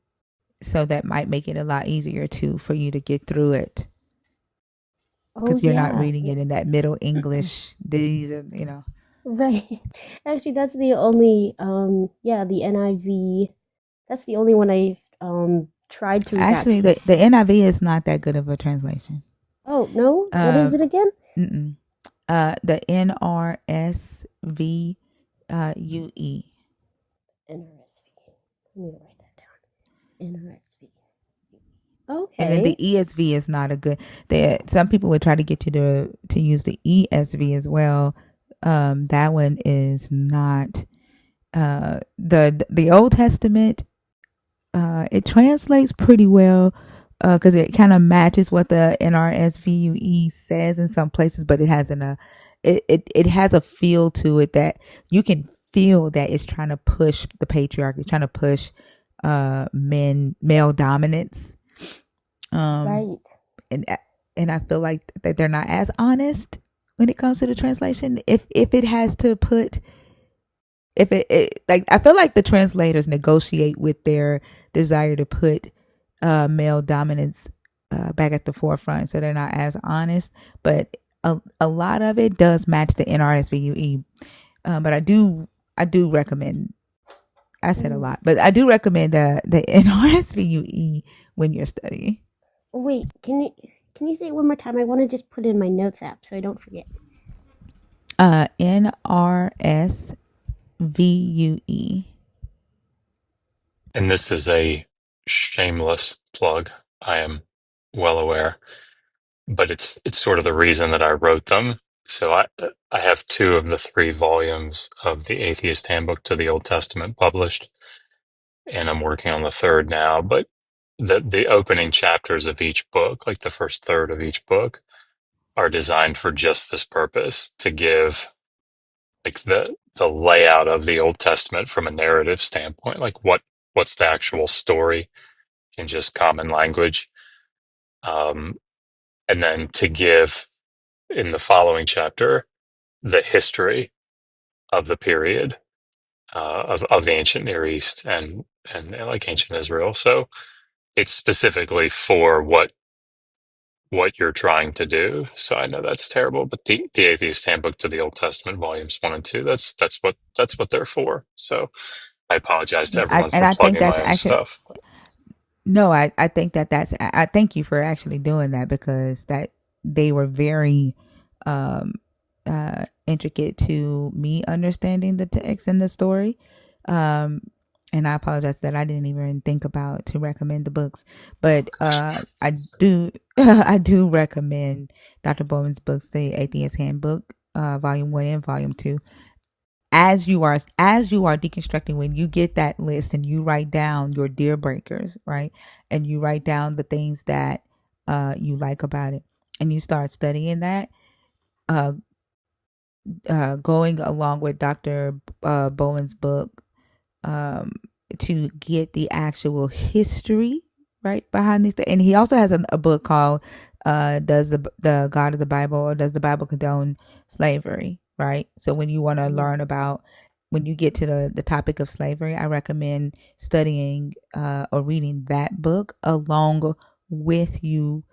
so that might make it a lot easier too for you to get through it, Oh because you're not yeah. reading it in that Middle English. These are, Right. Actually, that's the only yeah, the NIV. That's the only one I tried to read actually actually. the NIV is not that good of a translation. Oh, no. What Uh, is it again? mm-mm. The NRSV UE. NRSV. Let me write that down. NRSV. And then the Okay. ESV is not a good. Some people would try to get you to use the ESV as well. That one is not. The Old Testament, it translates pretty well, because it kind of matches what the NRSVUE says in some places, but it has a feel to it that you can feel that it's trying to push the patriarchy, it's trying to push male dominance. Right. And I feel like that they're not as honest when it comes to the translation. If it has to put, if it like, I feel like the translators negotiate with their desire to put male dominance back at the forefront, so they're not as honest. But a lot of it does match the NRSVUE. But I do recommend. I said a Mm. lot, but I do recommend the NRSVUE when you're studying. Wait, can you say it one more time? I want to just put it in my notes app so I don't forget. NRSVUE. And this is a shameless plug, I am well aware, but it's sort of the reason that I wrote them. So I have two of the three volumes of the Atheist Handbook to the Old Testament published, and I'm working on the third now. But the opening chapters of each book, like the first third of each book, are designed for just this purpose, to give like the layout of the Old Testament from a narrative standpoint, like what's the actual story in just common language, um, and then to give in the following chapter the history of the period, of the ancient Near East and like ancient Israel. So it's specifically for what you're trying to do. So I know that's terrible, but the Atheist Handbook to the Old Testament, volumes 1 and 2, that's what they're for. So I apologize to everyone And for I think plugging that's my own actually, stuff. no, I think I thank you for actually doing that, because that they were very um intricate to me understanding the text and the story. Um and I apologize that I didn't even think about to recommend the books, but I do I do recommend Dr. Bowman's books, the Atheist Handbook, volume 1 and volume 2. As you are deconstructing, when you get that list and you write down your deal breakers, right, and you write down the things that you like about it, and you start studying that, uh, going along with Dr. Bowen's book, um, to get the actual history, right, behind these things. And he also has a book called "Does the God of the Bible, or Does the Bible Condone Slavery?" Right. So when you want to learn about when you get to the topic of slavery, I recommend studying or reading that book along with you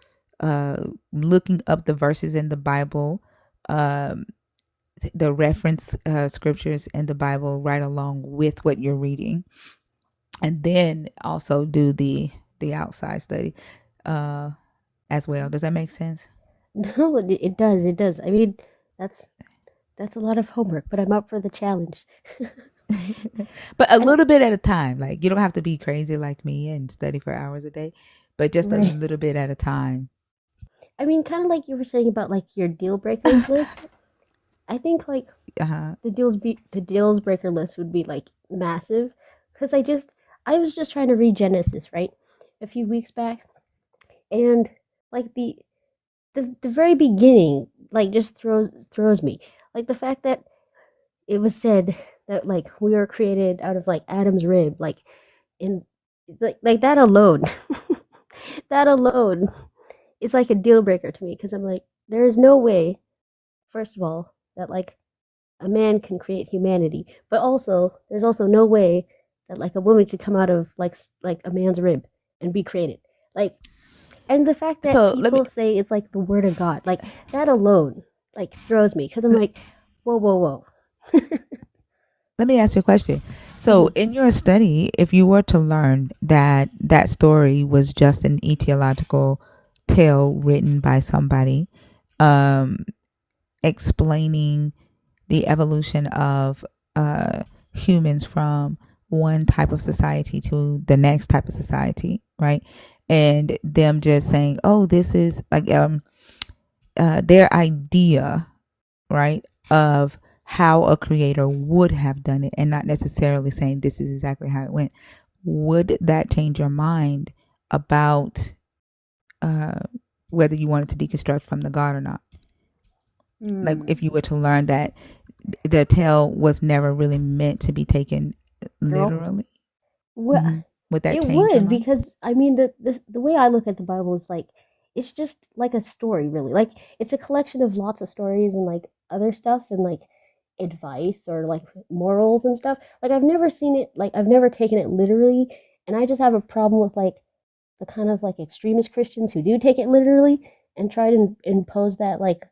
looking up the verses in the Bible, um, the reference scriptures in the Bible right along with what you're reading, and then also do the outside study uh, as well. Does that make sense? No, it does. It does. I mean, that's that's a lot of homework, but I'm up for the challenge. But a And little bit at a time. Like you don't have to be crazy like me and study for hours a day, but just a right. little bit at a time. I mean, kind of like you were saying about like your deal breakers list. I think like Uh-huh. the deals breaker list would be like massive because I was just trying to read Genesis right a few weeks back, and like the very beginning like just throws me, like the fact that it was said that like we were created out of like Adam's rib, like in like that alone. That alone is like a deal breaker to me because I'm like, there is no way, first of all, that like a man can create humanity, but also there's also no way that like a woman could come out of like a man's rib and be created. Like, and the fact that So let me people say it's like the word of God, like that alone, like throws me because I'm like, whoa, whoa, whoa. let me ask you a question. So Mhm. in your study, if you were to learn that that story was just an etiological tale written by somebody, um, explaining the evolution of humans from one type of society to the next type of society, right? And them just saying, "Oh, this is like their idea, right, of how a creator would have done it, and not necessarily saying this is exactly how it went." Would that change your mind about uh, whether you wanted to deconstruct from the God or not? Like Hmm. if you were to learn that the tale was never really meant to be taken Literal. literally. Well, Would that it change your would mind? because I mean the way I look at the Bible is like it's just like a story really. Like it's a collection of lots of stories and like other stuff and like advice or like morals and stuff. Like I've never seen it, like I've never taken it literally, and I just have a problem with like the kind of like extremist Christians who do take it literally and try to impose that like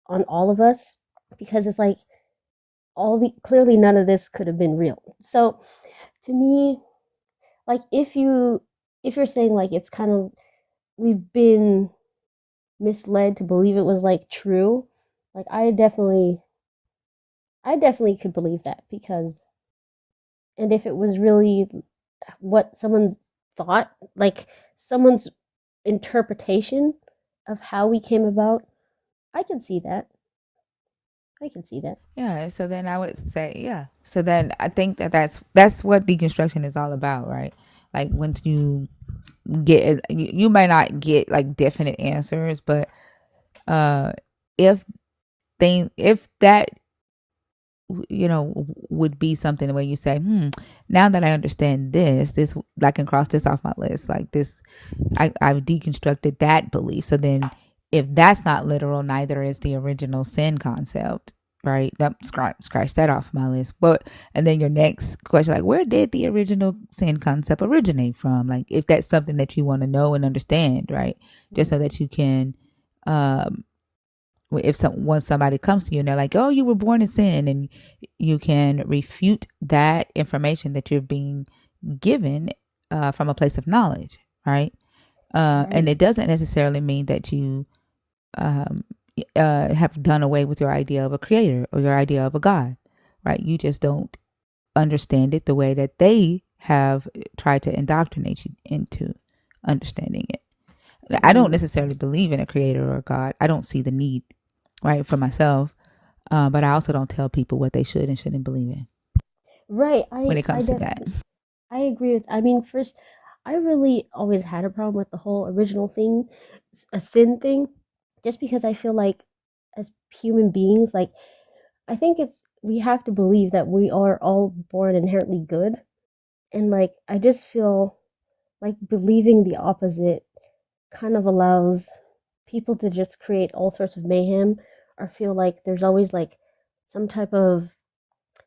on all of us because it's like all the clearly none of this could have been real. So to me, like if you're saying like it's kind of we've been misled to believe it was like true, like I definitely could believe that because and if it was really what someone thought, like someone's interpretation of how we came about, I can see that. I can see that. Yeah. So then I would say, yeah. So then I think that that's what deconstruction is all about, right? Like once you get, you might not get like definite answers, but uh, if if that would be something where you say, now that I understand this I can cross this off my list, like this I've deconstructed that belief. So then if that's not literal, neither is the original sin concept, right? That scratch that off my list. But and then your next question, like where did the original sin concept originate from? Like if that's something that you want to know and understand, right? Just so that you can um if once somebody comes to you and they're like, "Oh, you were born in sin," and you can refute that information that you're being given from a place of knowledge, right? And Right. it doesn't necessarily mean that you um, have done away with your idea of a creator or your idea of a God, right? You just don't understand it the way that they have tried to indoctrinate you into understanding it. I don't Mm. necessarily believe in a creator or a God. I don't see the need, right, for myself. But I also don't tell people what they should and shouldn't believe in Right. when it I comes to that. definitely I agree with. I mean, first, I really always had a problem with the whole original thing, a sin thing, just because I feel like as human beings, like I think it's we have to believe that we are all born inherently good, and like I just feel like believing the opposite kind of allows people to just create all sorts of mayhem or feel like there's always like some type of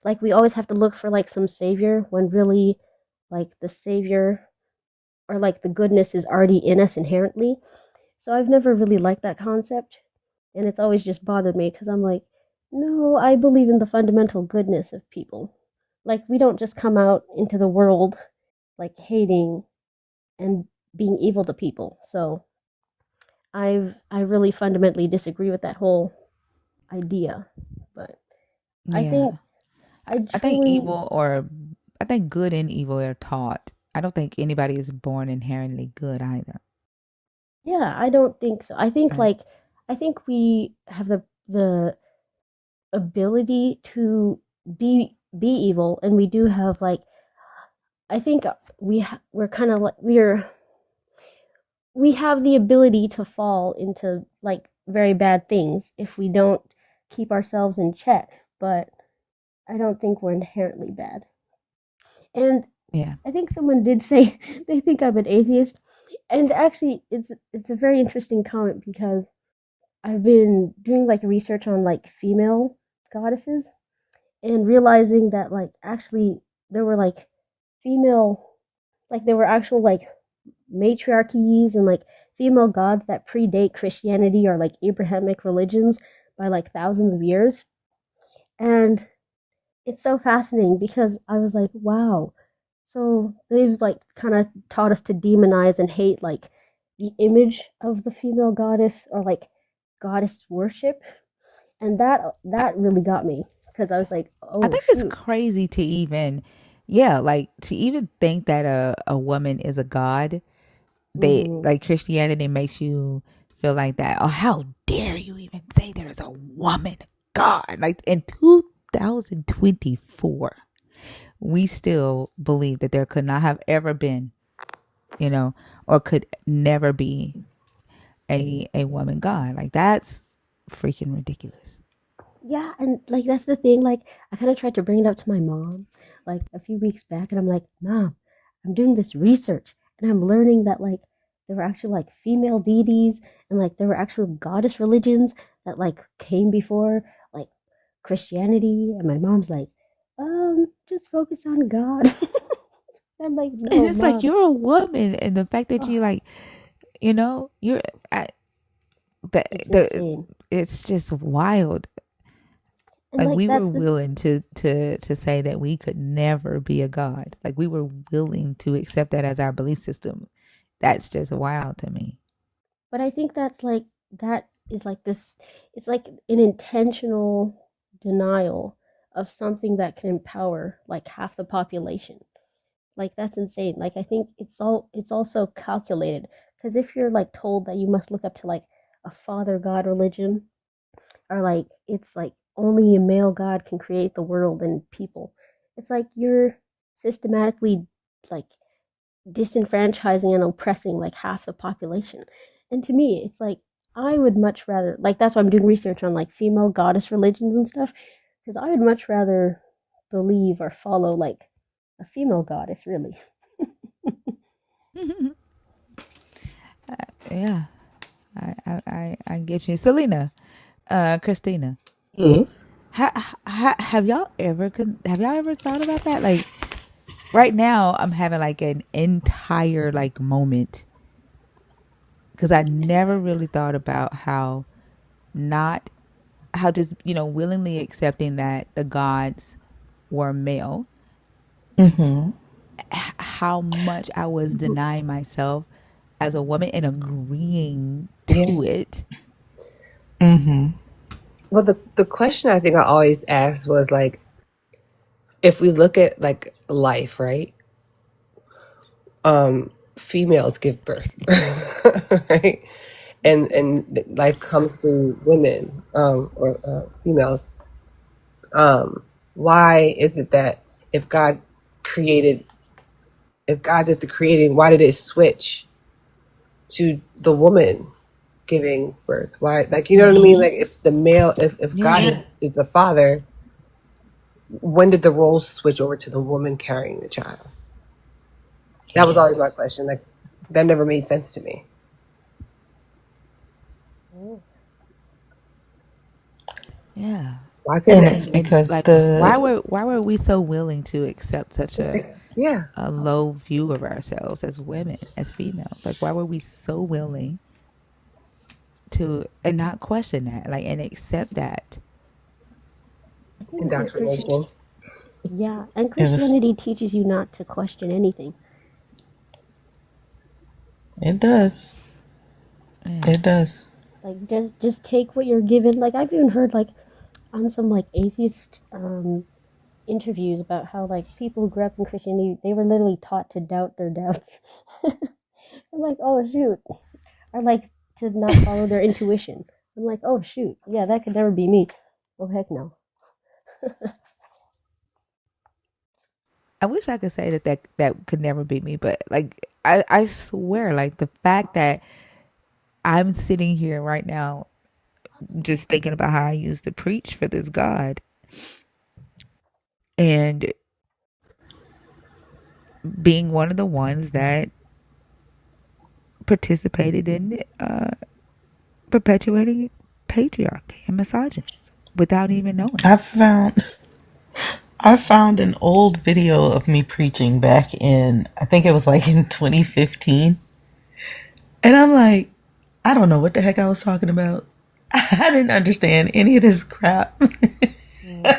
like we always have to look for like some savior when really like the savior or like the goodness is already in us inherently. So I've never really liked that concept, and it's always just bothered me because I'm like, no, I believe in the fundamental goodness of people. Like we don't just come out into the world like hating and being evil to people. So I really fundamentally disagree with that whole idea. But I Yeah. think I I think truly, evil or I think good and evil are taught. I don't think anybody is born inherently good either. yeah, I don't think so. Uh, I think we have the ability to be evil, and we do have like I think we're kind of like we have the ability to fall into like very bad things if we don't keep ourselves in check, but I don't think we're inherently bad. And yeah. I think someone did say they think I'm an atheist, and actually it's a very interesting comment because I've been doing like research on like female goddesses and realizing that like actually there were like female like there were actual like matriarchies and like female gods that predate Christianity or like Abrahamic religions by like thousands of years. And it's so fascinating because I was like, wow. So they've like kind of taught us to demonize and hate like the image of the female goddess or like goddess worship, and that really got me because I was like, I oh think it's shoot. crazy to even, yeah, like to even think that a woman is a god. They Mm-hmm. like Christianity makes you feel like that. Oh, how dare you even say there is a woman God? Like in 2024, we still believe that there could not have ever been, or could never be a woman God. Like that's freaking ridiculous. Yeah, and like that's the thing. Like I kind of tried to bring it up to my mom, like a few weeks back, and I'm like, Mom, I'm doing this research, and I'm learning that like there were actually like female deities, and like there were actual goddess religions that like came before like Christianity. And my mom's like, just focus on God. I'm like, And no, it's like Mom. you're a woman, and the fact that you Oh, like, you're at the it's the. insane. It's just wild. And Like like we were that's the willing to say that we could never be a god. Like we were willing to accept that as our belief system. That's just wild to me. But I think that is like this it's like an intentional denial of something that can empower like half the population. Like that's insane. Like I think it's also calculated because if you're like told that you must look up to like a father god religion or like it's like only a male god can create the world and people. It's like you're systematically like disenfranchising and oppressing like half the population. And to me, it's like I would much rather like that's why I'm doing research on like female goddess religions and stuff because I would much rather believe or follow like a female goddess really. Yeah, I get you, Selena, Christina. Yes. Have y'all ever thought about that? Like right now, I'm having like an entire like moment because I never really thought about not how just willingly accepting that the gods were male, Mm-hmm. how much I was denying myself as a woman and agreeing Yeah. to it. Well, the question I think I always asked was like, if we look at like life, right? Females give birth, right? And life comes through women, or females. Why is it that if God created, if God did the creating, why did it switch to the woman giving birth? Why, like, you know what I mean? Like, if the male, if God Yeah. is the father, when did the roles switch over to the woman carrying the child? That was always my question. Like, that never made sense to me. Oh. Yeah. Why And couldn't it's And because like, the why were we so willing to accept such just yeah. a low view of ourselves as women, as females? Like, why were we so willing to and not question that, like, and accept that? I think it's like Indoctrination. yeah, and it was Christianity teaches you not to question anything. it does. Yeah. It does. Like just take what you're given. Like I've even heard like on some like atheist interviews about how like people who grew up in Christianity they were literally taught to doubt their doubts. I'm like, oh shoot, or like to not follow their intuition. I'm like, oh shoot, yeah, that could never be me. Oh heck no. I wish I could say that could never be me, but like I swear, like the fact that I'm sitting here right now just thinking about how I used to preach for this God and being one of the ones that participated in perpetuating patriarchy and misogyny without even knowing I it. found I found an old video of me preaching back in, I think it was like in 2015. And I'm like, I don't know what the heck I was talking about. I didn't understand any of this crap. Mm.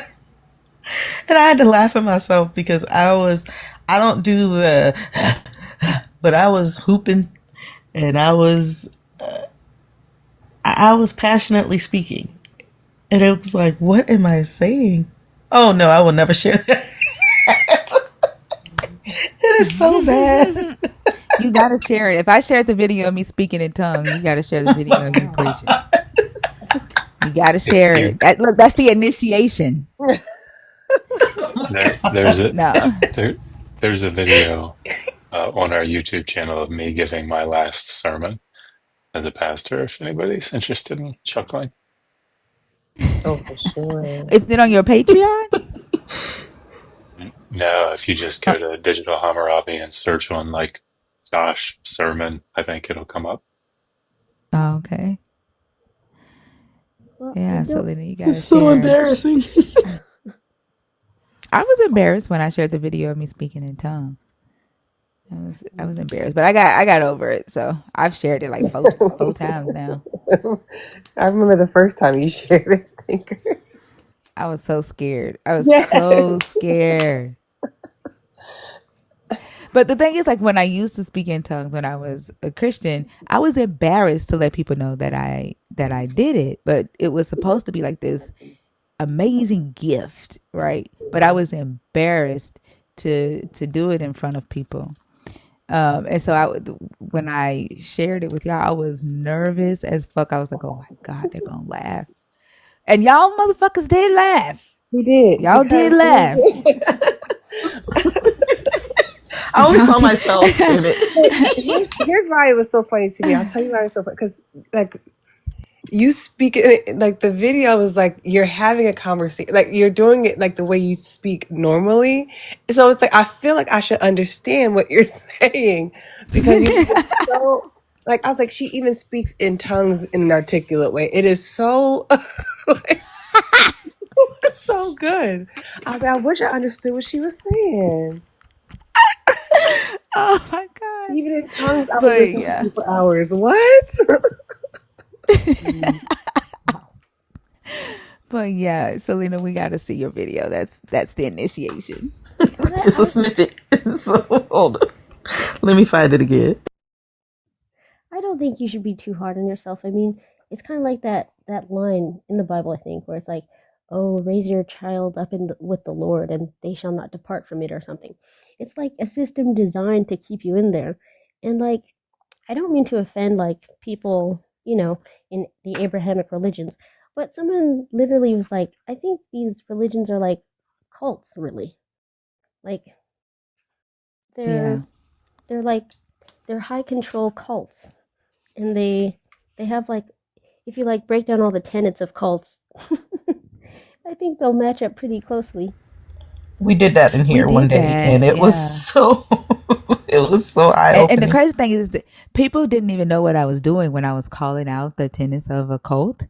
And I had to laugh at myself because I don't do the, but I was hooping and I was passionately speaking. And it was like, what am I saying? Oh no, I will never share that. It is so bad. You gotta share it. If I shared the video of me speaking in tongues, you gotta share the Oh video my of you god. preaching. You gotta If share you it. Look, that's the initiation. there's a No. there there's a video on our YouTube channel of me giving my last sermon as a pastor. If anybody's interested in chuckling, Oh, for sure. Is it on your Patreon? no, if you just go to Digital Hammurabi and search on like Josh sermon, I think it'll come up. Oh, okay. Well, I Yeah, don't. Selena, you It's gotta so share. embarrassing. I was embarrassed when I shared the video of me speaking in tongues. I was embarrassed, but I got over it. So I've shared it like four times now. I remember the first time you shared it, Tinker. I was so scared. I was Yes. so scared. But the thing is, like when I used to speak in tongues when I was a Christian, I was embarrassed to let people know that I did it. But it was supposed to be like this amazing gift, right? But I was embarrassed to do it in front of people. And so when I shared it with y'all, I was nervous as fuck. I was like, oh my God, they're gonna laugh. And y'all motherfuckers did laugh. We did Y'all did because laugh. I always Y'all saw did. myself in it. here's why it was so funny to me. I'll tell you why it was so funny because like you speak it like the video was like you're having a conversation, like you're doing it like the way you speak normally. So it's like I feel like I should understand what you're saying because you it's so like I was like she even speaks in tongues in an articulate way. It is so like, it's so good. I was like, I wish I understood what she was saying. Oh my God. Even in tongues, I would But listen to yeah. you for hours. What? Mm. But yeah, Selena, we gotta see your video. That's the initiation. And It's a snippet. So hold on. Let me find it again. I don't think you should be too hard on yourself. I mean, it's kind of like that line in the Bible, I think, where it's like, "Oh, raise your child up with the Lord, and they shall not depart from it," or something. It's like a system designed to keep you in there. And like, I don't mean to offend like people, in the Abrahamic religions, but someone literally was like, "I think these religions are like cults, really. Like Yeah. they're they're like they're high control cults." And they have like if you like break down all the tenets of cults, I think they'll match up pretty closely. We did that in We here one did day, and that. it was Yeah. so it was so eye And the opening. crazy thing is that people didn't even know what I was doing when I was calling out the tenets of a cult.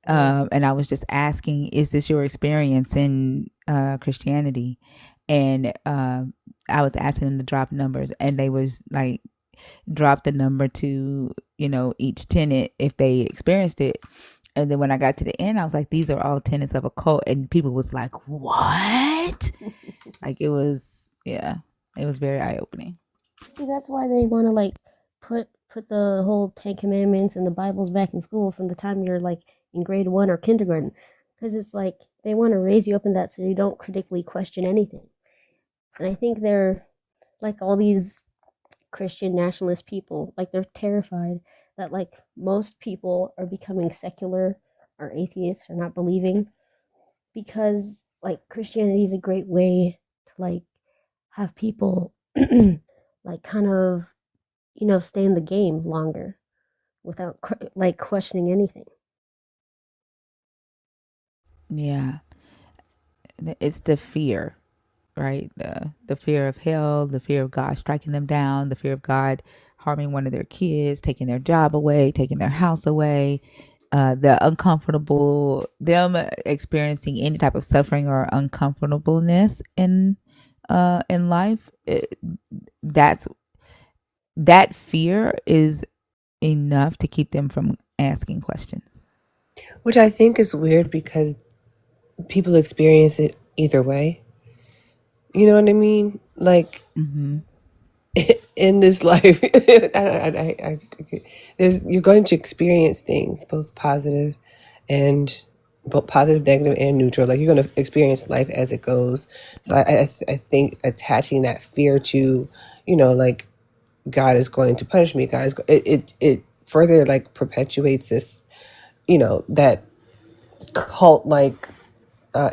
And I was just asking, is this your experience in Christianity? And I was asking them to drop numbers, and they was like, drop the number to, each tenant if they experienced it. And then when I got to the end, I was like, these are all tenants of a cult. And people was like, what? Like, it was, yeah, it was very eye opening. See, that's why they want to like put the whole Ten Commandments and the Bibles back in school from the time you're like in grade 1 or kindergarten, because it's like they want to raise you up in that so you don't critically question anything. And I think they're like all these Christian nationalist people, like they're terrified that like most people are becoming secular or atheists or not believing, because like Christianity is a great way to like have people like kind of stay in the game longer without like questioning anything. Yeah. It's the fear, right? The fear of hell, the fear of God striking them down, the fear of God harming one of their kids, taking their job away, taking their house away, the uncomfortable, them experiencing any type of suffering or uncomfortableness in life. That's that fear is enough to keep them from asking questions. Which I think is weird because people experience it either way. You know what I mean? Like Mm-hmm. in this life, you're going to experience things both positive and both positive, negative, and neutral. Like you're going to experience life as it goes. So I think attaching that fear to, like God is going to punish me. God is it further like perpetuates this, that cult like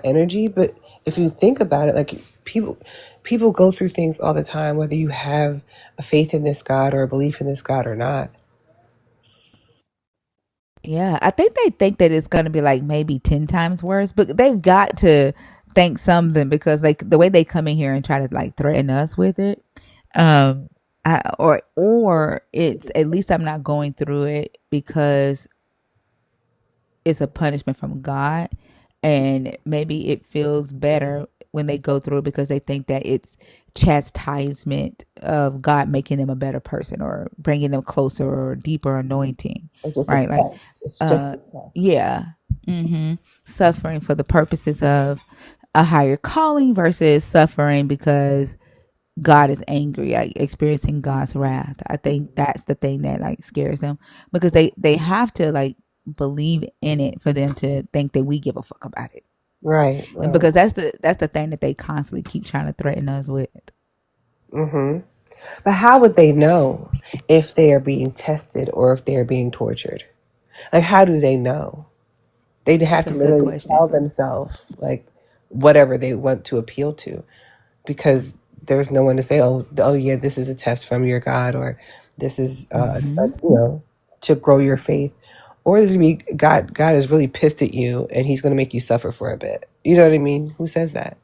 energy. But if you think about it, like people go through things all the time, whether you have a faith in this God or a belief in this God or not. Yeah, I think they think that it's going to be like maybe 10 times worse, but they've got to think something, because like the way they come in here and try to like threaten us with it, or it's at least I'm not going through it because it's a punishment from God, and maybe it feels better when they go through it because they think that it's chastisement of God making them a better person or bringing them closer or deeper anointing, It's just a right? Like, test. It's just a test. yeah, suffering for the purposes of a higher calling versus suffering because God is angry, like experiencing God's wrath. I think that's the thing that like scares them, because they have to like believe in it for them to think that we give a fuck about it. Right, And right. because that's the thing that they constantly keep trying to threaten us with. Mm-hmm. But how would they know if they are being tested or if they are being tortured? Like, how do they know? They'd have That's to a good literally tell question. themselves, like, whatever they want to appeal to, because there's no one to say, oh yeah, this is a test from your God, or this is, to grow your faith. Or this would be God is really pissed at you and he's going to make you suffer for a bit. You know what I mean? Who says that?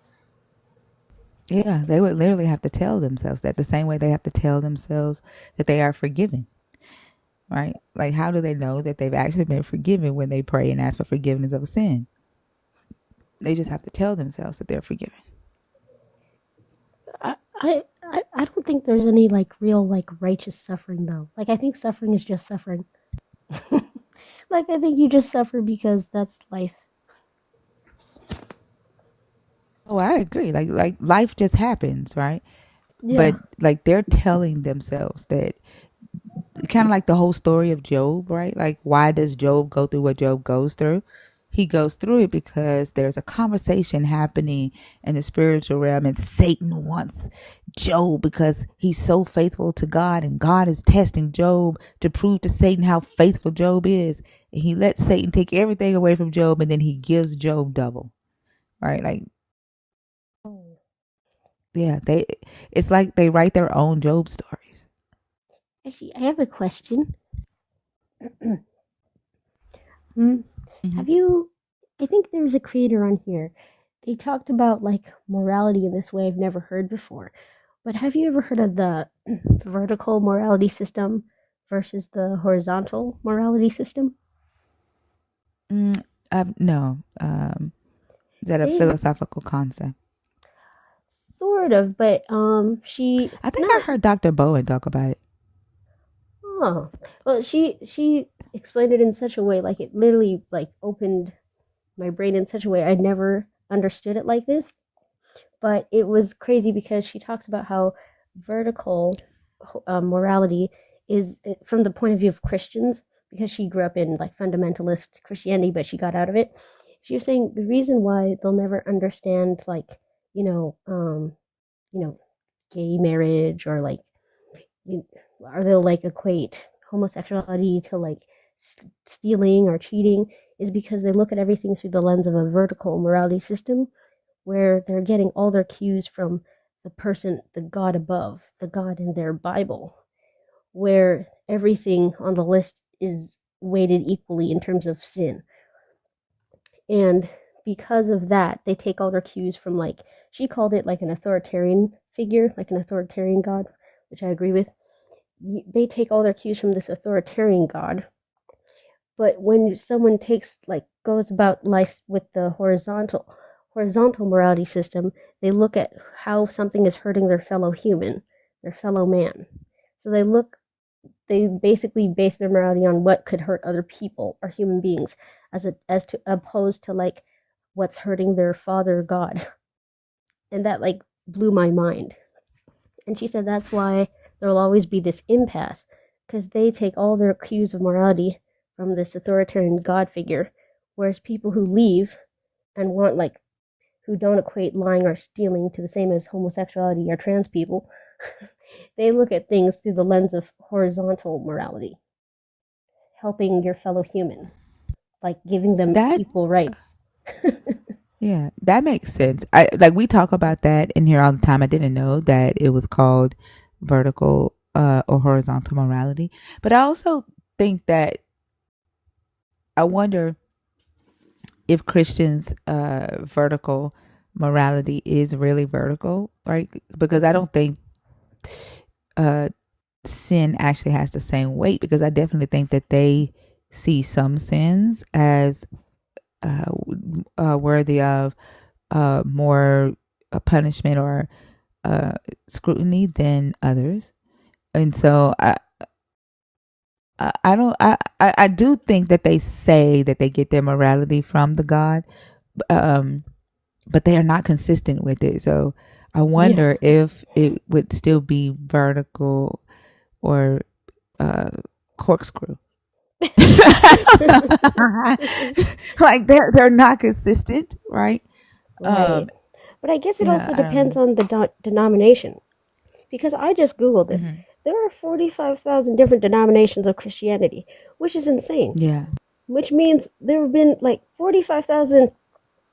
Yeah, they would literally have to tell themselves that, the same way they have to tell themselves that they are forgiven, right? Like, how do they know that they've actually been forgiven when they pray and ask for forgiveness of a sin? They just have to tell themselves that they're forgiven. I don't think there's any like real like righteous suffering though. Like I think suffering is just suffering. Like I think you just suffer because that's life. Oh, I agree. Like life just happens, right? Yeah. But like they're telling themselves that, kind of like the whole story of Job, right? Like, why does Job go through what Job goes through? He goes through it because there's a conversation happening in the spiritual realm, and Satan wants Job because he's so faithful to God, and God is testing Job to prove to Satan how faithful Job is. And he lets Satan take everything away from Job, and then he gives Job double, right? Like, yeah, it's like they write their own Job stories. Actually, I have a question. Hmm. Mm-hmm. Have you? I think there was a creator on here. They talked about like morality in this way I've never heard before. But have you ever heard of the vertical morality system versus the horizontal morality system? No. Is that a They philosophical concept? sort of, but she I think I not. heard Dr. Bowen talk about it. Oh, well, she explained it in such a way, like it literally like opened my brain in such a way I never understood it like this. But it was crazy because she talks about how vertical morality is from the point of view of Christians, because she grew up in like fundamentalist Christianity, but she got out of it. She was saying the reason why they'll never understand like you know um, you know gay marriage or like you, or they'll like equate homosexuality to like stealing or cheating is because they look at everything through the lens of a vertical morality system where they're getting all their cues from the person, the God above, the God in their Bible, where everything on the list is weighted equally in terms of sin. And because of that, they take all their cues from like, she called it like an authoritarian figure, like an authoritarian God, which I agree with. They take all their cues from this authoritarian God. But when someone takes like goes about life with the horizontal morality system, they look at how something is hurting their fellow human, their fellow man. So they basically base their morality on what could hurt other people or human beings, as to opposed to like what's hurting their father God. And that like blew my mind. And she said that's why there'll always be this impasse, because they take all their cues of morality from this authoritarian God figure, whereas people who leave and want like who don't equate lying or stealing to the same as homosexuality or trans people, they look at things through the lens of horizontal morality, helping your fellow human, like giving them That equal rights. Yeah, that makes sense. I like we talk about that in here all the time. I didn't know that it was called vertical or horizontal morality. But I also think that I wonder if Christians vertical morality is really vertical, right? Because I don't think uh sin actually has the same weight, because I definitely think that they see some sins as uh, worthy of more punishment or uh, scrutiny than others. And so I don't I do think that they say that they get their morality from the God, um, but they are not consistent with it. So I Yeah. wonder if it would still be vertical or uh, corkscrew. Like they're not consistent, right? Right. But I guess it Yeah, also I don't depends know. on the denomination. Because I just Googled this. Hmm. There are 45,000 different denominations of Christianity, which is insane. Yeah. Which means there have been like 45,000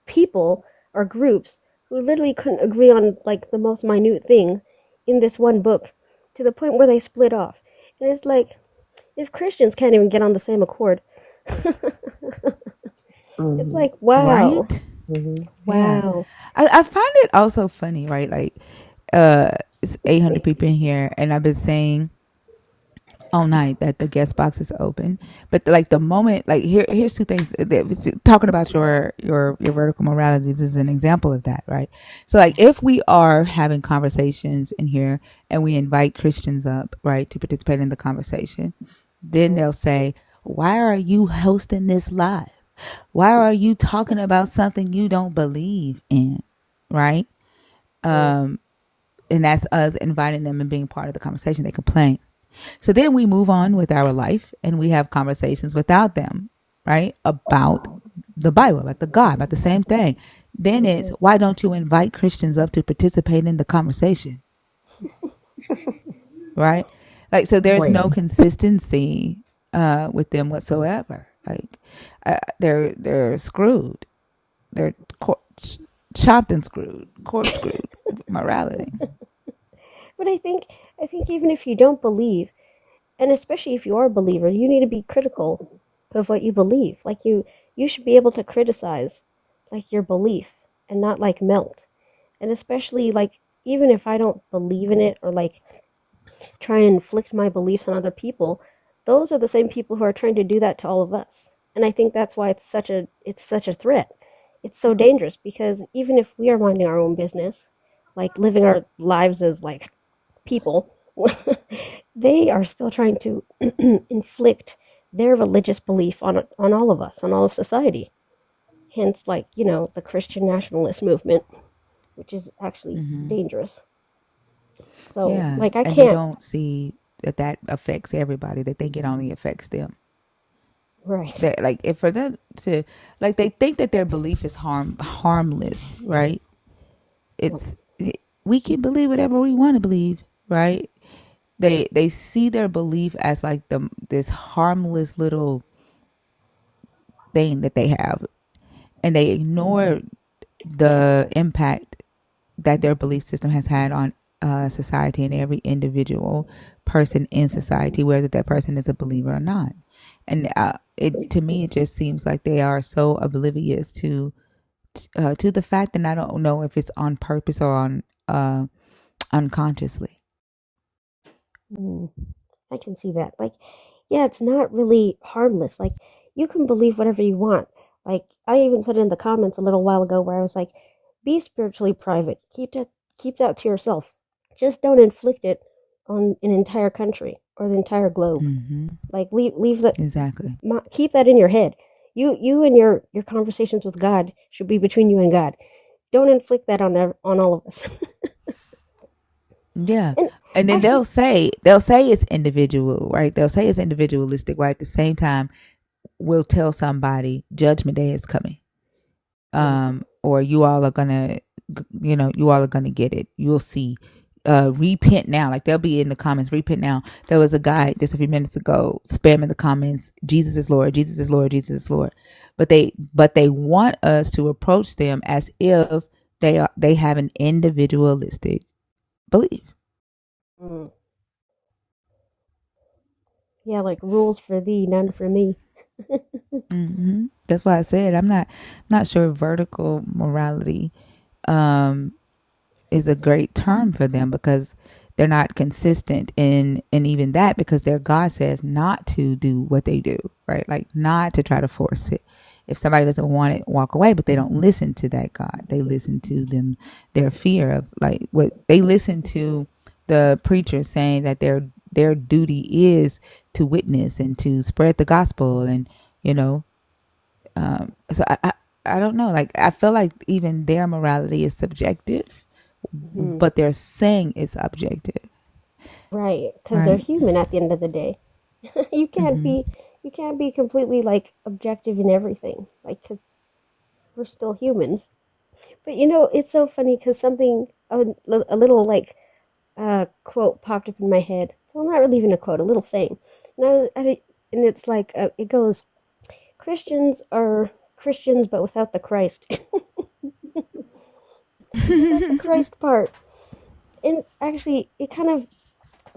people or groups who literally couldn't agree on like the most minute thing in this one book, to the point where they split off. And it's like, if Christians can't even get on the same accord, it's Hmm. like, wow. Right? Hmm. Yeah. Wow. I find it also funny, right? Like it's 800 people in here, and I've been saying all night that the guest box is open. But like the moment, like here's two things. Talking about your vertical morality, this is an example of that, right? So like if we are having conversations in here and we invite Christians up, right, to participate in the conversation, then they'll say, why are you hosting this live? Why are you talking about something you don't believe in? Right? Um, and that's us inviting them and being part of the conversation. They complain. So then we move on with our life and we have conversations without them, right? About the Bible, about the God, about the same thing. Then it's, why don't you invite Christians up to participate in the conversation, right? Like, so there's Wait. no consistency with them whatsoever. Like, they're screwed. They're chopped and screwed, corkscrewed morality. But I think even if you don't believe, and especially if you are a believer, you need to be critical of what you believe. Like you should be able to criticize like your belief and not like melt. And especially like even if I don't believe in it or like try and inflict my beliefs on other people, those are the same people who are trying to do that to all of us. And I think that's why it's such a threat. It's so dangerous because even if we are minding our own business, like living our lives as like people, they are still trying to inflict their religious belief on all of us, on all of society. Hence, like, the Christian nationalist movement, which is actually Hmm. dangerous. So, Yeah, like, I and they can't. don't see that that affects everybody. They think it only affects them. Right. That like if for them to like they think that their belief is harmless, right? It's we can believe whatever we want to believe, right? They see their belief as like this harmless little thing that they have, and they ignore the impact that their belief system has had on society and every individual person in society, whether that person is a believer or not. And it to me, it just seems like they are so oblivious to the fact, and I don't know if it's on purpose or on unconsciously. Mm, I can see that. Like, yeah, it's not really harmless. Like, you can believe whatever you want. Like, I even said in the comments a little while ago where I was like, be spiritually private. Keep that to yourself. Just don't inflict it on an entire country or the entire globe. Mm-hmm. Like, leave that. Exactly. Keep that in your head. You and your conversations with God should be between you and God. Don't inflict that on all of us. Yeah. And And then actually, they'll say it's individual, right? They'll say it's individualistic, right? At the same time, we'll tell somebody judgment day is coming. mm, Or you all are gonna, you all are gonna get it. You'll see. Repent now. Like they'll be in the comments, repent now. There was a guy just a few minutes ago spamming the comments, Jesus is Lord, Jesus is Lord, Jesus is Lord. But they want us to approach them as if they have an individualistic belief. mm, yeah, like rules for thee, none for me. That's why I said I'm not sure vertical morality um, is a great term for them because they're not consistent in even that because their God says not to do what they do, right? Like not to try to force it. If somebody doesn't want it, walk away, but they don't listen to that God. They listen to their fear of like what they listen to the preacher saying that their duty is to witness and to spread the gospel and you know so I don't know. Like I feel like even their morality is subjective, Hmm. but they're saying it's objective, Right, because they're right? human at the end of the day. you can't Mm-hmm. be you can't be completely like objective in everything, like because we're still humans. But it's so funny because something a little like quote popped up in my head. Well, not really even a quote, a little saying, and it's like it goes, Christians are Christians, but without the Christ, without the Christ part. And actually, it kind of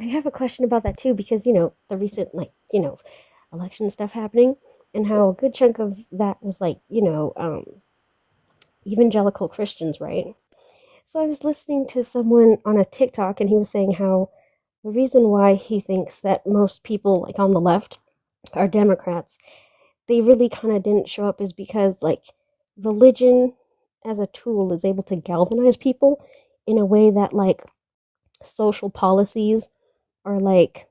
I have a question about that too because the recent like election stuff happening and how a good chunk of that was like evangelical Christians, right? So I was listening to someone on a TikTok and he was saying how the reason why he thinks that most people like on the left are Democrats, they really kind of didn't show up is because like religion as a tool is able to galvanize people in a way that like social policies are like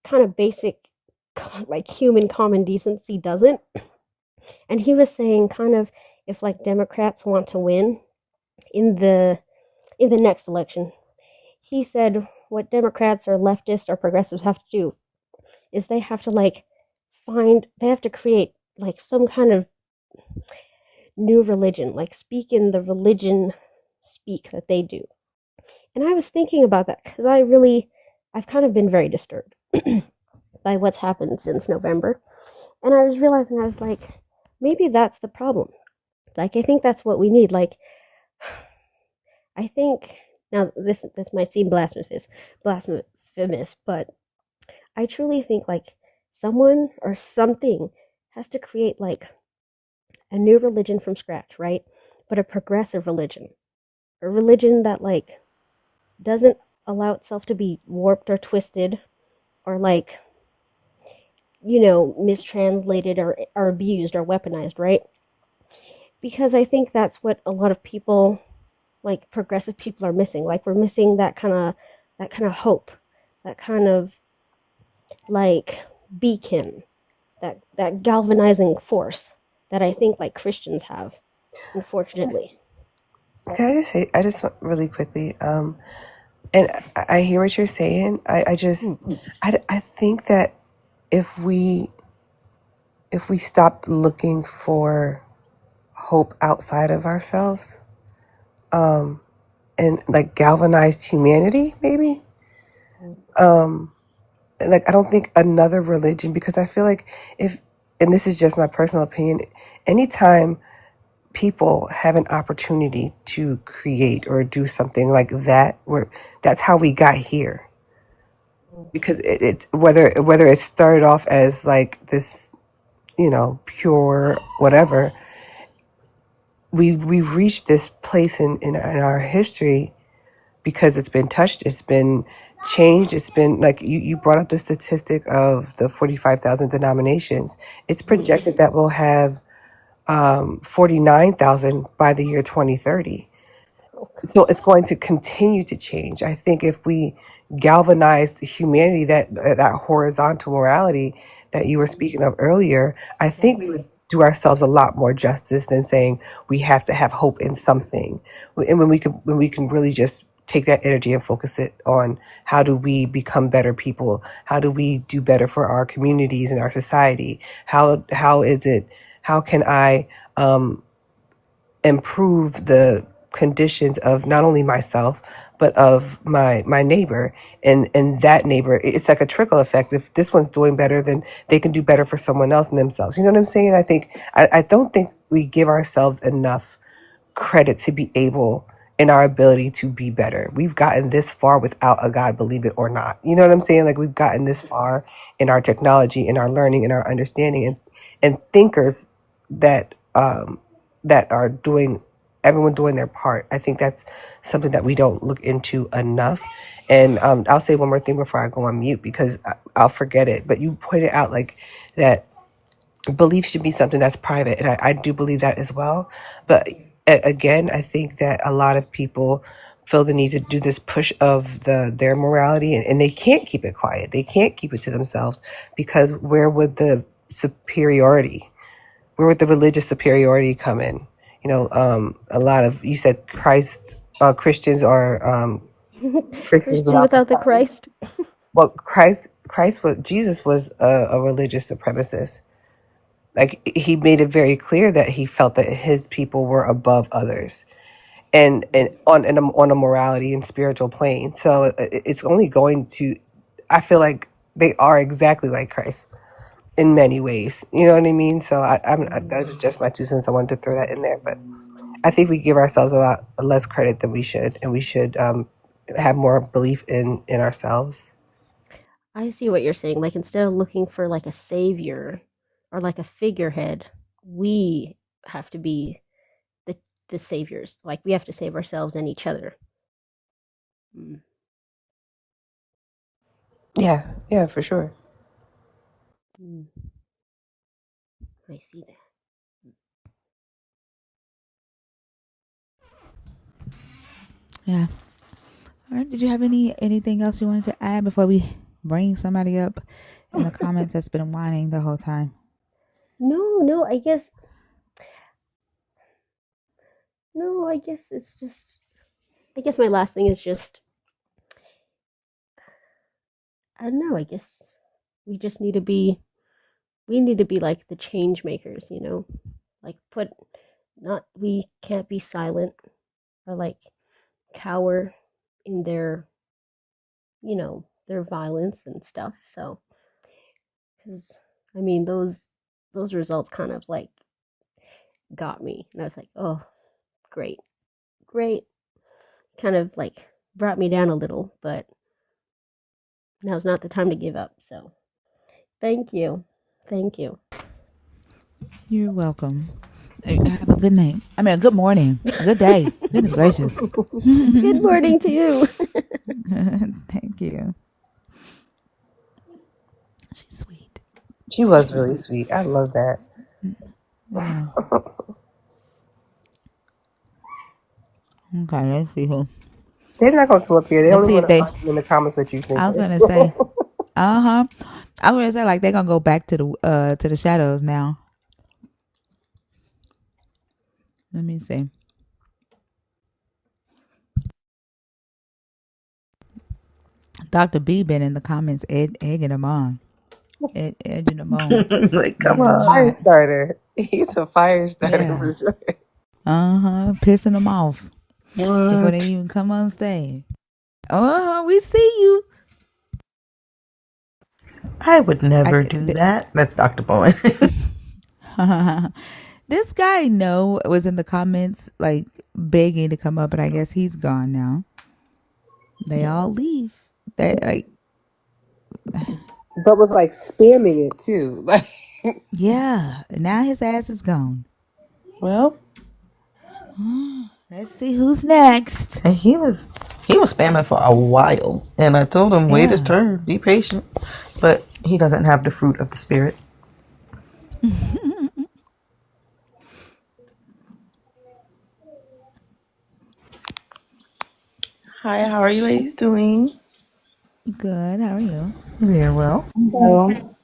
kind of basic like human common decency doesn't. And he was saying kind of if like Democrats want to win in the next election, he said what Democrats or leftists or progressives have to do is they have to like they have to create like some kind of new religion, like speak in the religion speak that they do. And I was thinking about that because I've kind of been very disturbed by what's happened since November. And I was realizing, I was like, maybe that's the problem. Like, I think that's what we need. Like, I think now this might seem blasphemous, but I truly think like someone or something has to create like a new religion from scratch, right? But a progressive religion, a religion that like doesn't allow itself to be warped or twisted or mistranslated or abused or weaponized, right? Because I think that's what a lot of people, like progressive people, are missing. Like we're missing that kind of hope, that kind of like beacon, that galvanizing force that I think like Christians have, unfortunately. Can I just say, I just want really quickly, and I hear what you're saying. I think that if we stop looking for hope outside of ourselves, and like galvanized humanity, maybe, like I don't think another religion, because I feel like if, and this is just my personal opinion, anytime people have an opportunity to create or do something like that, where that's how we got here, because it's whether it started off as like this, pure whatever, we've reached this place in our history because it's been touched, it's been changed, it's been like you brought up the statistic of the 45,000 denominations. It's projected that we'll have 49,000 by the year 2030. So it's going to continue to change. I think if we galvanize the humanity, that horizontal morality that you were speaking of earlier, I think we would do ourselves a lot more justice than saying we have to have hope in something. And when we can really just take that energy and focus it on how do we become better people? How do we do better for our communities and our society? How can I improve the conditions of not only myself but of my neighbor, and that neighbor, it's like a trickle effect. If this one's doing better, then they can do better for someone else and themselves. You know what I'm saying? I don't think we give ourselves enough credit to be able, in our ability to be better. We've gotten this far without a God, believe it or not. You know what I'm saying? Like we've gotten this far in our technology, in our learning, in our understanding, and thinkers that are doing, everyone doing their part. I think that's something that we don't look into enough. And I'll say one more thing before I go on mute, because I'll forget it. But you pointed out like that belief should be something that's private, and I do believe that as well. But again, I think that a lot of people feel the need to do this push of their morality, and they can't keep it quiet. They can't keep it to themselves, because where would the religious superiority come in? A lot of, you said Christians are Christians Christian without the without the Christ. Christ. Well, Jesus was a religious supremacist. Like he made it very clear that he felt that his people were above others, and on a morality and spiritual plane. So it's only going to, I feel like they are exactly like Christ in many ways. You know what I mean? So that was just my 2 cents. I wanted to throw that in there, but I think we give ourselves a lot less credit than we should, and we should have more belief in ourselves. I see what you're saying. Like instead of looking for like a savior or like a figurehead, we have to be the the saviors. Like we have to save ourselves and each other. Mm, Yeah, for sure. mm, I see that. Yeah. All right. Did you have anything else you wanted to add before we bring somebody up in the comments that's been whining the whole time? No, I guess no, I guess it's just I guess my last thing is just I don't know, I guess we just need to be like the change makers, Like put not we can't be silent or like cower in their violence and stuff. So, because I mean, those results kind of like got me, and I was like, oh, great, great, kind of like brought me down a little, but now's not the time to give up. So, thank you. You're welcome. Have a good night. I mean, a good morning, a good day. Goodness gracious. Good morning to you. Thank you. She's sweet. She was really sweet. I love that. Yeah. Okay, let's see who. They're not gonna come up here. They Let's only see want if to they. argue in the comments what you I was thinking. gonna say. Uh huh. I was gonna say like they're gonna go back to the shadows now. Let me see. Dr. B been in the comments egging them on. Edging them on. Like, come Making them on. Fire hot. starter. He's a fire starter Yeah. for sure. Uh-huh. Pissing them off before they What? even come on stage. Uh-huh. We see you. I would I, never do that. That's Dr. Bowen. this guy No was in the comments like begging to come up, but I guess he's gone now. They all leave. They like But was like spamming it too. Like, yeah. Now his ass is gone. Well, Let's see who's next. and he was spamming for a while, and I told him wait his Yeah. turn, be patient. But he doesn't have the fruit of the spirit. Hi, how are you ladies doing? Good. How are you? Very well. Well,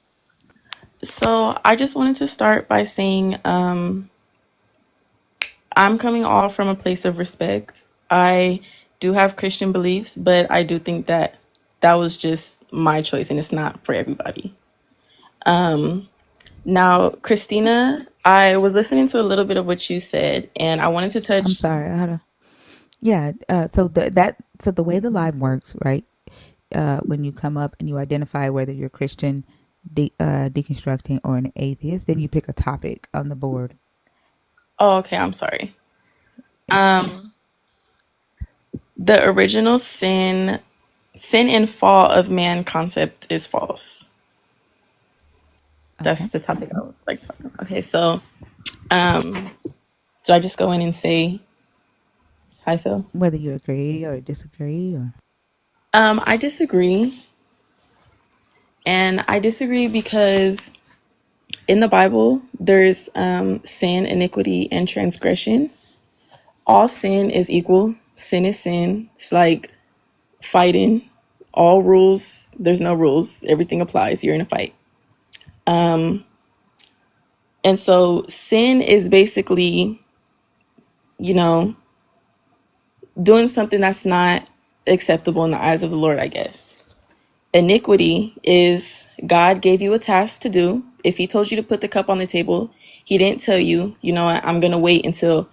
So I just wanted to start by saying I'm coming all from a place of respect. I do have Christian beliefs, but I do think that that was just my choice and it's not for everybody. Now, Christina, I was listening to a little bit of what you said, and I wanted to I'm touch. sorry. I had a yeah. So the way the live works, right? When you come up and you identify whether you're Christian, deconstructing, or an atheist, then you pick a topic on the board. Oh, okay, I'm sorry. Yeah. The original sin and fall of man concept is false. That's Okay. the topic I would like to talk about. Okay, so I just go in and say how I feel? Whether you agree or disagree, or I disagree, and I disagree because in the Bible there's sin, iniquity, and transgression. All sin is equal. Sin is sin. It's like fighting. All rules, there's no rules. Everything applies. You're in a fight. And so sin is basically, you know, doing something that's not acceptable in the eyes of the Lord, I guess. Iniquity is God gave you a task to do. If he told you to put the cup on the table, he didn't tell you, you know what, I'm going to wait until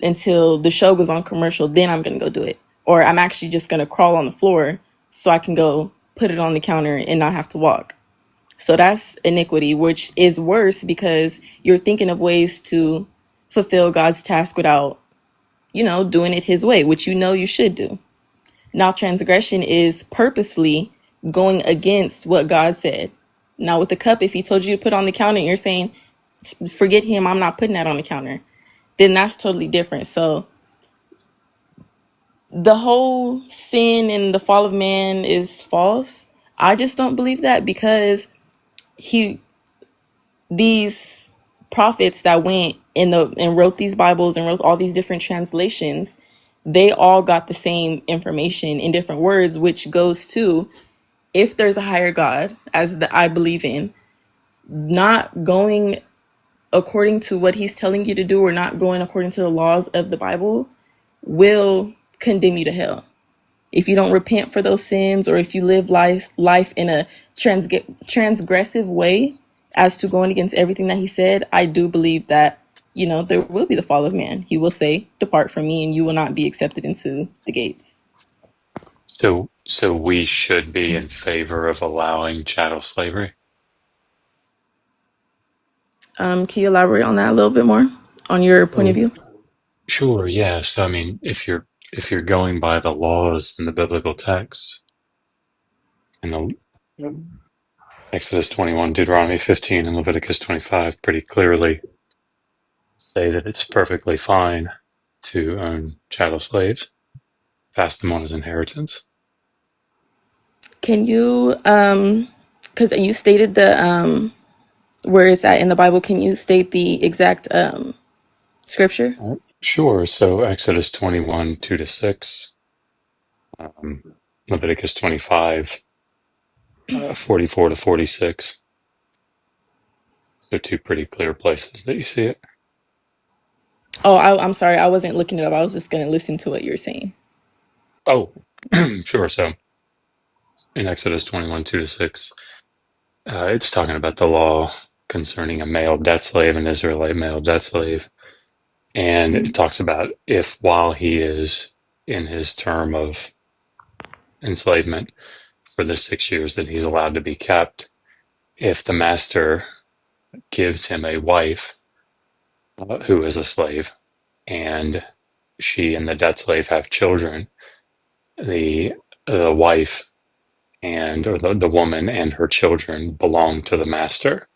the show goes on commercial, then I'm going to go do it. Or I'm actually just going to crawl on the floor so I can go put it on the counter and not have to walk. So that's iniquity, which is worse because you're thinking of ways to fulfill God's task without, doing it his way, which you should do. Now, transgression is purposely going against what God said. Now, with the cup, if he told you to put on the counter and you're saying, forget him, I'm not putting that on the counter, then that's totally different. So the whole sin and the fall of man is false. I just don't believe that because these prophets that went and wrote these Bibles and wrote all these different translations, they all got the same information in different words, which goes to if there's a higher God, I believe in, not going according to what he's telling you to do or not going according to the laws of the Bible will condemn you to hell. If you don't repent for those sins or if you live life in a transgressive way as to going against everything that he said, I do believe that, there will be the fall of man. He will say, depart from me and you will not be accepted into the gates. So we should be in favor of allowing chattel slavery? Can you elaborate on that a little bit more on your point of Oh, view? sure, yes. I mean, if you're going by the laws in the biblical text, in the Exodus 21, Deuteronomy 15, and Leviticus 25 pretty clearly say that it's perfectly fine to own chattel slaves, pass them on as inheritance. Can you, because you stated where it's at in the Bible. Can you state the exact scripture? Sure. So Exodus 21, 2 to 6, um, Leviticus 25, 44 to 46. So two pretty clear places that you see it. Oh, I'm sorry. I wasn't looking it up. I was just going to listen to what you're saying. Oh, sure. So in Exodus 21, 2 to 6, it's talking about the law concerning a male debt slave, an Israelite male debt slave. And it talks about if while he is in his term of enslavement for the 6 years that he's allowed to be kept, if the master gives him a wife who is a slave and she and the debt slave have children, the wife and or the woman and her children belong to the master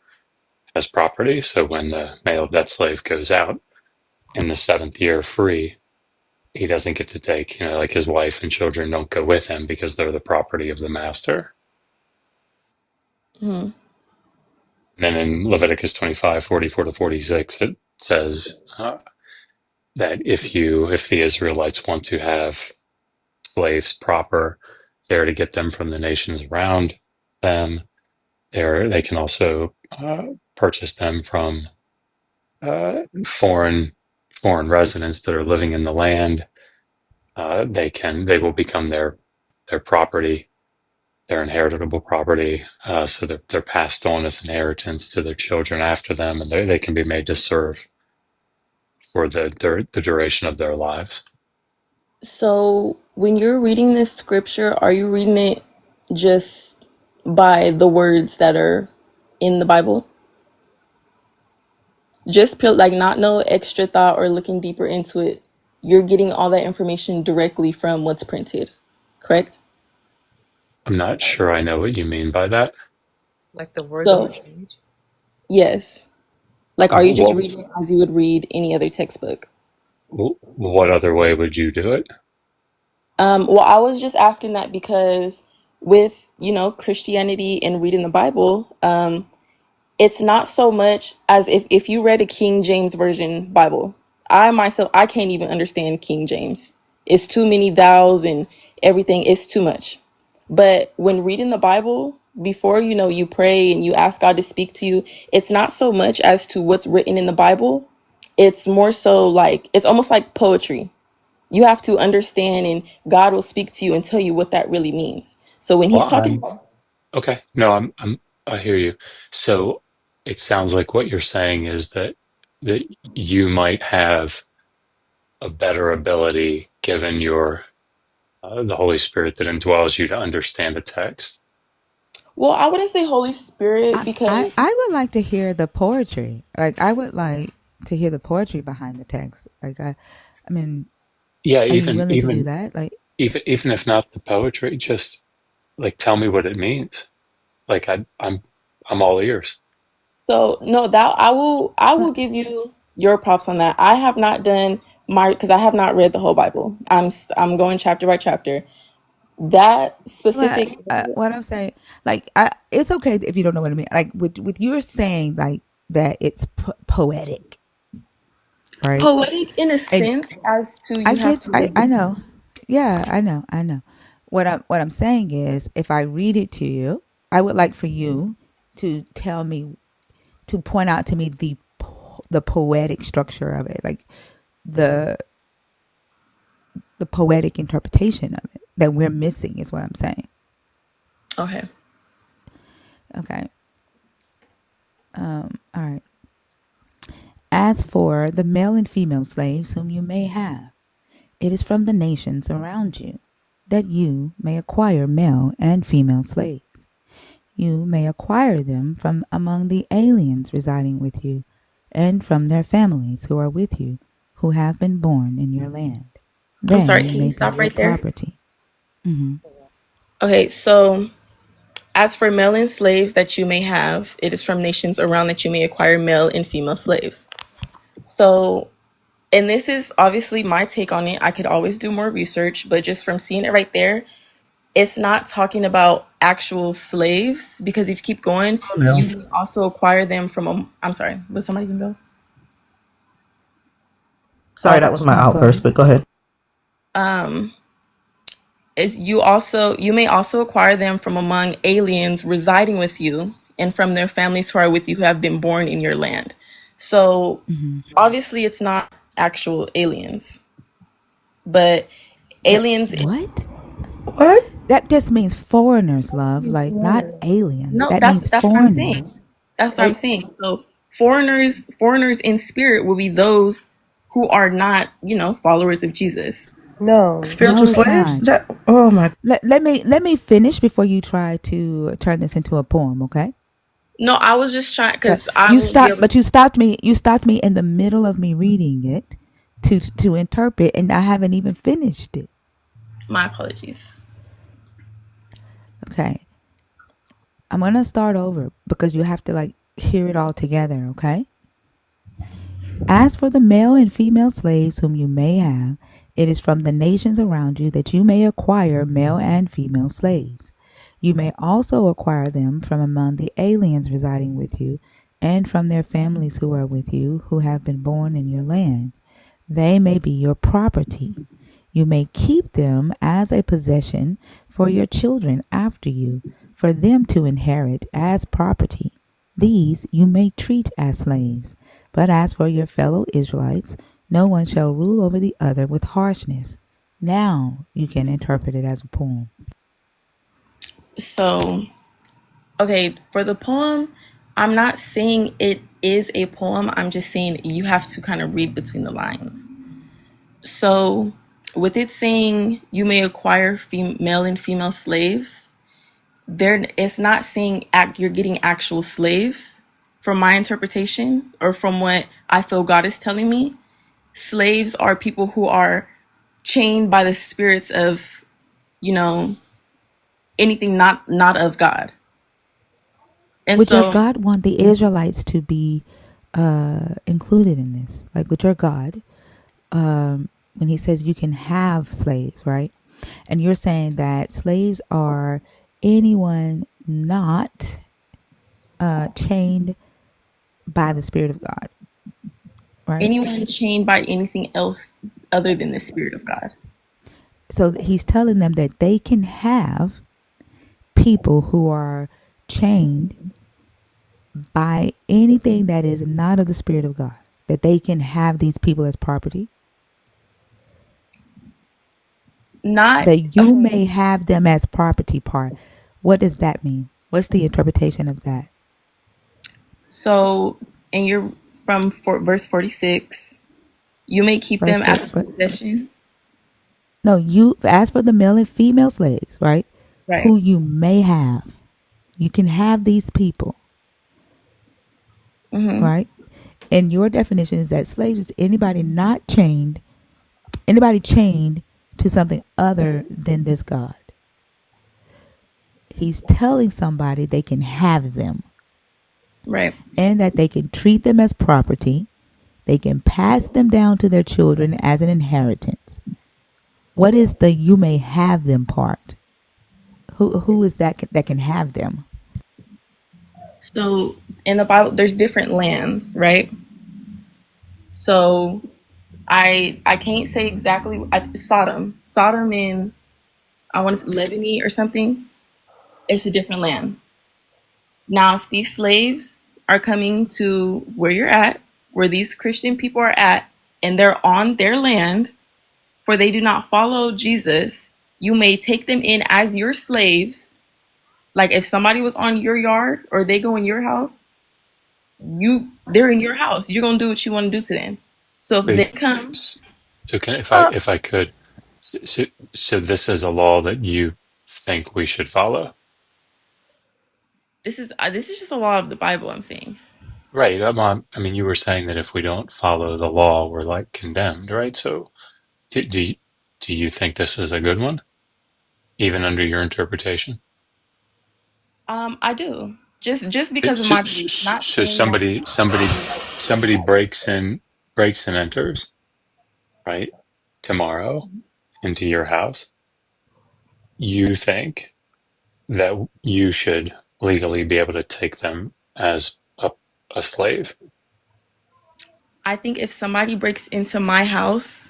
as property. So when the male debt slave goes out in the 7th year free, he doesn't get to take, like his wife and children don't go with him because they're the property of the master. Hmm. And then in Leviticus 25, 44 to 46, it says that if the Israelites want to have slaves proper, they're to get them from the nations around them. They can also purchase them from foreign residents that are living in the land. They will become their property, their inheritable property, so that they're passed on as inheritance to their children after them, and they can be made to serve for the duration of their lives. So when you're reading this scripture, are you reading it just by the words that are in the Bible? Just like not no extra thought or looking deeper into it. You're getting all that information directly from what's printed, correct? I'm not sure I know what you mean by that. Like the words on the So, page. yes. Like, are you just Well, reading it as you would read any other textbook? what other way would you do it? Well, I was just asking that because with, Christianity and reading the Bible, it's not so much as if you read a King James Version Bible. I can't even understand King James. It's too many thous and everything. It's too much. But when reading the Bible, before you pray and you ask God to speak to you, it's not so much as to what's written in the Bible. It's more so like it's almost like poetry. You have to understand, and God will speak to you and tell you what that really means. So when Well, He's talking, okay. No, I hear you. So it sounds like what you're saying is that you might have a better ability given your the Holy Spirit that indwells you to understand a text. well, I wouldn't say Holy Spirit because I would like to hear the poetry. Like I would like to hear the poetry behind the text. Like I mean, Yeah, are you willing to do that? Like even if not the poetry, just like tell me what it means. Like I'm all ears. so no, that I will but give you your props on that. I have not done my because I have not read the whole Bible. I'm going chapter by chapter. That specific what I'm saying, like it's okay if you don't know what I mean. Like with you're saying like that it's poetic, right? poetic in a And sense as to I you have get, to read I the know. Yeah, I know. What I'm saying is, if I read it to you, I would like for you to tell me, to point out to me the poetic structure of it, like the the poetic interpretation of it that we're missing is what I'm saying. okay. Okay. All right. As for the male and female slaves whom you may have, it is from the nations around you that you may acquire male and female slaves. You may acquire them from among the aliens residing with you, and from their families who are with you, who have been born in your land. I'm They sorry, can you may be stop your right there? property. Hmm. Okay, so as for male and slaves that you may have, it is from nations around that you may acquire male and female slaves. So, and this is obviously my take on it. I could always do more research, but just from seeing it right there, it's not talking about actual slaves, because if you keep going, No. you can also acquire them from a. I'm sorry, was somebody can go? Sorry, that was my No, go outburst, ahead. but go ahead. Um, is you may also acquire them from among aliens residing with you and from their families who are with you who have been born in your land. So Hmm. obviously it's not actual aliens, but That aliens. what? What? That just means foreigners, love. Like not aliens. No, That means that's what I'm saying. foreigners. That's what I'm Hey, saying. So foreigners in spirit will be those who are not, followers of Jesus. No. spiritual No, it's slaves? not. That, oh my. Let me finish before you try to turn this into a poem, okay? No, I was just trying Okay. because I You won't be stopped, able. but you stopped me. You stopped me in the middle of me reading it to interpret, and I haven't even finished it. My apologies. Okay. I'm gonna start over because you have to like hear it all together, okay? As for the male and female slaves whom you may have, it is from the nations around you that you may acquire male and female slaves. You may also acquire them from among the aliens residing with you, and from their families who are with you, who have been born in your land. They may be your property. You may keep them as a possession for your children after you, for them to inherit as property. These you may treat as slaves. But as for your fellow Israelites, no one shall rule over the other with harshness. Now you can interpret it as a poem. So, okay, for the poem, I'm not saying it is a poem. I'm just saying you have to kind of read between the lines. So, with it saying you may acquire male and female slaves, there it's not saying you're getting actual slaves. From my interpretation, or from what I feel God is telling me, slaves are people who are chained by the spirits of, you know, anything not of God. And Would your so, God want the Israelites to be included in this? Like with your God, when he says you can have slaves, right? And you're saying that slaves are anyone not chained by the Spirit of God, right? anyone chained by anything else other than the spirit of God. So he's telling them that they can have people who are chained by anything that is not of the Spirit of God, that they can have these people as property, Not that you may have them as property part. What does that mean? What's the interpretation of that? so, and you're from verse 46. You may keep Verse them 4. as a possession. No, you ask for the male and female slaves, right? Right. Who you may have. You can have these people, Mm-hmm. right? And your definition is that slaves is anybody chained to something other than this God. He's telling somebody they can have them Right. and that they can treat them as property. They can pass them down to their children as an inheritance. What is the you may have them part? Who is that can have them? So in the Bible, there's different lands, right? So I can't say exactly. Sodom in, I want to say Lebanon or something. It's a different land. Now, if these slaves are coming to where you're at, where these Christian people are at, and they're on their land, for they do not follow Jesus, you may take them in as your slaves. Like if somebody was on your yard or they go in your house, they're in your house. You're gonna do what you want to do to them. So if they Wait, come, so can uh, if I could, so this is a law that you think we should follow, this is just a law of the Bible. I'm saying. right? I mean, you were saying that if we don't follow the law, we're like condemned, right? So do you think this is a good one, even under your interpretation? I do. Just because of my belief. Not So saying that. somebody breaks and enters, right, tomorrow into your house. You think that you should legally be able to take them as a slave. I think if somebody breaks into my house,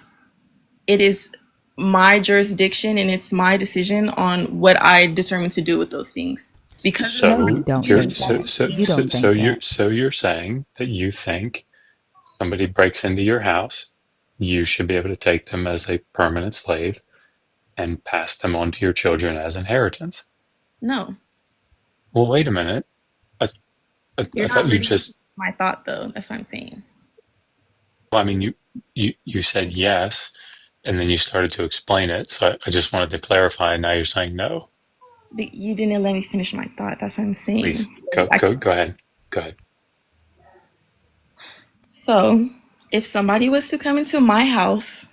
it is my jurisdiction and it's my decision on what I determine to do with those things. Because it's No, my you So don't you're decision, think that that. You means don't think that. you're saying that you think somebody breaks into your house, you should be able to take them as a permanent slave and pass them on to your children as inheritance. no. Well, wait a minute. I, I You're thought not you letting me just. finish my thought though. That's what I'm saying. Well, I mean, you said yes, and then you started to explain it. So I just wanted to clarify. And now you're saying no. But you didn't let me finish my thought. That's what I'm saying. Please go ahead. Go ahead. So if somebody was to come into my house,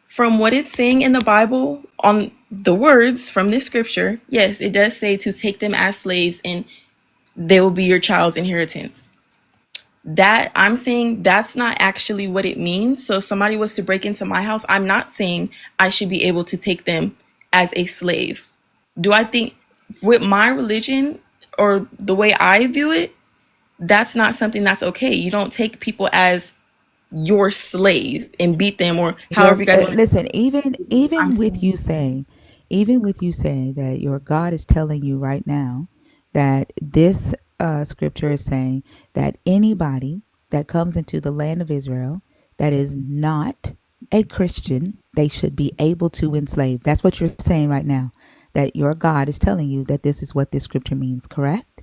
from what it's saying in the Bible on the words from this scripture, yes, it does say to take them as slaves and they will be your child's inheritance. That I'm saying that's not actually what it means. So if somebody was to break into my house, I'm not saying I should be able to take them as a slave. Do I think with my religion or the way I view it, that's not something that's okay. You don't take people as your slave and beat them or however Your you guys want to. listen, even I'm saying even with you saying that your God is telling you right now that this scripture is saying that anybody that comes into the land of Israel that is not a Christian, they should be able to enslave. That's what you're saying right now. That your God is telling you that this is what this scripture means, correct?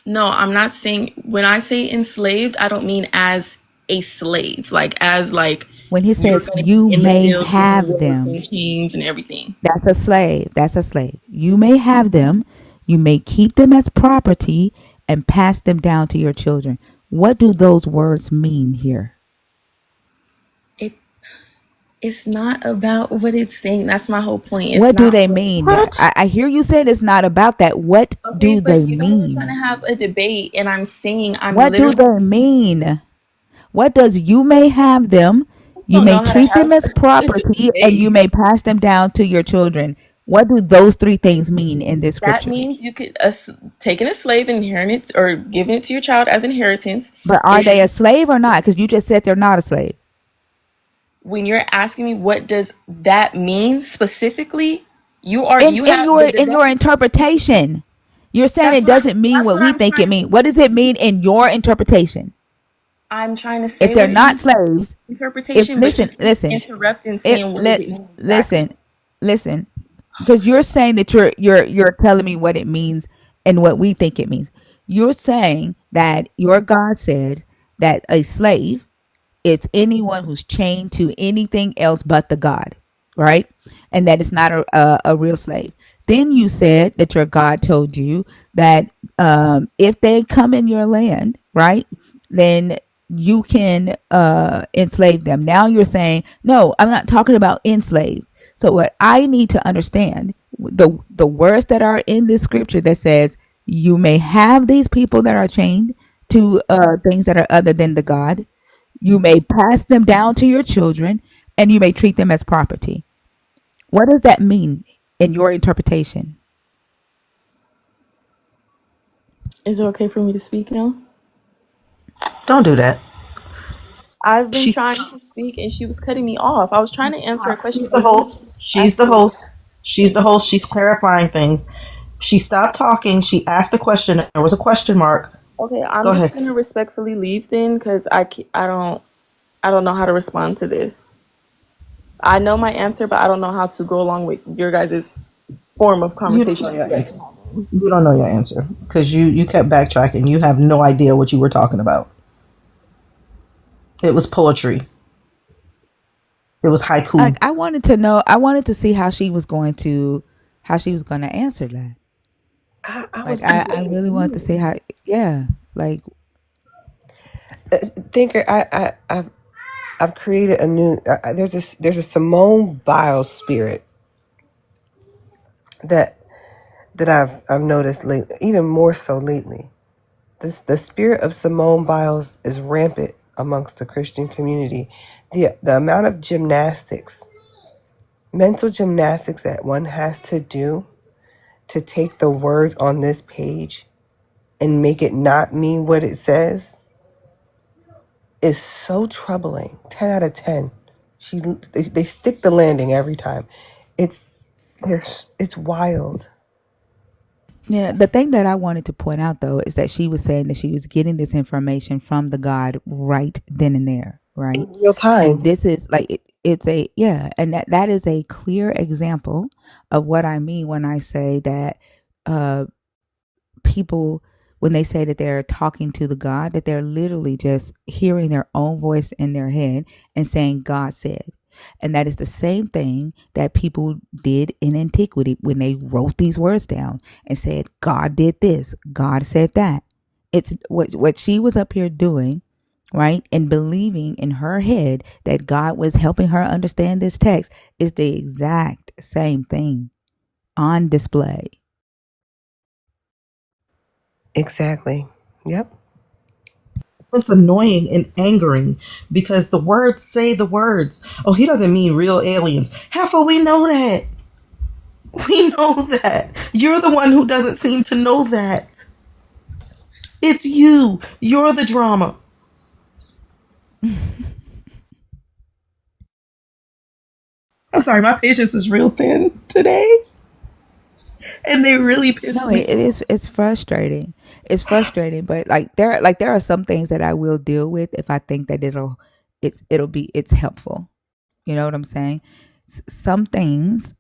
no, I'm not saying when I say enslaved, I don't mean as a slave, like as like When he you're says going to be you in the may fields doing have work them, and chains and everything. that's a slave. That's a slave. You may have them. You may keep them as property and pass them down to your children. What do those words mean here? It it's not about what it's saying. That's my whole point. It's What do not they what mean? What? I hear you saying it's not about that. What okay, do they but you guys are trying to mean? have a debate and I'm saying I'm What do literally they mean? What does you may have them? just You don't may know how to treat have them as a property and you debate. may pass them down to your children. What do those three things mean in this That scripture? means you could taking a slave inheritance or giving it to your child as inheritance. But are they a slave or not? Because you just said they're not a slave. When you're asking me what does that mean specifically, in you in have your the in your debate. interpretation, you're saying That's it what doesn't mean what we I'm think it trying. means. What does it mean in your interpretation? I'm trying to If say they're what it not means slaves, in if interpretation, but you listen, keep listen, interrupting, it saying what does let it mean exactly. listen, listen, because you're saying that you're telling me what it means and what we think it means. You're saying that your God said that a slave it's anyone who's chained to anything else but the God, right? And that it's not a real slave. Then you said that your God told you that if they come in your land, right, then you can enslave them. Now you're saying, no, I'm not talking about enslave. So what I need to understand the words that are in this scripture that says you may have these people that are chained to things that are other than the God, you may pass them down to your children and you may treat them as property. What does that mean in your interpretation? Is it okay for me to speak now? Don't do that. I've been She's trying to speak and she was cutting me off. I was trying to answer a question she's the and you host. She's asked the me. host. She's the host. She's clarifying things. She stopped talking. She asked a question. There was a question mark. Okay, Go I'm just ahead. gonna respectfully leave then because I don't know how to respond to this. I know my answer, but I don't know how to go along with your guys' form of You don't conversation know that you your guys answer. are having. You don't know your answer because you kept backtracking. You have no idea what you were talking about. It was poetry. It was haiku. I wanted to know. I wanted to see how she was going to answer that. I Like was I really wanted to see how. Yeah, like thinker. I've created a new. There's a Simone Biles spirit that I've noticed lately, even more so lately. The spirit of Simone Biles is rampant amongst the Christian community. The amount of gymnastics, mental gymnastics that one has to do to take the words on this page and make it not mean what it says is so troubling. 10 out of 10. They stick the landing every time. It's it's wild. Yeah, the thing that I wanted to point out though is that she was saying that she was getting this information from the God right then and there, right? In real And time. this is like it's a yeah, and that is a clear example of what I mean when I say that uh people when they say that they're talking to the God, that they're literally just hearing their own voice in their head and saying God said. And that is the same thing that people did in antiquity when they wrote these words down and said, God did this, God said that. It's what she was up here doing, right? And believing in her head that God was helping her understand this text is the exact same thing on display. Exactly. Yep. It's annoying and angering because the words say the words. Oh, he doesn't mean real aliens. Heifer, we know that. We know that. You're the one who doesn't seem to know that. It's you. You're the drama. I'm sorry, my patience is real thin today. And they really piss No, me it off. is. It's frustrating. It's frustrating, but there are some things that I will deal with if I think that it's helpful. You know what I'm saying? Some things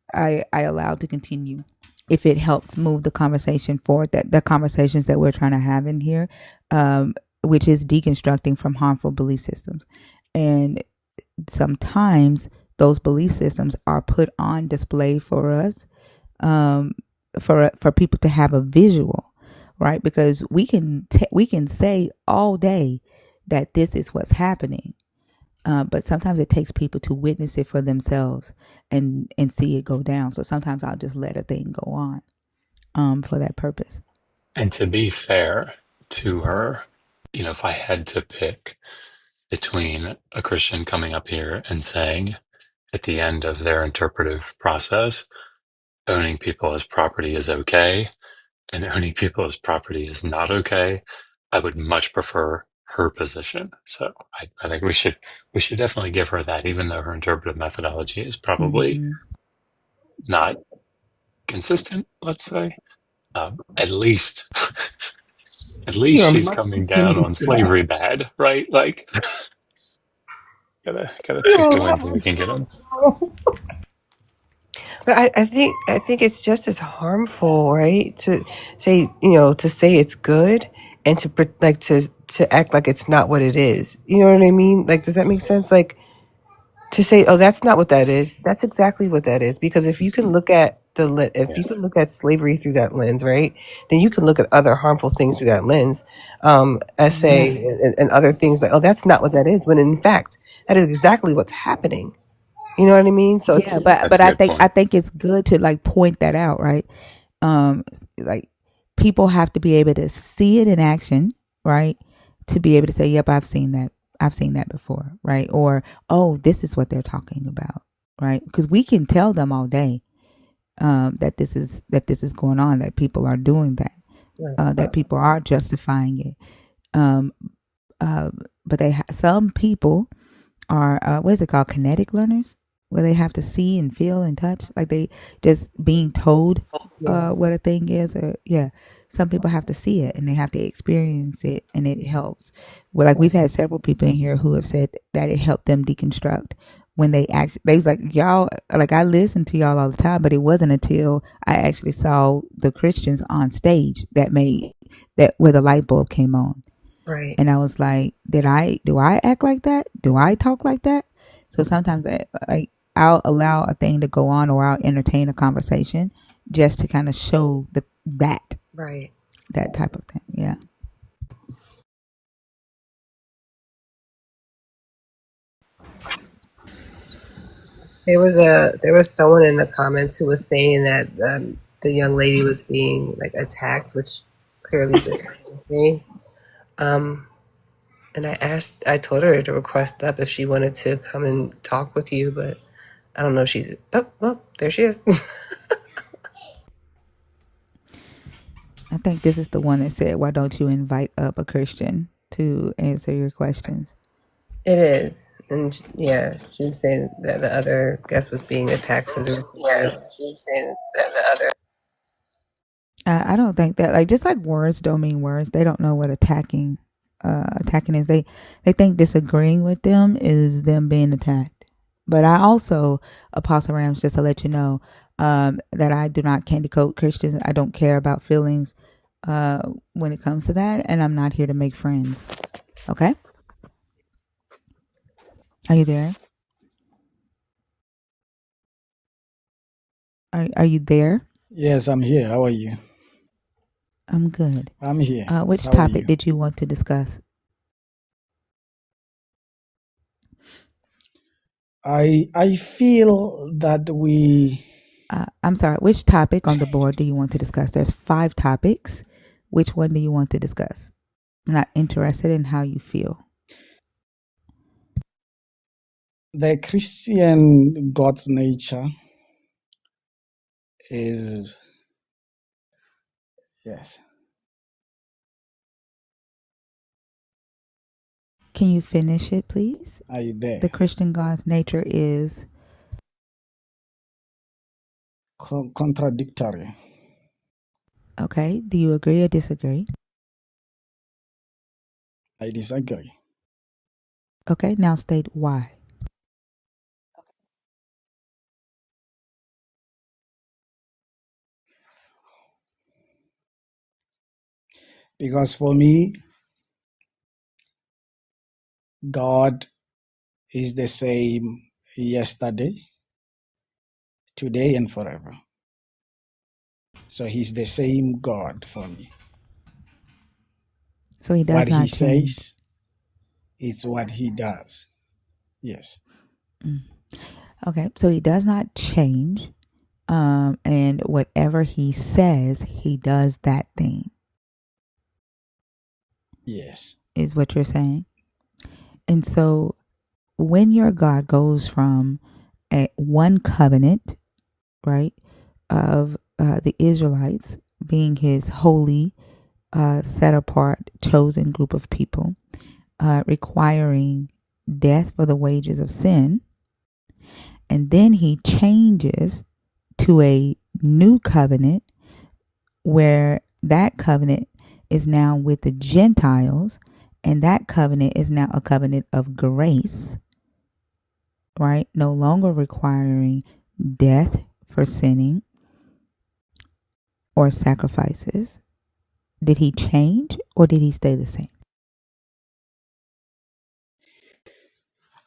I allow to continue if it helps move the conversation forward. That the conversations that we're trying to have in here, which is deconstructing from harmful belief systems, and sometimes those belief systems are put on display for us, um, for people to have a visual, right? Because we can say all day that this is what's happening, but sometimes it takes people to witness it for themselves and see it go down. So sometimes I'll just let a thing go on, for that purpose. And to be fair to her, if I had to pick between a Christian coming up here and saying at the end of their interpretive process, owning people as property is okay, and owning people as property is not okay, I would much prefer her position. So I think we should definitely give her that, even though her interpretive methodology is probably Mm-hmm. not consistent, let's say. At least at least You're a she's much coming down on feminist for that. slavery bad, right? Like gotta You're take a the wins lot when we more can get them. spiritual. But I think it's just as harmful, right? To say to say it's good and like to act like it's not what it is. You know what I mean? Like, does that make sense? Like to say, oh, that's not what that is. That's exactly what that is. Because if you can look at if Yeah. you can look at slavery through that lens, right? Then you can look at other harmful things through that lens, Yeah. essay and other things like, oh, that's not what that is. When in fact, that is exactly what's happening. You know what I mean? So it's Yeah, but That's a good I point. think it's good to like point that out, right? Like people have to be able to see it in action, right? To be able to say, "Yep, I've seen that. I've seen that before," right? Or, "Oh, this is what they're talking about," right? Because we can tell them all day, that this is going on, that people are doing that, right, that people are justifying it. Um, uh, but some people are what is it called, kinetic learners, where they have to see and feel and touch, like they just being told yeah, what a thing is, or yeah, some people have to see it and they have to experience it and it helps. Well, like we've had several people in here who have said that it helped them deconstruct when they was like, y'all, like I listened to y'all all the time, but it wasn't until I actually saw the Christians on stage that made that where the light bulb came on. right. And I was like, do I act like that? Do I talk like that? So sometimes like I'll allow a thing to go on or I'll entertain a conversation just to kind of show Right. that type of thing. Yeah. There was someone in the comments who was saying that the young lady was being like attacked, which clearly just wasn't me. Um, and I told her to request up if she wanted to come and talk with you, but I don't know if she's. Oh, well, there she is. I think this is the one that said, "Why don't you invite up a Christian to answer your questions?" It is. And yeah, she was saying that the other guest was being attacked because it was Yeah, she was saying that the other. I don't think that, like, just like words don't mean words. They don't know what attacking is. They think disagreeing with them is them being attacked. But I also, Apostle Rams, just to let you know, that I do not candy coat Christians. I don't care about feelings when it comes to that, and I'm not here to make friends. Okay, are you there? Are you there? Yes, I'm here. How are you? I'm good. I'm here. Which How are topic you? did you want to discuss? I feel that we I'm sorry. Which topic on the board do you want to discuss? There's 5 topics. Which one do you want to discuss? I'm not interested in how you feel. the Christian God's nature is yes. Can you finish it, please? Are you there? The Christian God's nature is Contradictory. okay. Do you agree or disagree? I disagree Okay, now state why. because for me, God is the same yesterday, today, and forever. So He's the same God for me. So he What does He not change. says, it's what He does. Yes. Mm. Okay, so he does not change. And whatever he says, he does that thing, Yes. is what you're saying. And so when your God goes from a one covenant, right, of the Israelites being his holy, set apart, chosen group of people, requiring death for the wages of sin, and then he changes to a new covenant where that covenant is now with the Gentiles, and that covenant is now a covenant of grace, right? No longer requiring death for sinning or sacrifices. Did he change or did he stay the same?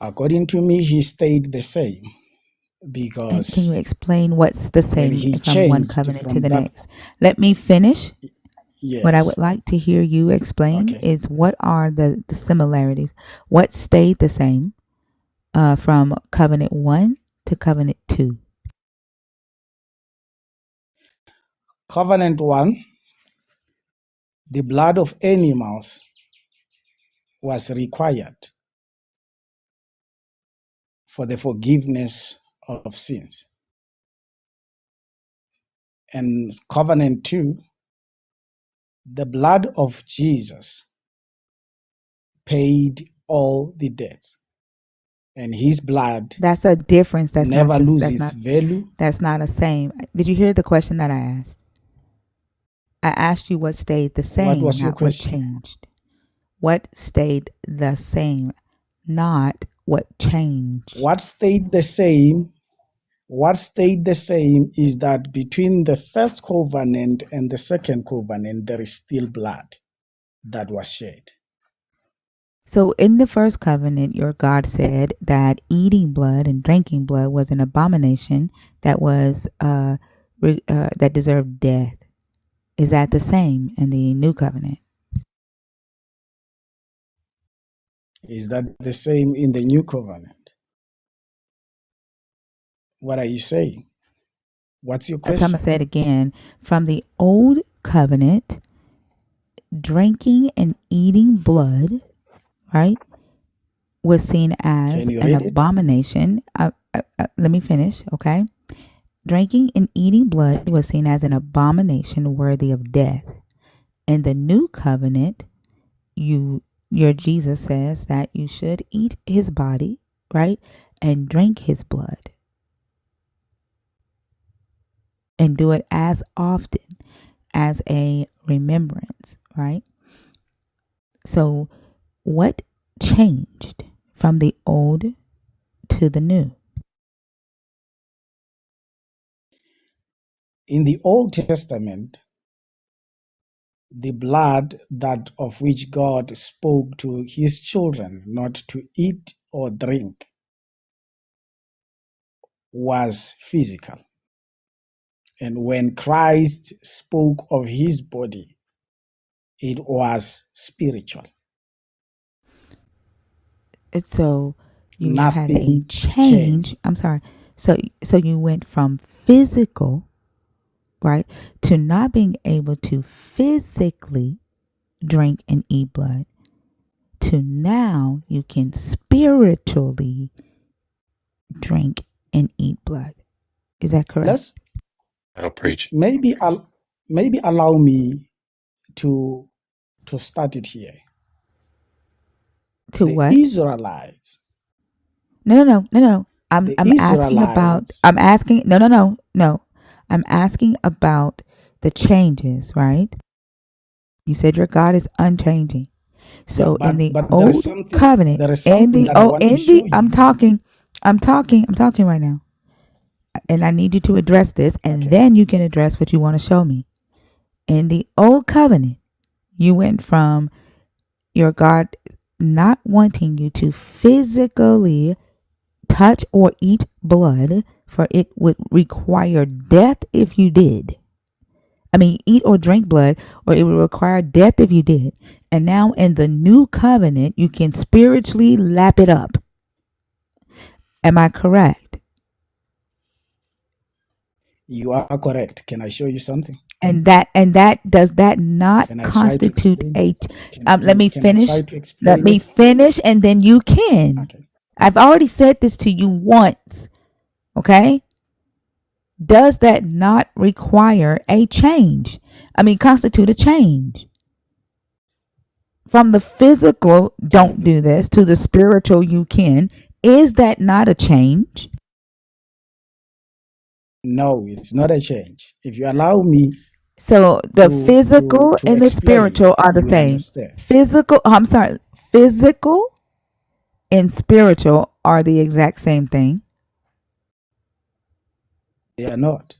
According to me, He stayed the same And can because you explain what's the when same He from one changed covenant to from the that, next? Let me finish. What I yes, would like to hear you explain okay. is what are the similarities? What stayed the same from covenant 1 to covenant 2? Covenant 1, the blood of animals was required for the forgiveness of sins. And covenant 2, the blood of Jesus paid all the debts, and His blood That's a difference. That's not never this. loses its value. That's not a same. Did you hear the question that I asked? I asked you what stayed the What same, was your not what question? changed. What stayed the same, not what changed. What stayed the same? What stayed the same is that between the first covenant and the second covenant, there is still blood that was shed. So in the first covenant, your God said that eating blood and drinking blood was an abomination that was that deserved death. Is that the same in the new covenant? Is that the same in the new covenant? What are you saying? What's your So I'm gonna question? say it again. From the old covenant, drinking and eating blood, right, was seen Can as you an read it? abomination. Let me finish, okay? Drinking and eating blood was seen as an abomination worthy of death. In the new covenant, your Jesus says that you should eat his body, right? And drink his blood. And do it as often as a remembrance, right? So what changed from the old to the new? In the Old Testament, the blood that of which God spoke to his children not to eat or drink was physical. And when Christ spoke of his body, it was spiritual. So you had a Nothing change. changed. I'm sorry. So you went from physical, right, to not being able to physically drink and eat blood, to now you can spiritually drink and eat blood. Is that correct? Let's I'll preach. maybe maybe allow me to start it here. To The what? Israelites, No. I'm the I'm asking about Israelites, I'm asking no. I'm asking about the changes, right? You said your God is unchanging. yeah, So in the but old covenant, there is in something the that I oh want to in show the you. I'm talking right now. And I need you to address this and Okay. then you can address what you want to show me. In the old covenant, you went from your God not wanting you to physically touch or eat blood, for it would require death if you did. I mean, eat or drink blood, or it would require death if you did. And now in the new covenant, you can spiritually lap it up. Am I correct? You are correct. Can I show you something? And that does that not Can I try to constitute explain? a let me Can I try finish. to Let explain me it? finish and then you can. Okay. I've already said this to you once. Okay? Does that not require a change? I mean, constitute a change? From the physical, Can don't do this, to the spiritual, you can. Is that not a change? No, it's not a change. If you allow me So the physical to and the explain, spiritual are the you will same. understand. Physical and spiritual are the exact same thing. They are not.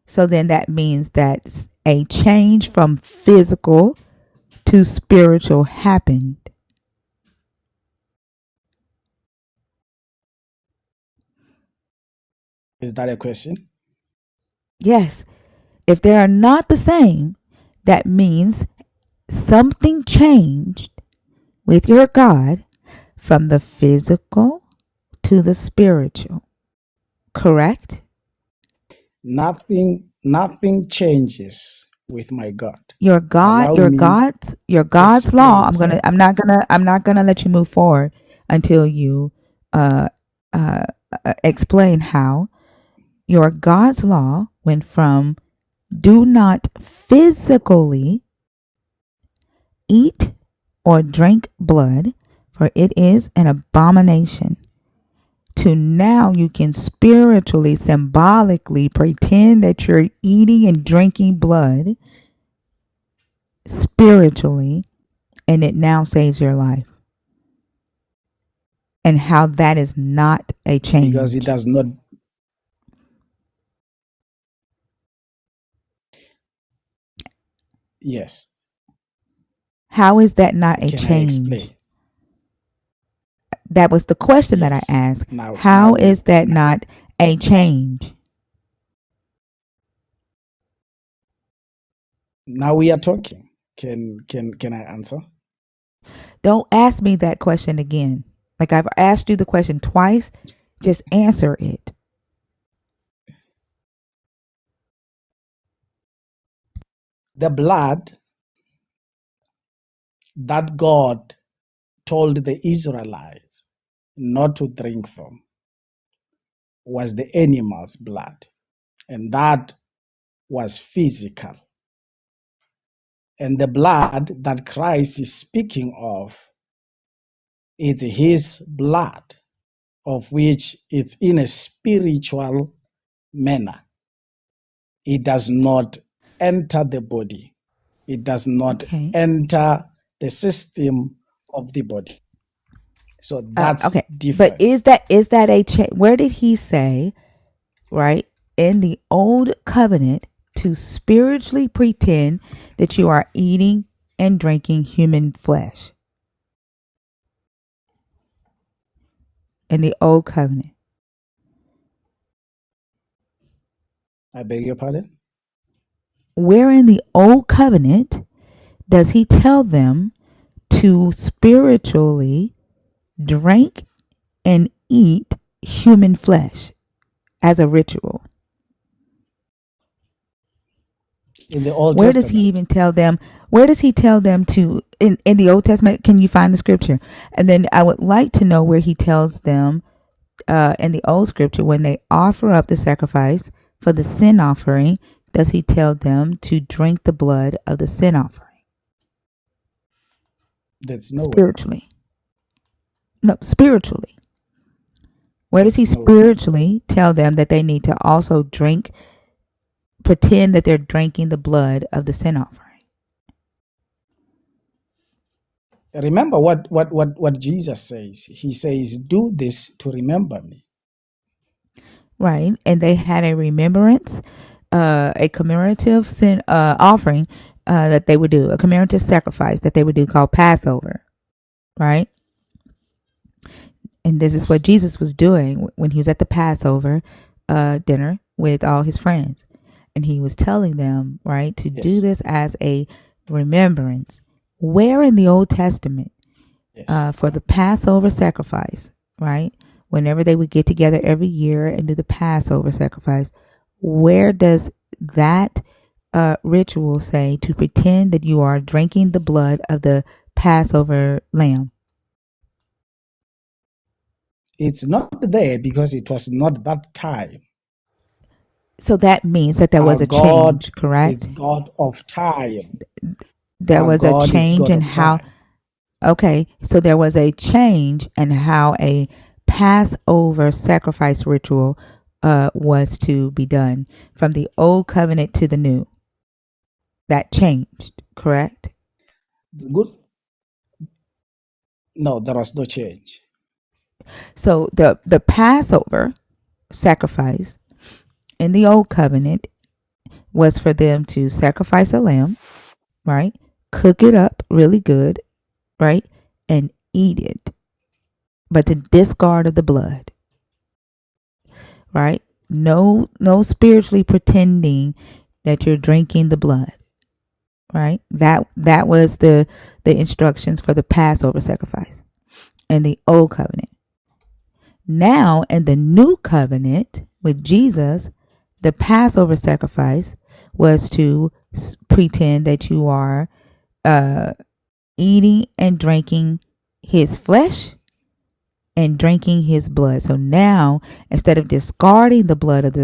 So then that means that a change from physical to spiritual happened. Is that a question? Yes. If they are not the same, that means something changed with your God from the physical to the spiritual. Correct? Nothing changes with my God. Your God, Allow me your to God's law. explain something. I'm not gonna let you move forward until you uh, uh, explain how your God's law went from do not physically eat or drink blood, for it is an abomination, to now you can spiritually, symbolically pretend that you're eating and drinking blood spiritually, and it now saves your life. And how that is not a Because it change. does not. Yes. How is that not a Can I change? explain? That was the question that I Yes. asked. Now How is that not a change? we are talking. Can I answer? Don't ask me that question again. Like I've asked you the question twice, just answer it. The blood that God told the Israelites not to drink from was the animal's blood, and that was physical. And the blood that Christ is speaking of is his blood, of which it's in a spiritual manner. It does not enter the body. It does not Okay. enter the system of the body. So that's Okay. But different. is that a change? Where did he say, right, in the old covenant to spiritually pretend that you are eating and drinking human flesh in the old covenant? I beg your pardon? Where in the old covenant does he tell them to spiritually drink and eat human flesh as a ritual? In the Old Where does he Testament, even tell them? Where does he tell them to in the Old Testament? Can you find the scripture? And then I would like to know where he tells them in the old scripture when they offer up the sacrifice for the sin offering. Does he tell them to drink the blood of the sin offering there's nowhere. spiritually? No, spiritually. Where does he There's nowhere. spiritually tell them that they need to also drink, pretend that they're drinking the blood of the sin offering? Remember what Jesus says. He says, do this to remember me. Right. And they had a remembrance, a commemorative sin offering that they would do, a commemorative sacrifice that they would do called Passover. Right. And this is what Yes. Jesus was doing when he was at the Passover dinner with all his friends. And he was telling them, right, to do Yes. this as a remembrance. Where in the Old Testament Yes. for the Passover sacrifice, right? Whenever they would get together every year and do the Passover sacrifice, where does that ritual say to pretend that you are drinking the blood of the Passover lamb? It's not there because it was not that time. So that means that there Our was a God change, is correct? God of time. There Our was a God is change God in of how, time. okay, so there was a change in how a Passover sacrifice ritual was to be done from the old covenant to the new. That changed, correct? The good. No, there was no change. So the Passover sacrifice in the old covenant was for them to sacrifice a lamb, right? Cook it up really good, right? And eat it, but to discard of the blood, right? No spiritually pretending that you're drinking the blood, right? That was the instructions for the Passover sacrifice in the old covenant. Now, in the new covenant with Jesus, the Passover sacrifice was to pretend that you are uh, eating and drinking his flesh and drinking his blood. So now, instead of discarding the blood of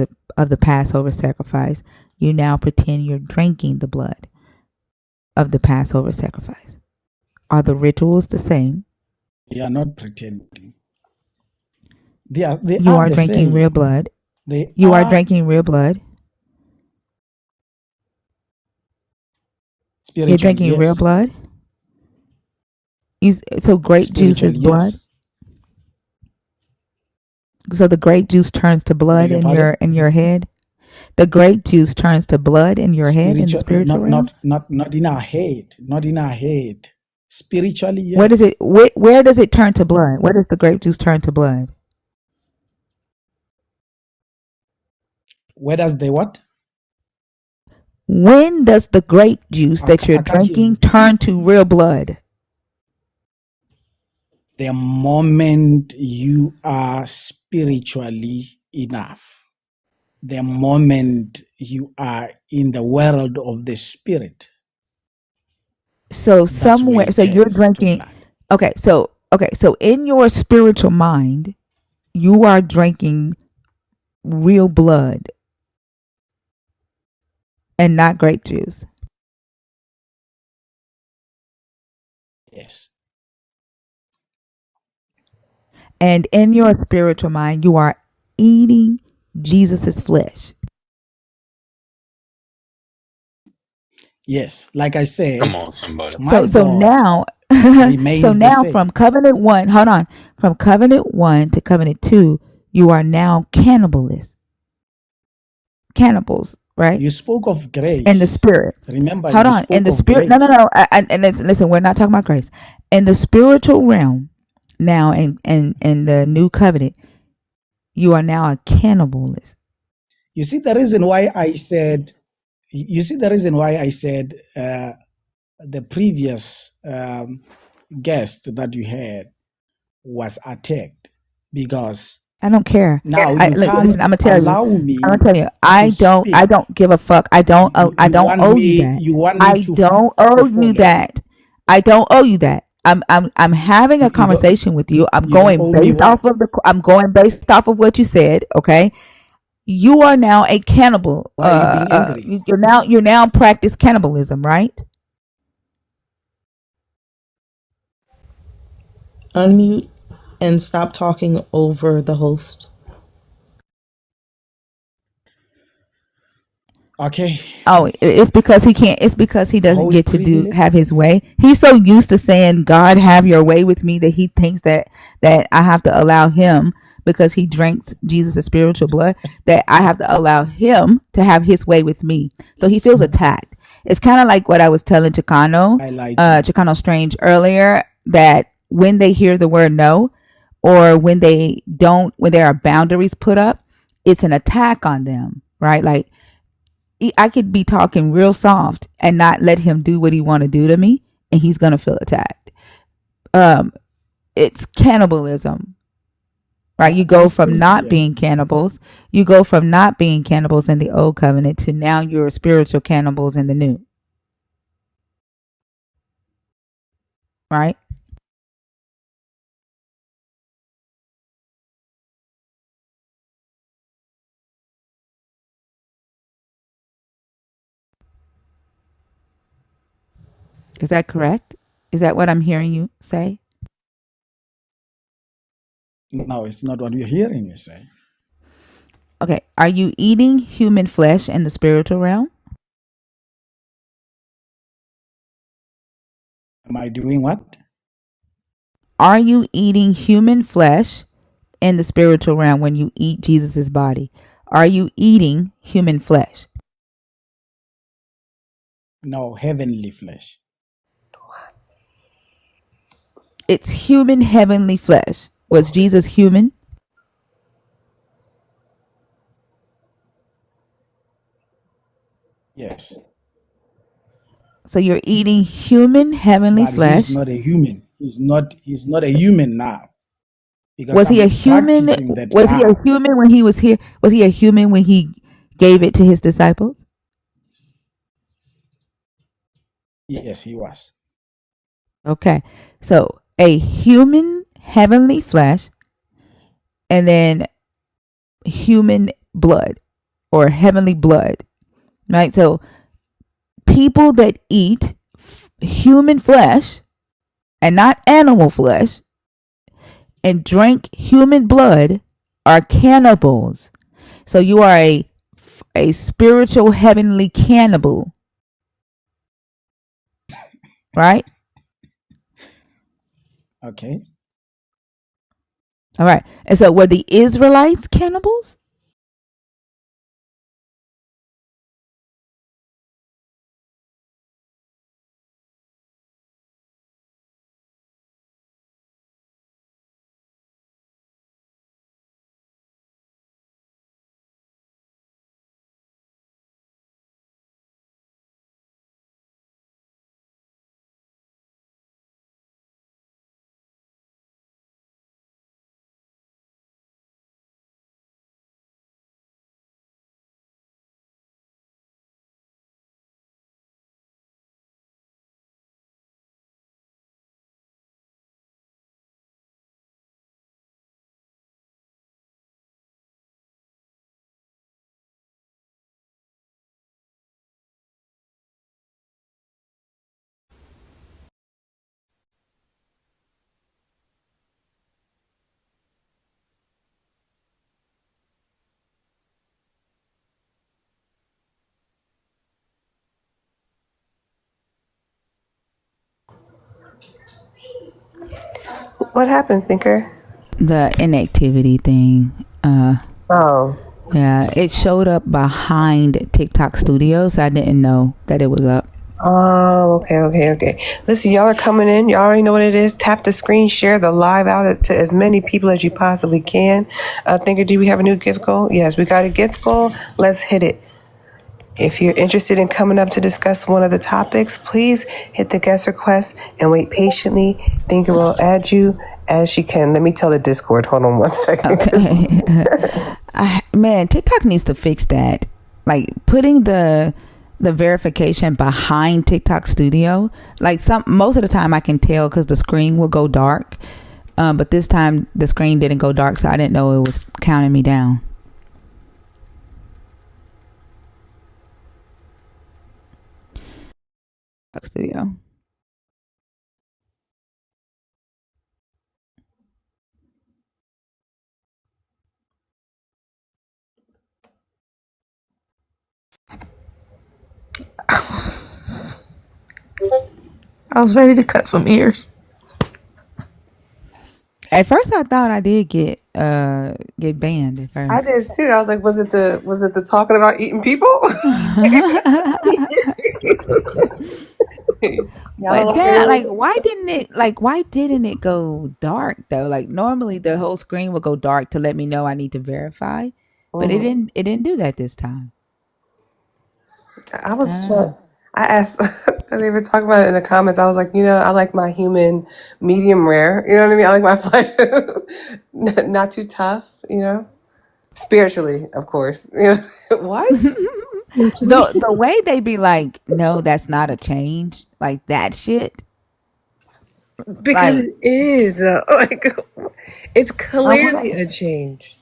the Passover sacrifice, you now pretend you're drinking the blood of the Passover sacrifice. Are the rituals the same? We are not pretending. They You are are the drinking real same. blood. They You are are drinking real blood. You're spiritually, drinking real yes. blood. So grape juice is Spiritually, yes. blood. So the grape juice turns to I beg blood your in pardon? your head. The grape juice turns to blood in your head in the Spiritual, spiritual realm. not in our head, not in our head. Spiritually, Where does yes. it where does it turn to blood? Where does the grape juice turn to blood? Where does the what? When does the grape juice that you're I can't hear drinking you. turn to real blood? The moment you are spiritually enough, the moment you are in the world of the spirit, So that's where somewhere, it so you're turns to drinking. blood. So in your spiritual mind, you are drinking real blood and not grape juice. Yes. And in your spiritual mind, you are eating Jesus's flesh. Yes. Like I Come said, on, somebody. my So God now, so remains the now same. from covenant one, hold on, from covenant one to covenant two, you are now cannibals, right? You spoke of In the grace. spirit. Remember, Hold you on, in spoke the of spirit. No, no, grace. no. And listen, we're not talking about grace. In the spiritual realm, now in the new covenant, you are now a cannibalist. You see the reason why I said. You see the reason why I said the previous guest that you had was attacked because I don't care. now I you listen. can't I'm gonna tell you. allow I'm me gonna tell you. to I speak. don't give a fuck. I don't. I You don't want owe you me. that. You want me I don't to owe you forget. that. I don't owe you that. I'm having a You don't. conversation with you. I'm You don't going owe me based off what? of the. I'm going based off of what you said. Okay. You are now a cannibal. Why are you being angry? You're now practice cannibalism, right? Unmute and stop talking over the host. Okay. Oh, it's because he can't. It's because he doesn't get Host to do privilege. have his way. He's so used to saying, "God, have your way with me," that he thinks that I have to allow him, because he drinks Jesus' spiritual blood, that I have to allow him to have his way with me. So he feels attacked. It's kind of like what I was telling I like you. Chicano Strange earlier, that when they hear the word no, or when they don't, when there are boundaries put up, it's an attack on them, right? Like I could be talking real soft and not let him do what he want to do to me, and he's gonna feel attacked. Um, it's cannibalism, right? You go from Understood. not Yeah. being cannibals, you go from not being cannibals in the old covenant to now you're spiritual cannibals in the new, right? Is that correct? Is that what I'm hearing you say? No, it's not what you're hearing me say. Okay. Are you eating human flesh in the spiritual realm? Am I doing what? Are you eating human flesh in the spiritual realm when you eat Jesus's body? Are you eating human flesh? No, heavenly flesh. It's human heavenly flesh. Was Jesus human? Yes. So you're eating human heavenly But he's flesh. not a human. He's not a human now because Was he a I'm human? practicing that Was he a God. human when he was here? Was he a human when he gave it to his disciples? Yes, he was. Okay. So a human heavenly flesh, and then human blood or heavenly blood, right? So people that eat human flesh and not animal flesh and drink human blood are cannibals. So you are a spiritual heavenly cannibal, right? Okay. All right. And so were the Israelites cannibals? What happened, Thinker? The inactivity thing. Oh. Yeah, it showed up behind TikTok Studio, so I didn't know that it was up. Oh, okay. Listen, y'all are coming in. Y'all already know what it is. Tap the screen, share the live out to as many people as you possibly can. Thinker, do we have a new gift goal? Yes, we got a gift goal. Let's hit it. If you're interested in coming up to discuss one of the topics, please hit the guest request and wait patiently. Thinker will add you as she can. Let me tell the Discord. Hold on one second. Okay. Man, TikTok needs to fix that. Like putting the verification behind TikTok Studio. Like most of the time I can tell because the screen will go dark. But this time the screen didn't go dark, so I didn't know it was counting me down. Studio. I was ready to cut some ears. At first I thought I did get banned at I first. did too. I was like, was it the talking about eating people? Y'all don't But like then, like, it? why didn't it go dark though? Like, normally the whole screen would go dark to let me know I need to verify, but it Mhm. didn't. It didn't do that this time. I I was don't trying. know. I asked. I didn't even talk about it in the comments. I was like, I like my human medium rare. You know what I mean? I like my flesh not too tough. Spiritually, of course. What? The way they be like, no, that's not a change. Like that shit. Because Like, it is. Like, it's I wanna clearly a change.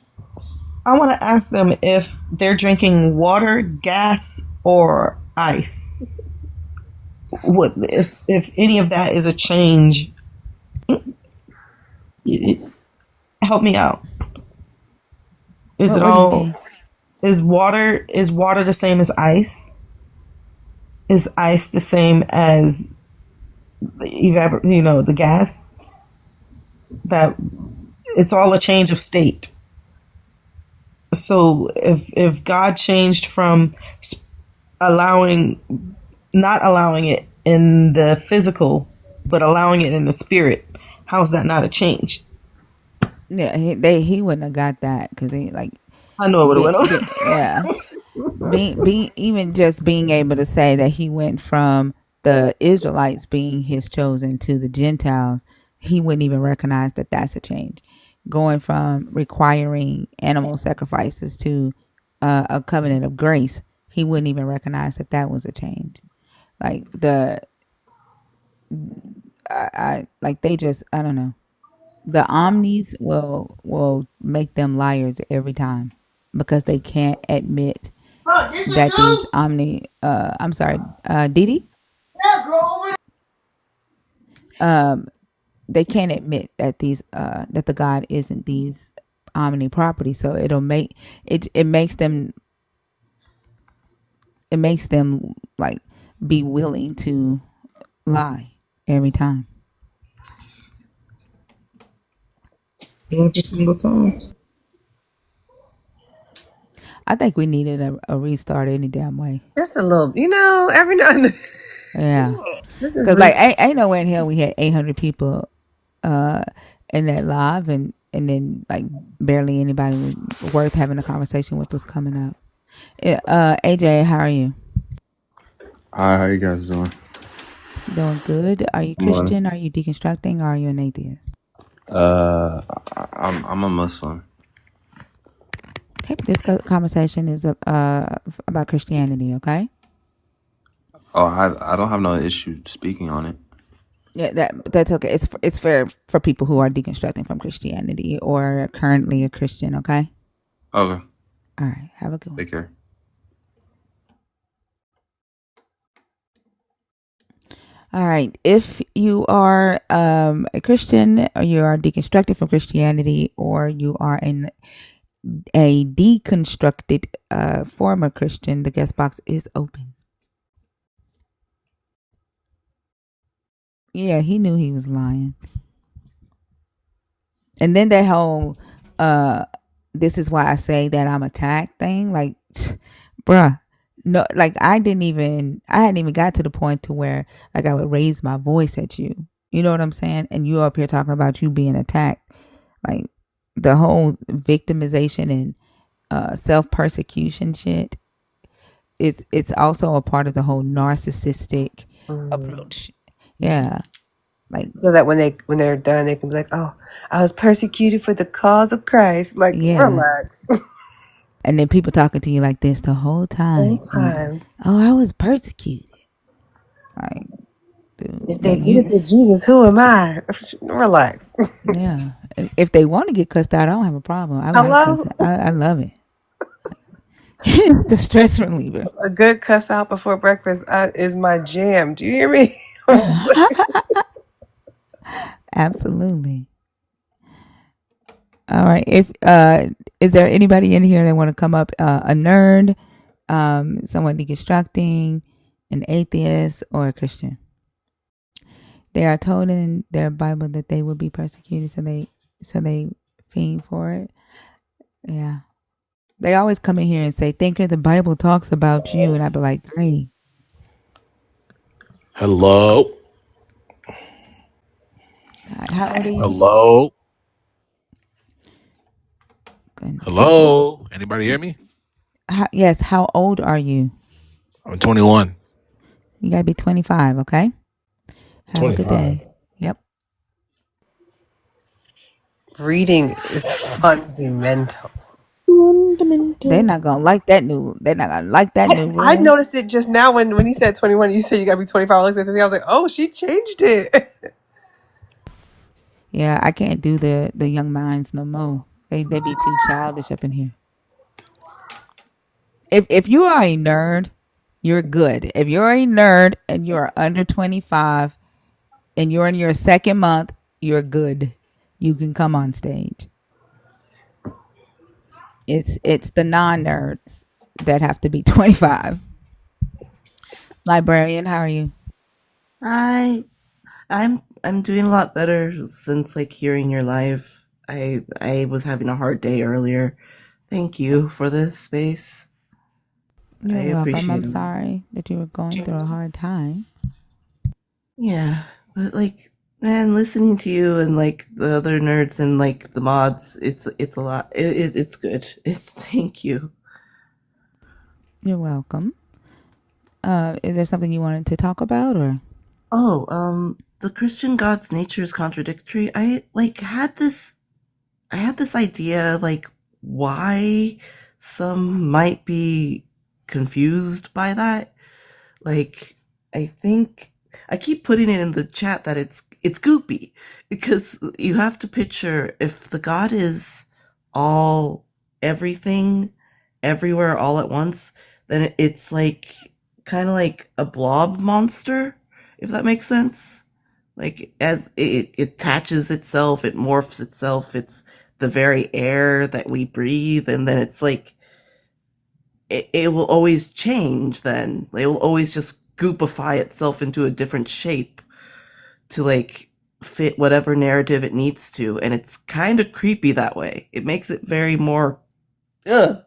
I wanna ask them if they're drinking water, gas, or ice. What if any of that is a change? Help me out. Is it what do you all? mean? Is water the same as ice? Is ice the same as the gas? That it's all a change of state. So if God changed from allowing not allowing it in the physical but allowing it in the spirit, how is that not a change? Yeah, he wouldn't have got that because he like I know it would have went over. yeah. Being even just being able to say that he went from the Israelites being his chosen to the Gentiles, he wouldn't even recognize that that's a change. Going from requiring animal sacrifices to a covenant of grace, he wouldn't even recognize that that was a change. Like I like they just I don't know. The omnis will make them liars every time because they can't admit that these I'm sorry, Didi, um they can't admit that these that the God isn't these omni properties, so it makes them like be willing to lie every time. Every single time. I think we needed a restart any damn way. Just a little, every now and then. Yeah, This is because like re- ain't nowhere in hell we had 800 people uh in that live, and then like barely anybody worth having a conversation with was coming up. AJ, how are you? Hi, how you guys doing? Doing good. Are you Morning. Christian? Are you deconstructing? Or are you an atheist? I'm a Muslim. Okay, this conversation is about Christianity. Okay. Oh, I don't have no issue speaking on it. Yeah, that's okay. It's fair for people who are deconstructing from Christianity or are currently a Christian. Okay. Okay, All right. Have a good one. take care. All right. If you are a Christian, or you are deconstructed from Christianity, or you are a deconstructed former Christian, the guest box is open. Yeah, he knew he was lying. And then that whole uh this is why I say that I'm attacked thing, like bruh. No, like I hadn't even got to the point to where like I would raise my voice at you. You know what I'm saying? And you up here talking about you being attacked. Like the whole victimization and self persecution shit. It's also a part of the whole narcissistic Mm. approach. Yeah. Like So that when they're done, they can be like, "Oh, I was persecuted for the cause of Christ." Like, yeah. relax. And then people talking to you like this the whole Whole time. time. Oh, I was persecuted. Like, dude, If they like did it you, to Jesus, who am I? Relax. yeah. If they want to get cussed out, I don't have a problem. I like Hello? cussing. I love it. The stress reliever. A good cuss out before breakfast is my jam. Do you hear me? Absolutely. All right. If is there anybody in here that want to come up? A nerd, someone deconstructing, an atheist, or a Christian? They are told in their Bible that they will be persecuted, so they fiend for it. Yeah. They always come in here and say, "Thinker, the Bible talks about you," and I'd be like, "Great. Hello. How old are you?" Hello. Goodness. Hello. Anybody hear me? Yes. How old are you? I'm 21. You gotta be 25. Okay. Have a good 25. day. Yep. Reading is fundamental. They're Fundamental. not gonna like that new. They're not gonna like that new I rule. noticed it just now when he said 21. You said you got to be 25. I looked at the thing. I was like, oh, she changed it. Yeah, I can't do the young minds no more. They be too childish up in here. If you are a nerd, you're good. If you're a nerd and you're under 25 and you're in your second month, you're good. You can come on stage. It's the non-nerds that have to be 25. Librarian, how are you? I I'm doing a lot better since like hearing your live. I was having a hard day earlier. Thank you for this space. I You're welcome. I'm appreciate it. sorry that you were going through a hard time. Yeah, but like man, listening to you and like the other nerds and like the mods, it's a lot. It's good. It's thank you. You're welcome. Is there something you wanted to talk about or? Oh, the Christian God's nature is contradictory. I had this idea like why some might be confused by that. Like I think I keep putting it in the chat that it's goopy because you have to picture if the God is all everything everywhere all at once, then it's like kind of like a blob monster, if that makes sense. Like as it attaches itself, it morphs itself, it's the very air that we breathe, and then it's like it will always change then. It will always just goopify itself into a different shape to like fit whatever narrative it needs to, and it's kind of creepy that way. It makes it very more ugh.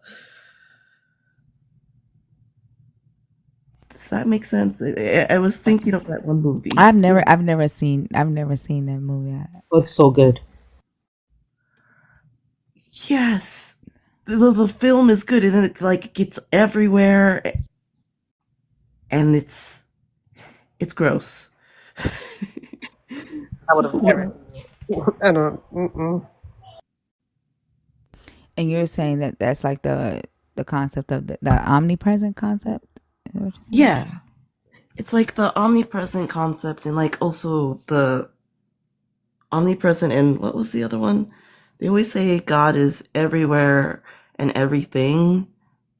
Does that make sense? I was thinking of that one movie. I've never seen that movie. It's so good. Yes. The film is good and it like gets everywhere and it's gross. I would have never. So I don't. Mm-mm. And you're saying that that's like the concept of the omnipresent concept. Is that what you're saying? yeah, it's like the omnipresent concept and like also the omnipresent and what was the other one? They always say God is everywhere and everything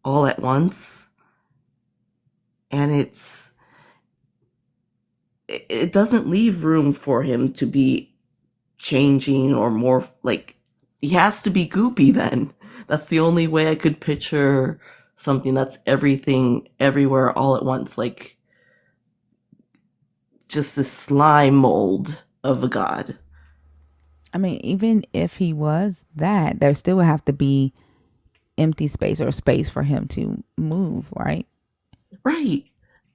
all at once. And it doesn't leave room for him to be changing or more like he has to be goopy then. That's the only way I could picture something that's everything everywhere all at once, like just this slime mold of a god. I mean, even if he was that, there still would have to be empty space or space for him to move, right? Right.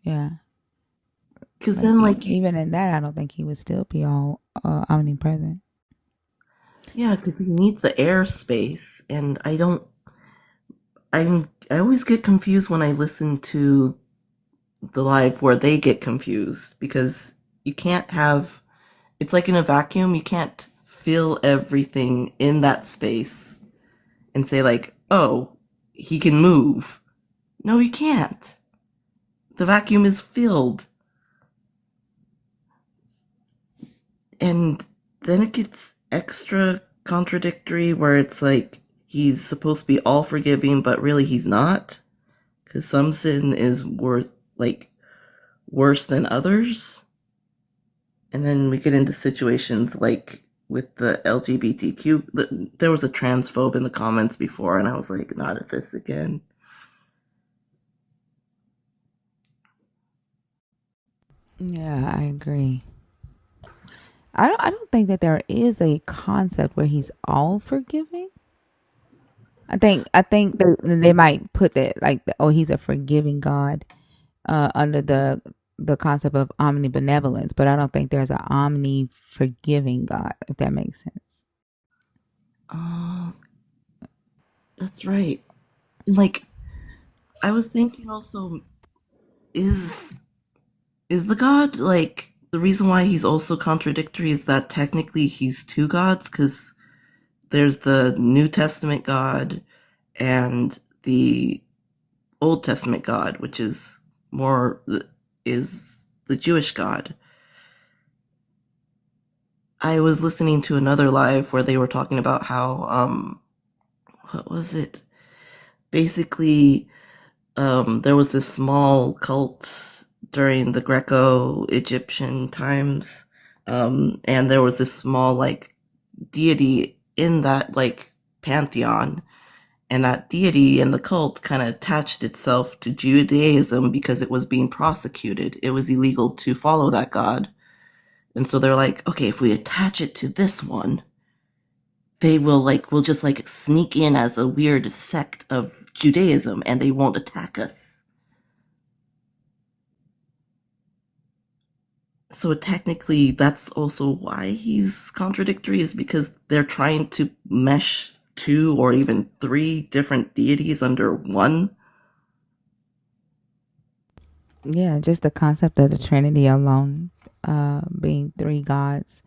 Yeah. Because Like then, like, even in that, I don't think he would still be all omnipresent. yeah, because he needs the airspace, and I always get confused when I listen to the live where they get confused because you can't have it's like in a vacuum, you can't fill everything in that space and say like, "Oh, he can move." No, you can't. The vacuum is filled. And then it gets extra contradictory where it's like he's supposed to be all forgiving, but really he's not. Because some sin is worse than others. And then we get into situations like with the LGBTQ. There was a transphobe in the comments before, and I was like, not at this again. Yeah, I agree. I don't think that there is a concept where he's all forgiving. I think that they might put that like, oh, he's a forgiving God under the concept of omnibenevolence, but I don't think there's an omni forgiving God, if that makes sense. Uh, that's right. Like, I was thinking also, is the God like the reason why he's also contradictory is that technically he's two gods because there's the New Testament God and the Old Testament God, which is more is the Jewish God. I was listening to another live where they were talking about how what was it? Basically, there was this small cult during the Greco-Egyptian times, and there was this small like deity in that like pantheon, and that deity and the cult kind of attached itself to Judaism because it was being prosecuted. It was illegal to follow that god. And so they're like, okay, if we attach it to this one, they will just like sneak in as a weird sect of Judaism and they won't attack us. So technically that's also why he's contradictory, is because they're trying to mesh two or even three different deities under one. Yeah, just the concept of the Trinity alone, being three gods,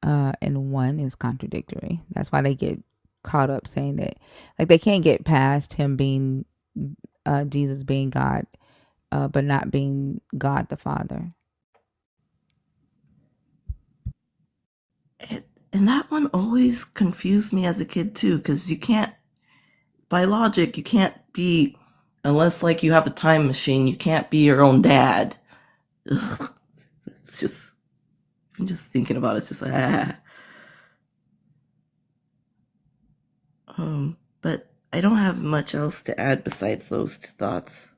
and one is contradictory. That's why they get caught up saying that, like they can't get past him being, Jesus being God, but not being God the Father. And that one always confused me as a kid too, because you can't, by logic, you can't be, unless like you have a time machine, you can't be your own dad. Ugh, it's just, I'm just thinking about it, it's just like, ah. But I don't have much else to add besides those two thoughts.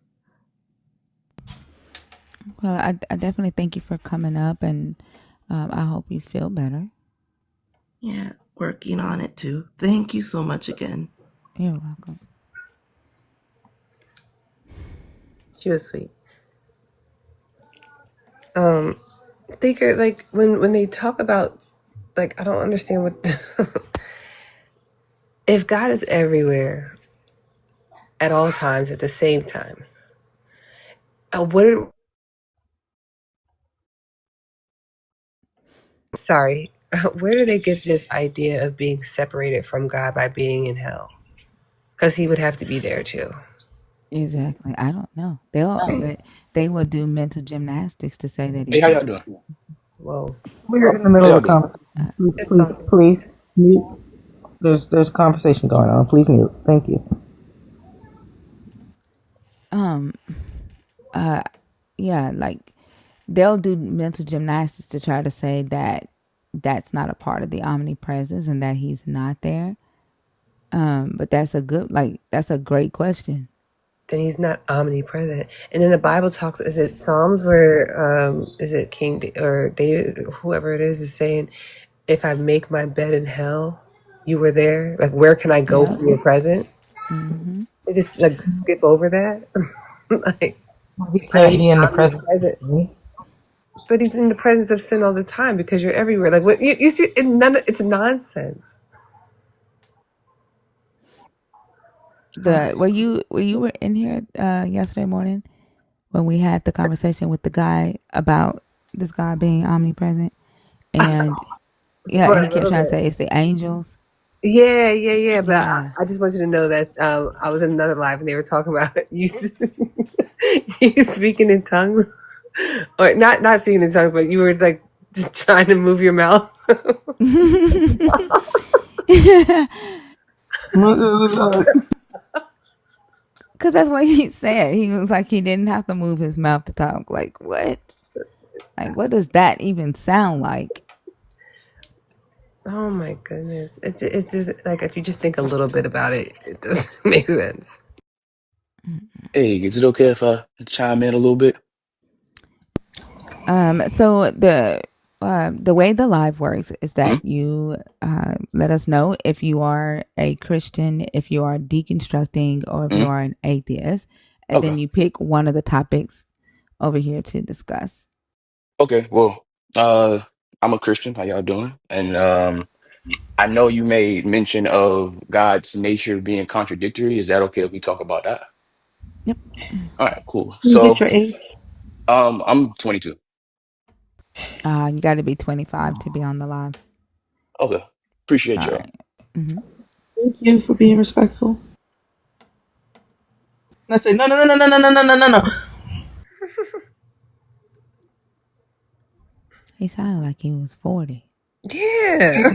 Well, I definitely thank you for coming up, and I hope you feel better. Yeah, working on it too. Thank you so much again. You're welcome. She was sweet. Thinker, like when they talk about, like, I don't understand what if God is everywhere at all times at the same time, what sorry, where do they get this idea of being separated from God by being in hell? Because he would have to be there too. Exactly. I don't know. They will do mental gymnastics to say that Hey, he's how y'all not. doing? Whoa. We're in the How middle y'all of a doing? conversation. Please, It's please, something. please mute. There's a conversation going on. Please mute. Thank you. Um. Yeah. Like they'll do mental gymnastics to try to say that that's not a part of the omnipresence and that he's not there. But that's a great question. Then he's not omnipresent. And then the Bible talks, is it Psalms where is it or David, whoever it is saying if I make my bed in hell, you were there. Like, where can I go Yep. from your presence? Mm-hmm. They just like skip over that. Like, Because I'm he in the presence of omnipresent. sin. But he's in the presence of sin all the time because you're everywhere. Like, what you see, it's nonsense. The were you in here yesterday morning when we had the conversation with the guy about this guy being omnipresent, and yeah, For he a kept little trying to bit. say it's the angels. Yeah. But Yeah. I just want you to know that I was in another live and they were talking about you, you speaking in tongues, or not speaking in tongues, but you were like trying to move your mouth. Because that's what he said. He was like, he didn't have to move his mouth to talk. Like, what? Like, what does that even sound like? Oh my goodness! It's just like if you just think a little bit about it, it doesn't make sense. Hey, is it okay if I chime in a little bit? So the way the live works is Hmm. that you let us know if you are a Christian, if you are deconstructing, or if Hmm. you are an atheist, and Okay. then you pick one of the topics over here to discuss. Okay. Well, I'm a Christian. How y'all doing? And I know you made mention of God's nature being contradictory. Is that okay if we talk about that? Yep. All right, cool. Can you get So, your age? I'm 22. You got to be 25 to be on the live. Okay. Appreciate All y'all. right. Mm-hmm. Thank you for being respectful. And I say no. He sounded like he was 40. Yeah.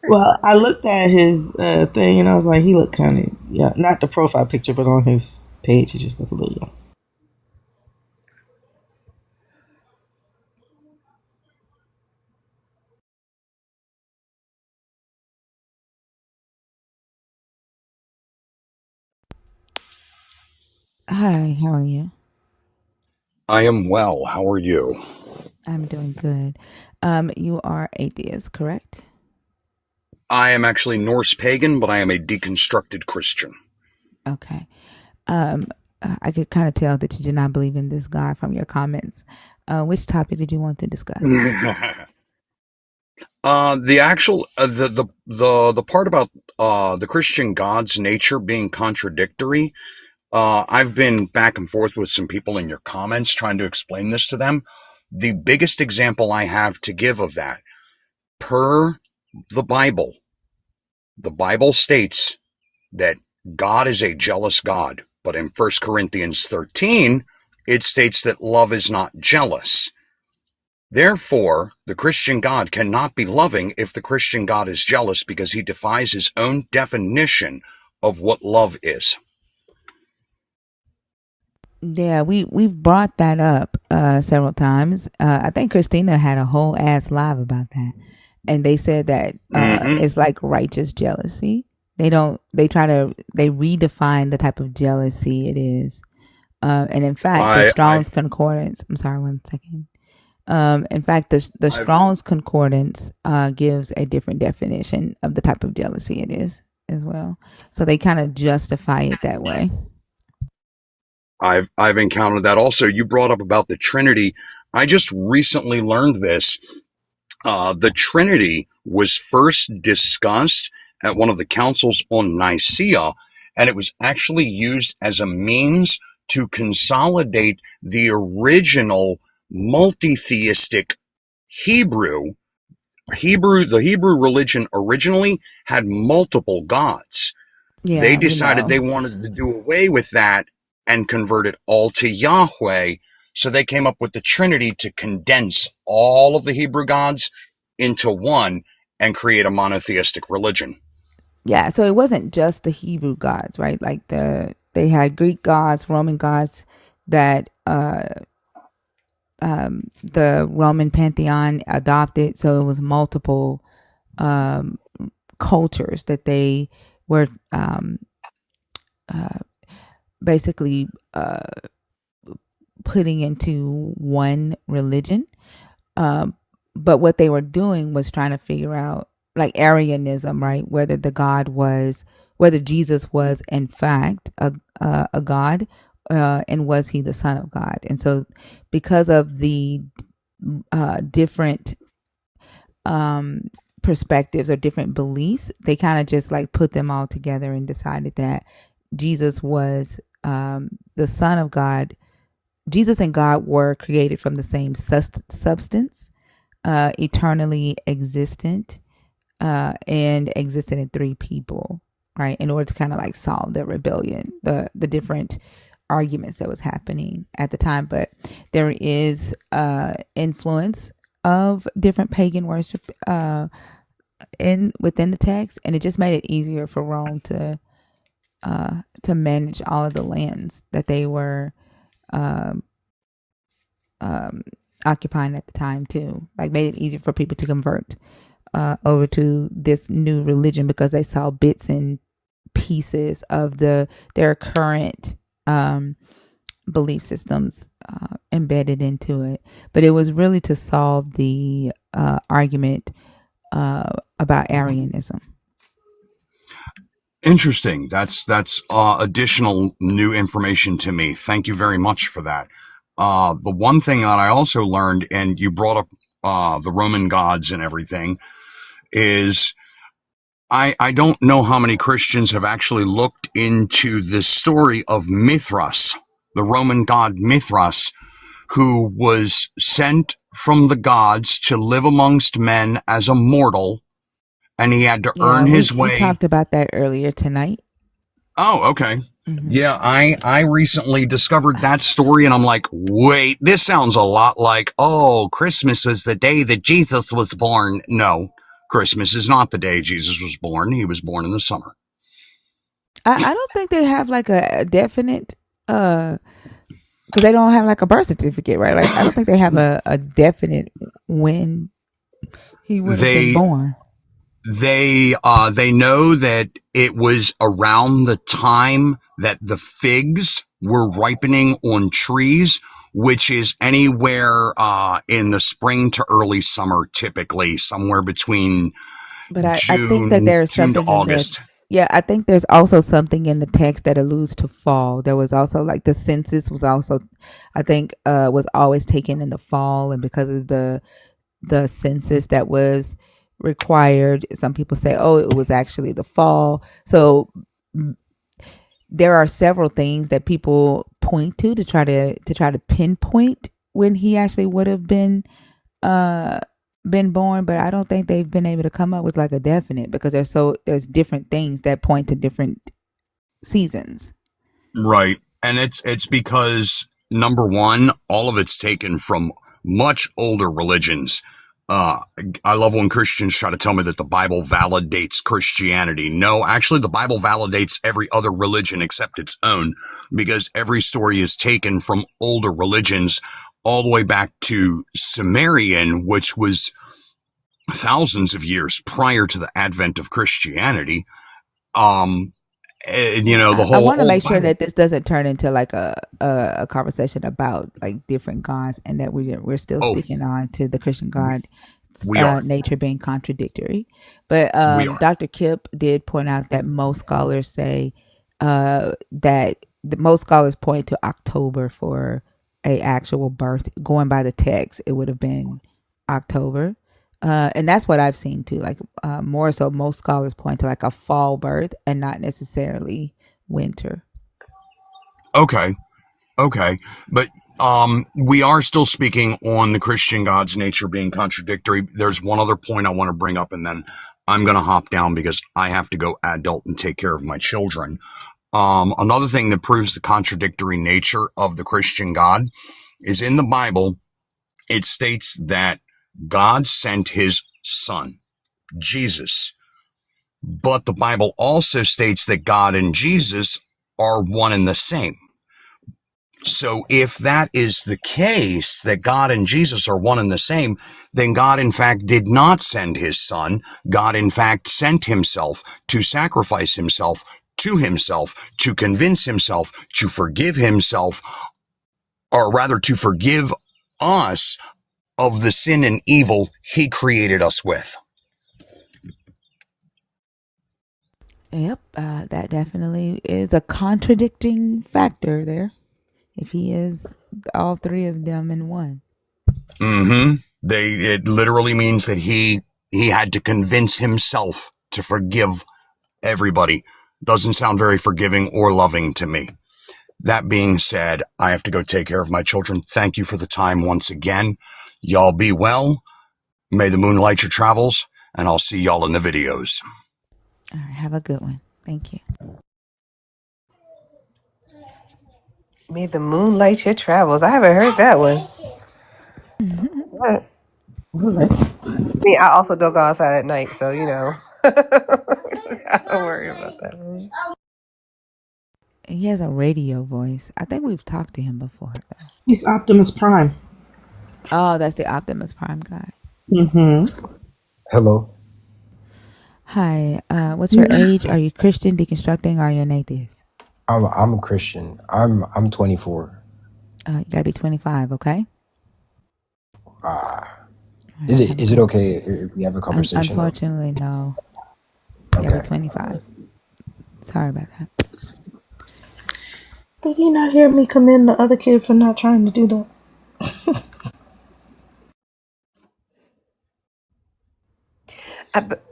Well, I looked at his thing and I was like, he looked kind of, yeah, not the profile picture, but on his page, he just looked a little young. Hi, how are you? I am well. How are you? I'm doing good. You are atheist, correct? I am actually Norse pagan, but I am a deconstructed Christian. Okay. Um, I could kind of tell that you did not believe in this God from your comments. Which topic did you want to discuss? The actual the part about the Christian God's nature being contradictory. I've been back and forth with some people in your comments trying to explain this to them. The biggest example I have to give of that, per the Bible states that God is a jealous God. But in 1 Corinthians 13, it states that love is not jealous. Therefore, the Christian God cannot be loving if the Christian God is jealous because he defies his own definition of what love is. Yeah, we've brought that up several times. I think Christina had a whole ass live about that, and they said that Mm-hmm. it's like righteous jealousy. They redefine the type of jealousy it is. And in fact, the Strong's I've Concordance. I'm sorry, one second. In fact, the I've Strong's Concordance gives a different definition of the type of jealousy it is as well. So they kind of justify it that way. I've encountered that also. You brought up about the Trinity. I just recently learned this. The Trinity was first discussed at one of the councils on Nicaea, and it was actually used as a means to consolidate the original multi-theistic Hebrew. The Hebrew religion originally had multiple gods. They Yeah, we decided know. they wanted to do away with that and convert it all to Yahweh. So they came up with the Trinity to condense all of the Hebrew gods into one and create a monotheistic religion. Yeah, so it wasn't just the Hebrew gods, right? Like they had Greek gods, Roman gods that the Roman pantheon adopted. So it was multiple um, cultures that they were uh, basically putting into one religion. Um, but what they were doing was trying to figure out, like Arianism, right? Whether Jesus was in fact a God, and was he the Son of God? And so, because of the different perspectives or different beliefs, they kind of just like put them all together and decided that Jesus was the Son of God. Jesus and God were created from the same substance, eternally existent, and existed in three people, right? In order to kind of like solve the rebellion, the different arguments that was happening at the time. But there is influence of different pagan worship in within the text, and it just made it easier for Rome to manage all of the lands that they were um, occupying at the time too. Like, made it easier for people to convert over to this new religion because they saw bits and pieces of their current belief systems embedded into it. But it was really to solve the argument about Arianism. Interesting. That's additional new information to me. Thank you very much for that. The one thing that I also learned, and you brought up the Roman gods and everything, is I don't know how many Christians have actually looked into the story of Mithras, the Roman god Mithras, who was sent from the gods to live amongst men as a mortal, and he had to Yeah, earn we his we way. talked about that earlier tonight. Oh, okay. Mm-hmm. Yeah, I recently discovered that story, and I'm like, wait, this sounds a lot like, oh, Christmas is the day that Jesus was born. No, Christmas is not the day Jesus was born. He was born in the summer. I don't think they have like a definite because they don't have like a birth certificate, right? Like, I don't think they have a definite when he would have been They born. they know that it was around the time that the figs were ripening on trees, which is anywhere in the spring to early summer, typically somewhere between But I think that June there's June to something in the August. yeah, I think there's also something in the text that alludes to fall. There was also like the census was also, I think, was always taken in the fall, and because of the census that was required, some people say, oh, it was actually the fall. So there are several things that people point to try to pinpoint when he actually would have uh been born, but I don't think they've been able to come up with like a definite, because there's different things that point to different seasons. Right. And it's because number one, all of it's taken from much older religions. Uh, I love when Christians try to tell me that the Bible validates Christianity. No, actually, the Bible validates every other religion except its own, because every story is taken from older religions all the way back to Sumerian, which was thousands of years prior to the advent of Christianity. You Yeah, know, the I whole want to old make sure Bible. that this doesn't turn into like a conversation about like different gods, and that we're still Oh, sticking on to the Christian we, God we are. nature being contradictory. But We are. Dr. Kip did point out that most scholars say that most scholars point to October for a actual birth. Going by the text, it would have been October. And that's what I've seen too. Like, more so, most scholars point to like a fall birth and not necessarily winter. Okay. Okay. But we are still speaking on the Christian God's nature being contradictory. There's one other point I want to bring up, and then I'm going to hop down because I have to go adult and take care of my children. Another thing that proves the contradictory nature of the Christian God is in the Bible, it states that God sent his son, Jesus. But the Bible also states that God and Jesus are one and the same. So if that is the case, that God and Jesus are one and the same, then God in fact did not send his son. God in fact sent himself to sacrifice himself to himself, to convince himself, to forgive himself, or rather to forgive us of the sin and evil he created us with. Yep, that definitely is a contradicting factor there. If he is all three of them in one. Mm-hmm. It literally means that he had to convince himself to forgive everybody. Doesn't sound very forgiving or loving to me. That being said, I have to go take care of my children. Thank you for the time once again. Y'all be well. May the moon light your travels, and I'll see y'all in the videos. All right, have a good one. Thank you. May the moon light your travels. I haven't heard that one. What? I mean, I also don't go outside at night, so you know. I don't worry about that one. He has a radio voice. I think we've talked to him before, though. He's Optimus Prime. Oh, that's the Optimus Prime guy. Mm-hmm. Hello. Hi, what's your age? Are you Christian, deconstructing, or are you an atheist? I'm a Christian. I'm 24. You gotta be 25, okay? Ah, All right, is have it a is it good one. okay if we have a conversation though? Unfortunately, no. You gotta be Okay. 25. Sorry about that. Did he not hear me commend the other kid for not trying to do that? But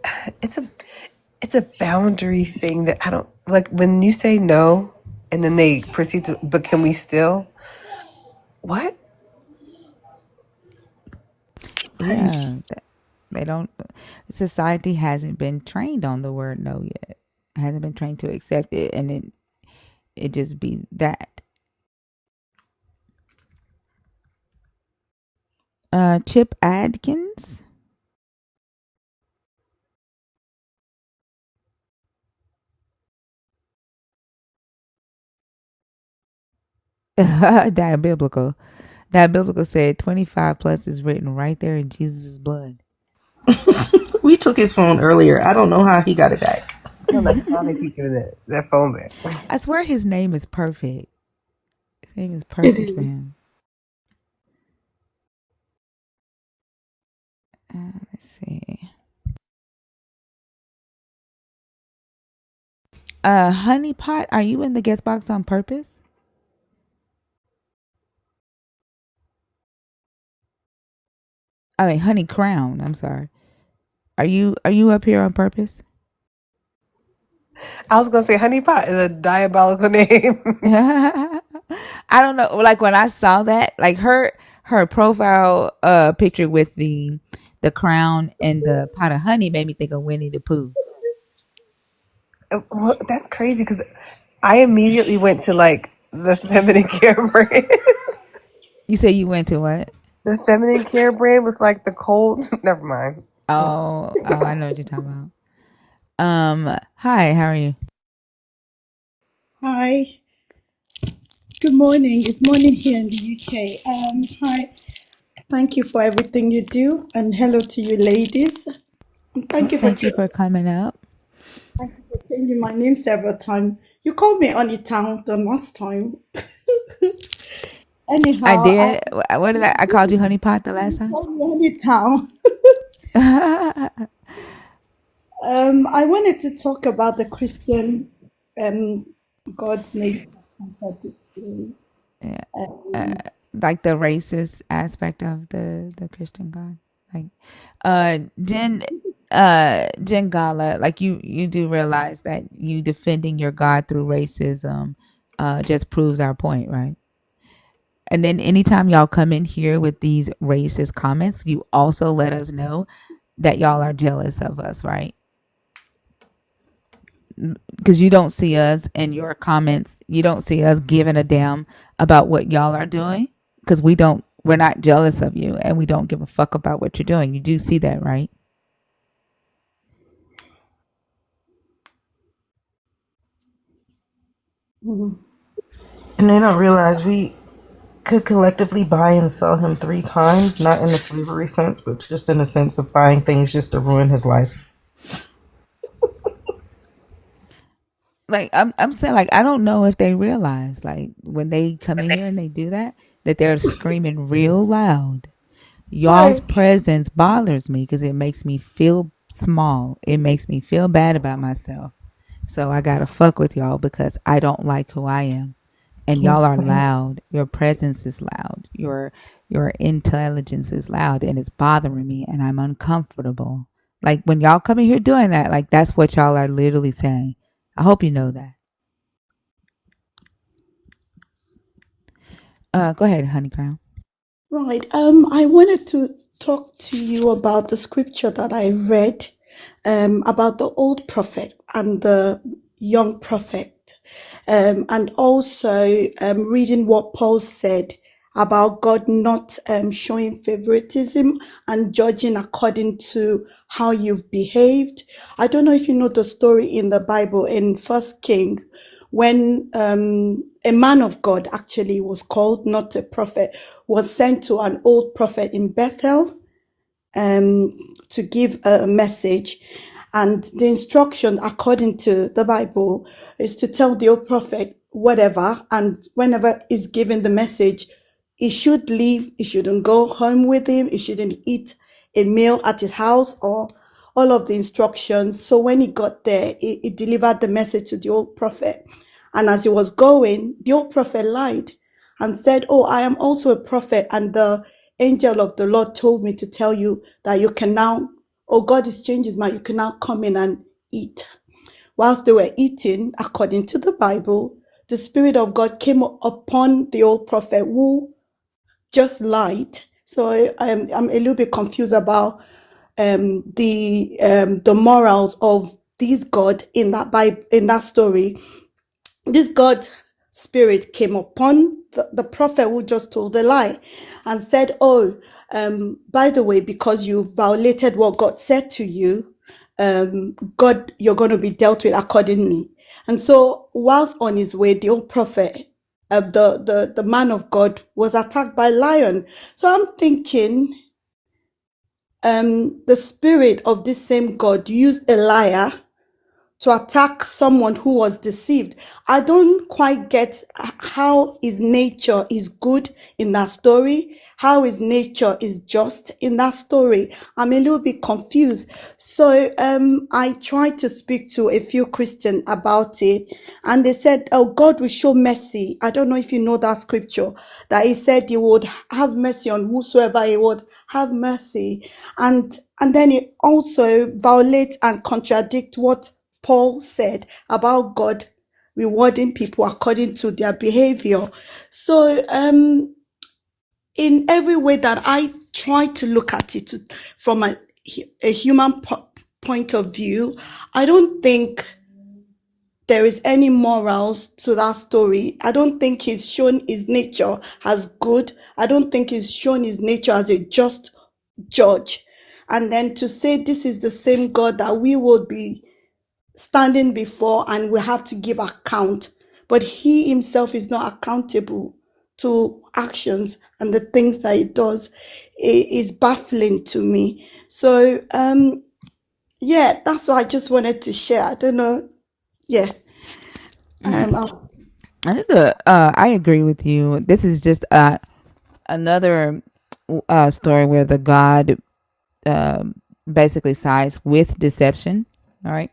it's a boundary thing that I don't like when you say no and then they proceed to, but can we still? What? Yeah, they don't. Society hasn't been trained on the word no yet. Hasn't been trained to accept it, and it just be that. Chip Adkins. That biblical. That biblical said 25 plus is written right there in Jesus' blood. We took his phone earlier. I don't know how he got it back. No, like how they keep giving that phone back. I swear his name is perfect. His name is It perfect for is. him. Let's see. Honeypot, are you in the guest box on purpose? I mean, Honey Crown. I'm sorry. Are you up here on purpose? I was gonna say honey pot is a diabolical name. I don't know. Like when I saw that, like her profile picture with the crown and the pot of honey made me think of Winnie the Pooh. Well, that's crazy because I immediately went to like the feminine care brand. You say you went to what? The feminine care brand with like the cold. Never mind. Oh, I know what you're talking about. Hi, how are you? Hi, good morning. It's morning here in the UK. Hi, thank you for everything you do, and hello to you, ladies. And Oh, thank you for coming up. thank you for changing my name several times. You called me on Tongue the last time. I Anyhow, did. What did I called you Honeypot the last time? called me on Tongue. I wanted to talk about the Christian God's nature contradictory. Yeah. Like the racist aspect of the Christian God. Like Jen Jen Gala, like you do realize that you defending your God through racism just proves our point, right? And then anytime y'all come in here with these racist comments, you also let us know that y'all are jealous of us, right? Because you don't see us in your comments, you don't see us giving a damn about what y'all are doing because we're not jealous of you and we don't give a fuck about what you're doing. You do see that, right? Mhm. And they don't realize we could collectively buy and sell him 3 times, not in the slavery sense, but just in the sense of buying things just to ruin his life. Like I'm saying, like I don't know if they realize, like when they come in here and they do that they're screaming real loud Y'all's Hi. presence bothers me because it makes me feel small. It makes me feel bad about myself. So I gotta fuck with y'all because I don't like who I am. And y'all are Yes. loud. Your presence is loud. Your intelligence is loud and it's bothering me and I'm uncomfortable. Like when y'all come in here doing that, like that's what y'all are literally saying. I hope you know that. Go ahead, honey crown. Right. I wanted to talk to you about the scripture that I read, about the old prophet and the young prophet, and also reading what Paul said about God not showing favoritism and judging according to how you've behaved. I don't know if you know the story in the Bible in First Kings when a man of God actually was called, not a prophet, was sent to an old prophet in Bethel um, to give a message. And the instruction, according to the Bible, is to tell the old prophet whatever, and whenever he's given the message, he should leave, he shouldn't go home with him, he shouldn't eat a meal at his house, or all of the instructions. So when he got there, he delivered the message to the old prophet. And as he was going, the old prophet lied and said, "Oh, I am also a prophet, and the angel of the Lord told me to tell you that you can now, oh, God is changed his mind, you can now come in and eat." Whilst they were eating, according to the Bible, the Spirit of God came upon the old prophet who just lied. So I'm a little bit confused about the morals of this God in that Bible, in that story. This God spirit came upon the prophet who just told a lie and said, "Oh, by the way, because you violated what God said to you, God, you're going to be dealt with accordingly." And so, whilst on his way, the old prophet, the man of God, was attacked by a lion. So I'm thinking, the spirit of this same God used a liar to attack someone who was deceived. I don't quite get how his nature is good in that story, how his nature is just in that story. I'm a little bit confused. So I tried to speak to a few Christians about it, and they said, "Oh, God will show mercy." I don't know if you know that scripture, that he said he would have mercy on whosoever he would have mercy. And then it also violates and contradicts what Paul said about God rewarding people according to their behavior. So, in every way that I try to look at it from a human point of view, I don't think there is any morals to that story. I don't think he's shown his nature as good. I don't think he's shown his nature as a just judge. And then to say this is the same God that we would be standing before and we have to give account, but he himself is not accountable to actions and the things that he does, is baffling to me. So yeah, that's what I just wanted to share. I don't know. Yeah. I'll I think I agree with you. This is just another story where the God basically sides with deception. All right.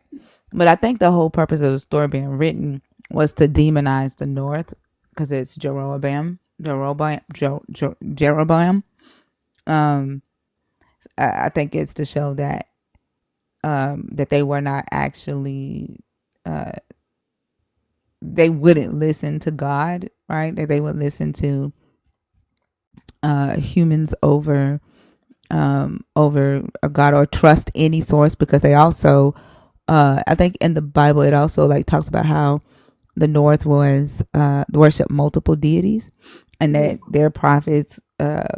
But I think the whole purpose of the story being written was to demonize the North because it's Jeroboam. Um, I think it's to show that that they were not actually they wouldn't listen to God, right? That they would listen to humans over a God or trust any source, because they also I think in the Bible it also like talks about how the North was worship multiple deities and that their prophets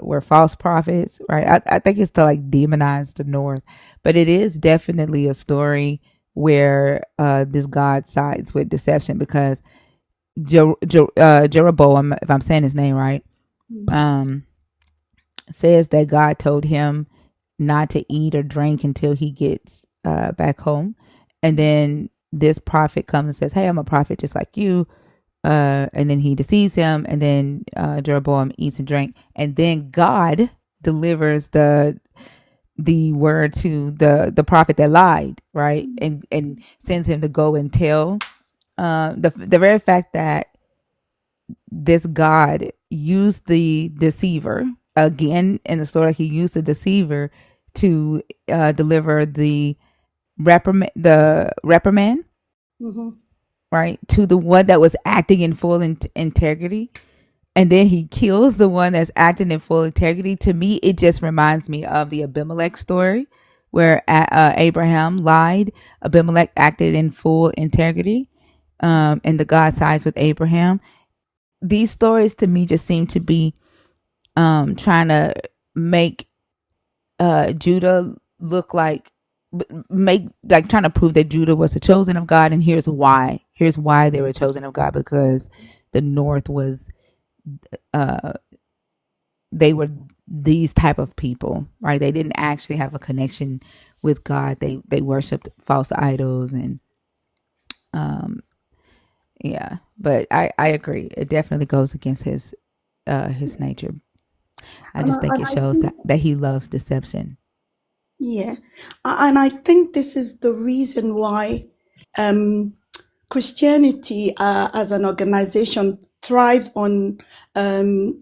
were false prophets, right? I think it's to like demonize the North, but it is definitely a story where this God sides with deception because Jeroboam, if I'm saying his name right, um, says that God told him not to eat or drink until he gets back home. And then this prophet comes and says, "Hey, I'm a prophet just like you." And then he deceives him. And then Jeroboam eats and drinks. And then God delivers the word to the prophet that lied, right? And sends him to go and tell. The very fact that this God used the deceiver again in the story, he used the deceiver to deliver the reprimand, Mm-hmm. right, to the one that was acting in full integrity, and then he kills the one that's acting in full integrity. To me, it just reminds me of the Abimelech story where Abraham lied. Abimelech acted in full integrity, and the God sides with Abraham. These stories to me just seem to be trying to make Judah look like trying to prove that Judah was the chosen of God, and here's why. Here's why they were chosen of God, because the north was they were these type of people, right? They didn't actually have a connection with God. They worshipped false idols, and yeah. But I agree. It definitely goes against his nature. I And just think it I shows think, that he loves deception. yeah, and I think this is the reason why um, Christianity as an organization thrives on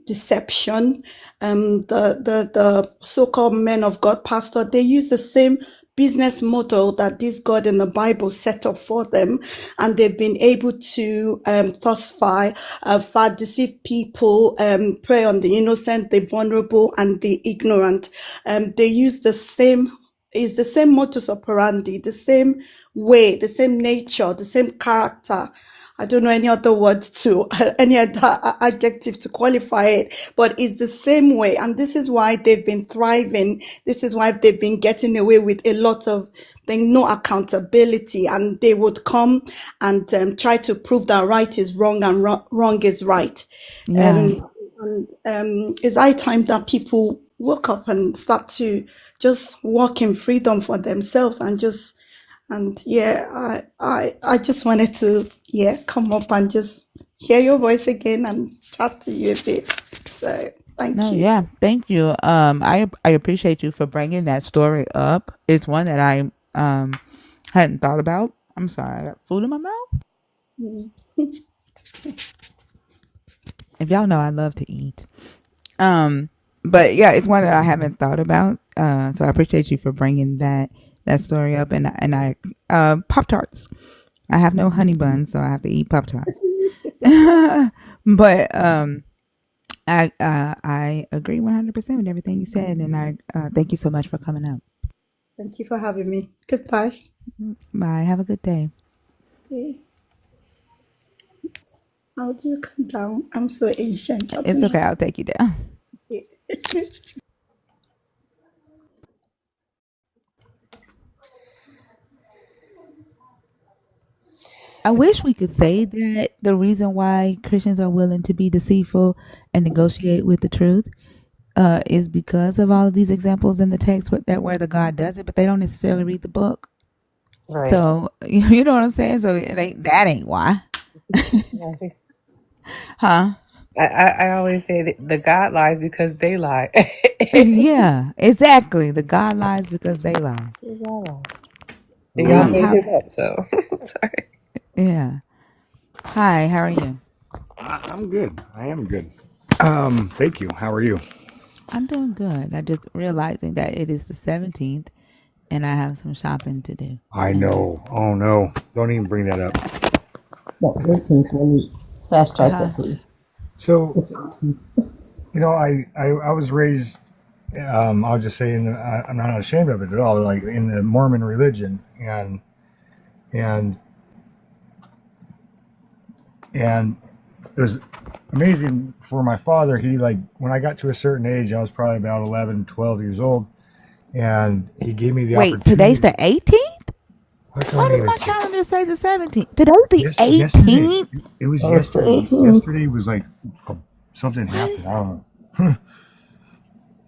deception. The so-called men of God pastor, they use the same business model that this God in the Bible set up for them, and they've been able to thus far deceive people, prey on the innocent, the vulnerable, and the ignorant. They use the same is the same modus operandi, the same way, the same nature, the same character. I don't know any other words to, any other adjective to qualify it, but it's the same way. And this is why they've been thriving. This is why they've been getting away with a lot of things, no accountability. And they would come and try to prove that right is wrong and wrong is right. Yeah. And it's high time that people woke up and start to just walk in freedom for themselves and just and yeah, I just wanted to come up and just hear your voice again and chat to you a bit. So thank No, you. yeah. Thank you. I appreciate you for bringing that story up. It's one that I hadn't thought about. I'm sorry, I got food in my mouth. Mm. If y'all know, I love to eat. But yeah, it's one that I haven't thought about. So I appreciate you for bringing that story up. And I Pop Tarts. I have no honey buns, so I have to eat Pop Tarts. But I agree 100% with everything you said, and I thank you so much for coming up. Thank you for having me. Goodbye. Bye. Have a good day. Okay. How do you come down? I'm so ancient. I don't It's know. okay. I'll take you down. I wish we could say that the reason why Christians are willing to be deceitful and negotiate with the truth is because of all of these examples in the text where the God does it, but they don't necessarily read the book. Right. So you know what I'm saying? So that ain't why, Right. huh? I always say that the God lies because they lie. Yeah, exactly. The God lies because they lie. The God lies. And y'all How made how? him up, so sorry. Yeah. Hi. How are you? I'm good. I am good. Thank you. How are you? I'm doing good. I just realizing that it is the 17th, and I have some shopping to do. I know. Oh no. Don't even bring that up. No, 18th. Let me fast track Huh? that, please. So, It's 18th. I was raised, I'll just say, I'm not ashamed of it at all, like in the Mormon religion. And, and it was amazing for my father. He, like, when I got to a certain age, I was probably about 11, 12 years old, and he gave me the Wait, today's the opportunity. 18th? What Why don't does even my say. calendar say the 17th? Today's the Yesterday, 18th? it was Oh, it's the yesterday. 18th. Yesterday was like something What? happened. I don't know.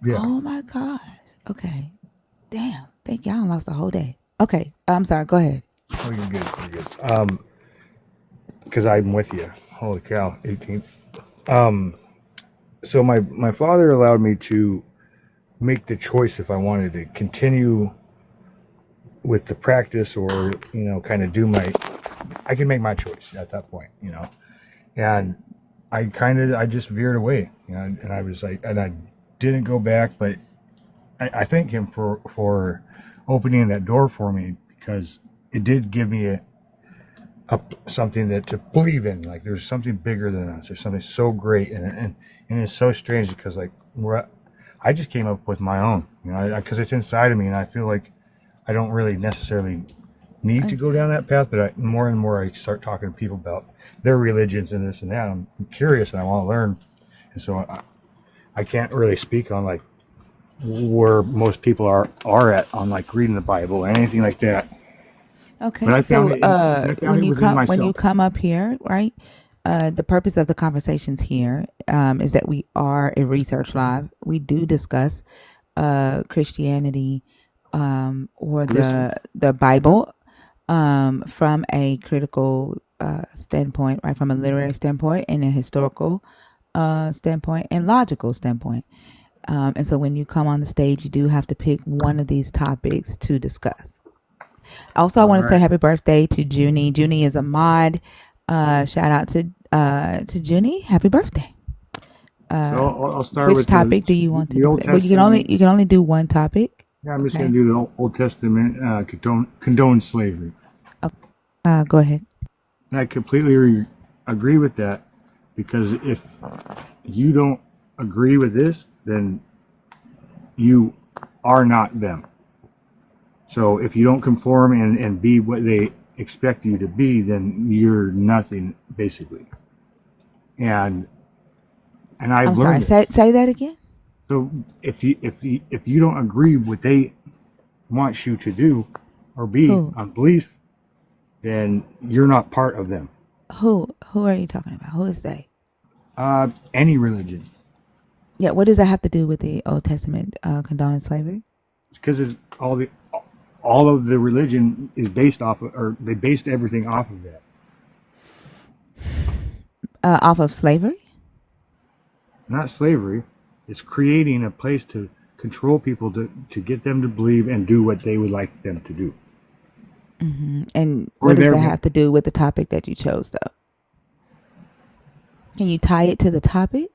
Yeah. Oh my gosh. Okay. Damn. Thank you. I done lost the whole day. Okay. I'm sorry. Go ahead. Oh, you're good. You're good. Because I'm with you. Holy cow, 18th. So my father allowed me to make the choice if I wanted to continue with the practice or, kind of I can make my choice at that point, and I just veered away, and I was like, and I didn't go back, but I thank him for opening that door for me, because it did give me something that to believe in. Like, there's something bigger than us. There's something so great, and it's so strange because I just came up with my own, because it's inside of me, and I feel like I don't really necessarily need to go down that path, but more and more I start talking to people about their religions and this and that. I'm curious and I want to learn, and so I can't really speak on like where most people are at on like reading the Bible or anything like that. Okay, But I so found it when you within when you myself. come up here, right? The purpose of the conversations here is that we are a research lab. We do discuss Christianity or the Bible from a critical standpoint, right? From a literary standpoint and a historical standpoint and logical standpoint. And so when you come on the stage, you do have to pick one of these topics to discuss. Also, I want to say happy birthday to Junie. Junie is a mod. Shout out to Junie. Happy birthday. So I'll start Which with topic do you want to the Old discuss? Well, Testament. you can only do one topic. Yeah, I'm just going to do the Old Testament condone slavery. Go ahead. And I completely agree with that, because if you don't agree with this, then you are not them. So if you don't conform and be what they expect you to be, then you're nothing, basically. And I've I'm learned sorry. Say that again. So if you don't agree with what they want you to do or be on belief, then you're not part of them. Who are you talking about? Who is they? Any religion. Yeah. What does that have to do with the Old Testament condoning slavery? It's because all of the religion is based off of, or they based everything off of that. Off of slavery? Not slavery. It's creating a place to control people to get them to believe and do what they would like them to do. Mm-hmm. And what does that have to do with the topic that you chose, though? Can you tie it to the topic?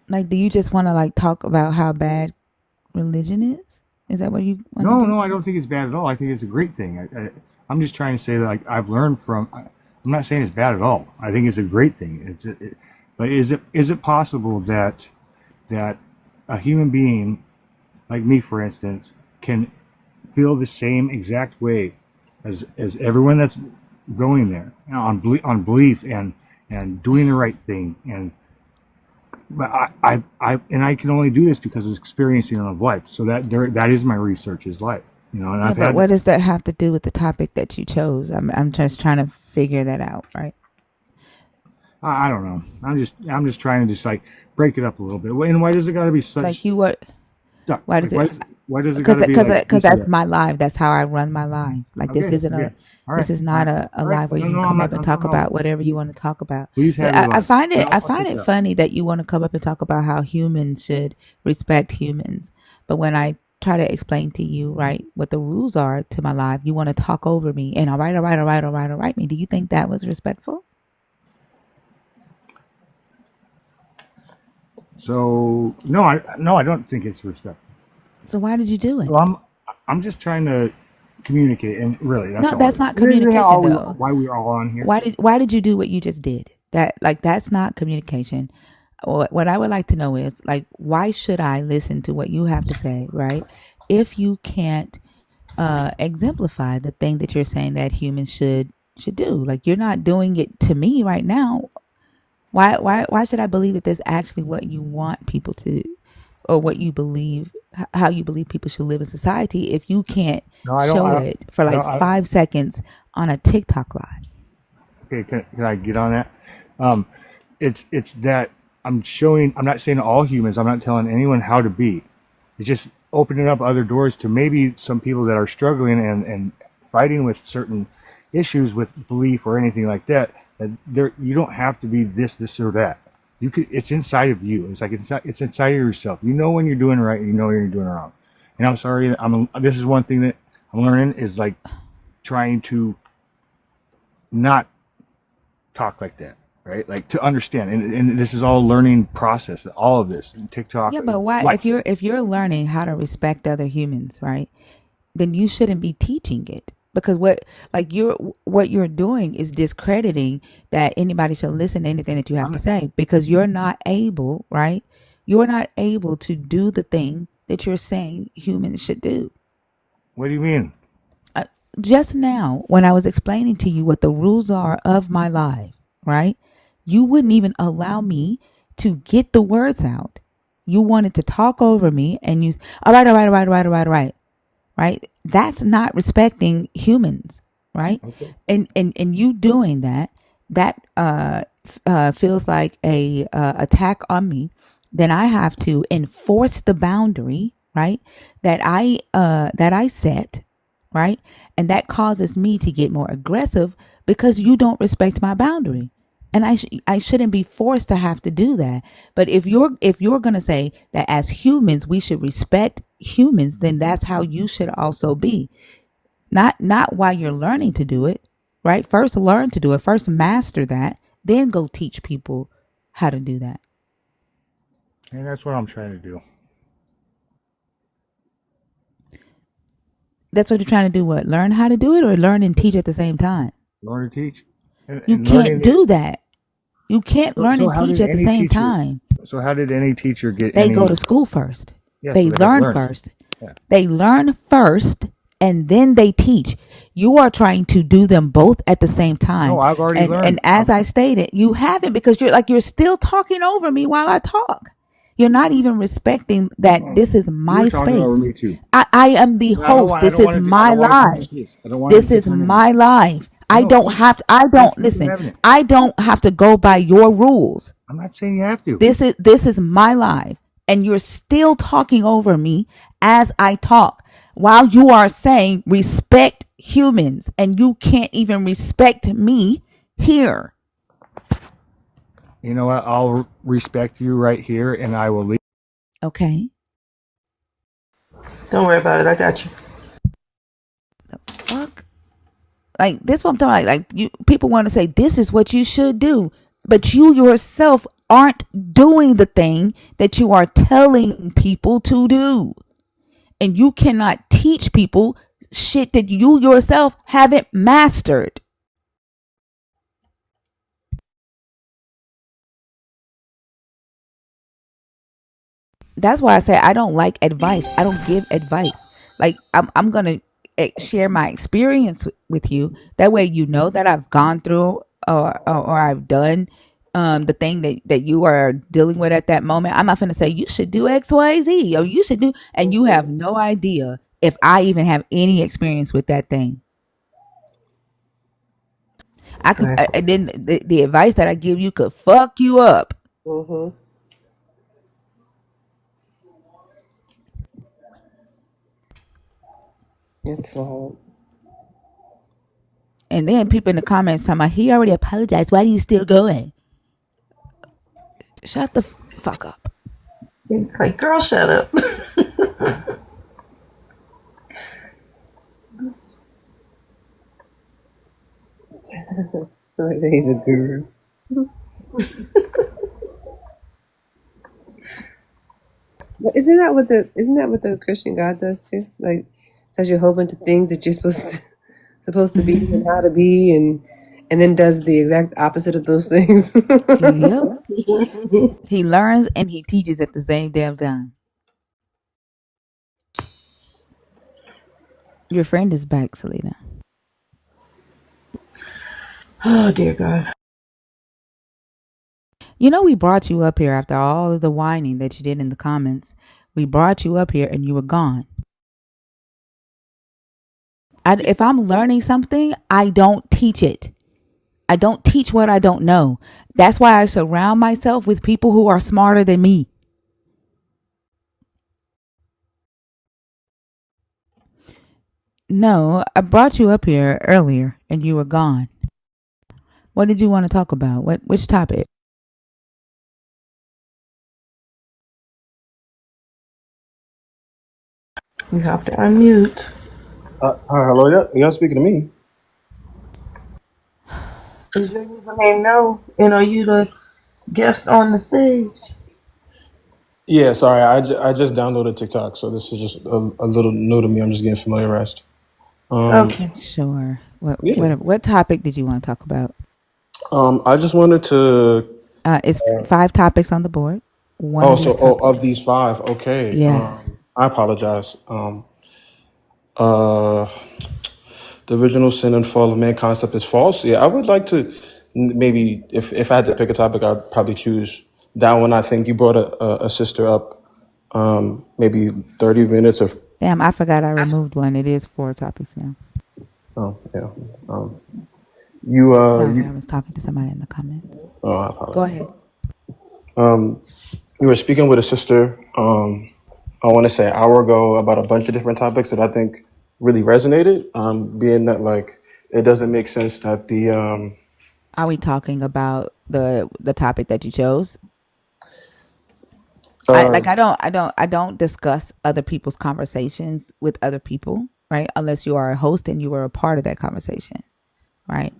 Like, do you just want to like talk about how bad religion is? Is that what you want to do? No, I don't think it's bad at all. I think it's a great thing. I'm just trying to say that, like, I've learned from. I'm not saying it's bad at all. I think it's a great thing. But is it possible that a human being like me, for instance, can feel the same exact way as everyone that's going there, on belief and doing the right thing, but I can only do this because of experiencing of life. So that is my research, is life, And but what does that have to do with the topic that you chose? I'm just trying to figure that out, right? I don't know. I'm just trying to just like break it up a little bit. And why does it got to be such like you what? stuff? Why does it? Why does it got to be because that's my life. That's how I run my life. Like, okay, this isn't okay. this is not a live where you can come up and talk about whatever you want to talk about. Please have I find it funny that you want to come up and talk about how humans should respect humans, but when I try to explain to you, right, what the rules are to my life, you want to talk over me and all right me. Do you think that was respectful? So no, I don't think it's respectful. So why did you do it? Well, I'm just trying to communicate, and really, that's not communication, though. Why we're all on here? Why did you do what you just did? That's not communication. What I would like to know is, like, why should I listen to what you have to say, right? If you can't exemplify the thing that you're saying that humans should do, like, you're not doing it to me right now. Why should I believe that that's actually what you want people to, or what you believe, how you believe people should live in society, if you can't show it for like 5 seconds on a TikTok live? Okay, can I get on that? It's that I'm not saying to all humans, I'm not telling anyone how to be. It's just opening up other doors to maybe some people that are struggling and fighting with certain issues with belief or anything like that, there you don't have to be this or that. You could. It's inside of you. It's like it's inside of yourself. You know when you're doing right, and you know when you're doing wrong. And I'm sorry. This is one thing that I'm learning is like trying to not talk like that, right? Like to understand, and this is all a learning process. All of this, and TikTok, Yeah, but why like if you're learning how to respect other humans, right? Then you shouldn't be teaching it. Because what you're doing is discrediting that anybody should listen to anything that you have to say, because you're not able, right? You're not able to do the thing that you're saying humans should do. what do you mean? Just now, when I was explaining to you what the rules are of my life, right? You wouldn't even allow me to get the words out. You wanted to talk over me, and you, all right, all right, all right, all right, all right, all right, right? That's not respecting humans, right? Okay. And you doing that, feels like a attack on me. Then I have to enforce the boundary, right? That I set, right? And that causes me to get more aggressive because you don't respect my boundary. And I shouldn't be forced to have to do that. But if you're going to say that as humans we should respect humans, then that's how you should also be. Not while you're learning to do it, right? First learn to do it, first master that, then go teach people how to do that. And that's what I'm trying to do. That's what you're trying to do, what? Learn how to do it, or learn and teach at the same time? Learn to teach, You and learning. can't do that. You can't learn So and how teach did at the any same teacher? time. So how did any teacher get They any? go to school first. Yeah, They so they have learn learned. first. Yeah. They learn first and then they teach. You are trying to do them both at the same time. No, I've already learned. And as I stated, you haven't, because you're still talking over me while I talk. You're not even respecting that this is my You're talking over space. me too. I am the host. This is my life. This is my life. I don't have to, listen, I don't have to go by your rules. I'm not saying you have to. This is my life, and you're still talking over me as I talk, while you are saying respect humans, and you can't even respect me here. You know what? I'll respect you right here, and I will leave. Okay. Don't worry about it. I got you. Fuck. Like this is what I'm talking about. Like you people want to say this is what you should do, but you yourself aren't doing the thing that you are telling people to do. And you cannot teach people shit that you yourself haven't mastered. That's why I say I don't like advice. I don't give advice. Like I'm gonna share my experience with you. That way you know that I've gone through or I've done the thing that you are dealing with at that moment. I'm not gonna say you should do X, Y, Z, or you should do, and you have no idea if I even have any experience with that thing. I could, Exactly. and then the advice that I give you could fuck you up. Mm-hmm. It's wild. And then people in the comments talking about he already apologized. Why are you still going? Shut the fuck up. Like, girl, shut up. So he's a guru. But isn't that what the Christian God does too? Like tells you a whole bunch of things that you're supposed to be and how to be, and then does the exact opposite of those things. Yep. He learns and he teaches at the same damn time. Your friend is back, Selena. Oh, dear God. You know, we brought you up here after all of the whining that you did in the comments. We brought you up here and you were gone. If I'm learning something, I don't teach it. I don't teach what I don't know. That's why I surround myself with people who are smarter than me. No, I brought you up here earlier and you were gone. What did you want to talk about? Which topic? You have to unmute. Hi, hello, yeah, y'all speaking to me? Is your username no? And are you the guest on the stage? Yeah, sorry, I just downloaded TikTok, so this is just a little new to me. I'm just getting familiarized. Um, Okay. Sure. yeah. What topic did you want to talk about? I just wanted to. It's 5 topics on the board. One Oh, of so these of topics. these five, okay. Yeah. I apologize. Uh, the original sin and fall of man concept is false. Yeah, I would like to maybe if I had to pick a topic, I'd probably choose that one. I think you brought a sister up. Maybe 30 minutes of. Damn, I forgot I removed one. It is 4 topics now. Oh yeah. Um, you Sorry, I you. was talking to somebody in the comments. Oh, I Go apologize. ahead. We were speaking with a sister, I want to say an hour ago about a bunch of different topics that I think really resonated. Being that like it doesn't make sense that Are we talking about the topic that you chose? uh, I don't discuss other people's conversations with other people, right? Unless you are a host and you are a part of that conversation, right?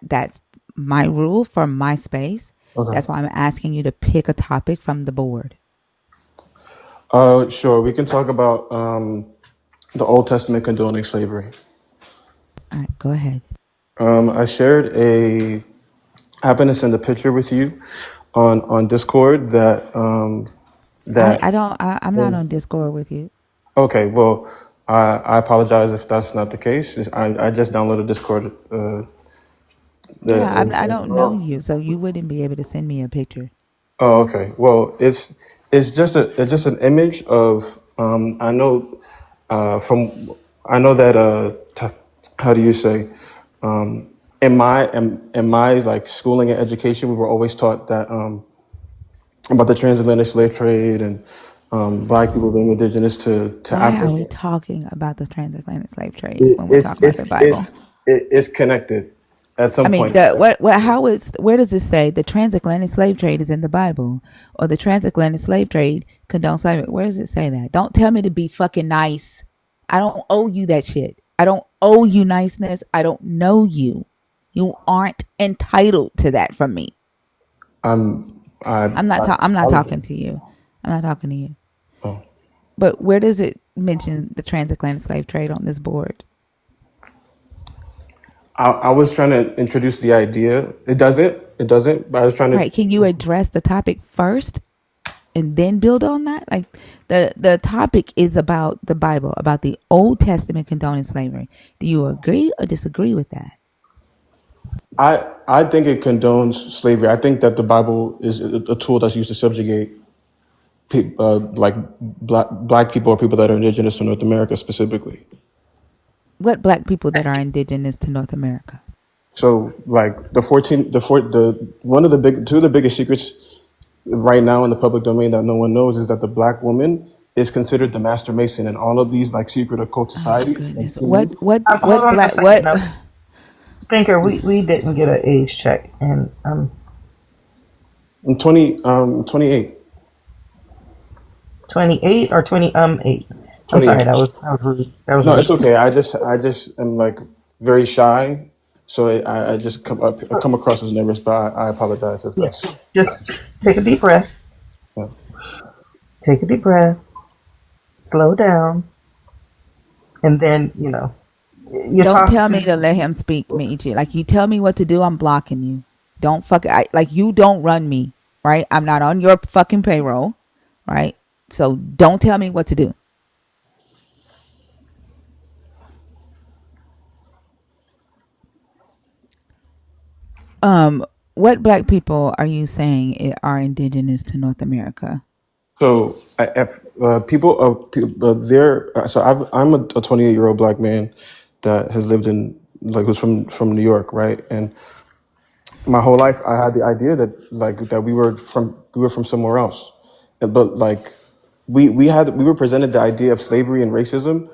That's my rule for my space. okay. That's why I'm asking you to pick a topic from the board. Sure, we can talk about the Old Testament condoning slavery. All right, go ahead. I shared a I happened to send a picture with you on Discord that that I don't I'm not on Discord with you. okay, well, I apologize if that's not the case. I just downloaded Discord. Yeah, I As don't know well. you, so you wouldn't be able to send me a picture. Oh, okay. Well, it's just an image of I know from I know that how do you say in my like schooling and education we were always taught that about the transatlantic slave trade and black people being indigenous to Why are we Africa. talking about the transatlantic slave trade when we're It's talking about the Bible? it's connected at I some mean, point. the what how is where does it say the transatlantic slave trade is in the Bible or the transatlantic slave trade condones slavery? Where does it say that? Don't tell me to be fucking nice. I don't owe you that shit. I don't owe you niceness. I don't know you. You aren't entitled to that from me. I'm I I'm not apologize. talking to you. I'm not talking to you. Oh. But where does it mention the transatlantic slave trade on this board? I was trying to introduce the idea. It doesn't. But I was trying Right. Can you to. address the topic first and then build on that? Like the topic is about the Bible, about the Old Testament condoning slavery. Do you agree or disagree with that? I think it condones slavery. I think that the Bible is a tool that's used to subjugate like black people or people that are indigenous to North America specifically. What black people that are indigenous to North America? So like the one of the big two of the biggest secrets right now in the public domain that no one knows is that the black woman is considered the master mason in all of these like secret occult Oh societies and goodness. kingdoms. Hold on a second. What No, Thinker, we didn't get an age check, and In 28. 28 or 8. I'm sorry, 28. that was rude. That was No, it's rude. okay. I just am like very shy, so I just I come across as nervous. But I apologize if Yeah, that's. just take a deep breath. Yeah. Take a deep breath. Slow down, and then you don't talk tell me to. to let him speak, Michi. Like you tell me what to do, I'm blocking you. Don't fuck like you don't run me, right? I'm not on your fucking payroll, right? So don't tell me what to do. What black people are you saying are indigenous to North America? So if people there, so I'm a 28-year-old black man that has lived in like who's from New York, right? And my whole life I had the idea that like that we were from somewhere else, but like we were presented the idea of slavery and racism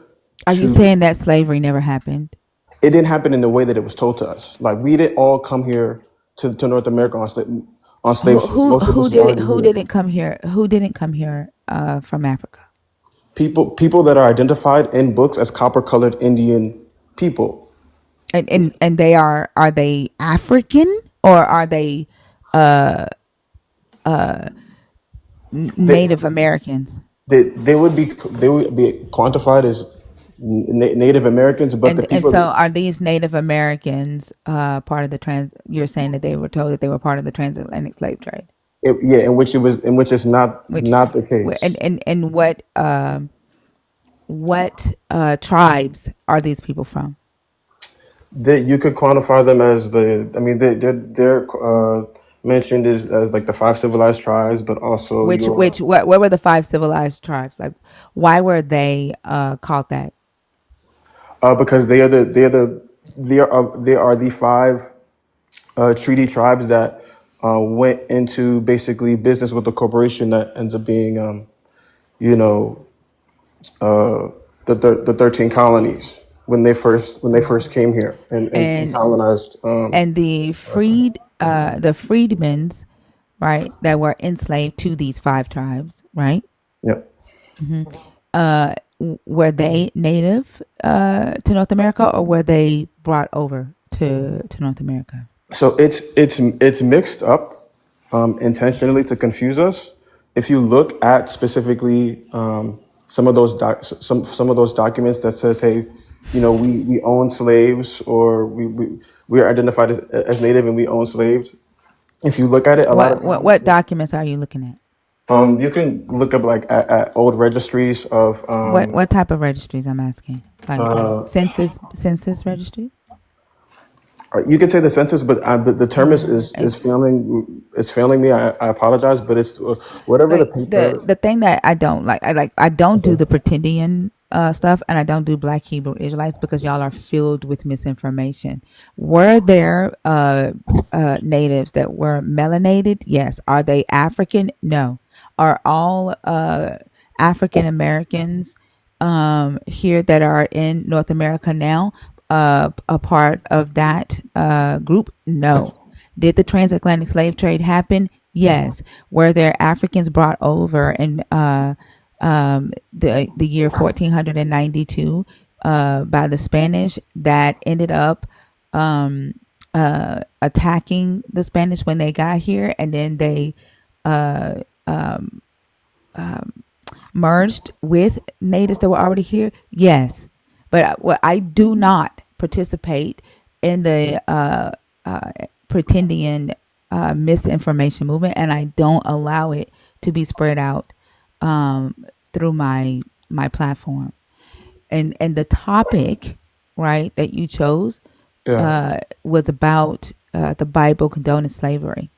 Are you to. saying that slavery never happened? It didn't happen in the way that it was told to us. Like we didn't all come here to North America on slave Who ships. who Most of who us was did it? already Who here. didn't come here? Who didn't come here from Africa? People that are identified in books as copper colored Indian people. And they are they African or are they uh They Native Americans? they would be quantified as Native Americans, but the And so people. are these Native Americans part of the trans? You're saying that they were told that they were part of the transatlantic slave trade, Yeah, in which is which not the case. and what tribes are these people from? That you could quantify them as the. I mean, they're mentioned as like the five civilized tribes, but also your. What were the five civilized tribes? Like, why were they called that? Because they are the five treaty tribes that went into basically business with the corporation that ends up being you know the 13 colonies when they first came here and And colonized and the freedmen's, right, that were enslaved to these five tribes, right? yeah. Were they native to North America, or were they brought over to North America? So it's mixed up intentionally to confuse us. If you look at specifically some of those documents that says, hey, we own slaves, or we are identified as native and we own slaves. If you look at it, a lot of times, What documents are you looking at? you can look up like at old registries of What type of registries? I'm asking, like census registry. you could say the census, but the term It's is failing me. I apologize, but it's whatever the like paper. the thing that I don't like. I don't do the pretendian stuff, and I don't do Black Hebrew Israelites because y'all are filled with misinformation. Were there natives that were melanated? Yes. Are they African? No. Are all African Americans here that are in North America now a part of that group? No. Did the transatlantic slave trade happen? Yes. Were there Africans brought over in the year 1492 by the Spanish that ended up attacking the Spanish when they got here, and then they merged with natives that were already here? Yes. But I do not participate in the pretendian misinformation movement, and I don't allow it to be spread out through my platform. And the topic, right, that you chose Yeah. was about the Bible condoning slavery,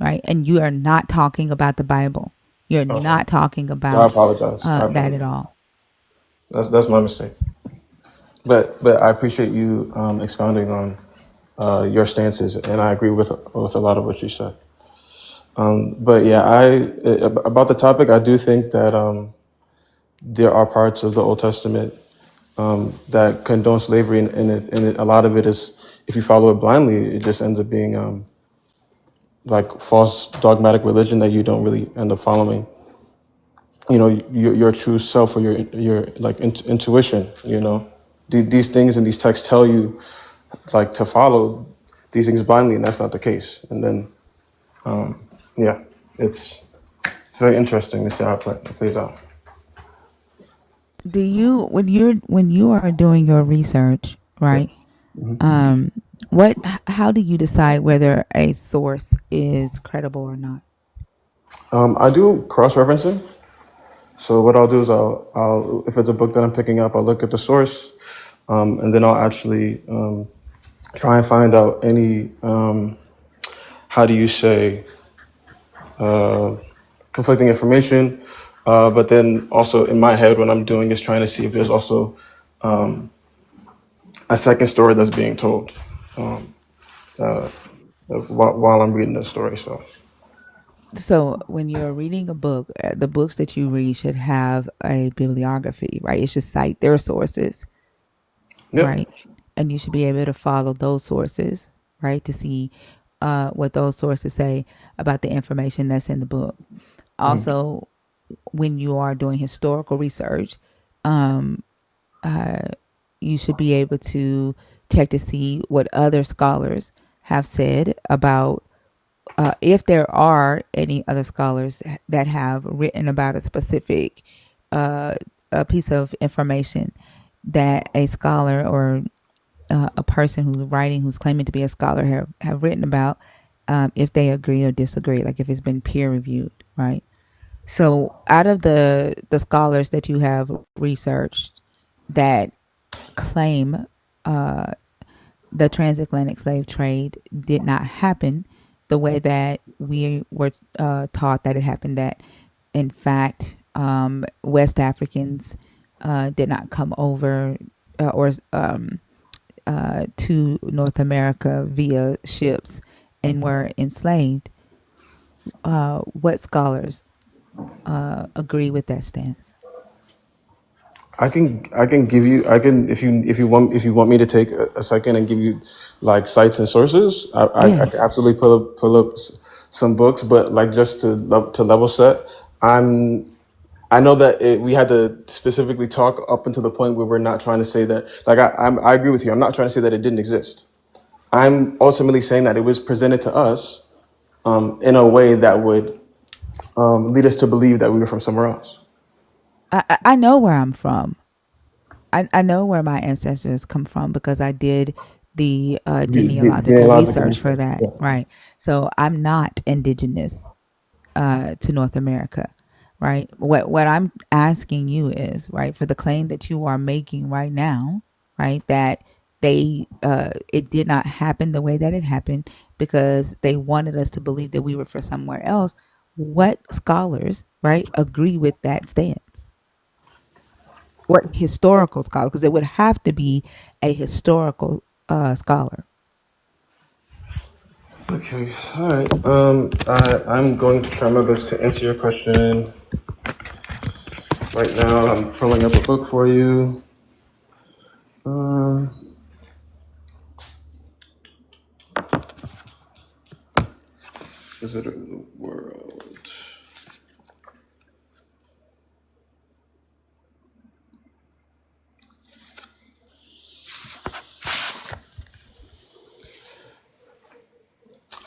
right? And you are not talking about the Bible. You're Okay. not talking I about apologize. I that at apologize. all. That's my mistake. But I appreciate you expounding on your stances, and I agree with a lot of what you said. But yeah, about the topic, I do think that there are parts of the Old Testament that condone slavery, a lot of it is, if you follow it blindly, it just ends up being like false dogmatic religion that you don't really end up following. Your true self, or your like intuition. These things and these texts tell you like to follow these things blindly, and that's not the case. And then yeah, it's very interesting to see how it plays out. Do you when you are doing your research, right? Yes. What how do you decide whether a source is credible or not? I do cross referencing. So what I'll do is I'll if it's a book that I'm picking up, I'll look at the source, and then I'll actually try and find out any how do you say conflicting information. But then also in my head, what I'm doing is trying to see if there's also a second story that's being told while I'm reading the story. So So when you're reading a book, the books that you read should have a bibliography, right? It should cite their sources, Yep. right? And you should be able to follow those sources, right? To see what those sources say about the information that's in the book. Mhm. Also, when you are doing historical research, um, you should be able to check to see what other scholars have said about if there are any other scholars that have written about a specific a piece of information that a scholar or a person who's writing, who's claiming to be a scholar, have written about, if they agree or disagree, like if it's been peer reviewed, right? So, out of the scholars that you have researched that claim the transatlantic slave trade did not happen the way that we were taught that it happened, that in fact West Africans did not come over or to North America via ships and were enslaved. What scholars agree with that stance? I can give you I can if you want me to take a second and give you like sites and sources, I can Yes. absolutely pull up some books, but like just to level set, I know that we had to specifically talk up until the point where we're not trying to say that, like I agree with you. I'm not trying to say that it didn't exist. I'm ultimately saying that it was presented to us in a way that would lead us to believe that we were from somewhere else. I know where I'm from. I know where my ancestors come from because I did the genealogical Genealogical research for research. that, Yeah. right? So I'm not indigenous to North America, right? What I'm asking you is, right, for the claim that you are making right now, right, that they it did not happen the way that it happened because they wanted us to believe that we were from somewhere else. What scholars, right, agree with that stance? What historical scholar? Because it would have to be a historical scholar. Okay. All right. I'm going to try my best to answer your question right now. I'm pulling up a book for you. Um, Visitor in the World.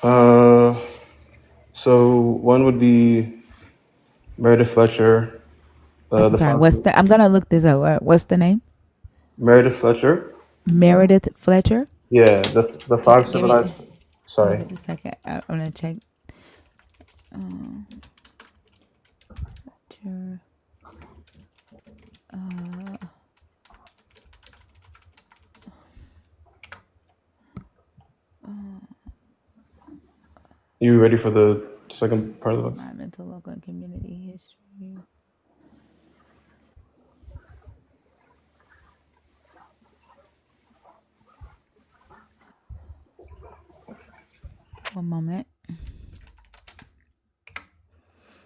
Uh, so one would be Meredith Fletcher. I'm The sorry. five. What's the? I'm gonna look this up. What's the name? Meredith Fletcher. Meredith Fletcher. Yeah. The Okay, five give me civilized. Sorry. just a second. I'm gonna check. Um, Fletcher. You ready for the second part of the book? Environmental, local, and community history. One moment.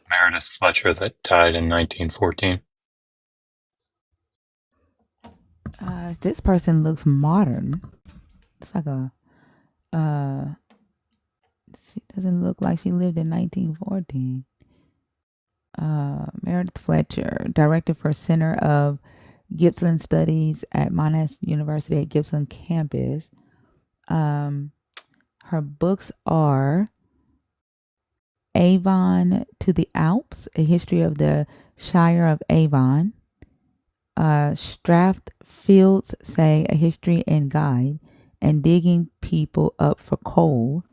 Meredith Fletcher that died in 1914. This person looks modern. It's like a. Uh, she doesn't look like she lived in 1914. Meredith Fletcher, director for Center of Gippsland Studies at Monash University at Gippsland campus. Um, her books are Avon to the Alps, A History of the Shire of Avon. Strath Fields Say, A History and Guide, and Digging People Up for Coal.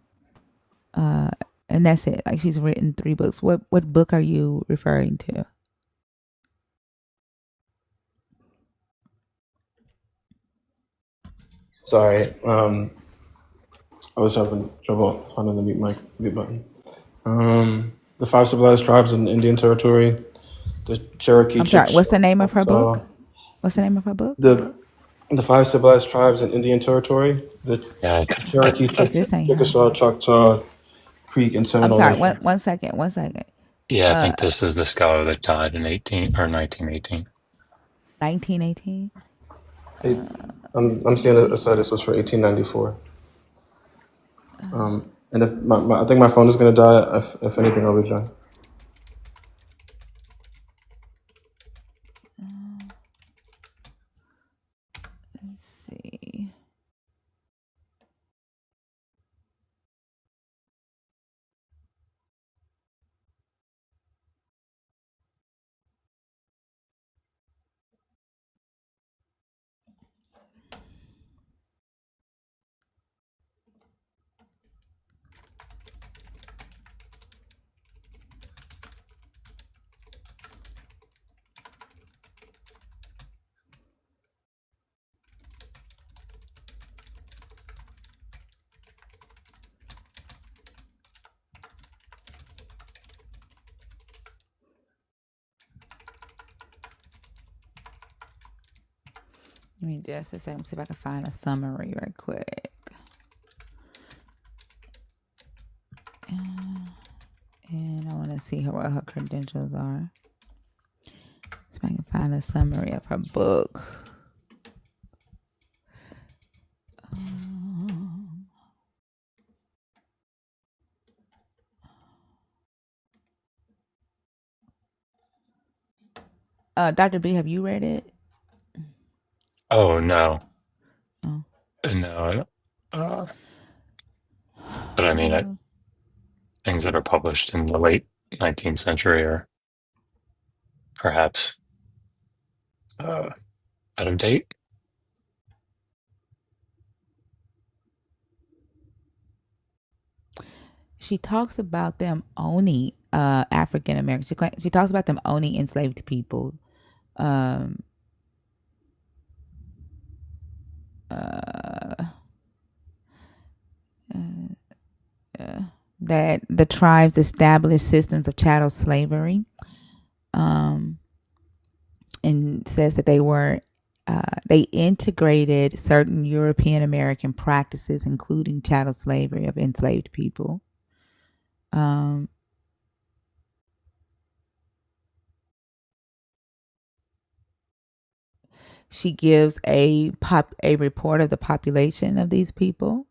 And that's it. Like, she's written 3 books. What book are you referring to? Sorry. I was having trouble finding the mute button. The five civilized tribes in Indian Territory, the Cherokee, I'm sorry. What's the name of her book? Choctaw, What's the name of her book? the five civilized tribes in Indian Territory, the Yeah, Cherokee, This ain't her. Chickasaw, Choctaw, Creek and I'm Seminole sorry. Nation. One second. One second. Yeah, I Uh, think this is the scholar that died in 1918. 1918. It, I'm seeing a site. This was for 1894. And if I think my phone is gonna die. If anything, I'll be done. Let's see. Give me just a second. See if I can find a summary right quick. And I want to see what her credentials are. See if I can find a summary of her book. Dr. B, have you read it? Oh no, Oh. no. But I mean, things that are published in the late 19th century are perhaps out of date. She talks about them owning African Americans. She talks about them owning enslaved people. Um, uh, that the tribes established systems of chattel slavery, and says that they integrated certain European American practices, including chattel slavery of enslaved people. She gives a report of the population of these people.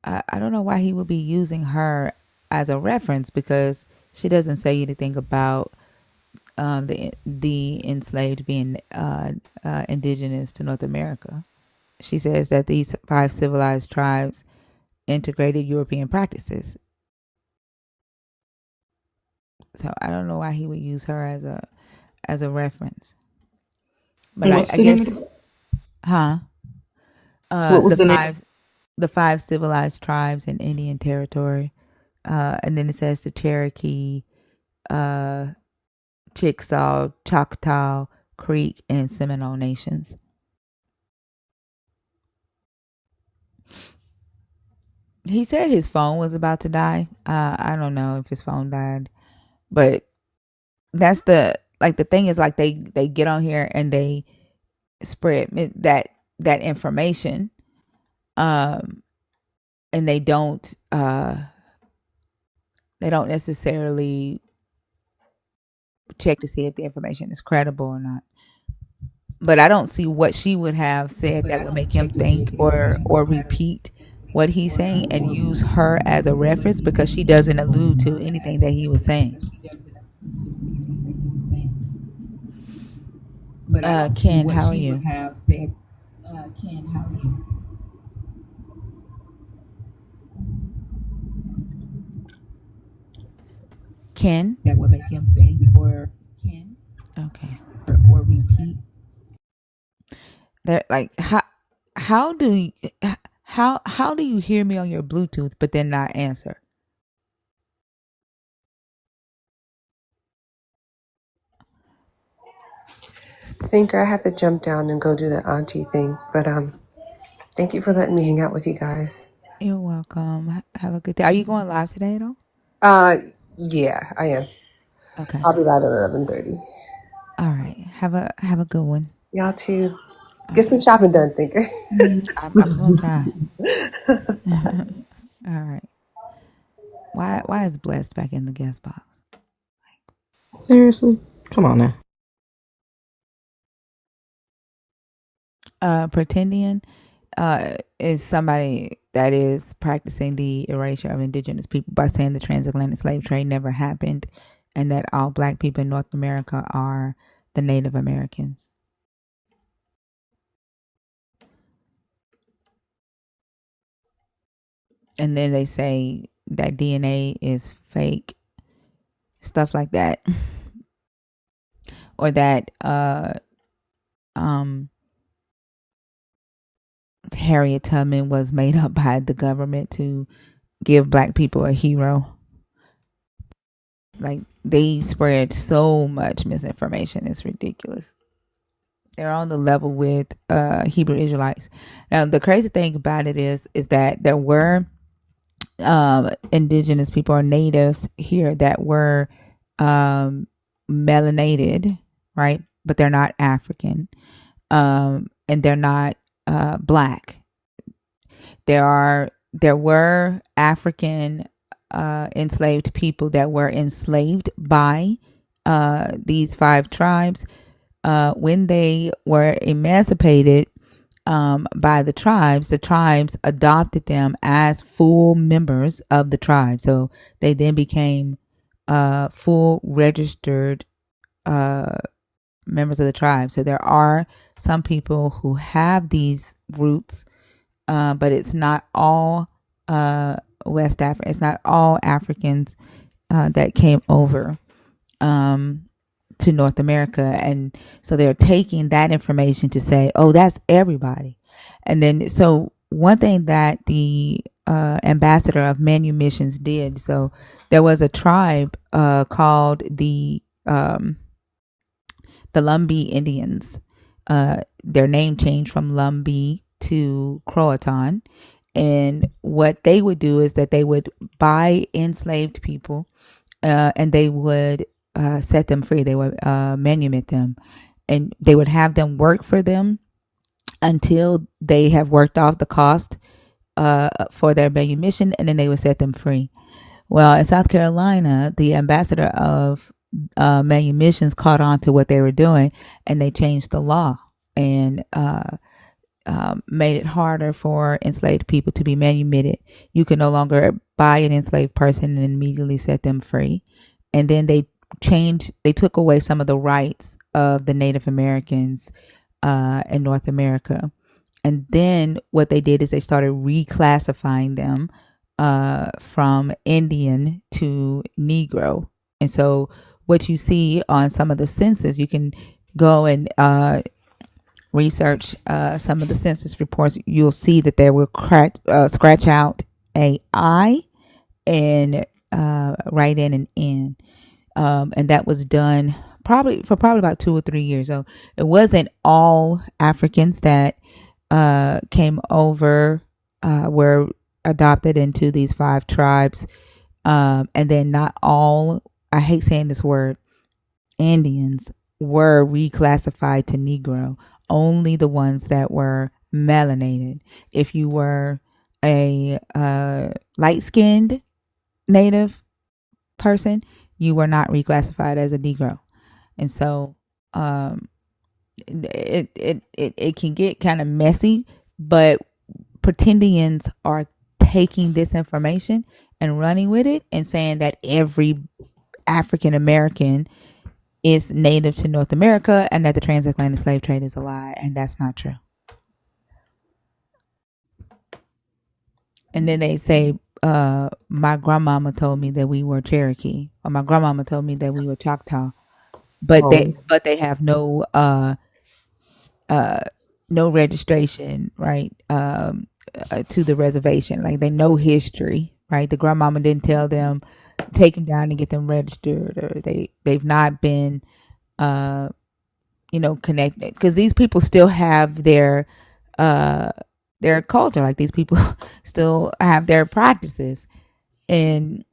I don't know why he would be using her as a reference, because she doesn't say anything about the enslaved being indigenous to North America. She says that these 5 civilized tribes integrated European practices. So I don't know why he would use her as a reference. But What's I the name of guess, the book? huh? What was The the name? five civilized tribes in Indian Territory, and then it says the Cherokee, uh, Chickasaw, Choctaw, Creek, and Seminole nations. He said his phone was about to die. I don't know if his phone died, but that's the thing is, like, they get on here and they spread that information, um, and they don't necessarily check to see if the information is credible or not. But I don't see what she would have said that would make him think or repeat what he's saying and use her as a reference, because she doesn't allude to anything that he was saying. Ken, how are you? Ken? That would make him think okay. Or repeat. That, like, how do you, how do you hear me on your Bluetooth but then not answer? Thinker, I have to jump down and go do the auntie thing, but thank you for letting me hang out with you guys. You're welcome. Have a good day. Are you going live today at all? Uh, yeah, I am. Okay. I'll be live at 11:30. All right. Have a good one. Y'all too. Get some shopping done, thinker. I'm gonna try. All right. Why is Blessed back in the guest box? Seriously? Come on now. Pretendian is somebody that is practicing the erasure of indigenous people by saying the transatlantic slave trade never happened and that all black people in North America are the Native Americans. And then they say that DNA is fake, stuff like that. Or that Harriet Tubman was made up by the government to give black people a hero. Like, they spread so much misinformation, it's ridiculous. They're on the level with Hebrew Israelites. Now, the crazy thing about it is that there were indigenous people or natives here that were melanated, right? But they're not African, and they're not black. There were African enslaved people that were enslaved by these 5 tribes. When they were emancipated by the tribes adopted them as full members of the tribe. So they then became full registered members of the tribe. So there are some people who have these roots, but it's not all West Africa. It's not all Africans that came over to North America. And so they're taking that information to say, oh, that's everybody. And then, so one thing that the ambassador of Manumissions did, so there was a tribe called the Lumbee Indians. Their name changed from Lumbee to Croatan. And what they would do is that they would buy enslaved people and they would set them free. They would manumit them, and they would have them work for them until they have worked off the cost for their manumission, and then they would set them free. Well, in South Carolina, the ambassador of manumissions caught on to what they were doing, and they changed the law and made it harder for enslaved people to be manumitted. You can no longer buy an enslaved person and immediately set them free. And then they took away some of the rights of the Native Americans in North America. And then what they did is they started reclassifying them from Indian to Negro. And so what you see on some of the census, you can go and research some of the census reports. You'll see that they will scratch out a I and write in an N. And that was done probably about 2 or 3 years. So it wasn't all Africans that came over, were adopted into these 5 tribes. And then not all, I hate saying this word, Indians were reclassified to Negro. Only the ones that were melanated. If you were a light-skinned native person, you were not reclassified as a Negro. And so it can get kind of messy, but pretendians are taking this information and running with it and saying that every African American is native to North America and that the transatlantic slave trade is a lie, and that's not true. And then they say, my grandmama told me that we were Cherokee, or my grandmama told me that we were Choctaw, but they have no registration, right, to the reservation. Like, they know history, right? The grandmama didn't tell them, take them down and get them registered, or they've not been connected, because these people still have their culture. Like, these people still have their practices. And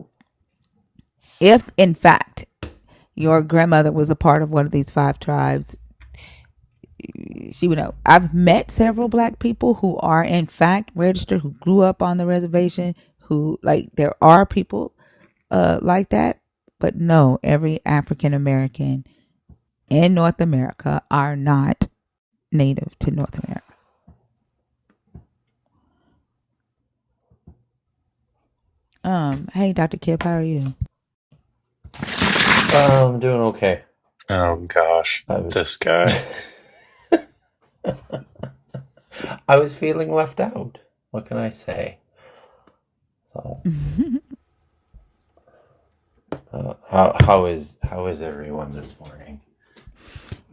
if in fact your grandmother was a part of one of these 5 tribes, she would know. I've met several black people who are in fact registered, who grew up on the reservation, who like there are people like that, but no, every African American in North America are not native to North America. Hey Dr. Kip, how are you? I'm doing okay. Oh gosh, I was this guy. I was feeling left out. What can I say? So, how is everyone this morning?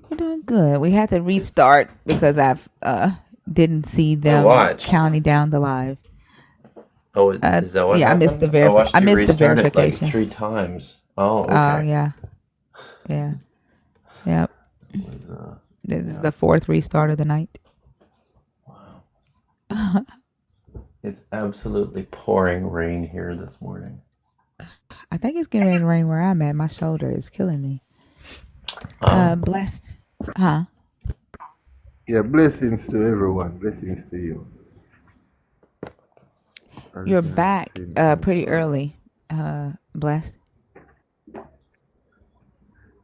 We're doing good. We had to restart because I've didn't see I them watched. counting down the live. Oh, is that what Yeah, happened? I watched I you missed the restart it like verification. 3 times. Oh, Oh okay. yeah. Yep. This is the fourth restart of the night. Wow. It's absolutely pouring rain here this morning. I think it's getting ready to rain where I'm at. My shoulder is killing me. Blessed. Huh? Yeah, blessings to everyone. Blessings to you. You're back pretty early. Blessed.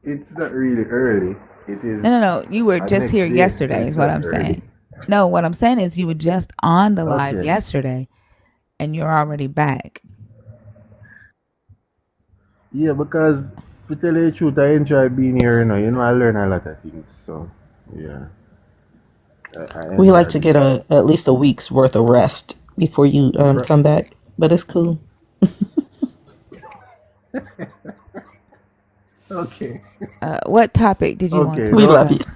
It's not really early. It is No. You were just next here day, so yesterday it's is what not I'm early. saying. No, what I'm saying is you were just on the live Okay. yesterday and you're already back. Yeah, because to tell you the truth, I enjoy being here, you know, I learn a lot of things. So, yeah. I We like enjoy to being get here. at least a week's worth of rest before you come back, but it's cool. Okay. What topic did you want Okay, to We love you. discuss?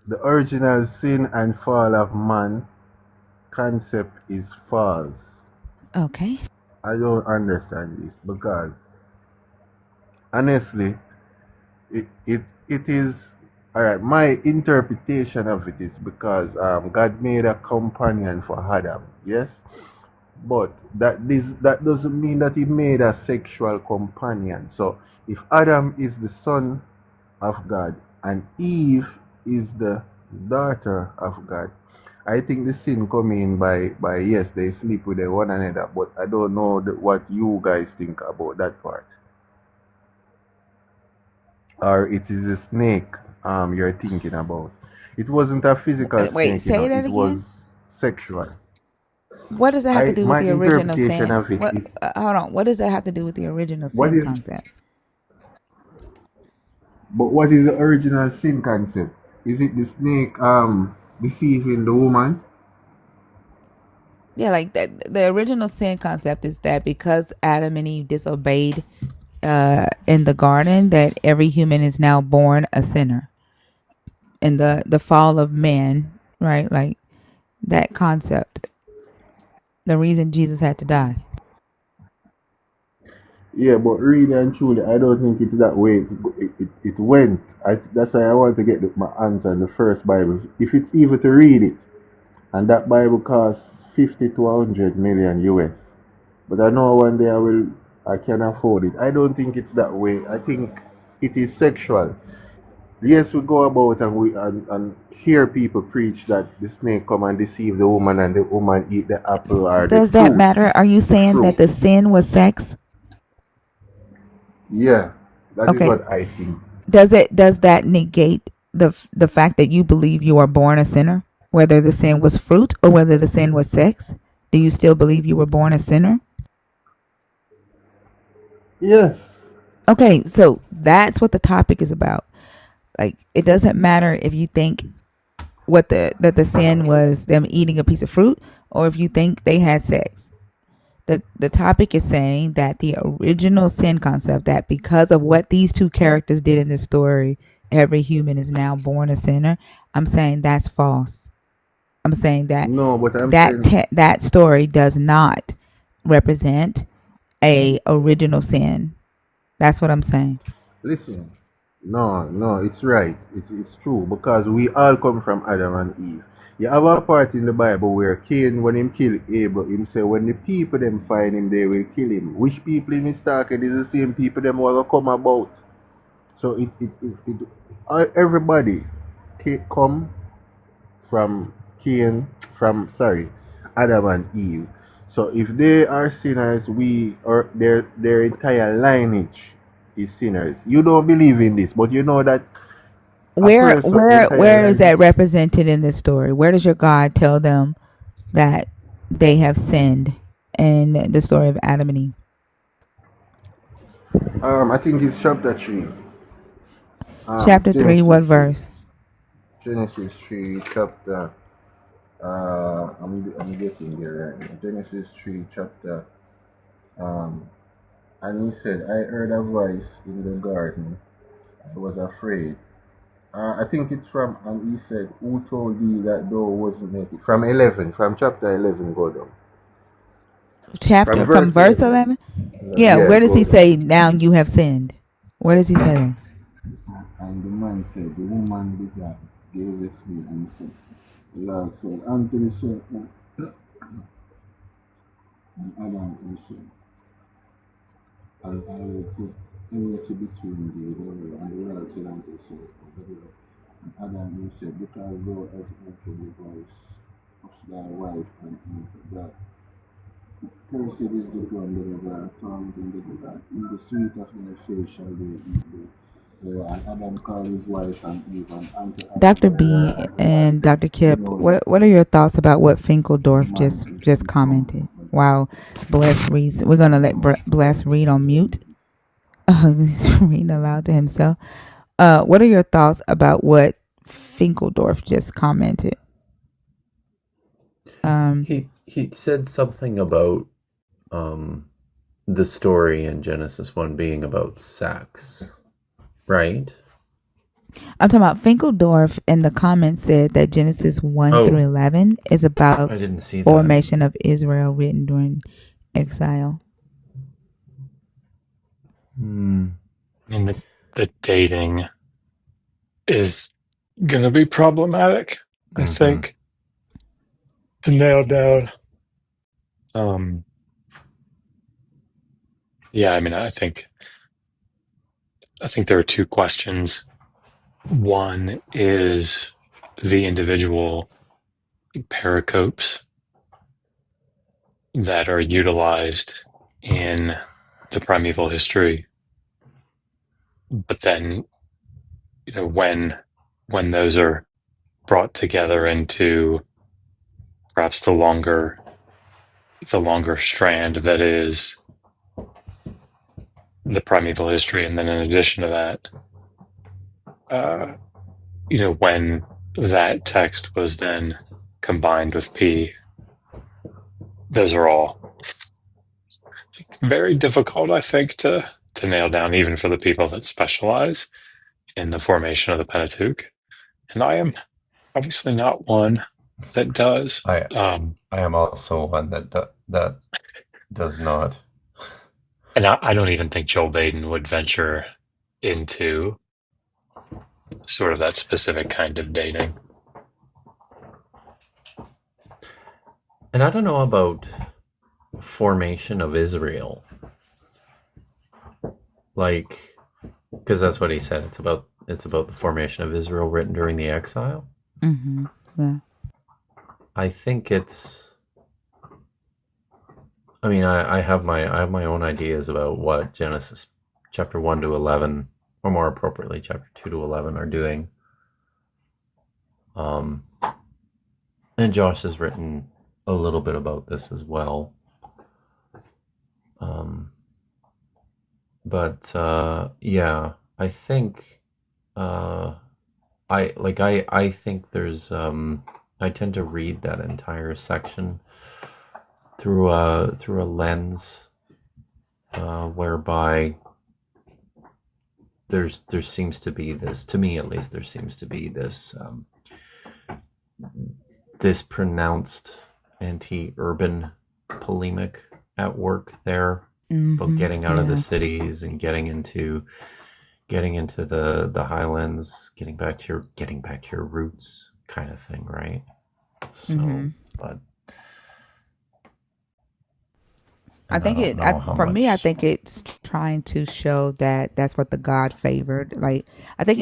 the original sin and fall of man concept is false. Okay. I don't understand this because, honestly, it is all right. My interpretation of it is because God made a companion for Adam, yes, but that doesn't mean that He made a sexual companion. So if Adam is the son of God and Eve is the daughter of God, I think the sin come in by yes, they sleep with one another, but I don't know what you guys think about that part. Or it is a snake you're thinking about. It wasn't a physical Wait, snake, you know, say that it was again. sexual. What does that have to do with My the original interpretation sin? of it What? is Hold on. What does that have to do with the original what sin is concept? but what is the original sin concept? Is it the snake deceiving the woman? Yeah, like that. The original sin concept is that because Adam and Eve disobeyed in the garden, that every human is now born a sinner. In the fall of man, right? Like that concept. The reason Jesus had to die. Yeah, but really and truly, I don't think it's that way. It went. That's why I want to get my answer in the first Bible. If it's even to read it, and that Bible costs 50 to 100 million US. But I know one day I can afford it. I don't think it's that way. I think it is sexual. Yes, we go about and hear people preach that the snake come and deceive the woman and the woman eat the apple or the Does that fruit. matter? Are you It's saying true. that the sin was sex? Yeah, that is Okay. what I think. Does that negate the fact that you believe you are born a sinner, whether the sin was fruit or whether the sin was sex? Do you still believe you were born a sinner? Yes. Okay, so that's what the topic is about. Like it doesn't matter if you think that the sin was them eating a piece of fruit or if you think they had sex. The topic is saying that the original sin concept, that because of what these two characters did in this story, every human is now born a sinner. I'm saying that's false. I'm saying that No, but I'm saying, that story does not represent a original sin. That's what I'm saying. listen. No, it's right. It's true because we all come from Adam and Eve. You have a part in the Bible where Cain, when him kill Abel, him say when the people them find him, they will kill him. Which people him is talking is the same people them who are come about. So everybody come from Cain, from sorry, Adam and Eve. So if they are sinners, we or their entire lineage is sinners. You don't believe in this, but you know that a Where person where entire where is that lineage. represented in this story? Where does your God tell them that they have sinned in the story of Adam and Eve? I think it's chapter 3. Chapter 3, Genesis what 3. verse? Genesis 3 chapter. I'm getting there right now. Genesis 3 chapter. Um, and he said, I heard a voice in the garden. I was afraid. I think it's from, and he said, who told thee that thou wasn't naked? From 11, from chapter 11, go down. From Chapter from verse verse 11. 11? Yeah, Yeah, where does go he down. say now you have sinned? Where does he say that? And the man said, the woman did that, gave it me, and he said, the Lord said, unto the serpent, and Adam and said, and I will put enmity between thee, and the Lord said unto the serpent, and Adam and said, because thou hast heard the voice of thy wife, and that cursed is the ground that thou thorns in the ground, in the sweet of thy face shall they eat thereof. And Adam called his wife and Eve, and unto Adam Dr. the Lord B God and provided Dr. the Kip, nose what are your thoughts about what of the Finkeldorf man which just he formed. commented? Wow, Bless reads. We're gonna let Bless read on mute. He's reading aloud to himself. What are your thoughts about what Finkeldorf just commented? He said something about the story in Genesis 1 being about sex, right? I'm talking about Finkeldorf in the comments said that Genesis 1 through Oh, 11 is about I didn't see that. formation of Israel written during exile. I mean, the dating is going to be problematic, I Mm-hmm. think, to nail down. Um, yeah, I mean, I think there are two questions. One is the individual pericopes that are utilized in the primeval history, but then, you know, when those are brought together into perhaps the longer strand that is the primeval history, and then in addition to that, you know, when that text was then combined with P, those are all very difficult, I think, to nail down, even for the people that specialize in the formation of the Pentateuch. And I am obviously not one that does. I am also one that does not. And I don't even think Joel Baden would venture into sort of that specific kind of dating. And I don't know about formation of Israel. Like, because that's what he said. It's about the formation of Israel written during the exile. Mm-hmm. Yeah. I think it's. I mean, I have my own ideas about what Genesis chapter 1 to 11, or more appropriately, chapter 2 to 11 are doing. And Josh has written a little bit about this as well. But yeah, I think I think there's I tend to read that entire section through a lens whereby there seems to be this, to me at least, there seems to be this this pronounced anti-urban polemic at work there, about getting out of the cities and getting into the highlands, getting back to your roots, kind of thing, right? So, but I and I think don't it. know how For me, I much. think it's trying to show that that's what the God favored. Like, I think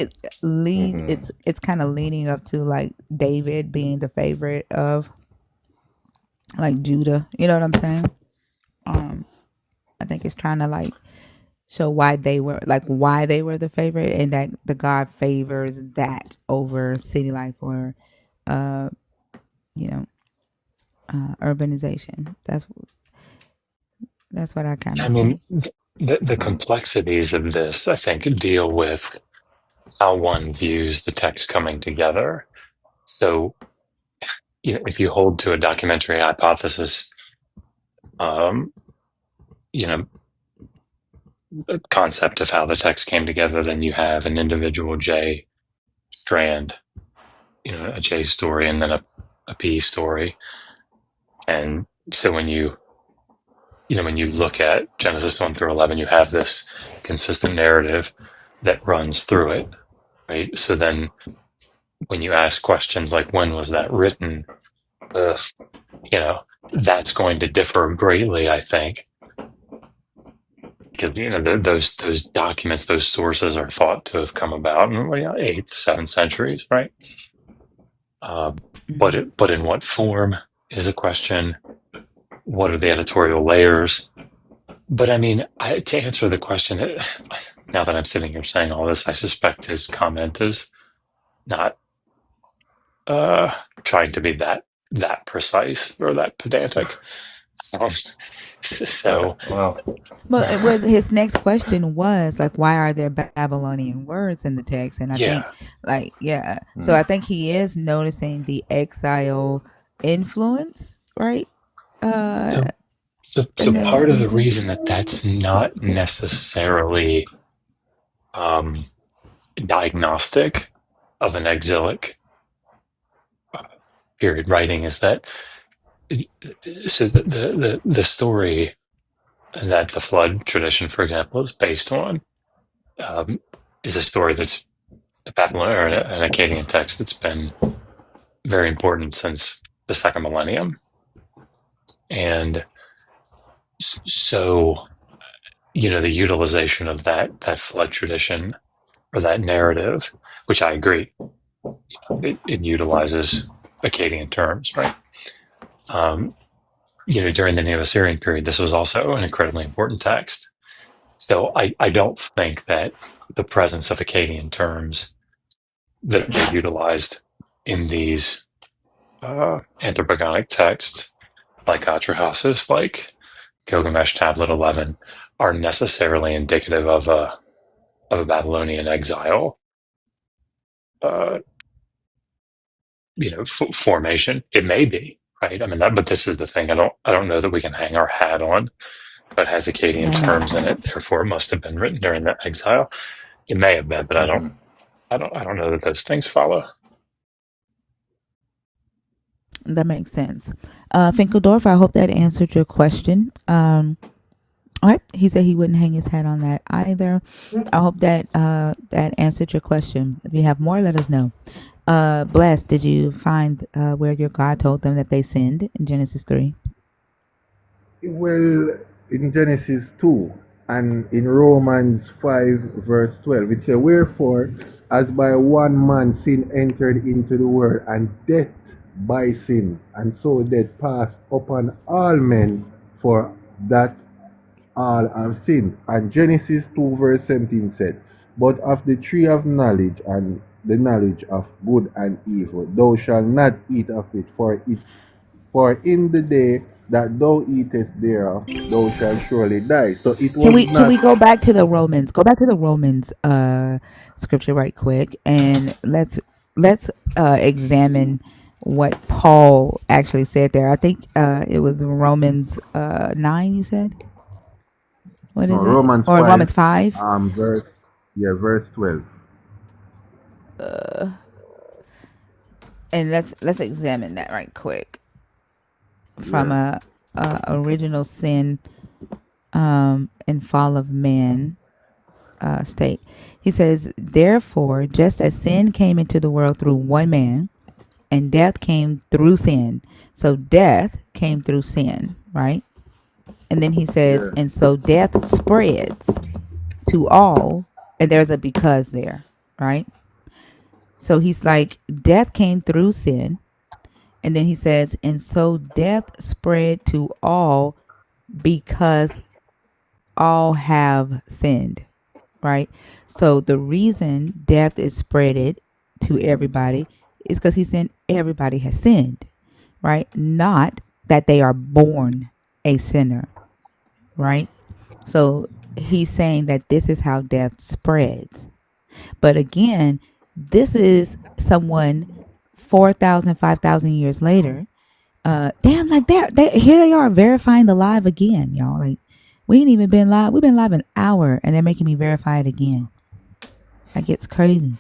Hmm. It's kind of leaning up to like David being the favorite of like Judah. You know what I'm saying? Um, I think it's trying to like show why they were the favorite, and that the God favors that over city life or, uh, you know, urbanization. That's what I kind I of mean, see. the complexities of this, I think, deal with how one views the text coming together. So, if you hold to a documentary hypothesis, um, you know, concept of how the text came together, then you have an individual J strand, a J story, and then a P story. And so when you look at Genesis 1 through 11, you have this consistent narrative that runs through it, right? So then when you ask questions like, when was that written? Uh, you know, that's going to differ greatly, I think, because those documents, those sources are thought to have come about in the 8th, 7th centuries, right? Hmm. But in what form is a question. What are the editorial layers? But I mean, to answer the question, now that I'm sitting here saying all this, I suspect his comment is not trying to be that precise or that pedantic. Um, so Well, Well, his next question was like, why are there Babylonian words in the text? And I think, yeah. like, yeah. So mm, I think he is noticing the exile influence, right? Uh, So so in part of the the text. reason that that's not necessarily um, diagnostic of an exilic uh, period writing is that so the story that the flood tradition, for example, is based on um, is a story that's a Babylonian or an Akkadian text that's been very important since the second millennium, and so the utilization of that flood tradition or that narrative, which I agree, it utilizes Akkadian terms, right? Um, during the Neo-Assyrian period, this was also an incredibly important text. So I don't think that the presence of Akkadian terms that are utilized in these anthropogonic texts, like Atrahasis, like Gilgamesh Tablet 11, are necessarily indicative of a Babylonian exile, uh, formation. It may be, right? I mean, but this is the thing. I don't know that we can hang our hat on. But has Akkadian terms in it, therefore it must have been written during that exile. It may have been, but I don't. hmm. I don't know that those things follow. That makes sense. Finkeldorf, I hope that answered your question. All right. He said he wouldn't hang his hat on that either. I hope that that answered your question. If you have more, let us know. Bless, did you find where your God told them that they sinned in Genesis 3? Well, in Genesis 2 and in Romans 5, verse 12, it says, wherefore, as by one man sin entered into the world, and death by sin, and so death passed upon all men, for that all have sinned. And Genesis 2, verse 17 said, but of the tree of knowledge and the knowledge of good and evil, thou shalt not eat of it, for in the day that thou eatest thereof, thou shalt surely die. So it Can was we not. go back to the Romans? Go back to the Romans scripture right quick, and let's examine what Paul actually said there. I think it was Romans 9. You said, what No, is it? Romans Or 5, Romans 5? verse, yeah, verse 12. Uh, and let's examine that right quick from Yeah. a original sin and fall of man state. He says, therefore, just as sin came into the world through one man, and death came through sin. So death came through sin, right? And then he says, Yeah. and so death spreads to all, and there's a because there, right? So he's like, death came through sin. And then he says, and so death spread to all because all have sinned, right? So the reason death is spreaded to everybody is because he said everybody has sinned, right? Not that they are born a sinner, right? So he's saying that this is how death spreads. But again, this is someone 4,000, 5,000 years later. Damn, like here they are verifying the live again, y'all. Like, we ain't even been live. We've been live an hour and they're making me verify it again. Like, it's crazy.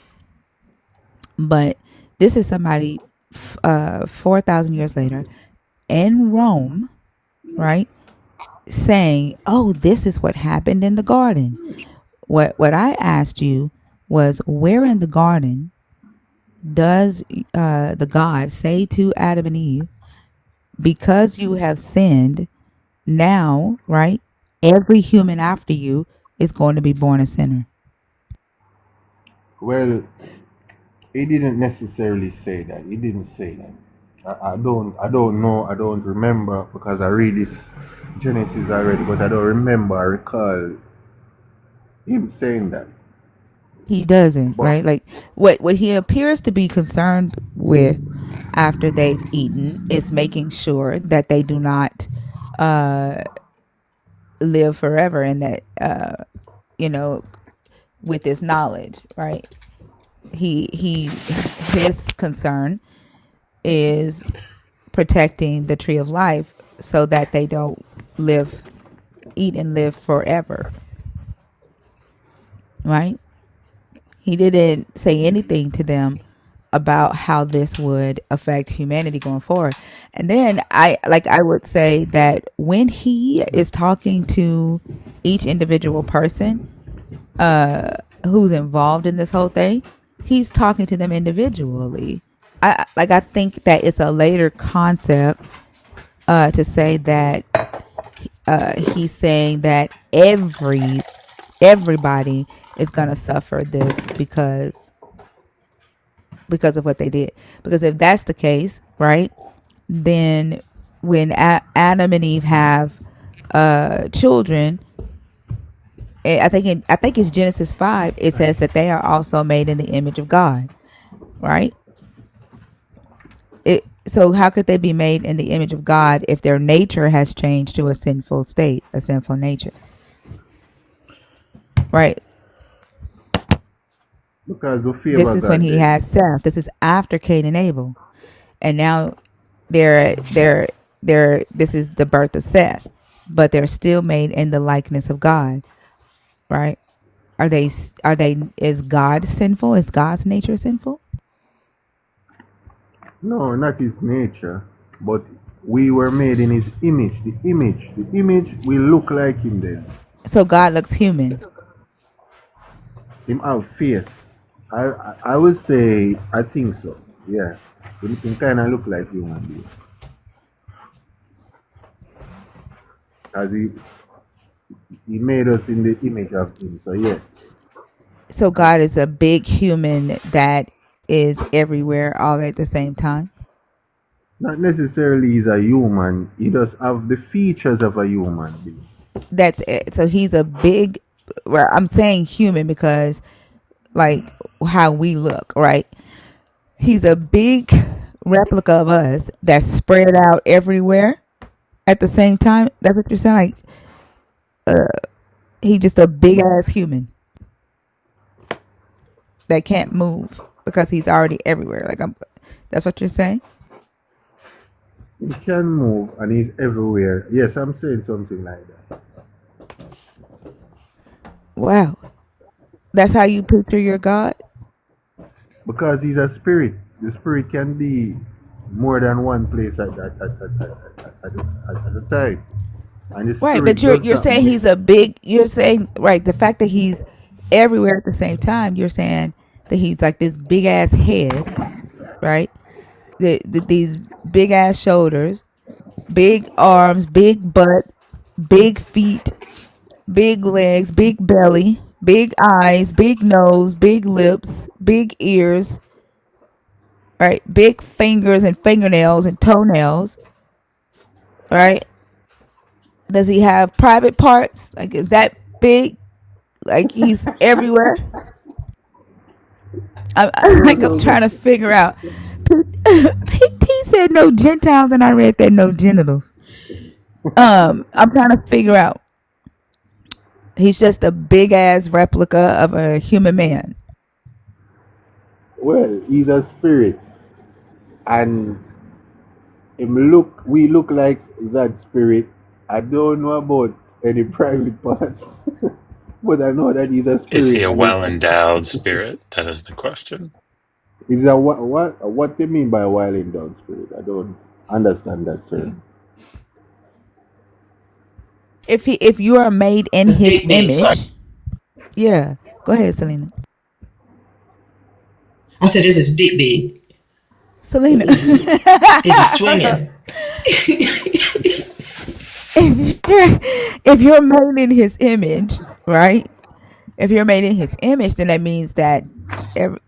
But this is somebody 4,000 years later in Rome, right? Saying, oh, this is what happened in the garden. What I asked you was, where in the garden does the God say to Adam and Eve, because you have sinned, now, right, every human after you is going to be born a sinner? Well, he didn't necessarily say that. He didn't say that. I don't know. I don't remember because I read this Genesis already, but I don't remember. I recall him saying that. He doesn't, But right? Like, what he appears to be concerned with after they've eaten is making sure that they do not live forever, and that with this knowledge, right? His concern is protecting the tree of life so that they don't eat and live forever, right? He didn't say anything to them about how this would affect humanity going forward. And then I would say that when he is talking to each individual person who's involved in this whole thing, he's talking to them individually. I think that it's a later concept to say that he's saying that everybody is gonna suffer this because of what they did. Because if that's the case, right, then when Adam and Eve have children, I think it's Genesis 5. It says that they are also made in the image of God, right? So how could they be made in the image of God if their nature has changed to a sinful state, a sinful nature, right? because we This favor is when God he then. has Seth. This is after Cain and Abel, and now they're this is the birth of Seth, but they're still made in the likeness of God, right? Is God sinful? Is God's nature sinful? No, not his nature, but we were made in his image. The image will look like him then. So God looks human. Him have face. I would say I think so. Yeah, him kind of look like human being, as he made us in the image of him. So yeah, So God is a big human that is everywhere all at the same time. not necessarily he's a human. He does have the features of a human being. That's it. So he's a big, well, I'm saying human because like how we look, right? He's a big replica of us that's spread out everywhere at the same time. That's what you're saying? Like, he's just a big ass human that can't move because he's already everywhere. That's what you're saying? He can move and he's everywhere. Yes, I'm saying something like that. Wow. That's how you picture your God? Because he's a spirit. The spirit can be more than one place at a time. And the Right, but spirit does you're that saying move. you're saying, right, the fact that he's everywhere at the same time, you're saying that he's like this big ass head, right? These big ass shoulders, big arms, big butt, big feet, big legs, big belly, big eyes, big nose, big lips, big ears, right? Big fingers and fingernails and toenails, right? Does he have private parts? Like, is that big? Like, he's everywhere? I don't I'm know, trying to but figure out. PT said no Gentiles, and I read that no genitals. I'm trying to figure out. He's just a big ass replica of a human man. well, he's a spirit, and we look like that spirit. I don't know about any private parts, but I know that he's a Is he spirit, a and well endowed spirit? That is the question. it's a what they mean by a wild down spirit. I don't understand that term. If you are made in It's his big, big. Sorry. image, yeah. Go ahead, Selena. I said this is dick big. That Selena. means it's swinging. If you're made in his image, right? If you're made in his image, then that means that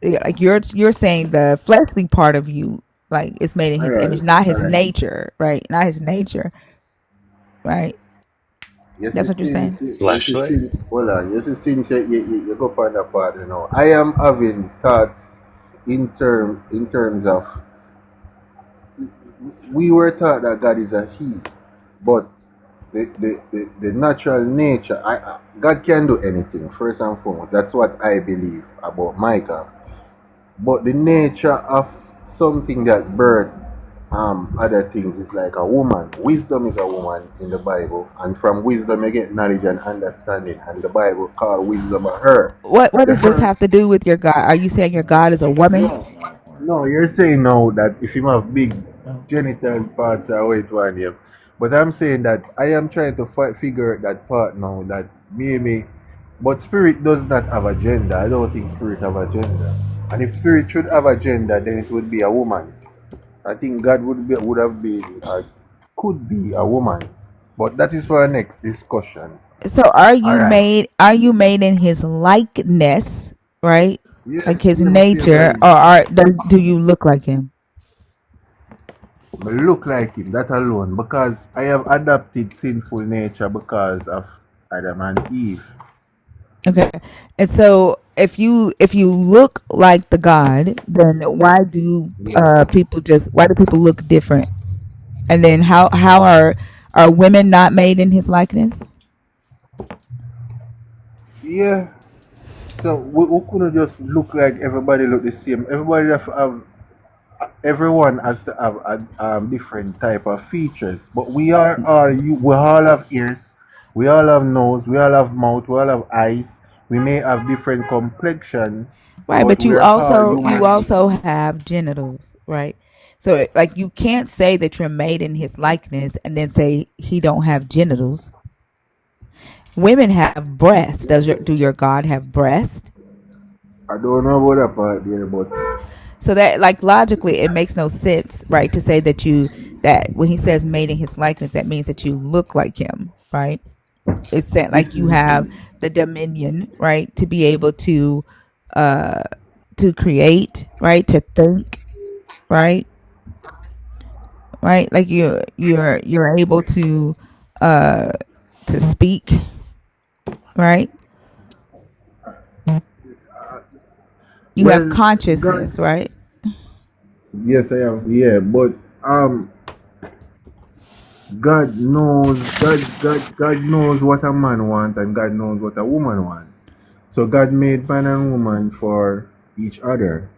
like you're saying the fleshly part of you like is made in All his right, image, not all his right. nature, right? Not his nature, right? Yes, That's it what you're seems. saying. Yes, it Fleshly? seems. Hold on. Yes, it seems that you go find that part. You know, I am having thoughts in terms of we were taught that God is a He, but the natural nature, God can do anything. First and foremost, that's what I believe about my God. But the nature of something that birth other things is like a woman. Wisdom is a woman in the Bible, and from wisdom you get knowledge and understanding. And the Bible call wisdom a her. What The does this first have to do with your God? Are you saying your God is a woman? no, you're saying now that if you have big genital parts are wait one year. But I'm saying that I am trying to figure that part now that maybe but spirit does not have a gender. I don't think spirit have a gender. And if spirit should have a gender then it would be a woman. I think God would have been could be a woman. But that is for our next discussion. So are you Alright. made in his likeness, right? Yes, Like his same same nature, like or do you look like him? I look like him, that alone, because I have adopted sinful nature because of Adam and Eve. Okay. And so if you look like the God, then Yes. why do people look different? And then how are women not made in his likeness? Yeah. So we couldn't just look like everybody look the same. Everyone has to have a different type of features. But we all have ears, we all have nose, we all have mouth, we all have eyes. We may have different complexion, Right, but but we're all you human beings. also have genitals, right? So like you can't say that you're made in his likeness and then say he don't have genitals. Women have breasts. Do your God have breasts? I don't know about that part there, but So that like logically it makes no sense, right, to say that when he says made in his likeness that means that you look like him, right? It's that this like you is the have thing. the dominion, right, to be able uh to create, right, to think, right? Right? Like you're able uh to speak, right? You have Well, God, consciousness, right? yes, I have. Yeah, but um, God knows what a man wants, and God knows what a woman wants. So God made man and woman for each other.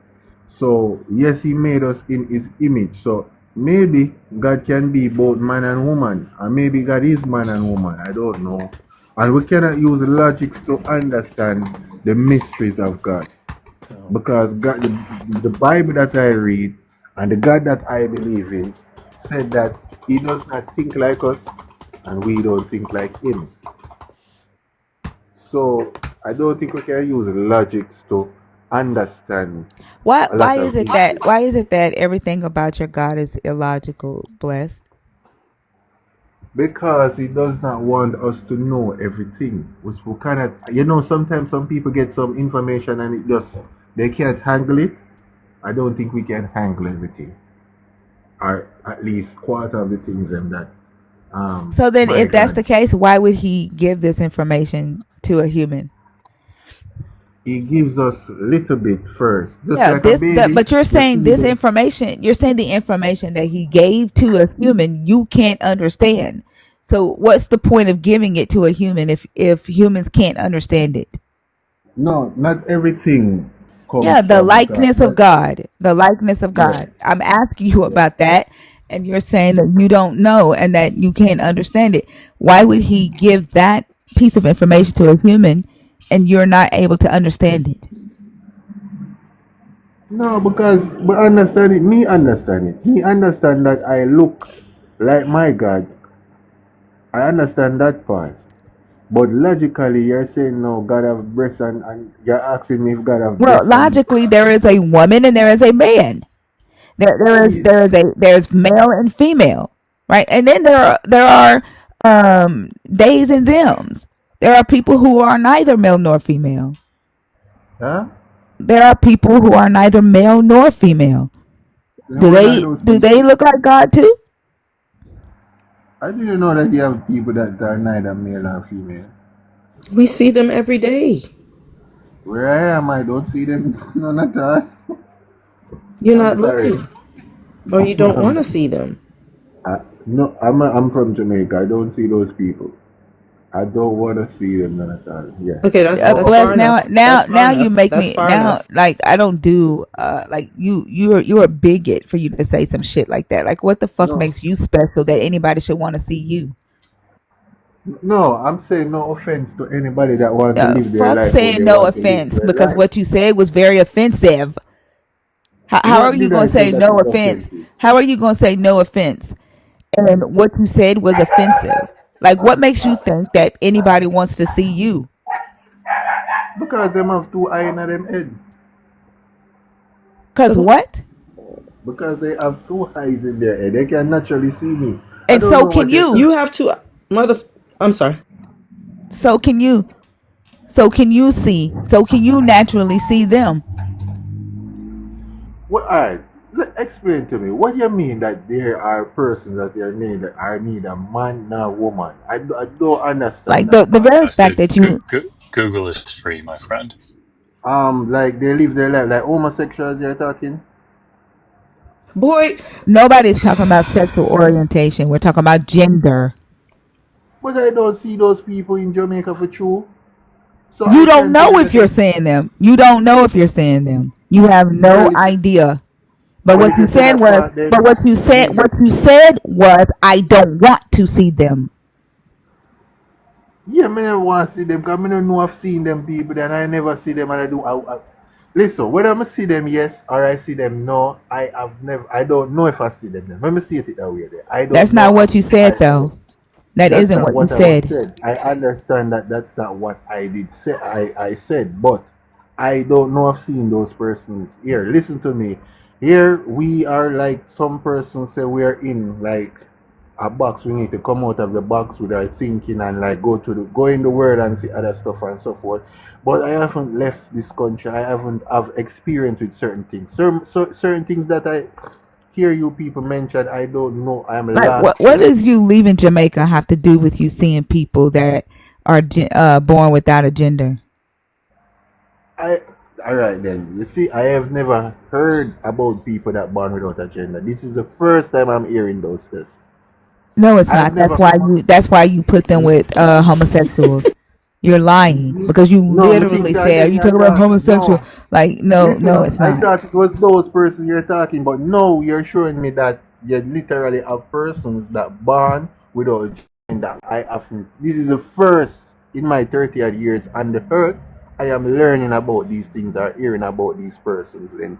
So yes, He made us in His image. So maybe God can be both man and woman, and maybe God is man and woman. I don't know. And we cannot use logic to understand the mysteries of God. Because God, the Bible that I read and the God that I believe in said that He does not think like us and we don't think like Him. So I don't think we can use logic to understand a lot of issues. Why is it that everything about your God is illogical, blessed? Because he does not want us to know everything. We kind of, sometimes some people get some information and they can't handle it. I don't think we can handle everything, or at least quarter of the things that So then, my if that's the God, case, why would he give this information to a human? he gives us a little bit first, just Yeah, like a baby. but you're You saying feed this them. information, you're saying the information that he gave to a human, you can't understand. So what's the point of giving it to a human if humans can't understand it? No, not everything Yeah, comes the from God. likeness of God. The likeness of Yeah, God. I'm asking you yeah. about that, and you're saying that you don't know and that you can't understand it. Why would he give that piece of information to a human and you're not able to understand it? No, because but understand it. Me understand it. Me understand that I look like my God. I understand that part. But logically, you're saying no, God have breasts, and you're asking me if God have Well, breasts and logically there is a woman and there is a man. we, There's male and female, right? And then there are days and thems. There are people who are neither male nor female. huh? There are people who are neither male nor female. Then what are those Do people? they look like God too? I didn't know that you have people that are neither male or female. We see them every day. Where I am, I don't see them none at all. You're I'm not sorry. looking, or you don't want to see them. No, I'm from Jamaica. I don't see those people. I don't want to see them none at all. Yeah. Okay, that's But Bless far now enough. now That's far now you enough. make That's me far now enough. like I don't do like you're a bigot for you to say some shit like that. Like what the fuck no, makes you special that anybody should want to see you? no, I'm saying no offense to anybody that want to live their Fuck life how saying they no want to live offense their because life. what you said was very offensive. How are What you did going I to say say that no is offense? offensive? How are you going to say no offense? And what you said was offensive. Like, what makes you think that anybody wants to see you? Because them have two eyes in them head. Because what? Because they have two eyes in their head. They can naturally see me. I And don't so know can what you're you. You talking. have to, mother. I'm sorry. So can you. So can you see. So can you naturally see them? What? Alright, explain to me. What do you mean that there are persons that are neither a man nor woman? I don't understand Like that the part. very I fact said that you. Google is free, my friend. Like they live their life like homosexuals. You're talking. Boy, Nobody's talking about sexual orientation. We're talking about gender. But I don't see those people in Jamaica for true. So You I don't can tell know you if that. you're seeing them. You don't know if you're seeing them. You have no Well, idea. But well, what if you you say said that was, part, then what you said was, I don't want to see them. yeah, me never want to see them because I don't know I've seen them people, then I never see them and I do. Listen, whether I see them yes or I see them no, I have never. I don't know if I see them. Then. Let me state it that way. There, I That's don't know. not what you said, though. That That's isn't not what you what I was said. said. I understand that that's not what I did say. I said, but I don't know. I've seen those persons here. Listen to me. Here we are like some persons say we are in like a box. We need to come out of the box with our thinking and like go in the world and see other stuff and so forth. But I haven't left this country. I haven't have experience with certain things. Certain things that I hear you people mention. I don't know. I'm Like, lost what in. does you leaving Jamaica have to do with you seeing people that are born without a gender? I all right then. You see, I have never heard about people that born without a gender. This is the first time I'm hearing those stuff. No, it's I've not. never That's why you put them with homosexuals. You're lying because you no, me think literally that say, "Are then you you're talking about talking. homosexual?" No, Like, no, listen, it's I not. thought it was those persons you're talking, but no, you're showing me that you literally have persons that born without gender. I haven't. This is the first in my 30 odd years on the earth. I am learning about these things or hearing about these persons. And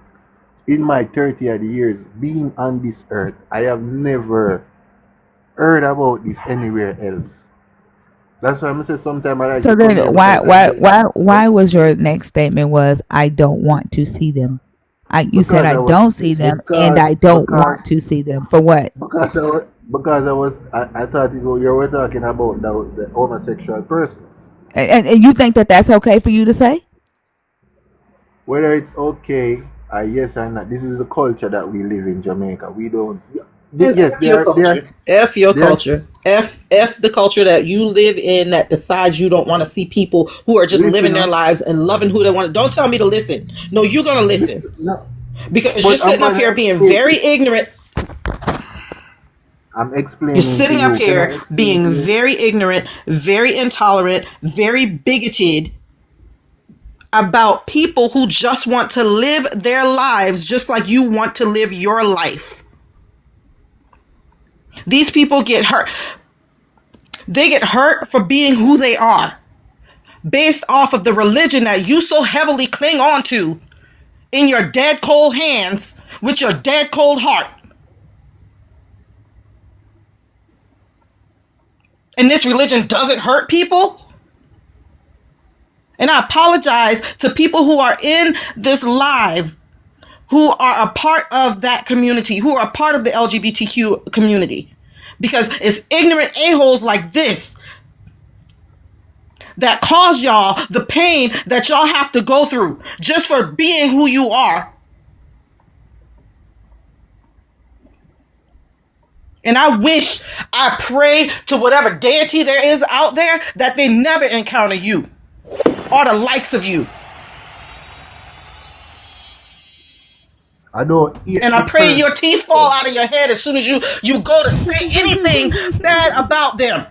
in my 30 odd years being on this earth, I have never heard about this anywhere else. That's why I'm say sometimes I like So to come then, here because I get why was your next statement was, "I don't want to see them"? You said, because "I I was don't see them," and because "I don't because want to see them." For what? because I was because I thought you were talking about the homosexual persons. And you think that that's okay for you to say? Whether it's okay, yes or not, this is the culture that we live in Jamaica. We don't. And Yes, F your culture. F your they are. culture. F the culture that you live in that decides you don't want to see people who are just living Listen, their lives and loving who they want to. Don't tell me to listen. No, you're gonna listen. no, Because you're but I'm sitting up gonna here being explain. very ignorant. I'm You're explaining to sitting up you. Can here I explain to being you? very ignorant, very intolerant, very bigoted about people who just want to live their lives just like you want to live your life. These people get hurt. They get hurt for being who they are based off of the religion that you so heavily cling on to in your dead cold hands with your dead cold heart. And this religion doesn't hurt people? And I apologize to people who are in this live, who are a part of that community, who are a part of the LGBTQ community. Because it's ignorant a-holes like this that cause y'all the pain that y'all have to go through just for being who you are. And I pray to whatever deity there is out there that they never encounter you or the likes of you. I don't hate And the I pray person. your teeth fall out of your head as soon as you go to say anything bad about them.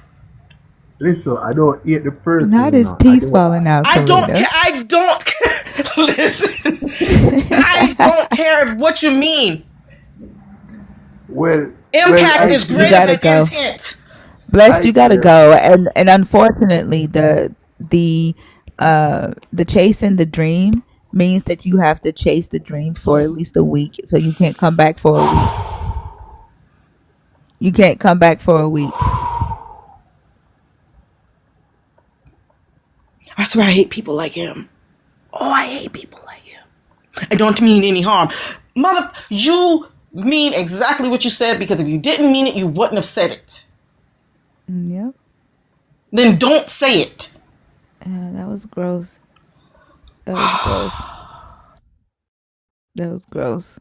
Listen, I don't hate the Not person, you his know. I teeth don't. falling out, I don't care. Sarita. I don't care. Listen, I don't care what you mean. Well, Impact I is Blessed, you care. greater gotta than go. intent. Blessed, I you gotta care. go. And unfortunately, the chasing the dream means that you have to chase the dream for at least a week, so you can't come back for a week. You can't come back for a week. I swear I hate people like him. Oh, I hate people like him. I don't mean any harm. Mother, you mean exactly what you said, because if you didn't mean it, you wouldn't have said it. Yep. Then don't say it. That was gross. That was gross. That was gross.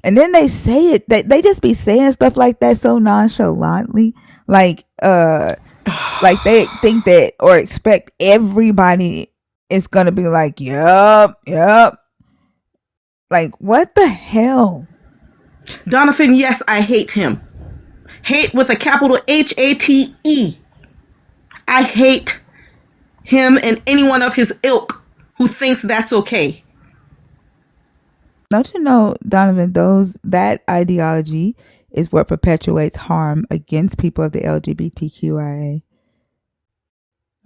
And then they say it. They just be saying stuff like that so nonchalantly, like they think that or expect everybody is gonna be like, yup, yup. Like, what the hell? Donovan, yes, I hate him. Hate with a capital Hate. I hate him and anyone of his ilk who thinks that's okay. Don't you know, Donovan, that ideology is what perpetuates harm against people of the LGBTQIA.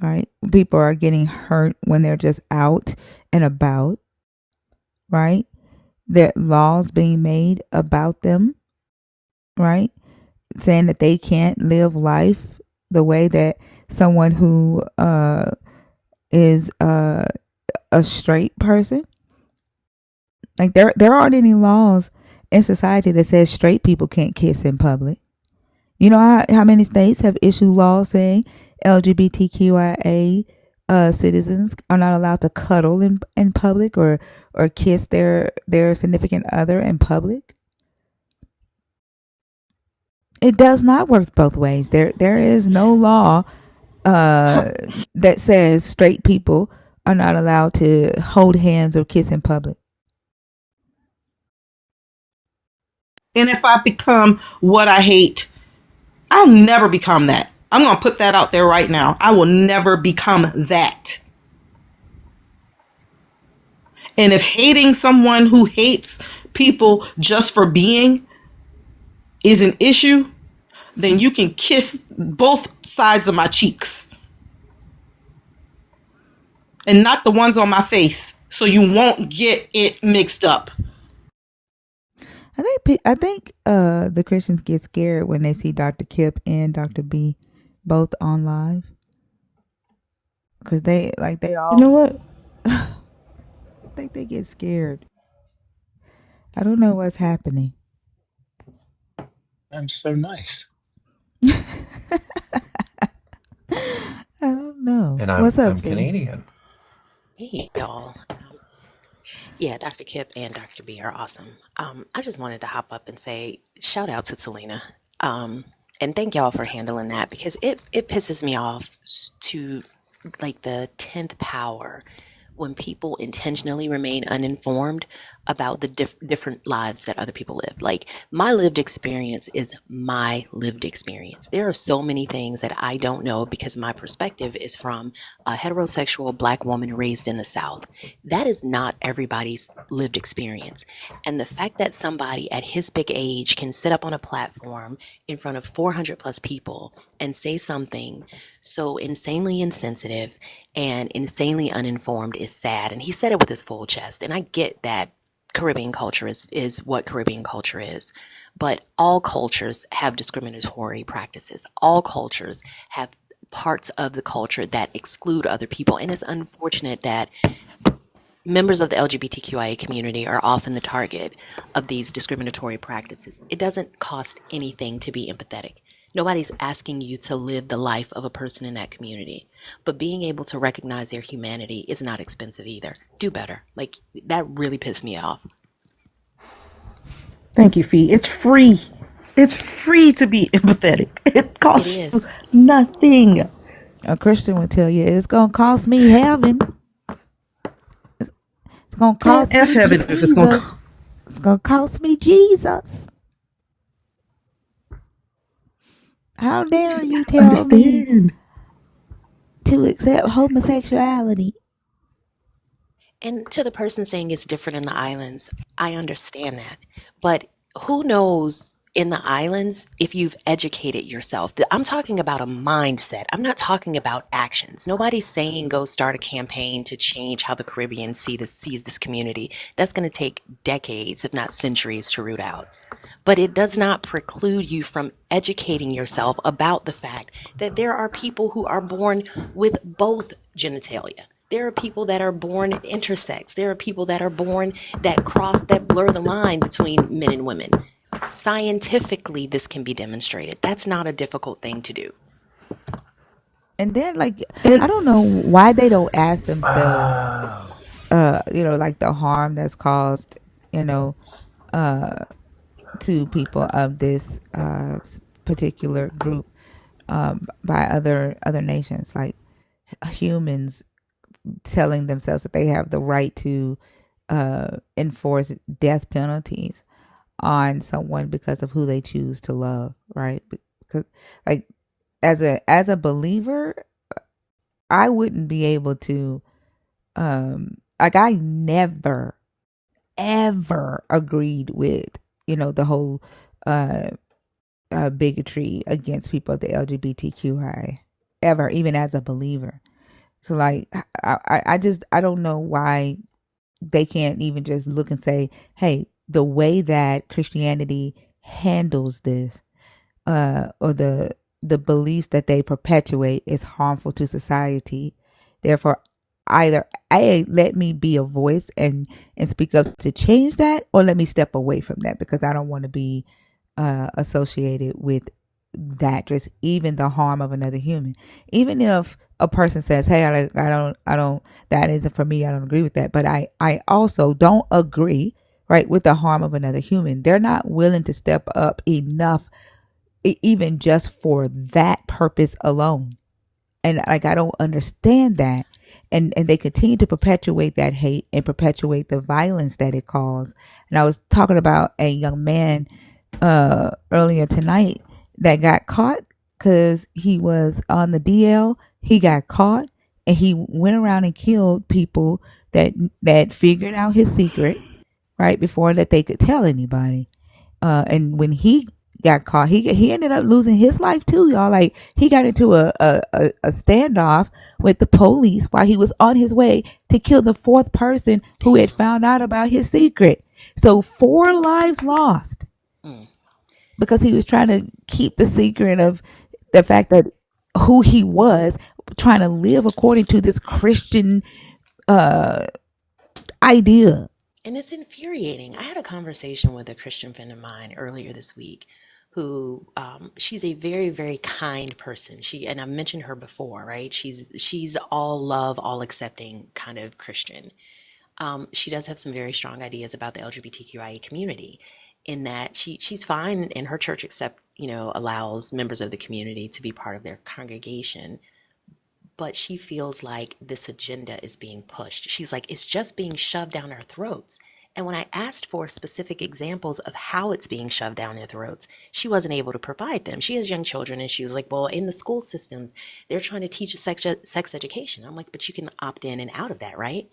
All right. People are getting hurt when they're just out and about, right? There are laws being made about them, right? Saying that they can't live life the way that someone who is a straight person. Like there aren't any laws in society that says straight people can't kiss in public. You know how many states have issued laws saying LGBTQIA citizens are not allowed to cuddle in public or kiss their significant other in public? It does not work both ways. There is no law that says straight people are not allowed to hold hands or kiss in public. And if I become what I hate, I'll never become that. I'm going to put that out there right now. I will never become that. And if hating someone who hates people just for being is an issue, then you can kiss both sides of my cheeks. And not the ones on my face, so you won't get it mixed up. I think the Christians get scared when they see Dr. Kip and Dr. B both on live, because they all. You know what? I think they get scared. I don't know what's happening. I'm so nice. I don't know. And What's up, I'm Fee? Canadian. Hey, y'all. Yeah, Dr. Kip and Dr. B are awesome. I just wanted to hop up and say shout out to Selena. And thank y'all for handling that because it pisses me off to like the 10th power when people intentionally remain uninformed about the different lives that other people live. Like, my lived experience is my lived experience. There are so many things that I don't know because my perspective is from a heterosexual Black woman raised in the South. That is not everybody's lived experience. And the fact that somebody at his big age can sit up on a platform in front of 400 plus people and say something so insanely insensitive and insanely uninformed is sad. And he said it with his full chest. And I get that Caribbean culture is what Caribbean culture is. But all cultures have discriminatory practices. All cultures have parts of the culture that exclude other people. And it's unfortunate that members of the LGBTQIA community are often the target of these discriminatory practices. It doesn't cost anything to be empathetic. Nobody's asking you to live the life of a person in that community, but being able to recognize their humanity is not expensive either. Do better. Like, that really pissed me off. Thank you, Fee. It's free. It's free to be empathetic. It It costs you is. nothing. A Christian would tell you it's gonna cost me heaven. It's gonna Man, cost F me heaven if it's gonna Jesus. It's gonna cost me Jesus. How dare just you tell me understand. to accept homosexuality? And to the person saying it's different in the islands, I understand that. But who knows in the islands if you've educated yourself? I'm talking about a mindset. I'm not talking about actions. Nobody's saying go start a campaign to change how the Caribbean sees this community. That's going to take decades, if not centuries, to root out. But it does not preclude you from educating yourself about the fact that there are people who are born with both genitalia. There are people that are born intersex. There are people that are born that blur the line between men and women. Scientifically, this can be demonstrated. That's not a difficult thing to do. And then, like, I And don't know why they don't ask themselves, like the harm that's caused, you know, to people of this particular group by other nations, like humans telling themselves that they have the right to enforce death penalties on someone because of who they choose to love, right? Because, like, as a believer, I wouldn't be able to, like, I never ever agreed with, the whole uh bigotry against people of the LGBTQI ever, even as a believer. So, like, I don't know why they can't even just look and say, hey, the way that Christianity handles this, or the beliefs that they perpetuate is harmful to society. Therefore, either A, let me be a voice and speak up to change that, or let me step away from that because I don't want to be associated with that, just even the harm of another human. Even if a person says, hey, I don't, that isn't for me, I don't agree with that, but I also don't agree, right, with the harm of another human. They're not willing to step up enough, even just for that purpose alone. And, like, I don't understand that. And they continue to perpetuate that hate and perpetuate the violence that it caused. And I was talking about a young man earlier tonight that got caught because he was on the DL. He got caught and he went around and killed people that figured out his secret right before that they could tell anybody. And when he got caught, he ended up losing his life too, y'all. Like, he got into a standoff with the police while he was on his way to kill the fourth person who had found out about his secret. So 4 lives lost Mm. because he was trying to keep the secret of the fact that who he was, trying to live according to this Christian idea. And it's infuriating. I had a conversation with a Christian friend of mine earlier this week who she's a very, very kind person. And I mentioned her before, right? She's all love, all accepting kind of Christian. She does have some very strong ideas about the LGBTQIA community, in that she's fine in her church, except allows members of the community to be part of their congregation. But she feels like this agenda is being pushed. She's like, it's just being shoved down our throats. And when I asked for specific examples of how it's being shoved down their throats, she wasn't able to provide them. She has young children, and she was like, well, in the school systems, they're trying to teach sex education. I'm like, but you can opt in and out of that, right?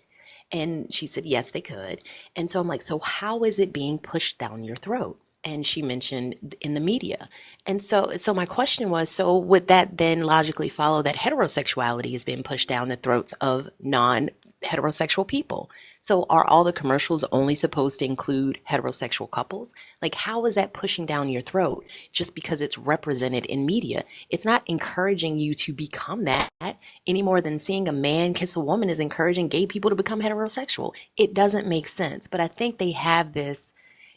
And she said, yes, they could. And so I'm like, so how is it being pushed down your throat? And she mentioned in the media. And so my question was, so would that then logically follow that heterosexuality is being pushed down the throats of non-heterosexual people? So are all the commercials only supposed to include heterosexual couples? Like, how is that pushing down your throat just because it's represented in media? It's not encouraging you to become that any more than seeing a man kiss a woman is encouraging gay people to become heterosexual. It doesn't make sense. But I think they have this,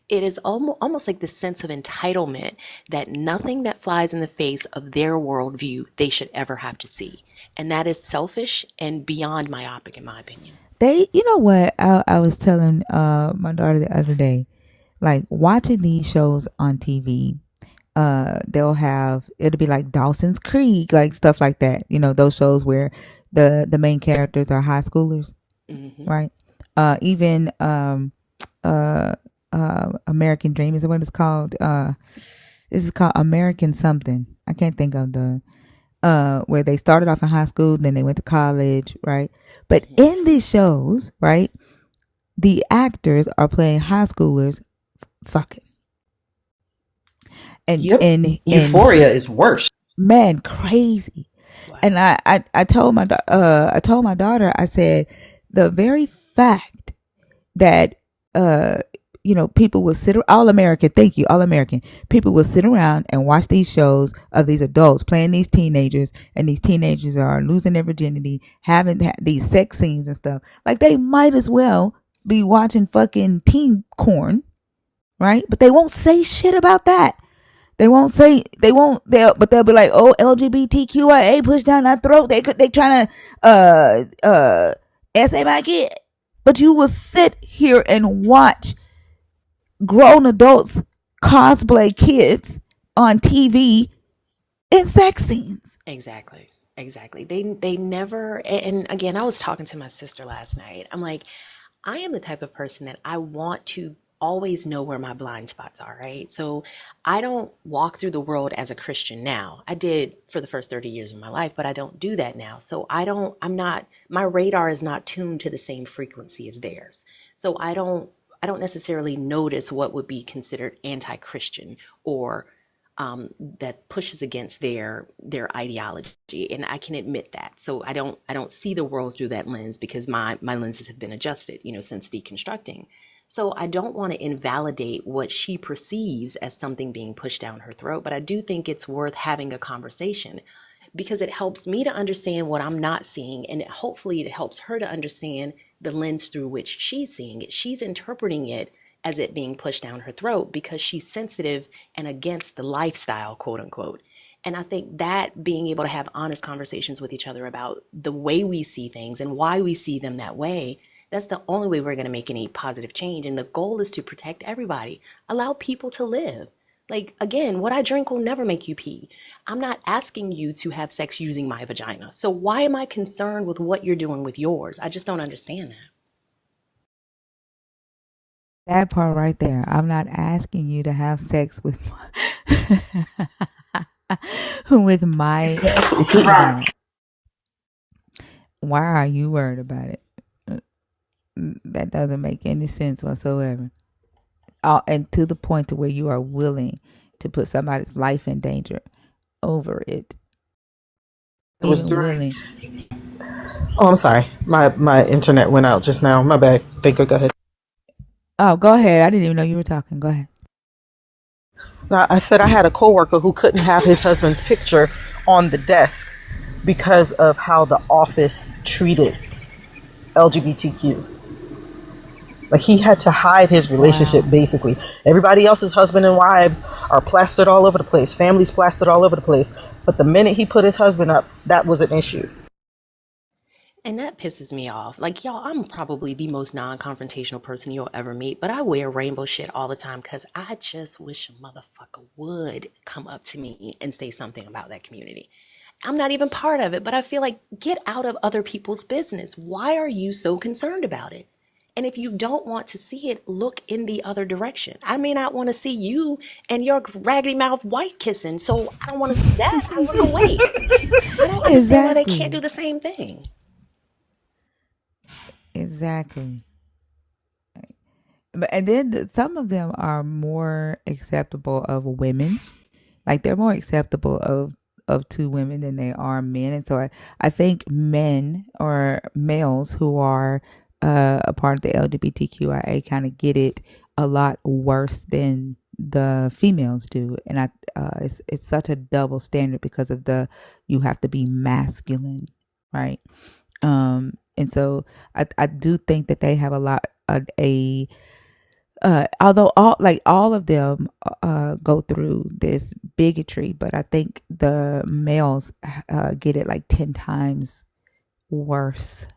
it is almost like this sense of entitlement that nothing that flies in the face of their worldview they should ever have to see. And that is selfish and beyond myopic, in my opinion. You know what? I was telling my daughter the other day, like, watching these shows on TV, it'll be like Dawson's Creek, like stuff like that. Those shows where the main characters are high schoolers, right? Even American Dream is what it's called. This is called American something. I can't think of the where they started off in high school, then they went to college, right? But in these shows, right, the actors are playing high schoolers fucking. And Euphoria is worse. Man, crazy. Wow. And I told my daughter, I said, the very fact that people will all American people will sit around and watch these shows of these adults playing these teenagers, and these teenagers are losing their virginity, having these sex scenes and stuff. Like, they might as well be watching fucking teen porn, right? But they won't say shit about that. But they'll be like, oh, LGBTQIA pushed down our throat. They trying to essay my kid. But you will sit here and watch grown adults cosplay kids on TV in sex scenes. Exactly. They never, and again, I was talking to my sister last night. I'm like, I am the type of person that I want to always know where my blind spots are, right? So I don't walk through the world as a Christian now. I did for the first 30 years of my life, but I don't do that now. So my radar is not tuned to the same frequency as theirs. So I don't necessarily notice what would be considered anti-Christian or that pushes against their ideology, and I can admit that. So I don't see the world through that lens, because my lenses have been adjusted, since deconstructing. So I don't want to invalidate what she perceives as something being pushed down her throat, but I do think it's worth having a conversation, because it helps me to understand what I'm not seeing, and hopefully it helps her to understand the lens through which she's seeing it. She's interpreting it as it being pushed down her throat because she's sensitive and against the lifestyle, quote unquote. And I think that being able to have honest conversations with each other about the way we see things and why we see them that way, that's the only way we're going to make any positive change. And the goal is to protect everybody, allow people to live. Like, again, what I drink will never make you pee. I'm not asking you to have sex using my vagina. So why am I concerned with what you're doing with yours? I just don't understand that. That part right there. I'm not asking you to have sex with with my vagina. Why are you worried about it? That doesn't make any sense whatsoever. And to the point to where you are willing to put somebody's life in danger over it. It was willing. Oh, I'm sorry. My internet went out just now. My bad. Thinker, go ahead. Oh, go ahead. I didn't even know you were talking. Go ahead. Now, I said I had a coworker who couldn't have his husband's picture on the desk because of how the office treated LGBTQ. Like he had to hide his relationship Wow. basically. Everybody else's husband and wives are plastered all over the place, families plastered all over the place. But the minute he put his husband up, that was an issue. And that pisses me off. Like, y'all, I'm probably the most non confrontational person you'll ever meet, but I wear rainbow shit all the time because I just wish a motherfucker would come up to me and say something about that community. I'm not even part of it, but I feel like get out of other people's business. Why are you so concerned about it? And if you don't want to see it, look in the other direction. I may not want to see you and your raggedy mouth white kissing, so I don't want to see that. I look away. I don't understand why they can't do Exactly. the same thing. Exactly. But and then some of them are more acceptable of women. Like they're more acceptable of two women than they are men. And so I think men or males who are a part of the LGBTQIA kind of get it a lot worse than the females do. And it's such a double standard because of the you have to be masculine, right? And so I do think that they have a lot a although all of them go through this bigotry, but I think the males get it like 10 times worse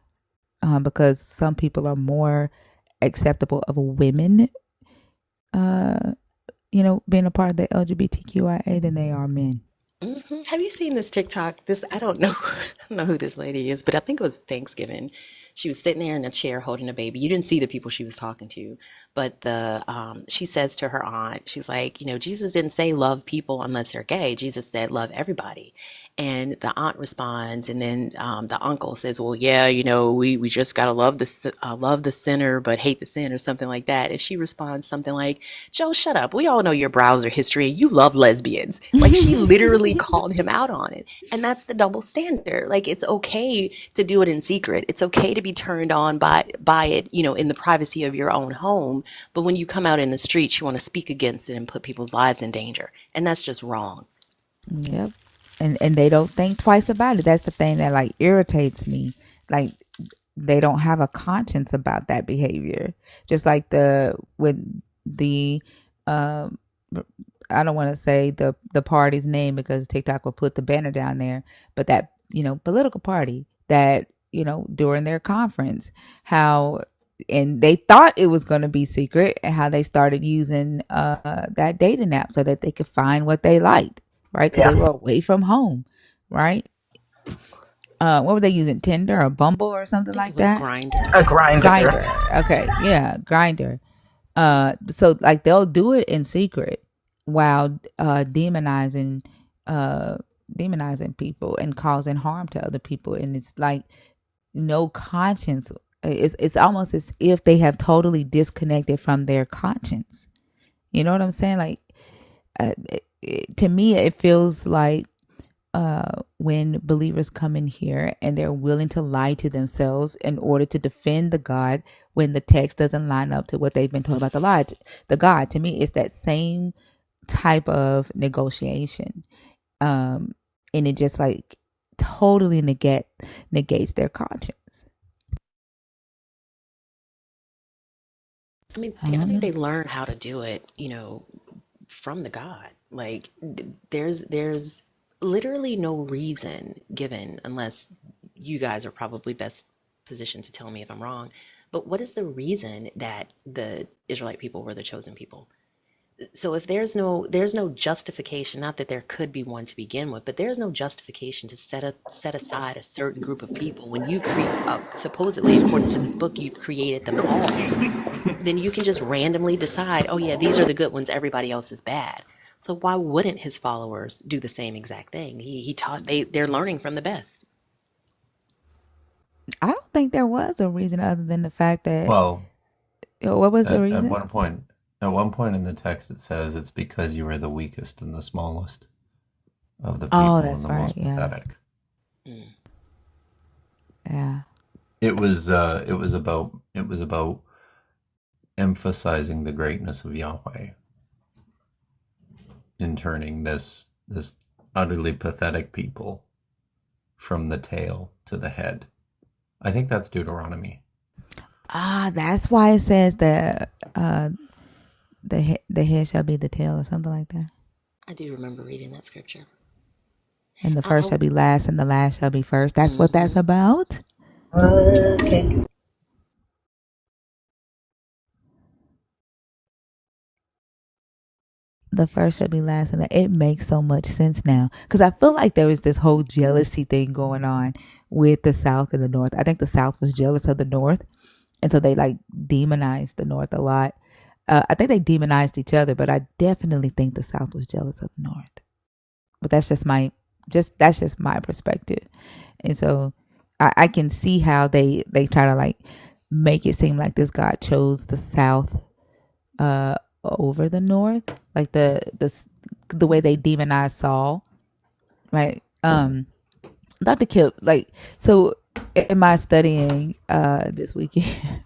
because some people are more acceptable of women, being a part of the LGBTQIA than they are men. Have you seen this TikTok? This I don't know, I don't know who this lady is, but I think it was Thanksgiving. She was sitting there in a chair holding a baby. You didn't see the people she was talking to, but the she says to her aunt, she's like, Jesus didn't say love people unless they're gay. Jesus said love everybody. And the aunt responds, and then the uncle says, "Well, yeah, we just gotta love the sinner, but hate the sin, or something like that." And she responds something like, "Joe, shut up. We all know your browser history. You love lesbians." Like she literally called him out on it, and that's the double standard. Like it's okay to do it in secret. It's okay to be turned on by it, in the privacy of your own home. But when you come out in the streets, you want to speak against it and put people's lives in danger, and that's just wrong. Yep. And they don't think twice about it. That's the thing that like irritates me. Like they don't have a conscience about that behavior. Just like the um I don't want to say the party's name because TikTok will put the banner down there, but that, political party that, during their conference, how and they thought it was going to be secret and how they started using that dating app so that they could find what they liked, right? Because they Yeah. were away from home, right? What were they using? Tinder or Bumble or I something think it like was that? Grinder. A grinder. Grinder. Okay, yeah, Grinder. So like they'll do it in secret while demonizing people and causing harm to other people, and it's like no conscience. It's almost as if they have totally disconnected from their conscience. You know what I'm saying? Like to me, it feels like when believers come in here and they're willing to lie to themselves in order to defend the God when the text doesn't line up to what they've been told about the God. To me, it's that same type of negotiation, and it just like totally negates their conscience. I mean, I I don't think know. they learn how to do it, from the God. Like there's literally no reason given unless you guys are probably best positioned to tell me if I'm wrong. But what is the reason that the Israelite people were the chosen people? So if there's no justification, not that there could be one to begin with, but there's no justification to set aside a certain group of people when supposedly according to this book you've created them all. Then you can just randomly decide, oh yeah, these are the good ones, everybody else is bad. So why wouldn't his followers do the same exact thing? He taught they're learning from the best. I don't think there was a reason other than the fact that Well, what was the at reason? one point in the text, it says it's because you were the weakest and the smallest of the Oh, people and that's the right. most Yeah, pathetic. Mm. yeah. It was about emphasizing the greatness of Yahweh in turning this utterly pathetic people from the tail to the head. I think that's Deuteronomy. That's why it says that the head shall be the tail or something like that. I do remember reading that scripture. And the first shall be last and the last shall be first. That's what that's Mm-hmm. about. Okay. The first shall be last, and it makes so much sense now because I feel like there was this whole jealousy thing going on with the South and the North. I think the South was jealous of the North, and so they like demonized the North a lot. I think they demonized each other, but I definitely think the South was jealous of the North. But that's just my perspective, and so I can see how they try to like make it seem like this God chose the South over the North, like the way they demonized Saul, right? Dr. Kip, like, so in my studying this weekend,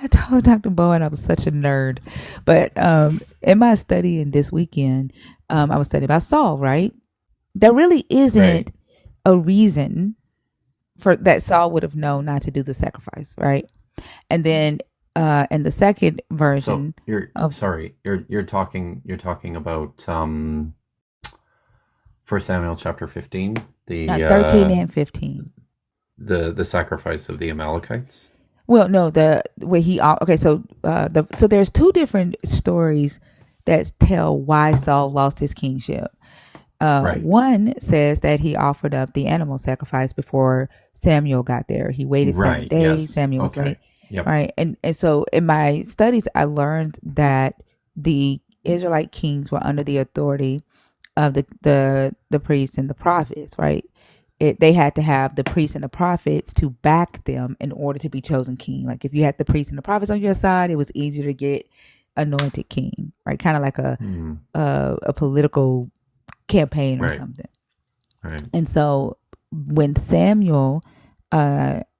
I told Dr. Bowen I was such a nerd, but in my studying this weekend, I was studying about Saul, right? There really isn't a reason for that Saul would have known not to do the sacrifice, right? And then in the second version, so you're talking about 1 Samuel chapter 15, the 13 and 15, the sacrifice of the Amalekites. Well, no, the way he okay, so so there's two different stories that tell why Saul lost his kingship. One says that he offered up the animal sacrifice before Samuel got there. He waited 7 days. Yes. Samuel was late. Yep. Right. And so in my studies, I learned that the Israelite kings were under the authority of the priests and the prophets, right? They had to have the priests and the prophets to back them in order to be chosen king. Like if you had the priests and the prophets on your side, it was easier to get anointed king, right? Kind of like a political campaign or something. Right. And so when Samuel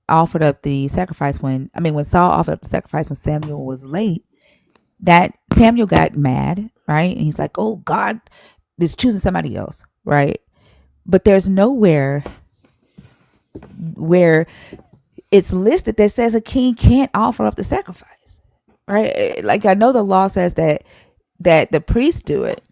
offered up the sacrifice, when Saul offered up the sacrifice when Samuel was late, that Samuel got mad, right? And he's like, oh, God is choosing somebody else, right? But there's nowhere where it's listed that says a king can't offer up the sacrifice, right? Like I know the law says that the priests do it,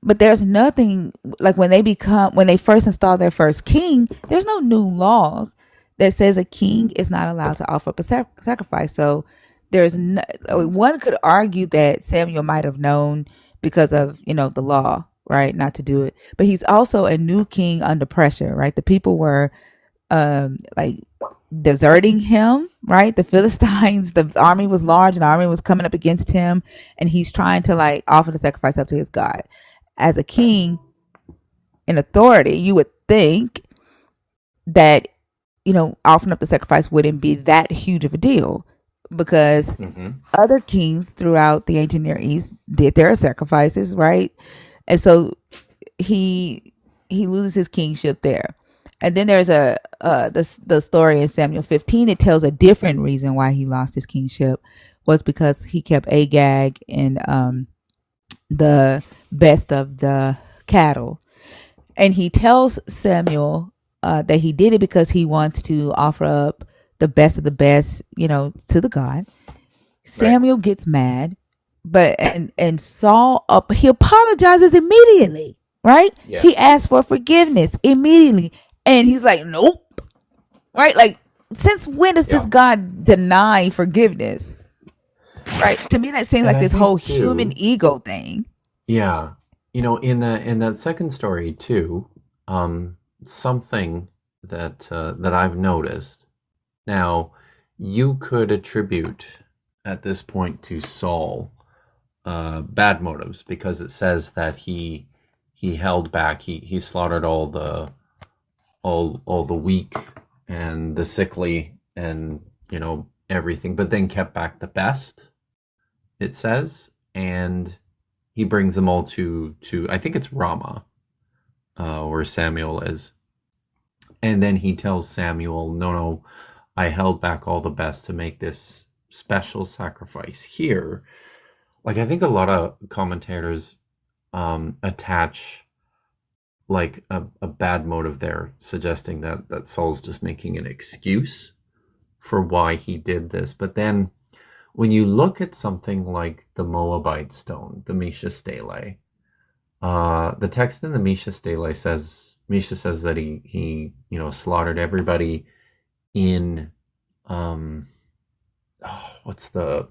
but there's nothing like when they first install their first king, there's no new laws that says a king is not allowed to offer up a sacrifice. So there's one could argue that Samuel might have known because of the law, right, not to do it, but he's also a new king under pressure, right? The people were like deserting him, right? The Philistines, the army was large and the army was coming up against him, and he's trying to like offer the sacrifice up to his God. As a king in authority, you would think that offering up the sacrifice wouldn't be that huge of a deal, because other kings throughout the ancient Near East did their sacrifices, right? And so he loses his kingship there. And then there's the story in Samuel 15. It tells a different reason why he lost his kingship was because he kept Agag and the best of the cattle, and he tells Samuel that he did it because he wants to offer up the best of the best, to the God. Samuel gets mad, but and Saul he apologizes immediately, right? Yeah. He asks for forgiveness immediately, and he's like, nope, right? Like, since when does this God deny forgiveness? Right? To me, that seems like this whole human ego thing. Yeah, in that second story too, something that I've noticed. Now, you could attribute at this point to Saul bad motives, because it says that he held back, he slaughtered all the weak and the sickly and everything, but then kept back the best, it says, and he brings them all to I think it's Ramah, where Samuel is, and then he tells Samuel, no, I held back all the best to make this special sacrifice here. Like, I think a lot of commentators attach like a bad motive there, suggesting that Saul's just making an excuse why he did this. But then when you look at something like the Moabite stone, the Misha Stele, the text in the Misha Stele says that he slaughtered everybody in what's the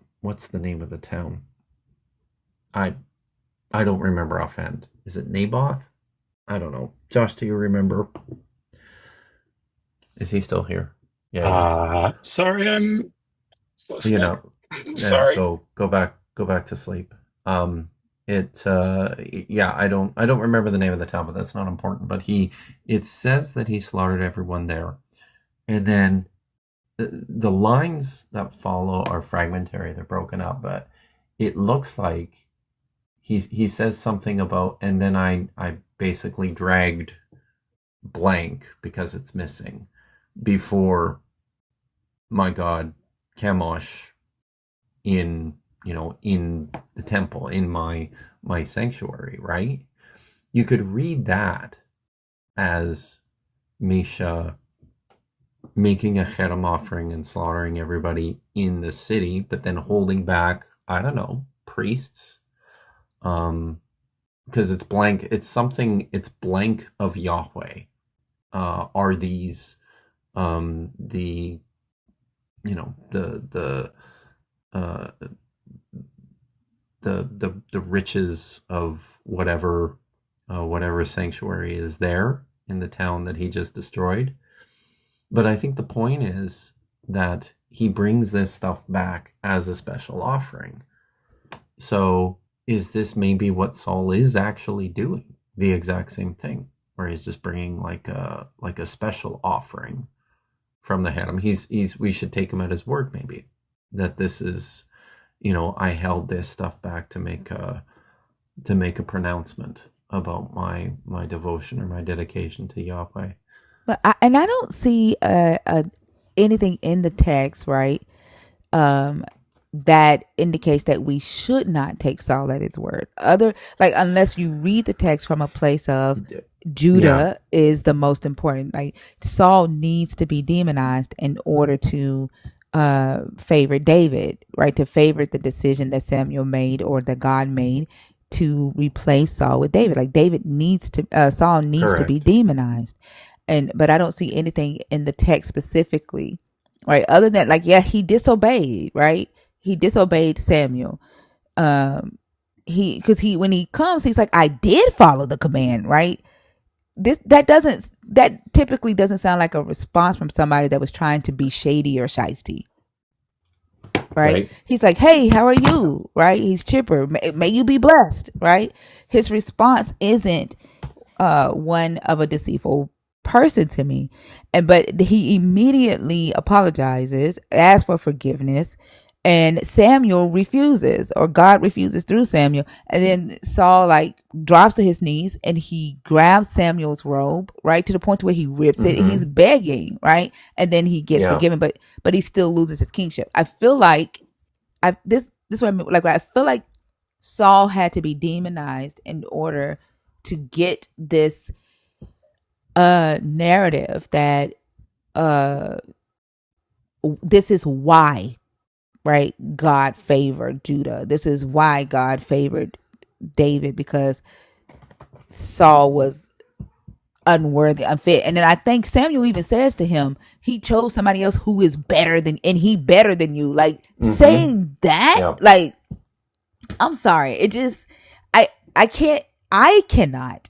name of the town? I don't remember offhand. Is it Naboth? I don't know. Josh, do you remember? Is he still here? Yeah. Sorry, I'm so You stuck. know, Sorry. go back to sleep. Yeah, I don't remember the name of the town, but that's not important. But it says that he slaughtered everyone there, and then the lines that follow are fragmentary; they're broken up. But it looks like he says something about, and then I basically dragged blank because it's missing before my God Chemosh in the temple, in my sanctuary, right? You could read that as Misha making a cherem offering and slaughtering everybody in the city, but then holding back, I don't know, priests, because it's blank. It's blank of Yahweh. Are these the the riches of whatever sanctuary is there in the town that he just destroyed. But I think the point is that he brings this stuff back as a special offering. So is this maybe what Saul is actually doing? The exact same thing, where he's just bringing like a special offering from the Hanem. We should take him at his word, maybe, that this is, I held this stuff back to make a pronouncement about my devotion or my dedication to Yahweh. But I don't see anything in the text, right, that indicates that we should not take Saul at his word. Unless you read the text from a place of Judah is the most important. Like, Saul needs to be demonized in order to favor David, right? To favor the decision that Samuel made or that God made to replace Saul with David. Like, Saul needs to be demonized. But I don't see anything in the text specifically, right? Other than he disobeyed, right? He disobeyed Samuel. When he comes, he's like, I did follow the command, right? That typically doesn't sound like a response from somebody that was trying to be shady or shisty. Right? He's like, hey, how are you? Right? He's chipper. May you be blessed. Right? His response isn't one of a deceitful person to me, but he immediately apologizes, asks for forgiveness, and Samuel refuses, or God refuses through Samuel, and then Saul drops to his knees and he grabs Samuel's robe, right, to the point where he rips it, and he's begging, right, and then he gets forgiven, but he still loses his kingship. I feel like this is what I mean. I feel like Saul had to be demonized in order to get this narrative that this is why, right, God favored Judah. This is why God favored David, because Saul was unworthy, unfit. And then I think Samuel even says to him, he chose somebody else who is better than you. Saying that, I'm sorry. It just, I cannot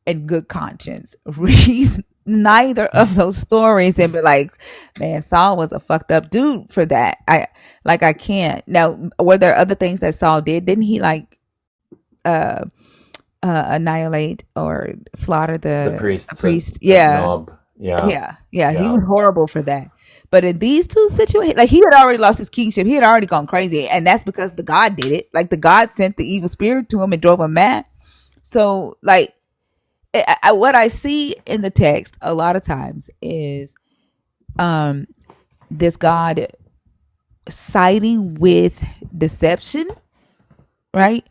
in good conscience read neither of those stories and be like, man, Saul was a fucked up dude for that. I can't. Now, were there other things that Saul did? Didn't he annihilate or slaughter the priest? Yeah. He was horrible for that. But in these two situations, he had already lost his kingship. He had already gone crazy, and that's because the God did it. The God sent the evil spirit to him and drove him mad. So what I see in the text a lot of times is this God siding with deception, right?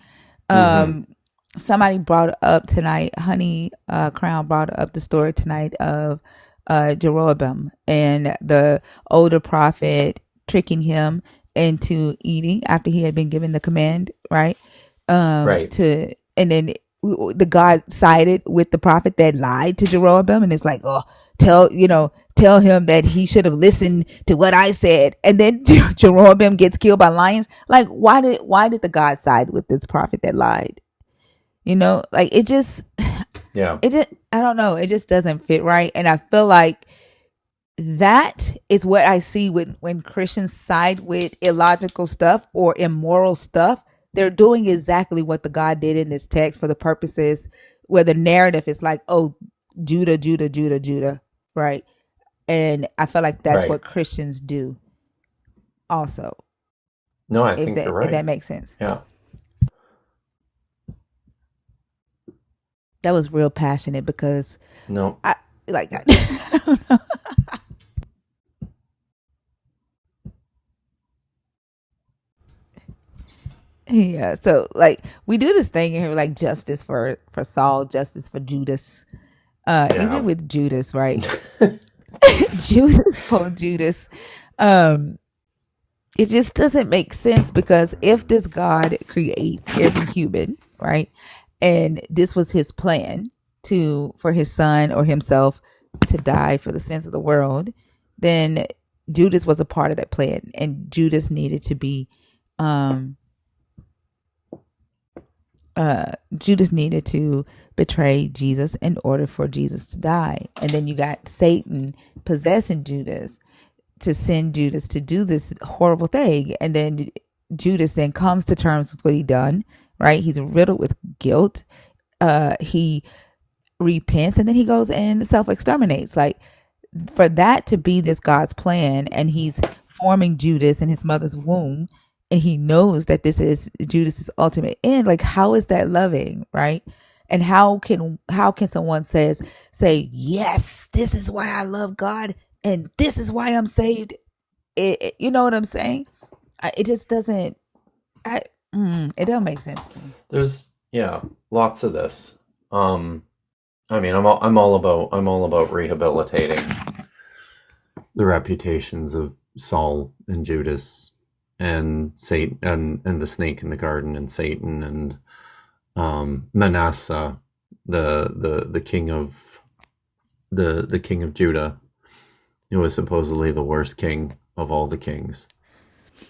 Somebody brought up tonight, Honey Crown brought up the story tonight of Jeroboam and the older prophet tricking him into eating after he had been given the command, right? Right. And then the God sided with the prophet that lied to Jeroboam, and it's like, oh, tell him that he should have listened to what I said. And then Jeroboam gets killed by lions. Like, why did the God side with this prophet that lied? Like it just I don't know, it just doesn't fit right. And I feel like that is what I see when Christians side with illogical stuff or immoral stuff. They're doing exactly what the God did in this text for the purposes where the narrative is like, oh, Judah, Judah, Judah, Judah, right? And I feel like that's Right. what Christians do also. No, I think you're right. If that makes sense. Yeah. That was real passionate because No. I don't know. Yeah, so like we do this thing here, like justice for Saul, justice for Judas. Even with Judas, right? Judas for Judas. It just doesn't make sense because if this God creates every human, right? And this was his plan for his son or himself to die for the sins of the world, then Judas was a part of that plan, and Judas needed to be Judas needed to betray Jesus in order for Jesus to die. And then you got Satan possessing Judas to send Judas to do this horrible thing. And then Judas then comes to terms with what he done, right? He's riddled with guilt. He repents, and then he goes and self-exterminates. Like, for that to be this God's plan, and he's forming Judas in his mother's womb, and he knows that this is Judas's ultimate end. Like, how is that loving, right? And how can someone say yes, this is why I love God and this is why I'm saved? You know what I'm saying? It just doesn't. It don't make sense to me. There's lots of this. I mean, I'm all about rehabilitating the reputations of Saul and Judas and Satan and the snake in the garden and Satan and Manasseh, the king of the king of Judah, who was supposedly the worst king of all the kings.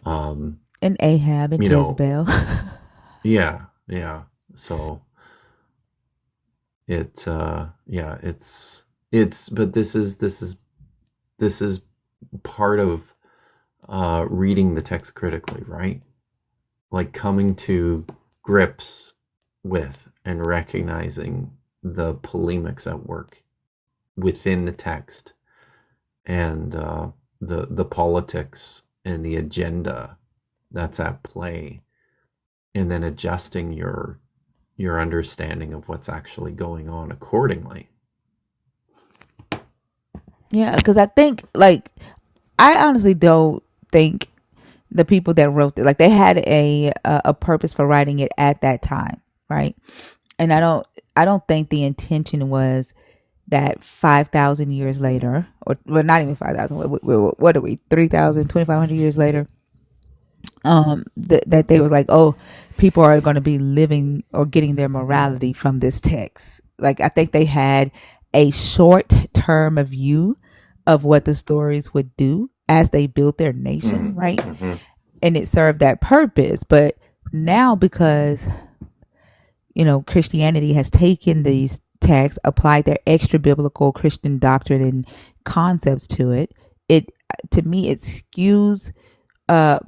And Ahab and Jezebel. Yeah. So it's but this is part of reading the text critically, right? Like coming to grips with and recognizing the polemics at work within the text and the politics and the agenda that's at play, and then adjusting your understanding of what's actually going on accordingly. Yeah, because I think, like, I honestly don't think the people that wrote it, like, they had a purpose for writing it at that time, right? And I don't think the intention was that 5,000 years later, or well, not even 5,000. What are we? 3,000, 2,500 years later. That they were like, oh, people are going to be living or getting their morality from this text. Like, I think they had a short term view of what the stories would do as they built their nation, right? Mm-hmm. And it served that purpose. But now, because Christianity has taken these texts, applied their extra biblical Christian doctrine and concepts to it, to me it skews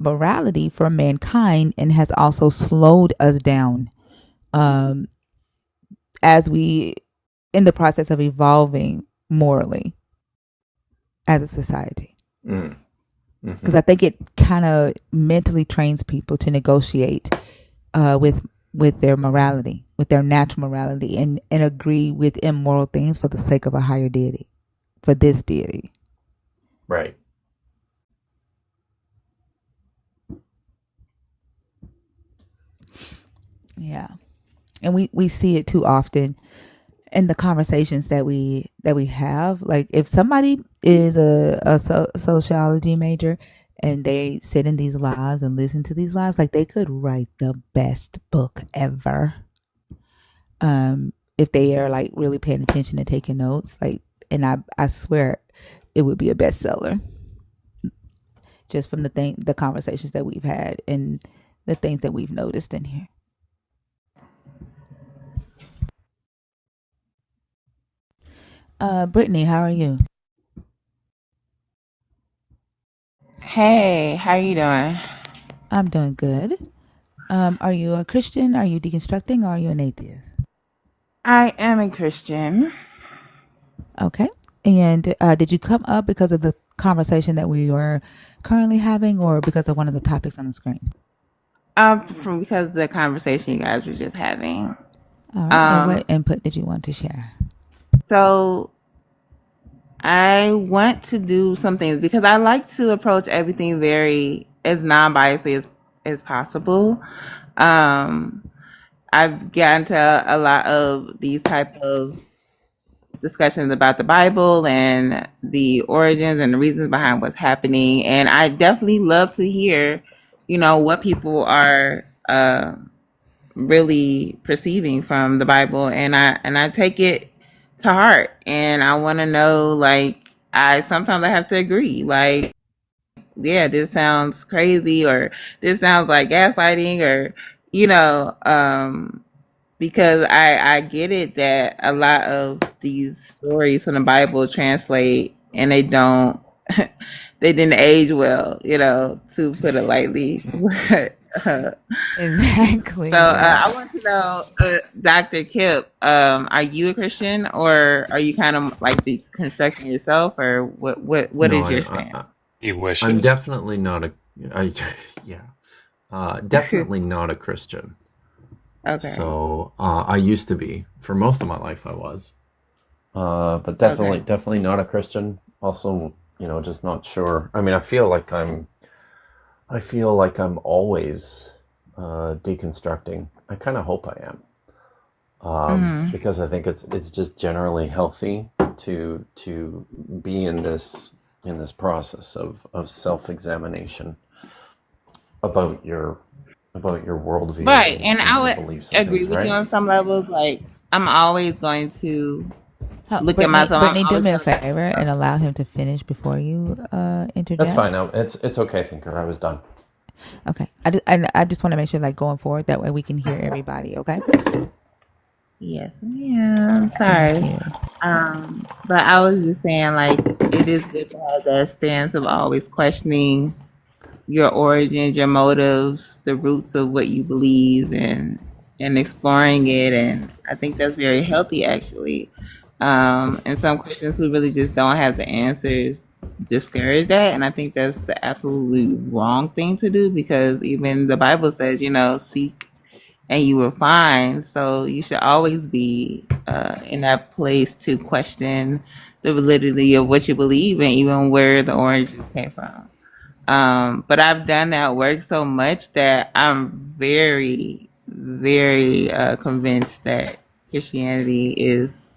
morality for mankind and has also slowed us down as we in the process of evolving morally as a society. Because I think it kind of mentally trains people to negotiate with their morality, with their natural morality, and agree with immoral things for the sake of a higher deity, for this deity. Right. Yeah. And we see it too often. in the conversations that we have, like if somebody is a sociology major and they sit in these lives and listen to these lives, like they could write the best book ever. If they are like really paying attention and taking notes, like, and I swear it would be a bestseller just from the conversations that we've had and the things that we've noticed in here. Brittany, how are you? Hey, how you doing? I'm doing good. Are you a Christian? Are you deconstructing? Or are you an atheist? I am a Christian. Okay. And did you come up because of the conversation that we were currently having, or because of one of the topics on the screen? From because of the conversation you guys were just having. All right. And what input did you want to share? So I want to do something because I like to approach everything very as non-biased as possible. I've gotten to a lot of these type of discussions about the Bible and the origins and the reasons behind what's happening, and I definitely love to hear, what people are really perceiving from the Bible, and I take it to heart, and I want to know, like, I sometimes I have to agree, like, yeah, this sounds crazy, or this sounds like gaslighting, or because I get it that a lot of these stories from the Bible translate and they don't they didn't age well, to put it lightly. Exactly. So I want to know, Dr. Kip, are you a Christian, or are you kind of like deconstructing yourself, or what No, is your stance? He wishes. I'm definitely not definitely not a Christian. Okay. So I used to be. For most of my life I was. But definitely not a Christian. Also, just not sure. I mean, I feel like I'm always deconstructing. I kind of hope I am. Because I think it's just generally healthy to be in this process of self-examination about your worldview, Right, and I your would beliefs and agree things, with right? you on some levels. Like, I'm always going to look at Brittany, myself. I'm Brittany, do always me a going to. favor and allow him to finish before you interject. That's fine. It's okay, Thinker. I was done. Okay. I just want to make sure, like, going forward, that way we can hear everybody. Okay. Yes, ma'am. Sorry. But I was just saying, like, it is good to have that stance of always questioning your origins, your motives, the roots of what you believe, and exploring it. And I think that's very healthy, actually. And some Christians who really just don't have the answers discourage that, and I think that's the absolutely wrong thing to do, because even the Bible says, seek and you will find. So you should always be in that place to question the validity of what you believe and even where the origins came from. But I've done that work so much that I'm very, very convinced that Christianity is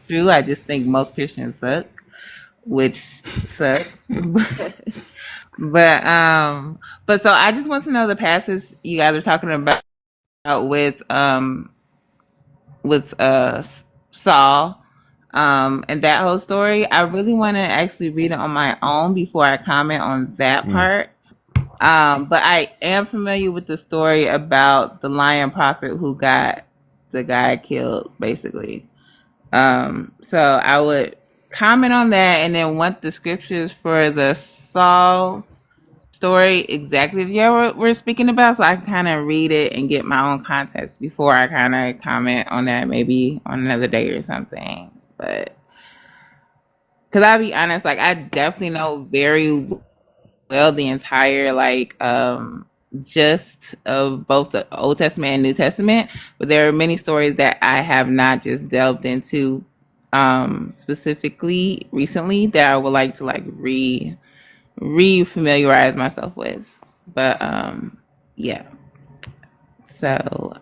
true. I just think most Christians suck, which sucks. But so I just want to know the passage you guys are talking about with Saul, and that whole story. I really want to actually read it on my own before I comment on that part. But I am familiar with the story about the lion prophet who got the guy killed, basically. So I would comment on that, and then want the scriptures for the Saul story exactly that we're speaking about, so I can kind of read it and get my own context before I kind of comment on that, maybe on another day or something. But because I'll be honest, like, I definitely know very well the entire, like, just of both the Old Testament and New Testament, but there are many stories that I have not just delved into specifically recently that I would like to, like, re-familiarize myself with. But yeah. So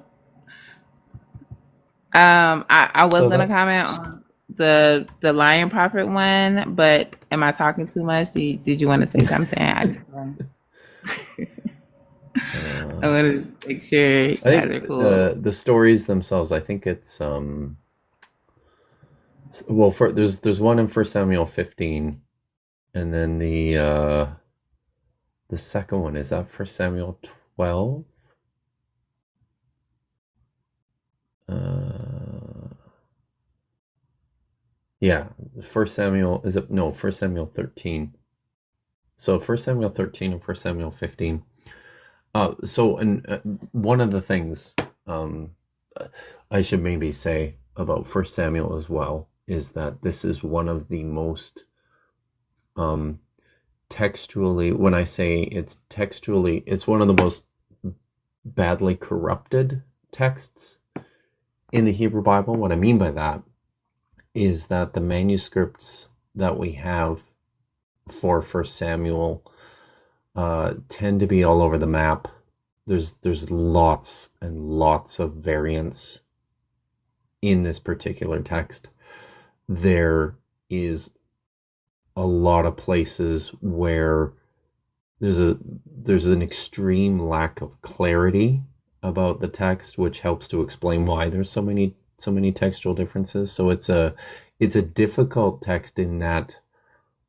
I was So gonna that comment on the lion prophet one, but am I talking too much? Did you want to say something? I want to make sure you I guys think are cool. the stories themselves. I think it's well, there's one in First Samuel 15, and then the second one is that First Samuel 12. Yeah, First Samuel is it? No, First Samuel 13. So First Samuel 13 and First Samuel 15. One of the things um, I should maybe say about First Samuel as well is that this is one of the most textually. When I say it's textually, it's one of the most badly corrupted texts in the Hebrew Bible. What I mean by that is that the manuscripts that we have for First Samuel tend to be all over the map. There's lots and lots of variants in this particular text. There is a lot of places where there's an extreme lack of clarity about the text, which helps to explain why there's so many textual differences. So it's a difficult text in that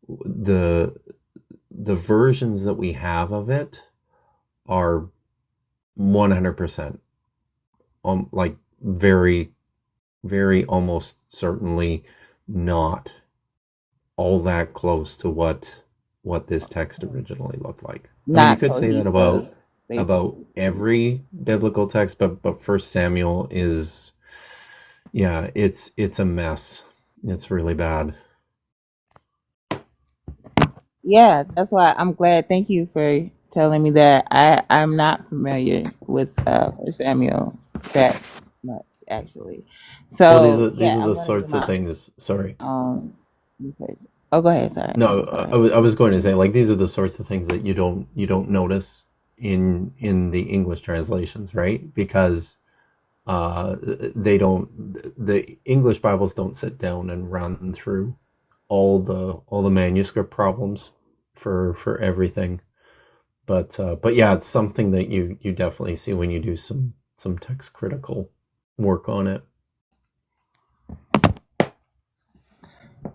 the versions that we have of it are 100% like very, very almost certainly not all that close to what this text originally looked like. I mean, you could say that about every biblical text, but First Samuel is, yeah, it's a mess. It's really bad. Yeah, that's why I'm glad. Thank you for telling me that. I'm not familiar with First Samuel that much actually. Well, So these yeah, are I'm the gonna do sorts of my things. Sorry. research. Oh, go ahead. Sorry, I'm No, so sorry. I was going to say, like, these are the sorts of things that you don't notice in the English translations, right? Because they don't, the English Bibles don't sit down and run through all the manuscript problems for everything. But yeah, it's something that you definitely see when you do some text critical work on it.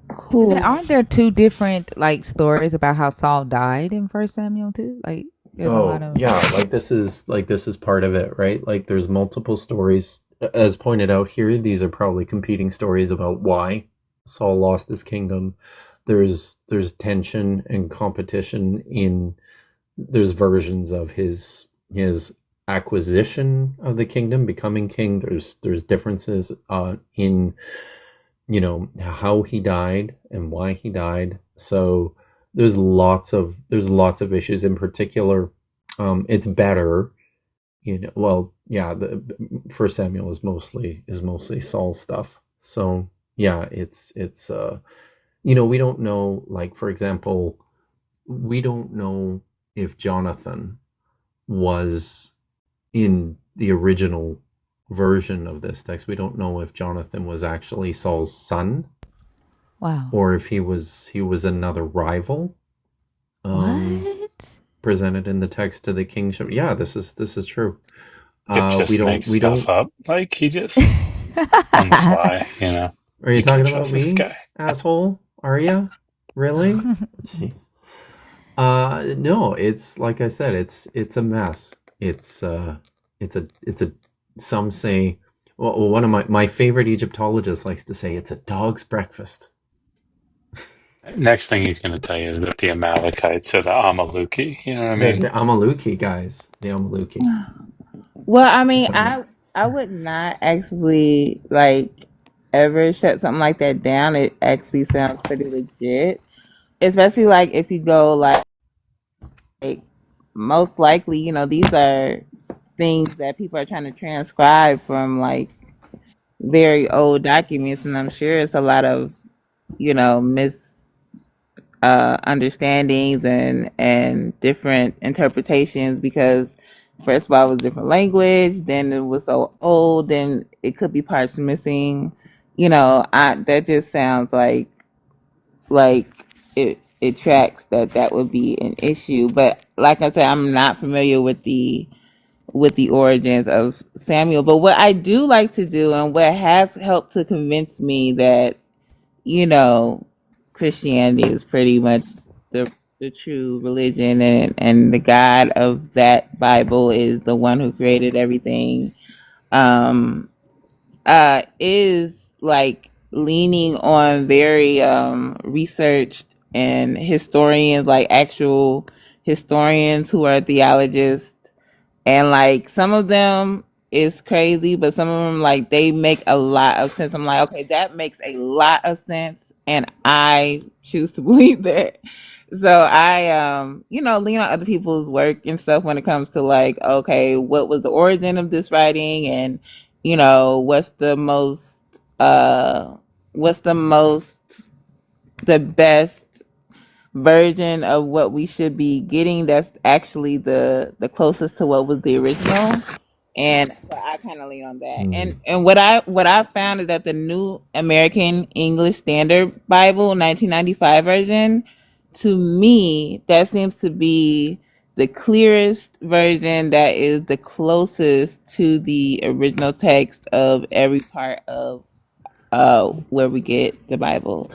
Cool. Aren't there two different like stories about how Saul died in First Samuel too? Like, there's a lot of yeah, this is part of it, right? Like, there's multiple stories, as pointed out here. These are probably competing stories about why Saul lost his kingdom. There's tension and competition in there's versions of his acquisition of the kingdom, becoming king. There's differences in how he died and why he died. So there's lots of issues. In particular, it's better, well, yeah, the First Samuel is mostly Saul's stuff. So yeah, it's we don't know, like, for example, we don't know if Jonathan was in the original version of this text. We don't know if Jonathan was actually Saul's son. Wow. Or if he was another rival. What? Presented in the text to the kingship. Yeah, this is true. It just makes stuff up. Like, he just on the fly, Are you talking about this me, guy. asshole? Are you? Really? Jeez. No, it's like I said, it's a mess. It's a some say, well, one of my favorite Egyptologists likes to say it's a dog's breakfast. Next thing he's going to tell you is about the Amalekites or the Amaluki. You know what I mean? The Amaluki guys. The Amaluki. Well, I mean, Sorry. I would not actually like ever shut something like that down. It actually sounds pretty legit, especially like if you go like most likely, these are things that people are trying to transcribe from like very old documents, and I'm sure it's a lot of mis understandings and different interpretations because first of all, it was a different language. Then it was so old. Then it could be parts missing. That just sounds like it tracks that would be an issue. But like I said, I'm not familiar with the origins of Samuel. But what I do like to do, and what has helped to convince me that Christianity is pretty much the true religion, and the God of that Bible is the one who created everything, is like leaning on very researched and historians, like actual historians who are theologists, and like some of them is crazy, but some of them, like, they make a lot of sense. I'm like, okay, that makes a lot of sense, and I choose to believe that. So I lean on other people's work and stuff when it comes to, like, okay, what was the origin of this writing, and what's the best version of what we should be getting that's actually the closest to what was the original. And so I kind of lean on that. And what I found is that the New American English Standard Bible 1995 version, to me, that seems to be the clearest version, that is the closest to the original text of every part of where we get the Bible.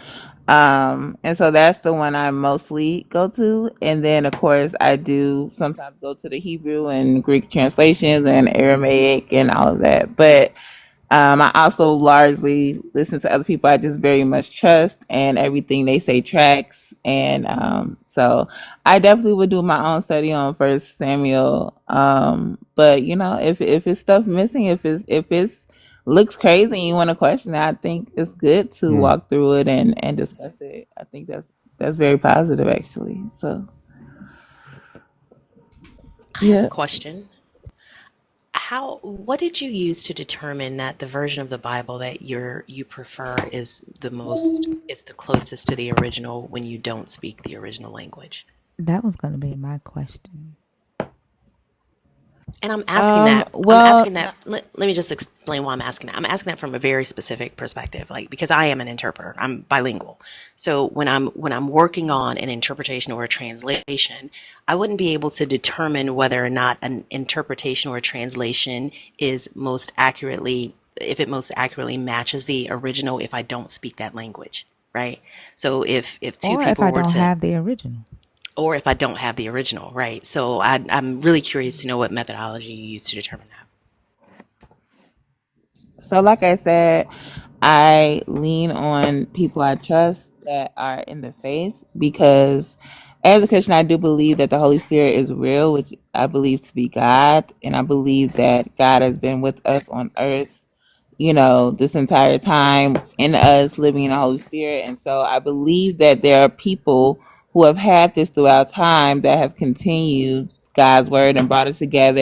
And so that's the one I mostly go to. And then of course I do sometimes go to the Hebrew and Greek translations and Aramaic and all of that. But I also largely listen to other people I just very much trust, and everything they say tracks. And so I definitely would do my own study on First Samuel. But if it's stuff missing, if it's looks crazy and you want to question it, I think it's good to walk through it and discuss it. I think that's very positive, actually. So I have a question. What did you use to determine that the version of the Bible that you prefer is the closest to the original when you don't speak the original language? That was going to be my question. And I'm asking that. Well, I'm asking that. Let me just explain why I'm asking that. I'm asking that from a very specific perspective, like, because I am an interpreter. I'm bilingual. So when I'm working on an interpretation or a translation, I wouldn't be able to determine whether or not an interpretation or a translation is if it most accurately matches the original if I don't speak that language, right? So if two or people if I were don't to have the original. Or if I don't have the original, right? So I'm really curious to know what methodology you use to determine that. So like I said, I lean on people I trust that are in the faith, because as a Christian, I do believe that the Holy Spirit is real, which I believe to be God. And I believe that God has been with us on earth, this entire time, in us, living in the Holy Spirit. And so I believe that there are people who have had this throughout time that have continued God's word and brought it together,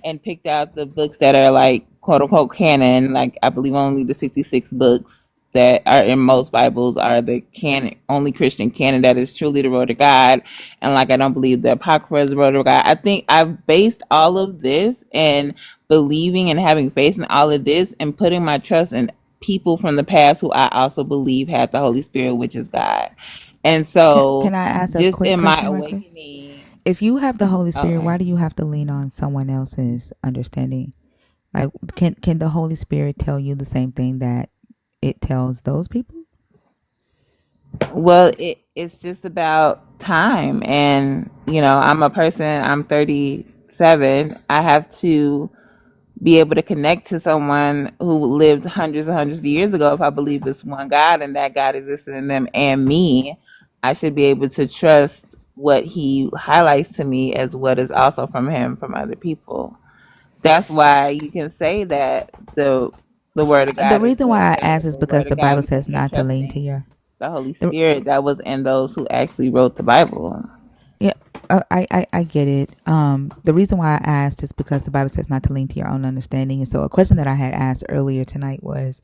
and picked out the books that are, like, quote unquote canon. Like, I believe only the 66 books that are in most Bibles are the canon, only Christian canon that is truly the word of God. And, like, I don't believe the Apocrypha is the word of God. I think I've based all of this and believing and having faith in all of this and putting my trust in people from the past who I also believe had the Holy Spirit, which is God. And so Can I ask a just quick in my question real quick? awakening, If you have the Holy Spirit, okay. why do you have to lean on someone else's understanding? Like, can the Holy Spirit tell you the same thing that it tells those people? Well, it's just about time. And, I'm a person, I'm 37. I have to be able to connect to someone who lived hundreds and hundreds of years ago. If I believe it's one God and that God existed in them and me, I should be able to trust what he highlights to me as what is also from him, from other people. That's why you can say that the word of The God is reason why I ask is the word because the of God, Bible because says you're not to lean to trusting your. the Holy The, Spirit that was in those who actually wrote the Bible. yeah, I get it. The reason why I asked is because the Bible says not to lean to your own understanding. And so a question that I had asked earlier tonight was,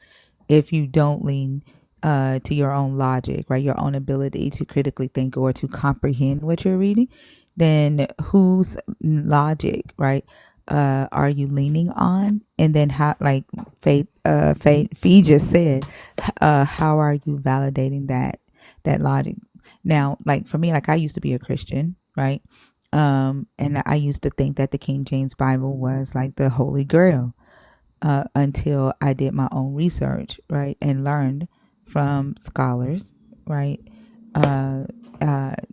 if you don't lean to your own logic, right? Your own ability to critically think or to comprehend what you're reading, then whose logic, right? Are you leaning on? And then how, like Fee just said, how are you validating that logic? Now, like for me, like I used to be a Christian, right? And I used to think that the King James Bible was like the Holy Grail, until I did my own research, right, and learned from scholars, right,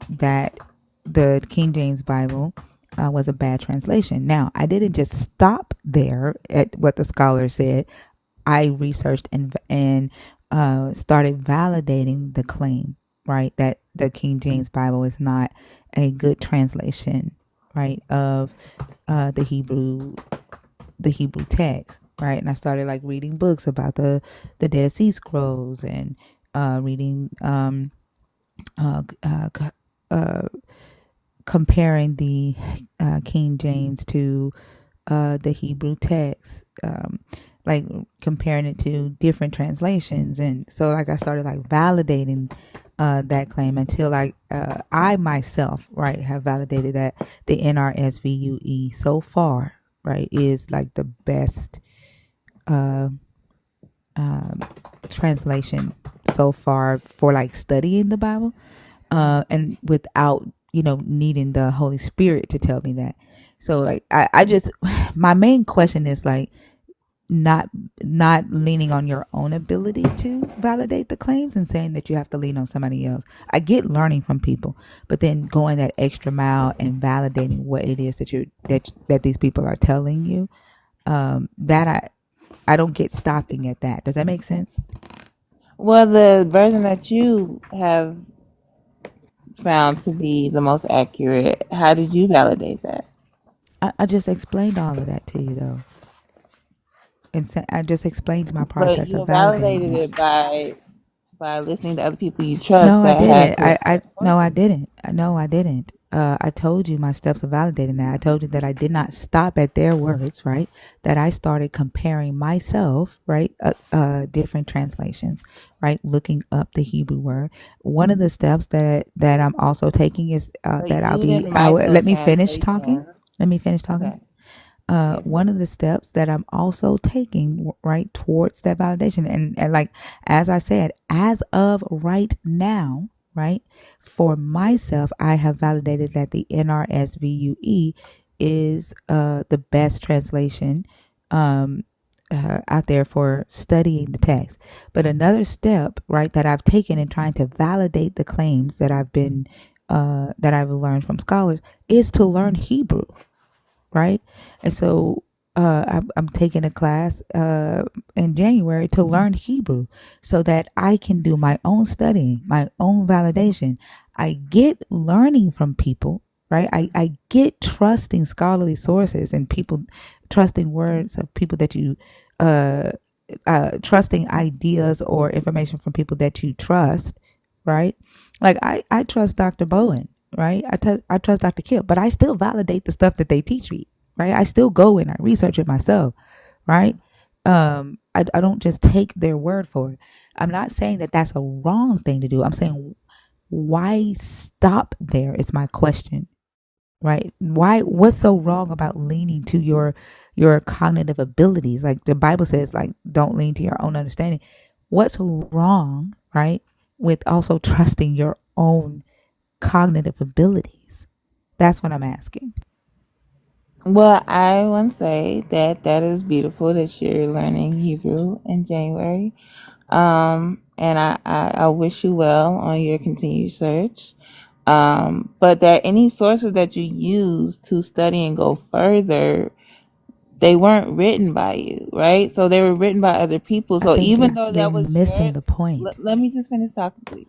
that the King James Bible was a bad translation. Now, I didn't just stop there at what the scholar said. I researched and started validating the claim, right, that the King James Bible is not a good translation, right, of the Hebrew text, right? And I started like reading books about the Dead Sea Scrolls and reading uh, uh, comparing the King James to the Hebrew text, like comparing it to different translations. And so like I started like validating that claim until I myself, right, have validated that the NRSVUE so far, right, is like the best translation so far for like studying the Bible, and without needing the Holy Spirit to tell me that. So like I just my main question is like not leaning on your own ability to validate the claims and saying that you have to lean on somebody else. I get learning from people, but then going that extra mile and validating what it is that these people are telling you, that I don't get stopping at that. Does that make sense? Well, the version that you have found to be the most accurate, how did you validate that? I just explained all of that to you though, and I just explained my But process of you validating validated it. it by listening to other people you trust No, I that have didn't. correct No, I sources. didn't. No, I didn't. I told you my steps of validating that. I told you that I did not stop at their words, right? That I started comparing myself, right? Different translations, right? Looking up the Hebrew word. One of the steps that I'm also taking is But that you didn't write the let me finish talking. translation. Let me finish talking. Okay. Yes, One sir. of the steps that I'm also taking right towards that validation, and like as I said, as of right now, right, for myself, I have validated that the NRSVUE is the best translation out there for studying the text. But another step, right, that I've taken in trying to validate the claims that I've learned from scholars is to learn Hebrew, right? And so I'm taking a class in January to learn Hebrew so that I can do my own studying, my own validation. I get learning from people, right? I get trusting scholarly sources and people, trusting words of people that you, uh, trusting ideas or information from people that you trust, right? Like I trust Dr. Bowen, right? I trust Dr. Kip, but I still validate the stuff that they teach me, right? I still go and I research it myself, right? I don't just take their word for it. I'm not saying that that's a wrong thing to do. I'm saying why stop there is my question, right? What's so wrong about leaning to your cognitive abilities? Like the Bible says, like don't lean to your own understanding. What's wrong, right, with also trusting your own cognitive abilities? That's what I'm asking. Well, I want to say that that is beautiful that you're learning Hebrew in January. And I wish you well on your continued search. But that any sources that you use to study and go further, they weren't written by you, right? So they were written by other people. I So think even though you're that was missing your, the point. let me just finish talking, please,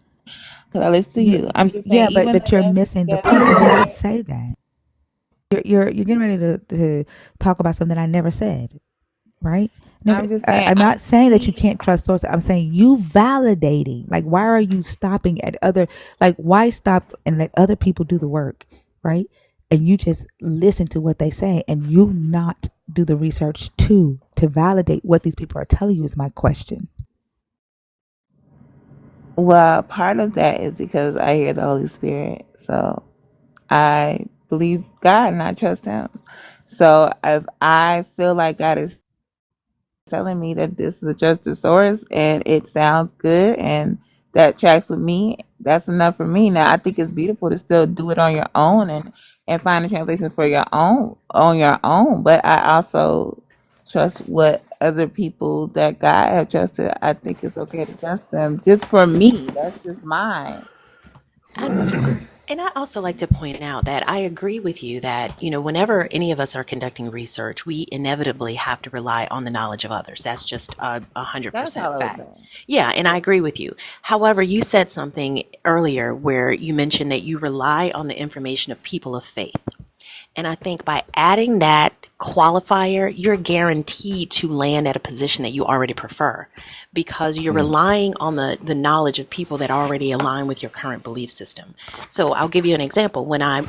because I listen to You're, you. I'm just saying, yeah, even though but you're missing the that point. I didn't was say that. You're getting ready to talk about something I never said, right? Never. I'm just saying, I'm I not saying that you see. can't trust sources. I'm saying you validating. Like, why are you stopping at other? Like, why stop and let other people do the work, right? And you just listen to what they say, and you not do the research to validate what these people are telling you is my question. Well, part of that is because I hear the Holy Spirit. So I believe God and I trust Him. So if I feel like God is telling me that this is a trusted source and it sounds good and that tracks with me, that's enough for me. Now I think it's beautiful to still do it on your own and find a translation for your own on your own. But I also trust what other people that God have trusted. I think it's okay to trust them. Just for me, that's just mine. And I also like to point out that I agree with you that, whenever any of us are conducting research, we inevitably have to rely on the knowledge of others. That's just a hundred That's percent all I was fact. saying. Yeah, and I agree with you. However, you said something earlier where you mentioned that you rely on the information of people of faith. And I think by adding that qualifier, you're guaranteed to land at a position that you already prefer because you're relying on the knowledge of people that already align with your current belief system. So I'll give you an example. When I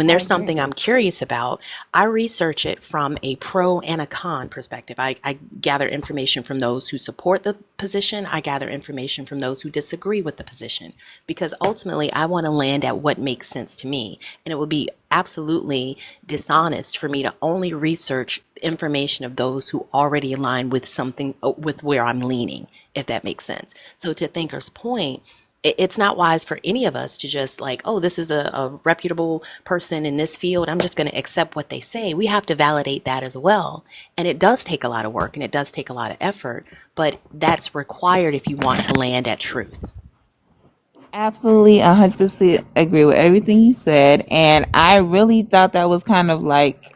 there's agree. something I'm curious about, I research it from a pro and a con perspective. I gather information from those who support the position. I gather information from those who disagree with the position because ultimately I want to land at what makes sense to me. And it would be absolutely dishonest for me to only research information of those who already align with something with where I'm leaning, if that makes sense. So to Thinker's point, it's not wise for any of us to just like, oh, this is a reputable person in this field, I'm just going to accept what they say. We have to validate that as well. And it does take a lot of work and it does take a lot of effort, but that's required if you want to land at truth. Absolutely 100% agree with everything you said. And I really thought that was kind of like,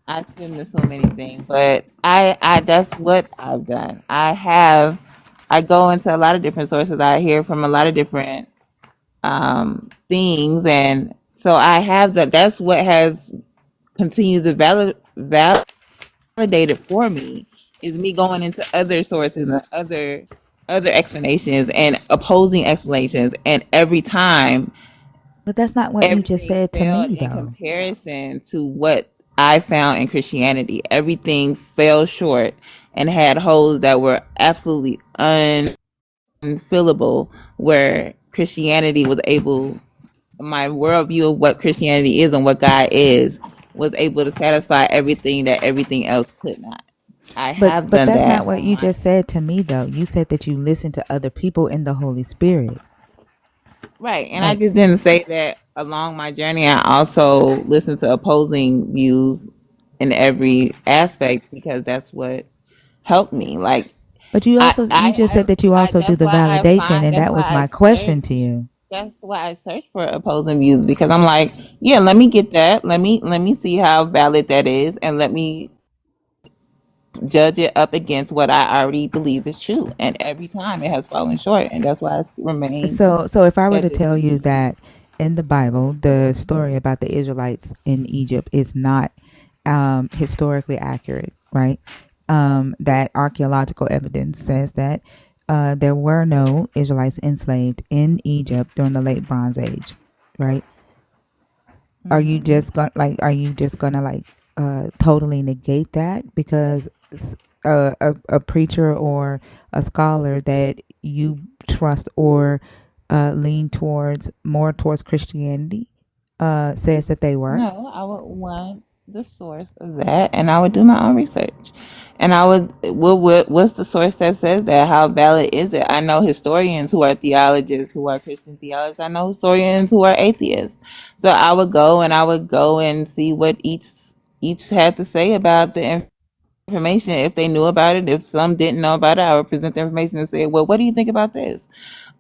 I shouldn't assume anything, but I that's what I've done. I go into a lot of different sources. I hear from a lot of different things, and so I have that's what has continued to validate it for me is me going into other sources and other explanations and opposing explanations, and every time But that's not what you just everything said to failed me, in though. comparison to what I found in Christianity. Everything fell short and had holes that were absolutely unfillable, where Christianity was able, my worldview of what Christianity is and what God is, was able to satisfy everything that everything else could not. I have But done that's not that what on you my. just said to me, though. You said that you listen to other people in the Holy Spirit. Right. And I Like, just didn't say that along my journey. I also listened to opposing views in every aspect because that's what helped me. Like but you just said that you also do that's the why I validation, find and that's that why was I my question search to you. that's why I search for opposing views because I'm like, yeah, let me get that. Let me see how valid that is and let me judge it up against what I already believe is true. And every time it has fallen short, and that's why I remain So if I were to judge's tell you position. that in the Bible, the story about the Israelites in Egypt is not historically accurate, right? That archaeological evidence says that there were no Israelites enslaved in Egypt during the late Bronze Age, right? Mm-hmm. Are you just gonna like totally negate that because a preacher or a scholar that you trust or lean towards more towards Christianity says that they were? No, I would want the source of that, and I would do my own research. And I would, what's the source that says that? How valid is it? I know historians who are theologians, who are Christian theologians. I know historians who are atheists. So I would go and see what each had to say about the information. If they knew about it, if some didn't know about it, I would present the information and say, well, what do you think about this?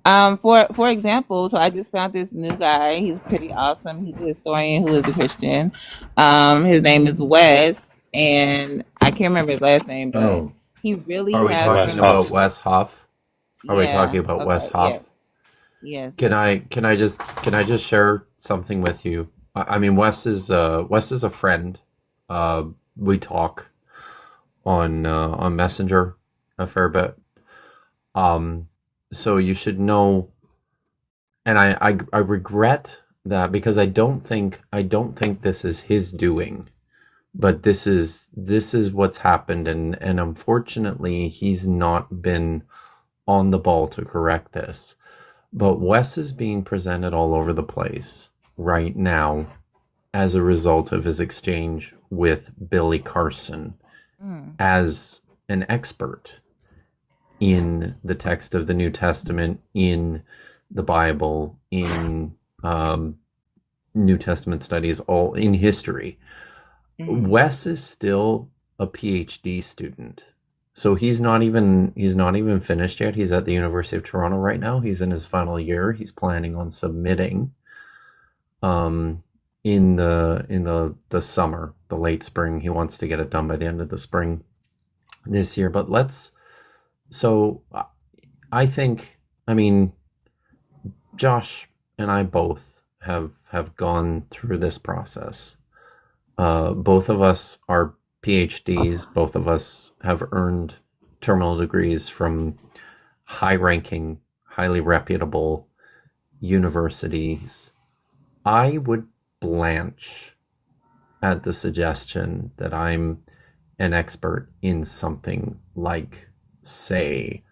For example, so I just found this new guy. He's pretty awesome. He's a historian who is a Christian. His name is Wes, and I can't remember his last name, but Oh, he really are we has Wes talking some. about Huff. Wes Hoff? Are we talking Yeah. about Wes Okay. Hoff? Yes. Yes. Can I just share something with you? I mean, Wes is a friend. We talk on Messenger a fair bit. Um, so you should know, and I regret that because I don't think this is his doing, but this is what's happened, and unfortunately he's not been on the ball to correct this. But Wes is being presented all over the place right now as a result of his exchange with Billy Carson as an expert in the text of the New Testament, in the Bible, in New Testament studies, all in history. Wes is still a PhD student. So he's not even finished yet. He's at the University of Toronto right now. He's in his final year. He's planning on submitting in the summer, the late spring. He wants to get it done by the end of the spring this year. But I think, I mean, Josh and I both have gone through this process. Both of us are PhDs. Both of us have earned terminal degrees from high-ranking, highly reputable universities. I would blanch at the suggestion that I'm an expert in something like, say,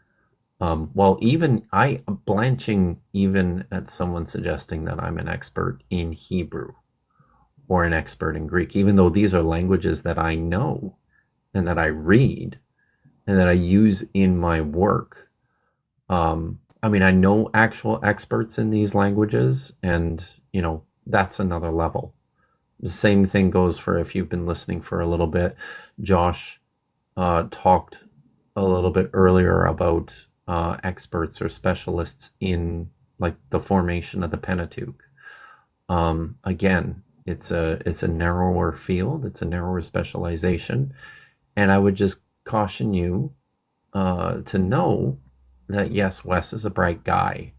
blanching even at someone suggesting that I'm an expert in Hebrew or an expert in Greek, even though these are languages that I know and that I read and that I use in my work. I mean, I know actual experts in these languages, and, that's another level. The same thing goes for, if you've been listening for a little bit, Josh talked a little bit earlier about experts or specialists in, like, the formation of the Pentateuch. Again, it's a narrower field, it's a narrower specialization, and I would just caution you to know that, yes, Wes is a bright guy,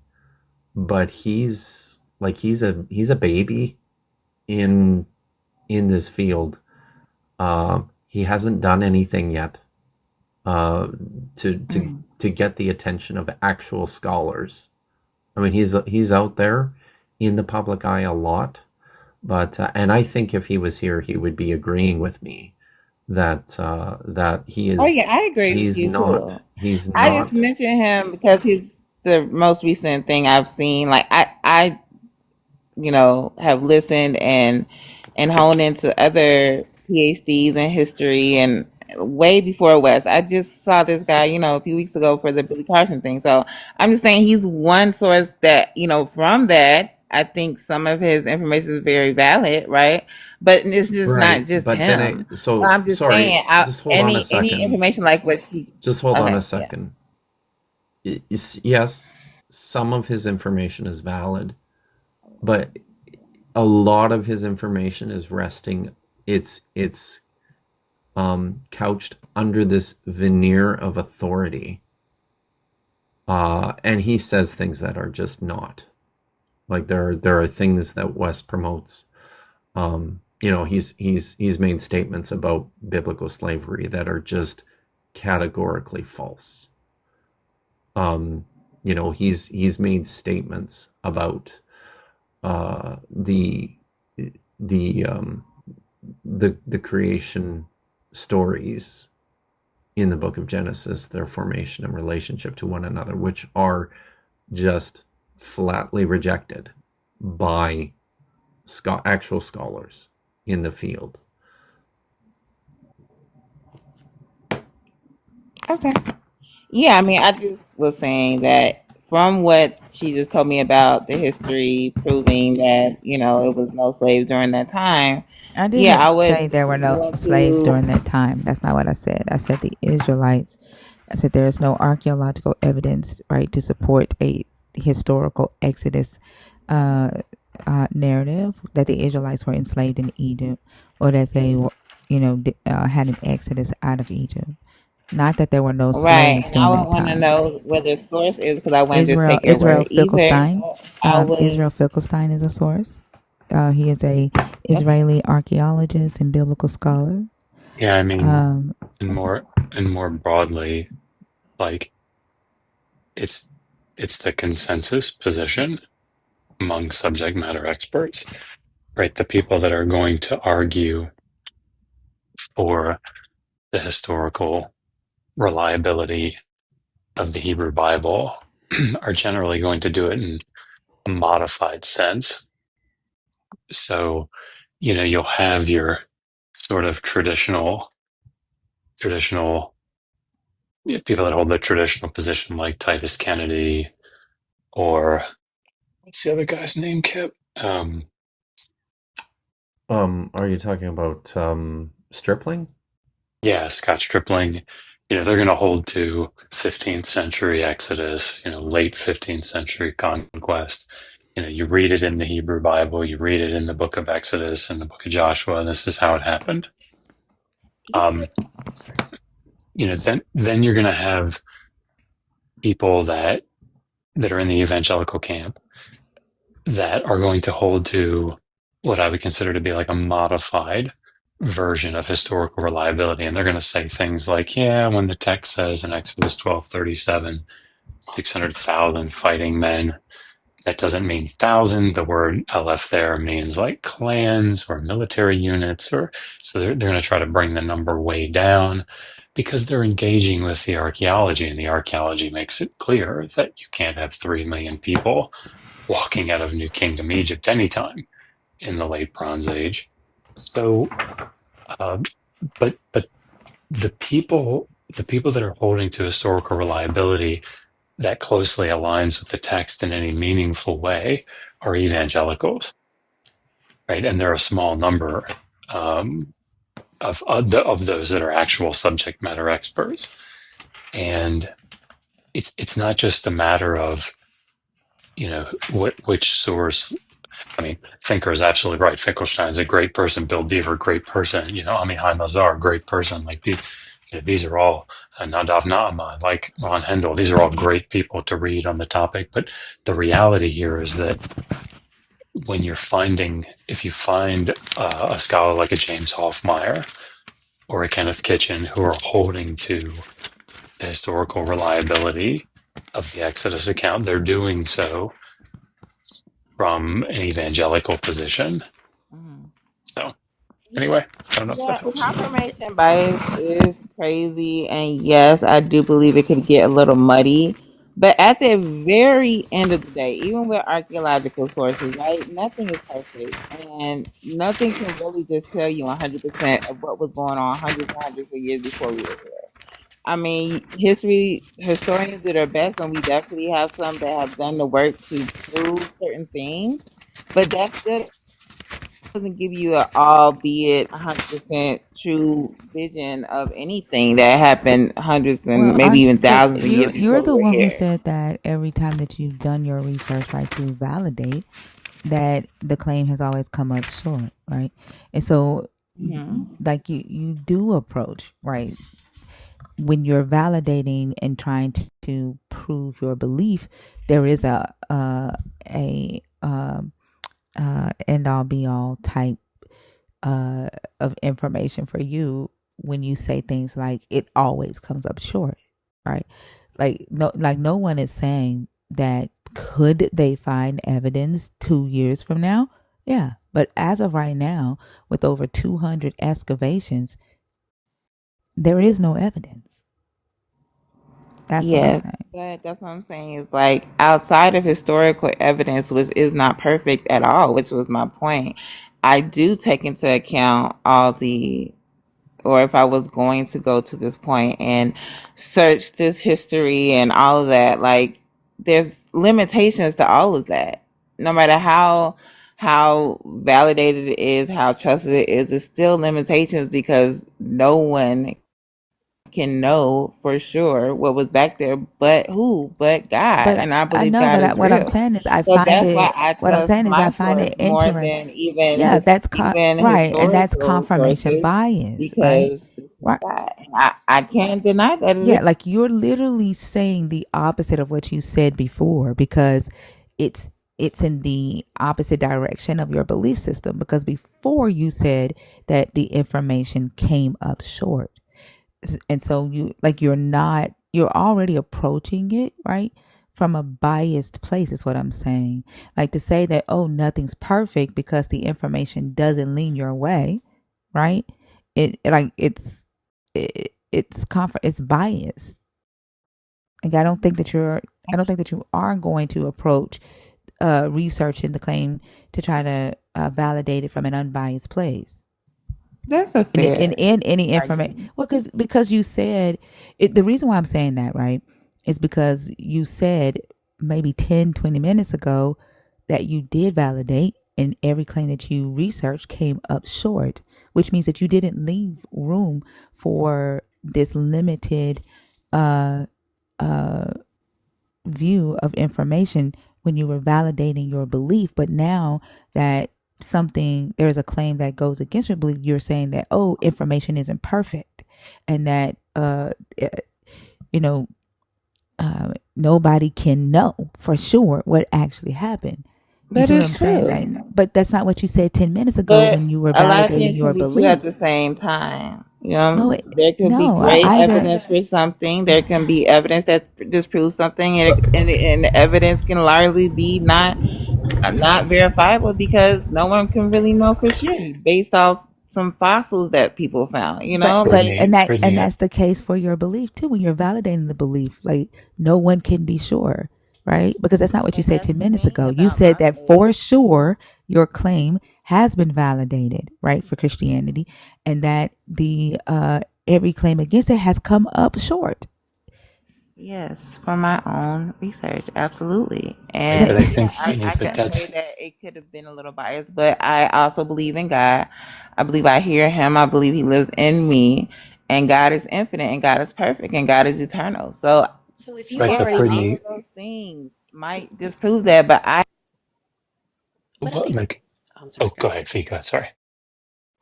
but he's a baby in this field. He hasn't done anything yet to get the attention of actual scholars. I mean, he's out there in the public eye a lot, but and I think if he was here, he would be agreeing with me that he is. Oh yeah, I agree with He's you not. too. He's I just not. mentioned him because he's the most recent thing I've seen. Like I have listened and honed into other PhDs in history and way before Wes. I just saw this guy, a few weeks ago for the Billy Carson thing. So I'm just saying he's one source that, from that, I think some of his information is very valid, right? But it's just not Right, just but then him. I'm just sorry, saying, just hold on a any second. information like what he. Just hold on a Okay, yeah. second. Yes, some of his information is valid, but a lot of his information is resting. It's couched under this veneer of authority, and he says things that are just not. Like, there are things that Wes promotes. He's made statements about biblical slavery that are just categorically false. He's made statements about the creation stories in the book of Genesis, their formation and relationship to one another, which are just flatly rejected by actual scholars in the field. Okay. Yeah, I mean, I just was saying that from what she just told me about the history proving that, it was no slaves during that time. I Yeah, didn't I say would there were no want slaves to. during that time. That's not what I said. I said the Israelites. I said there is no archaeological evidence, right, to support a historical Exodus narrative that the Israelites were enslaved in Egypt, or that they were, had an Exodus out of Egypt. Not that there were no Right, slaves and I during would that want to time. know where the source is because I wouldn't just Israel take your Israel word either. Finkelstein. I would. Israel Finkelstein is a source. He is a Okay. Israeli archaeologist and biblical scholar. Yeah, I mean, Um, and more broadly, like it's the consensus position among subject matter experts, right? The people that are going to argue for the historical reliability of the Hebrew Bible are generally going to do it in a modified sense. So, you'll have your sort of traditional people that hold the traditional position, like Titus Kennedy, or what's the other guy's name, Kip? Are you talking about Stripling? Yeah, Scott Stripling. They're going to hold to 15th century Exodus, late 15th century conquest. You read it in the Hebrew Bible, you read it in the book of Exodus and the book of Joshua, and this is how it happened. Yeah. Sorry. Then you're going to have people that are in the evangelical camp that are going to hold to what I would consider to be like a modified version of historical reliability. And they're going to say things like, yeah, when the text says in Exodus 12:37, 600,000 fighting men, that doesn't mean thousand. The word aleph there means like clans or military units, or so they're going to try to bring the number way down because they're engaging with the archaeology, and the archaeology makes it clear that you can't have 3 million people walking out of New Kingdom Egypt anytime in the late Bronze Age. So, but the people that are holding to historical reliability that closely aligns with the text in any meaningful way are evangelicals, right? And they're a small number of those that are actual subject matter experts. And it's not just a matter of which source. I mean, Thinker is absolutely right. Finkelstein's a great person. Bill Deaver, great person. Amihai Mazar, great person. Like these are all Nadav Naaman, like Ron Hendel. These are all great people to read on the topic. But the reality here is that if you find a scholar like a James Hoffmeyer or a Kenneth Kitchen who are holding to the historical reliability of the Exodus account, they're doing so from an evangelical position. So anyway, I don't know if that Yeah, helps. confirmation bias is crazy, and yes, I do believe it could get a little muddy. But at the very end of the day, even with archaeological sources, right, nothing is perfect, and nothing can really just tell you 100% of what was going on hundreds and hundreds of years before we were here. I mean, historians do their best, and we definitely have some that have done the work to prove certain things, but that still doesn't give you an albeit 100% true vision of anything that happened hundreds and Well, maybe aren't even but thousands of years you're before we the were one who here. said that every time that you've done your research, right, to validate that the claim has always come up short, right? And so, Hmm. like you do approach, right, when you're validating and trying to prove your belief, there is a end all be all type of information for you when you say things like it always comes up short, right? Like no one is saying that could they find evidence 2 years from now? Yeah, but as of right now, with over 200 excavations, there is no evidence. That's what I'm Yes, saying. but that's what I'm saying is like outside of historical evidence, which is not perfect at all, which was my point. I do take into account all the, or if I was going to go to this point and search this history and all of that, like there's limitations to all of that. No matter how validated it is, how trusted it is, it's still limitations because no one can know for sure what was back there, but who? But God, But and I I believe know, God but is what I'm real. saying is I So find that's why it. I What I'm trust saying is I my find source it more interesting. than even Yeah, even right, and that's historical confirmation sources bias, right? because this is Right. God. And I can't deny that it is. Yeah, like you're literally saying the opposite of what you said before because it's it's in the opposite direction of your belief system because before you said that the information came up short. And so you're already approaching it, right? From a biased place is what I'm saying. Like to say that oh nothing's perfect because the information doesn't lean your way, right? It's biased. Like I don't think that you are going to approach researching the claim to try to validate it from an unbiased place. That's a In fair any information, argument. well, because you said it, the reason why I'm saying that, right, is because you said maybe 10, 20 minutes ago that you did validate, and every claim that you researched came up short, which means that you didn't leave room for this limited uh uh view of information when you were validating your belief. But now that there's a claim that goes against your belief, you're saying that, oh, information isn't perfect, and that eh, you know nobody can know for sure what actually happened. You That see what I'm is saying? true. But that's not what you said 10 minutes ago But when you were a lot of validating things your can be true belief. at the same time. No, There could be no, great either. evidence for something. There can be evidence that disproves something, and the evidence can largely be not verifiable because no one can really know for sure based off some fossils that people found. But Like and Brittany, that's the case for your belief too. When you're validating the belief, like no one can be sure, right? Because that's not what you but said that's 10 the minutes thing ago. You about said my that faith. for sure your claim has been validated, right, for Christianity, and that the every claim against it has come up short. Yes, from my own research, absolutely. right? And But I yeah, think, Brittany, I but can say that's that it could have been a little biased, but I also believe in God. I believe I hear him. I believe he lives in me. And God is infinite and God is perfect and God is eternal. So So if you right. yeah, But already all know, of those things might disprove that, but but I think, like, I'm sorry, oh, go go ahead. ahead, Fika. Sorry.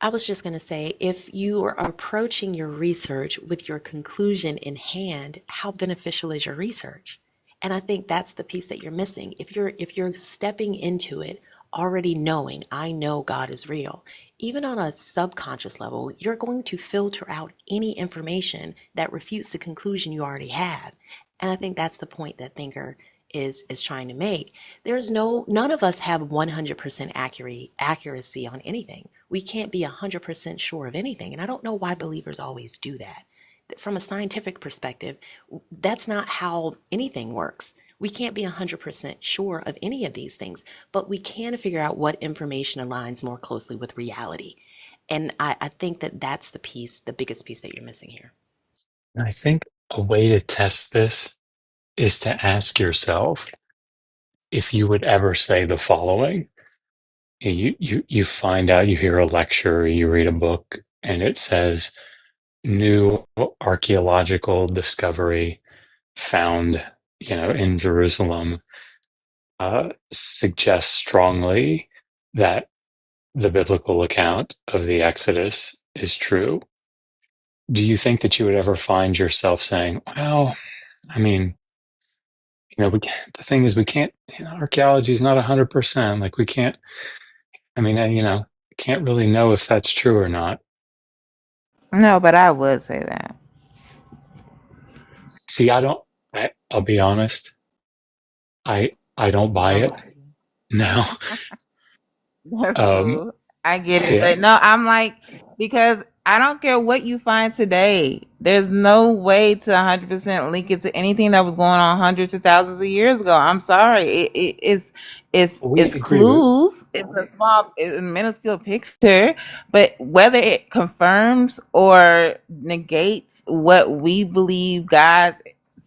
I was just going to say, if you are approaching your research with your conclusion in hand, how beneficial is your research? And I think that's the piece that you're missing. If you're stepping into it already knowing, I know God is real, even on a subconscious level, you're going to filter out any information that refutes the conclusion you already have. And I think that's the point that Thinker is trying to make. There's none of us have 100% accuracy on anything. We can't be 100% sure of anything. And I don't know why believers always do that. From a scientific perspective, that's not how anything works. We can't be 100% sure of any of these things, but we can figure out what information aligns more closely with reality. And I think that that's the biggest piece that you're missing here. And I think a way to test this is to ask yourself if you would ever say the following. You find out, you hear a lecture, you read a book, and it says new archaeological discovery found, in Jerusalem, suggests strongly that the biblical account of the Exodus is true. Do you think that you would ever find yourself saying, well, I mean, the thing is, we can't, archaeology is not 100%. Like, we can't, I mean, can't really know if that's true or not. no, but I would say that. See, I'll be honest. I don't You buy don't it. believe me? No. That's Um, cool. I get it. yeah. But no, I'm like, because I don't care what you find today. There's no way to 100% link it to anything that was going on hundreds of thousands of years ago. I'm sorry. We It's agree with, clues. It's a minuscule picture. But whether it confirms or negates what we believe God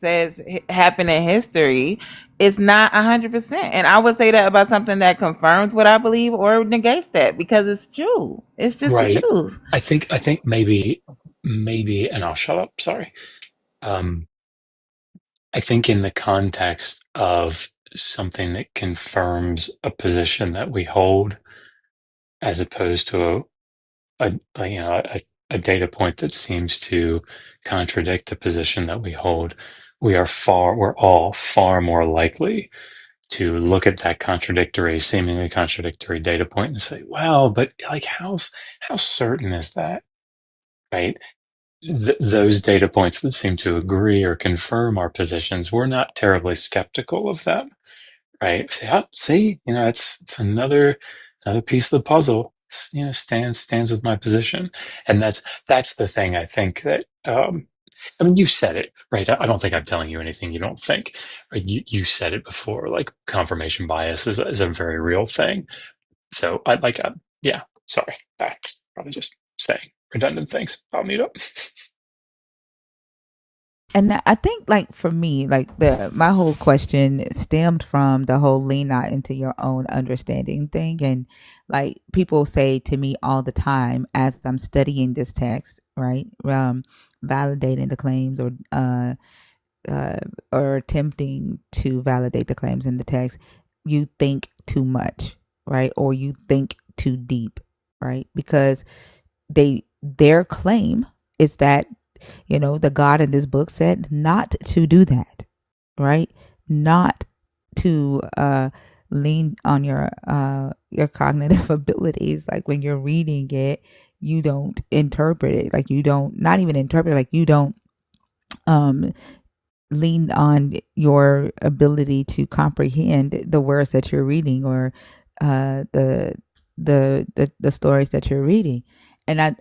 says happened in history, it's not 100%. And I would say that about something that confirms what I believe or negates that because it's true. It's just the right. truth. I think maybe, and I'll shut up. Sorry. Um, I think in the context of something that confirms a position that we hold, as opposed to a data point that seems to contradict a position that we hold, we're all far more likely to look at that seemingly contradictory data point and say, well, but like, how certain is that, right? Those data points that seem to agree or confirm our positions, we're not terribly skeptical of them, right? Say, oh, see, it's another piece of the puzzle. Stands with my position, and that's the thing. I think that I mean, you said it, right? I don't think I'm telling you anything you don't think, right? You said it before, like confirmation bias is a very real thing. So yeah, sorry. I probably just saying redundant things. I'll mute up. And I think, like, for me, like, my whole question stemmed from the whole lean not into your own understanding thing. And like, people say to me all the time as I'm studying this text, right? Validating the claims, uh, or attempting to validate the claims in the text, you think too much, right? Or you think too deep, right? Because their claim is that, the God in this book said not to do that, right? Not to lean on your cognitive abilities. Like, when you're reading it, you don't interpret it. Like, you don't, not even interpret it, like, you don't um lean on your ability to comprehend the words that you're reading, or the stories that you're reading. And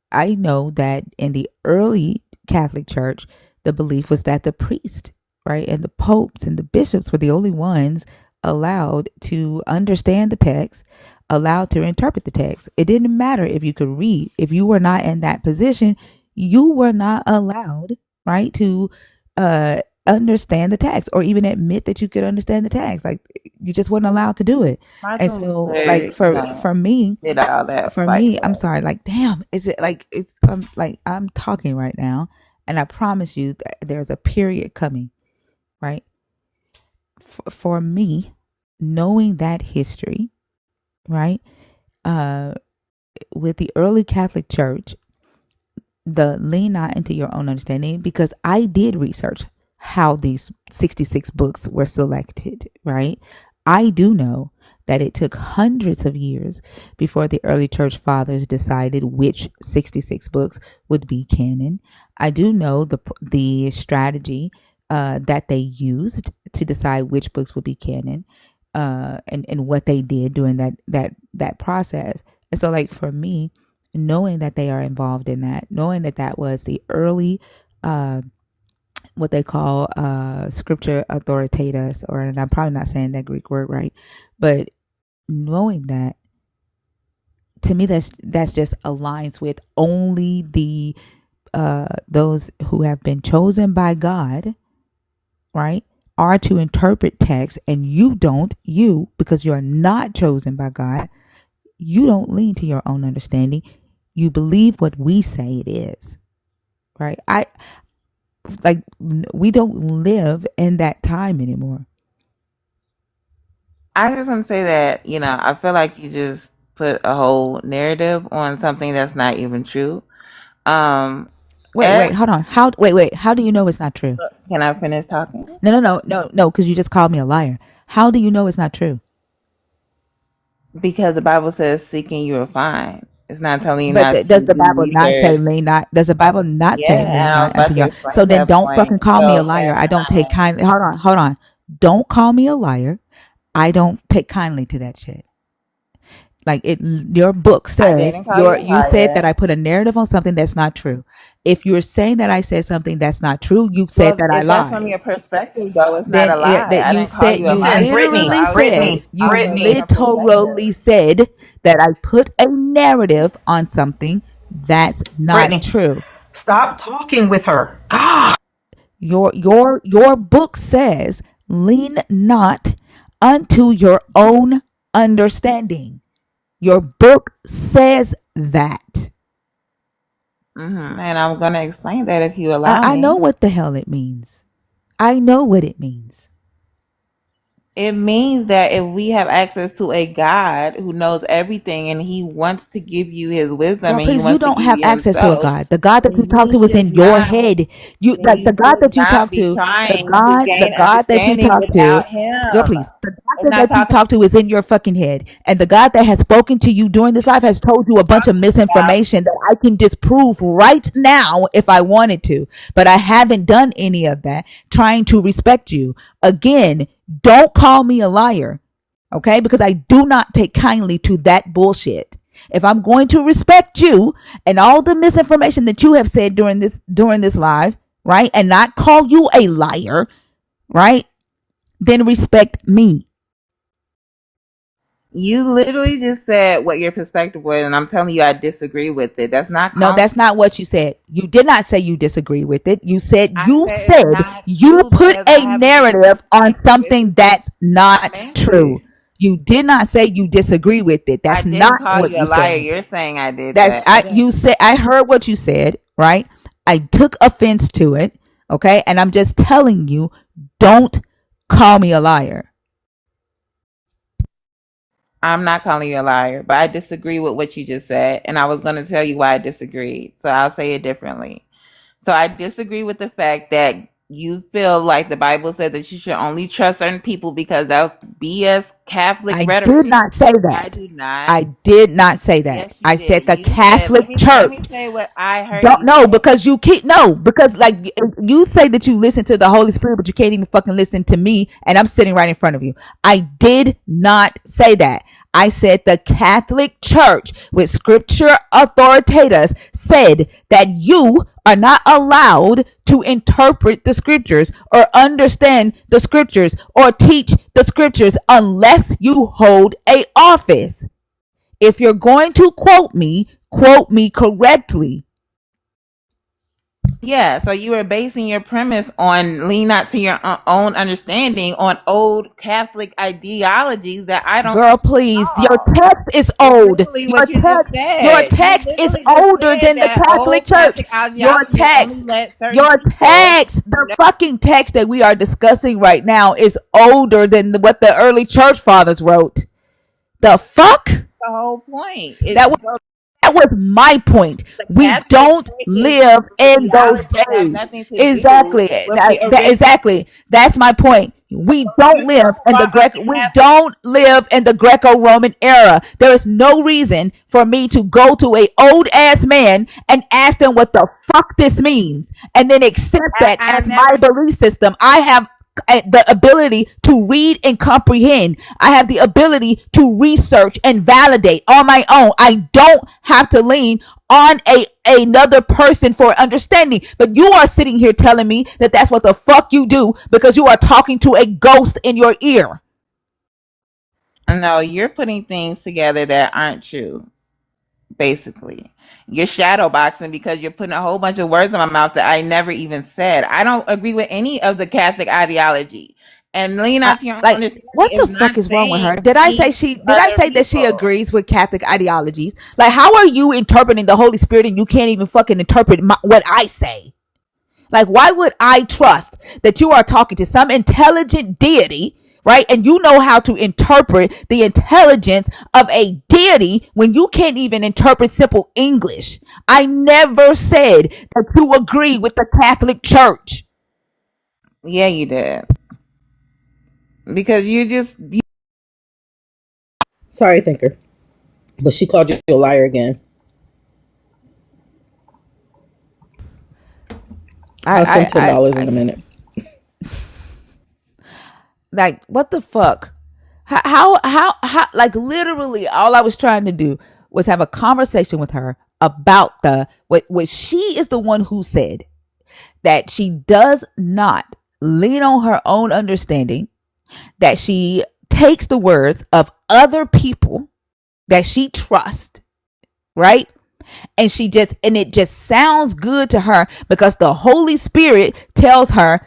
I know that in the early Catholic Church, the belief was that the priest, right, and the popes and the bishops were the only ones allowed to understand the text, allowed to interpret the text. It didn't matter if you could read. If you were not in that position, you were not allowed, right, to understand the text, or even admit that you could understand the text. Like, you just weren't allowed to do it. And so, like, for me, did all that like I'm sorry, like, damn, is it like, it's like, I'm talking right now, and I promise you that there's a period coming, right? For me, knowing that history, right, with the early Catholic Church, the lean not into your own understanding, because I did research how these 66 books were selected, right? I do know that it took hundreds of years before the early church fathers decided which 66 books would be canon. I do know the strategy that they used to decide which books would be canon, and what they did during that process. And so, like, for me, knowing that they are involved in that, knowing that that was the early, what they call scripture authoritatus, or, and I'm probably not saying that Greek word right, but knowing that, to me, that's just aligns with only the those who have been chosen by God, right, are to interpret text, and you, because you are not chosen by God, you don't lean to your own understanding. You believe what we say it is, right? We don't live in that time anymore. I just want to say that, I feel like you just put a whole narrative on something that's not even true. Wait, hold on. How do you know it's not true? Can I finish talking? No, because you just called me a liar. How do you know it's not true? Because the Bible says seeking you will find. It's not telling you But not to does the do Bible not say research. lean not? Does the Bible not say Yeah, lean and I was not about unto to your? So explain then that don't point. fucking call me a So liar. that's I don't take fine. kindly. Hold on. Don't call me a liar. I don't take kindly to that shit. Like, your book I says, didn't call you a you said that liar. I put a narrative on something that's not true. If you're saying that I said something that's not true, you said Well, that I if that's from lied. your perspective, though, it's not Then a lie. that I you didn't call said, you a you Said liar. Brittany, literally I was said, just Brittany, you offering Brittany. a perspective. literally said that I put a narrative on something that's not Brittany, true. stop talking with her. God. Your book says, lean not unto your own understanding. Your book says that. And I'm going to explain that if you allow I know me. what the hell it means. I know what it means. It means that if we have access to a God who knows everything and he wants to give you his wisdom Girl, and he please, you wants to don't give have you access to a himself, God. The God that you then talk you to is should in your not head. then you The God should that you talk not be to, trying to the gain God that you understanding talk to, without girl, him. please, the It's God not that you talking talk to is in your fucking head. And the God that has spoken to you during this life has told you a bunch of about misinformation that I can disprove right now if I wanted to. But I haven't done any of that, trying to respect you. Again, don't call me a liar. Okay, because I do not take kindly to that bullshit. If I'm going to respect you and all the misinformation that you have said during this live, right, and not call you a liar, right, then respect me. You literally just said what your perspective was, and I'm telling you I disagree with it. That's not No, that's not what you said. You did not say you disagree with it. You said you put a narrative on something that's not true. You did not say you disagree with it. That's not what you said. You're saying I did That's I heard what you said, right? I took offense to it, okay? And I'm just telling you, don't call me a liar. I'm not calling you a liar, but I disagree with what you just said, and I was going to tell you why I disagreed. So I'll say it differently. So I disagree with the fact that you feel like the Bible said that you should only trust certain people because that was BS Catholic rhetoric. I did not say that. I did not. I did not say that. Yes, I said the Catholic Church. Let me say what I heard. Because like you say that you listen to the Holy Spirit, but you can't even fucking listen to me, and I'm sitting right in front of you. I did not say that. I said the Catholic Church, with scripture authoritatus, said that you are not allowed to interpret the scriptures or understand the scriptures or teach the scriptures unless you hold a office. If you're going to quote me correctly. Yeah, so you were basing your premise on lean not to your own understanding on old Catholic ideologies that I don't. Girl, please, your text is old. Your text is older than the Catholic Church. Your text, the fucking text that we are discussing right now is older than what the early church fathers wrote. The fuck? The whole point. That was my point. We don't live in those days. Exactly. Exactly. That's my point. We don't live in the Greco-Roman era. There is no reason for me to go to a old ass man and ask them what the fuck this means and then accept that as my belief system. I have the ability to read and comprehend. I have the ability to research and validate on my own. I don't have to lean on another person for understanding. But you are sitting here telling me that that's what the fuck you do because you are talking to a ghost in your ear. No, you're putting things together that aren't true. Basically, you're shadow boxing because you're putting a whole bunch of words in my mouth that I never even said. I don't agree with any of the Catholic ideology. And lean out to your understanding. What the fuck is wrong with her? Did I say that she agrees with Catholic ideologies? Like, how are you interpreting the Holy Spirit and you can't even fucking interpret what I say? Like, why would I trust that you are talking to some intelligent deity, right? And you know how to interpret the intelligence of a deity when you can't even interpret simple English. I never said that you agree with the Catholic Church. Yeah, you did. Because Sorry, thinker. But she called you a liar again. I'll send $10 in a minute. Like, what the fuck? How, like, literally all I was trying to do was have a conversation with her about what she is the one who said that she does not lean on her own understanding, that she takes the words of other people that she trusts, right? And it just sounds good to her because the Holy Spirit tells her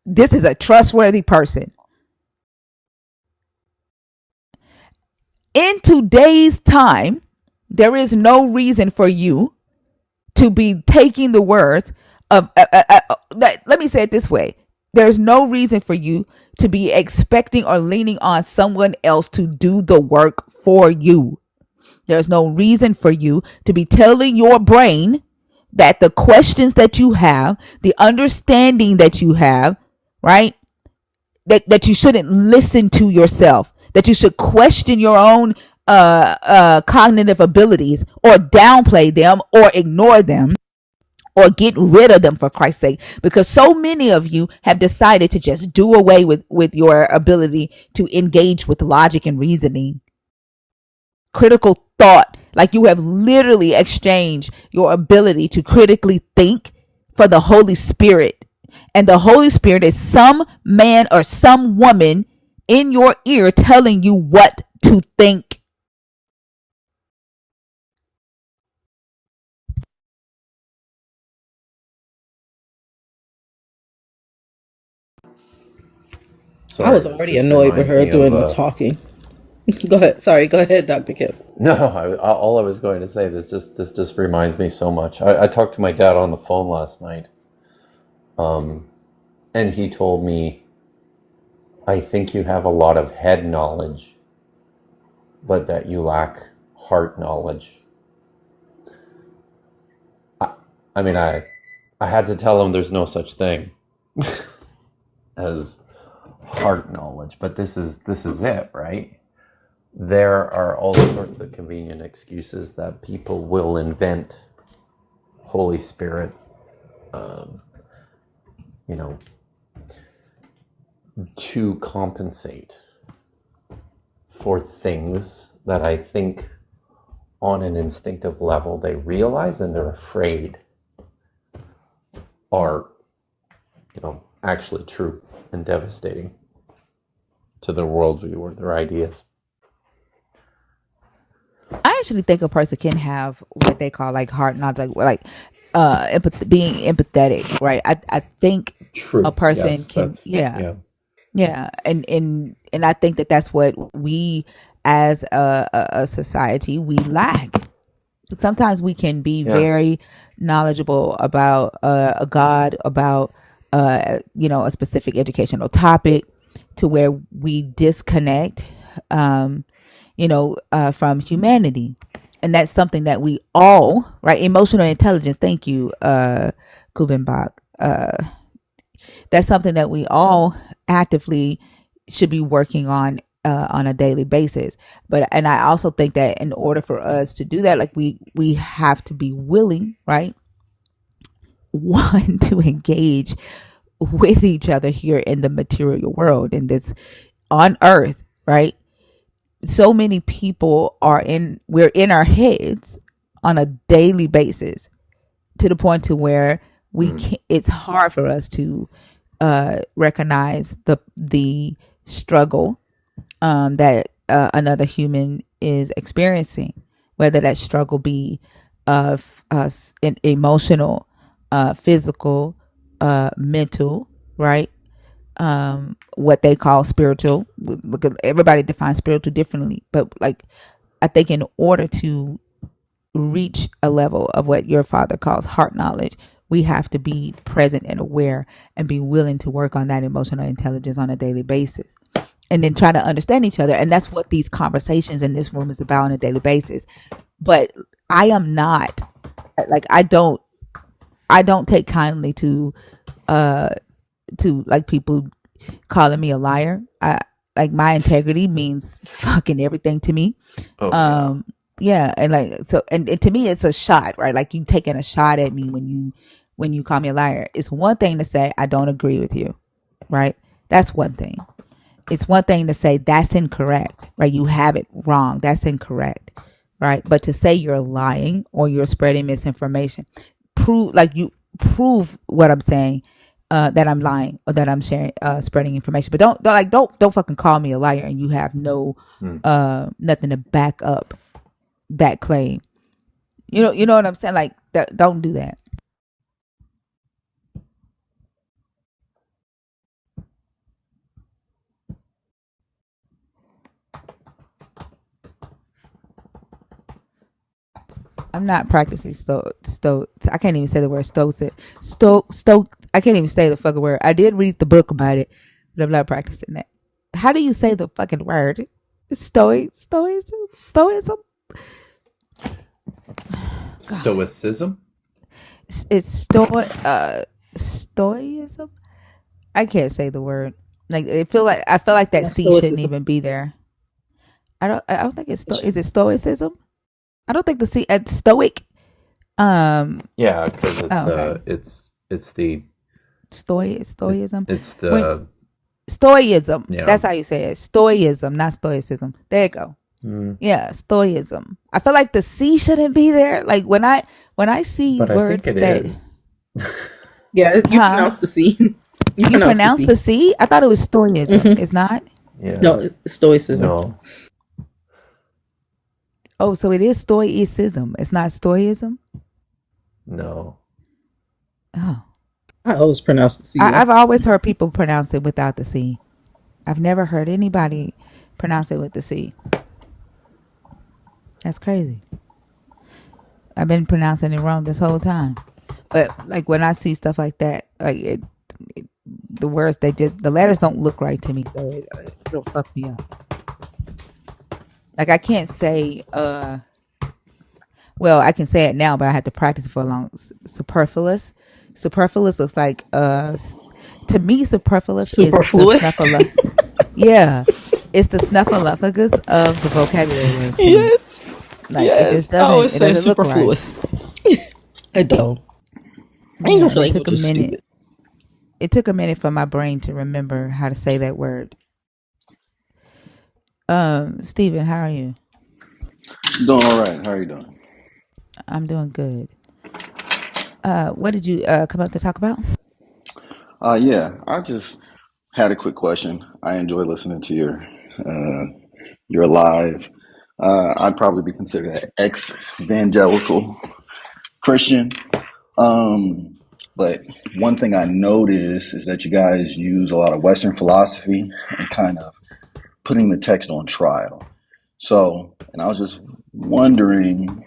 this is a trustworthy person. In today's time, there is no reason for you to be taking the words of, let me say it this way. There's no reason for you to be expecting or leaning on someone else to do the work for you. There's no reason for you to be telling your brain that the questions that you have, the understanding that you have, right? That you shouldn't listen to yourself, that you should question your own cognitive abilities or downplay them or ignore them or get rid of them, for Christ's sake, because so many of you have decided to just do away with your ability to engage with logic and reasoning, critical thought, like you have literally exchanged your ability to critically think for the Holy Spirit. And the Holy Spirit is some man or some woman in your ear telling you what to think. I was Sorry, this already just annoyed with reminds her me of doing the talking. Go ahead. Sorry. Go ahead, Dr. Kip. no. All I was going to say, this just reminds me so much. I talked to my dad on the phone last night, and he told me, "I think you have a lot of head knowledge, but that you lack heart knowledge." I mean, I had to tell him there's no such thing as heart knowledge, but this is it, right? There are all sorts of convenient excuses that people will invent. Holy Spirit, you know, to compensate for things that I think on an instinctive level they realize and they're afraid are, actually true and devastating to their worldview or their ideas. I actually think a person can have what they call like heart knowledge, being empathetic, right? I think True. a person Yes, can, yeah. yeah, and I think that that's what we as a society we lack. Sometimes we can be very knowledgeable about a God, about a specific educational topic, to where we disconnect, from humanity, and that's something that we all, right? Emotional intelligence. Thank you, Kubenbach. That's something that we all actively should be working on a daily basis. And I also think that in order for us to do that, like we have to be willing, right? One, to engage with each other here in the material world, in this on earth, right? So many people we're in our heads on a daily basis, to the point to where it's hard for us to recognize the struggle that another human is experiencing, whether that struggle be emotional, physical, mental, right? What they call spiritual. Look, everybody defines spiritual differently, but like, I think in order to reach a level of what your father calls heart knowledge, we have to be present and aware and be willing to work on that emotional intelligence on a daily basis, and then try to understand each other. And that's what these conversations in this room is about on a daily basis. But I am not, like, I don't take kindly to like people calling me a liar. Like, my integrity means fucking everything to me. Yeah, and like, so, and to me it's a shot, right? Like, you taking a shot at me when you call me a liar. It's one thing to say I don't agree with you, right? That's one thing. It's one thing to say that's incorrect, right? You have it wrong. That's incorrect, right? But to say you're lying or you're spreading misinformation, prove what I'm saying, that I'm lying or that I'm sharing, spreading information. But don't fucking call me a liar and you have no nothing to back up that claim. You know what I'm saying? Like, don't do that. I'm not practicing I can't even say the word I can't even say the fucking word. I did read the book about it, but I'm not practicing that. How do you say the fucking word? Stoicism? Stoicism? It's stoicism? I can't say the word. Like, I feel like that That's C shouldn't stoicism. even be there. I don't think it's is it stoicism? I don't think the C at stoic. Yeah, because it's okay. it's the Stoicism. It's the Stoicism. yeah. That's how you say it. Stoicism, not stoicism. There you go. Yeah, Stoicism. I feel like the C shouldn't be there. Like when I see But I think words it that, is. Yeah, you huh? pronounce the C. You You pronounce the pronounce the C. C? I thought it was Stoicism. Hmm. It's not? Yeah. No, Stoicism. No. Oh, so it is Stoicism. It's not Stoicism? No. Oh. I always pronounce the C, though. I've always heard people pronounce it without the C. I've never heard anybody pronounce it with the C. That's crazy. I've been pronouncing it wrong this whole time. But like when I see stuff like that, like the words the letters don't look right to me, so it'll fuck me up. Like I can't say well, I can say it now, but I had to practice it for a long. Superfluous. Superfluous looks like to me superfluous is the Superfluous. snuffleupagus. Yeah, it's the snuffleupagus of the vocabulary words to me. Yes. Like it just Yes. I always doesn't. It say doesn't look right. superfluous. I don't. Yeah, English and it language took a is minute. stupid. It took a minute for my brain to remember how to say that word. Steven, how are you? Doing all right. How are you doing? I'm doing good. What did you come up to talk about? Yeah, I just had a quick question. I enjoy listening to your live. I'd probably be considered an ex-evangelical Christian. But one thing I notice is that you guys use a lot of Western philosophy and kind of putting the text on trial. So, and I was just wondering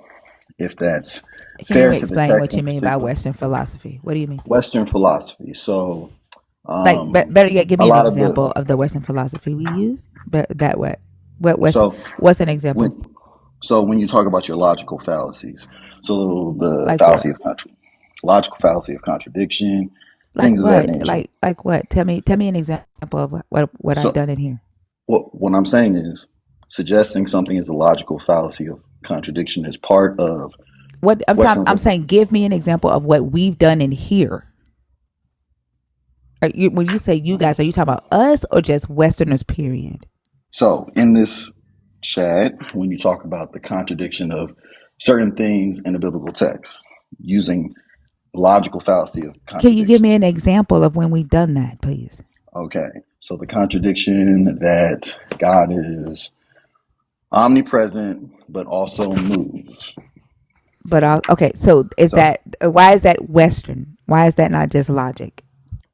if that's Can you fair to the explain text what you in mean by particular. Western philosophy? What do you mean? Western philosophy. So, Like, better yet, give a me an lot of example the of the Western philosophy we use. But that what so what's an example? when you talk about your logical fallacies, so the Like what? logical fallacy of contradiction, Like things of that what? nature. Like what? Tell me an example of what I've So done in here. what I'm saying is suggesting something is a logical fallacy of contradiction is part of What Western. I'm saying, give me an example of what we've done in here. When you say you guys, are you talking about us or just Westerners? Period. So in this chat, when you talk about the contradiction of certain things in the biblical text, using logical fallacy of Can you give contradiction. me an example of when we've done that, please? Okay, so the contradiction that God is omnipresent but also moves. But okay, so why is that Western? Why is that not just logic?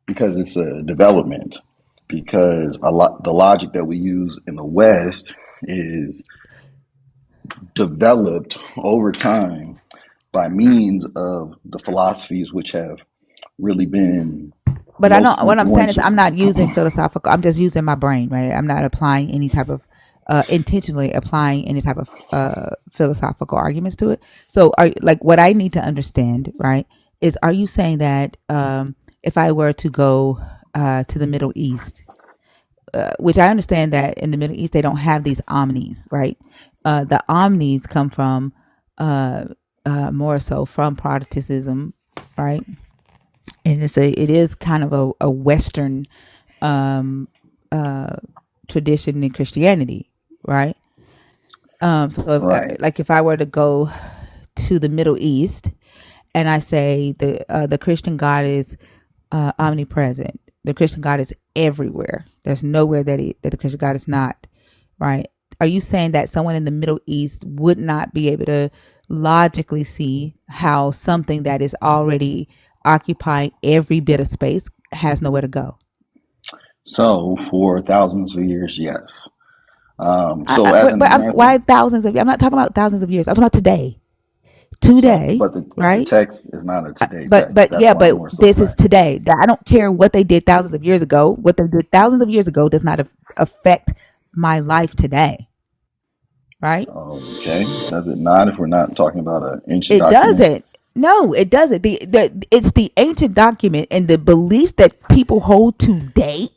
Because it's a development. Because the logic that we use in the West is developed over time by means of the philosophies which have really been But I most don't. What I'm saying is, influential. I'm not using philosophical. I'm just using my brain, right? I'm not applying any type of intentionally applying any type of philosophical arguments to it. So, what I need to understand, right, is are you saying that if I were to go to the Middle East, which I understand that in the Middle East they don't have these omnis, right? The omnis come from more so from Protestantism, right? And it is kind of a Western tradition in Christianity, right? So Right. if I were to go to the Middle East and I say the Christian God is omnipresent, the Christian God is everywhere. There's nowhere that the Christian God is not, right? Are you saying that someone in the Middle East would not be able to logically see how something that is already occupying every bit of space has nowhere to go? So for thousands of years, yes. So as an Why example, thousands of? I'm not talking about thousands of years. I'm talking about today. Today, but the right? text is not a today text. But That's yeah, why I'm but more so this is saying. today. I don't care what they did thousands of years ago. What they did thousands of years ago does not affect my life today, right? Okay, does it not if we're not talking about an ancient It document? doesn't. No, it doesn't. It's the ancient document and the beliefs that people hold today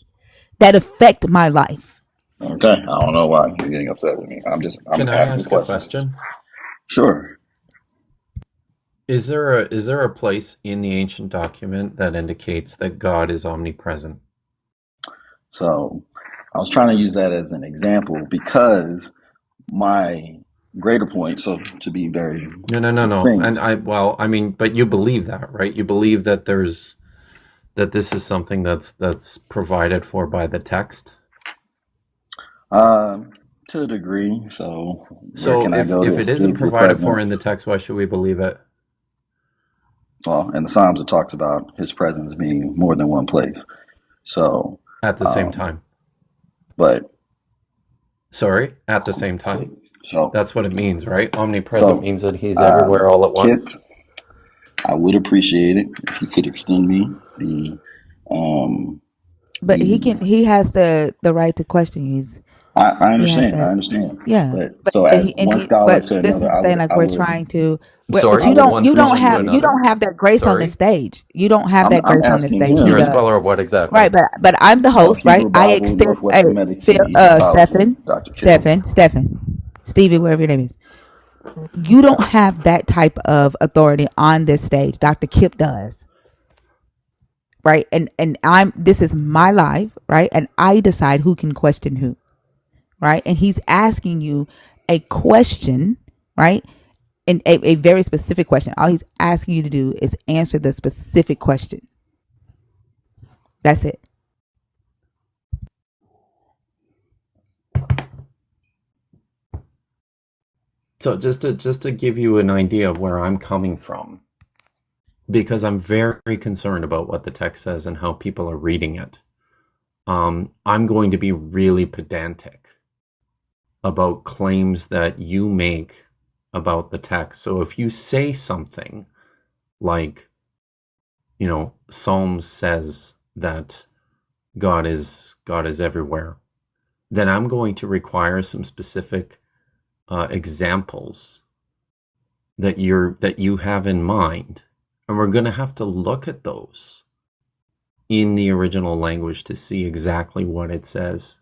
that affect my life. Okay, I don't know why you're getting upset with me. I'm Can I asking ask a questions. question? Sure. Is there a place in the ancient document that indicates that God is omnipresent? So I was trying to use that as an example because my greater point, so to be very No. succinct, And but you believe that, right? You believe that this is something that's provided for by the text. to a degree. So where So can I go to if it isn't escape your provided for in the presence? text, why should we believe it? Well, in the Psalms, it talks about his presence being more than one place. So, At the same time. but Sorry, at the same time. So that's what it means, right? Omnipresent So, means that he's everywhere all at Kip, once. I would appreciate it if you could extend me But he has the right to question you. I He has understand. I that. understand. Yeah. But so as one scholar But to this another, is the thing. Like I we're would. trying to. But Sorry, you don't. one You don't scholar to have. You another. don't have that grace on the Sorry. stage. You don't have that I'm grace on the asking stage. him. He You're a does. scholar of what exactly? Right. But I'm the host. Right. Hebrew I Bible, extend. Northwest Semitic, and Egyptology, Dr. Kip. Stephen, Stevie, whatever your name is. You don't have that type of authority on this stage. Dr. Kip does. Right. And this is my life. Right. And I decide who can question who. Right. And he's asking you a question. Right. And a very specific question. All he's asking you to do is answer the specific question. That's it. So just to give you an idea of where I'm coming from, because I'm very concerned about what the text says and how people are reading it. I'm going to be really pedantic about claims that you make about the text. So if you say something like, Psalms says that God is everywhere, then I'm going to require some specific examples that you have in mind, and we're going to have to look at those in the original language to see exactly what it says.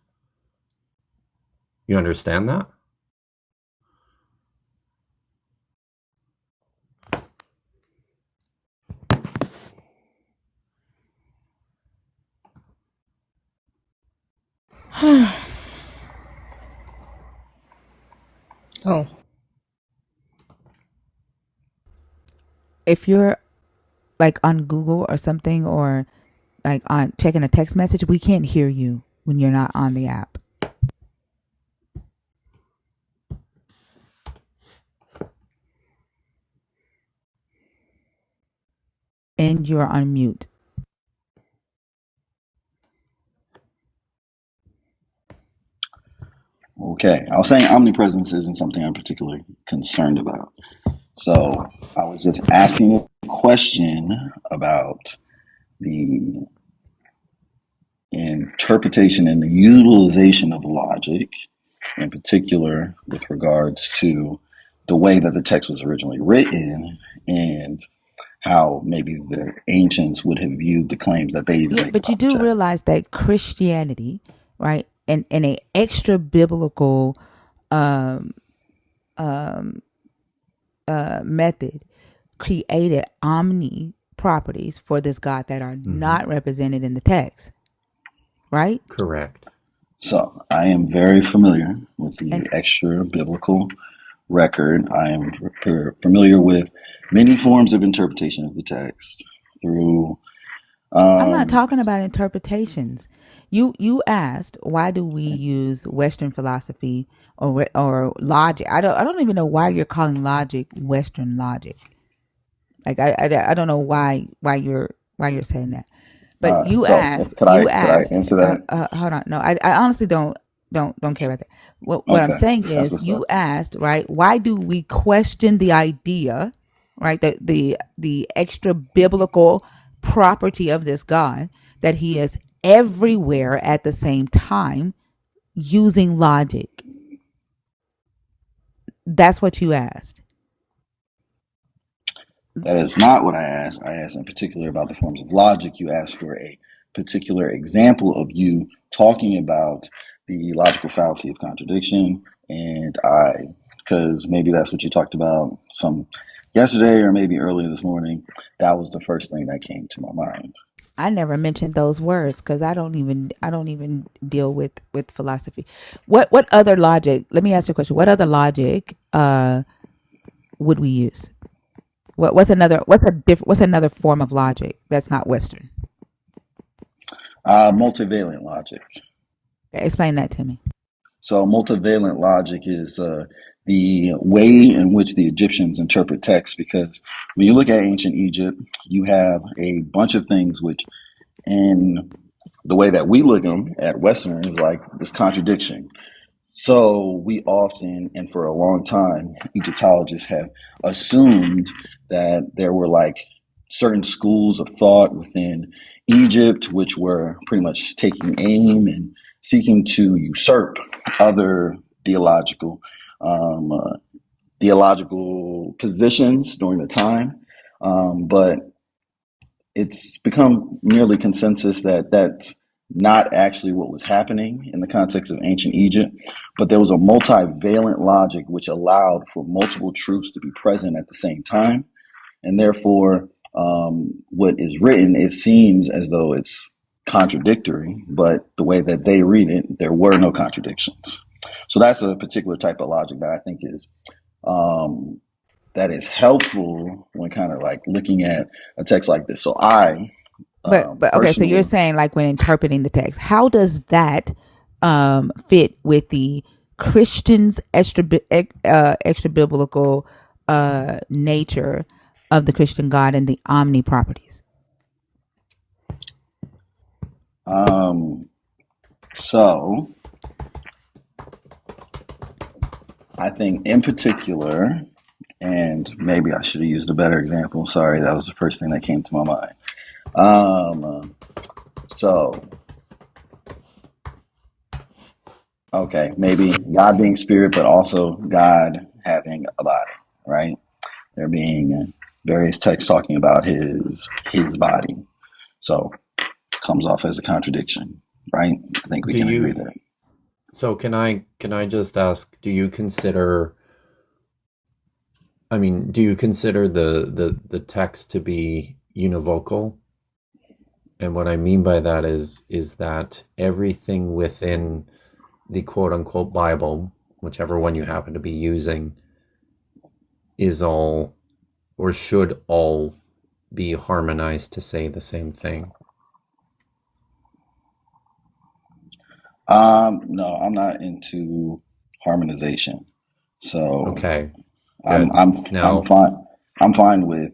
You understand that? Oh. If you're like on Google or something, or like on checking a text message, we can't hear you when you're not on the app. And you're on mute. Okay, I was saying omnipresence isn't something I'm particularly concerned about. So I was just asking a question about the interpretation and the utilization of logic, in particular with regards to the way that the text was originally written and how maybe the ancients would have viewed the claims that they even Yeah, make but you about the do text. realize that Christianity, right, and a extra biblical method created omni properties for this God that are not represented in the text, right? Correct. So I am very familiar with the extra biblical record. I am familiar with many forms of interpretation of the text through. I'm not talking about interpretations. You asked, why do we use Western philosophy or logic? I don't even know why you're calling logic Western logic. Like I don't know why you're saying that. But you So asked could I answer that? hold on. No, I honestly don't care about that. What I'm Okay, saying that's is, what's you up. asked, right, why do we question the idea, right, the extra biblical property of this God, that he is everywhere at the same time using logic? That's what you asked. That is not what I asked. I asked in particular about the forms of logic. You asked for a particular example of you talking about the logical fallacy of contradiction, and because maybe that's what you talked about, some yesterday or maybe earlier this morning, that was the first thing that came to my mind. I never mentioned those words because I don't even deal with philosophy. What other logic? Let me ask you a question. What other logic would we use? What's another form of logic that's not Western? Multivalent logic. Explain that to me. So multivalent logic is the way in which the Egyptians interpret text, because when you look at ancient Egypt, you have a bunch of things which, in the way that we look them at Westerners, like this contradiction. So we often, and for a long time, Egyptologists have assumed that there were like certain schools of thought within Egypt, which were pretty much taking aim and seeking to usurp other theological um, uh, theological positions during the time. But it's become nearly consensus that that's not actually what was happening in the context of ancient Egypt, but there was a multivalent logic which allowed for multiple truths to be present at the same time. And therefore, what is written, it seems as though it's contradictory, but the way that they read it, there were no contradictions. So that's a particular type of logic that I think is um, that is helpful when kind of like looking at a text like this. So I But okay, so you're personally, saying like when interpreting the text, how does that fit with the Christian's extra biblical nature of the Christian God and the omni properties? so I think in particular, and maybe I should have used a better example. Sorry, that was the first thing that came to my mind. So okay, maybe God being spirit, but also God having a body, right? There being various texts talking about his body. So comes off as a contradiction, right? I think we Do can agree you? there. So can I just ask? Do you consider? I mean, do you consider the text to be univocal? And what I mean by that is that everything within the quote unquote Bible, whichever one you happen to be using, is all or should all be harmonized to say the same thing. No, I'm not into harmonization. So Okay, I'm good. I'm I'm Now, fine. I'm fine with.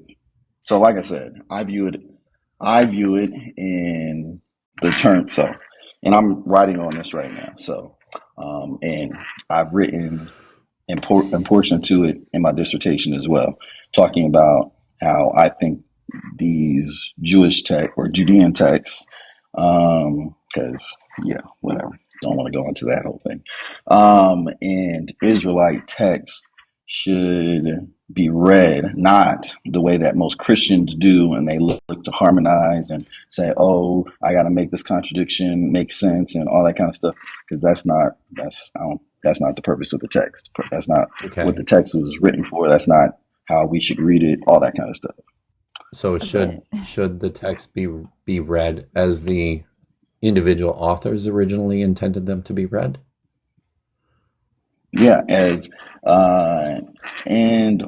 So like I said, I view it in the term. So, and I'm writing on this right now. So, and I've written in portion to it in my dissertation as well, talking about how I think these Jewish text or Judean texts, because yeah, whatever. Don't want to go into that whole thing. And Israelite texts should be read not the way that most Christians do, and they look to harmonize and say, "Oh, I got to make this contradiction make sense" and all that kind of stuff. Because that's not the purpose of the text. That's not what okay. the text was written for. That's not how we should read it. All that kind of stuff. So But should the text be read as the individual authors originally intended them to be read? Yeah, as and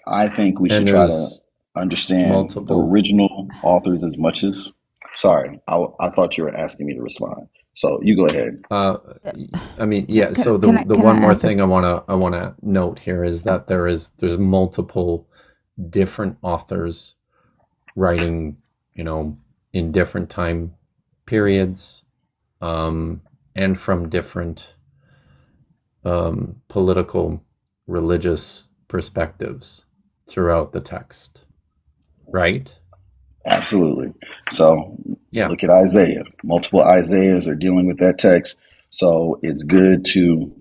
I think we should And try to there's understand the multiple. original authors as much as. Sorry, I thought you were asking me to respond. So you go ahead. Uh, I mean, yeah. can, So can I the can I one more ask a thing I wanna note here is that there's multiple different authors writing, in different time periods, and from different political, religious perspectives throughout the text, right? Absolutely. So Yeah. look at Isaiah. Multiple Isaiahs are dealing with that text. So it's good to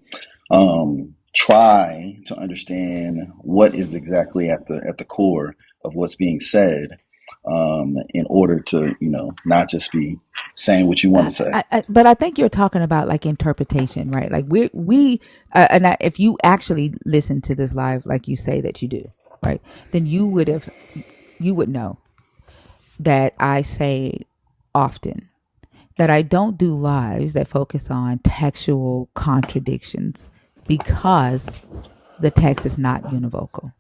try to understand what is exactly at the core of what's being said, in order to not just be saying what you want to say. but I think you're talking about like interpretation, right? Like if you actually listen to this live, like you say that you do, right? Then you would know that I say often that I don't do lives that focus on textual contradictions because the text is not univocal.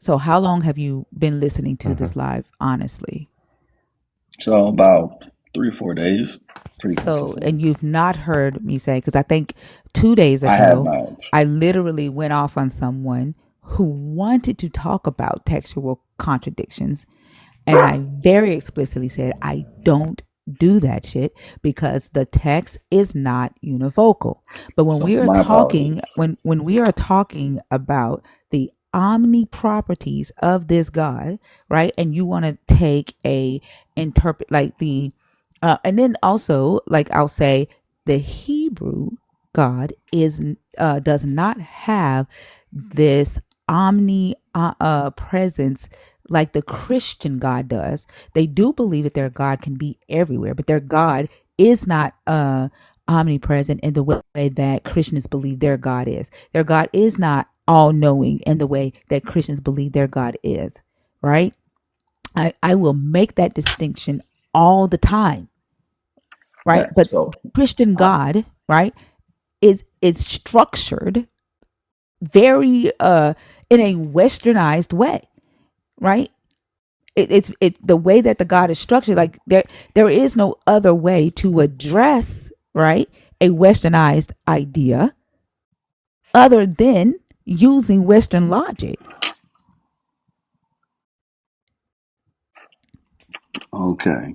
So how long have you been listening to this live, honestly? So about 3 or 4 days, pretty So, consistent. and you've not heard me say, because I think 2 days I have ago, not. I literally went off on someone who wanted to talk about textual contradictions. And I very explicitly said, I don't do that shit because the text is not univocal. But when So we are my talking, apologies. when we are talking about the omni properties of this God, right? And you want to take a interpret like the and then also like I'll say the Hebrew God is does not have this omni presence like the Christian God does. They do believe that their God can be everywhere, but their God is not omnipresent in the way that Christians believe their God is. Their God is not all knowing in the way that Christians believe their God is, right? I will make that distinction all the time, right? Okay, But so Christian uh, God, right, is structured very in a westernized way, right? It's the way that the God is structured. Like there is no other way to address, right, a westernized idea other than using Western logic. okay.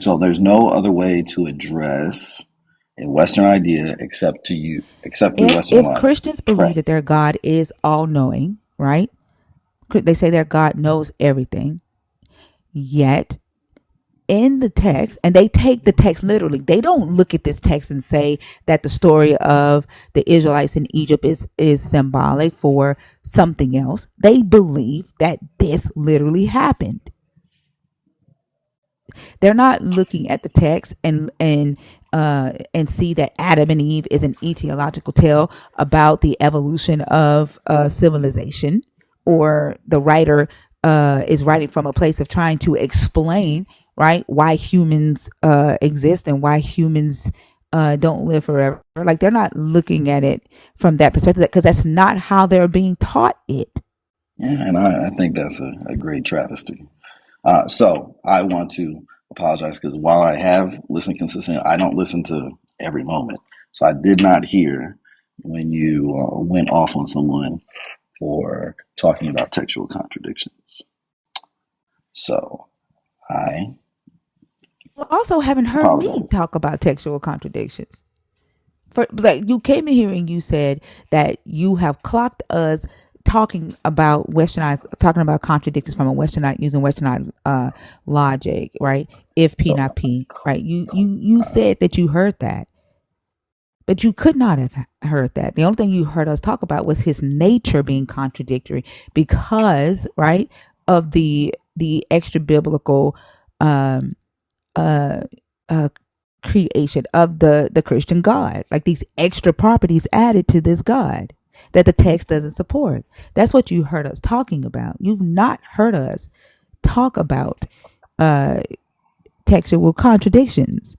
So there's no other way to address a Western idea except through Western If logic. Christians believe Correct. that their God is all knowing, right? They say their God knows everything. Yet in the text, and they take the text literally. They don't look at this text and say that the story of the Israelites in Egypt is symbolic for something else. They believe that this literally happened. They're not looking at the text and see that Adam and Eve is an etiological tale about the evolution of civilization, or the writer is writing from a place of trying to explain, right, why humans exist and why humans don't live forever. Like they're not looking at it from that perspective because that's not how they're being taught it. Yeah, and I think that's a great travesty. So I want to apologize because while I have listened consistently, I don't listen to every moment. So I did not hear when you went off on someone for talking about textual contradictions. So I You also haven't heard me apologize. talk about textual contradictions. For like you came in here and you said that you have clocked us talking about contradictions from a westernized using westernized logic, right? If P So not P, right? You said that you heard that, but you could not have heard that. The only thing you heard us talk about was his nature being contradictory because, right, of the extra biblical um uh uh creation of the Christian God, like these extra properties added to this God that the text doesn't support. That's what you heard us talking about. You've not heard us talk about uh textual contradictions.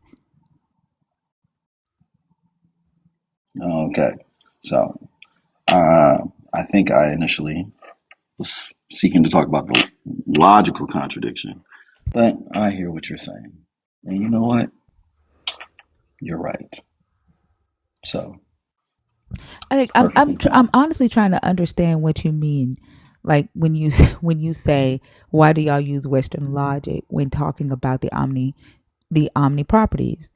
okay. So uh, I think I initially was seeking to talk about the logical contradiction, but I hear what you're saying, and you know what? You're right. So perfectly I'm fine. honestly trying to understand what you mean, like when you when you say why do y'all use Western logic when talking about the omni properties,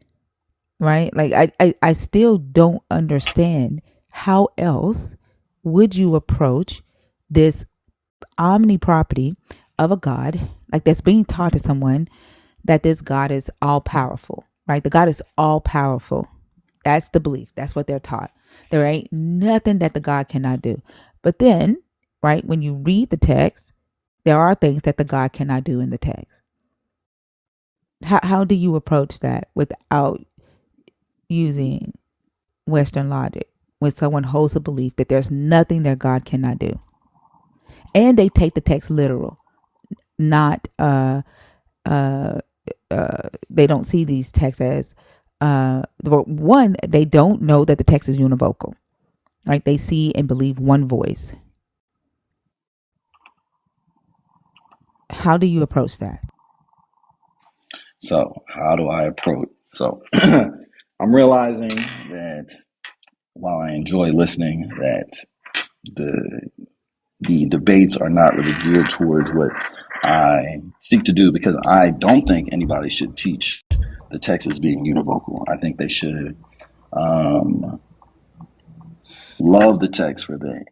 right? Like I still don't understand how else would you approach this omni property of a God, like that's being taught to someone, that this God is all powerful, right? The God is all powerful. That's the belief. That's what they're taught. There ain't nothing that the God cannot do. But then, right, when you read the text, there are things that the God cannot do in the text. How do you approach that without using Western logic? when someone holds a belief that there's nothing that God cannot do, and they take the text literal, not they don't see these texts as one, they don't know that the text is univocal, right? They see and believe one voice. How do you approach that? So, how do I approach? So, I'm realizing that while I enjoy listening, that the the debates are not really geared towards what I seek to do, because I don't think anybody should teach the text as being univocal. I think they should um, love the text for the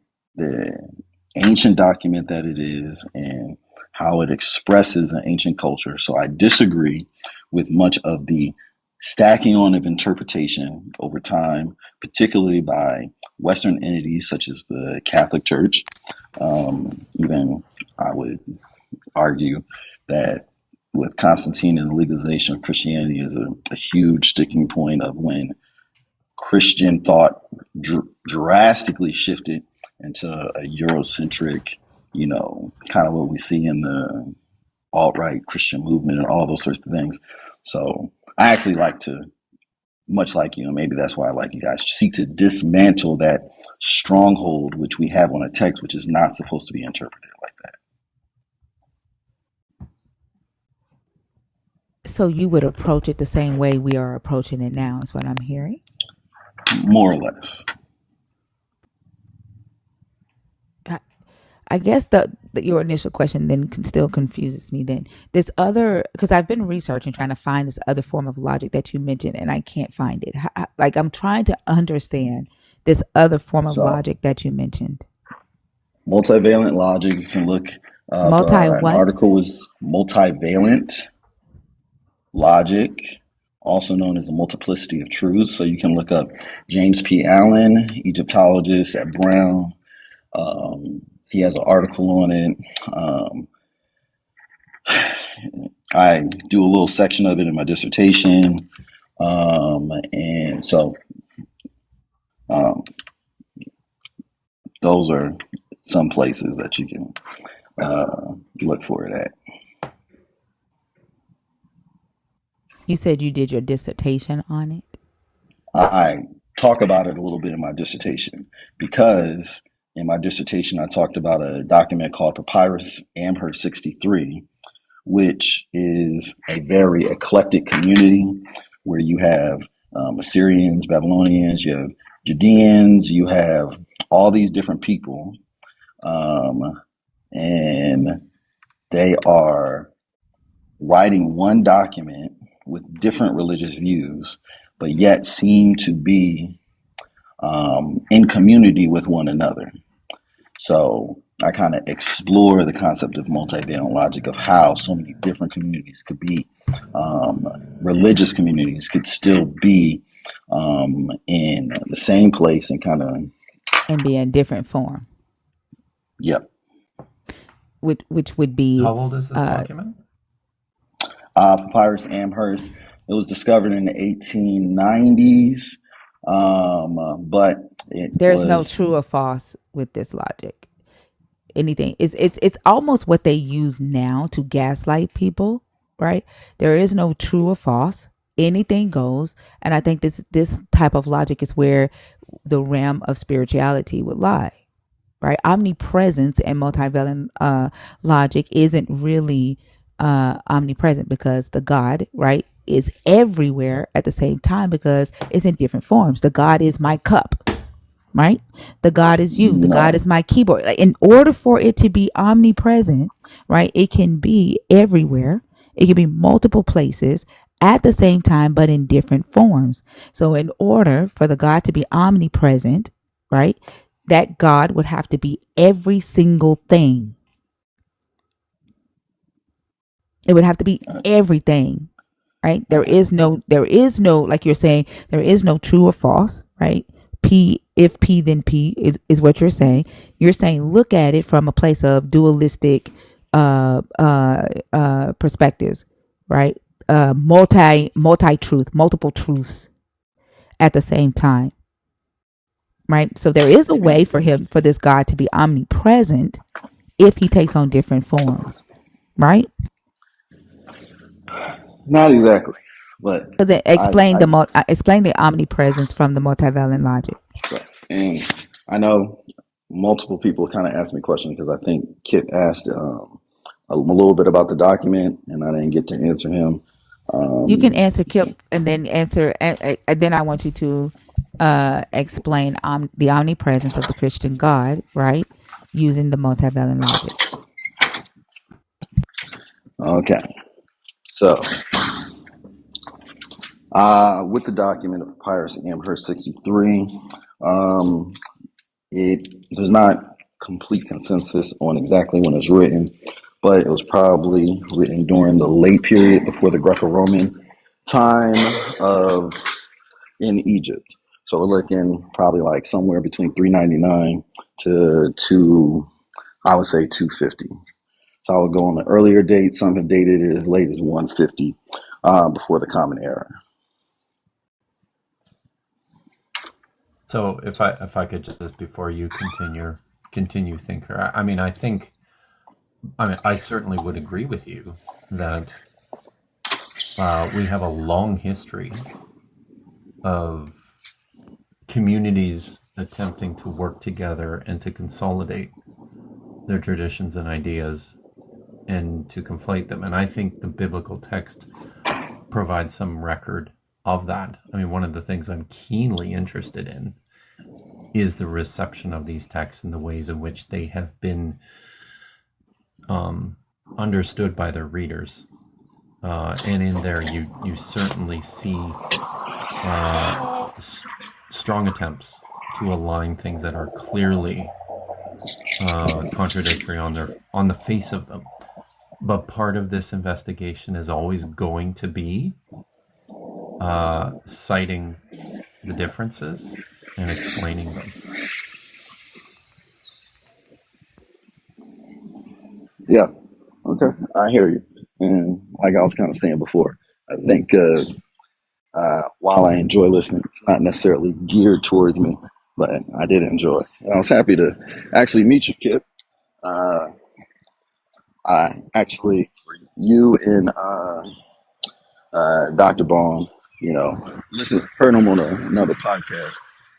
ancient document that it is and how it expresses an ancient culture. So I disagree with much of the stacking on of interpretation over time, particularly by Western entities such as the Catholic Church. Even I would argue that with Constantine and the legalization of Christianity is a huge sticking point of when Christian thought drastically shifted into a Eurocentric, kind of what we see in the alt-right Christian movement and all those sorts of things. So I actually like to, much like you, and maybe that's why I like you guys, seek to dismantle that stronghold which we have on a text which is not supposed to be interpreted like that. So you would approach it the same way we are approaching it now, is what I'm hearing? More or less. I guess your initial question then still confuses me. Then this other, because I've been researching, trying to find this other form of logic that you mentioned, and I can't find it. Like, I'm trying to understand this other form of logic that you mentioned. Multivalent logic. You can look up. An article was multivalent logic, also known as the multiplicity of truths. So you can look up James P. Allen, Egyptologist at Brown. He has an article on it. I do a little section of it in my dissertation. And so those are some places that you can look for it at. You said you did your dissertation on it? I talk about it a little bit in my dissertation, because in my dissertation I talked about a document called Papyrus Amherst 63, which is a very eclectic community where you have Assyrians, Babylonians, you have Judeans, you have all these different people, and they are writing one document with different religious views, but yet seem to be in community with one another. So I kind of explore the concept of multivalent logic, of how so many different communities could be, religious communities could still be in the same place and be in different form. Yep. Which would be. How old is this document? Papyrus Amherst. It was discovered in the 1890s, but there's no true or false with this logic. Anything, it's almost what they use now to gaslight people, right? There is no true or false. Anything goes, and I think this type of logic is where the realm of spirituality would lie, right? Omnipresence and multivalent logic isn't really omnipresent, because the God, right, is everywhere at the same time, because it's in different forms. The God is my cup, right? The God is you. The God is my keyboard. In order for it to be omnipresent, right, it can be everywhere. It can be multiple places at the same time, but in different forms. So in order for the God to be omnipresent, right, that God would have to be every single thing. It would have to be everything, right? There is no, like you're saying, there is no true or false, right? If P, then P is what you're saying. You're saying, look at it from a place of dualistic perspectives, right? Multi truth, multiple truths at the same time, right? So there is a way for this God to be omnipresent if he takes on different forms, right? Not exactly, but So then I explain the omnipresence from the multivalent logic. and I know multiple people kind of asked me questions because I think Kit asked a little bit about the document, and I didn't get to answer him. You can Um, answer Kip and then answer, and then I want you to explain the omnipresence of the Christian God, right? Using the multivalent logic. okay, so with the document of Papyrus Amherst 63, um, there's not complete consensus on exactly when it was written, but it was probably written during the late period before the Greco-Roman time of in Egypt. So we're looking probably like somewhere between 399 to I would say 250. So I would go on the earlier date. Some have dated it as late as 150 before the Common Era. So if I could just, before you continue, thinker. I mean, I certainly would agree with you that we have a long history of communities attempting to work together and to consolidate their traditions and ideas and to conflate them. And I think the biblical text provides some record of that. I mean, one of the things I'm keenly interested in is the reception of these texts and the ways in which they have been understood by their readers. And in there, you certainly see strong attempts to align things that are clearly contradictory on the face of them. But part of this investigation is always going to be citing the differences and explaining them. Yeah. Okay. I hear you. And like I was kind of saying before, I think while I enjoy listening, it's not necessarily geared towards me, but I did enjoy. And I was happy to actually meet you, Kip. I actually, for you and Dr. Baum, heard him on another podcast.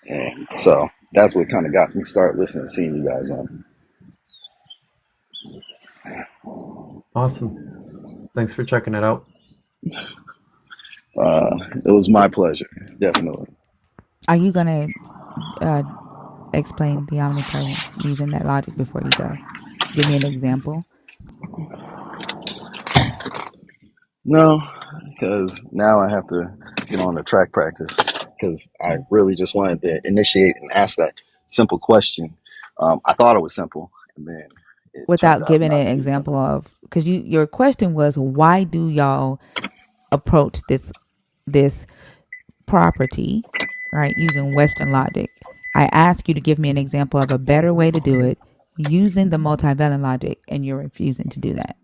And so that's what kind of got me started listening, seeing you guys on. Awesome. Thanks for checking it out. It was my pleasure, definitely. Are you going to explain the omnipresence using that logic before you go? Give me an example. No, because now I have to get on the track practice because I really just wanted to initiate and ask that simple question. I thought it was simple, and then it turns Without out giving not an to be example simple. of, because your question was, why do y'all approach this property, right, using Western logic? I asked you to give me an example of a better way to do it using the multivalent logic, and you're refusing to do that.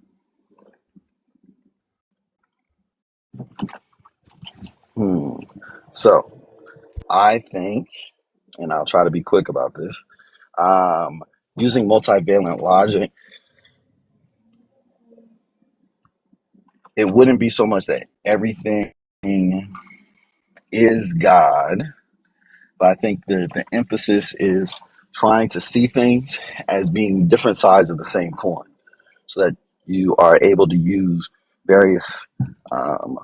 So I think, and I'll try to be quick about this, using multivalent logic, it wouldn't be so much that everything is God, but I think the emphasis is trying to see things as being different sides of the same coin so that you are able to use various um,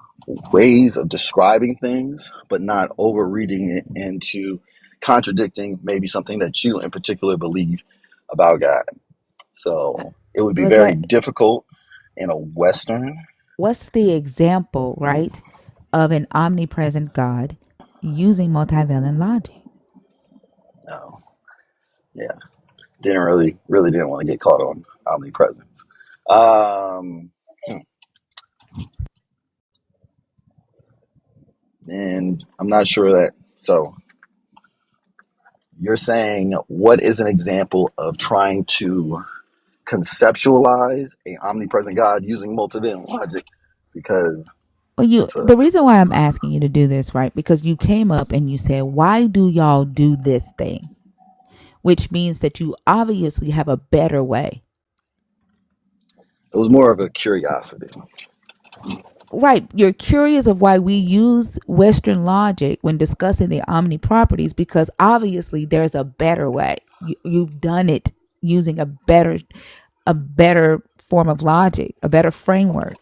ways of describing things, but not overreading it into contradicting maybe something that you in particular believe about God. So it would be Was very that difficult in a Western. what's the example, right, of an omnipresent God using multivalent logic? No, yeah, really didn't want to get caught on omnipresence. Um, and I'm not sure that. So you're saying what is an example of trying to conceptualize a omnipresent God using multivalent logic? Because Well, that's a the reason why I'm asking you to do this, right? Because you came up and you said, "Why do y'all do this thing?" which means that you obviously have a better way. It was more of a curiosity. Right. You're curious of why we use Western logic when discussing the omni properties, because obviously there's a better way. You've done it using a better form of logic, a better framework.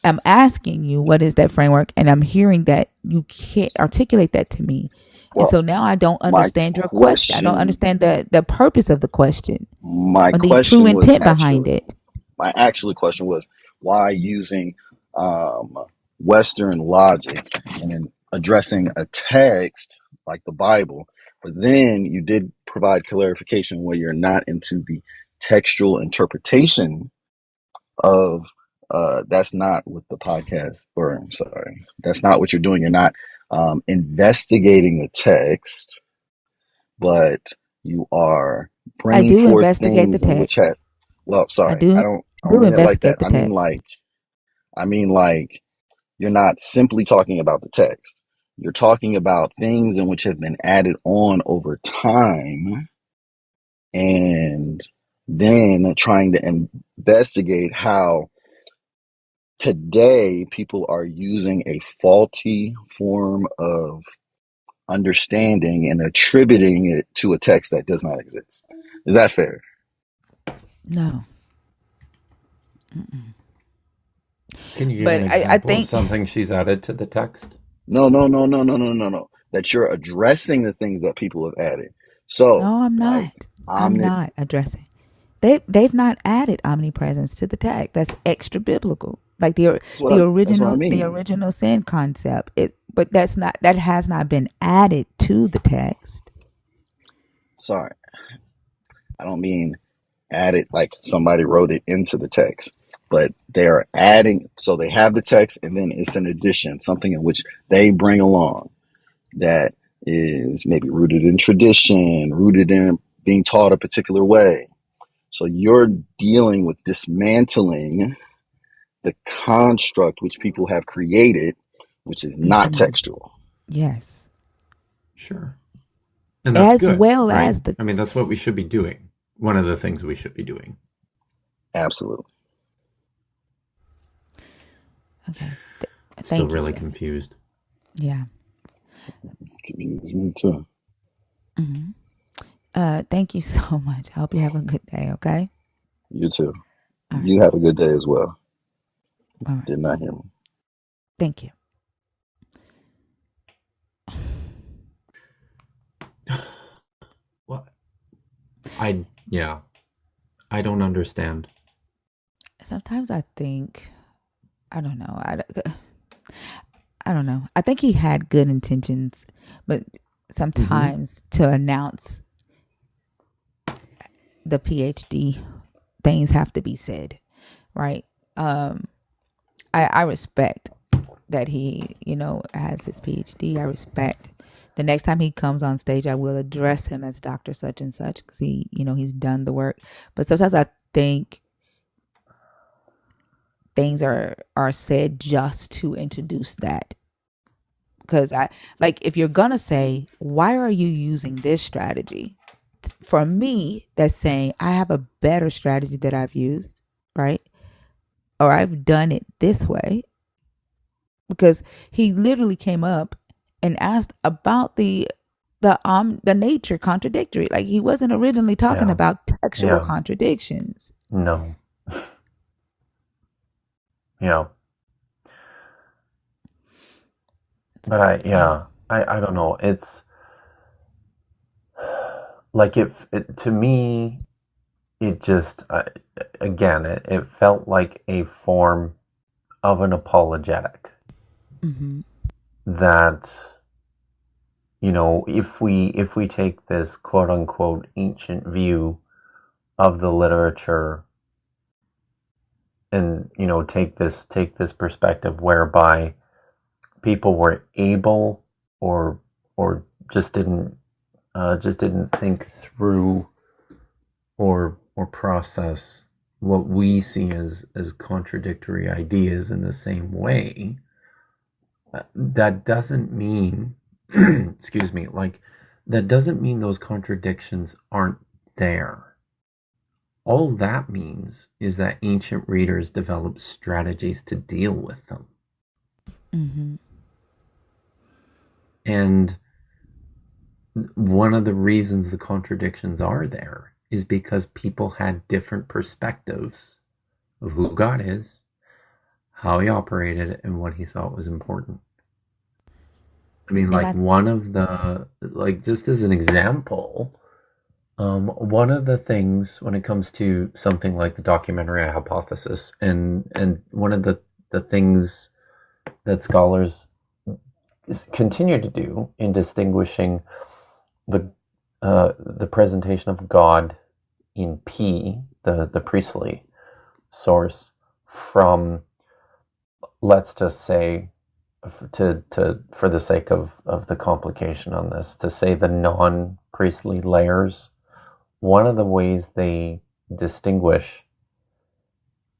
I'm asking you, what is that framework? And I'm hearing that you can't articulate that to me. And Well, so now I don't my understand your question. I don't question, understand the purpose of the question my or the true question was intent behind actually, it. my actual question was why using um, Western logic and then addressing a text like the Bible, but then you did provide clarification where you're not into the textual interpretation of that's not what the podcast, or I'm sorry, that's not what you're doing. You're not investigating the text, but you are I bringing do forth investigate the things in which text. have, well, I sorry, do I don't do mean it like that. investigate the text. I mean like you're not simply talking about the text. You're talking about things in which have been added on over time, and then trying to investigate how today people are using a faulty form of understanding and attributing it to a text that does not exist. Is that fair? No. Can you give an But I example of think something she's added to the text? No, no, no, no, no, no, no, no. That you're addressing the things that people have added. So, no, I'm like not. I'm omni, not addressing. They've not added omnipresence to the text. That's extra biblical. Like that's what I the mean. original sin concept. But that has not been added to the text. Sorry, I don't mean added like somebody wrote it into the text, but they are adding. So they have the text, and then it's an addition, something in which they bring along that is maybe rooted in tradition, rooted in being taught a particular way. So you're dealing with dismantling the construct which people have created, which is not Hmm. textual. Yes. Sure. And that's As good, well right? as the I mean, that's what we should be doing. One of the things we should be doing. Absolutely. okay. Still Thank you, really sir. confused. Yeah. Confuse me too. Hmm. Thank you so much. I hope you have a good day. Okay. You too. All right. You have a good day as well. All right. Did not hear me. Thank you. What? I don't understand. Sometimes I think, I don't know. I don't know. I think he had good intentions, but sometimes to announce the PhD, things have to be said, right? I respect that he, has his PhD. I respect the next time he comes on stage, I will address him as Dr. Such and Such because he's done the work. But sometimes I think things are said just to introduce that. Because if you're gonna say, why are you using this strategy? For me, that's saying I have a better strategy that I've used, right? Or I've done it this way. Because he literally came up and asked about the nature contradictory. Like he wasn't originally talking Yeah. about textual Yeah. contradictions. No. Yeah. But I don't know. It's like to me, it just, again, it felt like a form of an apologetic Mm-hmm. that, if we take this quote unquote ancient view of the literature and, take this perspective whereby people were able or just didn't think through or process what we see as contradictory ideas in the same way. That doesn't mean excuse me, like that doesn't mean those contradictions aren't there. All that means is that ancient readers developed strategies to deal with them. Mm-hmm. And one of the reasons the contradictions are there is because people had different perspectives of who God is, how he operated, and what he thought was important. I mean, like, one of the, like, just as an example, one of the things when it comes to something like the documentary hypothesis, and one of the things that scholars continue to do in distinguishing the presentation of God in P, the priestly source, from, let's just say, for the sake of the complication on this, to say the non-priestly layers, one of the ways they distinguish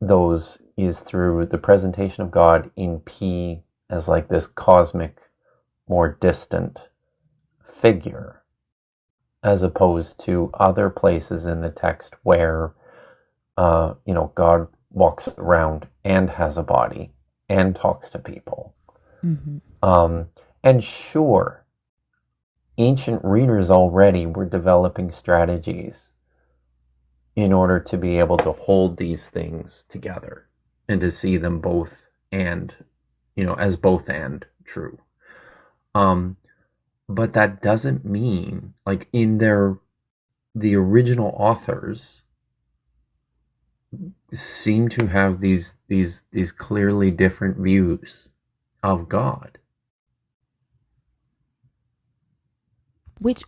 those is through the presentation of God in P as like this cosmic, more distant figure, as opposed to other places in the text where, God walks around and has a body and talks to people. Mm-hmm. And sure, ancient readers already were developing strategies in order to be able to hold these things together and to see them both and, as both and true. But that doesn't mean, like, the original authors seem to have these clearly different views of God. Which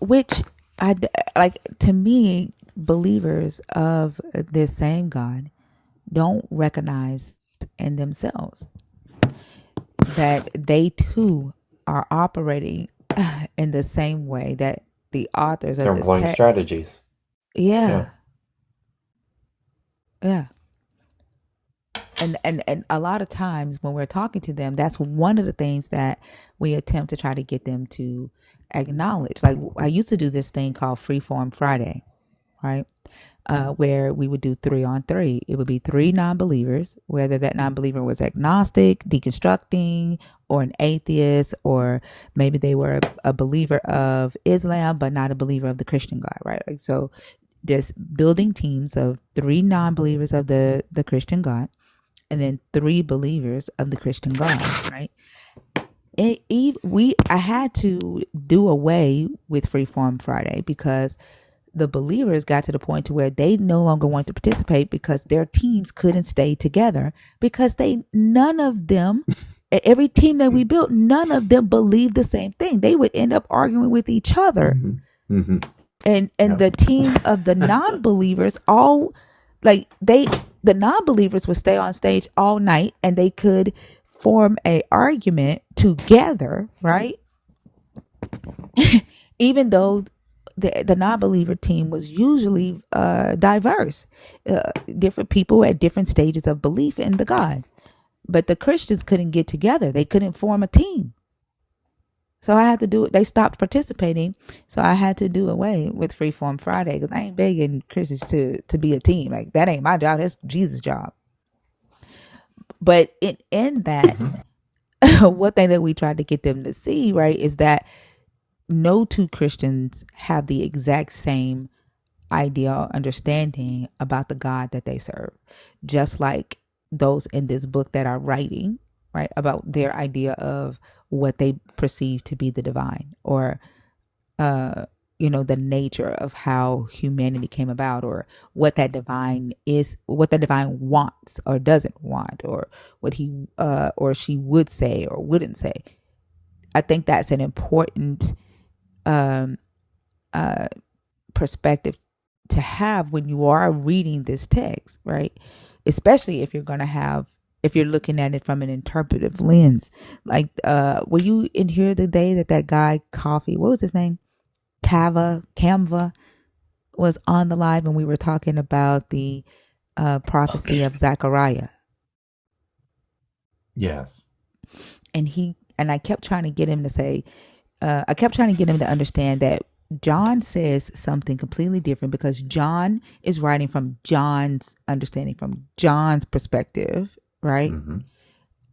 I like, to me, believers of this same God don't recognize in themselves that they too are operating in the same way that the authors of this text. Strategies. Yeah. And a lot of times when we're talking to them, that's one of the things that we attempt to try to get them to acknowledge. Like, I used to do this thing called Freeform Friday, right? Where we would do 3-on-3. It would be 3 non-believers, whether that non-believer was agnostic, deconstructing, or an atheist, or maybe they were a believer of Islam but not a believer of the Christian God, right? Like, so there's building teams of 3 non-believers of the Christian God, and then 3 believers of the Christian God, right? I had to do away with Freeform Friday because the believers got to the point to where they no longer wanted to participate because their teams couldn't stay together because none of them, every team that we built, none of them believed the same thing. They would end up arguing with each other. Mm-hmm. Mm-hmm. And the team of the non-believers, the non-believers would stay on stage all night and they could form a argument together, right? Even though the non-believer team was usually diverse, different people at different stages of belief in the God, but the Christians couldn't get together. They couldn't form a team. So I had to do it. They stopped participating. So I had to do away with Freeform Friday because I ain't begging Christians to be a team. Like, that ain't my job. That's Jesus' job. But in that, one thing that we tried to get them to see, right, is that no 2 Christians have the exact same idea or understanding about the God that they serve. Just like those in this book that are writing, right, about their idea of what they perceive to be the divine, or the nature of how humanity came about, or what that divine is, what the divine wants or doesn't want, or what he or she would say or wouldn't say. I think that's an important perspective to have when you are reading this text, right? Especially if you're looking at it from an interpretive lens. Like, were you in here the day that guy Coffee, what was his name? Canva was on the live when we were talking about the prophecy of Zechariah. Yes. And I kept trying to get him to say, I kept trying to get him to understand that John says something completely different because John is writing from John's understanding, from John's perspective, right? Mm-hmm.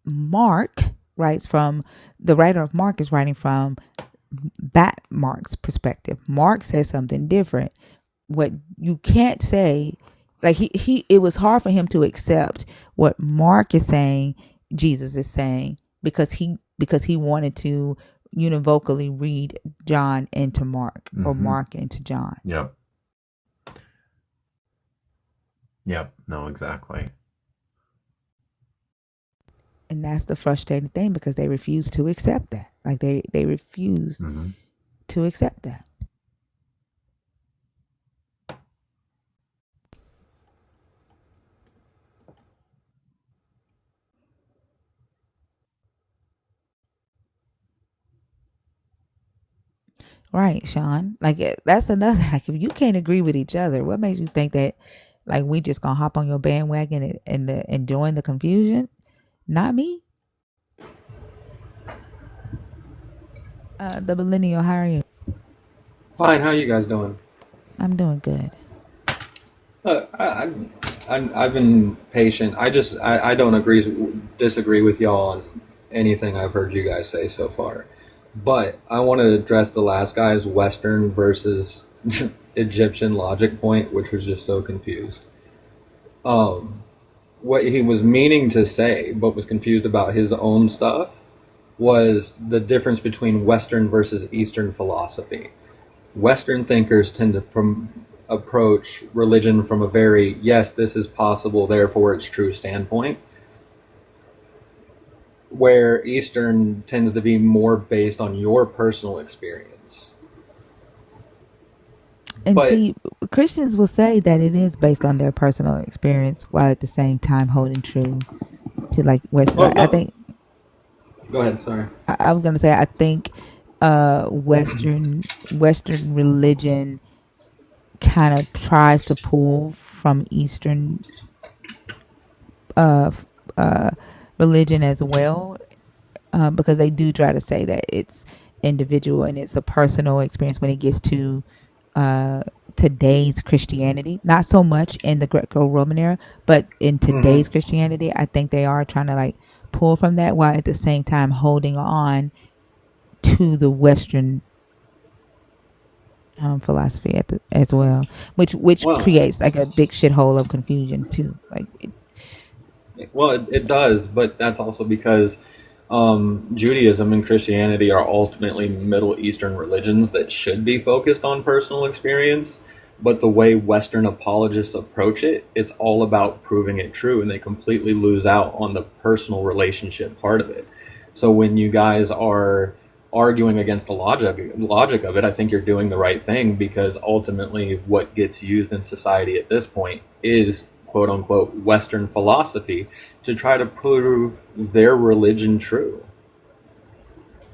Mark writes from, the writer of Mark is writing from Mark's perspective. Mark says something different. What you can't say, like it was hard for him to accept what Mark is saying, Jesus is saying, because he wanted to univocally read John into Mark, or Mark into John. Yep. No, exactly. And that's the frustrating thing, because they refuse to accept that. Like they refuse to accept that. Right, Sean. Like that's another. Like if you can't agree with each other, what makes you think that like we just gonna hop on your bandwagon and join the confusion? Not me. The millennial. How are you? Fine. How you guys doing? I'm doing good. I've been patient. I don't disagree with y'all on anything I've heard you guys say so far, but I want to address the last guy's Western versus Egyptian logic point, which was just so confused. What he was meaning to say, but was confused about his own stuff, was the difference between Western versus Eastern philosophy. Western thinkers tend to approach religion from a very, yes, this is possible, therefore it's true standpoint, where Eastern tends to be more based on your personal experience. And see, Christians will say that it is based on their personal experience, while at the same time holding true to like Western. Well, no. I think. Go ahead. Sorry. I was gonna say I think Western religion kind of tries to pull from Eastern religion as well, because they do try to say that it's individual and it's a personal experience when it gets to today's Christianity. Not so much in the Greco-Roman era, but in today's Christianity, I think they are trying to like pull from that, while at the same time holding on to the Western philosophy as well, which creates like a big shithole of confusion too. Like, it does, but that's also because Judaism and Christianity are ultimately Middle Eastern religions that should be focused on personal experience. But the way Western apologists approach it, it's all about proving it true, and they completely lose out on the personal relationship part of it. So when you guys are arguing against the logic of it, I think you're doing the right thing, because ultimately what gets used in society at this point is quote unquote Western philosophy to try to prove their religion true.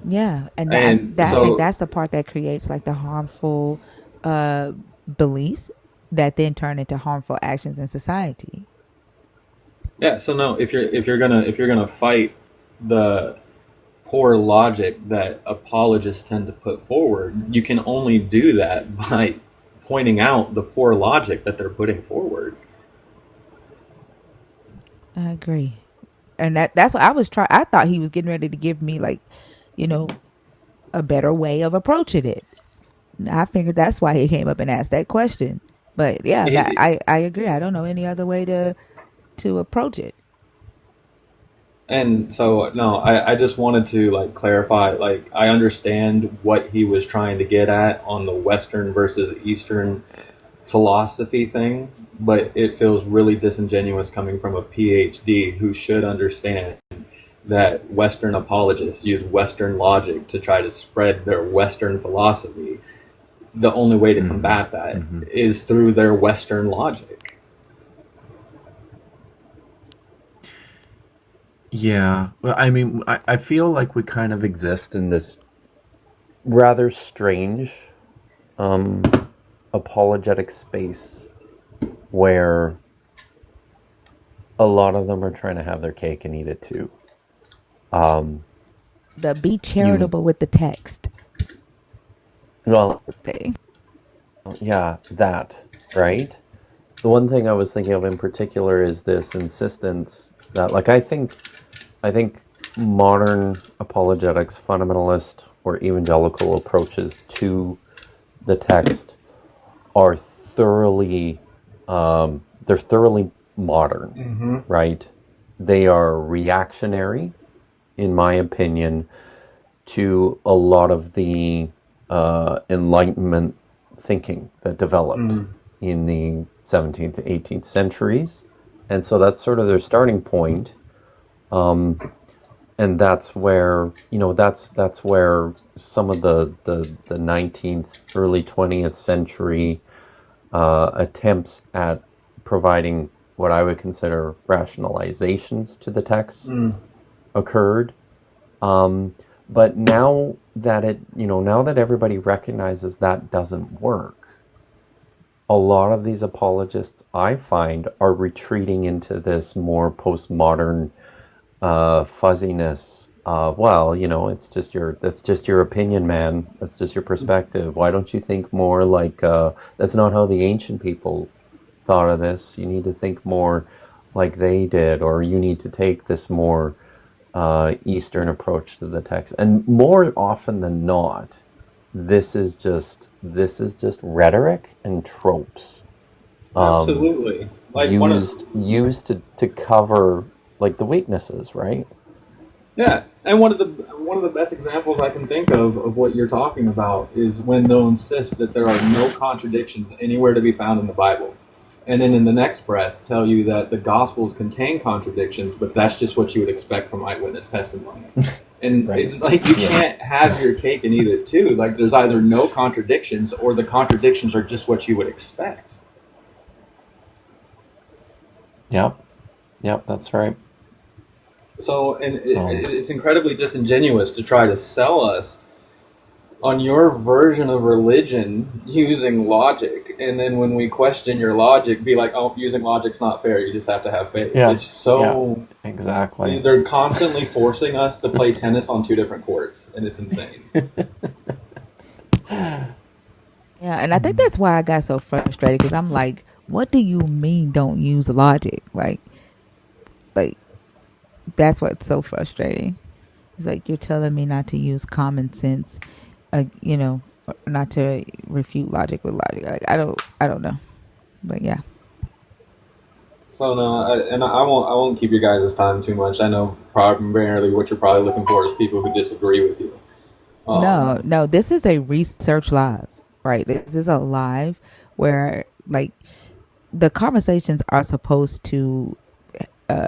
Yeah, and that's the part that creates like the harmful beliefs that then turn into harmful actions in society. Yeah, so no, if you're gonna fight the poor logic that apologists tend to put forward, you can only do that by pointing out the poor logic that they're putting forward. I agree. And that's what I was trying. I thought he was getting ready to give me like, a better way of approaching it. I figured that's why he came up and asked that question. But yeah, I agree. I don't know any other way to approach it. And so, no, I just wanted to like clarify, like I understand what he was trying to get at on the Western versus Eastern philosophy thing, but it feels really disingenuous coming from a PhD who should understand that Western apologists use Western logic to try to spread their Western philosophy. The only way to combat that is through their Western logic. Yeah. Well, I mean, I feel like we kind of exist in this rather strange apologetic space where a lot of them are trying to have their cake and eat it too. The be charitable with the text. Well, thing. yeah, that, right? The one thing I was thinking of in particular is this insistence that, like, I think modern apologetics, fundamentalist or evangelical approaches to the text are they're thoroughly modern, Mm-hmm. right? They are reactionary, in my opinion, to a lot of the Enlightenment thinking that developed in the 17th to 18th centuries. And so that's sort of their starting point. And that's where, that's where some of the 19th, early 20th century attempts at providing what I would consider rationalizations to the text occurred. But now that everybody recognizes that doesn't work, a lot of these apologists, I find, are retreating into this more postmodern fuzziness of, well, that's just your opinion, man. That's just your perspective. Why don't you think more like that's not how the ancient people thought of this. You need to think more like they did, or you need to take this more Eastern approach to the text. And more often than not, this is just rhetoric and tropes Absolutely. Like used to cover like the weaknesses, right? Yeah, and one of the best examples I can think of what you're talking about is when they'll insist that there are no contradictions anywhere to be found in the Bible, and then in the next breath tell you that the Gospels contain contradictions, but that's just what you would expect from eyewitness testimony. And Right. it's like you can't have your cake and eat it too. Like there's either no contradictions or the contradictions are just what you would expect. Yep, that's right. So, and it's incredibly disingenuous to try to sell us on your version of religion using logic, and then when we question your logic, be like, "Oh, using logic's not fair. You just have to have faith." Yeah, It's so exactly. They're constantly forcing us to play tennis on two different courts, and it's insane. Yeah, and I think that's why I got so frustrated because I'm like, what do you mean don't use logic? Like that's what's so frustrating. It's like you're telling me not to use common sense, not to refute logic with logic. Like I don't know, but yeah. So no, I won't keep your guys' time too much. I know primarily what you're probably looking for is people who disagree with you. No, this is a research live, right? This is a live where like the conversations are supposed to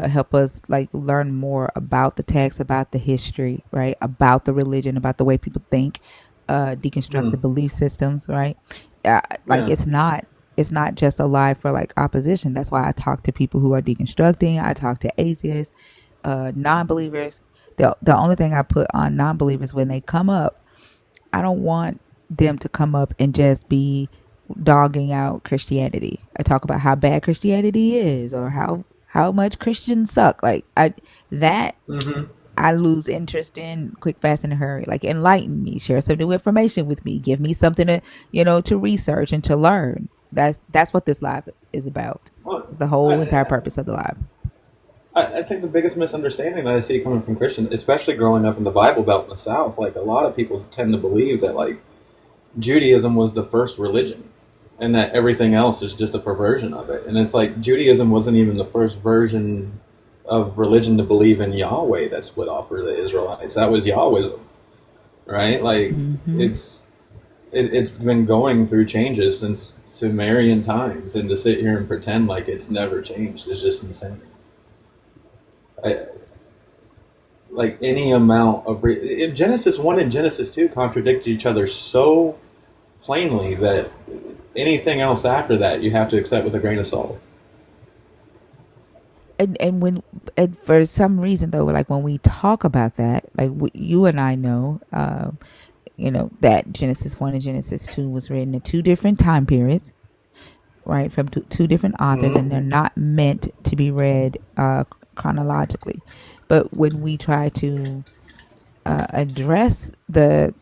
help us like learn more about the text, about the history, right? About the religion, about the way people think, deconstruct the belief systems, right? Like Yeah. it's not just a live for like opposition. That's why I talk to people who are deconstructing. I talk to atheists, non-believers. The only thing I put on non-believers when they come up, I don't want them to come up and just be dogging out Christianity. I talk about how bad Christianity is or how much Christians suck. Like I lose interest in quick, fast, and a hurry. Like enlighten me, share some new information with me, give me something to research and to learn. That's what this live is about. Well, It's the whole entire purpose of the live. I think the biggest misunderstanding that I see coming from Christians, especially growing up in the Bible Belt in the South, like a lot of people tend to believe that like Judaism was the first religion and that everything else is just a perversion of it. And it's like Judaism wasn't even the first version of religion to believe in Yahweh that split off for the Israelites. That was Yahwism, right? Like it's been going through changes since Sumerian times, and to sit here and pretend like it's never changed is just insane. Like any amount of Genesis 1 and Genesis 2 contradict each other so plainly that anything else after that you have to accept with a grain of salt. And for some reason though, like when we talk about that, like you and I know, that Genesis 1 and Genesis 2 was written in two different time periods, right, from two different authors, and they're not meant to be read chronologically. But when we try to address the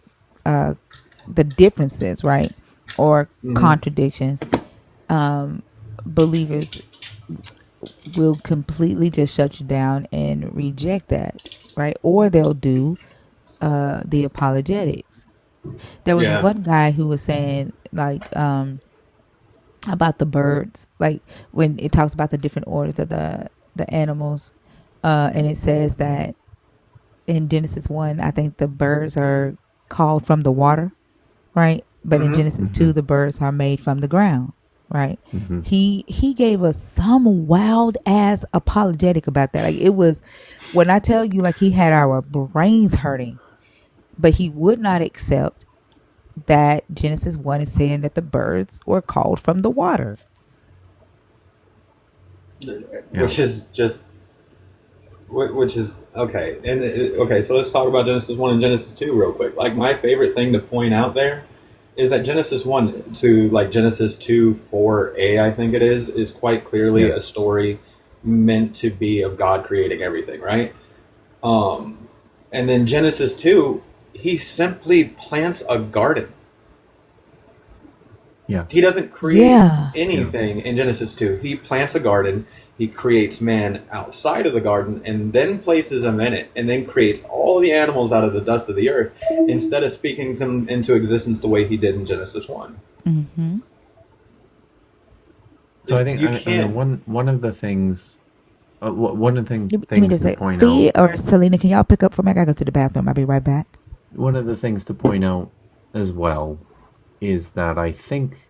the differences, right, or contradictions, believers will completely just shut you down and reject that, right? Or they'll do the apologetics. There was Yeah. one guy who was saying like about the birds, like when it talks about the different orders of the animals, and it says that in Genesis 1, I think the birds are called from the water, right? But in Genesis 2, the birds are made from the ground, right? He gave us some wild ass apologetic about that. Like it was, when I tell you, like he had our brains hurting, but he would not accept that Genesis 1 is saying that the birds were called from the water. Which is just, which is okay. And okay, so let's talk about Genesis 1 and Genesis 2 real quick. Like my favorite thing to point out there is that Genesis 1 to like Genesis 2 4a, I think it is quite clearly a story meant to be of God creating everything, right? And then Genesis 2, he simply plants a garden. Yeah. He doesn't create anything in Genesis 2. He plants a garden, he creates man outside of the garden, and then places him in it, and then creates all the animals out of the dust of the earth, instead of speaking them into existence the way he did in Genesis 1. Mm-hmm. So I think one of the things, things to point out. Or Selena, can y'all pick up for me? I gotta go to the bathroom. I'll be right back. One of the things to point out as well is that I think